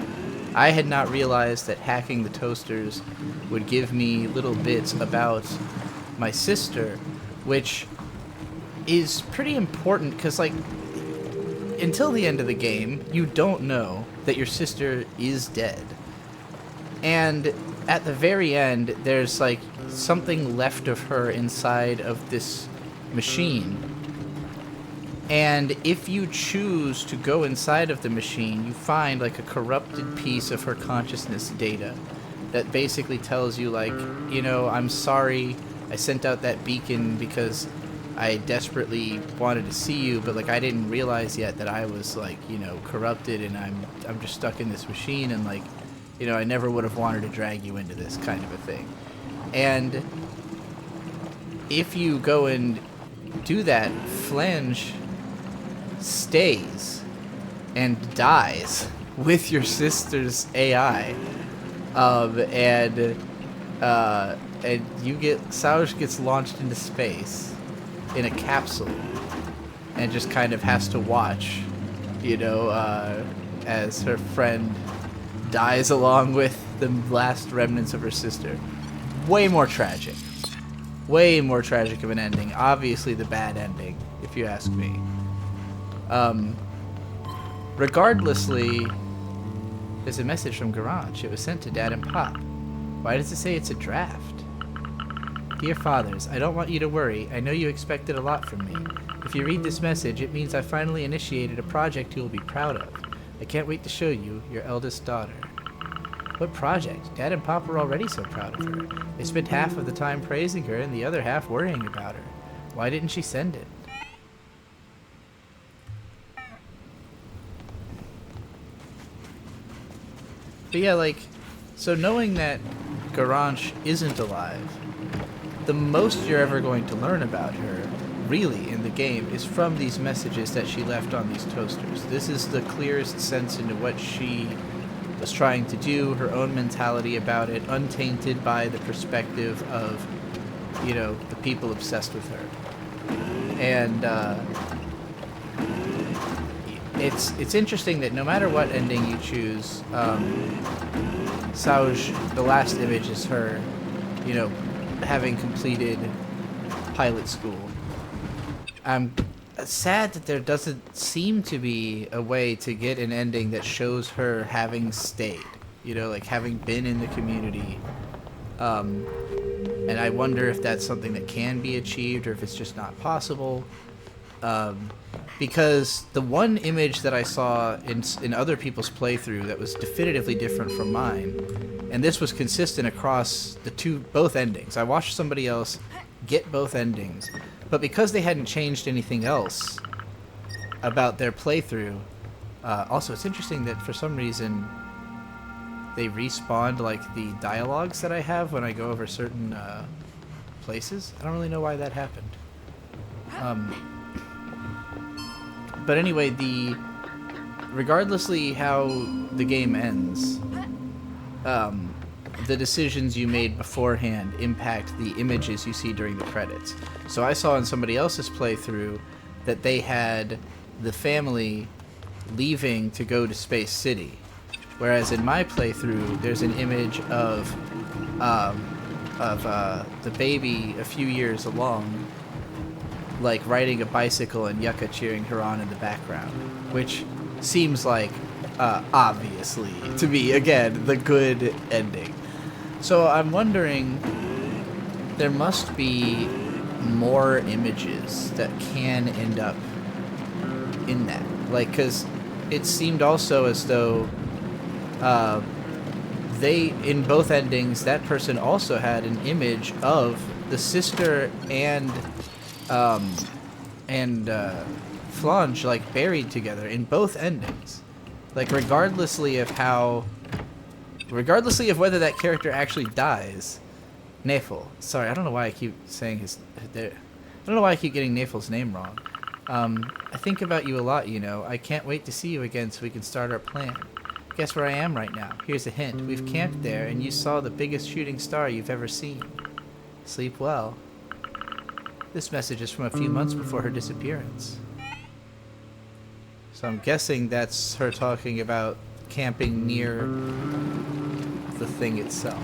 I had not realized that hacking the toasters would give me little bits about my sister, which is pretty important because, like, until the end of the game, you don't know that your sister is dead. And at the very end, there's, like, something left of her inside of this machine. And if you choose to go inside of the machine, you find like a corrupted piece of her consciousness data that basically tells you, like, I'm sorry I sent out that beacon because I desperately wanted to see you, but like I didn't realize yet that I was like, corrupted, and I'm just stuck in this machine, and like, I never would have wanted to drag you into this kind of a thing. And if you go and do that, Flange stays and dies with your sister's AI, and Sauge gets launched into space in a capsule and just kind of has to watch, as her friend dies along with the last remnants of her sister. Way more tragic of an ending. Obviously the bad ending, if you ask me. Regardlessly, there's a message from Garage. It was sent to Dad and Pop. Why does it say it's a draft? Dear fathers, I don't want you to worry. I know you expected a lot from me. If you read this message, it means I finally initiated a project you will be proud of. I can't wait to show you, your eldest daughter. What project? Dad and Pop were already so proud of her. They spent half of the time praising her and the other half worrying about her. Why didn't she send it? But yeah, so knowing that Garage isn't alive, the most you're ever going to learn about her, really, in the game, is from these messages that she left on these toasters. This is the clearest sense into what she was trying to do, her own mentality about it, untainted by the perspective of, the people obsessed with her. And, It's interesting that no matter what ending you choose, Sauge, the last image is her, having completed pilot school. I'm sad that there doesn't seem to be a way to get an ending that shows her having stayed, having been in the community. And I wonder if that's something that can be achieved or if it's just not possible. Because the one image that I saw in other people's playthrough that was definitively different from mine, and this was consistent across both endings. I watched somebody else get both endings, but because they hadn't changed anything else about their playthrough, also it's interesting that for some reason they respawned the dialogues that I have when I go over certain places. I don't really know why that happened. But anyway, regardlessly how the game ends, the decisions you made beforehand impact the images you see during the credits. So I saw in somebody else's playthrough that they had the family leaving to go to Space City, whereas in my playthrough there's an image of the baby a few years along, like riding a bicycle and Yucca cheering her on in the background, which seems like obviously to me again the good ending. So I'm wondering, there must be more images that can end up in that, like, because it seemed also as though they, in both endings, that person also had an image of the sister and Flange, like, buried together in both endings. Like, regardlessly of whether that character actually dies. Nafel. Sorry, I don't know why I keep saying I don't know why I keep getting Nafel's name wrong. I think about you a lot, you know. I can't wait to see you again so we can start our plan. Guess where I am right now? Here's a hint. We've camped there, and you saw the biggest shooting star you've ever seen. Sleep well. This message is from a few months before her disappearance. So I'm guessing that's her talking about camping near the thing itself.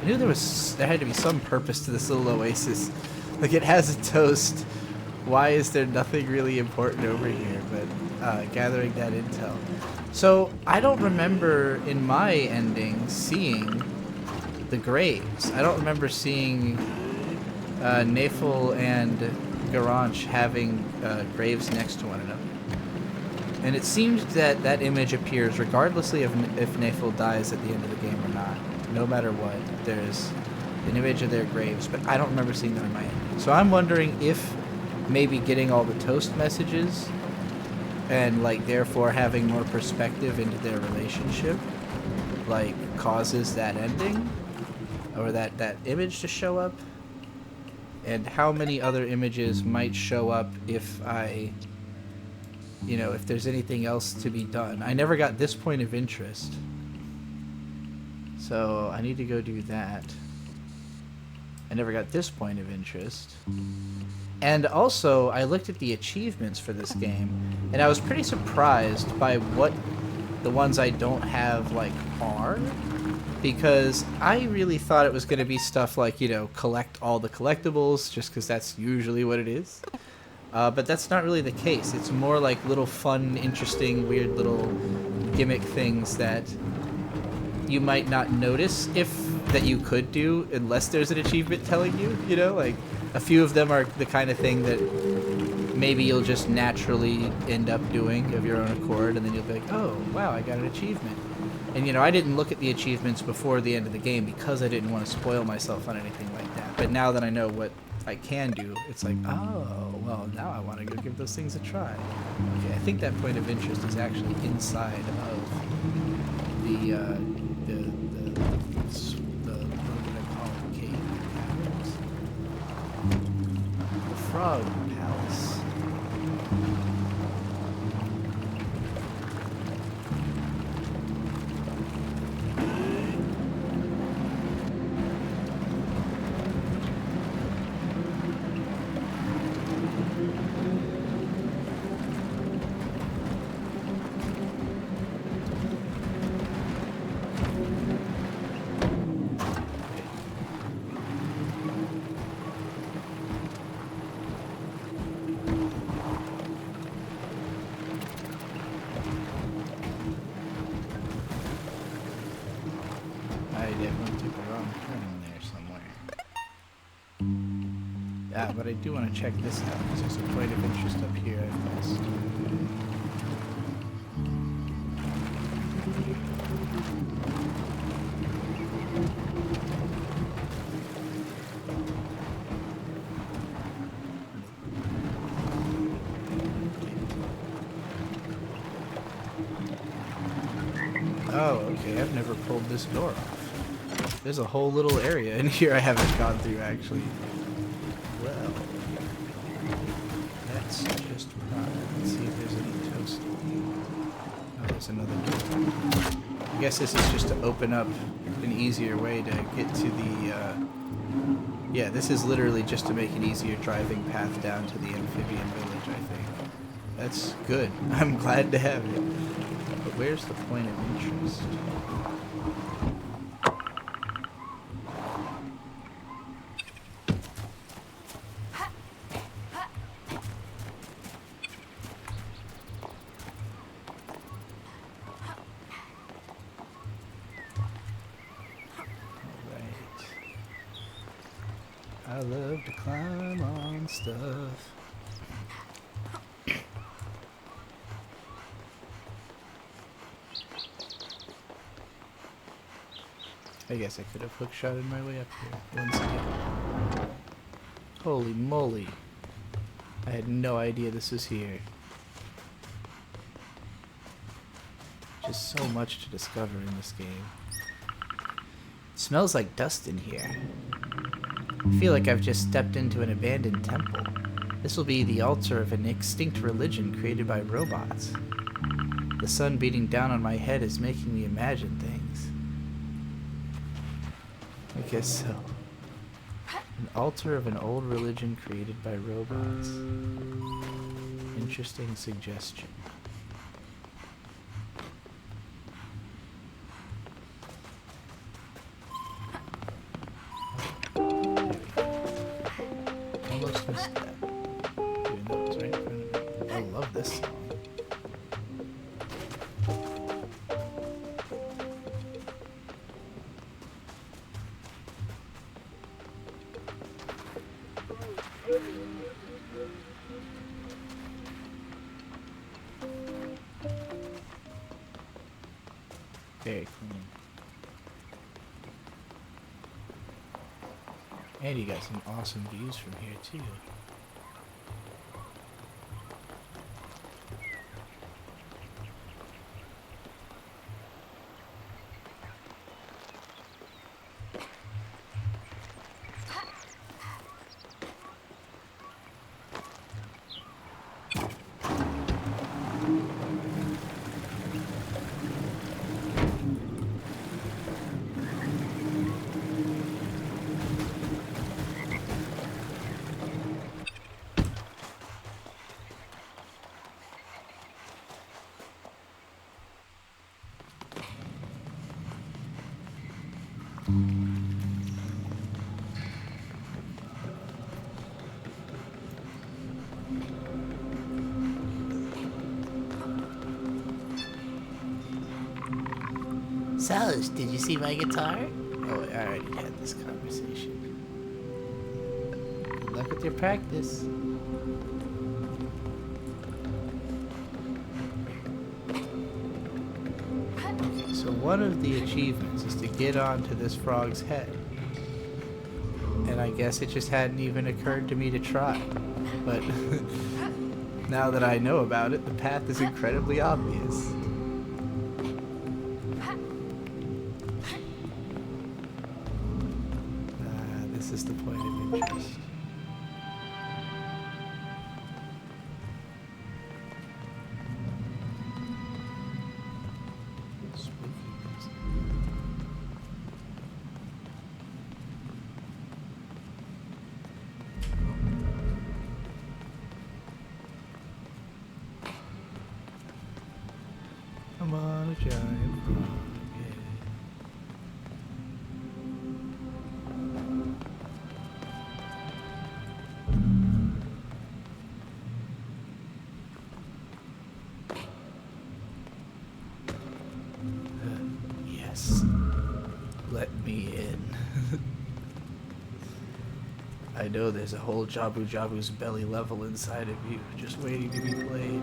I knew there had to be some purpose to this little oasis. Like, it has a toast. Why is there nothing really important over here? But gathering that intel. So I don't remember in my ending seeing the graves. I don't remember seeing Nafel and Garanch having graves next to one another. And it seems that that image appears regardlessly of if Nafel dies at the end of the game or not. No matter what, there's an image of their graves, but I don't remember seeing them in my ending. So I'm wondering if maybe getting all the toast messages and, like, therefore having more perspective into their relationship, like, causes that ending or that image to show up, and how many other images might show up if I, you know, if there's anything else to be done. I never got this point of interest, so I need to go do that. I never got this point of interest. And also, I looked at the achievements for this game, and I was pretty surprised by what the ones I don't have, like, are. Because I really thought it was going to be stuff like, you know, collect all the collectibles, just because that's usually what it is. But that's not really the case. It's more like little fun, interesting, weird little gimmick things that you might not notice that you could do unless there's an achievement telling you, you know? Like, a few of them are the kind of thing that maybe you'll just naturally end up doing of your own accord, and then you'll be like, oh, wow, I got an achievement. And, you know, I didn't look at the achievements before the end of the game because I didn't want to spoil myself on anything like that. But now that I know what I can do, it's like, oh, well, now I want to go give those things a try. Okay, I think that point of interest is actually inside of the what did I call it, cave? The Frog Palace. But I do want to check this out because there's a point of interest up here I've missed. Oh, okay, I've never pulled this door off. There's a whole little area in here I haven't gone through, actually. Well, that's just prime. Let's see if there's any toast. there's another door. I guess this is just to open up an easier way to get to the, yeah, this is literally just to make an easier driving path down to the amphibian village, I think. That's good. I'm glad to have it. But where's the point of interest? I love to climb on stuff. I guess I could have hookshotted my way up here once again. Holy moly. I had no idea this was here. Just so much to discover in this game. It smells like dust in here. I feel like I've just stepped into an abandoned temple. This will be the altar of an extinct religion created by robots. The sun beating down on my head is making me imagine things. I guess so. An altar of an old religion created by robots. Interesting suggestion. Almost missed that. Even though it was right in front of me. I love this song. Very clean. And you got some awesome views from here too. Salas, did you see my guitar? Oh, I already had this conversation. Good luck with your practice. Okay, so one of the achievements is to get onto this frog's head. And I guess it just hadn't even occurred to me to try. But now that I know about it, the path is incredibly obvious. This is the point of interest. Spooky music. I'm on a giant frog, yeah. Yes. Let me in. I know there's a whole Jabu Jabu's belly level inside of you, just waiting to be played.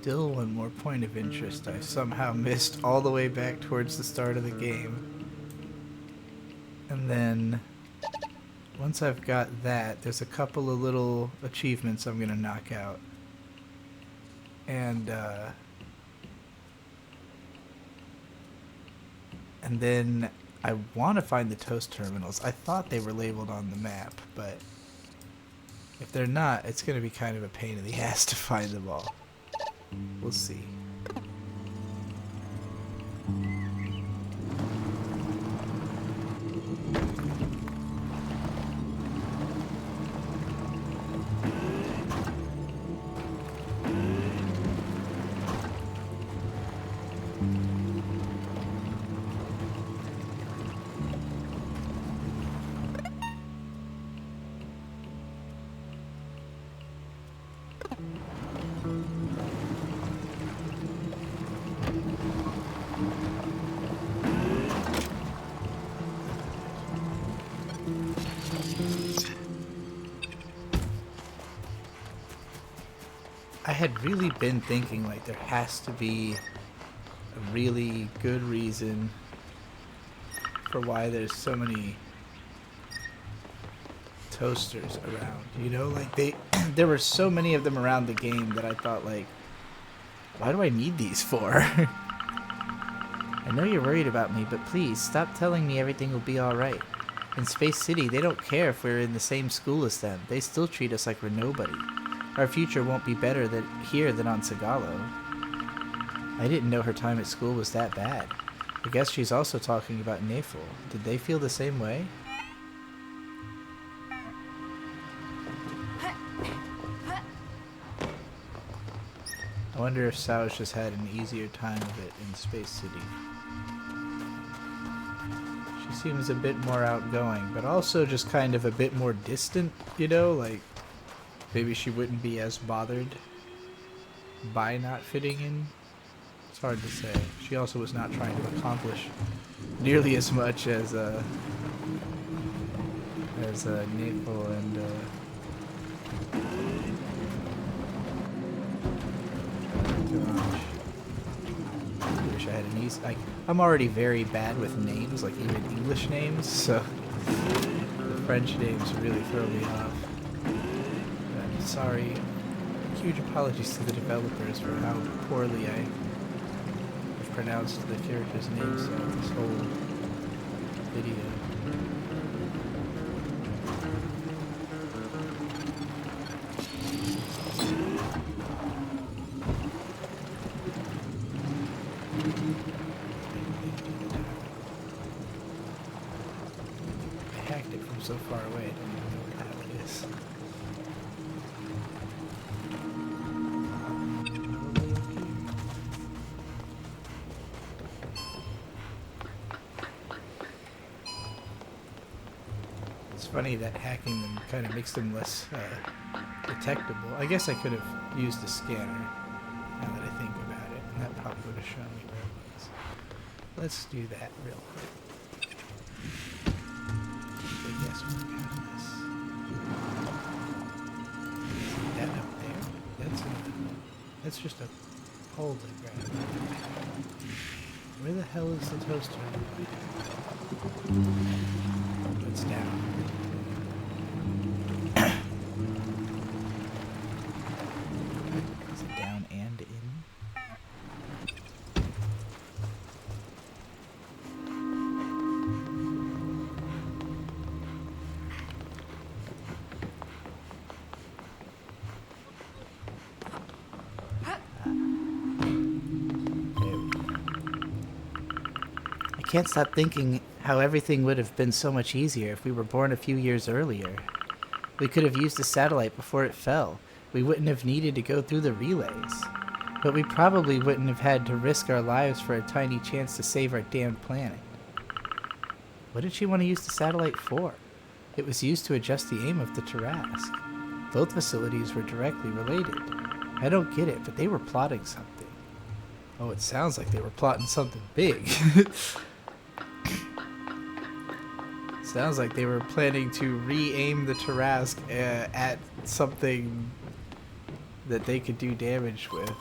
Still one more point of interest I somehow missed all the way back towards the start of the game. And then, once I've got that, there's a couple of little achievements I'm gonna knock out. And then I want to find the toast terminals. I thought they were labeled on the map, but if they're not, it's gonna be kind of a pain in the ass to find them all. We'll see. I had really been thinking like there has to be a really good reason for why there's so many toasters around, you know, like there were so many of them around the game that I thought like, why do I need these for? I know you're worried about me, but please stop telling me everything will be alright. In Space City, they don't care if we're in the same school as them. They still treat us like we're nobody. Our future won't be better here than on Sagalo. I didn't know her time at school was that bad. I guess she's also talking about Nafel. Did they feel the same way? I wonder if Sao's just had an easier time of it in Space City. She seems a bit more outgoing, but also just kind of a bit more distant, you know, like maybe she wouldn't be as bothered by not fitting in. It's hard to say. She also was not trying to accomplish nearly as much as Nafel and I wish I had an easy. I'm already very bad with names, like even English names, so the French names really throw me off. But sorry, huge apologies to the developers for how poorly I have pronounced the characters' names this whole video. I hacked it from so far away, I don't even know what the hell it is. It's funny that hacking them kind of makes them less detectable. I guess I could have used a scanner, now that I think about it, and that probably would have shown me where it was. Let's do that real quick. I guess we're down this. See that up there? That's just a hole to grab. Where the hell is the toaster? It's down. Is it down and in? I can't stop thinking how everything would have been so much easier if we were born a few years earlier. We could have used the satellite before it fell. We wouldn't have needed to go through the relays. But we probably wouldn't have had to risk our lives for a tiny chance to save our damned planet. What did she want to use the satellite for? It was used to adjust the aim of the Tarask. Both facilities were directly related. I don't get it, but they were plotting something. Oh, it sounds like they were plotting something big. Sounds like they were planning to re-aim the Tarask at something that they could do damage with.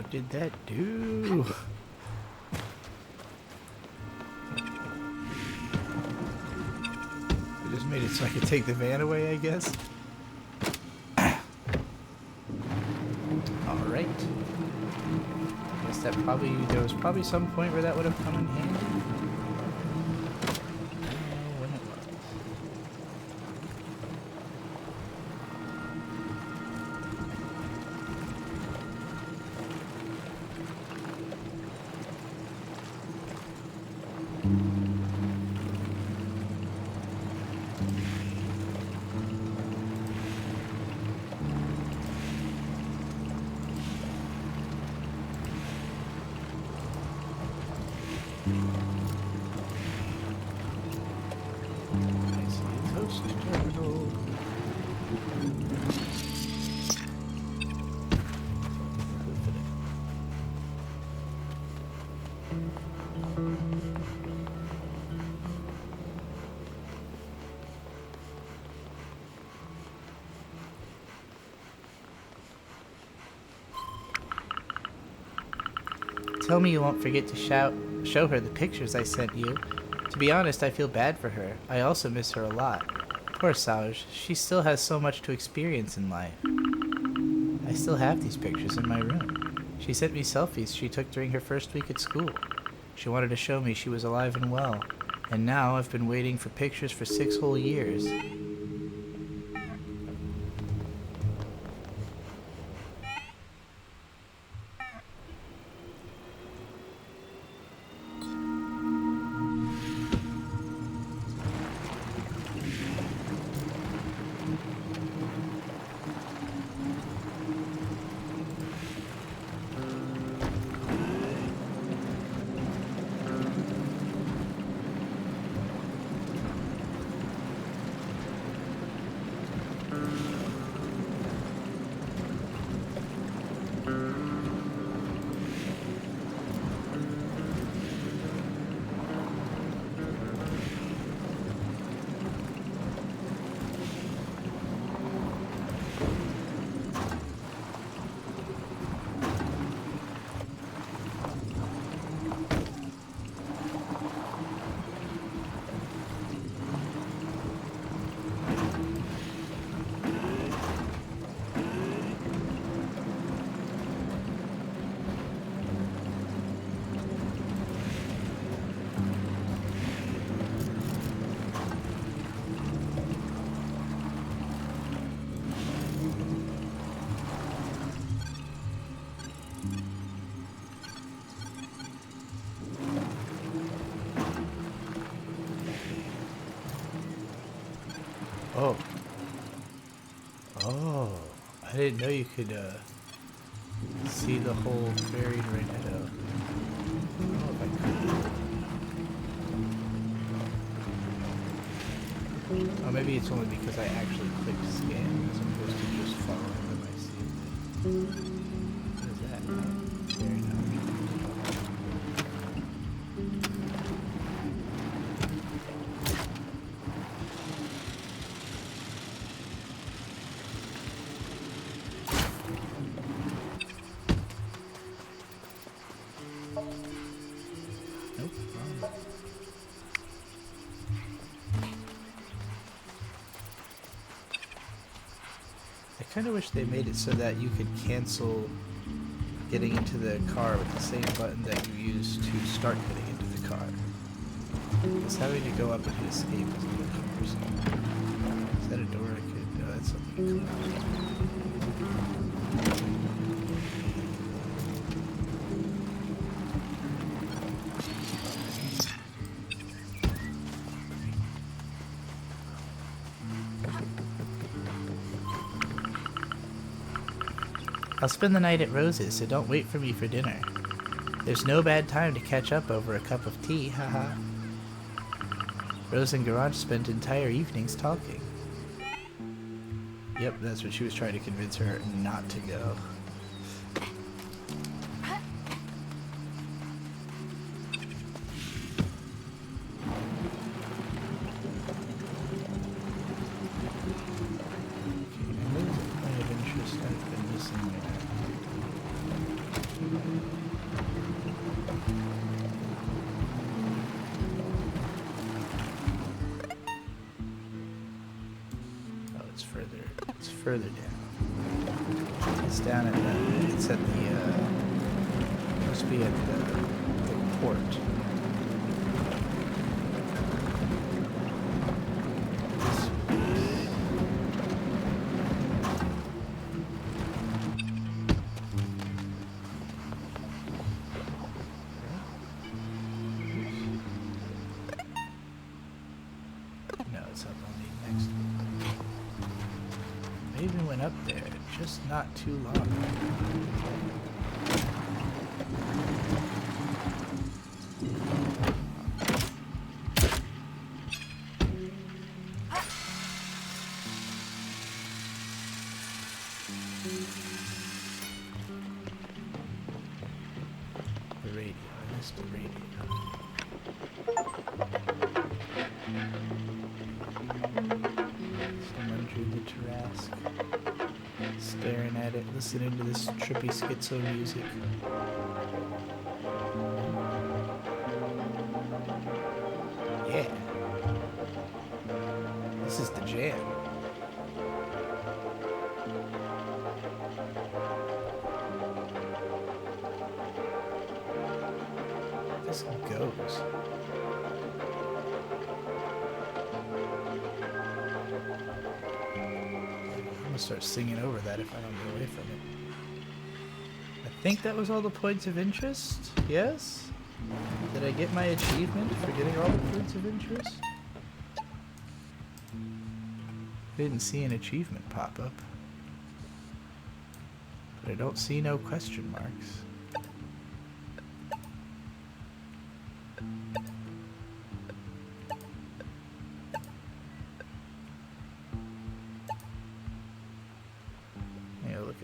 What did that do? I just made it so I could take the van away, I guess. Alright. Guess that there was probably some point where that would have come in handy. When it was. I see a toast terminal. Tell me you won't forget to show her the pictures I sent you. To be honest, I feel bad for her. I also miss her a lot. Poor Saj, she still has so much to experience in life. I still have these pictures in my room. She sent me selfies she took during her first week at school. She wanted to show me she was alive and well. And now I've been waiting for pictures for 6 whole years. Oh. Oh. I didn't know you could see the whole buried Renetto. I don't know if I could. Oh, maybe it's only because I actually clicked scan as opposed to just following them I see it. What is that? Very nice. Nope, wrong. I kind of wish they made it so that you could cancel getting into the car with the same button that you use to start getting into the car. Because having to go up and hit escape is a little cumbersome. Is that a door I could... No, that's something closed. I'll spend the night at Rose's, so don't wait for me for dinner. There's no bad time to catch up over a cup of tea, haha. Rose and Garage spent entire evenings talking. Yep, that's what she was trying to convince her not to go. further. It's further down. It's down at the. It's at the. Must be at the port. No, it's up on the next one. I even went up there just not too long ago. The radio. I missed the radio. Someone drew the Tarrasque. Staring at it, listening to this trippy schizo music. Yeah. This is the jam. This goes. I'm gonna start singing over that if I don't get away from it. I think that was all the points of interest. Yes? Did I get my achievement for getting all the points of interest? I didn't see an achievement pop up. But I don't see no question marks.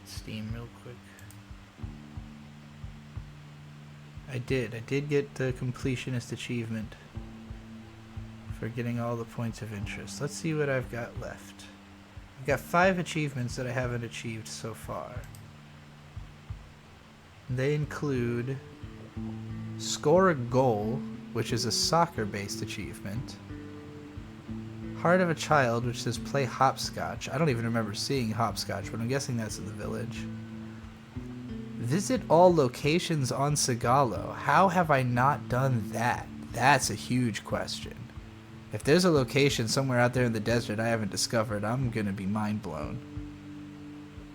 Steam real quick. I did get the completionist achievement for getting all the points of interest. Let's see what I've got left. I've got 5 achievements that I haven't achieved so far. They include Score a Goal, which is a soccer-based achievement. Heart of a Child, which says play hopscotch. I don't even remember seeing hopscotch, but I'm guessing that's in the village. Visit all locations on Sigalo. How have I not done that? That's a huge question. If there's a location somewhere out there in the desert I haven't discovered, I'm gonna be mind blown.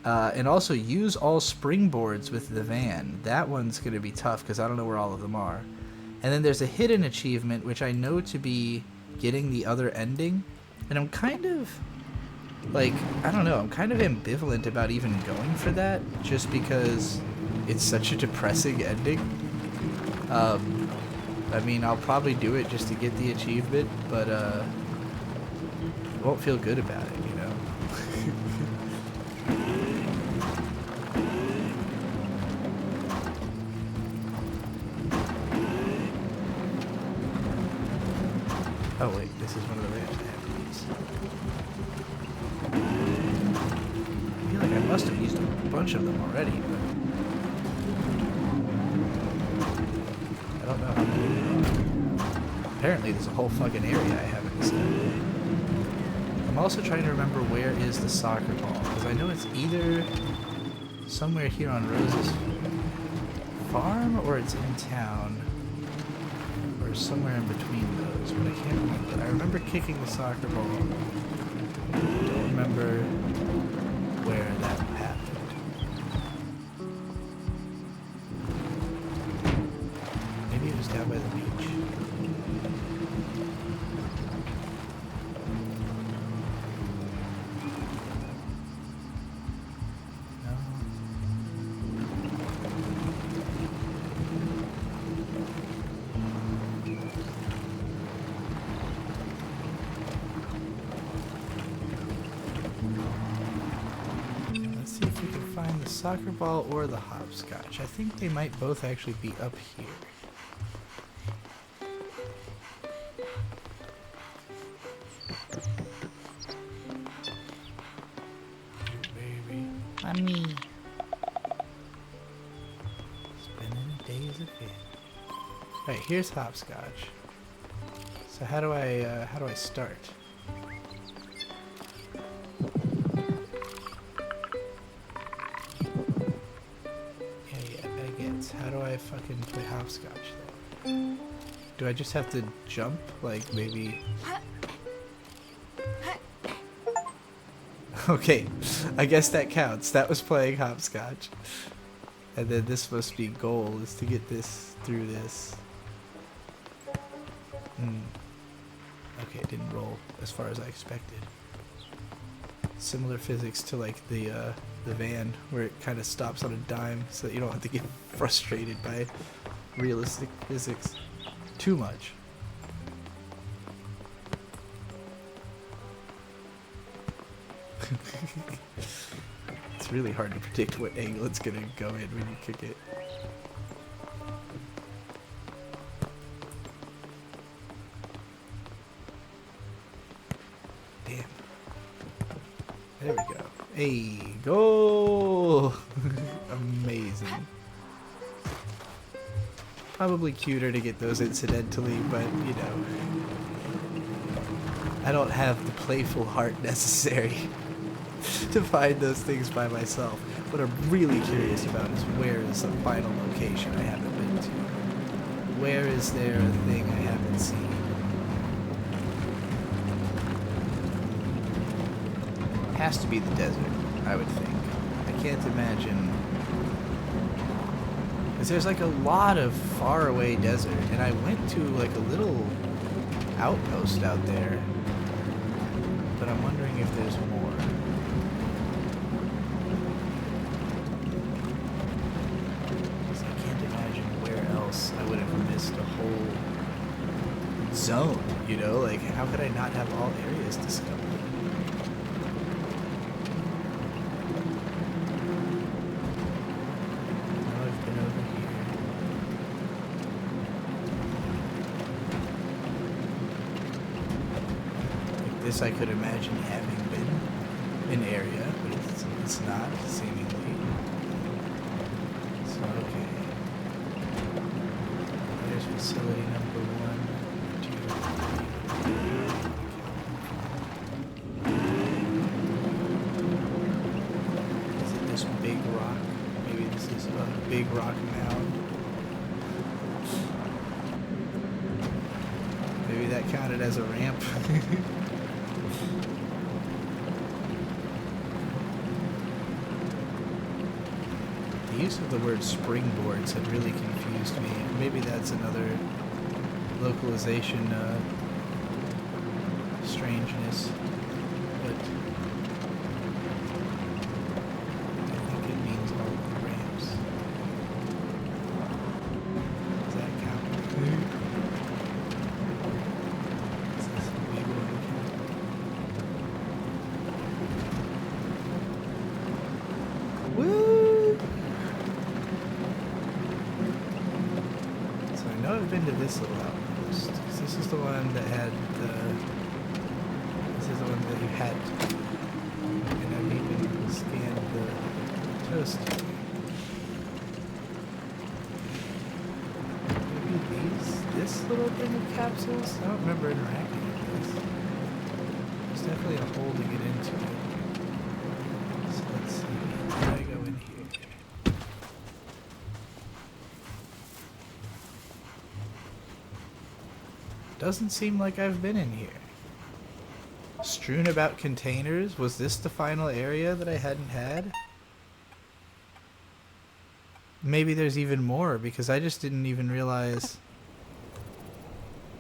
And also use all springboards with the van. That one's gonna be tough because I don't know where all of them are. And then there's a hidden achievement, which I know to be getting the other ending. And I'm kind of, like, I don't know, I'm kind of ambivalent about even going for that, just because it's such a depressing ending. I mean, I'll probably do it just to get the achievement, but, I won't feel good about it, you know? Oh wait, this is one of the ramps I have to use. I feel like I must have used a bunch of them already, but I don't know how many there are. Apparently there's a whole fucking area I haven't discovered. I'm also trying to remember where is the soccer ball, because I know it's either somewhere here on Rose's farm or it's in town. Somewhere in between those, but I can't remember. I remember kicking the soccer ball. I don't remember where that happened. Maybe it was down by the beach. The soccer ball or the hopscotch. I think they might both actually be up here. Baby. Mommy. Spending the days of it. Alright, here's hopscotch. So how do I start? fucking play hopscotch though? Do I just have to jump? Like maybe... Okay, I guess that counts. That was playing hopscotch. And then this must be goal, is to get this through this. Okay, it didn't roll as far as I expected. Similar physics to like the van, where it kind of stops on a dime so that you don't have to get frustrated by realistic physics too much. It's really hard to predict what angle it's gonna go in when you kick it. Damn. There we go. Hey, goal! Amazing. Probably cuter to get those incidentally, but you know, I don't have the playful heart necessary to find those things by myself. What I'm really curious about is where is the final location I haven't been to? Where is there a thing I haven't seen? Has to be the desert, I would think. I can't imagine. Because there's like a lot of faraway desert, and I went to like a little outpost out there. But I'm wondering if there's more. I can't imagine where else I would have missed a whole zone, you know? Like, how could I not have all areas discovered? Now I've been over here. Like this I could imagine having been an area, but it's not, seemingly. So, okay. There's facility number 1, 2, 3. Is it this big rock? Maybe this is a big rock mound. Maybe that counted as a ramp. The use of the word springboards had really confused me. Maybe that's another localization strangeness, but I think it means all of the ramps. Does that count? Is this a big one? Woo! So I know I've been to this little outpost. This is the one that had the... This is the one that you had. And I've even scanned the toast. Maybe this little thing of capsules? I don't remember interacting with this. There's definitely a hole to get into it. So let's see. How do I go in here? Doesn't seem like I've been in here. Strewn about containers? Was this the final area that I hadn't had? Maybe there's even more, because I just didn't even realize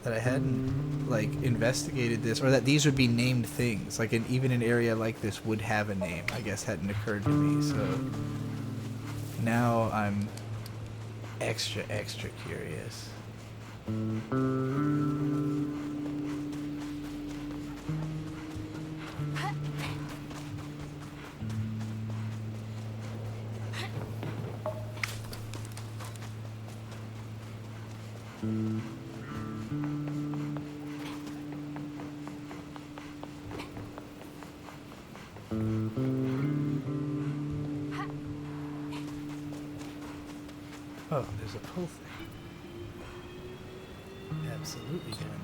that I hadn't, like, investigated this, or that these would be named things. Like, even an area like this would have a name, I guess hadn't occurred to me, so... Now I'm extra curious. Oh, there's a pull thing. Absolutely doing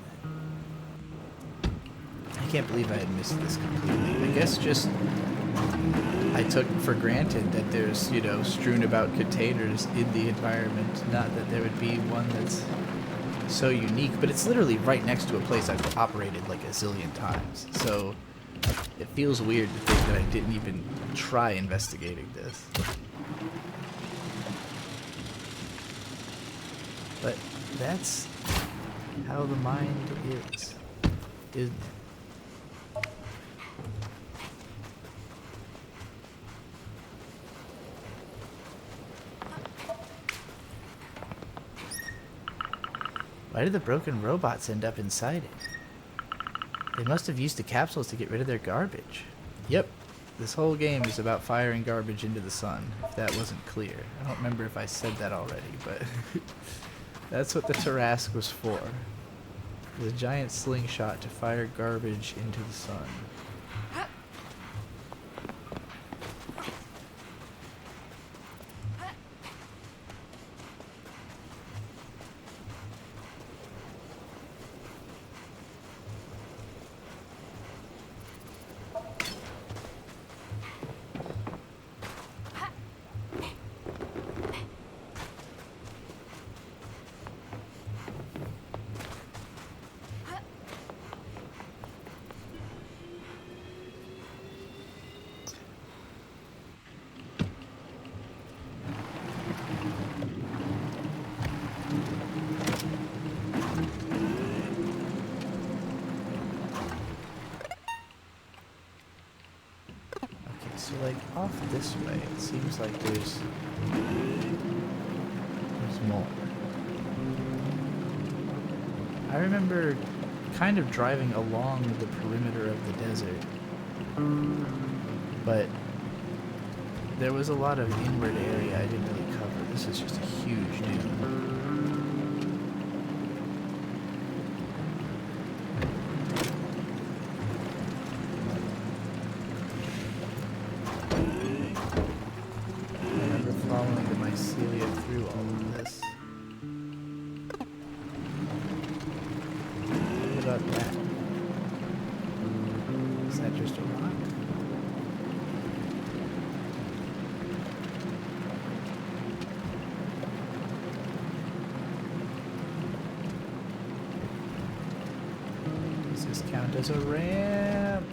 that. can't believe I had missed this completely. I guess just I took for granted that there's, you know, strewn about containers in the environment, not that there would be one that's so unique, but it's literally right next to a place I've operated like a zillion times. So it feels weird to think that I didn't even try investigating this. But that's how the mind is. Isn't it? Why did the broken robots end up inside it? They must have used the capsules to get rid of their garbage. Yep, this whole game is about firing garbage into the sun, if that wasn't clear. I don't remember if I said that already, but that's what the Tarask was for. The giant slingshot to fire garbage into the sun. So like off this way, it seems like there's more. I remember kind of driving along the perimeter of the desert, but there was a lot of inward area I didn't really cover. This is just a huge dune. Through all of this. What about that? Is that just a rock? Does this count as a ramp?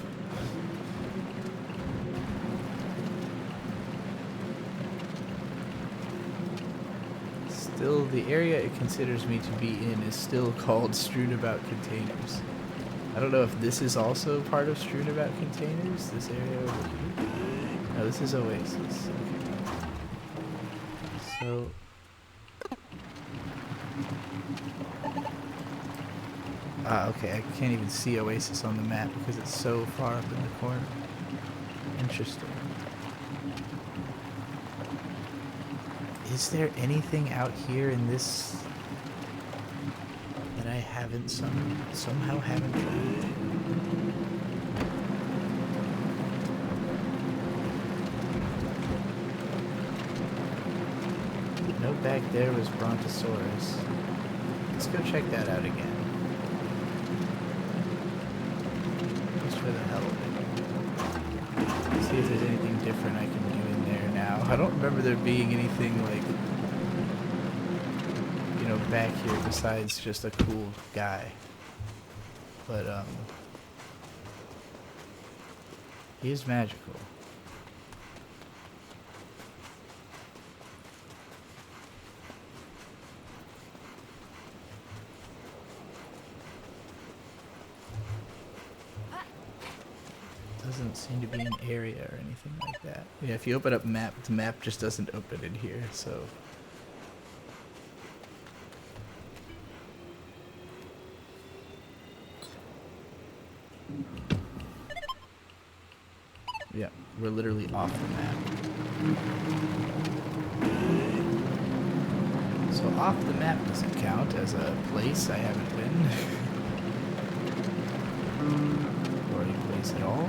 Still, the area it considers me to be in is still called Strewn About Containers. I don't know if this is also part of Strewn About Containers, this area over here. No, this is Oasis. Okay. So... okay, I can't even see Oasis on the map because it's so far up in the corner. Interesting. Is there anything out here in this that I haven't somehow haven't tried? No, back there was Brontosaurus. Let's go check that out again. Just for the hell of it. See if there's anything different I can do in there now. I don't remember there being anything like, you know, back here besides just a cool guy. But he is magical. Doesn't seem to be an area or anything like that. Yeah, if you open up map, the map just doesn't open in here, so. Yeah, we're literally off the map. So off the map doesn't count as a place I haven't been. Or any place at all.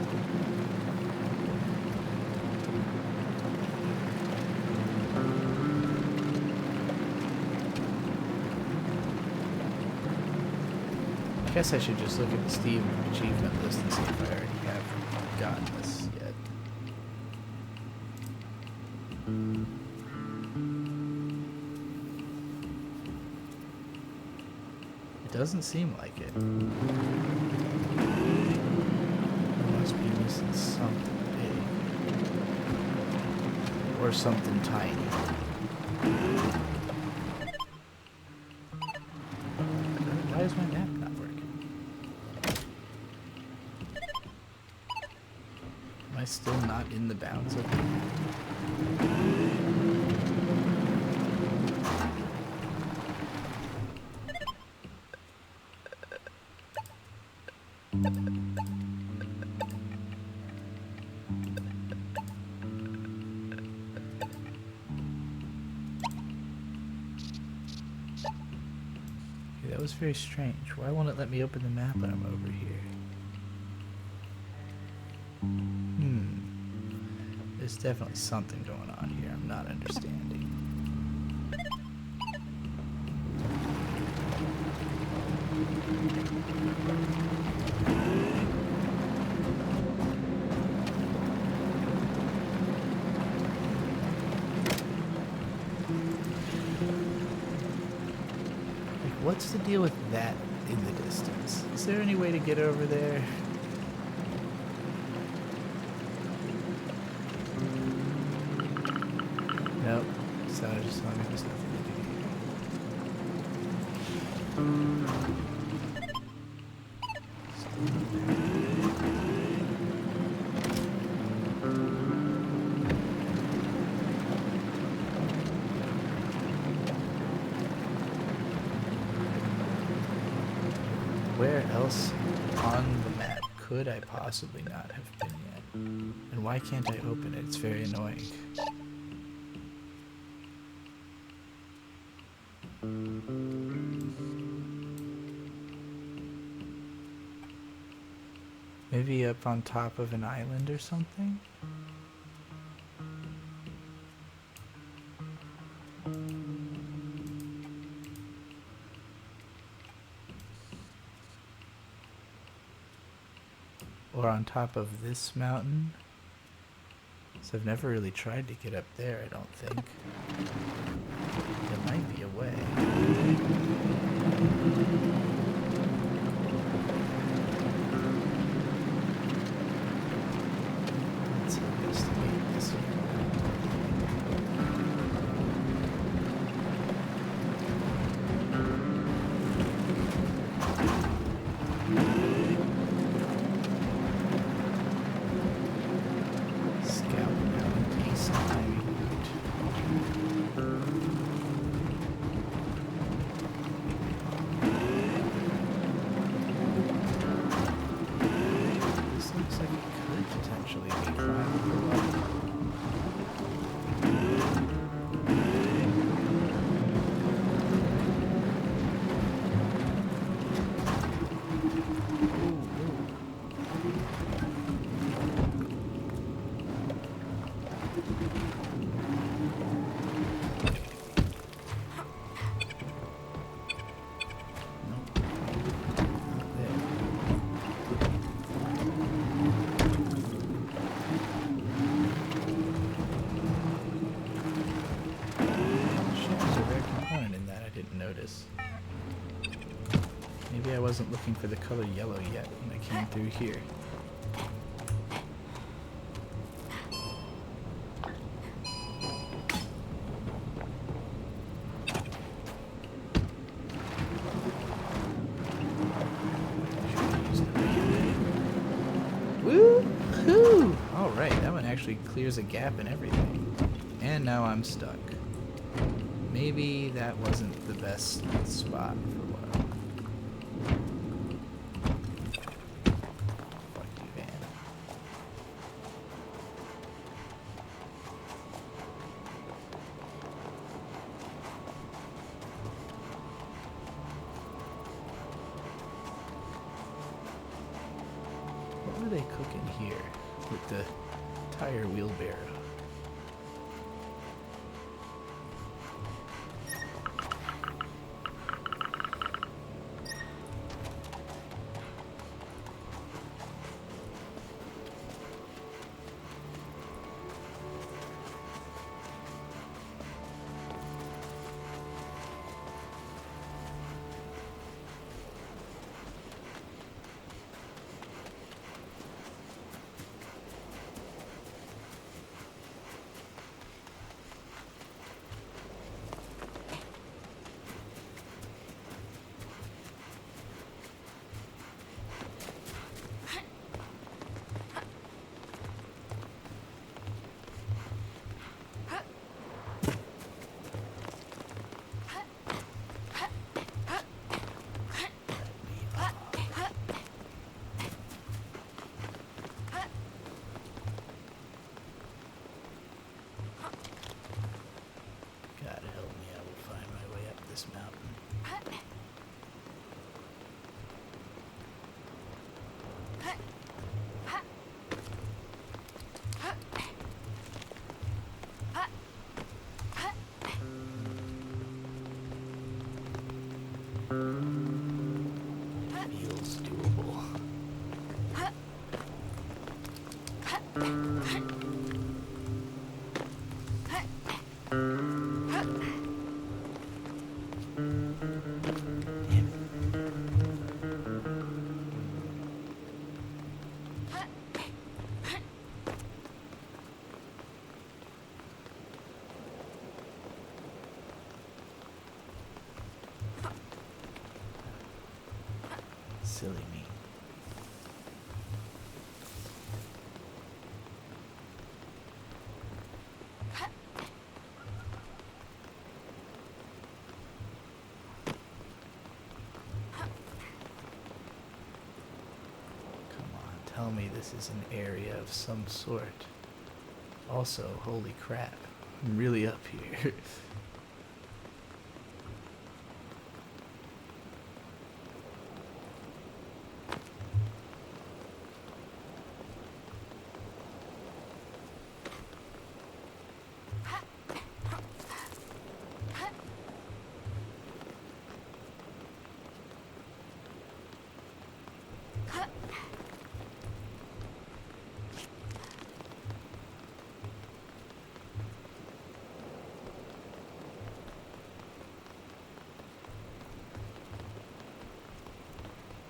guess I should just look at the Steam achievement list and see if I already have gotten this yet. It doesn't seem like it. I must be missing something big. Or something tiny. Why is my map not working? Am I still not in the bounds of the map? Okay, that was very strange. Why won't it let me open the map when I'm over here? There's definitely something going on here I'm not understanding. Like, what's the deal with that in the distance? Is there any way to get over there? Nope. So I just thought there was nothing to do Where else on the map could I possibly not have been yet? And why can't I open it? It's very annoying. Maybe up on top of an island or something? Or on top of this mountain? So I've never really tried to get up there, I don't think. There might be a way. Let's investigate this here. Scout down east timing route. This looks like it could potentially be climbable. Maybe I wasn't looking for the color yellow yet when I came through here. Woo-hoo! Alright, that one actually clears a gap in everything. And now I'm stuck. Maybe that wasn't the best spot for what. Fuck you, Van. What were they cooking here with the tire wheelbarrow? Silly me. Come on, tell me this is an area of some sort. Also, holy crap, I'm really up here.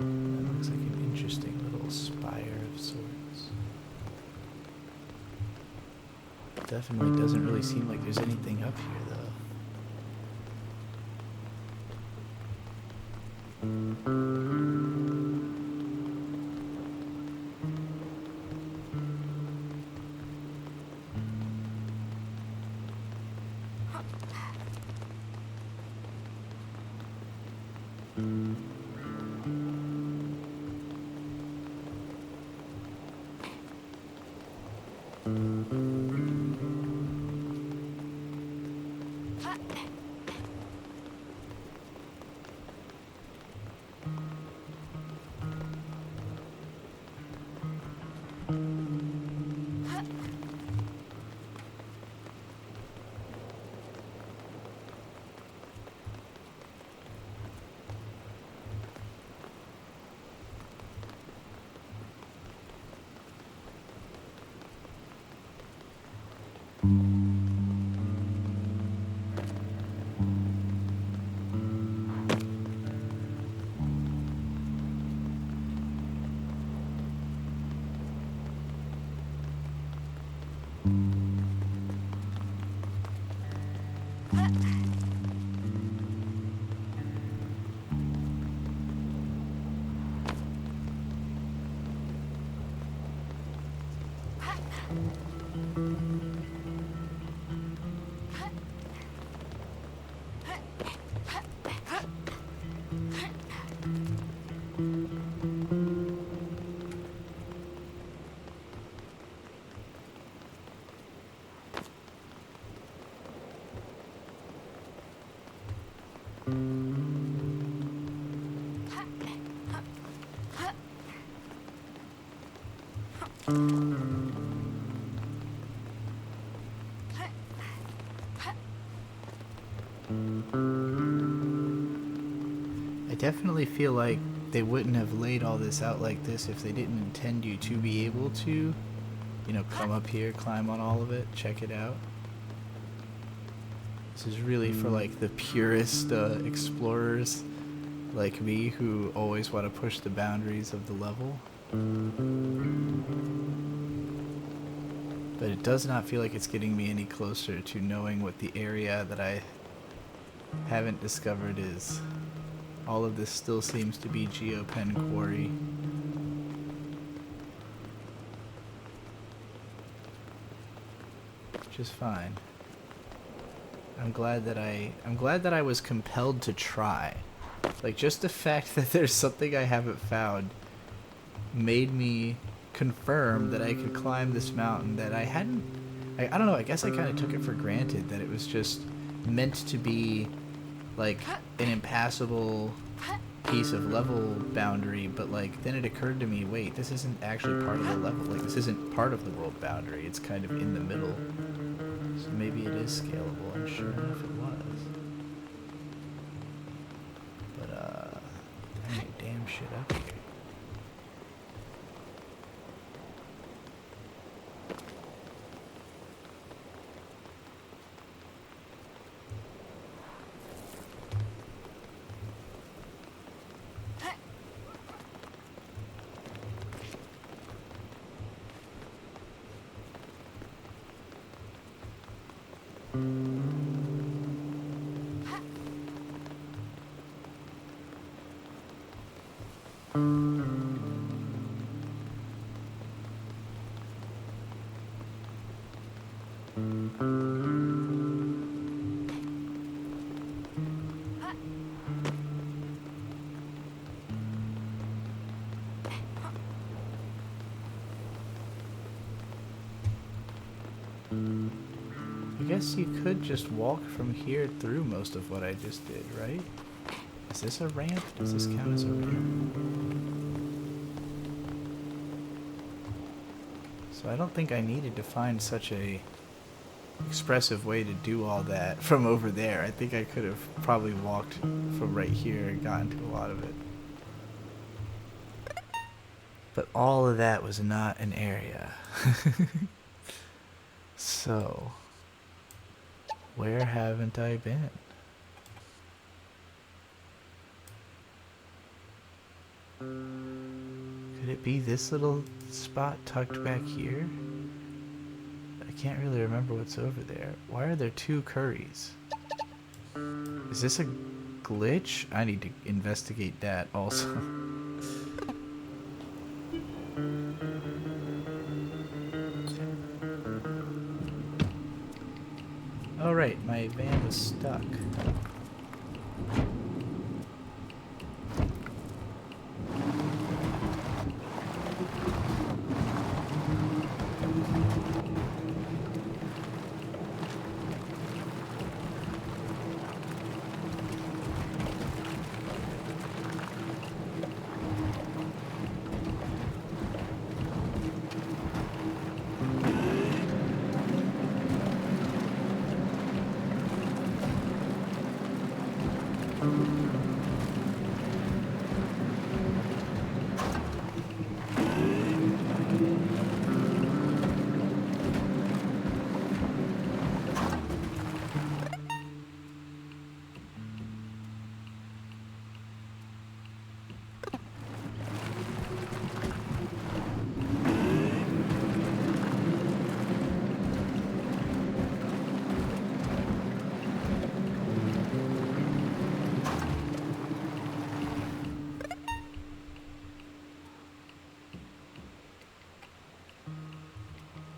That looks like an interesting little spire of sorts. Definitely doesn't really seem like there's anything up here, though. I definitely feel like they wouldn't have laid all this out like this if they didn't intend you to be able to, you know, come up here, climb on all of it, check it out. This is really for like the purest explorers like me who always want to push the boundaries of the level. But it does not feel like it's getting me any closer to knowing what the area that I haven't discovered is. All of this still seems to be Geopen Quarry. Which is fine. I'm glad that I was compelled to try. Like, just the fact that there's something I haven't found made me confirm that I could climb this mountain that I hadn't... I don't know, I guess I kind of took it for granted that it was just meant to be like an impassable piece of level boundary, but like then it occurred to me, wait, this isn't actually part of the level, like this isn't part of the world boundary, it's kind of in the middle. So maybe it is scalable, and sure enough it was. But there ain't damn shit up here. I guess you could just walk from here through most of what I just did, right? Is this a ramp? Does this count as a ramp? So I don't think I needed to find such a expressive way to do all that from over there. I think I could have probably walked from right here and gotten to a lot of it. But all of that was not an area. So, where haven't I been? Could it be this little spot tucked back here? I can't really remember what's over there. Why are there two curries? Is this a glitch? I need to investigate that also. Oh right, my van was stuck.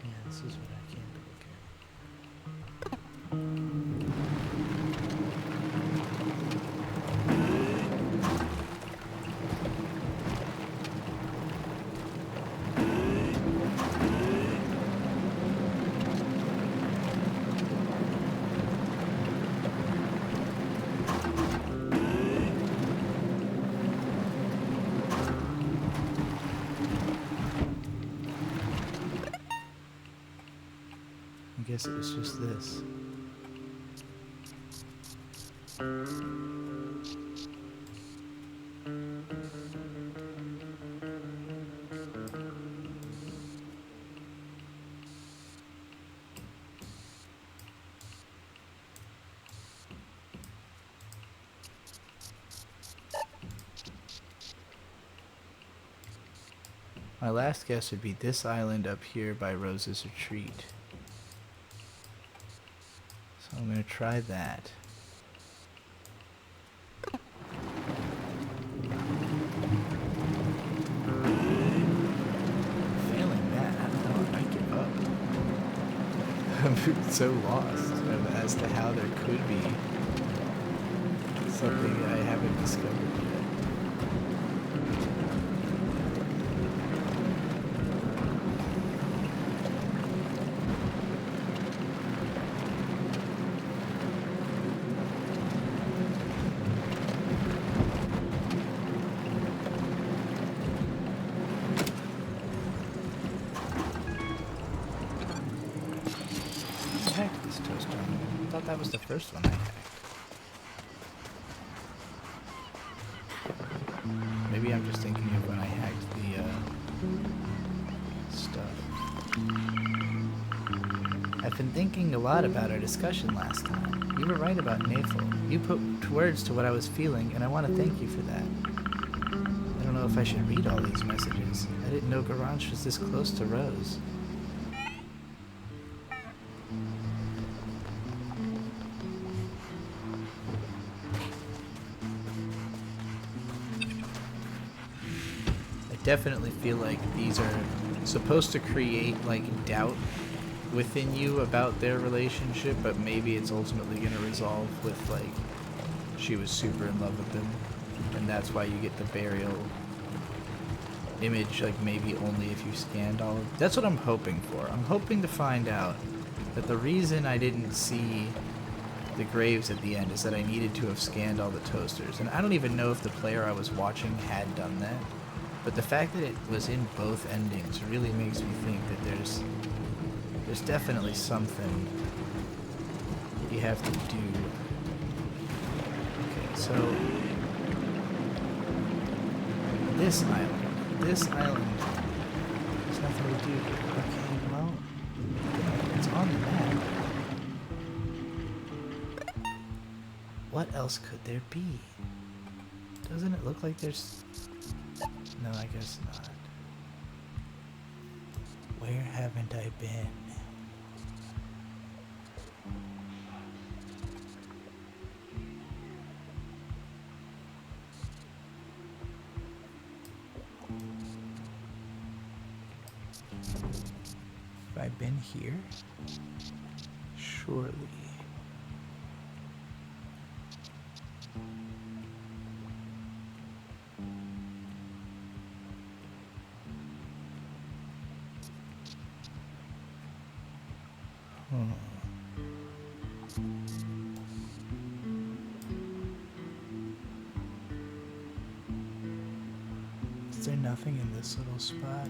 Yeah, this is what I came to look at. I guess it was just this. My last guess would be this island up here by Rose's Retreat. So I'm going to try that. Failing that, I don't know, I might give up. I'm so lost as to how there could be something I haven't discovered yet. Heck, this toaster. I thought that was the first one I hacked. Maybe I'm just thinking of when I hacked the stuff. I've been thinking a lot about our discussion last time. You were right about Nafel. You put words to what I was feeling, and I want to thank you for that. I don't know if I should read all these messages. I didn't know Garage was this close to Rose. I definitely feel like these are supposed to create like doubt within you about their relationship, but maybe it's ultimately going to resolve with, like, she was super in love with him, and that's why you get the burial image, like, maybe only if you scanned all of... That's what I'm hoping for. I'm hoping to find out that the reason I didn't see the graves at the end is that I needed to have scanned all the toasters. And I don't even know if the player I was watching had done that, but the fact that it was in both endings really makes me think that there's definitely something you have to do. Okay, so this island, there's nothing to do here. Okay, well, it's on the map. What else could there be? Doesn't it look like there's... No, I guess not. Where haven't I been? Have I been here? Surely. Is there nothing in this little spot?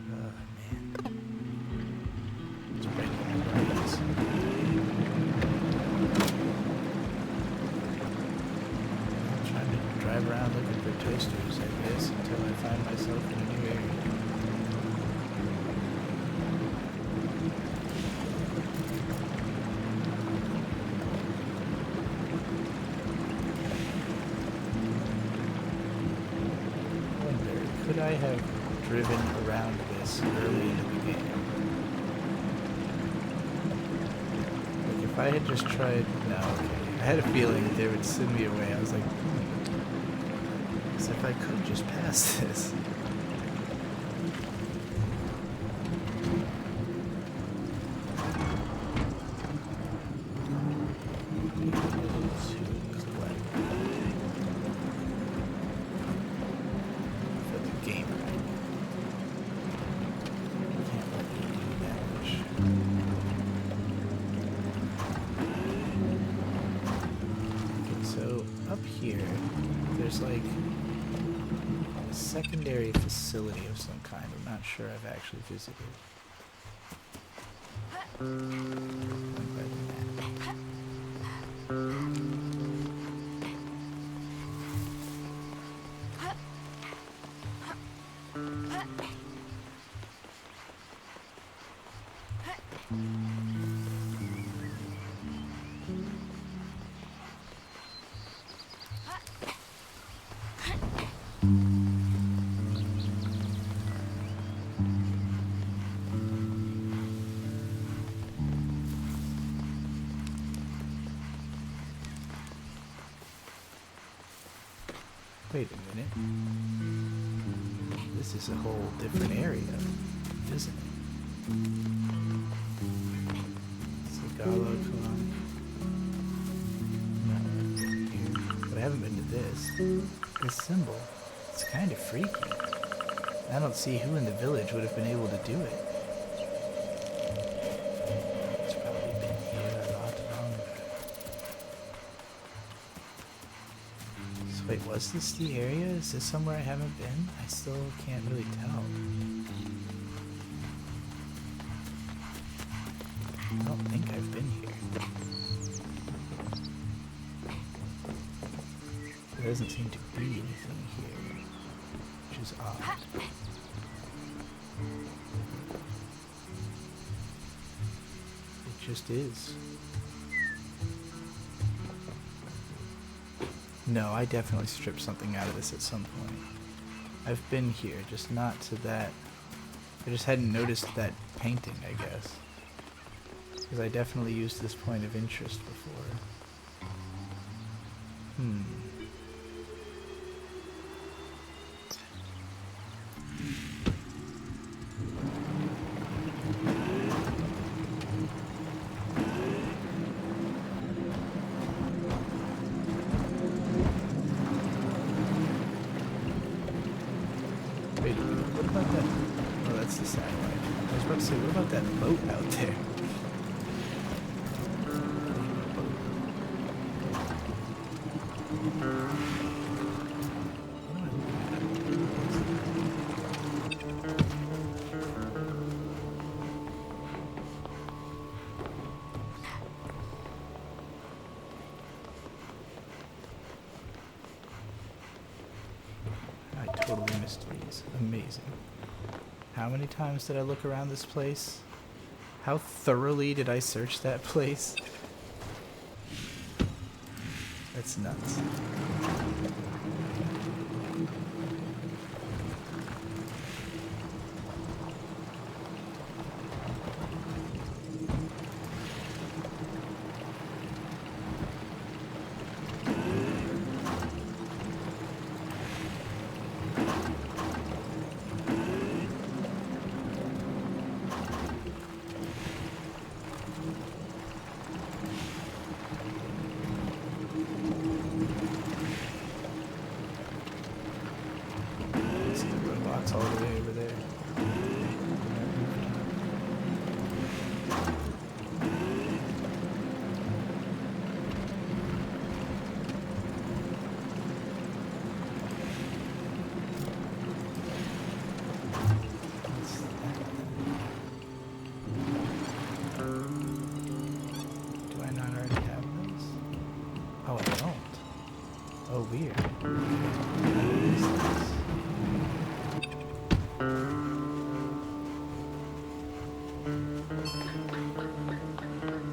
Oh man. It's breaking my brains. I'm trying to drive around looking for toasters, I guess, until I find myself in a new area. Could I have driven around this early in the game? Like, if I had just tried... No, okay. I had a feeling that they would send me away. I was like, as if I could just pass this. There's like a secondary facility of some kind. I'm not sure I've actually visited. Wait a minute. This is a whole different area, isn't it? Sagala Klan. No, here. But I haven't been to this. This symbol. It's kind of freaky. I don't see who in the village would have been able to do it. It's probably been here a lot longer. So wait, was this the area? Is this somewhere I haven't been? I still can't really tell. I don't think I've been here. There doesn't seem to be anything here, which is odd. It just is. No, I definitely stripped something out of this at some point. I've been here, just not to that. I just hadn't noticed that painting, I guess. Because I definitely used this point of interest before. Wait a minute, what about that? Oh, that's the satellite. I was about to say, what about that boat out there? I totally missed these. Amazing. How many times did I look around this place? How thoroughly did I search that place? That's nuts. See the robots all the way over there. What's that? Do I not already have those? Oh, I don't. Oh, weird. What is this?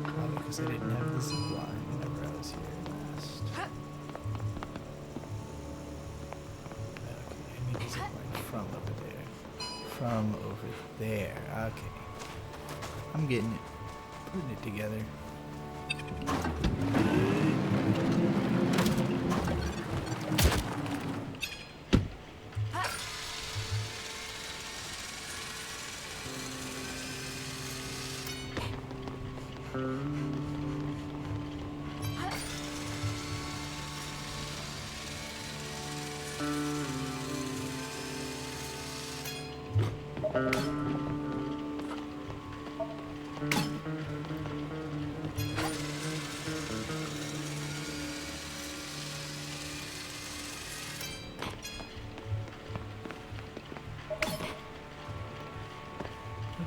Probably because I didn't have the zip line whenever I was here last. Okay, I need the zip line from over there. From over there. Okay. I'm getting it. Putting it together.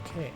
Okay.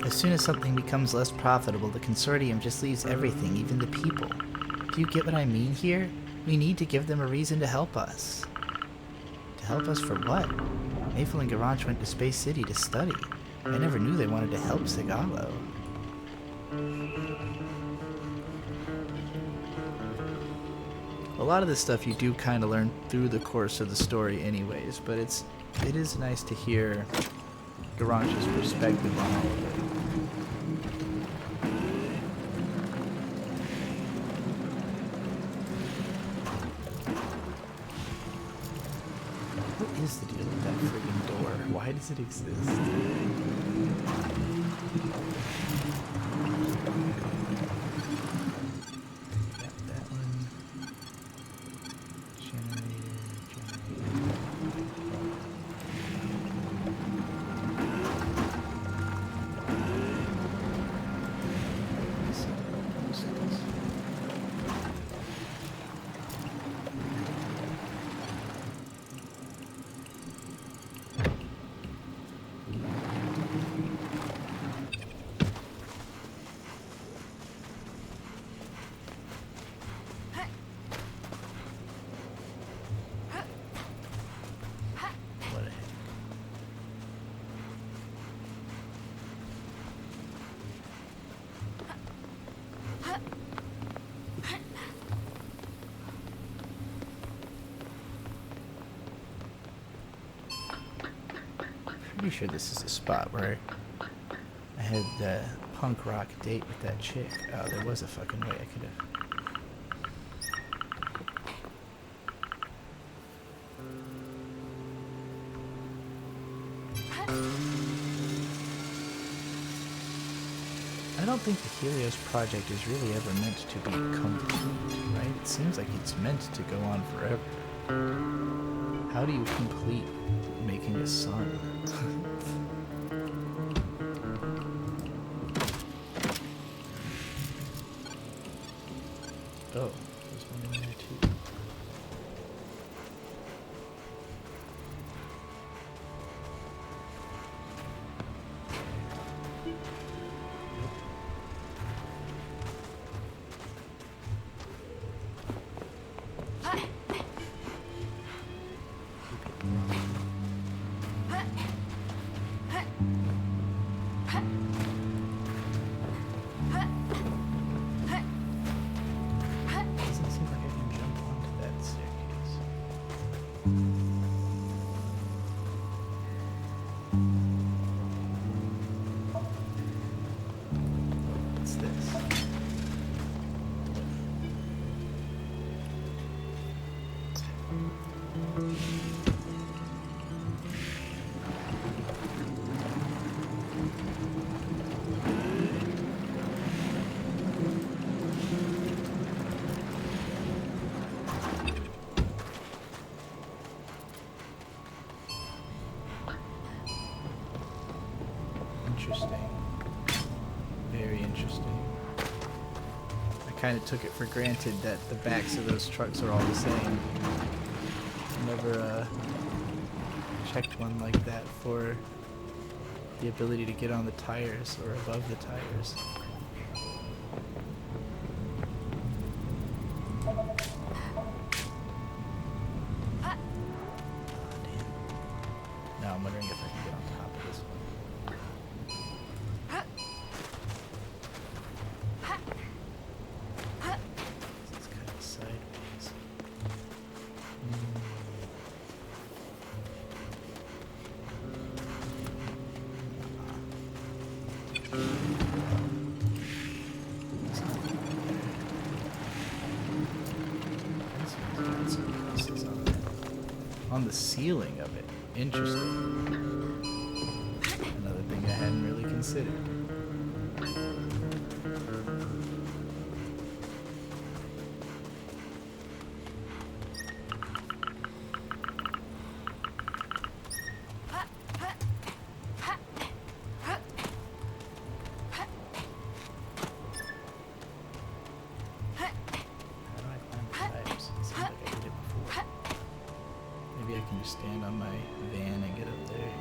As soon as something becomes less profitable, the consortium just leaves everything, even the people. Do you get what I mean here? We need to give them a reason to help us. To help us for what? Maple and Garage went to Space City to study. I never knew they wanted to help Sigalo. A lot of this stuff you do kind of learn through the course of the story anyways, but it is nice to hear Garage's perspective on all of it. What is the deal with that friggin' door? Why does it exist? Pretty sure this is a spot where I had the punk rock date with that chick. Oh, there was a fucking way I could have. I don't think the Helios project is really ever meant to be complete, right? It seems like it's meant to go on forever. How do you complete making a sun? Oh, there's one in there too. Doesn't seem like I can jump onto that staircase. What's this? Interesting. Very interesting. I kind of took it for granted that the backs of those trucks are all the same. Never checked one like that for the ability to get on the tires or above the tires. Oh, damn. Now I'm wondering if I can get on top of this one. It's kind of sideways. There's nothing there. This one's got some pieces on it. On the ceiling of it. Interesting. Another thing I hadn't really considered. How do I climb the tires? It seems like I did it before. Maybe I can just stand on my van and get up there.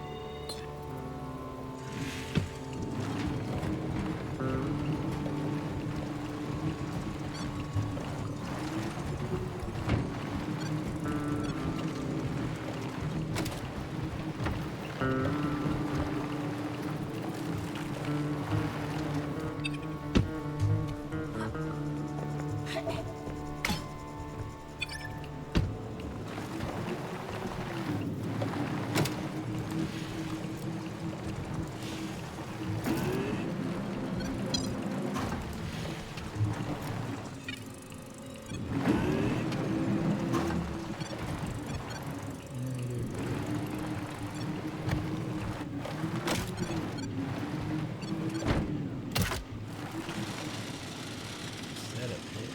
Set up here.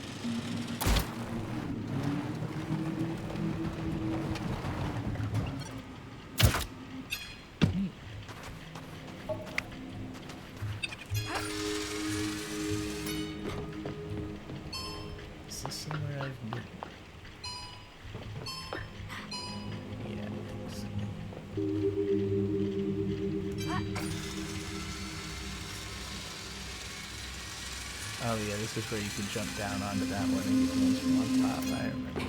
Neat. Is this somewhere I've been? Yeah, I think so. Oh yeah, this is where you can jump down onto that one and get the ones from on top. I remember.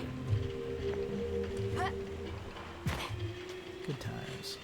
Good times.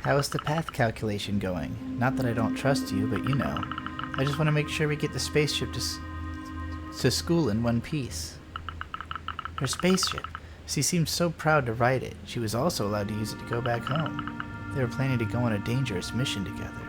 How is the path calculation going? Not that I don't trust you, but you know. I just want to make sure we get the spaceship to school in one piece. Her spaceship. She seemed so proud to ride it. She was also allowed to use it to go back home. They were planning to go on a dangerous mission together.